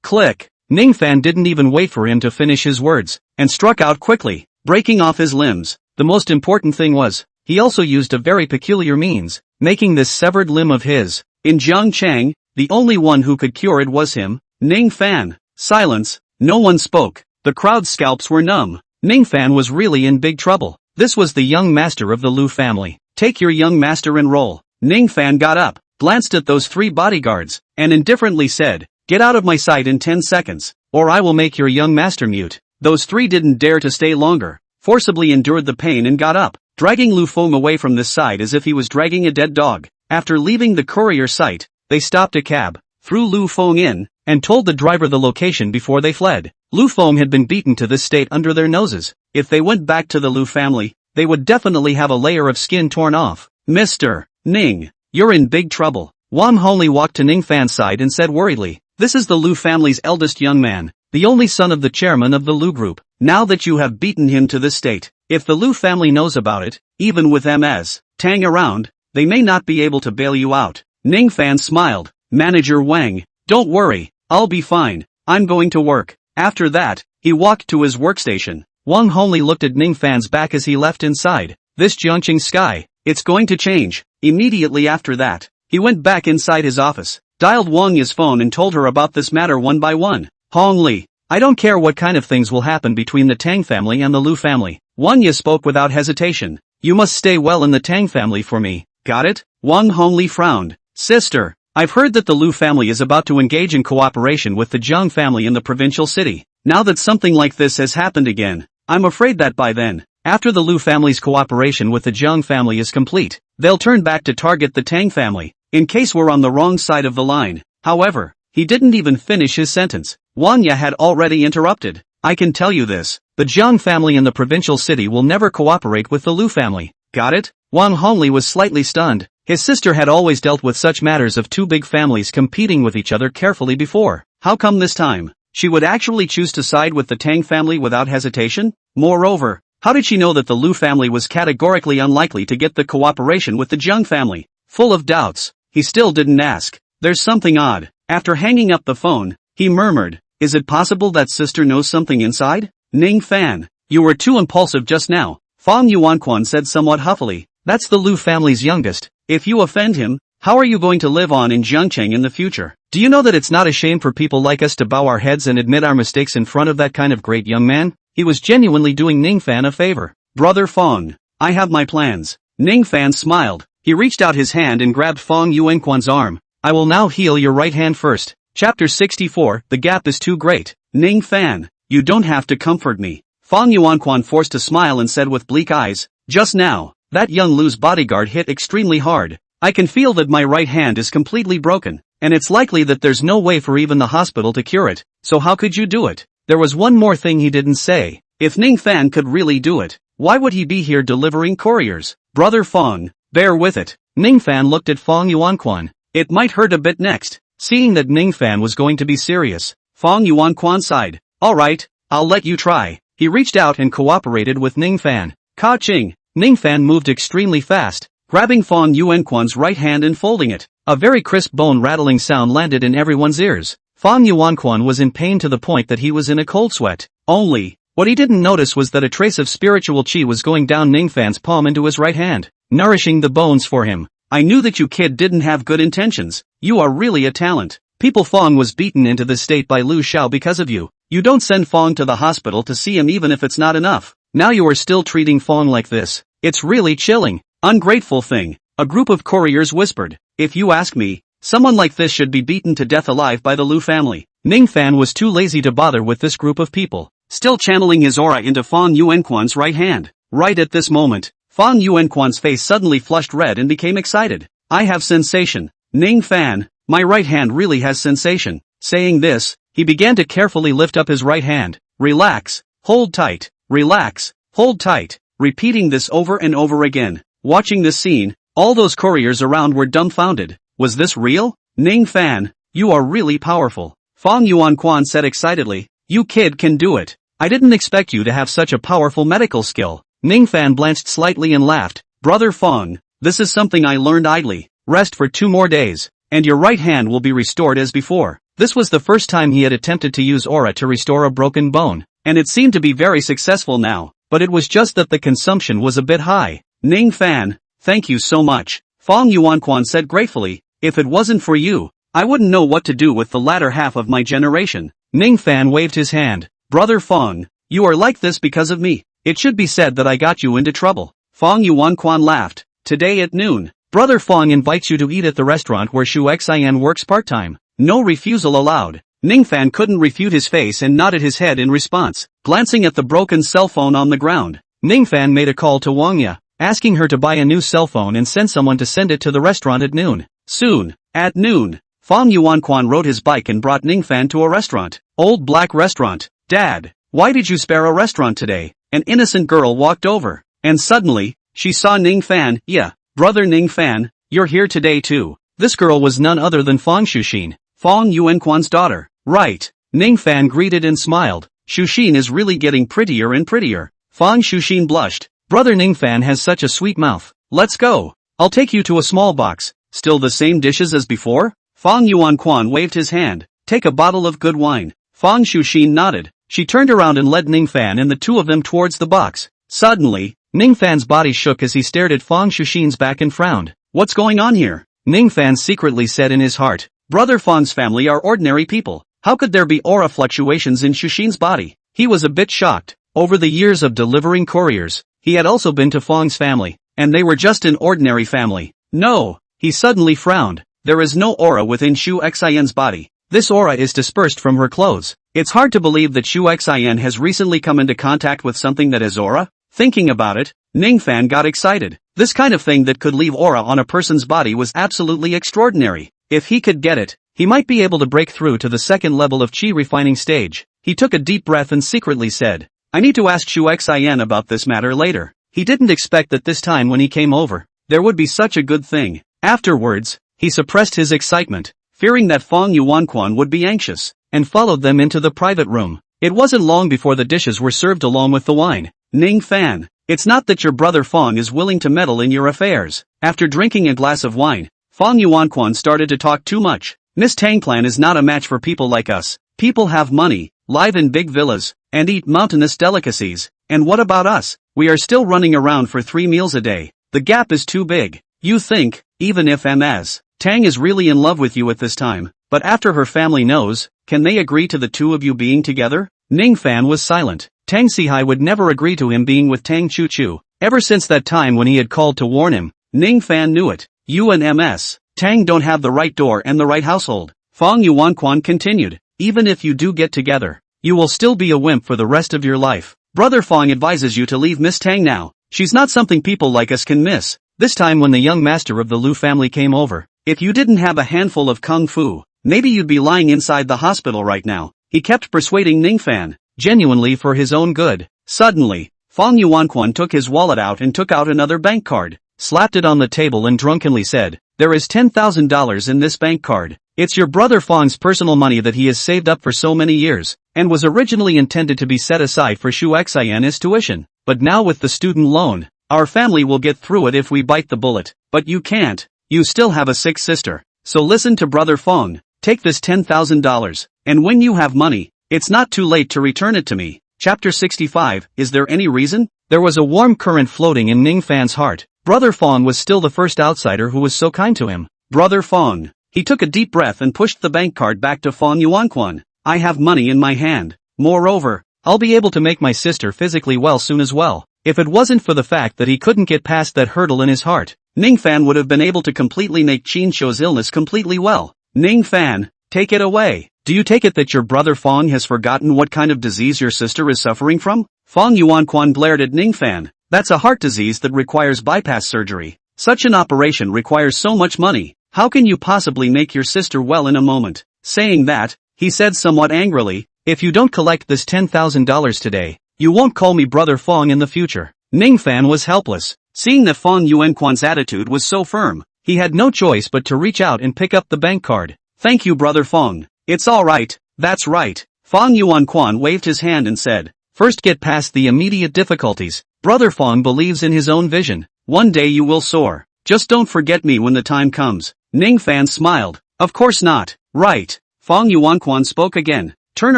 Click. Ning Fan didn't even wait for him to finish his words, and struck out quickly, breaking off his limbs. The most important thing was, he also used a very peculiar means, making this severed limb of his. In Zhangchang, the only one who could cure it was him. Ning Fan. Silence. No one spoke. The crowd's scalps were numb. Ning Fan was really in big trouble. This was the young master of the Lu family. Take your young master and roll. Ning Fan got up, glanced at those 3 bodyguards, and indifferently said, "Get out of my sight in 10 seconds, or I will make your young master mute." Those 3 didn't dare to stay longer, forcibly endured the pain and got up, dragging Lu Feng away from this side as if he was dragging a dead dog. After leaving the courier site, they stopped a cab, threw Lu Feng in, and told the driver the location before they fled. Lu Feng had been beaten to this state under their noses. If they went back to the Lu family, they would definitely have a layer of skin torn off. "Mr. Ning, you're in big trouble." Wang Hongli walked to Ning Fan's side and said worriedly, "This is the Lu family's eldest young man, the only son of the chairman of the Lu group. Now that you have beaten him to this state, if the Lu family knows about it, even with MS Tang around, they may not be able to bail you out." Ning Fan smiled. "Manager Wang, don't worry, I'll be fine, I'm going to work." After that, he walked to his workstation. Wang Hongli looked at Ning Fan's back as he left inside. This Jiangqing sky, it's going to change. Immediately after that, he went back inside his office, dialed Wang Yi's phone and told her about this matter one by one. "Hongli, I don't care what kind of things will happen between the Tang family and the Lu family." Wang Yi spoke without hesitation. "You must stay well in the Tang family for me, got it?" Wang Hongli frowned. "Sister, I've heard that the Lu family is about to engage in cooperation with the Zhang family in the provincial city. Now that something like this has happened again, I'm afraid that by then, after the Lu family's cooperation with the Zhang family is complete, they'll turn back to target the Tang family, in case we're on the wrong side of the line." However, he didn't even finish his sentence. Wang Yi had already interrupted. "I can tell you this, the Zhang family in the provincial city will never cooperate with the Lu family, got it?" Wang Hongli was slightly stunned. His sister had always dealt with such matters of 2 big families competing with each other carefully before. How come this time, she would actually choose to side with the Tang family without hesitation? Moreover, how did she know that the Lu family was categorically unlikely to get the cooperation with the Zhang family? Full of doubts, he still didn't ask. "There's something odd." After hanging up the phone, he murmured, "Is it possible that sister knows something inside?" "Ning Fan, you were too impulsive just now," Feng Yuanquan said somewhat huffily. "That's the Lu family's youngest. If you offend him, how are you going to live on in Jiangqing in the future? Do you know that it's not a shame for people like us to bow our heads and admit our mistakes in front of that kind of great young man?" He was genuinely doing Ning Fan a favor. "Brother Feng, I have my plans." Ning Fan smiled. He reached out his hand and grabbed Feng Yuanquan's arm. "I will now heal your right hand first." Chapter 64, The Gap is Too Great. "Ning Fan, you don't have to comfort me." Feng Yuanquan forced a smile and said with bleak eyes, "Just now, that young Lu's bodyguard hit extremely hard. I can feel that my right hand is completely broken, and it's likely that there's no way for even the hospital to cure it. So how could you do it?" There was one more thing he didn't say. If Ning Fan could really do it, why would he be here delivering couriers? "Brother Feng, bear with it." Ning Fan looked at Feng Yuanquan. "It might hurt a bit next." Seeing that Ning Fan was going to be serious, Feng Yuanquan sighed. "Alright, I'll let you try." He reached out and cooperated with Ning Fan. Ka-ching! Ning Fan moved extremely fast, grabbing Feng Yuanquan's right hand and folding it. A very crisp bone-rattling sound landed in everyone's ears. Feng Yuanquan was in pain to the point that he was in a cold sweat. Only, what he didn't notice was that a trace of spiritual chi was going down Ning Fan's palm into his right hand, nourishing the bones for him. "I knew that you kid didn't have good intentions. You are really a talent. People Feng was beaten into this state by Lu Xiao because of you. You don't send Feng to the hospital to see him even if it's not enough. Now you are still treating Feng like this. It's really chilling." "Ungrateful thing," a group of couriers whispered. "If you ask me, someone like this should be beaten to death alive by the Lu family." Ning Fan was too lazy to bother with this group of people, still channeling his aura into Feng Yuanquan's right hand. Right at this moment, Feng Yuanquan's face suddenly flushed red and became excited. "I have sensation. Ning Fan, my right hand really has sensation." Saying this, he began to carefully lift up his right hand. "Relax, hold tight, relax, hold tight," repeating this over and over again. Watching this scene, all those couriers around were dumbfounded. Was this real? "Ning Fan, you are really powerful," Feng Yuanquan said excitedly. "You kid can do it. I didn't expect you to have such a powerful medical skill." Ning Fan blanched slightly and laughed. "Brother Feng, this is something I learned idly. Rest for 2 more days, and your right hand will be restored as before." This was the first time he had attempted to use aura to restore a broken bone, and it seemed to be very successful now, but it was just that the consumption was a bit high. "Ning Fan, thank you so much," Feng Yuanquan said gratefully. "If it wasn't for you, I wouldn't know what to do with the latter half of my generation." Ning Fan waved his hand. Brother Feng, you are like this because of me. It should be said that I got you into trouble. Feng Yuanquan laughed. Today at noon, Brother Feng invites you to eat at the restaurant where Shu Xian works part-time. No refusal allowed. Ning Fan couldn't refute his face and nodded his head in response, glancing at the broken cell phone on the ground. Ning Fan made a call to Wang Ya, asking her to buy a new cell phone and send someone to send it to the restaurant at noon. Soon, at noon, Feng Yuanquan rode his bike and brought Ning Fan to a restaurant. Old Black Restaurant. Dad, why did you spare a restaurant today? An innocent girl walked over, and suddenly, she saw Ning Fan. Yeah, brother Ning Fan, you're here today too. This girl was none other than Feng Xuxin, Feng Yuanquan's daughter. Right. Ning Fan greeted and smiled. Xuxin is really getting prettier and prettier. Feng Xuxin blushed. Brother Ning Fan has such a sweet mouth. Let's go. I'll take you to a small box. Still the same dishes as before? Feng Yuanquan waved his hand. Take a bottle of good wine. Feng Xuxin nodded. She turned around and led Ning Fan and the two of them towards the box. Suddenly, Ning Fan's body shook as he stared at Feng Xuxin's back and frowned. What's going on here? Ning Fan secretly said in his heart. Brother Feng's family are ordinary people. How could there be aura fluctuations in Xuxin's body? He was a bit shocked. Over the years of delivering couriers, he had also been to Feng's family, and they were just an ordinary family. No, he suddenly frowned. There is no aura within Shu Xian's body. This aura is dispersed from her clothes. It's hard to believe that Shu Xian has recently come into contact with something that has aura. Thinking about it, Ning Fan got excited. This kind of thing that could leave aura on a person's body was absolutely extraordinary. If he could get it, he might be able to break through to the second level of Qi refining stage. He took a deep breath and secretly said, I need to ask Shu Xian about this matter later. He didn't expect that this time when he came over, there would be such a good thing. Afterwards, he suppressed his excitement, fearing that Feng Yuanquan would be anxious, and followed them into the private room. It wasn't long before the dishes were served along with the wine. Ning Fan, it's not that your brother Feng is willing to meddle in your affairs. After drinking a glass of wine, Feng Yuanquan started to talk too much. Miss Tang Clan is not a match for people like us. People have money, live in big villas, and eat mountainous delicacies. And what about us? We are still running around for 3 meals a day. The gap is too big. You think, even if Ms. Tang is really in love with you at this time, but after her family knows, can they agree to the two of you being together? Ning Fan was silent. Tang Sihai would never agree to him being with Tang Chu Chu. Ever since that time when he had called to warn him, Ning Fan knew it. You and Ms. Tang don't have the right door and the right household. Feng Yuanquan continued. Even if you do get together, you will still be a wimp for the rest of your life. Brother Feng advises you to leave Miss Tang now. She's not something people like us can miss. This time when the young master of the Lu family came over, if you didn't have a handful of kung fu, maybe you'd be lying inside the hospital right now. He kept persuading Ning Fan, genuinely for his own good. Suddenly, Feng Yuanquan took his wallet out and took out another bank card, slapped it on the table and drunkenly said, there is $10,000 in this bank card. It's your brother Feng's personal money that he has saved up for so many years, and was originally intended to be set aside for Shu Xian as tuition. But now with the student loan, our family will get through it if we bite the bullet. But you can't. You still have a sick sister. So listen to brother Feng. Take this $10,000, and when you have money, it's not too late to return it to me. Chapter 65, Is there any reason? There was a warm current floating in Ning Fan's heart. Brother Feng was still the first outsider who was so kind to him. Brother Feng. He took a deep breath and pushed the bank card back to Feng Yuanquan. I have money in my hand. Moreover, I'll be able to make my sister physically well soon as well. If it wasn't for the fact that he couldn't get past that hurdle in his heart, Ning Fan would have been able to completely make Qin Shou's illness completely well. Ning Fan, take it away. Do you take it that your brother Feng has forgotten what kind of disease your sister is suffering from? Feng Yuanquan glared at Ning Fan. That's a heart disease that requires bypass surgery. Such an operation requires so much money. How can you possibly make your sister well in a moment? Saying that, he said somewhat angrily, if you don't collect this $10,000 today, you won't call me brother Feng in the future. Ning Fan was helpless. Seeing that Feng Yuanquan's attitude was so firm, he had no choice but to reach out and pick up the bank card. Thank you brother Feng. It's alright, that's right. Feng Yuanquan waved his hand and said, first get past the immediate difficulties. Brother Feng believes in his own vision. One day you will soar. Just don't forget me when the time comes. Ning Fan smiled. Of course not. Right. Feng Yuanquan spoke again. Turn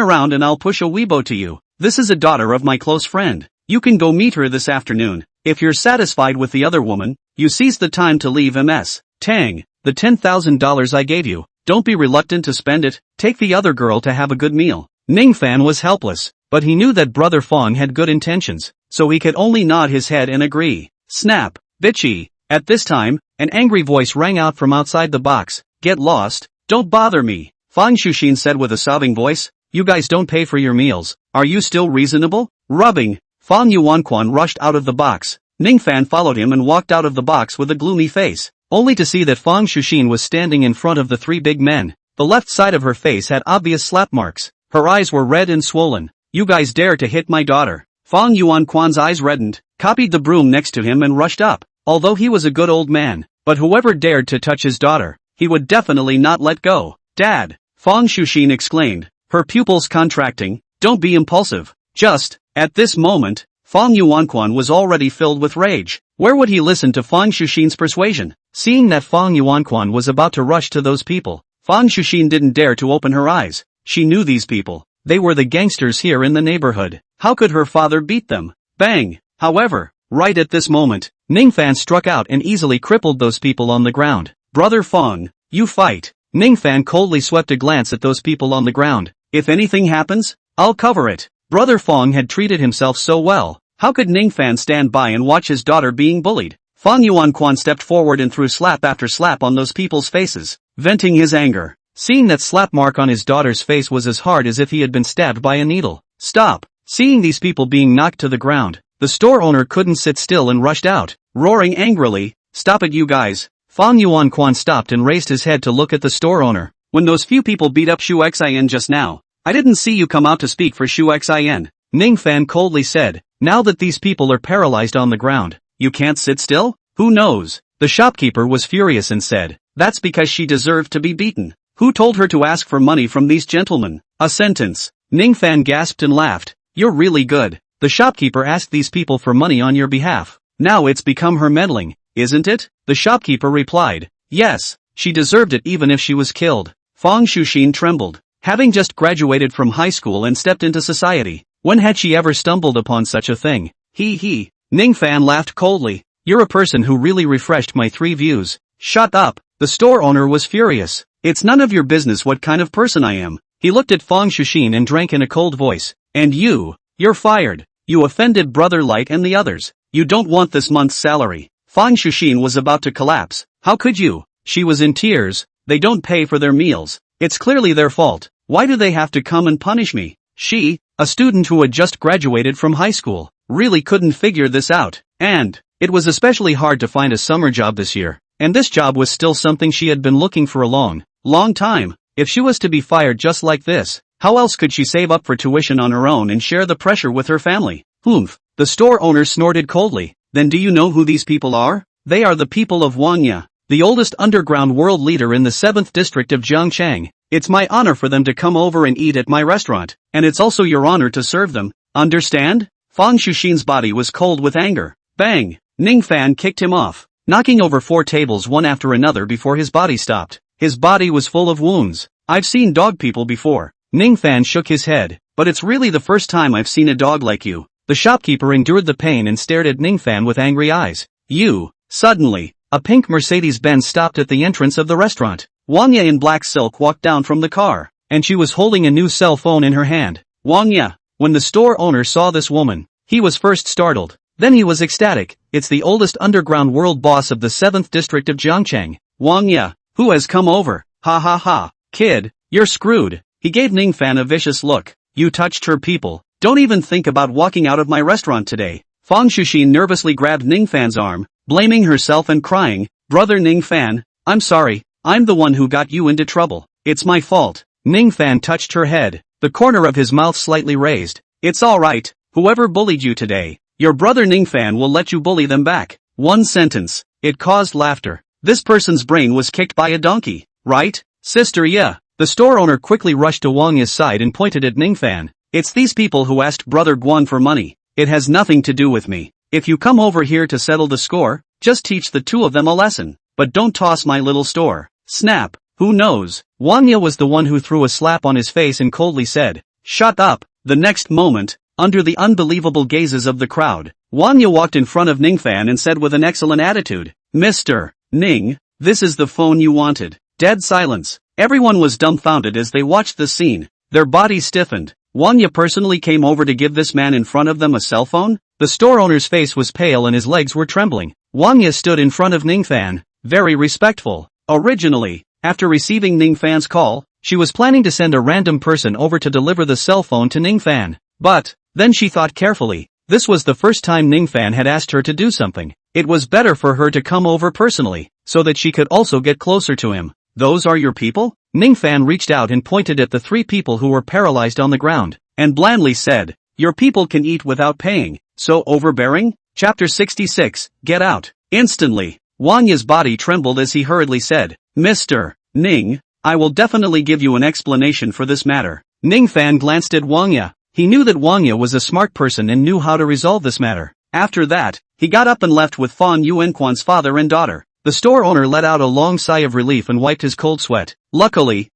around and I'll push a Weibo to you. This is a daughter of my close friend. You can go meet her this afternoon. If you're satisfied with the other woman, you seize the time to leave Ms. Tang. The $10,000 I gave you. Don't be reluctant to spend it. Take the other girl to have a good meal. Ning Fan was helpless. but he knew that brother Feng had good intentions, so he could only nod his head and agree. Snap, bitchy. At this time, an angry voice rang out from outside the box. Get lost, don't bother me. Feng Shuxin said with a sobbing voice. You guys don't pay for your meals, are you still reasonable? Rubbing. Feng Yuanquan rushed out of the box. Ning Fan followed him and walked out of the box with a gloomy face, only to see that Feng Shuxin was standing in front of the three big men. The left side of her face had obvious slap marks. Her eyes were red and swollen. You guys dare to hit my daughter. Feng Yuanquan's eyes reddened, copied the broom next to him and rushed up. Although he was a good old man, but whoever dared to touch his daughter, he would definitely not let go. Dad! Feng Shuxin exclaimed, her pupils contracting. Don't be impulsive. Just, at this moment, Feng Yuanquan was already filled with rage. Where would he listen to Feng Shuxin's persuasion? Seeing that Feng Yuanquan was about to rush to those people, Feng Shuxin didn't dare to open her eyes. She knew these people. They were the gangsters here in the neighborhood. How could her father beat them? Bang! However, right at this moment, Ning Fan struck out and easily crippled those people on the ground. Brother Feng, you fight. Ning Fan coldly swept a glance at those people on the ground. If anything happens, I'll cover it. Brother Feng had treated himself so well. How could Ning Fan stand by and watch his daughter being bullied? Feng Yuanquan stepped forward and threw slap after slap on those people's faces, venting his anger. Seeing that slap mark on his daughter's face was as hard as if he had been stabbed by a needle. Stop! Seeing these people being knocked to the ground, the store owner couldn't sit still and rushed out, roaring angrily. Stop it you guys! Feng Yuanquan stopped and raised his head to look at the store owner. When those few people beat up Shu Xin just now, I didn't see you come out to speak for Shu Xin. Ning Fan coldly said, now that these people are paralyzed on the ground, you can't sit still? Who knows? The shopkeeper was furious and said, that's because she deserved to be beaten. Who told her to ask for money from these gentlemen? A sentence. Ning Fan gasped and laughed. You're really good. The shopkeeper asked these people for money on your behalf. Now it's become her meddling, isn't it? The shopkeeper replied. Yes, she deserved it even if she was killed. Feng Shuxin trembled. Having just graduated from high school and stepped into society, when had she ever stumbled upon such a thing? He. Ning Fan laughed coldly. You're a person who really refreshed my 3 views. Shut up. The store owner was furious. It's none of your business what kind of person I am. He looked at Feng Shuxin and drank in a cold voice. And you're fired. You offended Brother Light and the others. You don't want this month's salary. Feng Shuxin was about to collapse. How could you? She was in tears. They don't pay for their meals. It's clearly their fault. Why do they have to come and punish me? She, a student who had just graduated from high school, really couldn't figure this out. And it was especially hard to find a summer job this year. And this job was still something she had been looking for a long time. If she was to be fired just like this, how else could she save up for tuition on her own and share the pressure with her family? Humph. The store owner snorted coldly. Then do you know who these people are? They are the people of Wangya, the oldest underground world leader in the 7th district of Jiangchang. It's my honor for them to come over and eat at my restaurant, and it's also your honor to serve them. Understand? Feng Shuxin's body was cold with anger. Bang! Ning Fan kicked him off, knocking over 4 tables one after another before his body stopped. His body was full of wounds. I've seen dog people before. Ning Fan shook his head. But it's really the first time I've seen a dog like you. The shopkeeper endured the pain and stared at Ning Fan with angry eyes. Suddenly, a pink Mercedes-Benz stopped at the entrance of the restaurant. Wangya in black silk walked down from the car, and she was holding a new cell phone in her hand. Wangya. When the store owner saw this woman, he was first startled. Then he was ecstatic. It's the oldest underground world boss of the 7th district of Jiangchang. Wangya. Who has come over? Ha ha ha. Kid, you're screwed. He gave Ning Fan a vicious look. You touched her people. Don't even think about walking out of my restaurant today. Feng Shuxin nervously grabbed Ning Fan's arm, blaming herself and crying, Brother Ning Fan, I'm sorry, I'm the one who got you into trouble. It's my fault. Ning Fan touched her head, the corner of his mouth slightly raised. It's alright, whoever bullied you today, your brother Ning Fan will let you bully them back. One sentence. It caused laughter. This person's brain was kicked by a donkey, right? Sister, yeah. The store owner quickly rushed to Wangya's side and pointed at Ning Fan. It's these people who asked Brother Guan for money. It has nothing to do with me. If you come over here to settle the score, just teach the 2 of them a lesson. But don't toss my little store. Snap. Who knows? Wangya was the one who threw a slap on his face and coldly said, Shut up. The next moment, under the unbelievable gazes of the crowd, Wangya walked in front of Ning Fan and said with an excellent attitude, Mr. Ning, this is the phone you wanted. Dead silence. Everyone was dumbfounded as they watched the scene. Their bodies stiffened. Wang Ye personally came over to give this man in front of them a cell phone? The store owner's face was pale and his legs were trembling. Wang Ye stood in front of Ning Fan, very respectful. Originally, after receiving Ning Fan's call, she was planning to send a random person over to deliver the cell phone to Ning Fan. But, then she thought carefully, this was the first time Ning Fan had asked her to do something. It was better for her to come over personally, so that she could also get closer to him. Those are your people? Ning Fan reached out and pointed at the 3 people who were paralyzed on the ground, and blandly said, your people can eat without paying, so overbearing? Chapter 66, Get Out. Instantly, Wang Ye's body trembled as he hurriedly said, Mr. Ning, I will definitely give you an explanation for this matter. Ning Fan glanced at Wang Ye. He knew that Wang Ye was a smart person and knew how to resolve this matter. After that, he got up and left with Feng Yuanquan's father and daughter. The store owner let out a long sigh of relief and wiped his cold sweat. Luckily,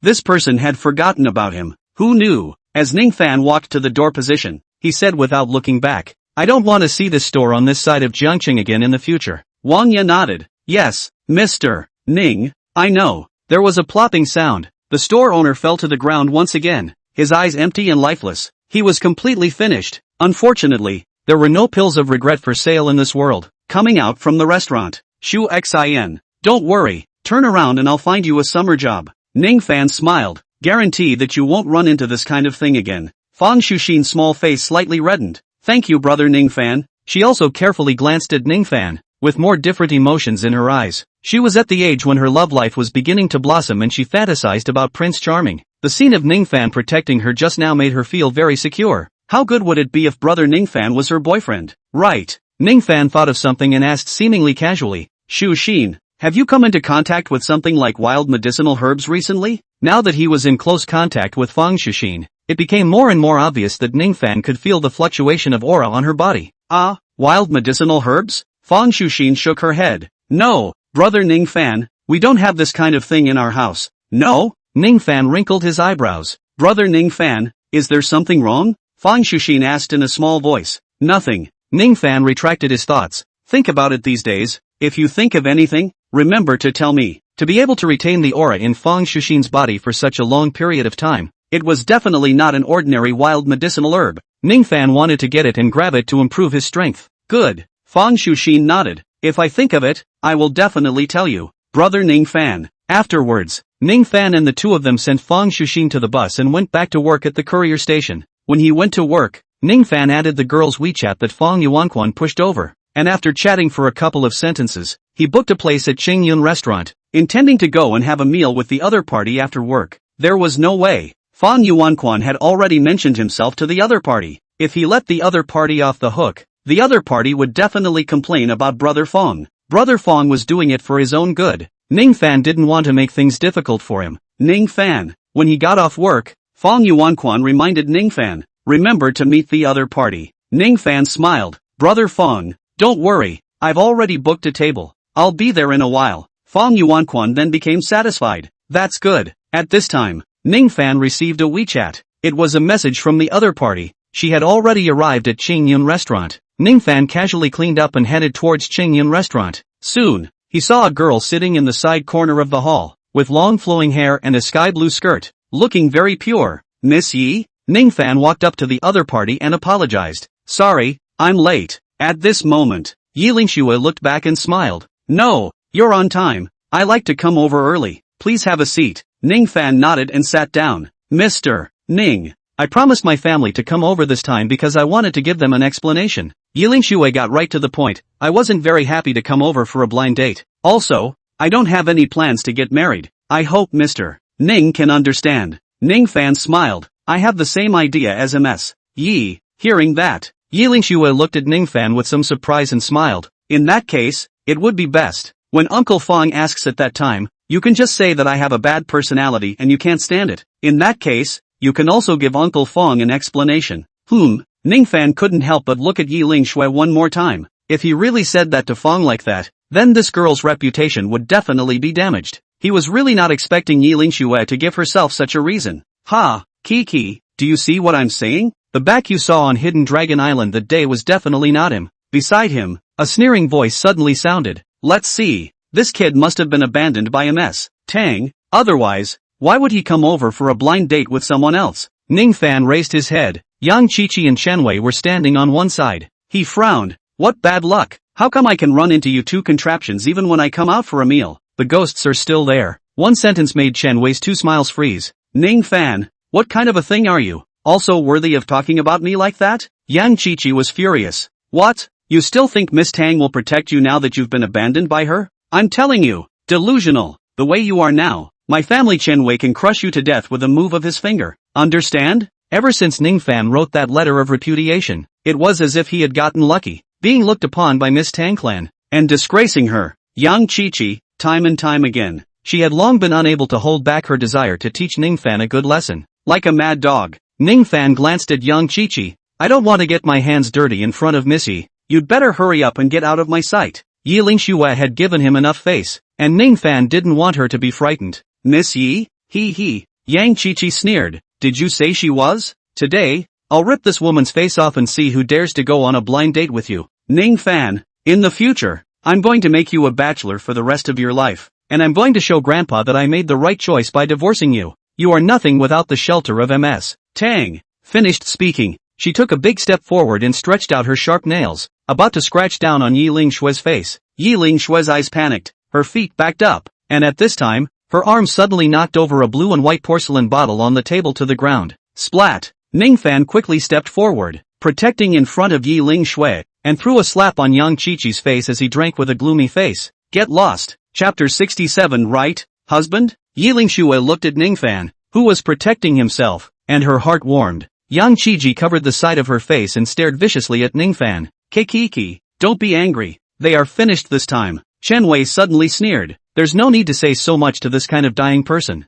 this person had forgotten about him. Who knew? As Ning Fan walked to the door position, he said without looking back, I don't want to see this store on this side of Jiangqing again in the future. Wang Ye nodded. Yes, Mr. Ning, I know. There was a plopping sound. The store owner fell to the ground once again, his eyes empty and lifeless. He was completely finished. Unfortunately, there were no pills of regret for sale in this world. Coming out from the restaurant, Shu Xin. Don't worry, turn around and I'll find you a summer job. Ning Fan smiled. Guarantee that you won't run into this kind of thing again. Feng Shuxin's small face slightly reddened. Thank you, brother Ning Fan. She also carefully glanced at Ning Fan, with more different emotions in her eyes. She was at the age when her love life was beginning to blossom and she fantasized about Prince Charming. The scene of Ning Fan protecting her just now made her feel very secure. How good would it be if brother Ning Fan was her boyfriend? Right. Ning Fan thought of something and asked seemingly casually, Shu Xin, have you come into contact with something like wild medicinal herbs recently? Now that he was in close contact with Feng Shuxin, it became more and more obvious that Ning Fan could feel the fluctuation of aura on her body. Ah, wild medicinal herbs? Feng Shuxin shook her head. No, brother Ning Fan, we don't have this kind of thing in our house. No? Ning Fan wrinkled his eyebrows. Brother Ning Fan, is there something wrong? Feng Shuxin asked in a small voice. Nothing. Ning Fan retracted his thoughts. Think about it these days. If you think of anything, remember to tell me. To be able to retain the aura in Feng Shuxin's body for such a long period of time, it was definitely not an ordinary wild medicinal herb. Ning Fan wanted to get it and grab it to improve his strength. Good. Feng Shuxin nodded. If I think of it, I will definitely tell you. Brother Ning Fan. Afterwards, Ning Fan and the two of them sent Feng Shuxin to the bus and went back to work at the courier station. When he went to work, Ning Fan added the girl's WeChat that Feng Yuanquan pushed over, and after chatting for a couple of sentences, he booked a place at Qingyun restaurant, intending to go and have a meal with the other party after work. There was no way. Feng Yuanquan had already mentioned himself to the other party. If he let the other party off the hook, the other party would definitely complain about Brother Feng. Brother Feng was doing it for his own good. Ning Fan didn't want to make things difficult for him. Ning Fan. When he got off work, Feng Yuanquan reminded Ning Fan, remember to meet the other party. Ning Fan smiled. Brother Feng, don't worry, I've already booked a table. I'll be there in a while. Feng Yuanquan then became satisfied. That's good. At this time, Ning Fan received a WeChat. It was a message from the other party. She had already arrived at Qingyun restaurant. Ning Fan casually cleaned up and headed towards Qingyun restaurant. Soon, he saw a girl sitting in the side corner of the hall, with long flowing hair and a sky blue skirt, looking very pure. Miss Yi? Ning Fan walked up to the other party and apologized. Sorry, I'm late. At this moment, Yi Lingxue looked back and smiled. No, you're on time. I like to come over early. Please have a seat. Ning Fan nodded and sat down. Mr. Ning, I promised my family to come over this time because I wanted to give them an explanation. Yi Lingxue got right to the point. I wasn't very happy to come over for a blind date. Also, I don't have any plans to get married. I hope Mr. Ning can understand. Ning Fan smiled. I have the same idea as MS. Yi, hearing that, Yi Lingxue looked at Ning Fan with some surprise and smiled. In that case, it would be best. When Uncle Feng asks at that time, you can just say that I have a bad personality and you can't stand it. In that case, you can also give Uncle Feng an explanation. Ning Fan couldn't help but look at Yi Lingxue one more time. If he really said that to Feng like that, then this girl's reputation would definitely be damaged. He was really not expecting Yi Lingxue to give herself such a reason. Ha, Kiki, do you see what I'm saying? The back you saw on Hidden Dragon Island that day was definitely not him. Beside him, a sneering voice suddenly sounded. Let's see. This kid must have been abandoned by MS. Tang, otherwise, why would he come over for a blind date with someone else? Ning Fan raised his head. Yang Qiqi and Chen Wei were standing on one side. He frowned. What bad luck. How come I can run into you two contraptions even when I come out for a meal? The ghosts are still there. One sentence made Chen Wei's two smiles freeze. Ning Fan, what kind of a thing are you? Also worthy of talking about me like that? Yang Qiqi was furious. What? You still think Miss Tang will protect you now that you've been abandoned by her? I'm telling you, delusional. The way you are now, my family Chen Wei can crush you to death with a move of his finger. Understand? Ever since Ning Fan wrote that letter of repudiation, it was as if he had gotten lucky, being looked upon by Miss Tang clan, and disgracing her. Yang Qiqi, time and time again, she had long been unable to hold back her desire to teach Ning Fan a good lesson. Like a mad dog, Ning Fan glanced at Yang Qiqi. I don't want to get my hands dirty in front of Missy. You'd better hurry up and get out of my sight. Yi Lingxue had given him enough face, and Ning Fan didn't want her to be frightened. Miss Yi? He. Yang Qiqi sneered. Did you say she was? Today, I'll rip this woman's face off and see who dares to go on a blind date with you. Ning Fan, in the future, I'm going to make you a bachelor for the rest of your life, and I'm going to show Grandpa that I made the right choice by divorcing you. You are nothing without the shelter of Ms. Tang. Finished speaking, she took a big step forward and stretched out her sharp nails, about to scratch down on Yi Lingshue's face. Yi Lingshue's eyes panicked, her feet backed up, and at this time, her arm suddenly knocked over a blue and white porcelain bottle on the table to the ground. Splat! Ning Fan quickly stepped forward, protecting in front of Yi Lingxue, and threw a slap on Yang Qiqi's face as he drank with a gloomy face. Get lost. Chapter 67. Right, husband? Yi Lingxue looked at Ning Fan, who was protecting himself, and her heart warmed. Yang Qiqi covered the side of her face and stared viciously at Ning Fan. Kiki, don't be angry. They are finished this time. Chen Wei suddenly sneered. There's no need to say so much to this kind of dying person.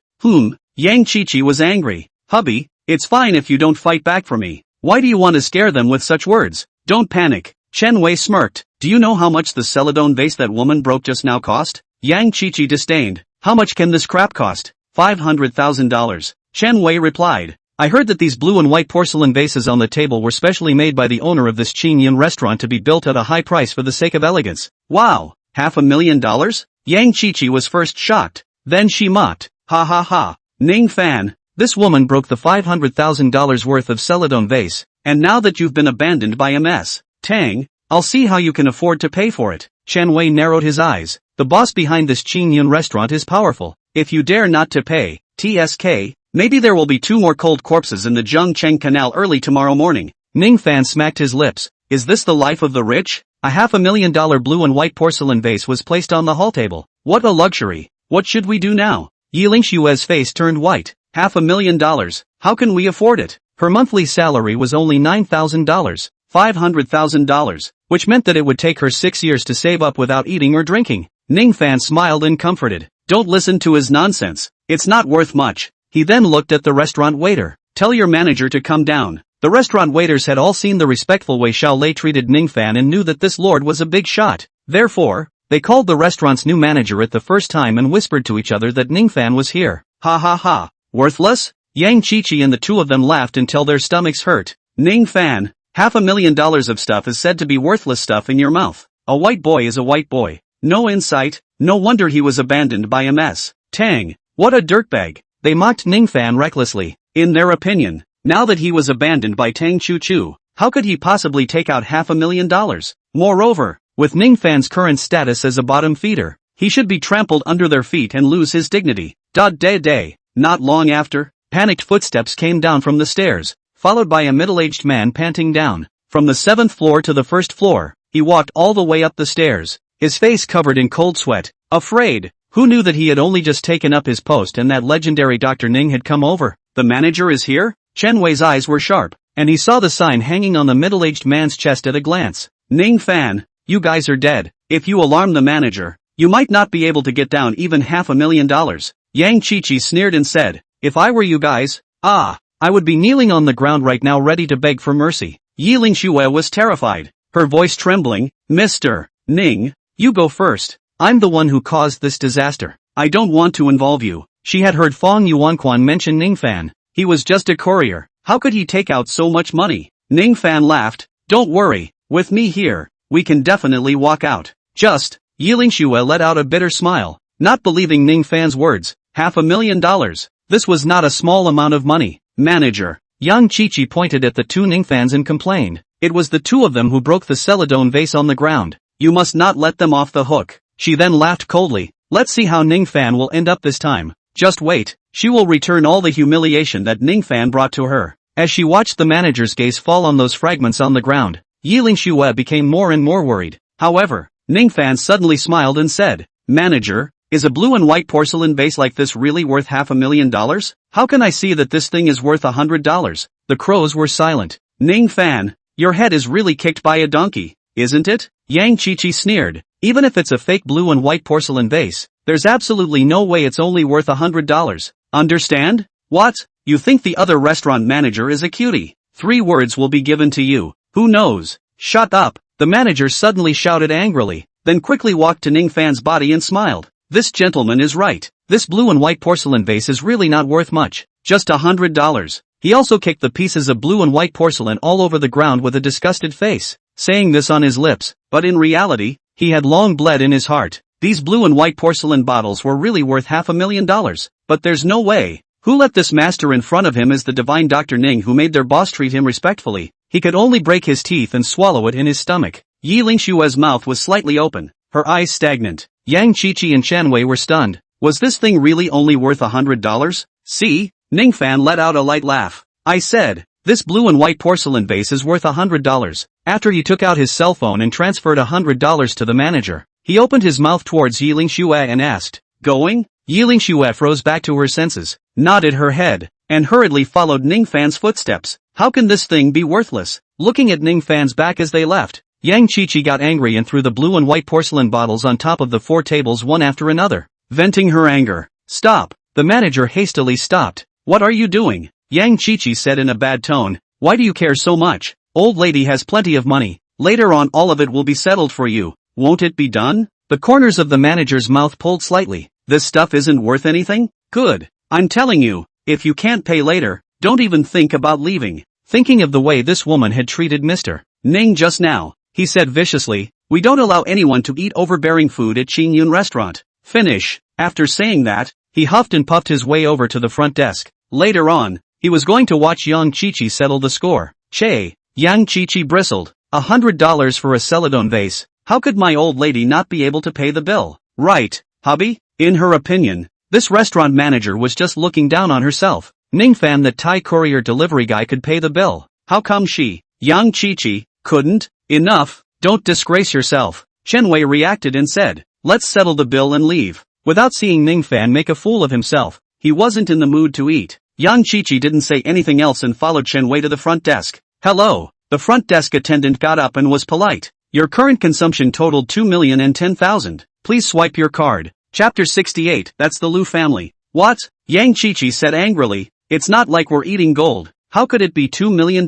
Yang Qiqi was angry. Hubby, it's fine if you don't fight back for me. Why do you want to scare them with such words? Don't panic. Chen Wei smirked. Do you know how much the celadon vase that woman broke just now cost? Yang Qiqi disdained. How much can this crap cost? $500,000. Chen Wei replied. I heard that these blue and white porcelain vases on the table were specially made by the owner of this Qingyun restaurant to be built at a high price for the sake of elegance. Wow, $500,000? Yang Qiqi was first shocked, then she mocked. Ha ha ha. Ning Fan, this woman broke the $500,000 worth of celadon vase, and now that you've been abandoned by Ms. Tang, I'll see how you can afford to pay for it. Chen Wei narrowed his eyes. The boss behind this Qingyun restaurant is powerful. If you dare not to pay, TSK, maybe there will be 2 more cold corpses in the Zhengcheng Canal early tomorrow morning. Ning Fan smacked his lips. Is this the life of the rich? A $500,000 blue and white porcelain vase was placed on the hall table. What a luxury. What should we do now? Yi Lingshue's face turned white. $500,000. How can we afford it? Her monthly salary was only $9,000. $500,000, which meant that it would take her 6 years to save up without eating or drinking. Ning Fan smiled and comforted. Don't listen to his nonsense. It's not worth much. He then looked at the restaurant waiter. Tell your manager to come down. The restaurant waiters had all seen the respectful way Xiao Lei treated Ning Fan and knew that this lord was a big shot. Therefore, they called the restaurant's new manager at the first time and whispered to each other that Ning Fan was here. Ha ha ha. Worthless? Yang Qiqi and the two of them laughed until their stomachs hurt. Ning Fan, $500,000 of stuff is said to be worthless stuff in your mouth. A white boy is a white boy. No insight, no wonder he was abandoned by Ms. Tang. What a dirtbag. They mocked Ning Fan recklessly. In their opinion, now that he was abandoned by Tang Chu, how could he possibly take out $500,000? Moreover, with Ning Fan's current status as a bottom feeder, he should be trampled under their feet and lose his dignity. Day. Not long after, panicked footsteps came down from the stairs, followed by a middle-aged man panting down. From the 7th floor to the 1st floor, he walked all the way up the stairs, his face covered in cold sweat. Afraid, who knew that he had only just taken up his post and that legendary Dr. Ning had come over? The manager is here? Chen Wei's eyes were sharp, and he saw the sign hanging on the middle-aged man's chest at a glance. Ning Fan, you guys are dead. If you alarm the manager, you might not be able to get down even $500,000. Yang Qiqi sneered and said, if I were you guys, I would be kneeling on the ground right now ready to beg for mercy. Yi Lingxue was terrified, her voice trembling. Mr. Ning, you go first. I'm the one who caused this disaster. I don't want to involve you. She had heard Feng Yuanquan mention Ning Fan. He was just a courier. How could he take out so much money? Ning Fan laughed. Don't worry, with me here, we can definitely walk out. Yi Lingxue let out a bitter smile, not believing Ning Fan's words. $500,000. This was not a small amount of money. Manager, Yang Qiqi pointed at the two Ning Fans and complained. It was the two of them who broke the celadon vase on the ground. You must not let them off the hook. She then laughed coldly. Let's see how Ning Fan will end up this time. Just wait, she will return all the humiliation that Ning Fan brought to her. As she watched the manager's gaze fall on those fragments on the ground, Yiling Shue became more and more worried. However, Ning Fan suddenly smiled and said, Manager, is a blue and white porcelain vase like this really worth $500,000? How can I see that this thing is worth $100? The crows were silent. Ning Fan, your head is really kicked by a donkey, isn't it? Yang Qiqi sneered. Even if it's a fake blue and white porcelain vase, there's absolutely no way it's only worth $100. Understand? What? You think the other restaurant manager is a cutie? 3 words will be given to you. Who knows? Shut up, the manager suddenly shouted angrily, then quickly walked to Ning Fan's body and smiled. This gentleman is right. This blue and white porcelain vase is really not worth much. Just $100. He also kicked the pieces of blue and white porcelain all over the ground with a disgusted face, saying this on his lips, but in reality, he had long bled in his heart. These blue and white porcelain bottles were really worth $500,000, but there's no way. Who let this master in front of him is the divine Dr. Ning who made their boss treat him respectfully. He could only break his teeth and swallow it in his stomach. Yiling Shue's mouth was slightly open, her eyes stagnant. Yang Qiqi and Shanwei were stunned. Was this thing really only worth $100? See? Ning Fan let out a light laugh. I said, this blue and white porcelain vase is worth $100. After he took out his cell phone and transferred $100 to the manager, he opened his mouth towards Yiling Shue and asked, going? Yiling Shue froze back to her senses, nodded her head, and hurriedly followed Ning Fan's footsteps. How can this thing be worthless? Looking at Ning Fan's back as they left, Yang Qiqi got angry and threw the blue and white porcelain bottles on top of the 4 tables one after another, venting her anger. Stop! The manager hastily stopped. What are you doing? Yang Qiqi said in a bad tone. Why do you care so much? Old lady has plenty of money. Later on all of it will be settled for you. Won't it be done? The corners of the manager's mouth pulled slightly. This stuff isn't worth anything? Good. I'm telling you, if you can't pay later, don't even think about leaving. Thinking of the way this woman had treated Mr. Ning just now, he said viciously, we don't allow anyone to eat overbearing food at Qingyun restaurant. Finish. After saying that, he huffed and puffed his way over to the front desk. Later on, he was going to watch Yang Qiqi settle the score. Che. Yang Qiqi bristled. $100 for a celadon vase. How could my old lady not be able to pay the bill? Right, hubby? In her opinion, this restaurant manager was just looking down on herself. Ning Fan, the Thai courier delivery guy, could pay the bill. How come she, Yang Qiqi, couldn't? Enough, don't disgrace yourself. Shenwei reacted and said, let's settle the bill and leave. Without seeing Ning Fan make a fool of himself, he wasn't in the mood to eat. Yang Qiqi didn't say anything else and followed Shenwei to the front desk. Hello. The front desk attendant got up and was polite. Your current consumption totaled 2,010,000. Please swipe your card. Chapter 68. That's the Lu family. What? Yang Qiqi said angrily. It's not like we're eating gold. How could it be $2 million?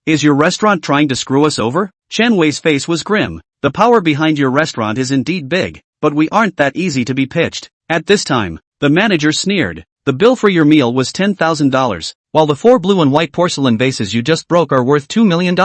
Is your restaurant trying to screw us over? Shenwei's face was grim. The power behind your restaurant is indeed big, but we aren't that easy to be pitched. At this time, the manager sneered. The bill for your meal was $10,000, while the 4 blue and white porcelain vases you just broke are worth $2 million.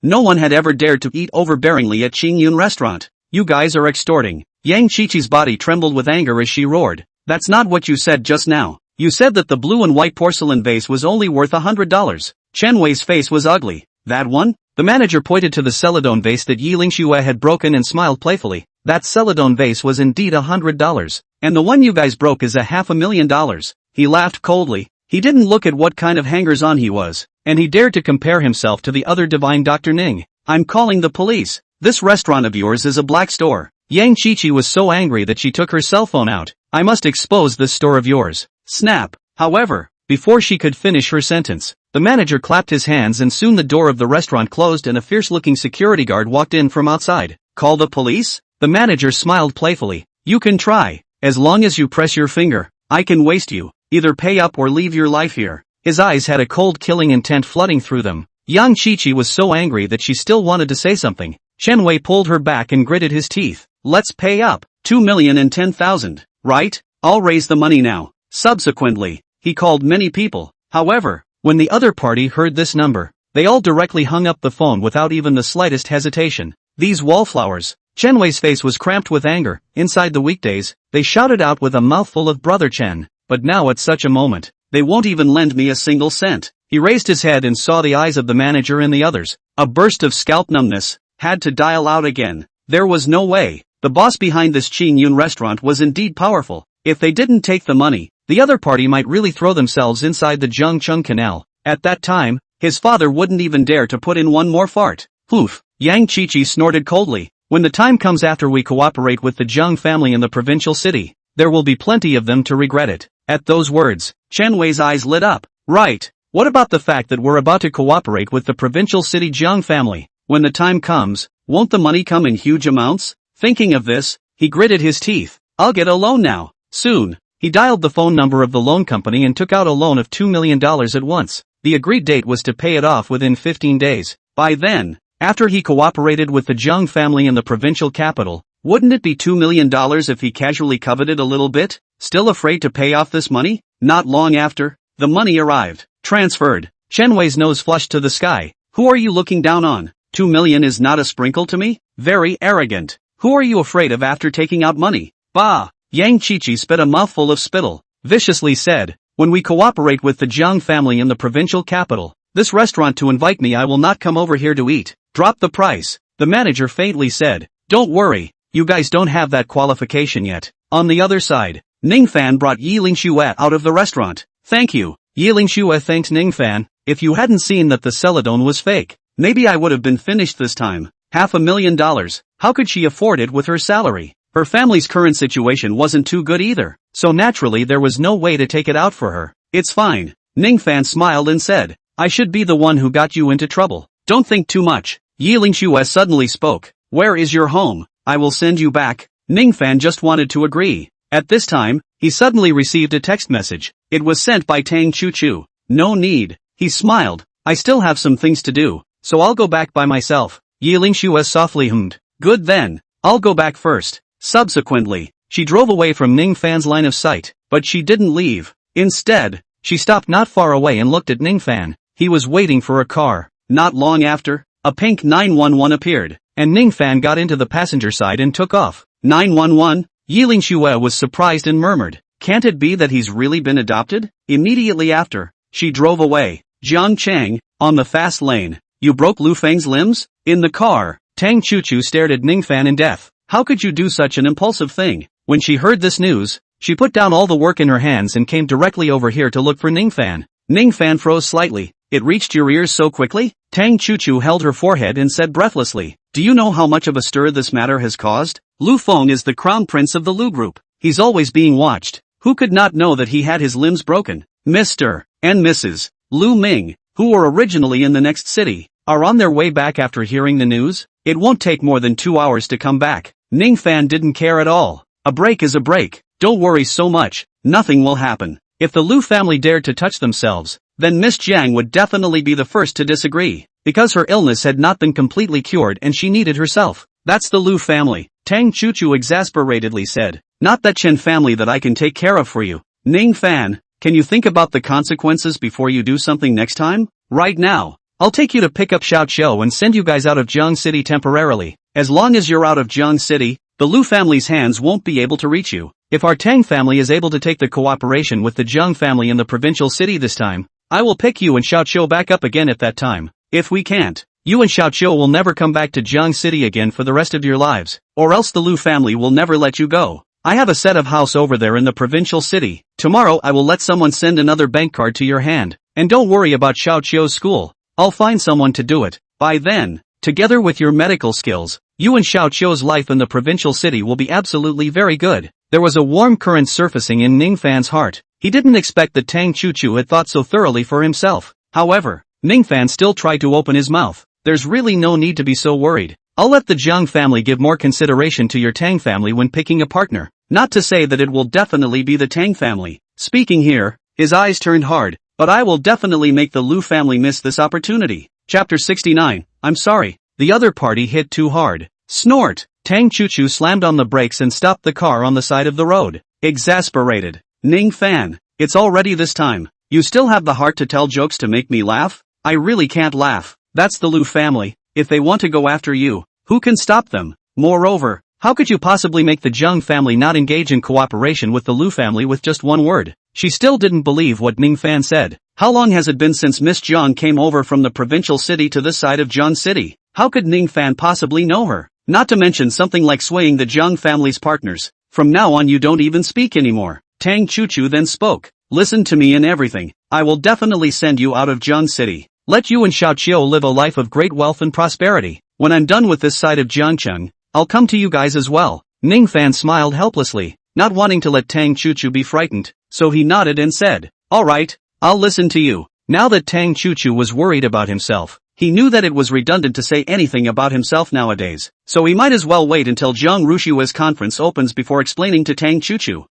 No one had ever dared to eat overbearingly at Qingyun restaurant. You guys are extorting. Yang Qiqi's body trembled with anger as she roared. That's not what you said just now. You said that the blue and white porcelain vase was only worth $100. Shenwei's face was ugly. That one? The manager pointed to the celadon vase that Yiling Shue had broken and smiled playfully. That celadon vase was indeed $100. And the one you guys broke is $500,000. He laughed coldly. He didn't look at what kind of hangers-on he was, and he dared to compare himself to the other divine Dr. Ning. I'm calling the police. This restaurant of yours is a black store. Yang Qiqi was so angry that she took her cell phone out. I must expose this store of yours. Snap. However, before she could finish her sentence, the manager clapped his hands and soon the door of the restaurant closed and a fierce-looking security guard walked in from outside. Call the police? The manager smiled playfully. You can try. As long as you press your finger, I can waste you. Either pay up or leave your life here. His eyes had a cold killing intent flooding through them. Yang Qiqi was so angry that she still wanted to say something. Shenwei pulled her back and gritted his teeth. Let's pay up. 2,010,000. Right? I'll raise the money now. Subsequently, he called many people. However, when the other party heard this number, they all directly hung up the phone without even the slightest hesitation. These wallflowers. Shenwei's face was cramped with anger. Inside the weekdays, they shouted out with a mouthful of Brother Chen. But now at such a moment, they won't even lend me a single cent. he raised his head and saw the eyes of the manager and the others. A burst of scalp numbness. Had to dial out again. There was no way. The boss behind this Qing Yun restaurant was indeed powerful. If they didn't take the money, the other party might really throw themselves inside the Zhengcheng Canal. At that time, his father wouldn't even dare to put in one more fart. Oof. Yang Qiqi snorted coldly. When the time comes after we cooperate with the Zheng family in the provincial city, there will be plenty of them to regret it. At those words, Chen Wei's eyes lit up. Right. What about the fact that we're about to cooperate with the provincial city Zheng family? When the time comes, won't the money come in huge amounts? Thinking of this, he gritted his teeth. I'll get a loan now. Soon. He dialed the phone number of the loan company and took out a loan of $2 million at once. The agreed date was to pay it off within 15 days. By then, after he cooperated with the Zheng family in the provincial capital, wouldn't it be $2 million if he casually coveted a little bit? Still afraid to pay off this money? Not long after, the money arrived. Transferred. Chen Wei's nose flushed to the sky. Who are you looking down on? 2 million is not a sprinkle to me? Very arrogant. Who are you afraid of after taking out money? Bah! Yang Qiqi spit a mouthful of spittle. Viciously said, when we cooperate with the Zheng family in the provincial capital, this restaurant to invite me, I will not come over here to eat. Drop the price. The manager faintly said. Don't worry, you guys don't have that qualification yet. On the other side, Ning Fan brought Yiling Xue out of the restaurant. Thank you. Yiling Xue thanked Ning Fan. If you hadn't seen that the celadon was fake, maybe I would have been finished this time. $500,000. How could she afford it with her salary? Her family's current situation wasn't too good either, so naturally there was no way to take it out for her. It's fine. Ning Fan smiled and said, I should be the one who got you into trouble. Don't think too much. Yiling Xue suddenly spoke. Where is your home? I will send you back. Ning Fan just wanted to agree. At this time, he suddenly received a text message. It was sent by Tang Chu. No need. He smiled. I still have some things to do, so I'll go back by myself. Yiling Xue softly hummed. Good then. I'll go back first. Subsequently, she drove away from Ning Fan's line of sight, but she didn't leave. Instead, she stopped not far away and looked at Ning Fan. He was waiting for a car. Not long after, a pink 911 appeared, and Ning Fan got into the passenger side and took off. 911? Yiling Xue was surprised and murmured, can't it be that he's really been adopted? Immediately after, she drove away. Jiang Chang, on the fast lane. You broke Lu Feng's limbs? In the car, Tang Chu stared at Ning Fan in death. How could you do such an impulsive thing? When she heard this news, she put down all the work in her hands and came directly over here to look for Ning Fan. Ning Fan froze slightly. It reached your ears so quickly? Tang Chu held her forehead and said breathlessly, do you know how much of a stir this matter has caused? Lu Feng is the crown prince of the Lu group. He's always being watched. Who could not know that he had his limbs broken? Mr. and Mrs. Lu Ming, who were originally in the next city, are on their way back after hearing the news. It won't take more than 2 hours to come back. Ning Fan didn't care at all. A break is a break. Don't worry so much. Nothing will happen. If the Lu family dared to touch themselves, then Miss Jiang would definitely be the first to disagree, because her illness had not been completely cured and she needed herself. That's the Lu family, Tang Chu exasperatedly said. Not that Chen family that I can take care of for you. Ning Fan, can you think about the consequences before you do something next time? Right now, I'll take you to pick up Xiao Qiu and send you guys out of Jiang City temporarily. As long as you're out of Jiang City, the Lu family's hands won't be able to reach you. If our Tang family is able to take the cooperation with the Jiang family in the provincial city this time, I will pick you and Xiao Qiu back up again at that time. If we can't, you and Xiao Qiu will never come back to Jiang City again for the rest of your lives, or else the Lu family will never let you go. I have a set of house over there in the provincial city. Tomorrow I will let someone send another bank card to your hand. And don't worry about Xiao Qiu's school. I'll find someone to do it. By then, together with your medical skills, you and Xiao Qiu's life in the provincial city will be absolutely very good. There was a warm current surfacing in Ning Fan's heart. He didn't expect that Tang Chu had thought so thoroughly for himself. However, Ning Fan still tried to open his mouth. There's really no need to be so worried. I'll let the Jiang family give more consideration to your Tang family when picking a partner. Not to say that it will definitely be the Tang family. Speaking here, his eyes turned hard, but I will definitely make the Lu family miss this opportunity. Chapter 69, I'm sorry. The other party hit too hard. Snort! Tang Chu slammed on the brakes and stopped the car on the side of the road. Exasperated. Ning Fan, it's already this time. You still have the heart to tell jokes to make me laugh? I really can't laugh. That's the Lu family. If they want to go after you, who can stop them? Moreover, how could you possibly make the Jiang family not engage in cooperation with the Lu family with just one word? She still didn't believe what Ning Fan said. How long has it been since Miss Jiang came over from the provincial city to this side of Jiang City? How could Ning Fan possibly know her? Not to mention something like swaying the Jiang family's partners. From now on you don't even speak anymore. Tang Chuchu then spoke. Listen to me in everything. I will definitely send you out of Jiang City. Let you and Xiaoqiu live a life of great wealth and prosperity. When I'm done with this side of Jiangcheng, I'll come to you guys as well. Ning Fan smiled helplessly, not wanting to let Tang Chuchu be frightened, so he nodded and said, alright, I'll listen to you. Now that Tang Chuchu was worried about himself, he knew that it was redundant to say anything about himself nowadays, so he might as well wait until Jiang Rushua's conference opens before explaining to Tang Chuchu.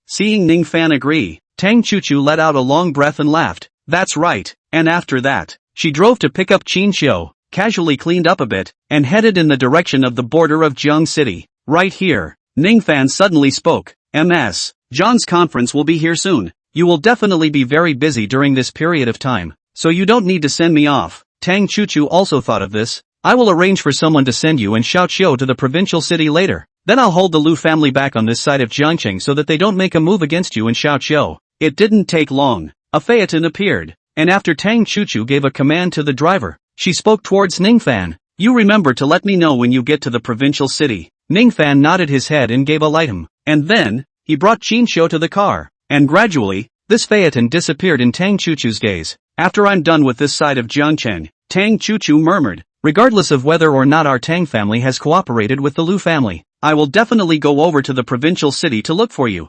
Seeing Ning Fan agree, Tang Chuchu let out a long breath and laughed. That's right, and after that, she drove to pick up Qin Xiu, casually cleaned up a bit, and headed in the direction of the border of Jiang City. Right here, Ning Fan suddenly spoke. Ms. Jiang's conference will be here soon. You will definitely be very busy during this period of time, so you don't need to send me off. Tang Chuchu also thought of this. I will arrange for someone to send you and Xiaoqiu to the provincial city later. Then I'll hold the Lu family back on this side of Jiangcheng so that they don't make a move against you and Xiaoqiu. It didn't take long. A phaeton appeared, and after Tang Chuchu gave a command to the driver, she spoke towards Ning Fan. You remember to let me know when you get to the provincial city. Ning Fan nodded his head and gave a lightum, and then, he brought Qin Xiu to the car, and gradually, this phaeton disappeared in Tang Chuchu's gaze. After I'm done with this side of Jiangcheng, Tang Chuchu murmured, regardless of whether or not our Tang family has cooperated with the Lu family, I will definitely go over to the provincial city to look for you.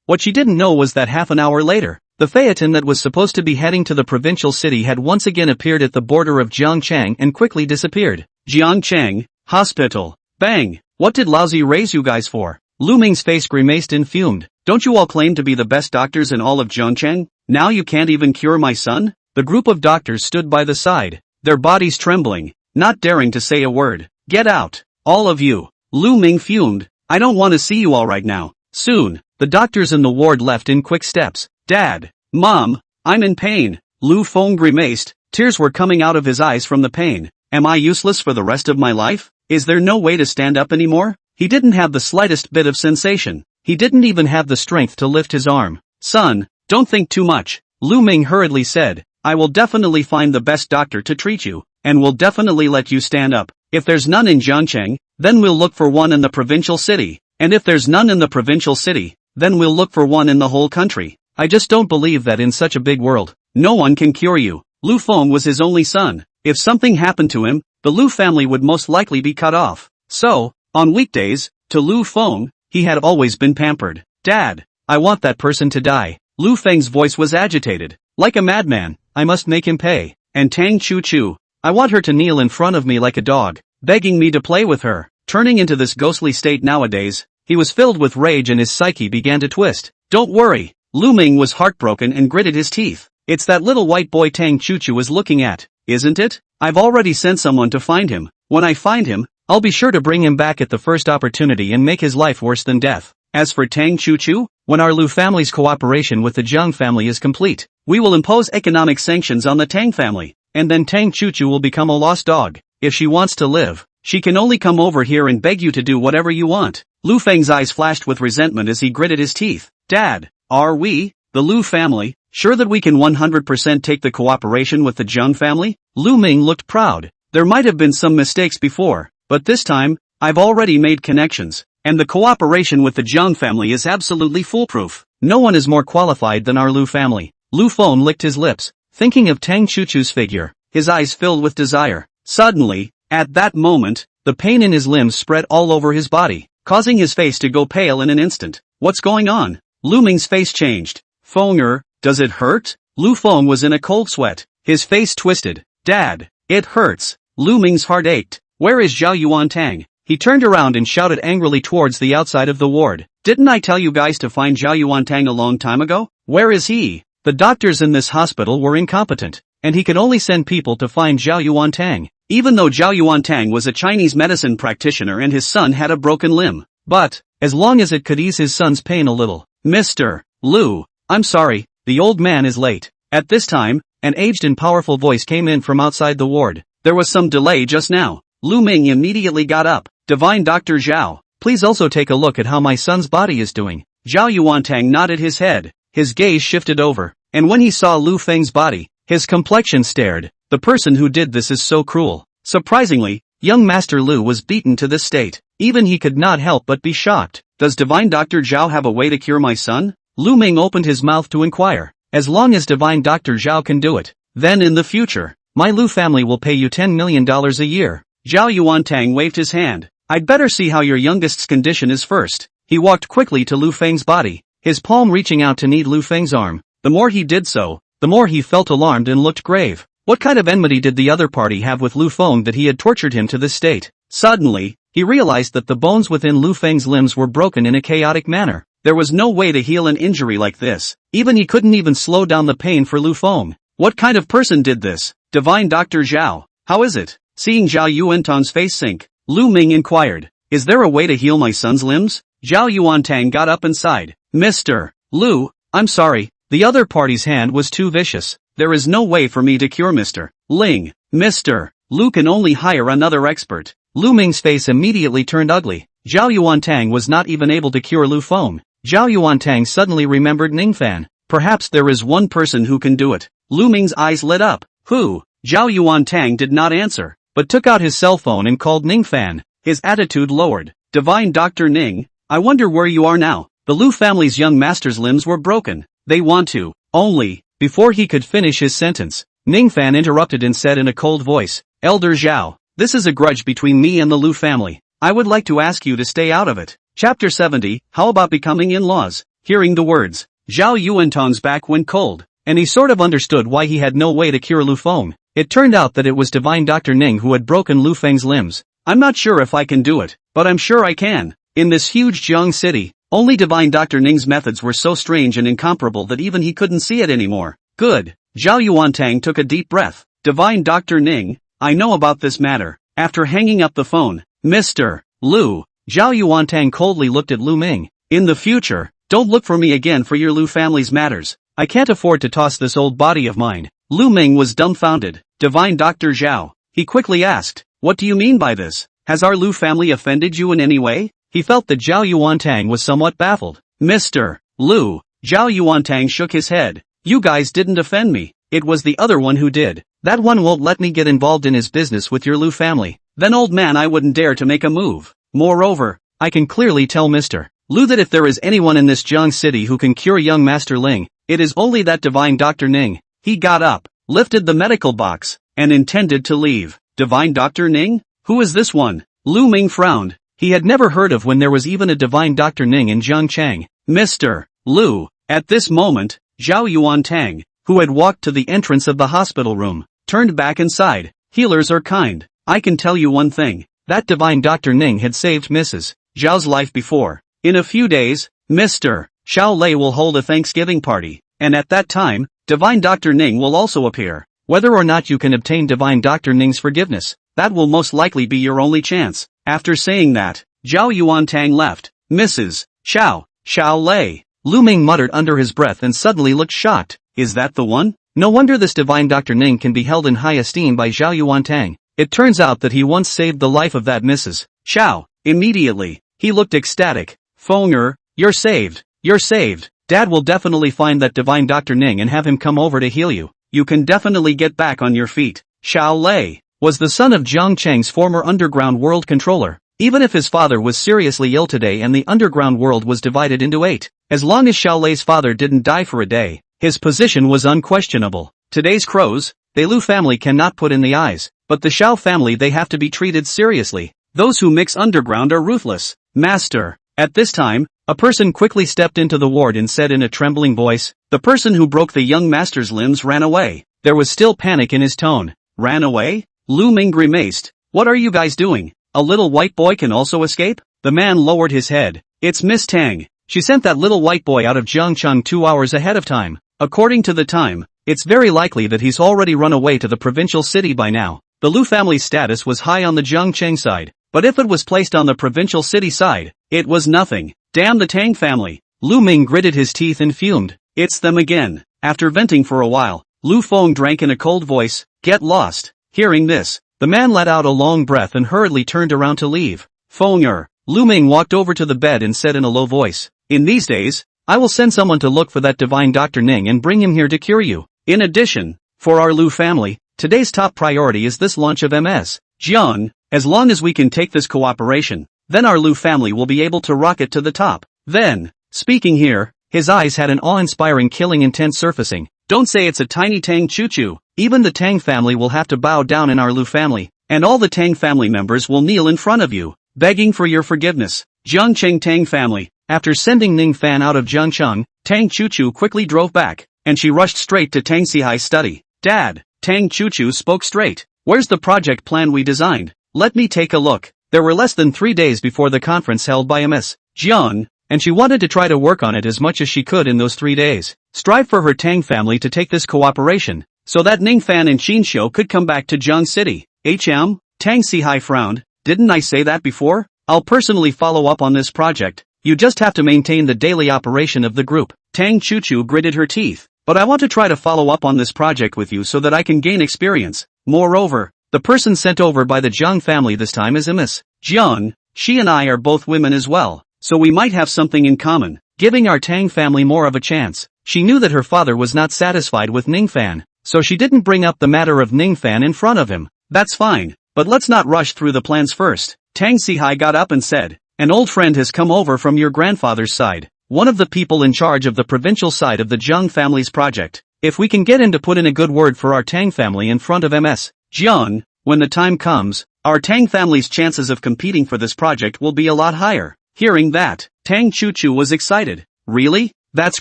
What she didn't know was that half an hour later, the phaeton that was supposed to be heading to the provincial city had once again appeared at the border of Jiangcheng and quickly disappeared. Jiangcheng, hospital. Bang! What did Laozi raise you guys for? Lu Ming's face grimaced and fumed. Don't you all claim to be the best doctors in all of Jiangcheng? Now you can't even cure my son? The group of doctors stood by the side, their bodies trembling, not daring to say a word. Get out, all of you. Lu Ming fumed. I don't want to see you all right now. Soon, the doctors in the ward left in quick steps. Dad, Mom, I'm in pain. Lu Feng grimaced, tears were coming out of his eyes from the pain. Am I useless for the rest of my life? Is there no way to stand up anymore? He didn't have the slightest bit of sensation. He didn't even have the strength to lift his arm. Son, don't think too much. Lu Ming hurriedly said, I will definitely find the best doctor to treat you, and will definitely let you stand up. If there's none in Jiangcheng, then we'll look for one in the provincial city. And if there's none in the provincial city, then we'll look for one in the whole country. I just don't believe that in such a big world, no one can cure you. Lu Feng was his only son. If something happened to him, the Lu family would most likely be cut off. So, on weekdays, to Lu Feng, he had always been pampered. Dad, I want that person to die. Lu Feng's voice was agitated. Like a madman, I must make him pay. And Tang Chuchu, I want her to kneel in front of me like a dog, begging me to play with her. Turning into this ghostly state nowadays, he was filled with rage and his psyche began to twist. Don't worry. Lu Ming was heartbroken and gritted his teeth. It's that little white boy Tang Chuchu is looking at, isn't it? I've already sent someone to find him. When I find him, I'll be sure to bring him back at the first opportunity and make his life worse than death. As for Tang Chuchu, when our Lu family's cooperation with the Jiang family is complete, we will impose economic sanctions on the Tang family, and then Tang Chuchu will become a lost dog. If she wants to live, she can only come over here and beg you to do whatever you want. Lu Feng's eyes flashed with resentment as he gritted his teeth. Dad, are we, the Lu family, sure that we can 100% take the cooperation with the Jiang family? Lu Ming looked proud. There might have been some mistakes before, but this time, I've already made connections, and the cooperation with the Jiang family is absolutely foolproof. No one is more qualified than our Lu family. Lu Feng licked his lips, thinking of Tang Chuchu's figure, his eyes filled with desire. Suddenly, at that moment, the pain in his limbs spread all over his body, causing his face to go pale in an instant. What's going on? Lu Ming's face changed. Fenger, does it hurt? Lu Feng was in a cold sweat, his face twisted. Dad, it hurts. Lu Ming's heart ached. Where is Zhao Yuantang? He turned around and shouted angrily towards the outside of the ward. Didn't I tell you guys to find Zhao Yuantang a long time ago? Where is he? The doctors in this hospital were incompetent, and he could only send people to find Zhao Yuantang. Even though Zhao Yuantang was a Chinese medicine practitioner and his son had a broken limb. But, as long as it could ease his son's pain a little. Mr. Lu, I'm sorry, the old man is late. At this time, an aged and powerful voice came in from outside the ward. There was some delay just now. Lu Ming immediately got up. Divine Dr. Zhao, please also take a look at how my son's body is doing. Zhao Yuantang nodded his head. his gaze shifted over, and when he saw Lu Feng's body, his complexion stared. The person who did this is so cruel. Surprisingly, young Master Lu was beaten to this state. Even he could not help but be shocked. Does Divine Dr. Zhao have a way to cure my son? Lu Ming opened his mouth to inquire. As long as Divine Dr. Zhao can do it, then in the future, my Lu family will pay you $10 million a year. Zhao Yuantang waved his hand. I'd better see how your youngest's condition is first. He walked quickly to Lu Feng's body, his palm reaching out to knead Lu Feng's arm. The more he did so, the more he felt alarmed and looked grave. What kind of enmity did the other party have with Lu Feng that he had tortured him to this state? Suddenly, he realized that the bones within Lu Feng's limbs were broken in a chaotic manner. There was no way to heal an injury like this. Even he couldn't even slow down the pain for Lu Feng. What kind of person did this? Divine Dr. Zhao. How is it? Seeing Zhao Yuantan's face sink, Lu Ming inquired. Is there a way to heal my son's limbs? Zhao Yuantang got up and sighed. Mr. Lu, I'm sorry, the other party's hand was too vicious. There is no way for me to cure Mr. Ling. Mr. Lu can only hire another expert. Lu Ming's face immediately turned ugly. Zhao Yuantang was not even able to cure Lu Feng. Zhao Yuantang suddenly remembered Ning Fan. Perhaps there is one person who can do it. Lu Ming's eyes lit up. Who? Zhao Yuantang did not answer, but took out his cell phone and called Ning Fan. His attitude lowered. Divine Dr. Ning, I wonder where you are now. The Lu family's young master's limbs were broken. They want to. Only. Before he could finish his sentence, Ning Fan interrupted and said in a cold voice, Elder Zhao, this is a grudge between me and the Lu family. I would like to ask you to stay out of it. Chapter 70, How about becoming in-laws? Hearing the words, Zhao Yuantang's back went cold, and he sort of understood why he had no way to cure Lu Feng. It turned out that it was Divine Dr. Ning who had broken Lu Feng's limbs. I'm not sure if I can do it, but I'm sure I can. In this huge Jiang city, only Divine Dr. Ning's methods were so strange and incomparable that even he couldn't see it anymore. Good. Zhao Yuantang took a deep breath. Divine Dr. Ning, I know about this matter. After hanging up the phone, Mr. Lu, Zhao Yuantang coldly looked at Lu Ming. In the future, don't look for me again for your Lu family's matters. I can't afford to toss this old body of mine. Lu Ming was dumbfounded. Divine Dr. Zhao, he quickly asked, what do you mean by this? Has our Lu family offended you in any way? He felt that Zhao Yuantang was somewhat baffled. Mr. Lu, Zhao Yuantang shook his head. You guys didn't offend me. It was the other one who did. That one won't let me get involved in his business with your Lu family. Then old man, I wouldn't dare to make a move. Moreover, I can clearly tell Mr. Lu that if there is anyone in this Jiang city who can cure young Master Ling, it is only that Divine Dr. Ning. He got up, lifted the medical box, and intended to leave. Divine Dr. Ning? Who is this one? Lu Ming frowned. He had never heard of when there was even a Divine Dr. Ning in Jiangchang. Mr. Lu. At this moment, Zhao Yuantang, who had walked to the entrance of the hospital room, turned back and sighed. Healers are kind. I can tell you one thing. That Divine Dr. Ning had saved Mrs. Zhao's life before. In a few days, Mr. Xiao Lei will hold a Thanksgiving party, and at that time, Divine Dr. Ning will also appear. Whether or not you can obtain Divine Dr. Ning's forgiveness, that will most likely be your only chance. After saying that, Zhao Yuantang left. Mrs. Xiao Lei. Lu Ming muttered under his breath and suddenly looked shocked. Is that the one? No wonder this Divine Dr. Ning can be held in high esteem by Zhao Yuantang. It turns out that he once saved the life of that Mrs. Xiao. Immediately, he looked ecstatic. Feng, you're saved. You're saved. Dad will definitely find that Divine Dr. Ning and have him come over to heal you. You can definitely get back on your feet. Xiao Lei was the son of Jiang Cheng's former underground world controller. Even if his father was seriously ill today and the underground world was divided into 8, as long as Xiao Lei's father didn't die for a day, his position was unquestionable. Today's crows, the Lu family cannot put in the eyes, but the Xiao family they have to be treated seriously. Those who mix underground are ruthless. Master. At this time, a person quickly stepped into the ward and said in a trembling voice, the person who broke the young master's limbs ran away. There was still panic in his tone. Ran away? Lu Ming grimaced. What are you guys doing? A little white boy can also escape? The man lowered his head. It's Miss Tang. She sent that little white boy out of Jiangcheng 2 hours ahead of time. According to the time, it's very likely that he's already run away to the provincial city by now. The Lu family's status was high on the Jiangcheng side, but if it was placed on the provincial city side, it was nothing. Damn the Tang family. Lu Ming gritted his teeth and fumed. It's them again. After venting for a while, Lu Feng drank in a cold voice. Get lost. Hearing this, the man let out a long breath and hurriedly turned around to leave. Feng, Lu Ming walked over to the bed and said in a low voice, in these days, I will send someone to look for that divine Dr. Ning and bring him here to cure you. In addition, for our Lu family, today's top priority is this launch of MS. Jiang, as long as we can take this cooperation, then our Lu family will be able to rocket to the top. Then, speaking here, his eyes had an awe-inspiring killing intent surfacing. Don't say it's a tiny Tang Chu-Chu. Even the Tang family will have to bow down in our Lu family, and all the Tang family members will kneel in front of you, begging for your forgiveness. Jiangcheng Tang family. After sending Ning Fan out of Jiangcheng, Tang Chu-Chu quickly drove back, and she rushed straight to Tang Sihai's study. Dad, Tang Chu-Chu spoke straight. Where's the project plan we designed? Let me take a look. There were less than 3 days before the conference held by Ms. Jiang, and she wanted to try to work on it as much as she could in those 3 days. Strive for her Tang family to take this cooperation, so that Ning Fan and Qinshou could come back to Jiang City. Tang Sihai frowned. Didn't I say that before? I'll personally follow up on this project. You just have to maintain the daily operation of the group. Tang Chu-Chu gritted her teeth. But I want to try to follow up on this project with you so that I can gain experience. Moreover, the person sent over by the Jiang family this time is Ms. Jiang. She and I are both women as well, so we might have something in common, giving our Tang family more of a chance. She knew that her father was not satisfied with Ning Fan, so she didn't bring up the matter of Ning Fan in front of him. That's fine, but let's not rush through the plans first. Tang Sihai got up and said, an old friend has come over from your grandfather's side, one of the people in charge of the provincial side of the Jiang family's project. If we can get in to put in a good word for our Tang family in front of Ms. Jiang, when the time comes, our Tang family's chances of competing for this project will be a lot higher. Hearing that, Tang Chu-Chu was excited. Really? That's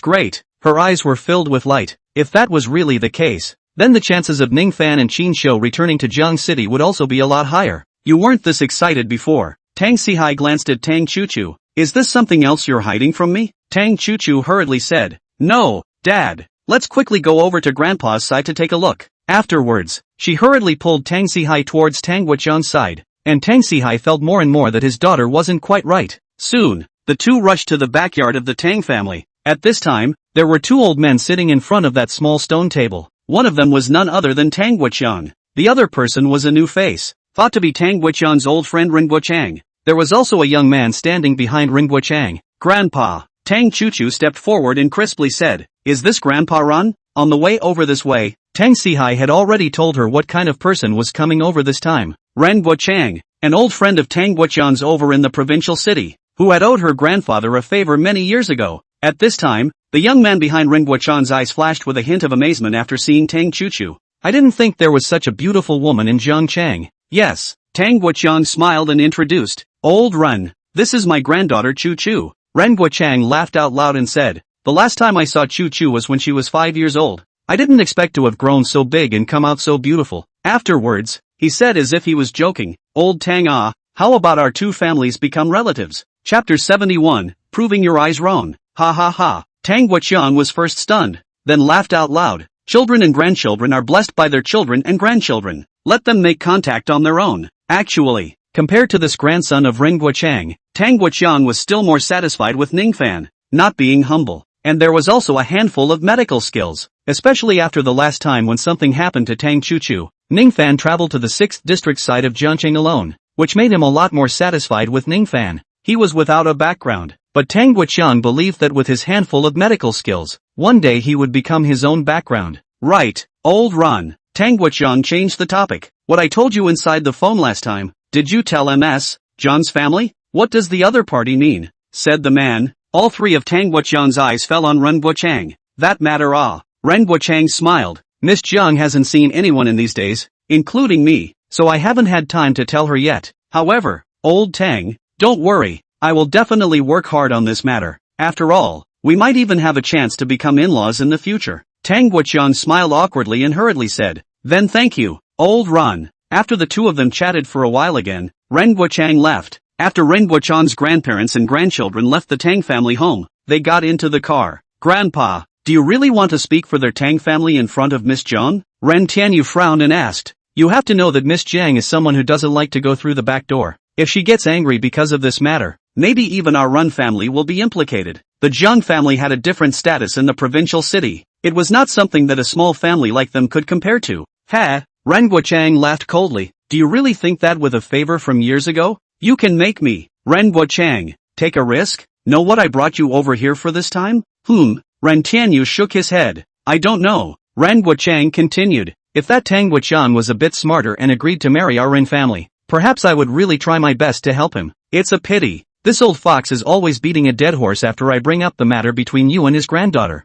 great. Her eyes were filled with light. If that was really the case, then the chances of Ning Fan and Qinshou returning to Jiang City would also be a lot higher. You weren't this excited before. Tang Sihai glanced at Tang Chu-Chu. Is this something else you're hiding from me? Tang Chu-Chu hurriedly said, no, Dad. Let's quickly go over to Grandpa's side to take a look. Afterwards, she hurriedly pulled Tang Sihai towards Tang Wuqian's side, and Tang Sihai felt more and more that his daughter wasn't quite right. Soon, the two rushed to the backyard of the Tang family. At this time, there were two old men sitting in front of that small stone table. One of them was none other than Tang Wuqian. The other person was a new face, thought to be Tang Wuqian's old friend Ring Wuqiang. There was also a young man standing behind Ring Wuqiang. Grandpa. Tang Chu-Chu stepped forward and crisply said, is this Grandpa Ran? On the way over this way, Tang Sihai had already told her what kind of person was coming over this time. Ren Wuqiang, an old friend of Tang Wuqian's over in the provincial city, who had owed her grandfather a favor many years ago. At this time, the young man behind Ring Wuqian's eyes flashed with a hint of amazement after seeing Tang Chu-Chu. I didn't think there was such a beautiful woman in Jiangcheng. Yes, Tang Wuqian smiled and introduced, Old Ren, this is my granddaughter Chu-Chu. Ren Wuqiang laughed out loud and said, the last time I saw Chu-Chu was when she was 5 years old. I didn't expect to have grown so big and come out so beautiful. Afterwards, he said as if he was joking, Old Tang how about our two families become relatives? Chapter 71, Proving Your Eyes Wrong. Ha ha ha. Tang Wuqian was first stunned, then laughed out loud. Children and grandchildren are blessed by their children and grandchildren. Let them make contact on their own. Actually, compared to this grandson of Ring Wuqiang, Tang Wuqian was still more satisfied with Ning Fan, not being humble. And there was also a handful of medical skills, especially after the last time when something happened to Tang Chu-Chu. Ning Fan traveled to the 6th district side of Jiangcheng alone, which made him a lot more satisfied with Ning Fan. He was without a background, but Tang Wuqian believed that with his handful of medical skills, one day he would become his own background. Right, Old Ron. Tang Wuqian changed the topic. What I told you inside the phone last time, did you tell Ms. John's family? What does the other party mean? Said the man. All three of Tang Wuqian's eyes fell on Ren Wuqiang. That matter Ren Wuqiang smiled. Miss Jiang hasn't seen anyone in these days, including me, so I haven't had time to tell her yet. However, Old Tang, don't worry, I will definitely work hard on this matter. After all, we might even have a chance to become in-laws in the future. Tang Wuqian smiled awkwardly and hurriedly said, then thank you, Old Ron. After the two of them chatted for a while again, Ren Wuqiang left. After Ren Wuqian's grandparents and grandchildren left the Tang family home, they got into the car. Grandpa, do you really want to speak for their Tang family in front of Miss Jiang? Ren Tianyu frowned and asked. You have to know that Miss Jiang is someone who doesn't like to go through the back door. If she gets angry because of this matter, maybe even our Run family will be implicated. The Jiang family had a different status in the provincial city. It was not something that a small family like them could compare to. Ha! Ren Wuqiang laughed coldly. Do you really think that with a favor from years ago? You can make me, Ren Wuqiang, take a risk? Know what I brought you over here for this time? Ren Tianyu shook his head. I don't know. Ren Guochang continued. If that Tang Guoqian was a bit smarter and agreed to marry our Ren family, perhaps I would really try my best to help him. It's a pity. This old fox is always beating a dead horse after I bring up the matter between you and his granddaughter.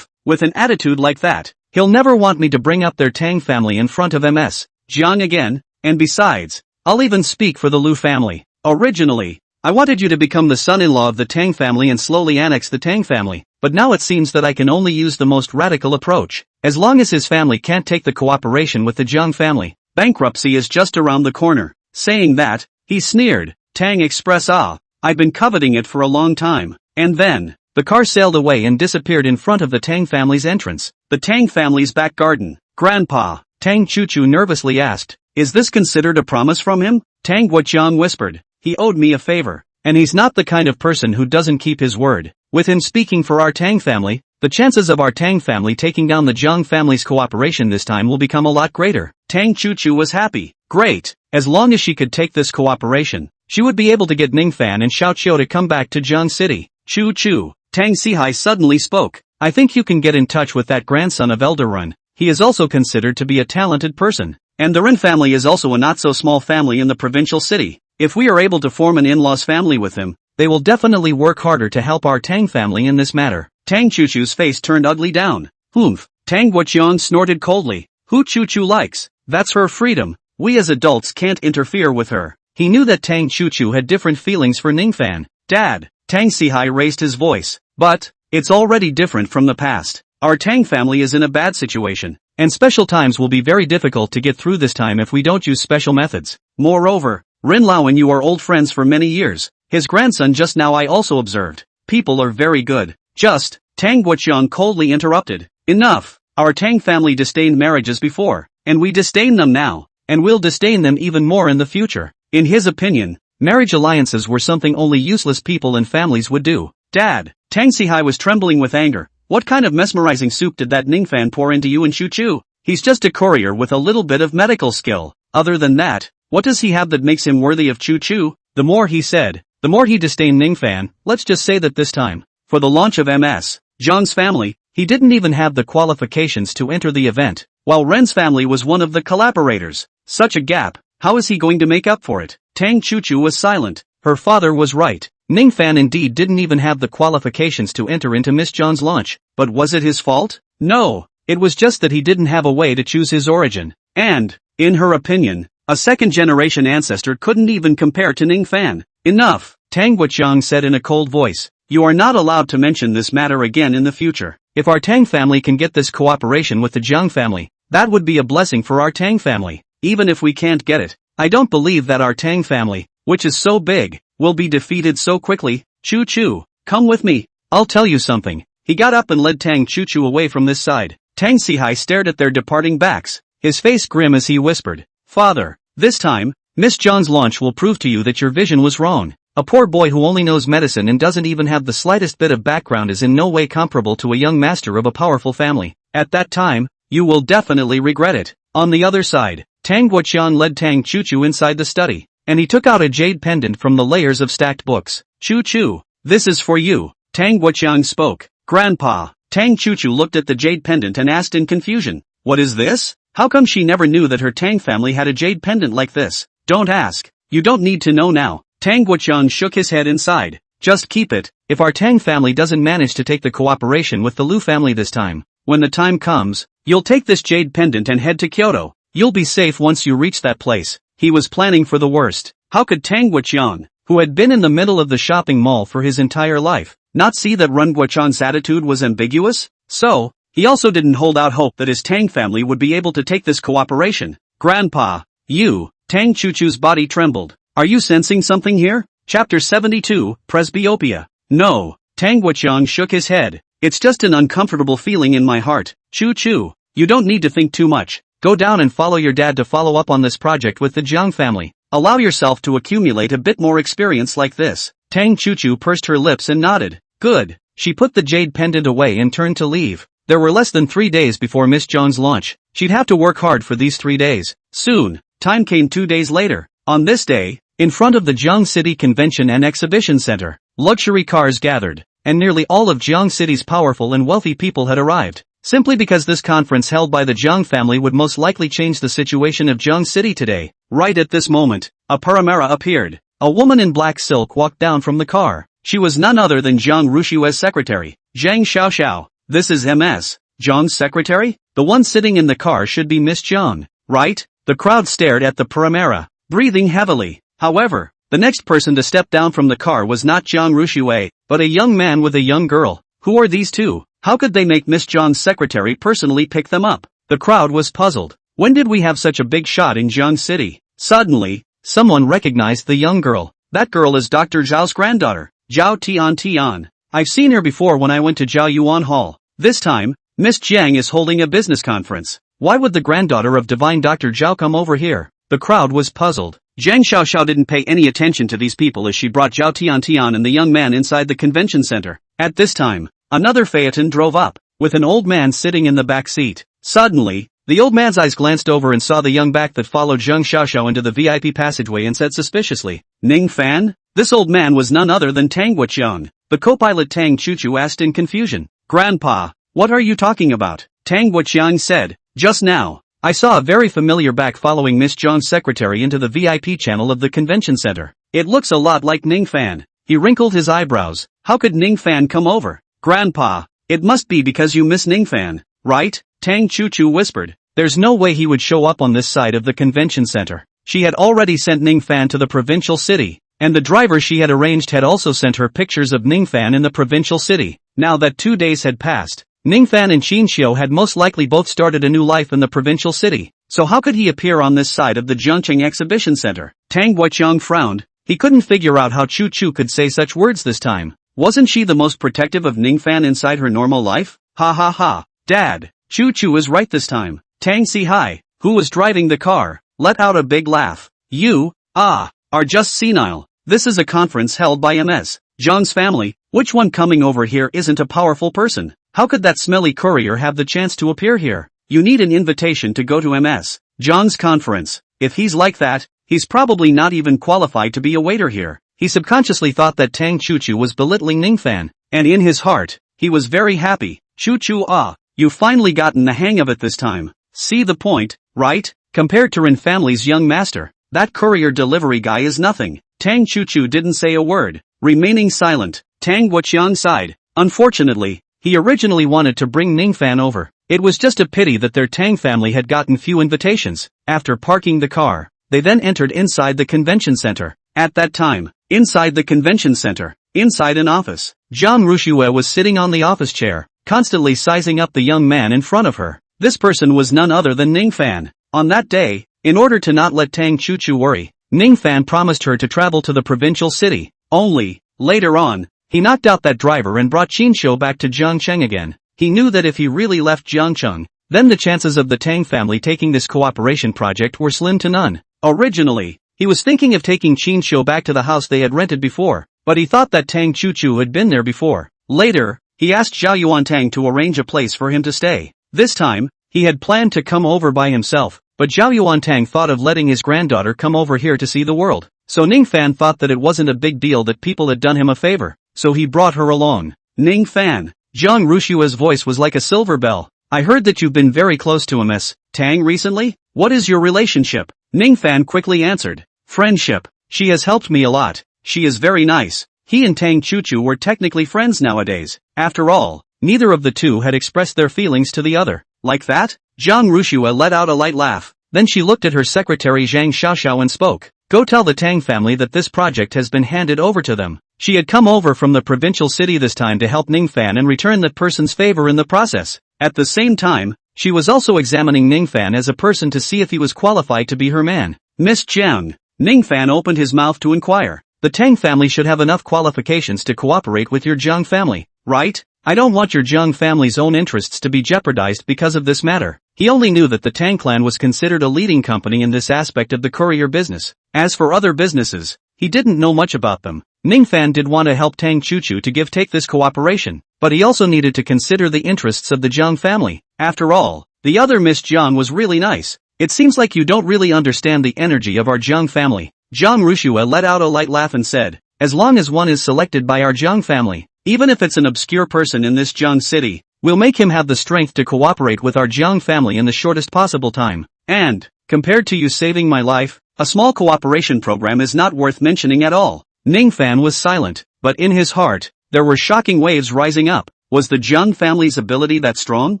With an attitude like that, he'll never want me to bring up their Tang family in front of MS. Jiang again, and besides, I'll even speak for the Lu family. Originally, I wanted you to become the son-in-law of the Tang family and slowly annex the Tang family, but now it seems that I can only use the most radical approach. As long as his family can't take the cooperation with the Jiang family, bankruptcy is just around the corner. Saying that, he sneered. Tang Express I've been coveting it for a long time. And then, the car sailed away and disappeared in front of the Tang family's entrance. The Tang family's back garden. Grandpa, Tang Chuchu nervously asked, is this considered a promise from him? Tang Guoqiang whispered. He owed me a favor, and he's not the kind of person who doesn't keep his word. With him speaking for our Tang family, the chances of our Tang family taking down the Jiang family's cooperation this time will become a lot greater. Tang Chuchu was happy. Great. As long as she could take this cooperation, she would be able to get Ning Fan and Xiao Qiu to come back to Jiang City. Chu Chu. Tang Sihai suddenly spoke. I think you can get in touch with that grandson of Elder Run. He is also considered to be a talented person. And the Ren family is also a not-so-small family in the provincial city. If we are able to form an in-laws family with him, they will definitely work harder to help our Tang family in this matter. Tang Chuchu's face turned ugly down. Tang Guoqiang snorted coldly. Who Chuchu likes? That's her freedom. We as adults can't interfere with her. He knew that Tang Chuchu had different feelings for Ning Fan. Dad, Tang Sihai raised his voice. But, it's already different from the past. Our Tang family is in a bad situation, and special times will be very difficult to get through this time if we don't use special methods. Moreover, Ren Lao and you are old friends for many years. His grandson just now I also observed. People are very good. Just, Tang Guoqiang coldly interrupted. Enough. Our Tang family disdained marriages before, and we disdain them now, and will disdain them even more in the future. In his opinion, marriage alliances were something only useless people and families would do. Dad, Tang Sihai was trembling with anger. What kind of mesmerizing soup did that Ning Fan pour into you and Chu Chu? He's just a courier with a little bit of medical skill. Other than that, what does he have that makes him worthy of Chu Chu? The more he said, the more he disdained Ning Fan. Let's just say that this time, for the launch of MS. Jiang's family, he didn't even have the qualifications to enter the event, while Ren's family was one of the collaborators. Such a gap, how is he going to make up for it? Tang Chuchu was silent. Her father was right. Ning Fan indeed didn't even have the qualifications to enter into Miss John's launch, but was it his fault? No, it was just that he didn't have a way to choose his origin, and, in her opinion, a second-generation ancestor couldn't even compare to Ning Fan. Enough, Tang Guoqiang said in a cold voice. You are not allowed to mention this matter again in the future. If our Tang family can get this cooperation with the Jiang family, that would be a blessing for our Tang family. Even if we can't get it, I don't believe that our Tang family, which is so big, will be defeated so quickly. Chu Chu, come with me. I'll tell you something. He got up and led Tang Chuchu away from this side. Tang Sihai stared at their departing backs, his face grim as he whispered, Father, this time, Miss John's launch will prove to you that your vision was wrong. A poor boy who only knows medicine and doesn't even have the slightest bit of background is in no way comparable to a young master of a powerful family. At that time, you will definitely regret it. On the other side, Tang Guoqiang led Tang Chuchu inside the study, and he took out a jade pendant from the layers of stacked books. Chu Chu, this is for you. Tang Guoqiang spoke. Grandpa. Tang Chuchu looked at the jade pendant and asked in confusion, what is this? How come she never knew that her Tang family had a jade pendant like this? Don't ask. You don't need to know now. Tang Guoqiang shook his head inside. Just keep it. If our Tang family doesn't manage to take the cooperation with the Lu family this time, when the time comes, you'll take this jade pendant and head to Kyoto. You'll be safe once you reach that place. He was planning for the worst. How could Tang Guoqiang, who had been in the middle of the shopping mall for his entire life, not see that Ren Guoqiang's attitude was ambiguous? So, he also didn't hold out hope that his Tang family would be able to take this cooperation. Grandpa, you, Tang Chuchu's body trembled. Are you sensing something here? Chapter 72, Presbyopia. No, Tang Guoqiang shook his head. It's just an uncomfortable feeling in my heart. Chu Chu, you don't need to think too much. Go down and follow your dad to follow up on this project with the Jiang family. Allow yourself to accumulate a bit more experience like this. Tang Chuchu pursed her lips and nodded. Good. She put the jade pendant away and turned to leave. There were less than 3 days before Miss John's launch. She'd have to work hard for these 3 days. Soon, time came 2 days later. On this day, in front of the Jiang City Convention and Exhibition Center, luxury cars gathered, and nearly all of Jiang City's powerful and wealthy people had arrived. Simply because this conference held by the Jiang family would most likely change the situation of Jiang City today. Right at this moment, a Paramera appeared. A woman in black silk walked down from the car. She was none other than Jiang Rushue's secretary, Zhang Xiaoxiao. This is Ms. Jiang's secretary? The one sitting in the car should be Miss Jiang, right? The crowd stared at the Paramera, breathing heavily. However, the next person to step down from the car was not Jiang Rushue, but a young man with a young girl. Who are these two? How could they make Miss Jiang's secretary personally pick them up? The crowd was puzzled. When did we have such a big shot in Jiang City? Suddenly, someone recognized the young girl. That girl is Dr. Zhao's granddaughter, Zhao Tian. I've seen her before when I went to Zhao Yuan Hall. This time, Miss Jiang is holding a business conference. Why would the granddaughter of divine Dr. Zhao come over here? The crowd was puzzled. Zhang Xiaoxiao didn't pay any attention to these people as she brought Zhao Tian and the young man inside the convention center. At this time, another phaeton drove up, with an old man sitting in the back seat. Suddenly, the old man's eyes glanced over and saw the young back that followed Zhang Xiaoxiao into the VIP passageway and said suspiciously, Ning Fan? This old man was none other than Tang Wuqiang. The co-pilot Tang Chuchu asked in confusion. Grandpa, what are you talking about? Tang Wuqiang said, just now, I saw a very familiar back following Miss Jiang's secretary into the VIP channel of the convention center. It looks a lot like Ning Fan. He wrinkled his eyebrows. How could Ning Fan come over? Grandpa, it must be because you miss Ning Fan, right? Tang Chuchu whispered. There's no way he would show up on this side of the convention center. She had already sent Ning Fan to the provincial city, and the driver she had arranged had also sent her pictures of Ning Fan in the provincial city. Now that 2 days had passed, Ning Fan and Qin Xiu had most likely both started a new life in the provincial city. So how could he appear on this side of the Zhongqing Exhibition Center? Tang Wuqiang frowned. He couldn't figure out how Chu Chu could say such words this time. Wasn't she the most protective of Ning Fan inside her normal life? Ha ha ha. Dad, Chu Chu is right this time. Tang Si-hai, who was driving the car, let out a big laugh. You, are just senile. This is a conference held by Ms. Jiang's family. Which one coming over here isn't a powerful person? How could that smelly courier have the chance to appear here? You need an invitation to go to Ms. Jiang's conference. If he's like that, he's probably not even qualified to be a waiter here. He subconsciously thought that Tang Chuchu was belittling Ning Fan, and in his heart, he was very happy. Chuchu, you've finally gotten the hang of it this time. See the point, right? Compared to Rin family's young master, that courier delivery guy is nothing. Tang Chuchu didn't say a word, remaining silent. Tang Wuqiang sighed. Unfortunately, he originally wanted to bring Ning Fan over. It was just a pity that their Tang family had gotten few invitations. After parking the car, they then entered inside the convention center. At that time, inside the convention center, inside an office, Jiang Rushue was sitting on the office chair, constantly sizing up the young man in front of her. This person was none other than Ning Fan. On that day, in order to not let Tang Chuchu worry, Ning Fan promised her to travel to the provincial city. Only, later on, he knocked out that driver and brought Qin Xiu back to Jiangcheng again. He knew that if he really left Jiangcheng, then the chances of the Tang family taking this cooperation project were slim to none. Originally, he was thinking of taking Qin Xiu back to the house they had rented before, but he thought that Tang Chuchu had been there before. Later, he asked Zhao Yuantang to arrange a place for him to stay. This time, he had planned to come over by himself, but Zhao Yuantang thought of letting his granddaughter come over here to see the world. So Ning Fan thought that it wasn't a big deal that people had done him a favor, so he brought her along. Ning Fan. Jiang Rushue's voice was like a silver bell. I heard that you've been very close to Ms. Tang recently? What is your relationship? Ning Fan quickly answered. Friendship. She has helped me a lot. She is very nice. He and Tang Chuchu were technically friends nowadays. After all, neither of the two had expressed their feelings to the other. Like that? Jiang Rushue let out a light laugh. Then she looked at her secretary Zhang Xiaoxiao and spoke. Go tell the Tang family that this project has been handed over to them. She had come over from the provincial city this time to help Ning Fan and return that person's favor in the process. At the same time, she was also examining Ning Fan as a person to see if he was qualified to be her man. Miss Jiang. Ning Fan opened his mouth to inquire. The Tang family should have enough qualifications to cooperate with your Jiang family, right? I don't want your Jiang family's own interests to be jeopardized because of this matter. He only knew that the Tang clan was considered a leading company in this aspect of the courier business. As for other businesses, he didn't know much about them. Ning Fan did want to help Tang Chuchu to take this cooperation, but he also needed to consider the interests of the Jiang family. After all, the other Miss Jiang was really nice. It seems like you don't really understand the energy of our Jiang family. Jiang Rushue let out a light laugh and said, as long as one is selected by our Jiang family, Even if it's an obscure person in this Jiang city, we'll make him have the strength to cooperate with our Jiang family in the shortest possible time. And, compared to you saving my life, a small cooperation program is not worth mentioning at all. Ning Fan was silent, but in his heart, there were shocking waves rising up. Was the Jiang family's ability that strong?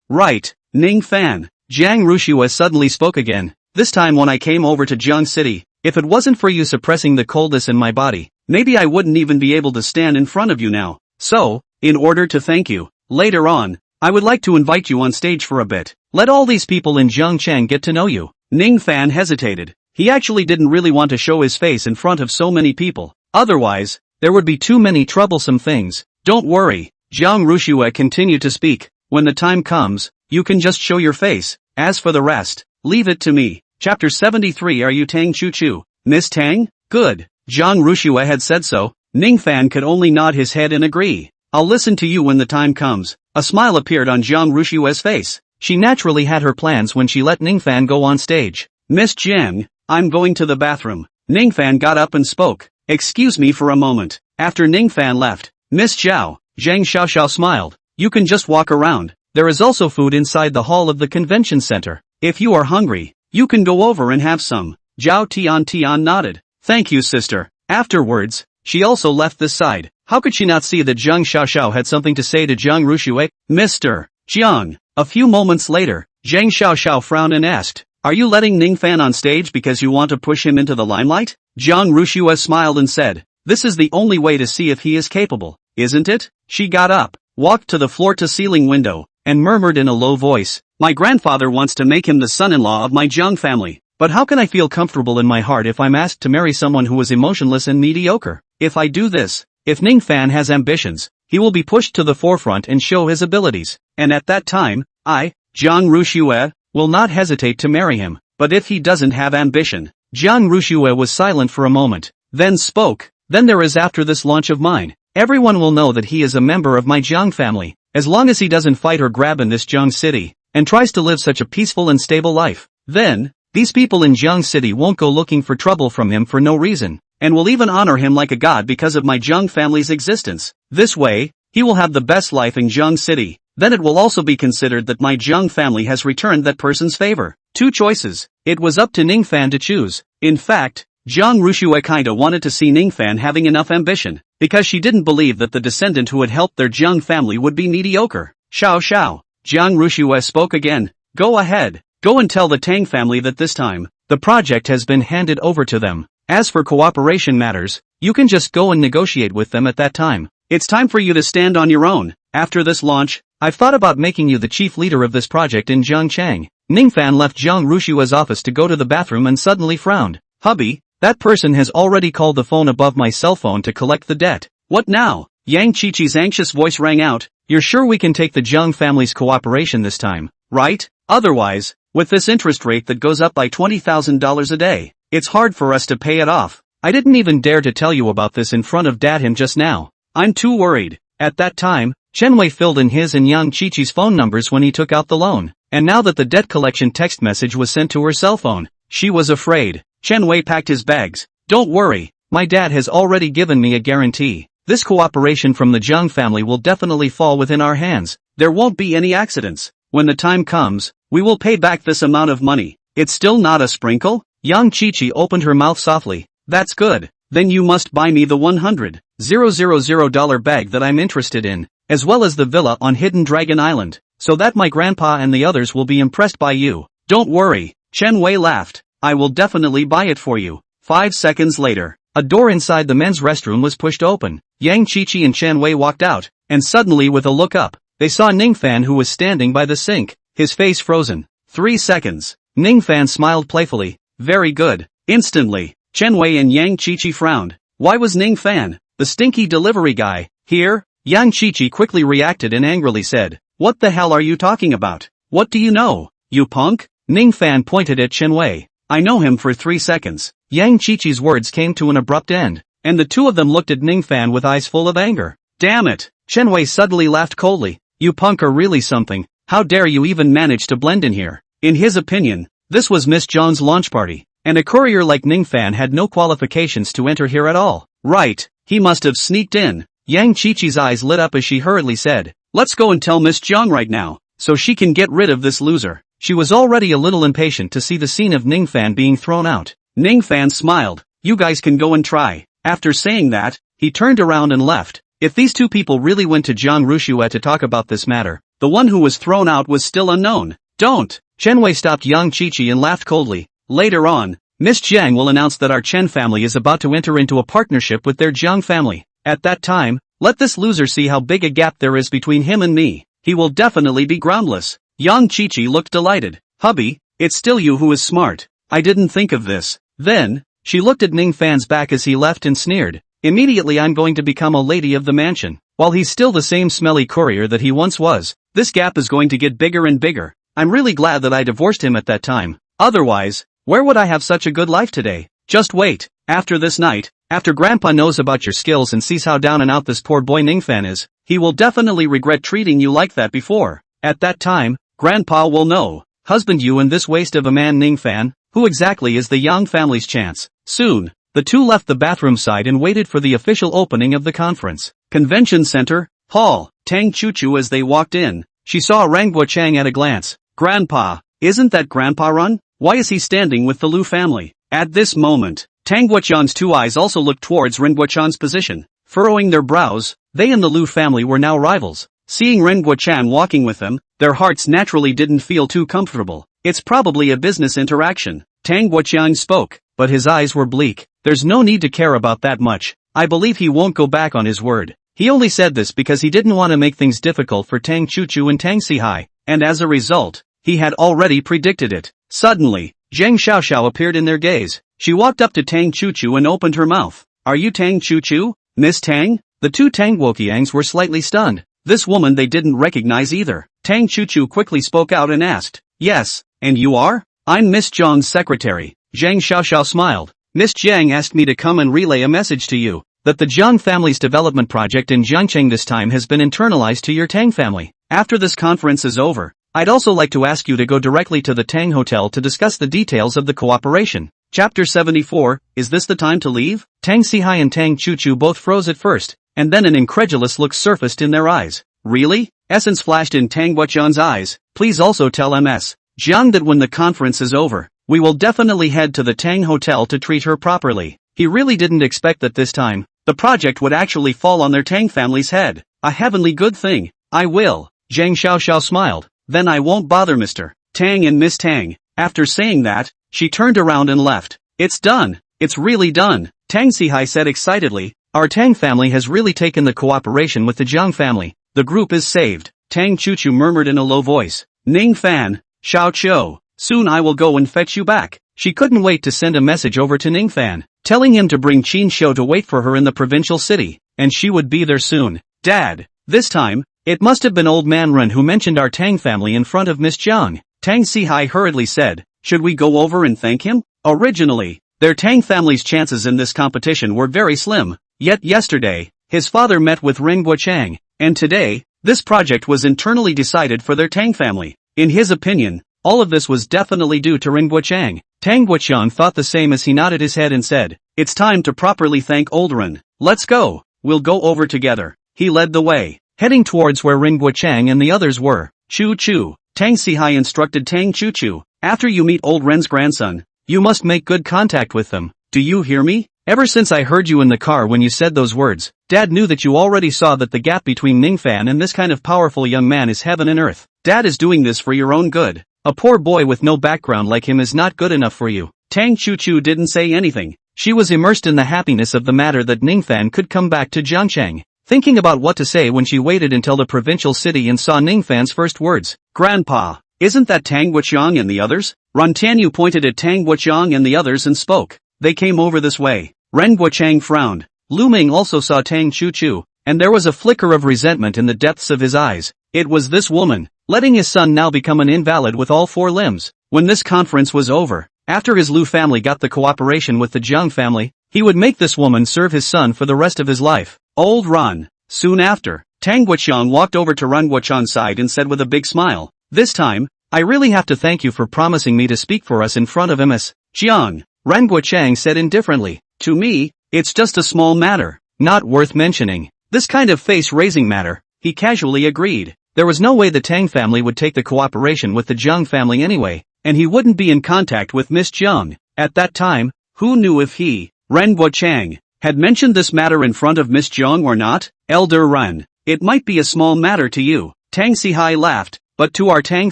Right, Ning Fan. Jiang Rushua suddenly spoke again. This time when I came over to Jiang City, if it wasn't for you suppressing the coldness in my body, maybe I wouldn't even be able to stand in front of you now. So, in order to thank you, later on, I would like to invite you on stage for a bit. Let all these people in Jiangchang get to know you. Ning Fan hesitated. He actually didn't really want to show his face in front of so many people. Otherwise, there would be too many troublesome things. Don't worry, Jiang Rushua continued to speak. When the time comes, you can just show your face. As for the rest, leave it to me. Chapter 73. Are you Tang Chu Chu? Miss Tang? Good. Jiang Rushua had said so. Ning Fan could only nod his head and agree. I'll listen to you when the time comes. A smile appeared on Jiang Rushua's face. She naturally had her plans when she let Ning Fan go on stage. Miss Jiang, I'm going to the bathroom. Ning Fan got up and spoke. Excuse me for a moment. After Ning Fan left, Miss Zhao, Zhang Xiaoxiao smiled. You can just walk around. There is also food inside the hall of the convention center. If you are hungry, you can go over and have some. Zhao Tian nodded. Thank you, sister. Afterwards, she also left this side. How could she not see that Zhang Xiaoxiao had something to say to Jiang Rushua? Mr. Jiang. A few moments later, Zhang Xiaoxiao frowned and asked, are you letting Ning Fan on stage because you want to push him into the limelight? Jiang Rushua smiled and said, this is the only way to see if he is capable, isn't it? She got up, walked to the floor-to-ceiling window, and murmured in a low voice, my grandfather wants to make him the son-in-law of my Jiang family. But how can I feel comfortable in my heart if I'm asked to marry someone who is emotionless and mediocre? If I do this, if Ning Fan has ambitions, he will be pushed to the forefront and show his abilities. And at that time, I, Jiang Rushua, will not hesitate to marry him. But if he doesn't have ambition, Jiang Rushua was silent for a moment, then spoke, then there is after this launch of mine. Everyone will know that he is a member of my Jiang family, as long as he doesn't fight or grab in this Jiang city, and tries to live such a peaceful and stable life. Then, these people in Jiang city won't go looking for trouble from him for no reason, and will even honor him like a god because of my Jiang family's existence. This way, he will have the best life in Jiang city. Then it will also be considered that my Jiang family has returned that person's favor. Two choices. It was up to Ning Fan to choose. In fact, Jiang Rushua kinda wanted to see Ning Fan having enough ambition, because she didn't believe that the descendant who had helped their Jiang family would be mediocre. Xiao Xiao. Jiang Rushua spoke again. Go ahead. Go and tell the Tang family that this time, the project has been handed over to them. As for cooperation matters, you can just go and negotiate with them at that time. It's time for you to stand on your own. After this launch, I've thought about making you the chief leader of this project in Jiangchang. Ning Fan left Jiang Rushua's office to go to the bathroom and suddenly frowned. Hubby, that person has already called the phone above my cell phone to collect the debt. What now? Yang Qiqi's anxious voice rang out. You're sure we can take the Jiang family's cooperation this time, right? Otherwise, with this interest rate that goes up by $20,000 a day, it's hard for us to pay it off. I didn't even dare to tell you about this in front of Dad him just now. I'm too worried. At that time, Chen Wei filled in his and Yang Qiqi's phone numbers when he took out the loan, and now that the debt collection text message was sent to her cell phone, she was afraid. Chen Wei packed his bags. Don't worry, my dad has already given me a guarantee. This cooperation from the Jiang family will definitely fall within our hands. There won't be any accidents. When the time comes, we will pay back this amount of money. It's still not a sprinkle? Yang Qiqi opened her mouth softly. That's good. Then you must buy me the $100,000 bag that I'm interested in, as well as the villa on Hidden Dragon Island, so that my grandpa and the others will be impressed by you. Don't worry, Chen Wei laughed. I will definitely buy it for you. 5 seconds later, a door inside the men's restroom was pushed open. Yang Qiqi and Chen Wei walked out, and suddenly with a look up, they saw Ning Fan who was standing by the sink, his face frozen. 3 seconds. Ning Fan smiled playfully. Very good. Instantly, Chen Wei and Yang Qiqi frowned. Why was Ning Fan, the stinky delivery guy, here? Yang Qiqi quickly reacted and angrily said, what the hell are you talking about? What do you know, you punk? Ning Fan pointed at Chen Wei. I know him for 3 seconds. Yang Qiqi's words came to an abrupt end, and the two of them looked at Ning Fan with eyes full of anger. Damn it! Chen Wei suddenly laughed coldly. You punk are really something. How dare you even manage to blend in here? In his opinion, this was Miss Zhang's launch party, and a courier like Ning Fan had no qualifications to enter here at all. Right, he must have sneaked in. Yang Qiqi's eyes lit up as she hurriedly said, "Let's go and tell Miss Jiang right now, so she can get rid of this loser." She was already a little impatient to see the scene of Ning Fan being thrown out. Ning Fan smiled. "You guys can go and try." After saying that, he turned around and left. If these two people really went to Jiang Rushue to talk about this matter, the one who was thrown out was still unknown. "Don't!" Chen Wei stopped Yang Qiqi and laughed coldly. "Later on, Miss Jiang will announce that our Chen family is about to enter into a partnership with their Jiang family. At that time, let this loser see how big a gap there is between him and me. He will definitely be groundless." Yang Qiqi looked delighted. "Hubby, it's still you who is smart. I didn't think of this." Then, she looked at Ning Fan's back as he left and sneered. "Immediately I'm going to become a lady of the mansion. While he's still the same smelly courier that he once was, this gap is going to get bigger and bigger. I'm really glad that I divorced him at that time. Otherwise, where would I have such a good life today? Just wait, after this night, after Grandpa knows about your skills and sees how down and out this poor boy Ning Fan is, he will definitely regret treating you like that before. At that time, Grandpa will know. Husband you and this waste of a man Ning Fan, who exactly is the Yang family's chance." Soon, the two left the bathroom side and waited for the official opening of the conference. Convention Center, Hall, Tang Chuchu as they walked in, she saw Rangbo Chang at a glance. "Grandpa, isn't that Grandpa Run? Why is he standing with the Lu family?" At this moment, Tang Guochan's two eyes also looked towards Ren Guochan's position. Furrowing their brows, they and the Lu family were now rivals. Seeing Ren Guochan walking with them, their hearts naturally didn't feel too comfortable. "It's probably a business interaction." Tang Guoqiang spoke, but his eyes were bleak. "There's no need to care about that much. I believe he won't go back on his word." He only said this because he didn't want to make things difficult for Tang Chuchu and Tang Sihai, and as a result, he had already predicted it. Suddenly, Zheng Xiaoxiao appeared in their gaze. She walked up to Tang Chuchu and opened her mouth. "Are you Tang Chuchu, Miss Tang?" The two Tang Guoqiangs were slightly stunned. This woman they didn't recognize either. Tang Chuchu quickly spoke out and asked, "Yes, and you are?" "I'm Miss Jiang's secretary." Zheng Xiaoxiao smiled. "Miss Jiang asked me to come and relay a message to you, that the Jiang family's development project in Jiangcheng this time has been internalized to your Tang family. After this conference is over, I'd also like to ask you to go directly to the Tang Hotel to discuss the details of the cooperation." Chapter 74, Is this the time to leave? Tang Sihai and Tang Chuchu both froze at first, and then an incredulous look surfaced in their eyes. "Really?" Essence flashed in Tang Guochan's eyes. "Please also tell Ms. Jiang that when the conference is over, we will definitely head to the Tang Hotel to treat her properly." He really didn't expect that this time, the project would actually fall on their Tang family's head. "A heavenly good thing. I will." Zhang Xiaoxiao smiled. "Then I won't bother Mr. Tang and Miss Tang." After saying that, she turned around and left. "It's done. It's really done," Tang Sihai said excitedly. "Our Tang family has really taken the cooperation with the Jiang family. The group is saved." Tang Chuchu murmured in a low voice. "Ning Fan, Xiao Qiu, soon I will go and fetch you back." She couldn't wait to send a message over to Ning Fan, telling him to bring Qin Shou to wait for her in the provincial city, and she would be there soon. "Dad, this time, it must have been old man Ren who mentioned our Tang family in front of Miss Jiang." Tang Sihai hurriedly said, "Should we go over and thank him?" Originally, their Tang family's chances in this competition were very slim, yet yesterday, his father met with Ren Guochang, and today, this project was internally decided for their Tang family. In his opinion, all of this was definitely due to Ren Guochang. Tang Guochang thought the same as he nodded his head and said, "It's time to properly thank old Ren. Let's go, we'll go over together." He led the way, heading towards where Ren Guochang and the others were. "Chu Chu," Tang Sihai instructed Tang Chuchu, "after you meet old Ren's grandson, you must make good contact with them. Do you hear me? Ever since I heard you in the car when you said those words, Dad knew that you already saw that the gap between Ning Fan and this kind of powerful young man is heaven and earth. Dad is doing this for your own good. A poor boy with no background like him is not good enough for you." Tang Chuchu didn't say anything. She was immersed in the happiness of the matter that Ning Fan could come back to Jiangcheng, thinking about what to say when she waited until the provincial city and saw Ning Fan's first words. "Grandpa, isn't that Tang Guoqiang and the others?" Ran Tianyu pointed at Tang Guoqiang and the others and spoke. "They came over this way." Ren Guochang frowned. Lu Ming also saw Tang Chuchu, and there was a flicker of resentment in the depths of his eyes. It was this woman, letting his son now become an invalid with all four limbs. When this conference was over, after his Lu family got the cooperation with the Jiang family, he would make this woman serve his son for the rest of his life. Old Ran. Soon after, Tang Guoqiang walked over to Ran Guochan's side and said with a big smile, "This time, I really have to thank you for promising me to speak for us in front of Ms. Jiang." Ran Guochang said indifferently, "To me, it's just a small matter, not worth mentioning." This kind of face-raising matter, he casually agreed. There was no way the Tang family would take the cooperation with the Jiang family anyway, and he wouldn't be in contact with Miss Jiang. At that time, who knew if he, Ren Guochang, had mentioned this matter in front of Miss Jiang or not? Elder Ren, it might be a small matter to you, Tang Sihai laughed, but to our Tang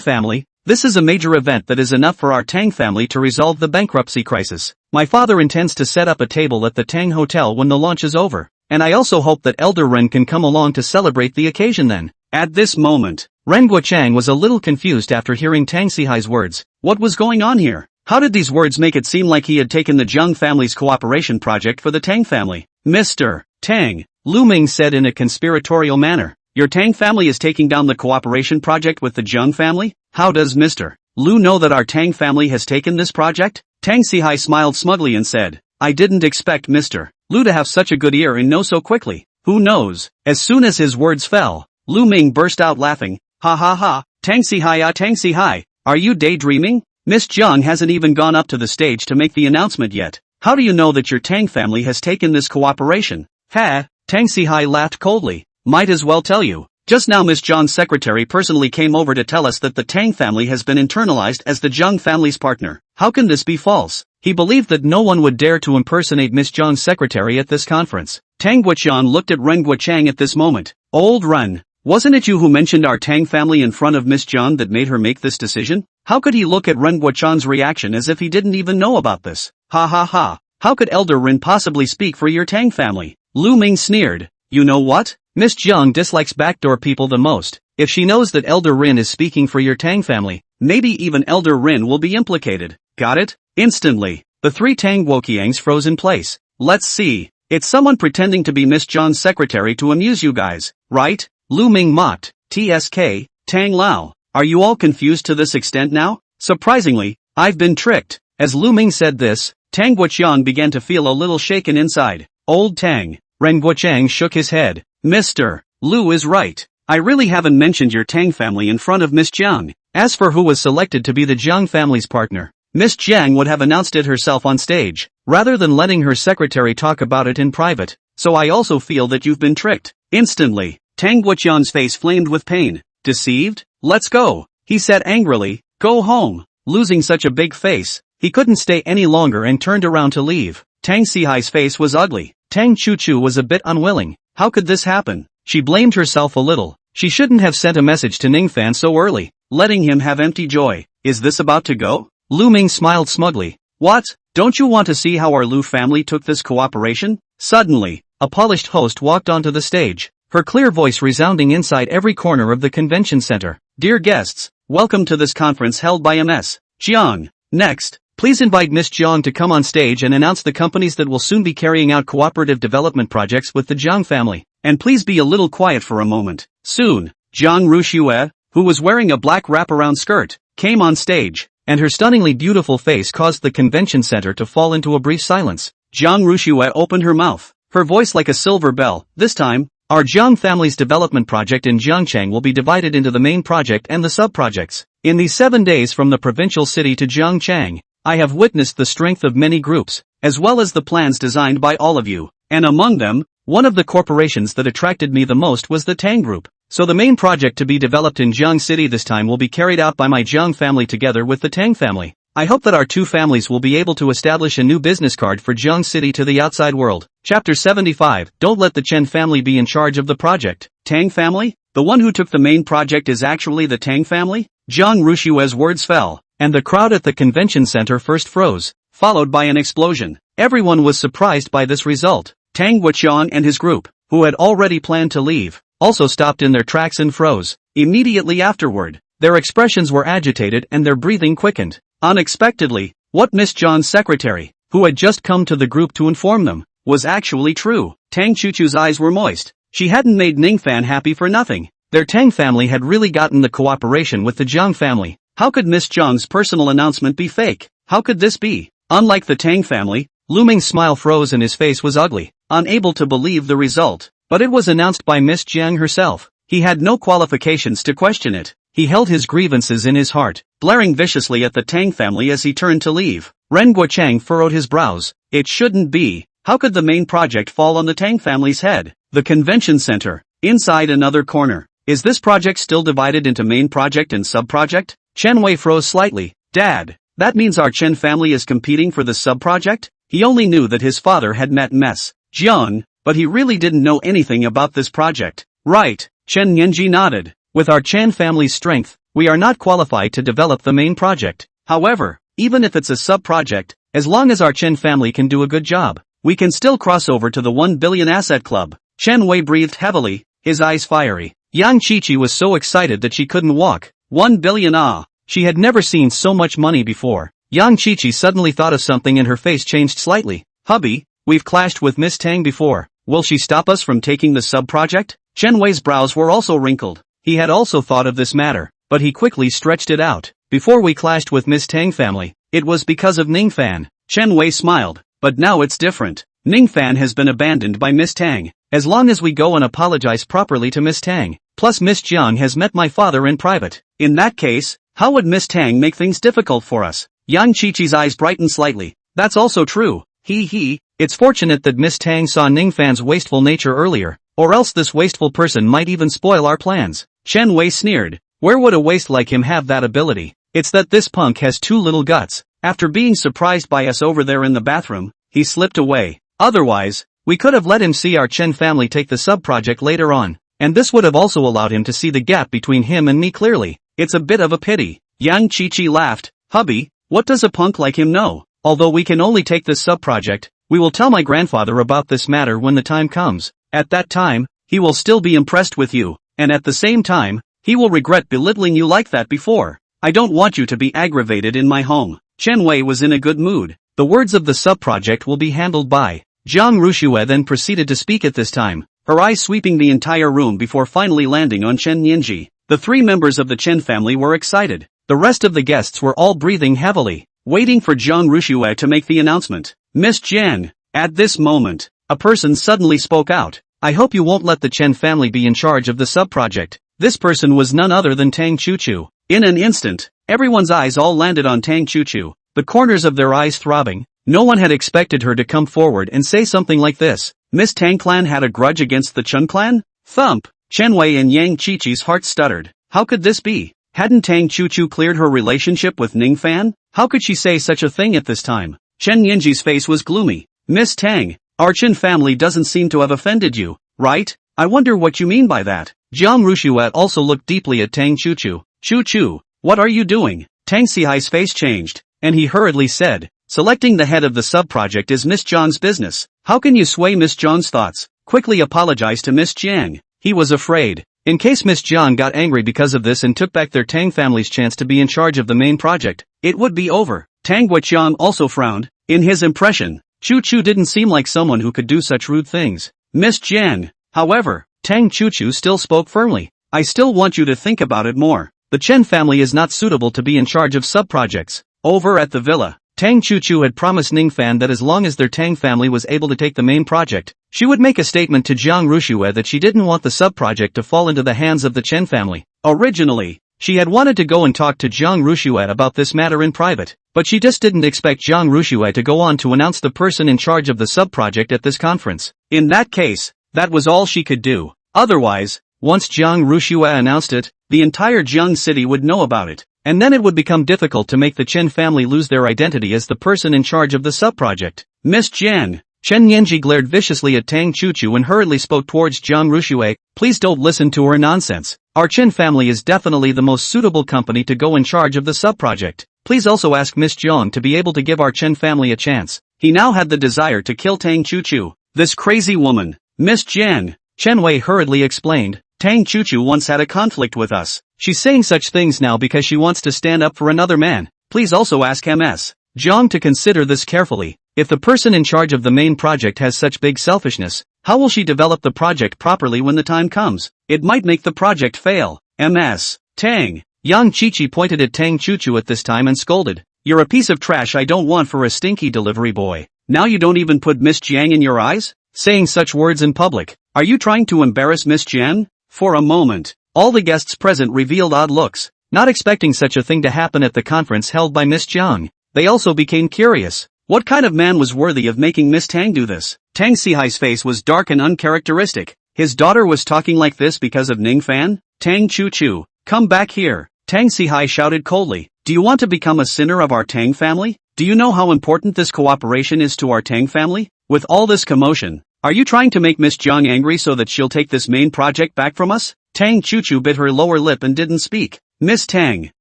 family, this is a major event that is enough for our Tang family to resolve the bankruptcy crisis. My father intends to set up a table at the Tang Hotel when the launch is over, and I also hope that Elder Ren can come along to celebrate the occasion then. At this moment, Ren Guochang was a little confused after hearing Tang Sihai's words. What was going on here? How did these words make it seem like he had taken the Jiang family's cooperation project for the Tang family? Mr. Tang, Lu Ming said in a conspiratorial manner. Your Tang family is taking down the cooperation project with the Jiang family? How does Mr. Lu know that our Tang family has taken this project? Tang Sihai smiled smugly and said, I didn't expect Mr. Lu to have such a good ear and know so quickly. Who knows? As soon as his words fell, Lu Ming burst out laughing. Ha ha ha, Tang Sihai, are you daydreaming? Miss Jiang hasn't even gone up to the stage to make the announcement yet. How do you know that your Tang family has taken this cooperation? Ha, Tang Sihai laughed coldly. Might as well tell you. Just now Miss Jiang's secretary personally came over to tell us that the Tang family has been internalized as the Jiang family's partner. How can this be false? He believed that no one would dare to impersonate Miss Jiang's secretary at this conference. Tang Guoqian looked at Ren Guochang at this moment. Old Ren, wasn't it you who mentioned our Tang family in front of Miss Jiang that made her make this decision? How could he look at Ren Guochang's reaction as if he didn't even know about this? Ha ha ha, how could Elder Ren possibly speak for your Tang family? Lu Ming sneered. You know what? Miss Jiang dislikes backdoor people the most. If she knows that Elder Rin is speaking for your Tang family, maybe even Elder Rin will be implicated. Got it? Instantly, the three Tang Wokiangs froze in place. Let's see. It's someone pretending to be Miss Jiang's secretary to amuse you guys, right? Lu Ming mocked. TSK, Tang Lao. Are you all confused to this extent now? Surprisingly, I've been tricked. As Lu Ming said this, Tang Guoqian began to feel a little shaken inside. Old Tang. Ren Guochang shook his head. Mr. Lu is right. I really haven't mentioned your Tang family in front of Miss Jiang. As for who was selected to be the Jiang family's partner, Miss Jiang would have announced it herself on stage, rather than letting her secretary talk about it in private. So I also feel that you've been tricked. Instantly, Tang Guoqian's face flamed with pain. Deceived? Let's go, he said angrily. Go home. Losing such a big face, he couldn't stay any longer and turned around to leave. Tang Sihai's face was ugly. Tang Chuchu was a bit unwilling. How could this happen? She blamed herself a little. She shouldn't have sent a message to Ning Fan so early, letting him have empty joy. Is this about to go? Lu Ming smiled smugly. What? Don't you want to see how our Lu family took this cooperation? Suddenly, a polished host walked onto the stage, her clear voice resounding inside every corner of the convention center. Dear guests, welcome to this conference held by MS Jiang. Next, please invite Miss Jiang to come on stage and announce the companies that will soon be carrying out cooperative development projects with the Jiang family. And please be a little quiet for a moment. Soon, Jiang Ruxue, who was wearing a black wraparound skirt, came on stage, and her stunningly beautiful face caused the convention center to fall into a brief silence. Jiang Ruxue opened her mouth, her voice like a silver bell. This time, our Jiang family's development project in Jiangchang will be divided into the main project and the sub-projects. In these 7 days from the provincial city to Jiangchang, I have witnessed the strength of many groups, as well as the plans designed by all of you, and among them, one of the corporations that attracted me the most was the Tang Group. So the main project to be developed in Jiang City this time will be carried out by my Jiang family together with the Tang family. I hope that our two families will be able to establish a new business card for Jiang City to the outside world. Chapter 75. Don't let the Chen family be in charge of the project. Tang family? The one who took the main project is actually the Tang family? Jiang Rushue's words fell, and the crowd at the convention center first froze, followed by an explosion. Everyone was surprised by this result. Tang Guoqian and his group, who had already planned to leave, also stopped in their tracks and froze. Immediately afterward, their expressions were agitated and their breathing quickened. Unexpectedly, what Miss John's secretary, who had just come to the group to inform them, was actually true. Tang Chuchu's eyes were moist. She hadn't made Ning Fan happy for nothing. Their Tang family had really gotten the cooperation with the Jiang family. How could Miss Jiang's personal announcement be fake? How could this be? Unlike the Tang family, Lu Ming's smile froze and his face was ugly, unable to believe the result. But it was announced by Miss Jiang herself. He had no qualifications to question it. He held his grievances in his heart, glaring viciously at the Tang family as he turned to leave. Ren Guochang furrowed his brows. It shouldn't be. How could the main project fall on the Tang family's head? The convention center. Inside another corner. Is this project still divided into main project and sub-project? Chen Wei froze slightly. Dad, that means our Chen family is competing for the sub-project? He only knew that his father had met Ms. Jiang, but he really didn't know anything about this project. Right, Chen Nianji nodded. With our Chen family's strength, we are not qualified to develop the main project. However, even if it's a sub-project, as long as our Chen family can do a good job, we can still cross over to the 1 billion asset club. Chen Wei breathed heavily, his eyes fiery. Yang Qiqi was so excited that she couldn't walk. 1 billion ah! She had never seen so much money before. Yang Qiqi suddenly thought of something and her face changed slightly. Hubby, we've clashed with Miss Tang before. Will she stop us from taking the sub-project? Chen Wei's brows were also wrinkled. He had also thought of this matter, but he quickly stretched it out. Before we clashed with Miss Tang family, it was because of Ning Fan. Chen Wei smiled, but now it's different. Ning Fan has been abandoned by Miss Tang. As long as we go and apologize properly to Miss Tang, plus Miss Jiang has met my father in private. In that case, how would Miss Tang make things difficult for us? Yang Qiqi's eyes brightened slightly. That's also true. It's fortunate that Miss Tang saw Ning Fan's wasteful nature earlier, or else this wasteful person might even spoil our plans. Chen Wei sneered. Where would a waste like him have that ability? It's that this punk has too little guts. After being surprised by us over there in the bathroom, he slipped away. Otherwise, we could have let him see our Chen family take the sub-project later on, and this would have also allowed him to see the gap between him and me clearly. It's a bit of a pity. Yang Qiqi laughed. Hubby, what does a punk like him know? Although we can only take this sub-project, we will tell my grandfather about this matter when the time comes. At that time, he will still be impressed with you, and at the same time, he will regret belittling you like that before. I don't want you to be aggravated in my home. Chen Wei was in a good mood. The words of the sub-project will be handled by. Zhang Rushue then proceeded to speak at this time, her eyes sweeping the entire room before finally landing on Chen Nianji. The three members of the Chen family were excited. The rest of the guests were all breathing heavily, waiting for Zhang Rushue to make the announcement. Miss Jian. At this moment, a person suddenly spoke out. I hope you won't let the Chen family be in charge of the sub-project. This person was none other than Tang Chuchu. In an instant, everyone's eyes all landed on Tang Chuchu, the corners of their eyes throbbing. No one had expected her to come forward and say something like this. Miss Tang clan had a grudge against the Chun clan? Thump! Chen Wei and Yang Qiqi's heart stuttered. How could this be? Hadn't Tang Chuchu cleared her relationship with Ning Fan? How could she say such a thing at this time? Chen Nianji's face was gloomy. Miss Tang, our Chen family doesn't seem to have offended you, right? I wonder what you mean by that. Zhang Rushue also looked deeply at Tang Chuchu. Chuchu, what are you doing? Tang Sihai's face changed, and he hurriedly said, selecting the head of the sub-project is Miss Jiang's business. How can you sway Miss Jiang's thoughts? Quickly apologize to Miss Jiang. He was afraid. In case Miss Jiang got angry because of this and took back their Tang family's chance to be in charge of the main project, it would be over. Tang Guoqiang also frowned. In his impression, Chuchu didn't seem like someone who could do such rude things. Miss Jiang. However, Tang Chuchu still spoke firmly. I still want you to think about it more. The Chen family is not suitable to be in charge of sub-projects. Over at the villa, Tang Chuchu had promised Ning Fan that as long as their Tang family was able to take the main project, she would make a statement to Zhang Rushue that she didn't want the sub-project to fall into the hands of the Chen family. Originally, she had wanted to go and talk to Zhang Rushue about this matter in private, but she just didn't expect Zhang Rushue to go on to announce the person in charge of the sub-project at this conference. In that case, that was all she could do. Otherwise, once Zhang Rushue announced it, the entire Jiang city would know about it, and then it would become difficult to make the Chen family lose their identity as the person in charge of the sub-project. Miss Jian. Chen Nianji glared viciously at Tang Chuchu and hurriedly spoke towards Zhang Rushue. Please don't listen to her nonsense. Our Chen family is definitely the most suitable company to go in charge of the sub-project. Please also ask Miss Jiang to be able to give our Chen family a chance. He now had the desire to kill Tang Chuchu. This crazy woman. Miss Jian. Chen Wei hurriedly explained. Tang Chuchu once had a conflict with us. She's saying such things now because she wants to stand up for another man. Please also ask Ms. Jiang to consider this carefully. If the person in charge of the main project has such big selfishness, how will she develop the project properly when the time comes? It might make the project fail. Ms. Tang. Yang Qiqi pointed at Tang Chuchu at this time and scolded. You're a piece of trash I don't want for a stinky delivery boy. Now you don't even put Miss Jiang in your eyes? Saying such words in public. Are you trying to embarrass Miss Jiang? For a moment, all the guests present revealed odd looks, not expecting such a thing to happen at the conference held by Miss Jiang. They also became curious. What kind of man was worthy of making Miss Tang do this? Tang Sihai's face was dark and uncharacteristic. His daughter was talking like this because of Ning Fan? Tang Chu-chu, come back here. Tang Si-hai shouted coldly. Do you want to become a sinner of our Tang family? Do you know how important this cooperation is to our Tang family? With all this commotion, are you trying to make Miss Jiang angry so that she'll take this main project back from us? Tang Chu-chu bit her lower lip and didn't speak. Miss Tang.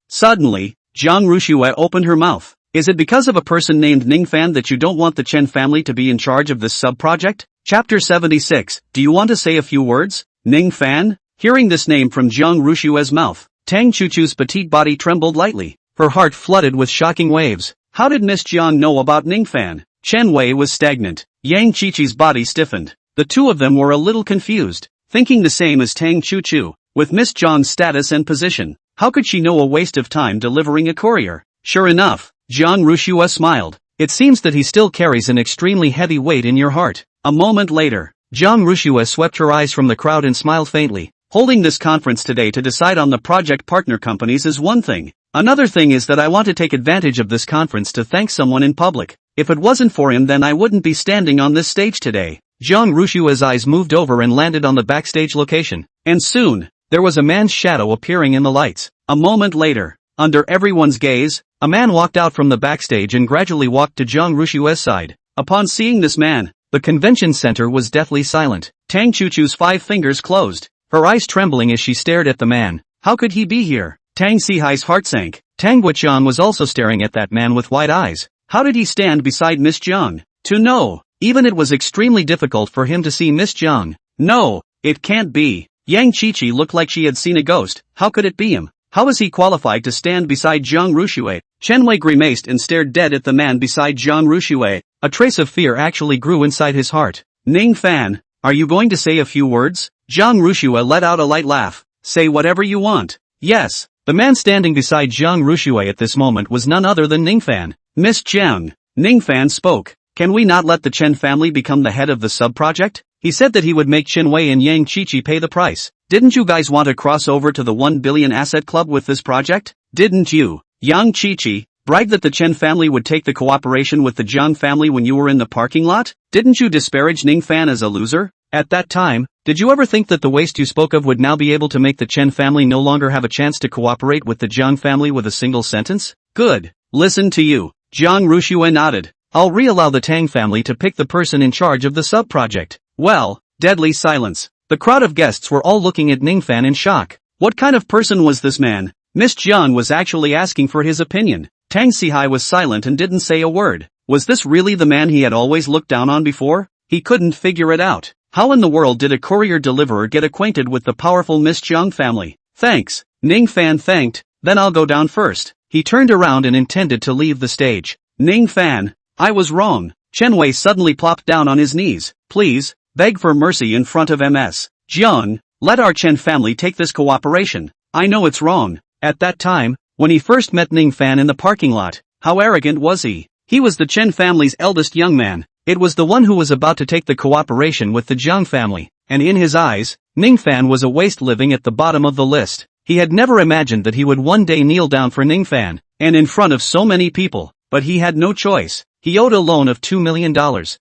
Suddenly, Jiang Rushue opened her mouth. Is it because of a person named Ning Fan that you don't want the Chen family to be in charge of this sub-project? Chapter 76. Do you want to say a few words? Ning Fan? Hearing this name from Jiang Rushue's mouth, Tang Chu-chu's petite body trembled lightly. Her heart flooded with shocking waves. How did Miss Jiang know about Ning Fan? Chen Wei was stagnant. Yang Qiqi's body stiffened. The two of them were a little confused, thinking the same as Tang Chu-chu. With Miss Jiang's status and position, how could she know a waste of time delivering a courier? Sure enough, Jiang Rushue smiled. It seems that he still carries an extremely heavy weight in your heart. A moment later, Jiang Rushue swept her eyes from the crowd and smiled faintly. Holding this conference today to decide on the project partner companies is one thing. Another thing is that I want to take advantage of this conference to thank someone in public. If it wasn't for him, then I wouldn't be standing on this stage today. Jiang Rushue's eyes moved over and landed on the backstage location. And soon, there was a man's shadow appearing in the lights. A moment later, under everyone's gaze, a man walked out from the backstage and gradually walked to Jiang Rushue's side. Upon seeing this man, the convention center was deathly silent. Tang Chu-chu's 5 fingers closed, her eyes trembling as she stared at the man. How could he be here? Tang Si-hai's heart sank. Tang Guoqiang was also staring at that man with wide eyes. How did he stand beside Miss Jiang? To know, even it was extremely difficult for him to see Miss Jiang. No, it can't be. Yang Qiqi looked like she had seen a ghost. How could it be him? How is he qualified to stand beside Jiang Rushue? Chen Wei grimaced and stared dead at the man beside Jiang Rushue. A trace of fear actually grew inside his heart. Ning Fan, are you going to say a few words? Jiang Rushue let out a light laugh. Say whatever you want. Yes. The man standing beside Jiang Rushue at this moment was none other than Ning Fan. Miss Jiang. Ning Fan spoke. Can we not let the Chen family become the head of the sub-project? He said that he would make Chen Wei and Yang Qiqi pay the price. Didn't you guys want to cross over to the 1 billion asset club with this project? Didn't you, Yang Qiqi, brag that the Chen family would take the cooperation with the Jiang family when you were in the parking lot? Didn't you disparage Ning Fan as a loser? At that time, did you ever think that the waste you spoke of would now be able to make the Chen family no longer have a chance to cooperate with the Jiang family with a single sentence? Good. Listen to you. Jiang Rushue nodded. I'll re-allow the Tang family to pick the person in charge of the sub-project. Well, deadly silence. The crowd of guests were all looking at Ning Fan in shock. What kind of person was this man? Miss Jiang was actually asking for his opinion. Tang Si-hai was silent and didn't say a word. Was this really the man he had always looked down on before? He couldn't figure it out. How in the world did a courier deliverer get acquainted with the powerful Miss Jiang family? Thanks. Ning Fan thanked. Then I'll go down first. He turned around and intended to leave the stage. Ning Fan, I was wrong. Chen Wei suddenly plopped down on his knees. Please, beg for mercy in front of Ms. Jiang, let our Chen family take this cooperation. I know it's wrong. At that time, when he first met Ning Fan in the parking lot, how arrogant was he? He was the Chen family's eldest young man. It was the one who was about to take the cooperation with the Jiang family, and in his eyes, Ning Fan was a waste living at the bottom of the list. He had never imagined that he would one day kneel down for Ning Fan, and in front of so many people, but he had no choice. He owed a loan of $2 million,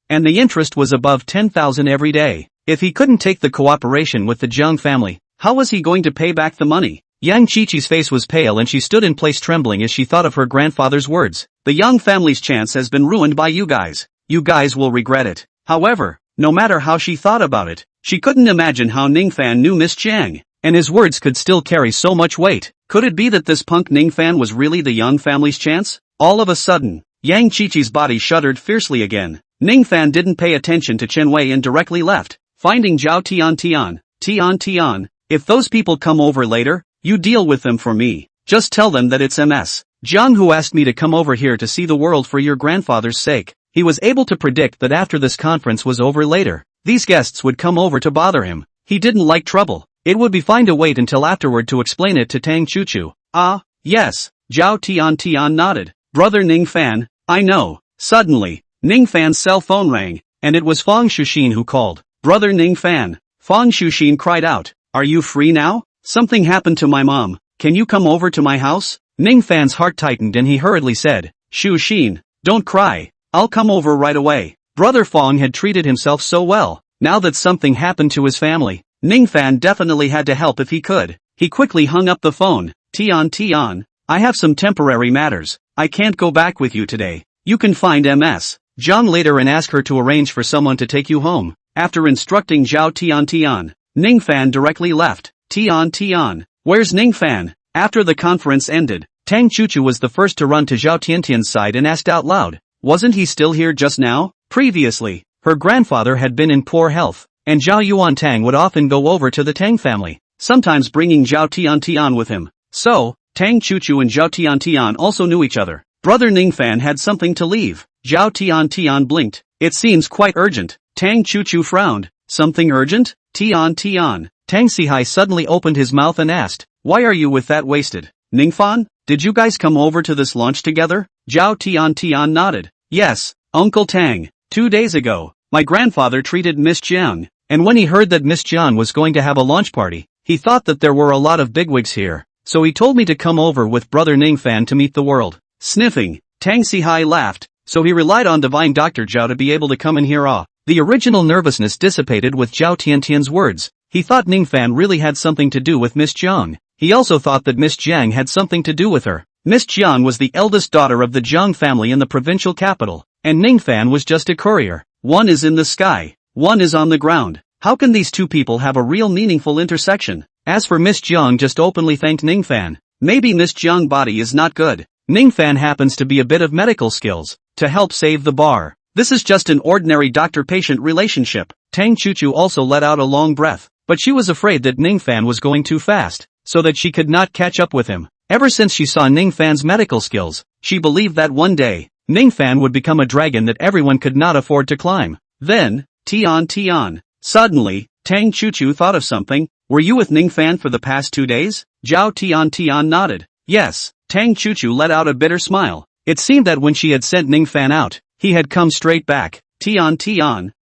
and the interest was above 10,000 every day. If he couldn't take the cooperation with the Jiang family, how was he going to pay back the money? Yang Qiqi's face was pale and she stood in place trembling as she thought of her grandfather's words. The Yang family's chance has been ruined by you guys. You guys will regret it. However, no matter how she thought about it, she couldn't imagine how Ning Fan knew Miss Jiang, and his words could still carry so much weight. Could it be that this punk Ning Fan was really the Yang family's chance? All of a sudden, Yang Qiqi's body shuddered fiercely again. Ning Fan didn't pay attention to Chen Wei and directly left, finding Zhao Tian. If those people come over later, you deal with them for me. Just tell them that it's Ms. Jiang who asked me to come over here to see the world for your grandfather's sake. He was able to predict that after this conference was over later, these guests would come over to bother him. He didn't like trouble. It would be fine to wait until afterward to explain it to Tang Chu-chu. Ah, yes. Zhao Tian nodded. Brother Ning Fan, I know. Suddenly, Ning Fan's cell phone rang, and it was Feng Shuxin who called. Brother Ning Fan. Feng Shuxin cried out. Are you free now? Something happened to my mom. Can you come over to my house? Ning Fan's heart tightened and he hurriedly said, Shuxin, don't cry. I'll come over right away. Brother Feng had treated himself so well. Now that something happened to his family, Ning Fan definitely had to help if he could. He quickly hung up the phone. Tian, I have some temporary matters. I can't go back with you today. You can find Ms. Zhang later and ask her to arrange for someone to take you home. After instructing Zhao Tian, Ning Fan directly left. Tian, where's Ning Fan? After the conference ended, Tang Chuchu was the first to run to Zhao Tiantian's side and asked out loud, wasn't he still here just now? Previously, her grandfather had been in poor health, and Zhao Yuan Tang would often go over to the Tang family, sometimes bringing Zhao Tian with him. So, Tang Chuchu and Zhao Tian also knew each other. Brother Ning Fan had something to leave. Zhao Tian blinked. It seems quite urgent. Tang Chuchu frowned. Something urgent? Tian. Tang Sihai suddenly opened his mouth and asked, why are you with that wasted? Ning Fan, did you guys come over to this launch together? Zhao Tian nodded. Yes, Uncle Tang. 2 days ago, my grandfather treated Miss Jiang, and when he heard that Miss Jiang was going to have a launch party, he thought that there were a lot of bigwigs here, so he told me to come over with brother Ning Fan to meet the world. Sniffing, Tang Sihai laughed, so he relied on divine Dr. Zhao to be able to come and hear The original nervousness dissipated with Zhao Tiantian's words. He thought Ning Fan really had something to do with Miss Jiang. He also thought that Miss Jiang had something to do with her. Miss Jiang was the eldest daughter of the Jiang family in the provincial capital, and Ning Fan was just a courier. One is in the sky, one is on the ground. How can these two people have a real meaningful intersection? As for Miss Jiang just openly thanked Ning Fan. Maybe Miss Jiang's body is not good. Ning Fan happens to be a bit of medical skills, to help save the bar. This is just an ordinary doctor-patient relationship. Tang Chuchu also let out a long breath, but she was afraid that Ning Fan was going too fast, so that she could not catch up with him. Ever since she saw Ning Fan's medical skills, she believed that one day, Ning Fan would become a dragon that everyone could not afford to climb. Then, Tian. Suddenly, Tang Chuchu thought of something. Were you with Ning Fan for the past 2 days? Zhao Tian nodded. Yes. Tang Chuchu let out a bitter smile. It seemed that when she had sent Ning Fan out, he had come straight back. Tian,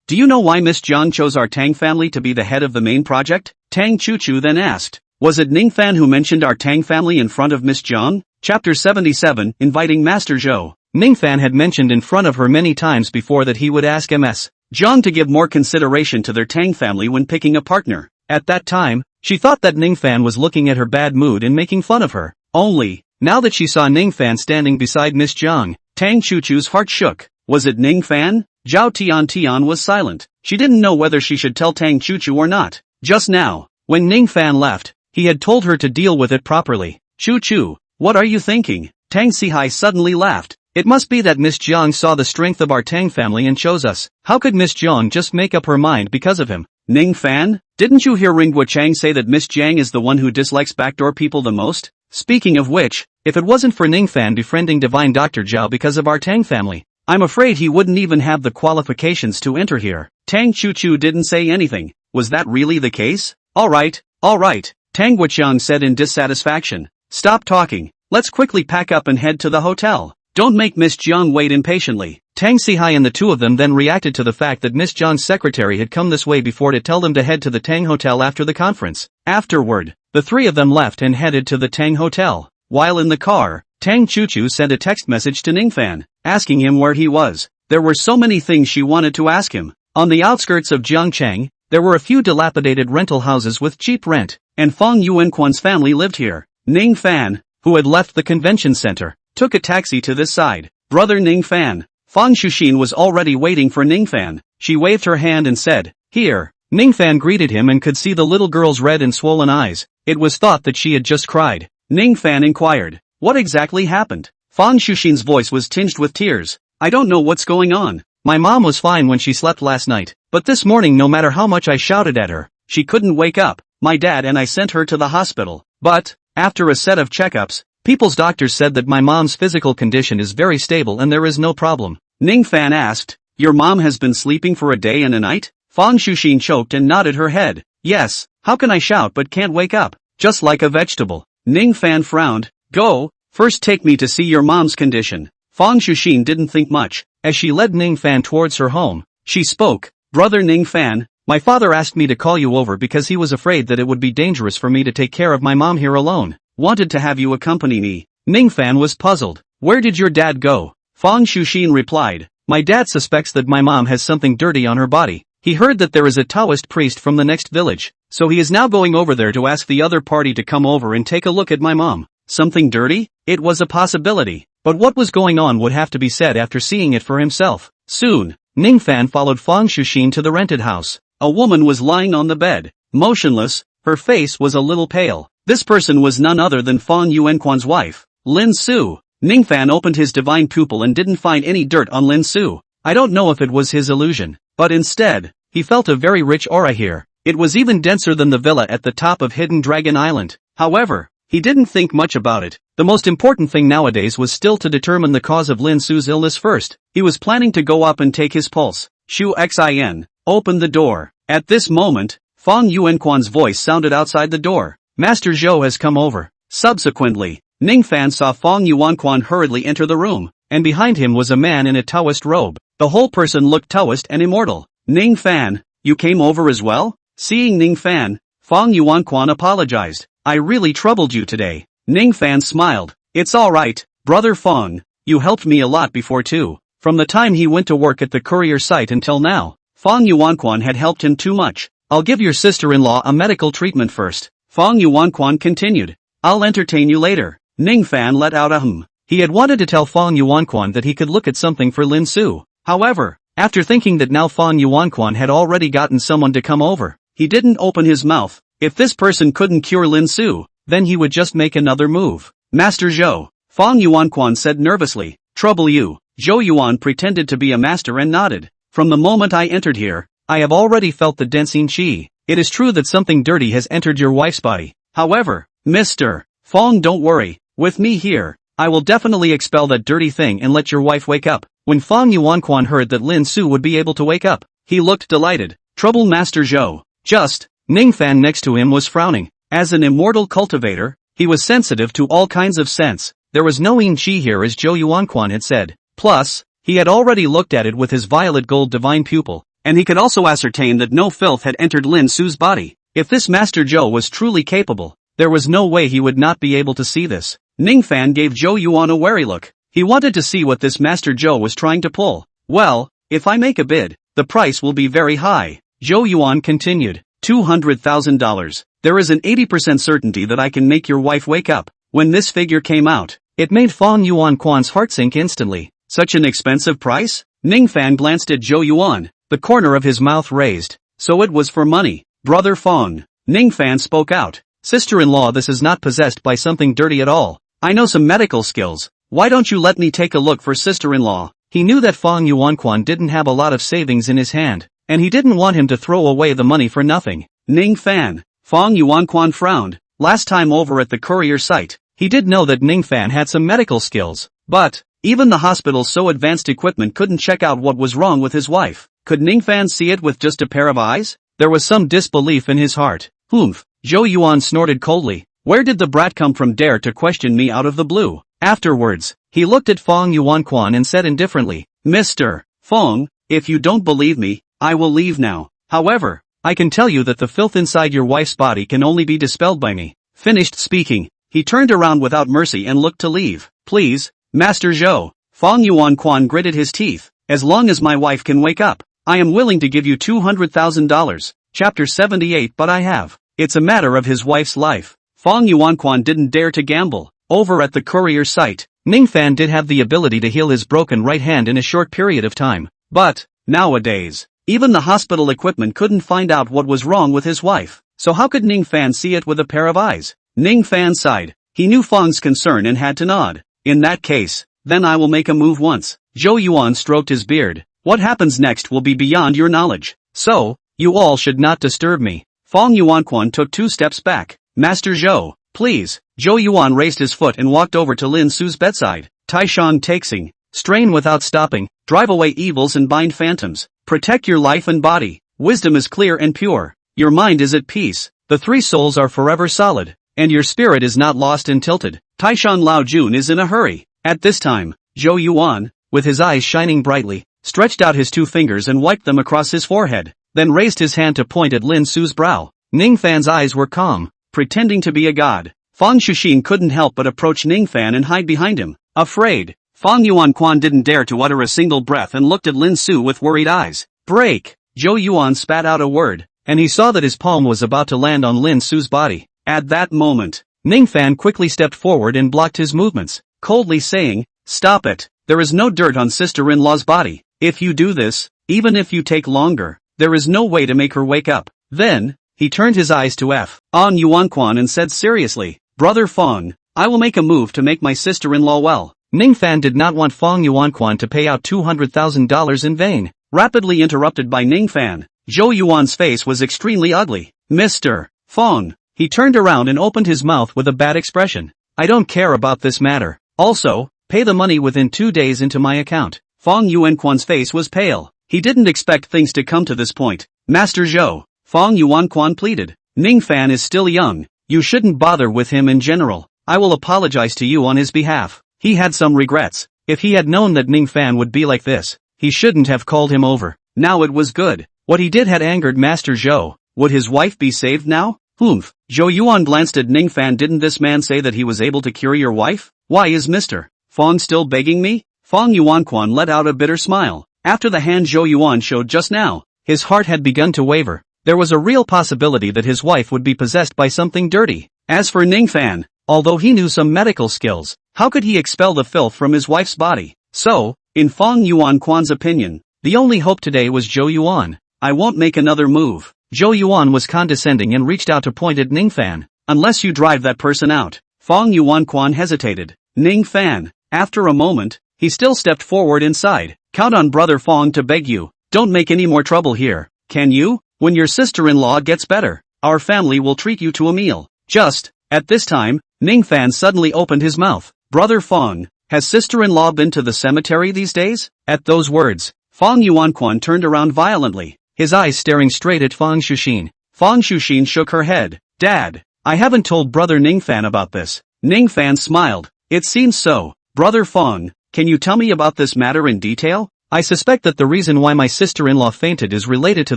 do you know why Miss Jiang chose our Tang family to be the head of the main project? Tang Chuchu then asked. Was it Ning Fan who mentioned our Tang family in front of Miss Jiang? Chapter 77, Inviting Master Zhou. Ning Fan had mentioned in front of her many times before that he would ask Ms. Jiang to give more consideration to their Tang family when picking a partner. At that time, she thought that Ning Fan was looking at her bad mood and making fun of her. Only, now that she saw Ning Fan standing beside Miss Jiang, Tang Chuchu's heart shook. Was it Ning Fan? Zhao Tian was silent. She didn't know whether she should tell Tang Chuchu or not. Just now, when Ning Fan left, he had told her to deal with it properly. Chuchu, what are you thinking? Tang Sihai suddenly laughed. It must be that Miss Jiang saw the strength of our Tang family and chose us. How could Miss Jiang just make up her mind because of him? Ning Fan, didn't you hear Ringhua Chang say that Miss Jiang is the one who dislikes backdoor people the most? Speaking of which, if it wasn't for Ning Fan befriending divine Dr. Zhao because of our Tang family, I'm afraid he wouldn't even have the qualifications to enter here. Tang Chuchu didn't say anything. Was that really the case? Alright. Tang Wuchang said in dissatisfaction. Stop talking. Let's quickly pack up and head to the hotel. Don't make Miss Jiang wait impatiently. Tang Sihai and the two of them then reacted to the fact that Miss Jiang's secretary had come this way before to tell them to head to the Tang Hotel after the conference. Afterward, the three of them left and headed to the Tang Hotel. While in the car, Tang Chuchu sent a text message to Ning Fan, asking him where he was. There were so many things she wanted to ask him. On the outskirts of Jiangcheng, there were a few dilapidated rental houses with cheap rent, and Feng Yuanquan's family lived here. Ning Fan, who had left the convention center, took a taxi to this side. Brother Ning Fan. Feng Shuxin was already waiting for Ning Fan. She waved her hand and said, "Here." Ning Fan greeted him and could see the little girl's red and swollen eyes. It was thought that she had just cried. Ning Fan inquired, "What exactly happened?" Feng Shuxin's voice was tinged with tears. "I don't know what's going on. My mom was fine when she slept last night, but this morning no matter how much I shouted at her, she couldn't wake up. My dad and I sent her to the hospital. But, after a set of checkups, people's doctors said that my mom's physical condition is very stable and there is no problem." Ning Fan asked, "Your mom has been sleeping for a day and a night?" Feng Shuxin choked and nodded her head. "Yes, how can I shout but can't wake up? Just like a vegetable." Ning Fan frowned. "Go, first take me to see your mom's condition." Feng Shuxin didn't think much. As she led Ning Fan towards her home, she spoke, "Brother Ning Fan, my father asked me to call you over because he was afraid that it would be dangerous for me to take care of my mom here alone. Wanted to have you accompany me." Ning Fan was puzzled. "Where did your dad go?" Feng Shuxin replied, "My dad suspects that my mom has something dirty on her body. He heard that there is a Taoist priest from the next village, so he is now going over there to ask the other party to come over and take a look at my mom. Something dirty? It was a possibility, but what was going on would have to be said after seeing it for himself. Soon, Ning Fan followed Feng Shuxin to the rented house. A woman was lying on the bed, motionless. Her face was a little pale. This person was none other than Feng Yuanquan's wife, Lin Su. Ning Fan opened his divine pupil and didn't find any dirt on Lin Su. I don't know if it was his illusion, but instead, he felt a very rich aura here. It was even denser than the villa at the top of Hidden Dragon Island. However, he didn't think much about it. The most important thing nowadays was still to determine the cause of Lin Su's illness first. He was planning to go up and take his pulse. Shu Xin opened the door. At this moment, Feng Yuanquan's voice sounded outside the door. Master Zhou has come over. Subsequently, Ning Fan saw Feng Yuanquan hurriedly enter the room, and behind him was a man in a Taoist robe. The whole person looked Taoist and immortal. Ning Fan, you came over as well? Seeing Ning Fan, Feng Yuanquan apologized. I really troubled you today. Ning Fan smiled. It's alright, brother Feng. You helped me a lot before too. From the time he went to work at the courier site until now, Feng Yuanquan had helped him too much. I'll give your sister-in-law a medical treatment first. Feng Yuanquan continued. I'll entertain you later. Ning Fan let out a hum. He had wanted to tell Feng Yuanquan that he could look at something for Lin Su. However, after thinking that now Feng Yuanquan had already gotten someone to come over, he didn't open his mouth. If this person couldn't cure Lin Su, then he would just make another move. Master Zhou, Feng Yuanquan said nervously. Trouble you. Zhou Yuan pretended to be a master and nodded. From the moment I entered here, I have already felt the densing qi. It is true that something dirty has entered your wife's body. However, Mr. Feng, don't worry. With me here, I will definitely expel that dirty thing and let your wife wake up. When Feng Yuanquan heard that Lin Su would be able to wake up, he looked delighted. Trouble Master Zhou. Just. Ning Fan next to him was frowning. As an immortal cultivator, he was sensitive to all kinds of scents. There was no yin qi here as Zhou Yuanquan had said. Plus, he had already looked at it with his violet gold divine pupil, and he could also ascertain that no filth had entered Lin Su's body. If this Master Zhou was truly capable, there was no way he would not be able to see this. Ning Fan gave Zhou Yuan a wary look. He wanted to see what this Master Zhou was trying to pull. Well, if I make a bid, the price will be very high. Zhou Yuan continued. $200,000. There is an 80% certainty that I can make your wife wake up. When this figure came out, it made Feng Yuanquan's heart sink instantly. Such an expensive price? Ning Fan glanced at Zhou Yuan, the corner of his mouth raised. So it was for money. Brother Feng. Ning Fan spoke out. Sister-in-law, this is not possessed by something dirty at all. I know some medical skills. Why don't you let me take a look for sister-in-law? He knew that Feng Yuanquan didn't have a lot of savings in his hand, and he didn't want him to throw away the money for nothing. Ning Fan. Feng Yuanquan frowned. Last time over at the courier site, he did know that Ning Fan had some medical skills, but even the hospital's so advanced equipment couldn't check out what was wrong with his wife. Could Ning Fan see it with just a pair of eyes? There was some disbelief in his heart. Humph. Zhou Yuan snorted coldly. Where did the brat come from dare to question me out of the blue? Afterwards, he looked at Feng Yuanquan and said indifferently, Mr. Feng, if you don't believe me, I will leave now. However, I can tell you that the filth inside your wife's body can only be dispelled by me. Finished speaking, he turned around without mercy and looked to leave. Please, Master Zhou. Feng Yuanquan gritted his teeth. As long as my wife can wake up, I am willing to give you $200,000. Chapter 78. But I have. It's a matter of his wife's life. Feng Yuanquan didn't dare to gamble. Over at the courier site, Ning Fan did have the ability to heal his broken right hand in a short period of time. But, nowadays, even the hospital equipment couldn't find out what was wrong with his wife. So how could Ning Fan see it with a pair of eyes? Ning Fan sighed. He knew Feng's concern and had to nod. In that case, then I will make a move once. Zhou Yuan stroked his beard. What happens next will be beyond your knowledge. So, you all should not disturb me. Feng Yuanquan took 2 steps back. Master Zhou, please. Zhou Yuan raised his foot and walked over to Lin Su's bedside. Taishang Taixing. Strain without stopping. Drive away evils and bind phantoms. Protect your life and body. Wisdom is clear and pure. Your mind is at peace. The 3 souls are forever solid. And your spirit is not lost and tilted. Taishan Lao Jun is in a hurry. At this time, Zhou Yuan, with his eyes shining brightly, stretched out his 2 fingers and wiped them across his forehead, then raised his hand to point at Lin Su's brow. Ning Fan's eyes were calm, pretending to be a god. Feng Shuxin couldn't help but approach Ning Fan and hide behind him. Afraid, Feng Yuanquan didn't dare to utter a single breath and looked at Lin Su with worried eyes. Break! Zhou Yuan spat out a word, and he saw that his palm was about to land on Lin Su's body. At that moment, Ning Fan quickly stepped forward and blocked his movements, coldly saying, "Stop it, there is no dirt on sister-in-law's body. If you do this, even if you take longer, there is no way to make her wake up." Then, he turned his eyes to Feng Yuanquan and said seriously, "Brother Feng, I will make a move to make my sister-in-law well." Ning Fan did not want Feng Yuanquan to pay out $200,000 in vain. Rapidly interrupted by Ning Fan, Zhou Yuan's face was extremely ugly. "Mr. Feng." He turned around and opened his mouth with a bad expression. "I don't care about this matter. Also, pay the money within 2 days into my account." Feng Yuanquan's face was pale. He didn't expect things to come to this point. "Master Zhou," Feng Yuanquan pleaded, "Ning Fan is still young. You shouldn't bother with him in general. I will apologize to you on his behalf." He had some regrets. If he had known that Ning Fan would be like this, he shouldn't have called him over. Now it was good. What he did had angered Master Zhou. Would his wife be saved now? Humph. Zhou Yuan glanced at Ning Fan. "Didn't this man say that he was able to cure your wife? Why is Mr. Feng still begging me?" Feng Yuanquan let out a bitter smile. After the hand Zhou Yuan showed just now, his heart had begun to waver. There was a real possibility that his wife would be possessed by something dirty. As for Ning Fan, although he knew some medical skills, how could he expel the filth from his wife's body? So, in Feng Yuanquan's opinion, the only hope today was Zhou Yuan. "I won't make another move." Zhou Yuan was condescending and reached out to point at Ning Fan. "Unless you drive that person out." Feng Yuanquan hesitated. Ning Fan. After a moment, he still stepped forward inside. "Count on Brother Feng to beg you. Don't make any more trouble here. Can you? When your sister-in-law gets better, our family will treat you to a meal." Just, at this time, Ning Fan suddenly opened his mouth. "Brother Feng, has sister-in-law been to the cemetery these days?" At those words, Feng Yuanquan turned around violently, his eyes staring straight at Feng Shuxin. Feng Shuxin shook her head. "Dad, I haven't told Brother Ning Fan about this." Ning Fan smiled. "It seems so. Brother Feng, can you tell me about this matter in detail? I suspect that the reason why my sister-in-law fainted is related to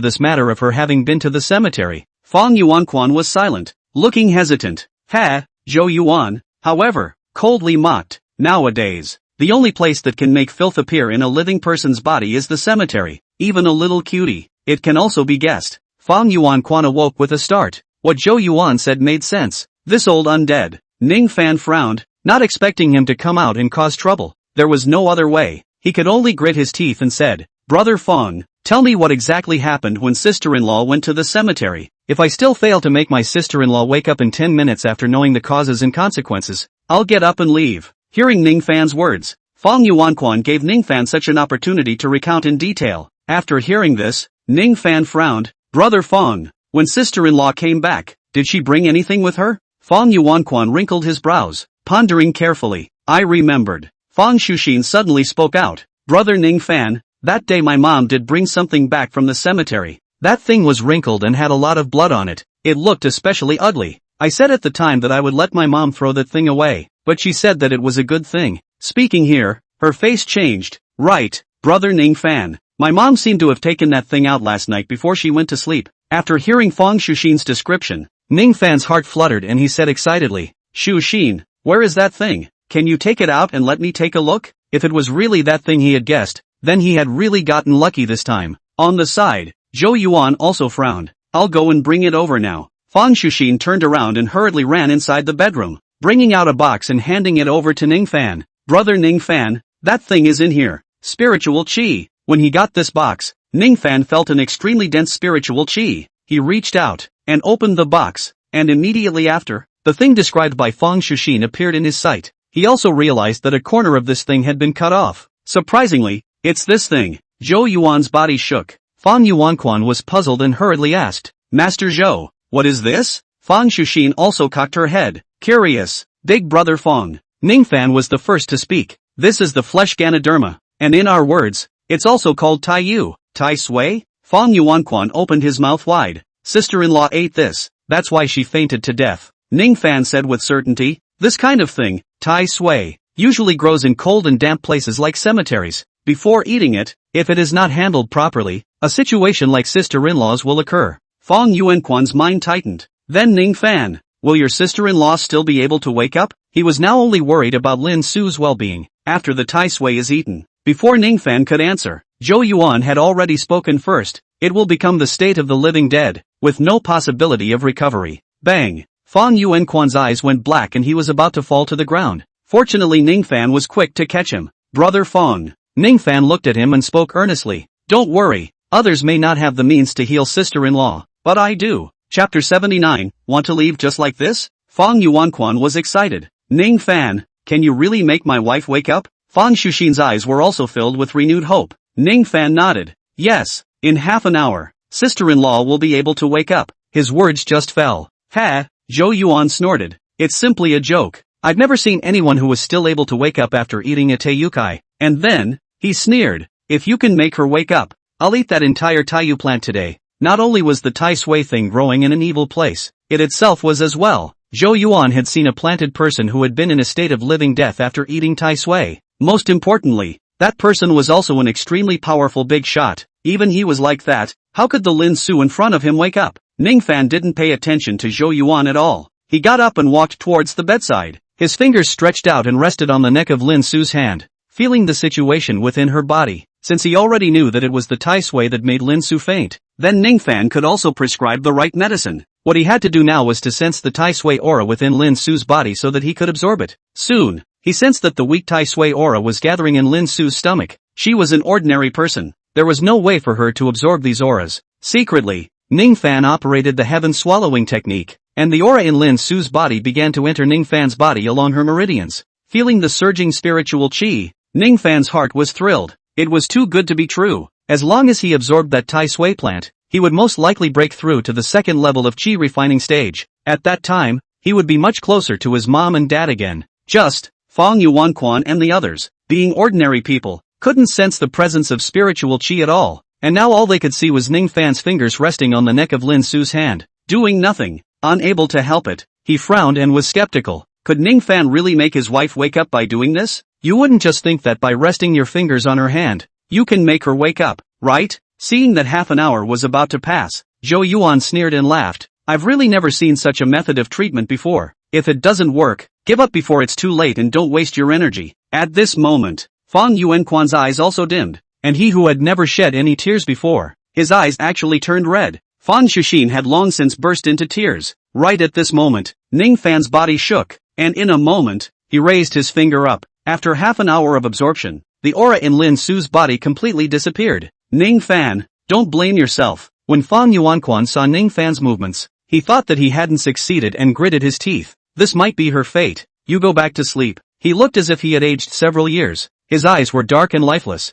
this matter of her having been to the cemetery." Feng Yuanquan was silent, looking hesitant. Zhou Yuan, however, coldly mocked. "Nowadays, the only place that can make filth appear in a living person's body is the cemetery, even a little cutie. It can also be guessed." Feng Yuanquan awoke with a start. What Zhou Yuan said made sense. This old undead. Ning Fan frowned, not expecting him to come out and cause trouble. There was no other way. He could only grit his teeth and said, "Brother Feng, tell me what exactly happened when sister-in-law went to the cemetery. If I still fail to make my sister-in-law wake up in 10 minutes after knowing the causes and consequences, I'll get up and leave." Hearing Ning Fan's words, Feng Yuanquan gave Ning Fan such an opportunity to recount in detail. After hearing this, Ning Fan frowned. "Brother Feng, when sister-in-law came back, did she bring anything with her?" Feng Yuanquan wrinkled his brows, pondering carefully. "I remembered." Feng Shuxin suddenly spoke out. "Brother Ning Fan, that day my mom did bring something back from the cemetery. That thing was wrinkled and had a lot of blood on it. It looked especially ugly. I said at the time that I would let my mom throw that thing away, but she said that it was a good thing." Speaking here, her face changed. "Right, Brother Ning Fan. My mom seemed to have taken that thing out last night before she went to sleep." After hearing Feng Shuxin's description, Ning Fan's heart fluttered and he said excitedly, "Shuxin, where is that thing? Can you take it out and let me take a look?" If it was really that thing he had guessed, then he had really gotten lucky this time. On the side, Zhou Yuan also frowned. "I'll go and bring it over now." Feng Shuxin turned around and hurriedly ran inside the bedroom, bringing out a box and handing it over to Ning Fan. "Brother Ning Fan, that thing is in here. Spiritual Qi." When he got this box, Ning Fan felt an extremely dense spiritual Qi. He reached out and opened the box, and immediately after, the thing described by Feng Shuxin appeared in his sight. He also realized that a corner of this thing had been cut off. Surprisingly, it's this thing. Zhou Yuan's body shook. Feng Yuanquan was puzzled and hurriedly asked, "Master Zhou, what is this?" Feng Shuxin also cocked her head. "Curious, big brother Feng." Ning Fan was the first to speak. "This is the flesh Ganoderma, and in our words, it's also called Tai Yu, Tai Sui." Feng Yuanquan opened his mouth wide. "Sister-in-law ate this, that's why she fainted to death." Ning Fan said with certainty, "This kind of thing, Tai Sui, usually grows in cold and damp places like cemeteries. Before eating it, if it is not handled properly, a situation like sister-in-laws will occur." Feng Yuanquan's mind tightened. Then Ning Fan, "Will your sister-in-law still be able to wake up?" He was now only worried about Lin Su's well-being, after the Tai Sui is eaten. Before Ning Fan could answer, Zhou Yuan had already spoken first. it will become the state of the living dead, with no possibility of recovery. Bang! Feng Yuanquan's eyes went black and he was about to fall to the ground. Fortunately Ning Fan was quick to catch him. Brother Feng. Ning Fan looked at him and spoke earnestly. Don't worry, others may not have the means to heal sister-in-law, but I do. Chapter 79, want to leave just like this? Feng Yuanquan was excited. Ning Fan, can you really make my wife wake up? Feng Shuxin's eyes were also filled with renewed hope. Ning Fan nodded. Yes, in half an hour, sister-in-law will be able to wake up. His words just fell. Ha! Zhou Yuan snorted. It's simply a joke. I've never seen anyone who was still able to wake up after eating a taiyukai. And then, he sneered. If you can make her wake up, I'll eat that entire taiyu plant today. Not only was the Tai Sui thing growing in an evil place, it itself was as well. Zhou Yuan had seen a planted person who had been in a state of living death after eating Tai Sui. Most importantly, that person was also an extremely powerful big shot. Even he was like that, how could the Lin Su in front of him wake up? Ning Fan didn't pay attention to Zhou Yuan at all. He got up and walked towards the bedside. His fingers stretched out and rested on the neck of Lin Su's hand, feeling the situation within her body. Since he already knew that it was the Tai Sui that made Lin Su faint, then Ning Fan could also prescribe the right medicine. What he had to do now was to sense the Tai Sui aura within Lin Su's body so that he could absorb it. Soon, he sensed that the weak Tai Sui aura was gathering in Lin Su's stomach. She was an ordinary person. There was no way for her to absorb these auras. Secretly, Ning Fan operated the heaven swallowing technique, and the aura in Lin Su's body began to enter Ning Fan's body along her meridians. Feeling the surging spiritual qi, Ning Fan's heart was thrilled. It was too good to be true. As long as he absorbed that Tai Sui plant, he would most likely break through to the second level of qi refining stage. At that time, he would be much closer to his mom and dad again. Just, Feng Yuanquan and the others, being ordinary people, couldn't sense the presence of spiritual qi at all, and now all they could see was Ning Fan's fingers resting on the neck of Lin Su's hand, doing nothing, unable to help it. He frowned and was skeptical. Could Ning Fan really make his wife wake up by doing this? You wouldn't just think that by resting your fingers on her hand, you can make her wake up, right? Seeing that half an hour was about to pass, Zhou Yuan sneered and laughed. I've really never seen such a method of treatment before. If it doesn't work, give up before it's too late and don't waste your energy. At this moment, Feng Yuanquan's eyes also dimmed, and he who had never shed any tears before, his eyes actually turned red. Feng Shuxin had long since burst into tears. Right at this moment, Ning Fan's body shook, and in a moment, he raised his finger up. After half an hour of absorption, the aura in Lin Su's body completely disappeared. Ning Fan, don't blame yourself. When Feng Yuanquan saw Ning Fan's movements, he thought that he hadn't succeeded and gritted his teeth. This might be her fate. You go back to sleep. He looked as if he had aged several years. His eyes were dark and lifeless.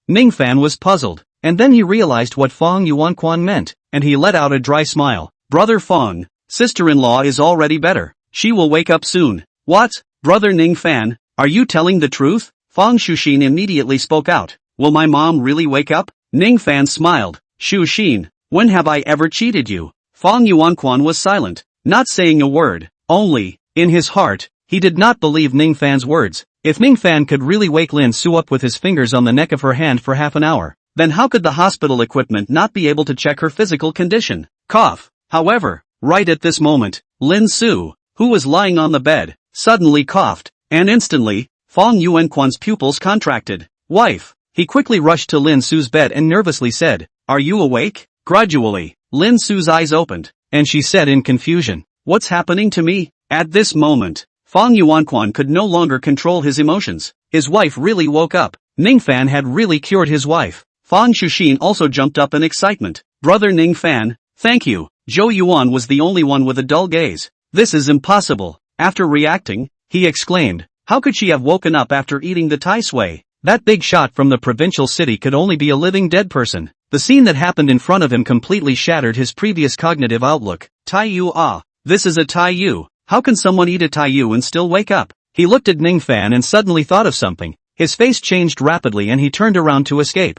Ning Fan was puzzled, and then he realized what Feng Yuanquan meant, and he let out a dry smile. Brother Feng, sister-in-law is already better. She will wake up soon. What? Brother Ning Fan, are you telling the truth? Feng Shuxin immediately spoke out. Will my mom really wake up? Ning Fan smiled. Shuxin, when have I ever cheated you? Feng Yuanquan was silent, not saying a word. Only, in his heart, he did not believe Ning Fan's words. If Ning Fan could really wake Lin Su up with his fingers on the neck of her hand for half an hour, then how could the hospital equipment not be able to check her physical condition? Cough. However, right at this moment, Lin Su, who was lying on the bed, suddenly coughed, and instantly, Feng Yuanquan's pupils contracted. Wife. He quickly rushed to Lin Su's bed and nervously said, Are you awake? Gradually, Lin Su's eyes opened, and she said in confusion, What's happening to me? At this moment, Feng Yuanquan could no longer control his emotions. His wife really woke up. Ning Fan had really cured his wife. Feng Shuxin also jumped up in excitement. Brother Ning Fan, thank you. Zhou Yuan was the only one with a dull gaze. This is impossible. After reacting, he exclaimed, How could she have woken up after eating the Tai Sui? That big shot from the provincial city could only be a living dead person. The scene that happened in front of him completely shattered his previous cognitive outlook. Taiyu ah, this is a Taiyu. How can someone eat a Taiyu and still wake up? He looked at Ning Fan and suddenly thought of something. His face changed rapidly and he turned around to escape.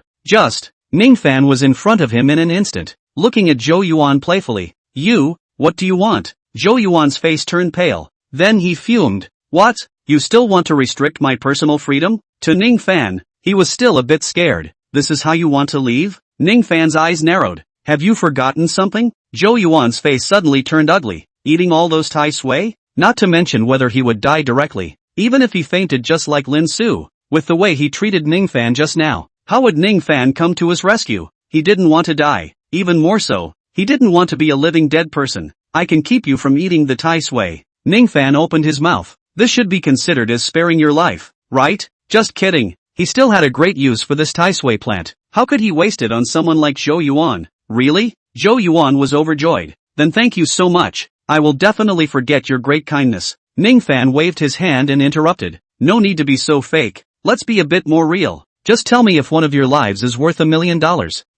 Ning Fan was in front of him in an instant, looking at Zhou Yuan playfully. You, what do you want? Zhou Yuan's face turned pale. Then he fumed. What? You still want to restrict my personal freedom? To Ning Fan, he was still a bit scared. This is how you want to leave? Ning Fan's eyes narrowed. Have you forgotten something? Zhou Yuan's face suddenly turned ugly. Eating all those Tai Sui? Not to mention whether he would die directly, even if he fainted just like Lin Su. With the way he treated Ning Fan just now, how would Ning Fan come to his rescue? he didn't want to die. Even more so, he didn't want to be a living dead person. I can keep you from eating the Tai Sui. Ning Fan opened his mouth. This should be considered as sparing your life, right? Just kidding. He still had a great use for this Tai Sui plant. How could he waste it on someone like Zhou Yuan? Really? Zhou Yuan was overjoyed. Then thank you so much. I will definitely forget your great kindness. Ning Fan waved his hand and interrupted. No need to be so fake. Let's be a bit more real. Just tell me if one of your lives is worth $1 million,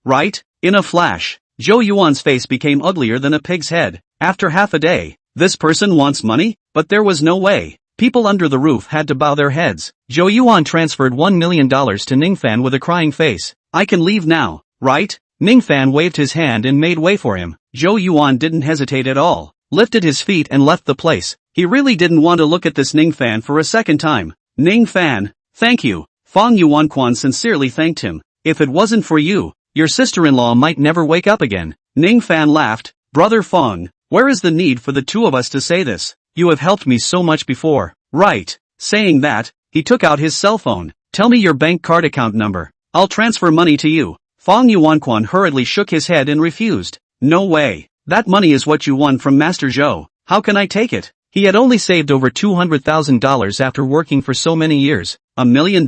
right? In a flash, Zhou Yuan's face became uglier than a pig's head. After half a day, this person wants money? But there was no way. People under the roof had to bow their heads. Zhou Yuan transferred $1 million to Ning Fan with a crying face. I can leave now, right? Ning Fan waved his hand and made way for him. Zhou Yuan didn't hesitate at all, lifted his feet and left the place. He really didn't want to look at this Ning Fan for a second time. Ning Fan, thank you. Feng Yuanquan sincerely thanked him. If it wasn't for you, your sister-in-law might never wake up again. Ning Fan laughed. Brother Feng, where is the need for the two of us to say this? You have helped me so much before. Right. Saying that, he took out his cell phone. Tell me your bank card account number. I'll transfer money to you. Feng Yuanquan hurriedly shook his head and refused. No way. That money is what you won from Master Zhou. How can I take it? He had only saved over $200,000 after working for so many years. $1 million?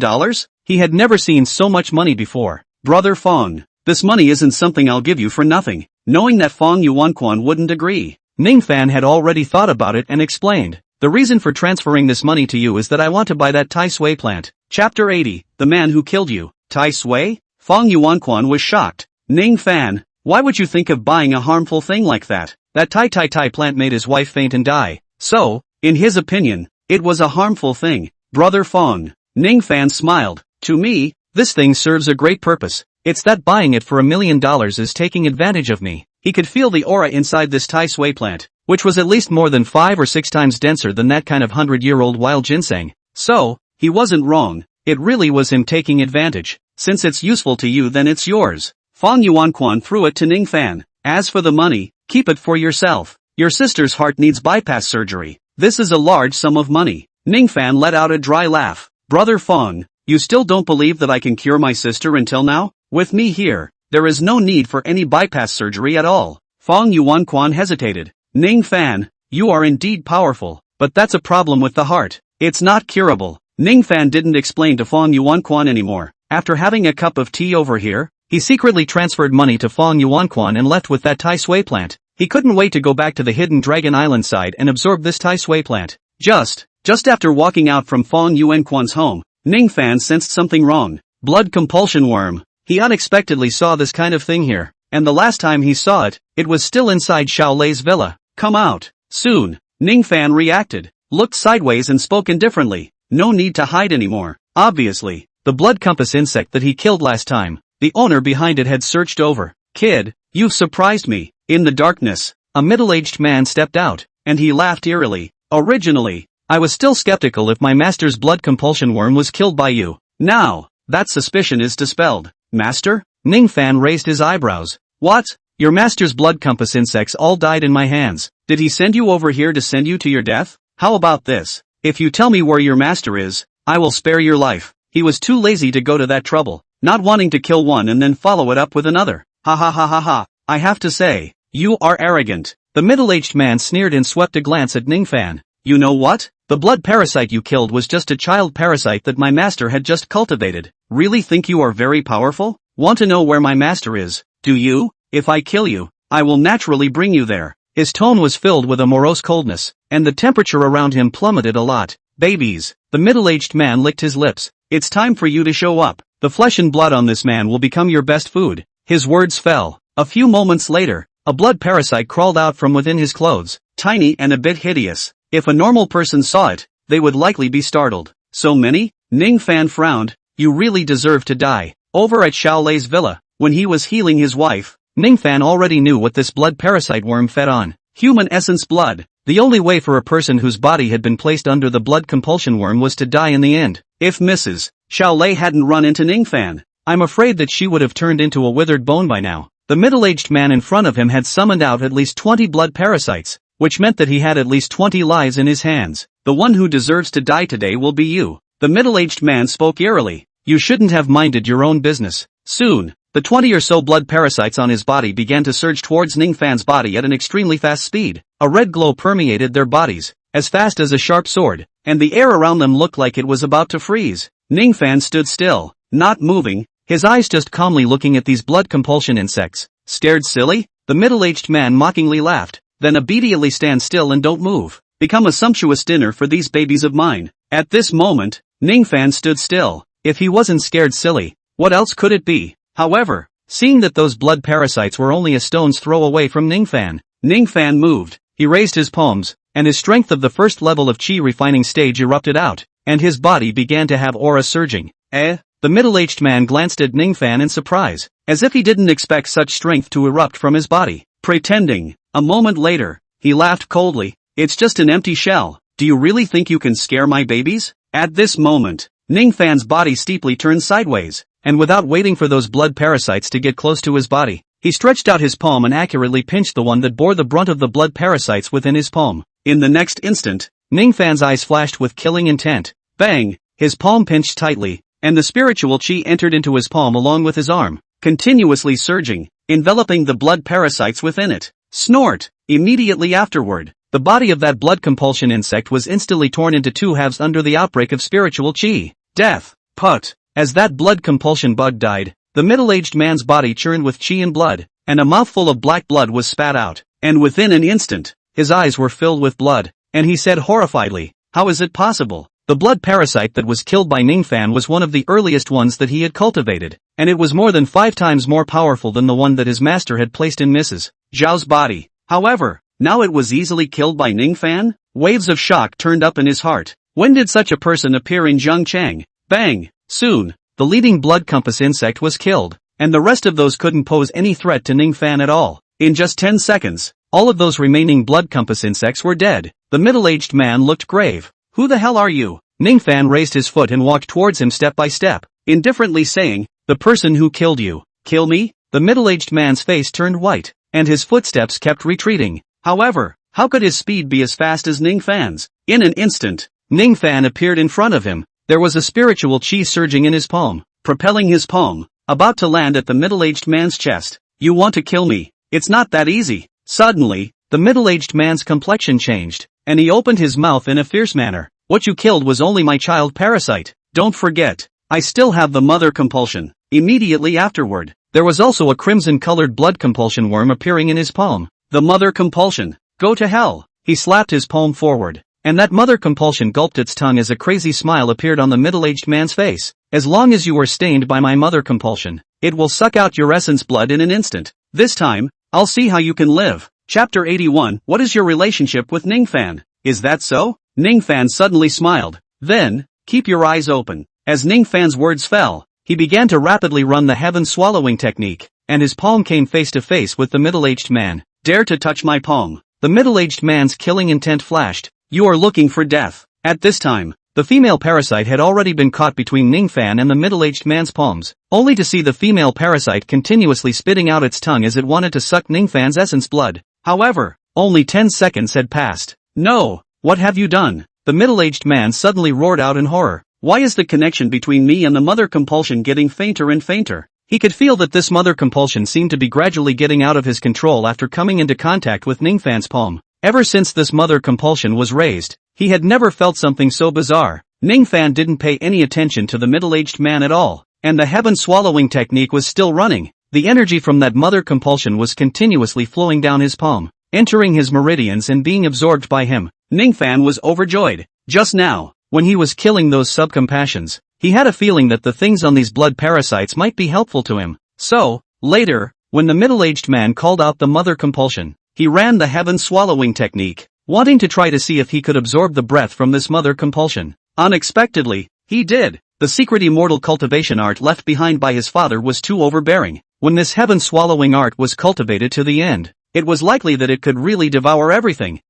He had never seen so much money before. Brother Feng, this money isn't something I'll give you for nothing. Knowing that Feng Yuanquan wouldn't agree, Ning Fan had already thought about it and explained. The reason for transferring this money to you is that I want to buy that Tai Sui plant. Chapter 80, The Man Who Killed You. Tai Sui? Feng Yuanquan was shocked. Ning Fan, why would you think of buying a harmful thing like that? That Tai plant made his wife faint and die. So, in his opinion, it was a harmful thing. Brother Feng, Ning Fan smiled. To me, this thing serves a great purpose. It's that buying it for $1 million is taking advantage of me. He could feel the aura inside this Tai Sui plant, which was at least more than 5 or 6 times denser than that kind of 100-year-old wild ginseng. So, he wasn't wrong. It really was him taking advantage. Since it's useful to you, then it's yours. Feng Yuanquan threw it to Ning Fan. As for the money, keep it for yourself. Your sister's heart needs bypass surgery. This is a large sum of money. Ning Fan let out a dry laugh. Brother Feng, you still don't believe that I can cure my sister until now? With me here, there is no need for any bypass surgery at all. Feng Yuanquan hesitated. Ning Fan, you are indeed powerful, but that's a problem with the heart. It's not curable. Ning Fan didn't explain to Feng Yuanquan anymore. After having a cup of tea over here, he secretly transferred money to Feng Yuanquan and left with that Tai Sui plant. He couldn't wait to go back to the hidden Dragon Island side and absorb this Tai Sui plant. Just after walking out from Feng Yuanquan's home, Ning Fan sensed something wrong. Blood compulsion worm. He unexpectedly saw this kind of thing here, and the last time he saw it, it was still inside Xiaolei's villa. Come out, soon. Ning Fan reacted, looked sideways and spoke indifferently. No need to hide anymore. Obviously, the blood compass insect that he killed last time, the owner behind it had searched over. Kid, you've surprised me. In the darkness, a middle-aged man stepped out, and he laughed eerily. Originally, I was still skeptical if my master's blood compulsion worm was killed by you. Now, that suspicion is dispelled. Master? Ning Fan raised his eyebrows. What? Your master's blood compass insects all died in my hands. Did he send you over here to send you to your death? How about this? If you tell me where your master is, I will spare your life. He was too lazy to go to that trouble, not wanting to kill one and then follow it up with another. Ha ha ha ha ha. I have to say, you are arrogant. The middle-aged man sneered and swept a glance at Ning Fan. You know what? The blood parasite you killed was just a child parasite that my master had just cultivated. Really think you are very powerful? Want to know where my master is? Do you? If I kill you, I will naturally bring you there. His tone was filled with a morose coldness, and the temperature around him plummeted a lot. Babies. The middle-aged man licked his lips. It's time for you to show up. The flesh and blood on this man will become your best food. His words fell. A few moments later, a blood parasite crawled out from within his clothes, tiny and a bit hideous. If a normal person saw it, they would likely be startled. So many? Ning Fan frowned. You really deserve to die. Over at Xiaolei's villa, when he was healing his wife, Ning Fan already knew what this blood parasite worm fed on. Human essence blood. The only way for a person whose body had been placed under the blood compulsion worm was to die in the end. If Mrs. Xiaolei hadn't run into Ning Fan, I'm afraid that she would have turned into a withered bone by now. The middle-aged man in front of him had summoned out at least 20 blood parasites, which meant that he had at least 20 lives in his hands. The one who deserves to die today will be you. The middle-aged man spoke eerily. You shouldn't have minded your own business. Soon, The 20 or so blood parasites on his body began to surge towards Ning Fan's body at an extremely fast speed. A red glow permeated their bodies, as fast as a sharp sword, and the air around them looked like it was about to freeze. Ning Fan stood still, not moving, his eyes just calmly looking at these blood compulsion insects. Scared silly? The middle-aged man mockingly laughed. Then immediately stand still and don't move. Become a sumptuous dinner for these babies of mine. At this moment, Ning Fan stood still. If he wasn't scared silly, what else could it be? However, seeing that those blood parasites were only a stone's throw away from Ning Fan moved. He raised his palms, and his strength of the first level of chi refining stage erupted out, and his body began to have aura surging. The middle-aged man glanced at Ning Fan in surprise, as if he didn't expect such strength to erupt from his body. Pretending. A moment later, he laughed coldly. It's just an empty shell. Do you really think you can scare my babies? At this moment, Ning Fan's body steeply turned sideways, and without waiting for those blood parasites to get close to his body, he stretched out his palm and accurately pinched the one that bore the brunt of the blood parasites within his palm. In the next instant, Ning Fan's eyes flashed with killing intent. Bang! His palm pinched tightly, and the spiritual chi entered into his palm along with his arm, continuously surging, enveloping the blood parasites within it. Snort! Immediately afterward, the body of that blood compulsion insect was instantly torn into two halves under the outbreak of spiritual chi. Death! Put! As that blood compulsion bug died, the middle-aged man's body churned with chi and blood, and a mouthful of black blood was spat out, and within an instant, his eyes were filled with blood, and he said horrifiedly, "How is it possible?" The blood parasite that was killed by Ning Fan was one of the earliest ones that he had cultivated, and it was more than 5 times more powerful than the one that his master had placed in Mrs. Zhao's body. However, now it was easily killed by Ning Fan? Waves of shock turned up in his heart. When did such a person appear in Zhangchang? Bang! Soon, the leading blood compass insect was killed, and the rest of those couldn't pose any threat to Ning Fan at all. In just 10 seconds, all of those remaining blood compass insects were dead. The middle-aged man looked grave. Who the hell are you? Ning Fan raised his foot and walked towards him step by step, indifferently saying, "The person who killed you." Kill me? The middle-aged man's face turned white, and his footsteps kept retreating. However, how could his speed be as fast as Ning Fan's? In an instant, Ning Fan appeared in front of him. There was a spiritual chi surging in his palm, propelling his palm, about to land at the middle-aged man's chest. You want to kill me? It's not that easy. Suddenly, the middle-aged man's complexion changed, and he opened his mouth in a fierce manner. What you killed was only my child parasite. Don't forget, I still have the mother compulsion. Immediately afterward, there was also a crimson-colored blood compulsion worm appearing in his palm. The mother compulsion. Go to hell. He slapped his palm forward, and that mother compulsion gulped its tongue as a crazy smile appeared on the middle-aged man's face. As long as you are stained by my mother compulsion, it will suck out your essence blood in an instant. This time, I'll see how you can live. Chapter 81. What is your relationship with Ning Fan? Is that so? Ning Fan suddenly smiled. Then, keep your eyes open. As Ning Fan's words fell, he began to rapidly run the heaven swallowing technique, and his palm came face to face with the middle-aged man. Dare to touch my palm. The middle-aged man's killing intent flashed. You are looking for death. At this time, the female parasite had already been caught between Ning Fan and the middle-aged man's palms, only to see the female parasite continuously spitting out its tongue as it wanted to suck Ning Fan's essence blood. However, only 10 seconds had passed. No! What have you done? The middle-aged man suddenly roared out in horror. Why is the connection between me and the mother compulsion getting fainter and fainter? He could feel that this mother compulsion seemed to be gradually getting out of his control after coming into contact with Ning Fan's palm. Ever since this mother compulsion was raised, he had never felt something so bizarre. Ning Fan didn't pay any attention to the middle-aged man at all, and the heaven swallowing technique was still running. The energy from that mother compulsion was continuously flowing down his palm, entering his meridians and being absorbed by him. Ning Fan was overjoyed. Just now, when he was killing those subcompassions, he had a feeling that the things on these blood parasites might be helpful to him. So, later, when the middle-aged man called out the mother compulsion, he ran the heaven swallowing technique, wanting to try to see if he could absorb the breath from this mother compulsion. Unexpectedly, he did. The secret immortal cultivation art left behind by his father was too overbearing. When this heaven swallowing art was cultivated to the end, it was likely that it could really devour everything.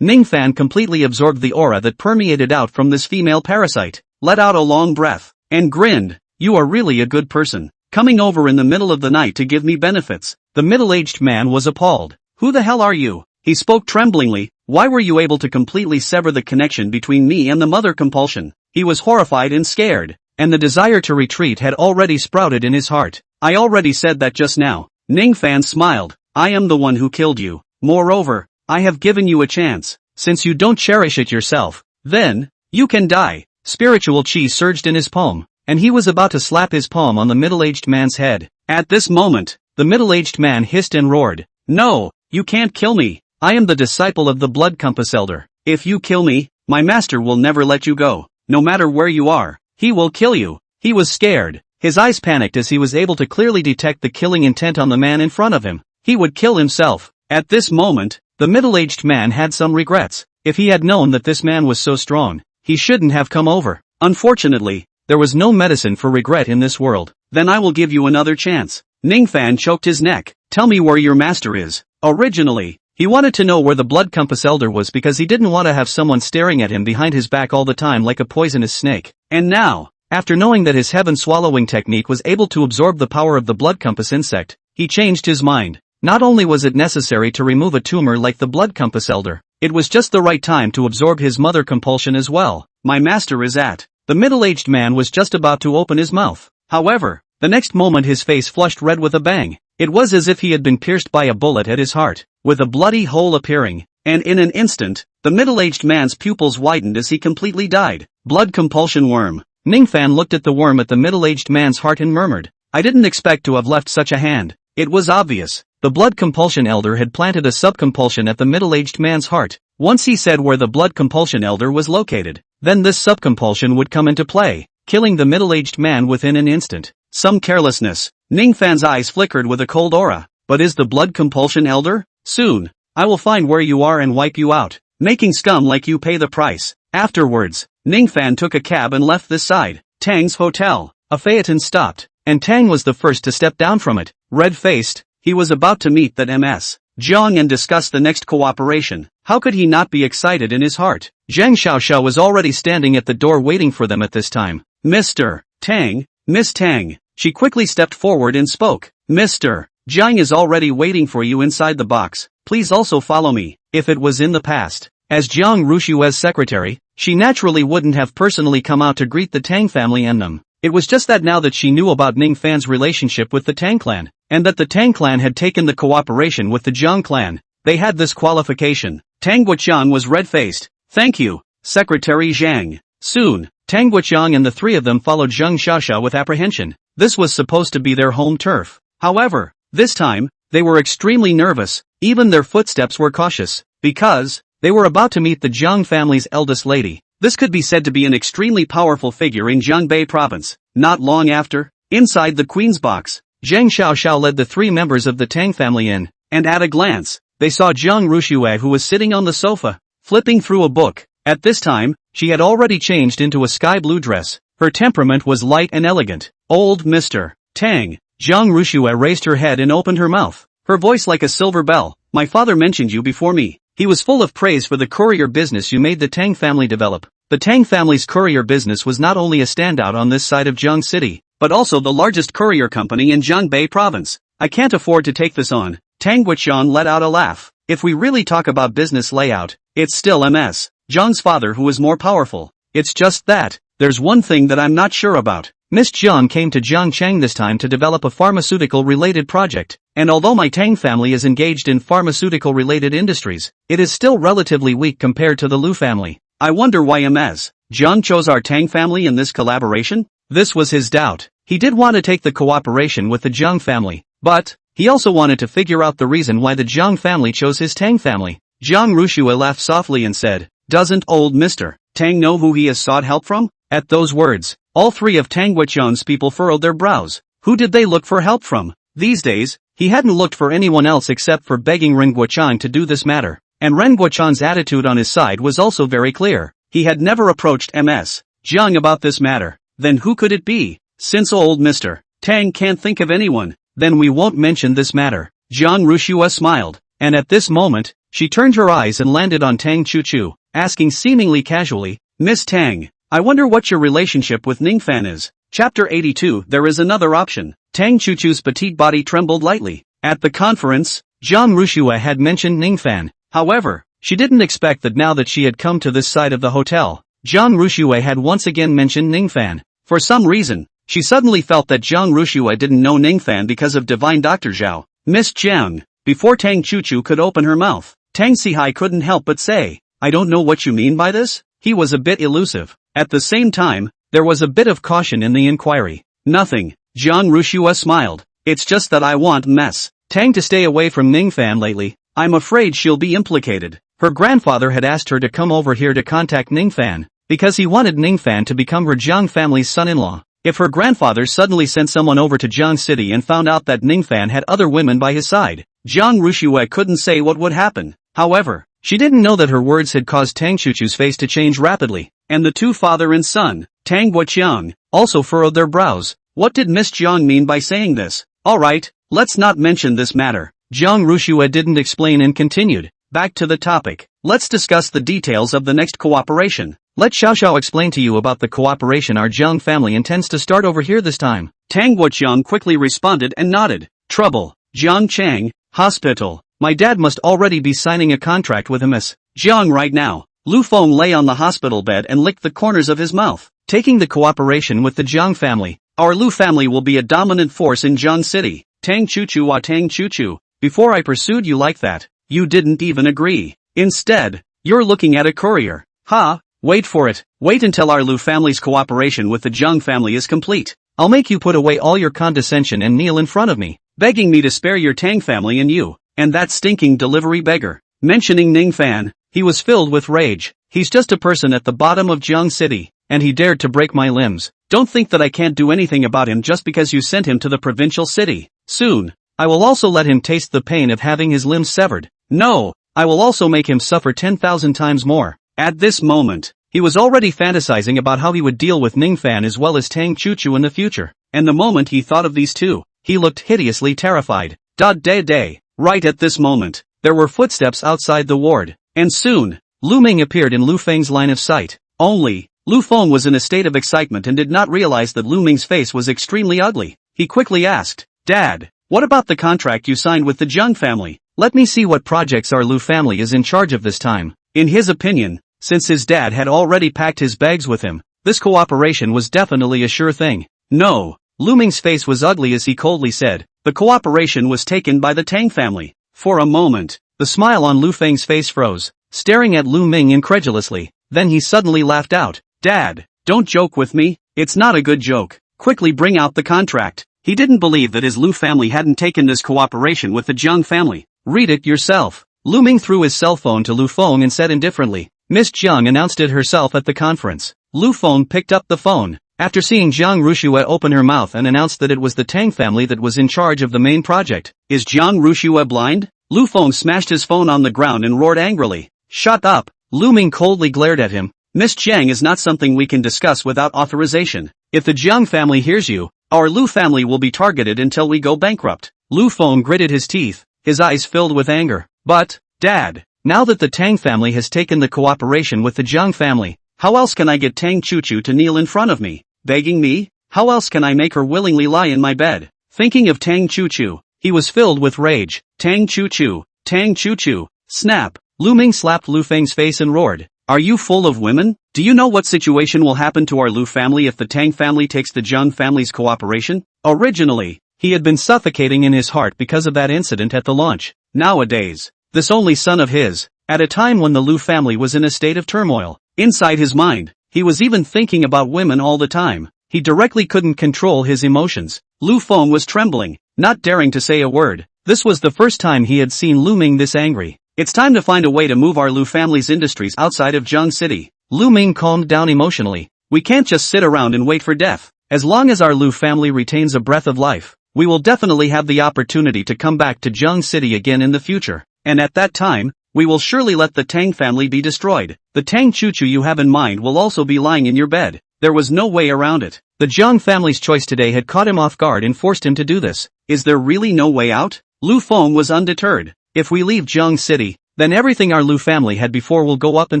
Ning Fan completely absorbed the aura that permeated out from this female parasite, let out a long breath, and grinned. You are really a good person, coming over in the middle of the night to give me benefits. The middle-aged man was appalled. Who the hell are you? He spoke tremblingly. Why were you able to completely sever the connection between me and the mother compulsion? He was horrified and scared, and the desire to retreat had already sprouted in his heart. I already said that just now. Ning Fan smiled. I am the one who killed you. Moreover, I have given you a chance. Since you don't cherish it yourself, then, you can die. Spiritual chi surged in his palm, and he was about to slap his palm on the middle-aged man's head. At this moment, the middle-aged man hissed and roared. No, you can't kill me. I am the disciple of the Blood Compass Elder. If you kill me, my master will never let you go. No matter where you are, he will kill you. He was scared. His eyes panicked as he was able to clearly detect the killing intent on the man in front of him. He would kill himself. At this moment, the middle-aged man had some regrets. If he had known that this man was so strong, he shouldn't have come over. Unfortunately, there was no medicine for regret in this world. Then I will give you another chance. Ning Fan choked his neck. Tell me where your master is. Originally, he wanted to know where the Blood Compass Elder was because he didn't want to have someone staring at him behind his back all the time like a poisonous snake. And now, after knowing that his heaven swallowing technique was able to absorb the power of the Blood Compass insect, he changed his mind. Not only was it necessary to remove a tumor like the Blood Compass Elder, it was just the right time to absorb his mother compulsion as well. My master is at. The middle-aged man was just about to open his mouth. However, the next moment his face flushed red with a bang. It was as if he had been pierced by a bullet at his heart, with a bloody hole appearing, and in an instant, the middle-aged man's pupils widened as he completely died. Blood compulsion worm. Ning Fan looked at the worm at the middle-aged man's heart and murmured, I didn't expect to have left such a hand. It was obvious. The blood compulsion elder had planted a subcompulsion at the middle-aged man's heart. Once he said where the blood compulsion elder was located, then this subcompulsion would come into play, killing the middle-aged man within an instant. Some carelessness. Ning Fan's eyes flickered with a cold aura. But is the blood compulsion elder? Soon, I will find where you are and wipe you out, making scum like you pay the price. Afterwards, Ning Fan took a cab and left this side. Tang's hotel. A phaeton stopped, and Tang was the first to step down from it. Red-faced, he was about to meet that Ms. Jiang and discuss the next cooperation. How could he not be excited in his heart? Zhang Xiaoxiao was already standing at the door waiting for them at this time. Mr. Tang, Miss Tang. She quickly stepped forward and spoke. Mr. Jiang is already waiting for you inside the box. Please also follow me. If it was in the past, as Jiang Rushue's secretary, she naturally wouldn't have personally come out to greet the Tang family and them. It was just that now that she knew about Ning Fan's relationship with the Tang clan, and that the Tang clan had taken the cooperation with the Jiang clan, they had this qualification. Tang Guoqiang was red-faced. Thank you, Secretary Zhang. Soon, Tang Guoqiang and the three of them followed Zhang Xiaoxiao with apprehension. This was supposed to be their home turf. However, this time, they were extremely nervous. Even their footsteps were cautious, because they were about to meet the Jiang family's eldest lady. This could be said to be an extremely powerful figure in Jiangbei province. Not long after, inside the queen's box, Zhang Xiaoxiao led the three members of the Tang family in, and at a glance, they saw Jiang Rushue who was sitting on the sofa, flipping through a book. At this time, she had already changed into a sky blue dress. Her temperament was light and elegant. Old Mr. Tang. Jiang Rushue raised her head and opened her mouth, her voice like a silver bell. My father mentioned you before me. He was full of praise for the courier business you made the Tang family develop. The Tang family's courier business was not only a standout on this side of Jiang City, but also the largest courier company in Jiangbei province. I can't afford to take this on. Tang Guoqiang let out a laugh. If we really talk about business layout, it's still Ms. Jiang's father who is more powerful. It's just that, there's one thing that I'm not sure about. Miss Jiang came to Jiangchang this time to develop a pharmaceutical-related project, and although my Tang family is engaged in pharmaceutical-related industries, it is still relatively weak compared to the Lu family. I wonder why Ms. Jiang chose our Tang family in this collaboration? This was his doubt. He did want to take the cooperation with the Jiang family, but he also wanted to figure out the reason why the Jiang family chose his Tang family. Jiang Rushue laughed softly and said, Doesn't old Mr. Tang know who he has sought help from? At those words, all three of Tang Guoqiang's people furrowed their brows. Who did they look for help from? These days, he hadn't looked for anyone else except for begging Ren Guoqiang to do this matter. And Ren Guoqiang's attitude on his side was also very clear. He had never approached Ms. Jiang about this matter. Then who could it be? Since old Mr. Tang can't think of anyone, then we won't mention this matter. Jiang Rushue smiled, and at this moment, she turned her eyes and landed on Tang Chuchu, asking seemingly casually, Miss Tang, I wonder what your relationship with Ning Fan is. Chapter 82. There is another option. Tang Chuchu's petite body trembled lightly. At the conference, Jiang Rushue had mentioned Ning Fan. However, she didn't expect that now that she had come to this side of the hotel, Jiang Rushue had once again mentioned Ning Fan. For some reason, She suddenly felt that Jiang Rushua didn't know Ning Fan because of divine Dr. Zhao. Miss Jiang. Before Tang Chuchu could open her mouth, Tang Sihai couldn't help but say, I don't know what you mean by this? He was a bit elusive. At the same time, there was a bit of caution in the inquiry. Nothing. Jiang Rushua smiled. It's just that I want mess. Tang to stay away from Ning Fan lately. I'm afraid she'll be implicated. Her grandfather had asked her to come over here to contact Ning Fan, because he wanted Ning Fan to become her Jiang family's son-in-law. If her grandfather suddenly sent someone over to Jiang City and found out that Ning Fan had other women by his side, Jiang Rushua couldn't say what would happen. However, she didn't know that her words had caused Tang Chuchu's face to change rapidly, and the two father and son, Tang Guoqiang, also furrowed their brows. What did Miss Jiang mean by saying this? Alright, let's not mention this matter. Jiang Rushua didn't explain and continued. Back to the topic. Let's discuss the details of the next cooperation. Let Xiao explain to you about the cooperation our Jiang family intends to start over here this time. Tang Guoqiang quickly responded and nodded. Trouble. Jiang Chang, hospital. My dad must already be signing a contract with Miss Jiang right now. Lu Feng lay on the hospital bed and licked the corners of his mouth. Taking the cooperation with the Jiang family, our Lu family will be a dominant force in Jiang City. Tang Chuchu Tang Chuchu. Before I pursued you like that, you didn't even agree. Instead, you're looking at a courier. Ha, wait for it. Wait until our Lu family's cooperation with the Jiang family is complete. I'll make you put away all your condescension and kneel in front of me, begging me to spare your Tang family and you, and that stinking delivery beggar. Mentioning Ning Fan, he was filled with rage. He's just a person at the bottom of Jiang City, and he dared to break my limbs. Don't think that I can't do anything about him just because you sent him to the provincial city. Soon, I will also let him taste the pain of having his limbs severed. No, I will also make him suffer 10,000 times more. At this moment, he was already fantasizing about how he would deal with Ning Fan as well as Tang Chuchu in the future, and the moment he thought of these two, he looked hideously terrified. Day. Right at this moment, there were footsteps outside the ward, and soon, Lu Ming appeared in Lu Feng's line of sight. Only, Lu Feng was in a state of excitement and did not realize that Lu Ming's face was extremely ugly. He quickly asked, Dad, what about the contract you signed with the Jiang family? Let me see what projects our Lu family is in charge of this time. In his opinion, since his dad had already packed his bags with him, this cooperation was definitely a sure thing. No, Lu Ming's face was ugly as he coldly said, the cooperation was taken by the Tang family. For a moment, the smile on Lu Feng's face froze, staring at Lu Ming incredulously, then he suddenly laughed out. Dad, don't joke with me, it's not a good joke. Quickly bring out the contract. He didn't believe that his Lu family hadn't taken this cooperation with the Jiang family. Read it yourself. Lu Ming threw his cell phone to Lu Feng and said indifferently. Miss Jiang announced it herself at the conference. Lu Feng picked up the phone, after seeing Jiang Rushua open her mouth and announced that it was the Tang family that was in charge of the main project. Is Jiang Rushua blind? Lu Feng smashed his phone on the ground and roared angrily. Shut up. Lu Ming coldly glared at him. Miss Jiang is not something we can discuss without authorization. If the Jiang family hears you, our Lu family will be targeted until we go bankrupt. Lu Feng gritted his teeth, his eyes filled with anger. But, Dad, now that the Tang family has taken the cooperation with the Jiang family, how else can I get Tang Chuchu to kneel in front of me? Begging me? How else can I make her willingly lie in my bed? Thinking of Tang Chuchu, he was filled with rage. Tang Chuchu, Tang Chuchu, snap. Lu Ming slapped Lu Feng's face and roared. Are you full of women? Do you know what situation will happen to our Lu family if the Tang family takes the Jiang family's cooperation? Originally, he had been suffocating in his heart because of that incident at the launch. Nowadays, this only son of his, at a time when the Lu family was in a state of turmoil, inside his mind, he was even thinking about women all the time. He directly couldn't control his emotions. Lu Feng was trembling, not daring to say a word. This was the first time he had seen Lu Ming this angry. It's time to find a way to move our Lu family's industries outside of Jiang City. Lu Ming calmed down emotionally. We can't just sit around and wait for death. As long as our Lu family retains a breath of life, we will definitely have the opportunity to come back to Jiang City again in the future. And at that time, we will surely let the Tang family be destroyed. The Tang Chuchu you have in mind will also be lying in your bed. There was no way around it. The Jiang family's choice today had caught him off guard and forced him to do this. Is there really no way out? Lu Feng was undeterred. If we leave Jiang City, then everything our Lu family had before will go up in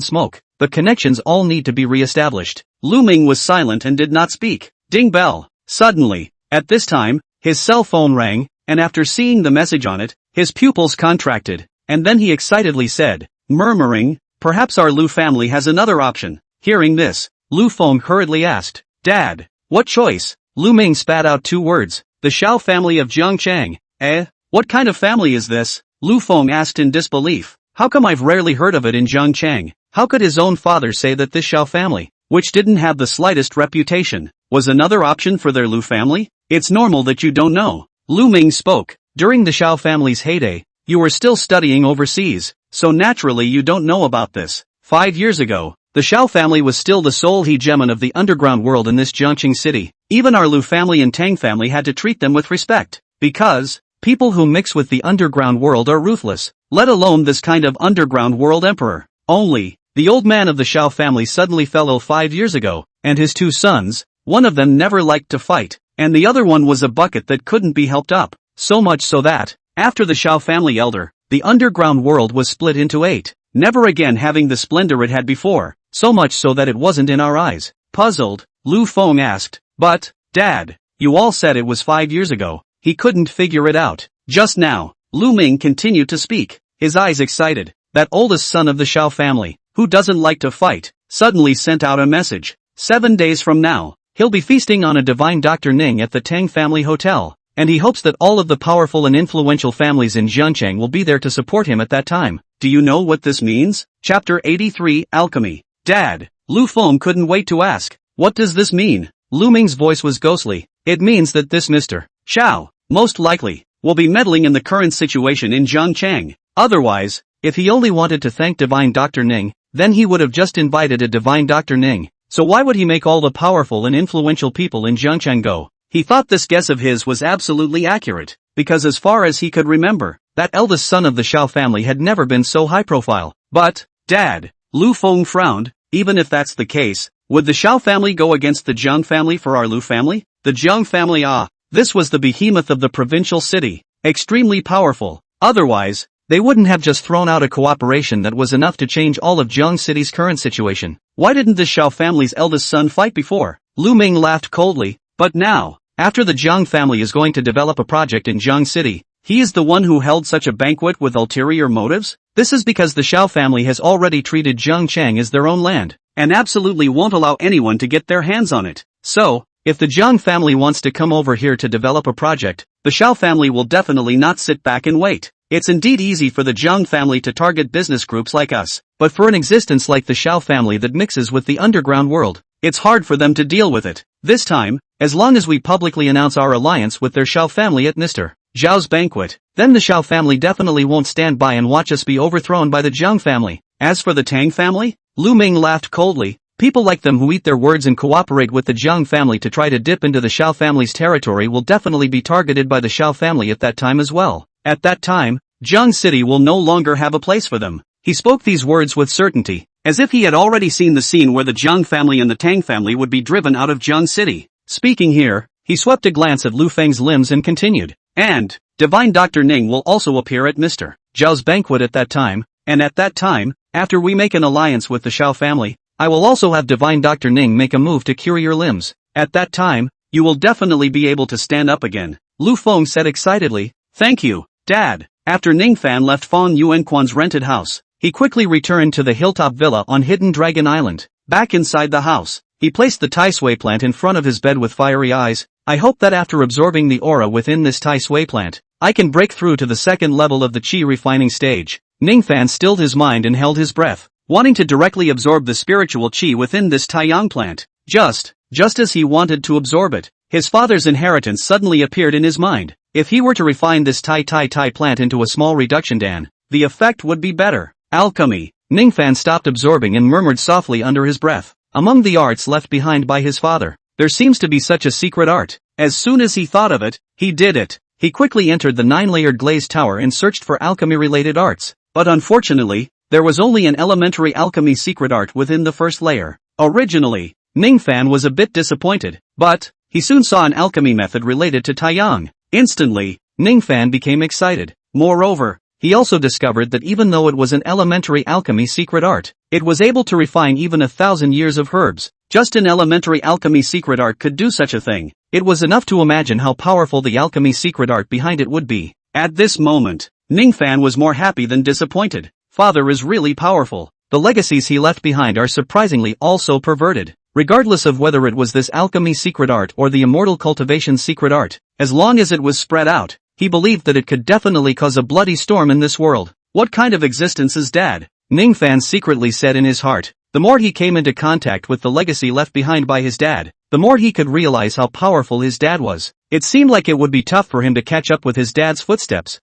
smoke. The connections all need to be re-established. Lu Ming was silent and did not speak. Ding bell. Suddenly, at this time, his cell phone rang, and after seeing the message on it, his pupils contracted, and then he excitedly said, murmuring, perhaps our Lu family has another option. Hearing this, Lu Feng hurriedly asked, Dad, what choice? Lu Ming spat out 2 words. The Xiao family of Zhongchang. Eh? What kind of family is this? Lu Feng asked in disbelief. How come I've rarely heard of it in Zhongchang? How could his own father say that this Xiao family, which didn't have the slightest reputation, was another option for their Lu family? It's normal that you don't know. Lu Ming spoke. During the Xiao family's heyday, you were still studying overseas, so naturally you don't know about this. 5 years ago, the Xiao family was still the sole hegemon of the underground world in this Jiangqing city. Even our Lu family and Tang family had to treat them with respect, because people who mix with the underground world are ruthless, let alone this kind of underground world emperor. Only, the old man of the Xiao family suddenly fell ill 5 years ago, and his 2 sons, one of them never liked to fight, and the other one was a bucket that couldn't be helped up. So much so that, after the Xiao family elder, the underground world was split into 8, never again having the splendor it had before, so much so that it wasn't in our eyes. Puzzled, Lu Feng asked, but, Dad, you all said it was 5 years ago. He couldn't figure it out. Just now, Lu Ming continued to speak, his eyes excited. That oldest son of the Xiao family, who doesn't like to fight, suddenly sent out a message. 7 days from now, he'll be feasting on a divine Dr. Ning at the Tang family hotel, and he hopes that all of the powerful and influential families in Zhongchang will be there to support him at that time. Do you know what this means? Chapter 83, Alchemy. Dad, Lu Feng couldn't wait to ask. What does this mean? Lu Ming's voice was ghostly. It means that this Mr. Xiao, most likely, will be meddling in the current situation in Zhongchang. Otherwise, if he only wanted to thank divine Dr. Ning, then he would have just invited a divine Dr. Ning. So why would he make all the powerful and influential people in Zhongchang go? He thought this guess of his was absolutely accurate, because as far as he could remember, that eldest son of the Xiao family had never been so high profile. But, Dad, Lu Feng frowned, even if that's the case, would the Xiao family go against the Zhang family for our Lu family? The Zhang family, this was the behemoth of the provincial city, extremely powerful. Otherwise, they wouldn't have just thrown out a cooperation that was enough to change all of Zhang City's current situation. Why didn't the Xiao family's eldest son fight before? Lu Ming laughed coldly. But now, after the Zhang family is going to develop a project in Zhang City, he is the one who held such a banquet with ulterior motives? This is because the Xiao family has already treated Zhongchang as their own land, and absolutely won't allow anyone to get their hands on it. So, if the Zhang family wants to come over here to develop a project, the Xiao family will definitely not sit back and wait. It's indeed easy for the Zhang family to target business groups like us, but for an existence like the Xiao family that mixes with the underground world, it's hard for them to deal with it. This time, as long as we publicly announce our alliance with their Xiao family at Mr. Zhao's banquet, then the Xiao family definitely won't stand by and watch us be overthrown by the Zhang family. As for the Tang family, Lu Ming laughed coldly. People like them who eat their words and cooperate with the Zhang family to try to dip into the Xiao family's territory will definitely be targeted by the Xiao family at that time as well. At that time, Zhang City will no longer have a place for them. He spoke these words with certainty, as if he had already seen the scene where the Zhang family and the Tang family would be driven out of Zhang City. Speaking here, he swept a glance at Lu Feng's limbs and continued. And, divine Dr. Ning will also appear at Mr. Zhao's banquet at that time, and at that time, after we make an alliance with the Xiao family, I will also have divine Dr. Ning make a move to cure your limbs. At that time, you will definitely be able to stand up again. Lu Feng said excitedly. Thank you, Dad. After Ning Fan left Fang Yuanquan's rented house, he quickly returned to the hilltop villa on Hidden Dragon Island. Back inside the house, he placed the Tai Sui plant in front of his bed with fiery eyes. I hope that after absorbing the aura within this Tai Sui plant, I can break through to the second level of the Qi refining stage. Ning Fan stilled his mind and held his breath, wanting to directly absorb the spiritual Qi within this Taiyang plant. Just as he wanted to absorb it, his father's inheritance suddenly appeared in his mind. If he were to refine this Tai plant into a small reduction dan, the effect would be better. Alchemy. Ning Fan stopped absorbing and murmured softly under his breath. Among the arts left behind by his father, there seems to be such a secret art. As soon as he thought of it, he did it. He quickly entered the 9-layered glazed tower and searched for alchemy-related arts. But unfortunately, there was only an elementary alchemy secret art within the first layer. Originally, Ning Fan was a bit disappointed, but he soon saw an alchemy method related to Taiyang. Instantly, Ning Fan became excited. Moreover, he also discovered that even though it was an elementary alchemy secret art, it was able to refine even 1,000 years of herbs. Just an elementary alchemy secret art could do such a thing. It was enough to imagine how powerful the alchemy secret art behind it would be. At this moment, Ning Fan was more happy than disappointed. Father is really powerful. The legacies he left behind are surprisingly also perverted. regardless of whether it was this alchemy secret art or the immortal cultivation secret art. As long as it was spread out, he believed that it could definitely cause a bloody storm in this world. What kind of existence is Dad? Ning Fan secretly said in his heart. The more he came into contact with the legacy left behind by his dad, the more he could realize how powerful his dad was. It seemed like it would be tough for him to catch up with his dad's footsteps.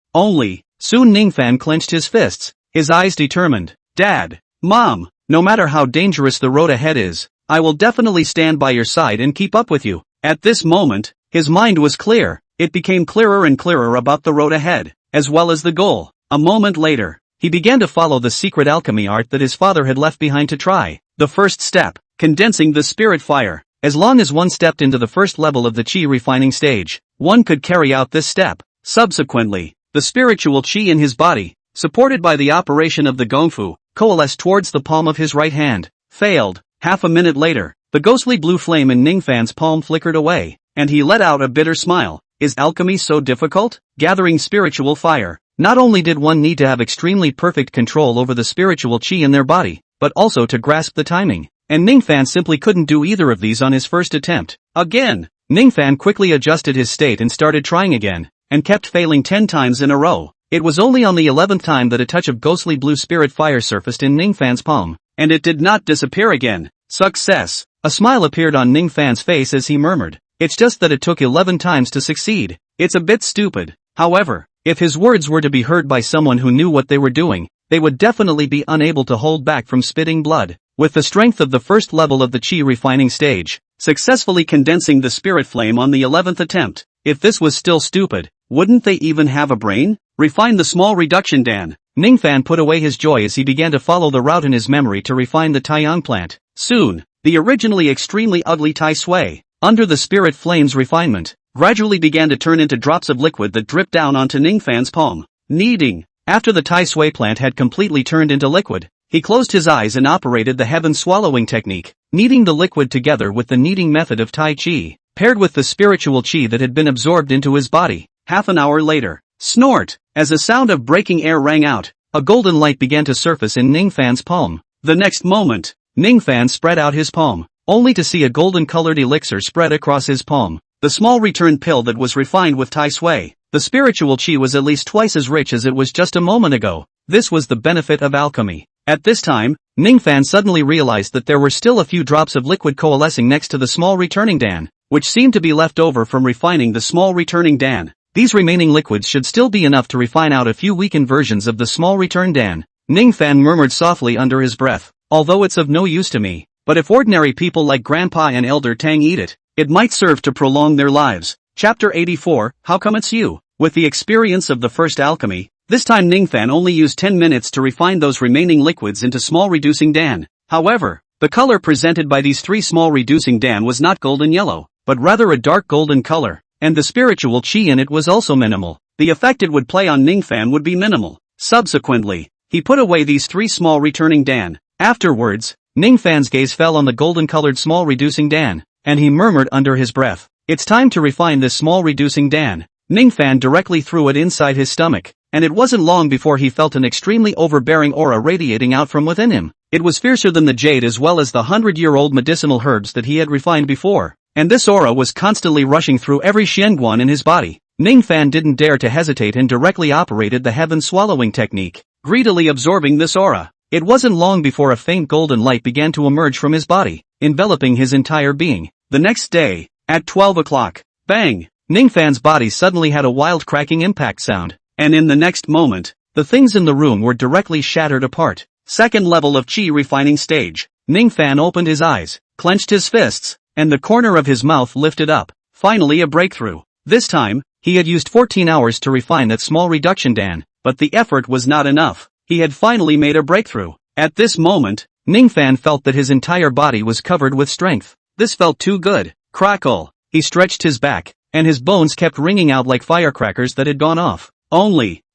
Soon Ning Fan clenched his fists, his eyes determined. Dad, Mom, no matter how dangerous the road ahead is, I will definitely stand by your side and keep up with you. At this moment, his mind was clear. It became clearer and clearer about the road ahead, as well as the goal. A moment later, he began to follow the secret alchemy art that his father had left behind to try. The first step, condensing the spirit fire. As long as one stepped into the first level of the chi refining stage, one could carry out this step. Subsequently, the spiritual chi in his body, supported by the operation of the gongfu, coalesced towards the palm of his right hand. Failed. Half a minute later, the ghostly blue flame in Ning Fan's palm flickered away, and he let out a bitter smile. Is alchemy so difficult? Gathering spiritual fire. Not only did one need to have extremely perfect control over the spiritual chi in their body, but also to grasp the timing. And Ning Fan simply couldn't do either of these on his first attempt. Again, Ning Fan quickly adjusted his state and started trying again, and kept failing 10 times in a row. It was only on the 11th time that a touch of ghostly blue spirit fire surfaced in Ning Fan's palm, and it did not disappear again. Success! A smile appeared on Ning Fan's face as he murmured. It's just that it took 11 times to succeed. It's a bit stupid. However, if his words were to be heard by someone who knew what they were doing, they would definitely be unable to hold back from spitting blood. With the strength of the first level of the chi refining stage, successfully condensing the spirit flame on the 11th attempt, if this was still stupid, wouldn't they even have a brain? Refine the small reduction Dan. Ning Fan put away his joy as he began to follow the route in his memory to refine the Taiyang plant. Soon, the originally extremely ugly Tai Shui, under the spirit flame's refinement, gradually began to turn into drops of liquid that dripped down onto Ning Fan's palm. Kneading. After the Tai Shui plant had completely turned into liquid, he closed his eyes and operated the heaven swallowing technique, kneading the liquid together with the kneading method of Tai Chi, paired with the spiritual chi that had been absorbed into his body. Half an hour later, snort! As a sound of breaking air rang out, a golden light began to surface in Ning Fan's palm. The next moment, Ning Fan spread out his palm, only to see a golden-colored elixir spread across his palm. The small return pill that was refined with Tai Shui. The spiritual chi was at least twice as rich as it was just a moment ago. This was the benefit of alchemy. At this time, Ning Fan suddenly realized that there were still a few drops of liquid coalescing next to the small returning Dan, which seemed to be left over from refining the small returning Dan. These remaining liquids should still be enough to refine out a few weakened versions of the small return Dan. Ning Fan murmured softly under his breath, although it's of no use to me, but if ordinary people like Grandpa and Elder Tang eat it, it might serve to prolong their lives. Chapter 84, How Come It's You? With the experience of the first alchemy, this time Ning Fan only used 10 minutes to refine those remaining liquids into small reducing Dan. However, the color presented by these three small reducing Dan was not golden yellow, but rather a dark golden color, and the spiritual chi in it was also minimal. The effect it would play on Ning Fan would be minimal. Subsequently, he put away these three small returning Dan. Afterwards, Ning Fan's gaze fell on the golden-colored small reducing Dan, and he murmured under his breath, "It's time to refine this small reducing Dan." Ning Fan directly threw it inside his stomach, and it wasn't long before he felt an extremely overbearing aura radiating out from within him. It was fiercer than the jade as well as the 100-year-old medicinal herbs that he had refined before, and this aura was constantly rushing through every xianguan in his body. Ning Fan didn't dare to hesitate and directly operated the heaven swallowing technique, greedily absorbing this aura. It wasn't long before a faint golden light began to emerge from his body, enveloping his entire being. The next day, at 12 o'clock, bang! Ning Fan's body suddenly had a wild cracking impact sound, and in the next moment, the things in the room were directly shattered apart. Second level of chi refining stage. Ning Fan opened his eyes, clenched his fists, and the corner of his mouth lifted up. Finally a breakthrough. This time, he had used 14 hours to refine that small reduction Dan, but the effort was not enough. He had finally made a breakthrough. At this moment, Ning Fan felt that his entire body was covered with strength. This felt too good. Crackle. He stretched his back, and his bones kept ringing out like firecrackers that had gone off.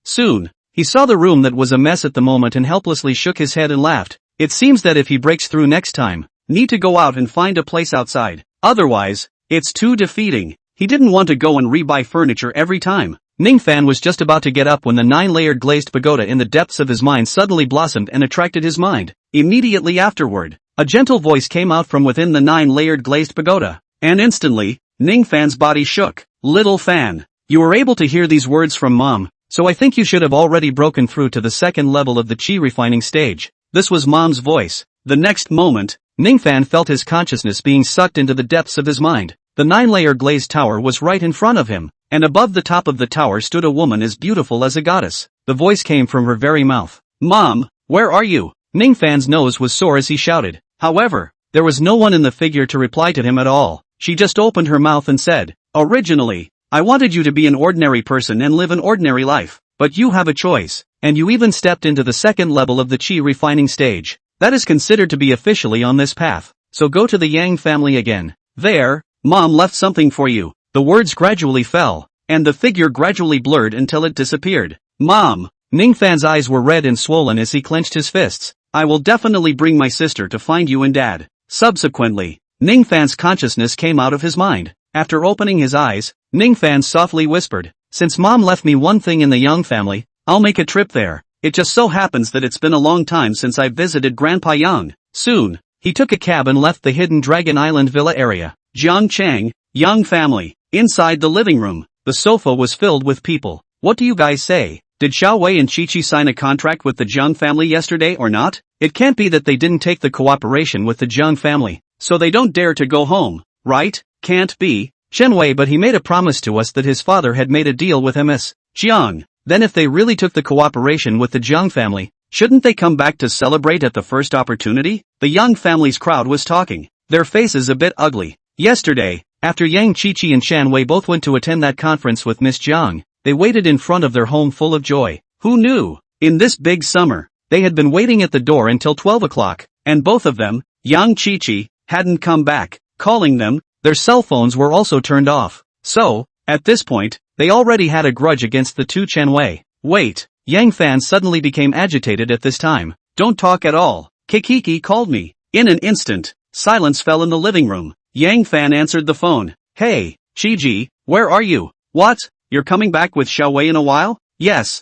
Soon, he saw the room that was a mess at the moment and helplessly shook his head and laughed. It seems that if he breaks through next time, need to go out and find a place outside. Otherwise, it's too defeating. He didn't want to go and rebuy furniture every time. Ning Fan was just about to get up when the 9-layered glazed pagoda in the depths of his mind suddenly blossomed and attracted his mind. Immediately afterward, A gentle voice came out from within the 9-layered glazed pagoda. And instantly, Ning Fan's body shook. Little Fan, you were able to hear these words from Mom, so I think you should have already broken through to the second level of the chi refining stage. This was Mom's voice. The next moment, Ning Fan felt his consciousness being sucked into the depths of his mind. The 9-layer glazed tower was right in front of him, and above the top of the tower stood a woman as beautiful as a goddess. The voice came from her very mouth. Mom, where are you? Ning Fan's nose was sore as he shouted. However, there was no one in the figure to reply to him at all. She just opened her mouth and said, originally, I wanted you to be an ordinary person and live an ordinary life, but you have a choice, and you even stepped into the second level of the chi refining stage. That is considered to be officially on this path, so go to the Yang family again. There, Mom left something for you. The words gradually fell, and the figure gradually blurred until it disappeared. Mom! Ning Fan's eyes were red and swollen as he clenched his fists. I will definitely bring my sister to find you and Dad. Subsequently, Ning Fan's consciousness came out of his mind. After opening his eyes, Ning Fan softly whispered, since Mom left me one thing in the Yang family, I'll make a trip there. It just so happens that it's been a long time since I visited Grandpa Yang. Soon, he took a cab and left the hidden Dragon Island villa area. Jiang Chang, Yang family. Inside the living room, the sofa was filled with people. What do you guys say? Did Xiao Wei and Chi-Chi sign a contract with the Jiang family yesterday or not? It can't be that they didn't take the cooperation with the Jiang family, so they don't dare to go home, right? Can't be. Shen Wei, but he made a promise to us that his father had made a deal with MS Jiang. Then if they really took the cooperation with the Jiang family, shouldn't they come back to celebrate at the first opportunity? The Yang family's crowd was talking, their faces a bit ugly. Yesterday, after Yang Chi-Chi and Shan Wei both went to attend that conference with Miss Jiang, they waited in front of their home full of joy. Who knew? In this big summer, they had been waiting at the door until 12 o'clock, and both of them, Yang Chi-Chi, hadn't come back. Calling them, their cell phones were also turned off. So, at this point, they already had a grudge against the two Chen Wei. Wait, Yang Fan suddenly became agitated at this time. Don't talk at all. Kikiki called me. In an instant, silence fell in the living room. Yang Fan answered the phone. Hey, Chi-Ji, where are you? What? You're coming back with Xiao Wei in a while? Yes,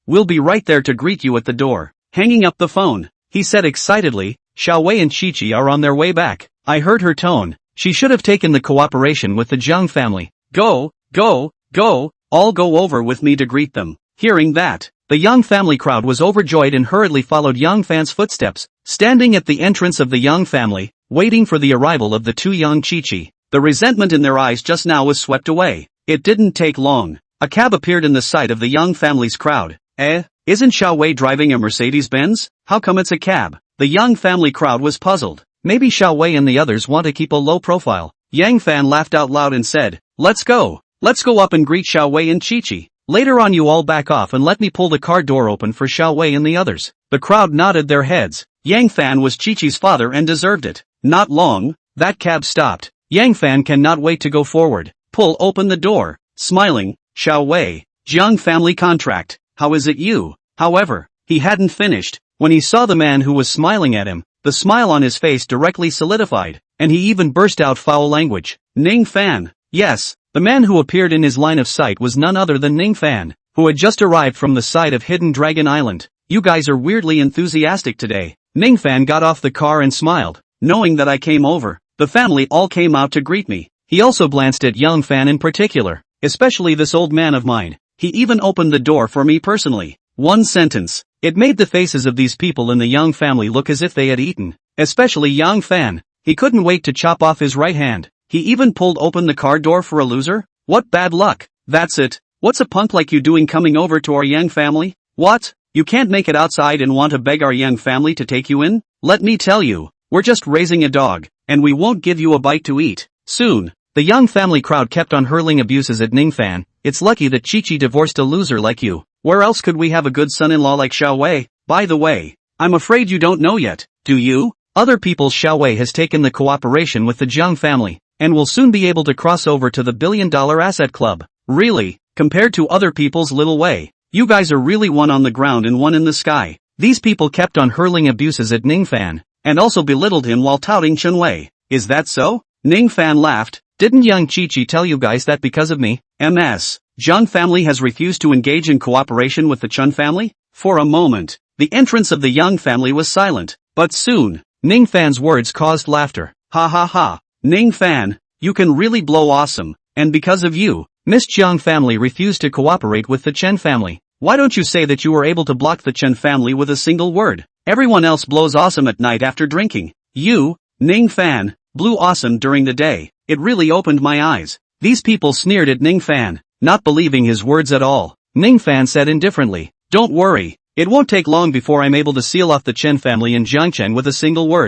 we'll be right there to greet you at the door. Hanging up the phone, he said excitedly, Xiao Wei and Chi-Chi are on their way back. I heard her tone. She should have taken the cooperation with the Jiang family. Go, all go over with me to greet them. Hearing that, the Yang family crowd was overjoyed and hurriedly followed Yang Fan's footsteps, standing at the entrance of the Yang family, waiting for the arrival of the two Yang Chi-Chi. The resentment in their eyes just now was swept away. It didn't take long. A cab appeared in the sight of the Yang family's crowd. Isn't Xiao Wei driving a Mercedes-Benz? How come it's a cab? The Yang family crowd was puzzled. Maybe Xiao Wei and the others want to keep a low profile. Yang Fan laughed out loud and said, Let's go up and greet Xiao Wei and Chi-Chi. Later on you all back off and let me pull the car door open for Xiao Wei and the others. The crowd nodded their heads. Yang Fan was Chi-Chi's father and deserved it. Not long, that cab stopped. Yang Fan cannot wait to go forward. Pull open the door. Smiling, Xiao Wei, Jiang family contract. How is it you? However, he hadn't finished. When he saw the man who was smiling at him, the smile on his face directly solidified, and he even burst out foul language. Ning Fan. Yes, the man who appeared in his line of sight was none other than Ning Fan, who had just arrived from the side of Hidden Dragon Island. You guys are weirdly enthusiastic today. Ning Fan got off the car and smiled. Knowing that I came over, the family all came out to greet me. He also glanced at Yang Fan in particular, especially this old man of mine. He even opened the door for me personally. One sentence. It made the faces of these people in the Yang family look as if they had eaten. Especially Yang Fan. He couldn't wait to chop off his right hand. He even pulled open the car door for a loser? What bad luck. That's it. What's a punk like you doing coming over to our Yang family? What? You can't make it outside and want to beg our Yang family to take you in? Let me tell you, we're just raising a dog, and we won't give you a bite to eat. Soon, the Yang family crowd kept on hurling abuses at Ning Fan. It's lucky that Chi-Chi divorced a loser like you. Where else could we have a good son-in-law like Xiao Wei? By the way, I'm afraid you don't know yet, do you? Other people's Xiao Wei has taken the cooperation with the Jiang family, and will soon be able to cross over to the billion-dollar asset club. Really, compared to other people's little Wei, you guys are really one on the ground and one in the sky. These people kept on hurling abuses at Ning Fan, and also belittled him while touting Chen Wei. Is that so? Ning Fan laughed. Didn't Yang Chi-Chi tell you guys that because of me? Jiang family has refused to engage in cooperation with the Chen family? For a moment, the entrance of the Yang family was silent, but soon, Ning Fan's words caused laughter. Ha ha ha. Ning Fan, you can really blow awesome, and because of you, Miss Jiang family refused to cooperate with the Chen family. Why don't you say that you were able to block the Chen family with a single word? Everyone else blows awesome at night after drinking. You, Ning Fan, blew awesome during the day. It really opened my eyes. These people sneered at Ning Fan, not believing his words at all. Ning Fan said indifferently, don't worry, it won't take long before I'm able to seal off the Chen family in Jiangchen with a single word.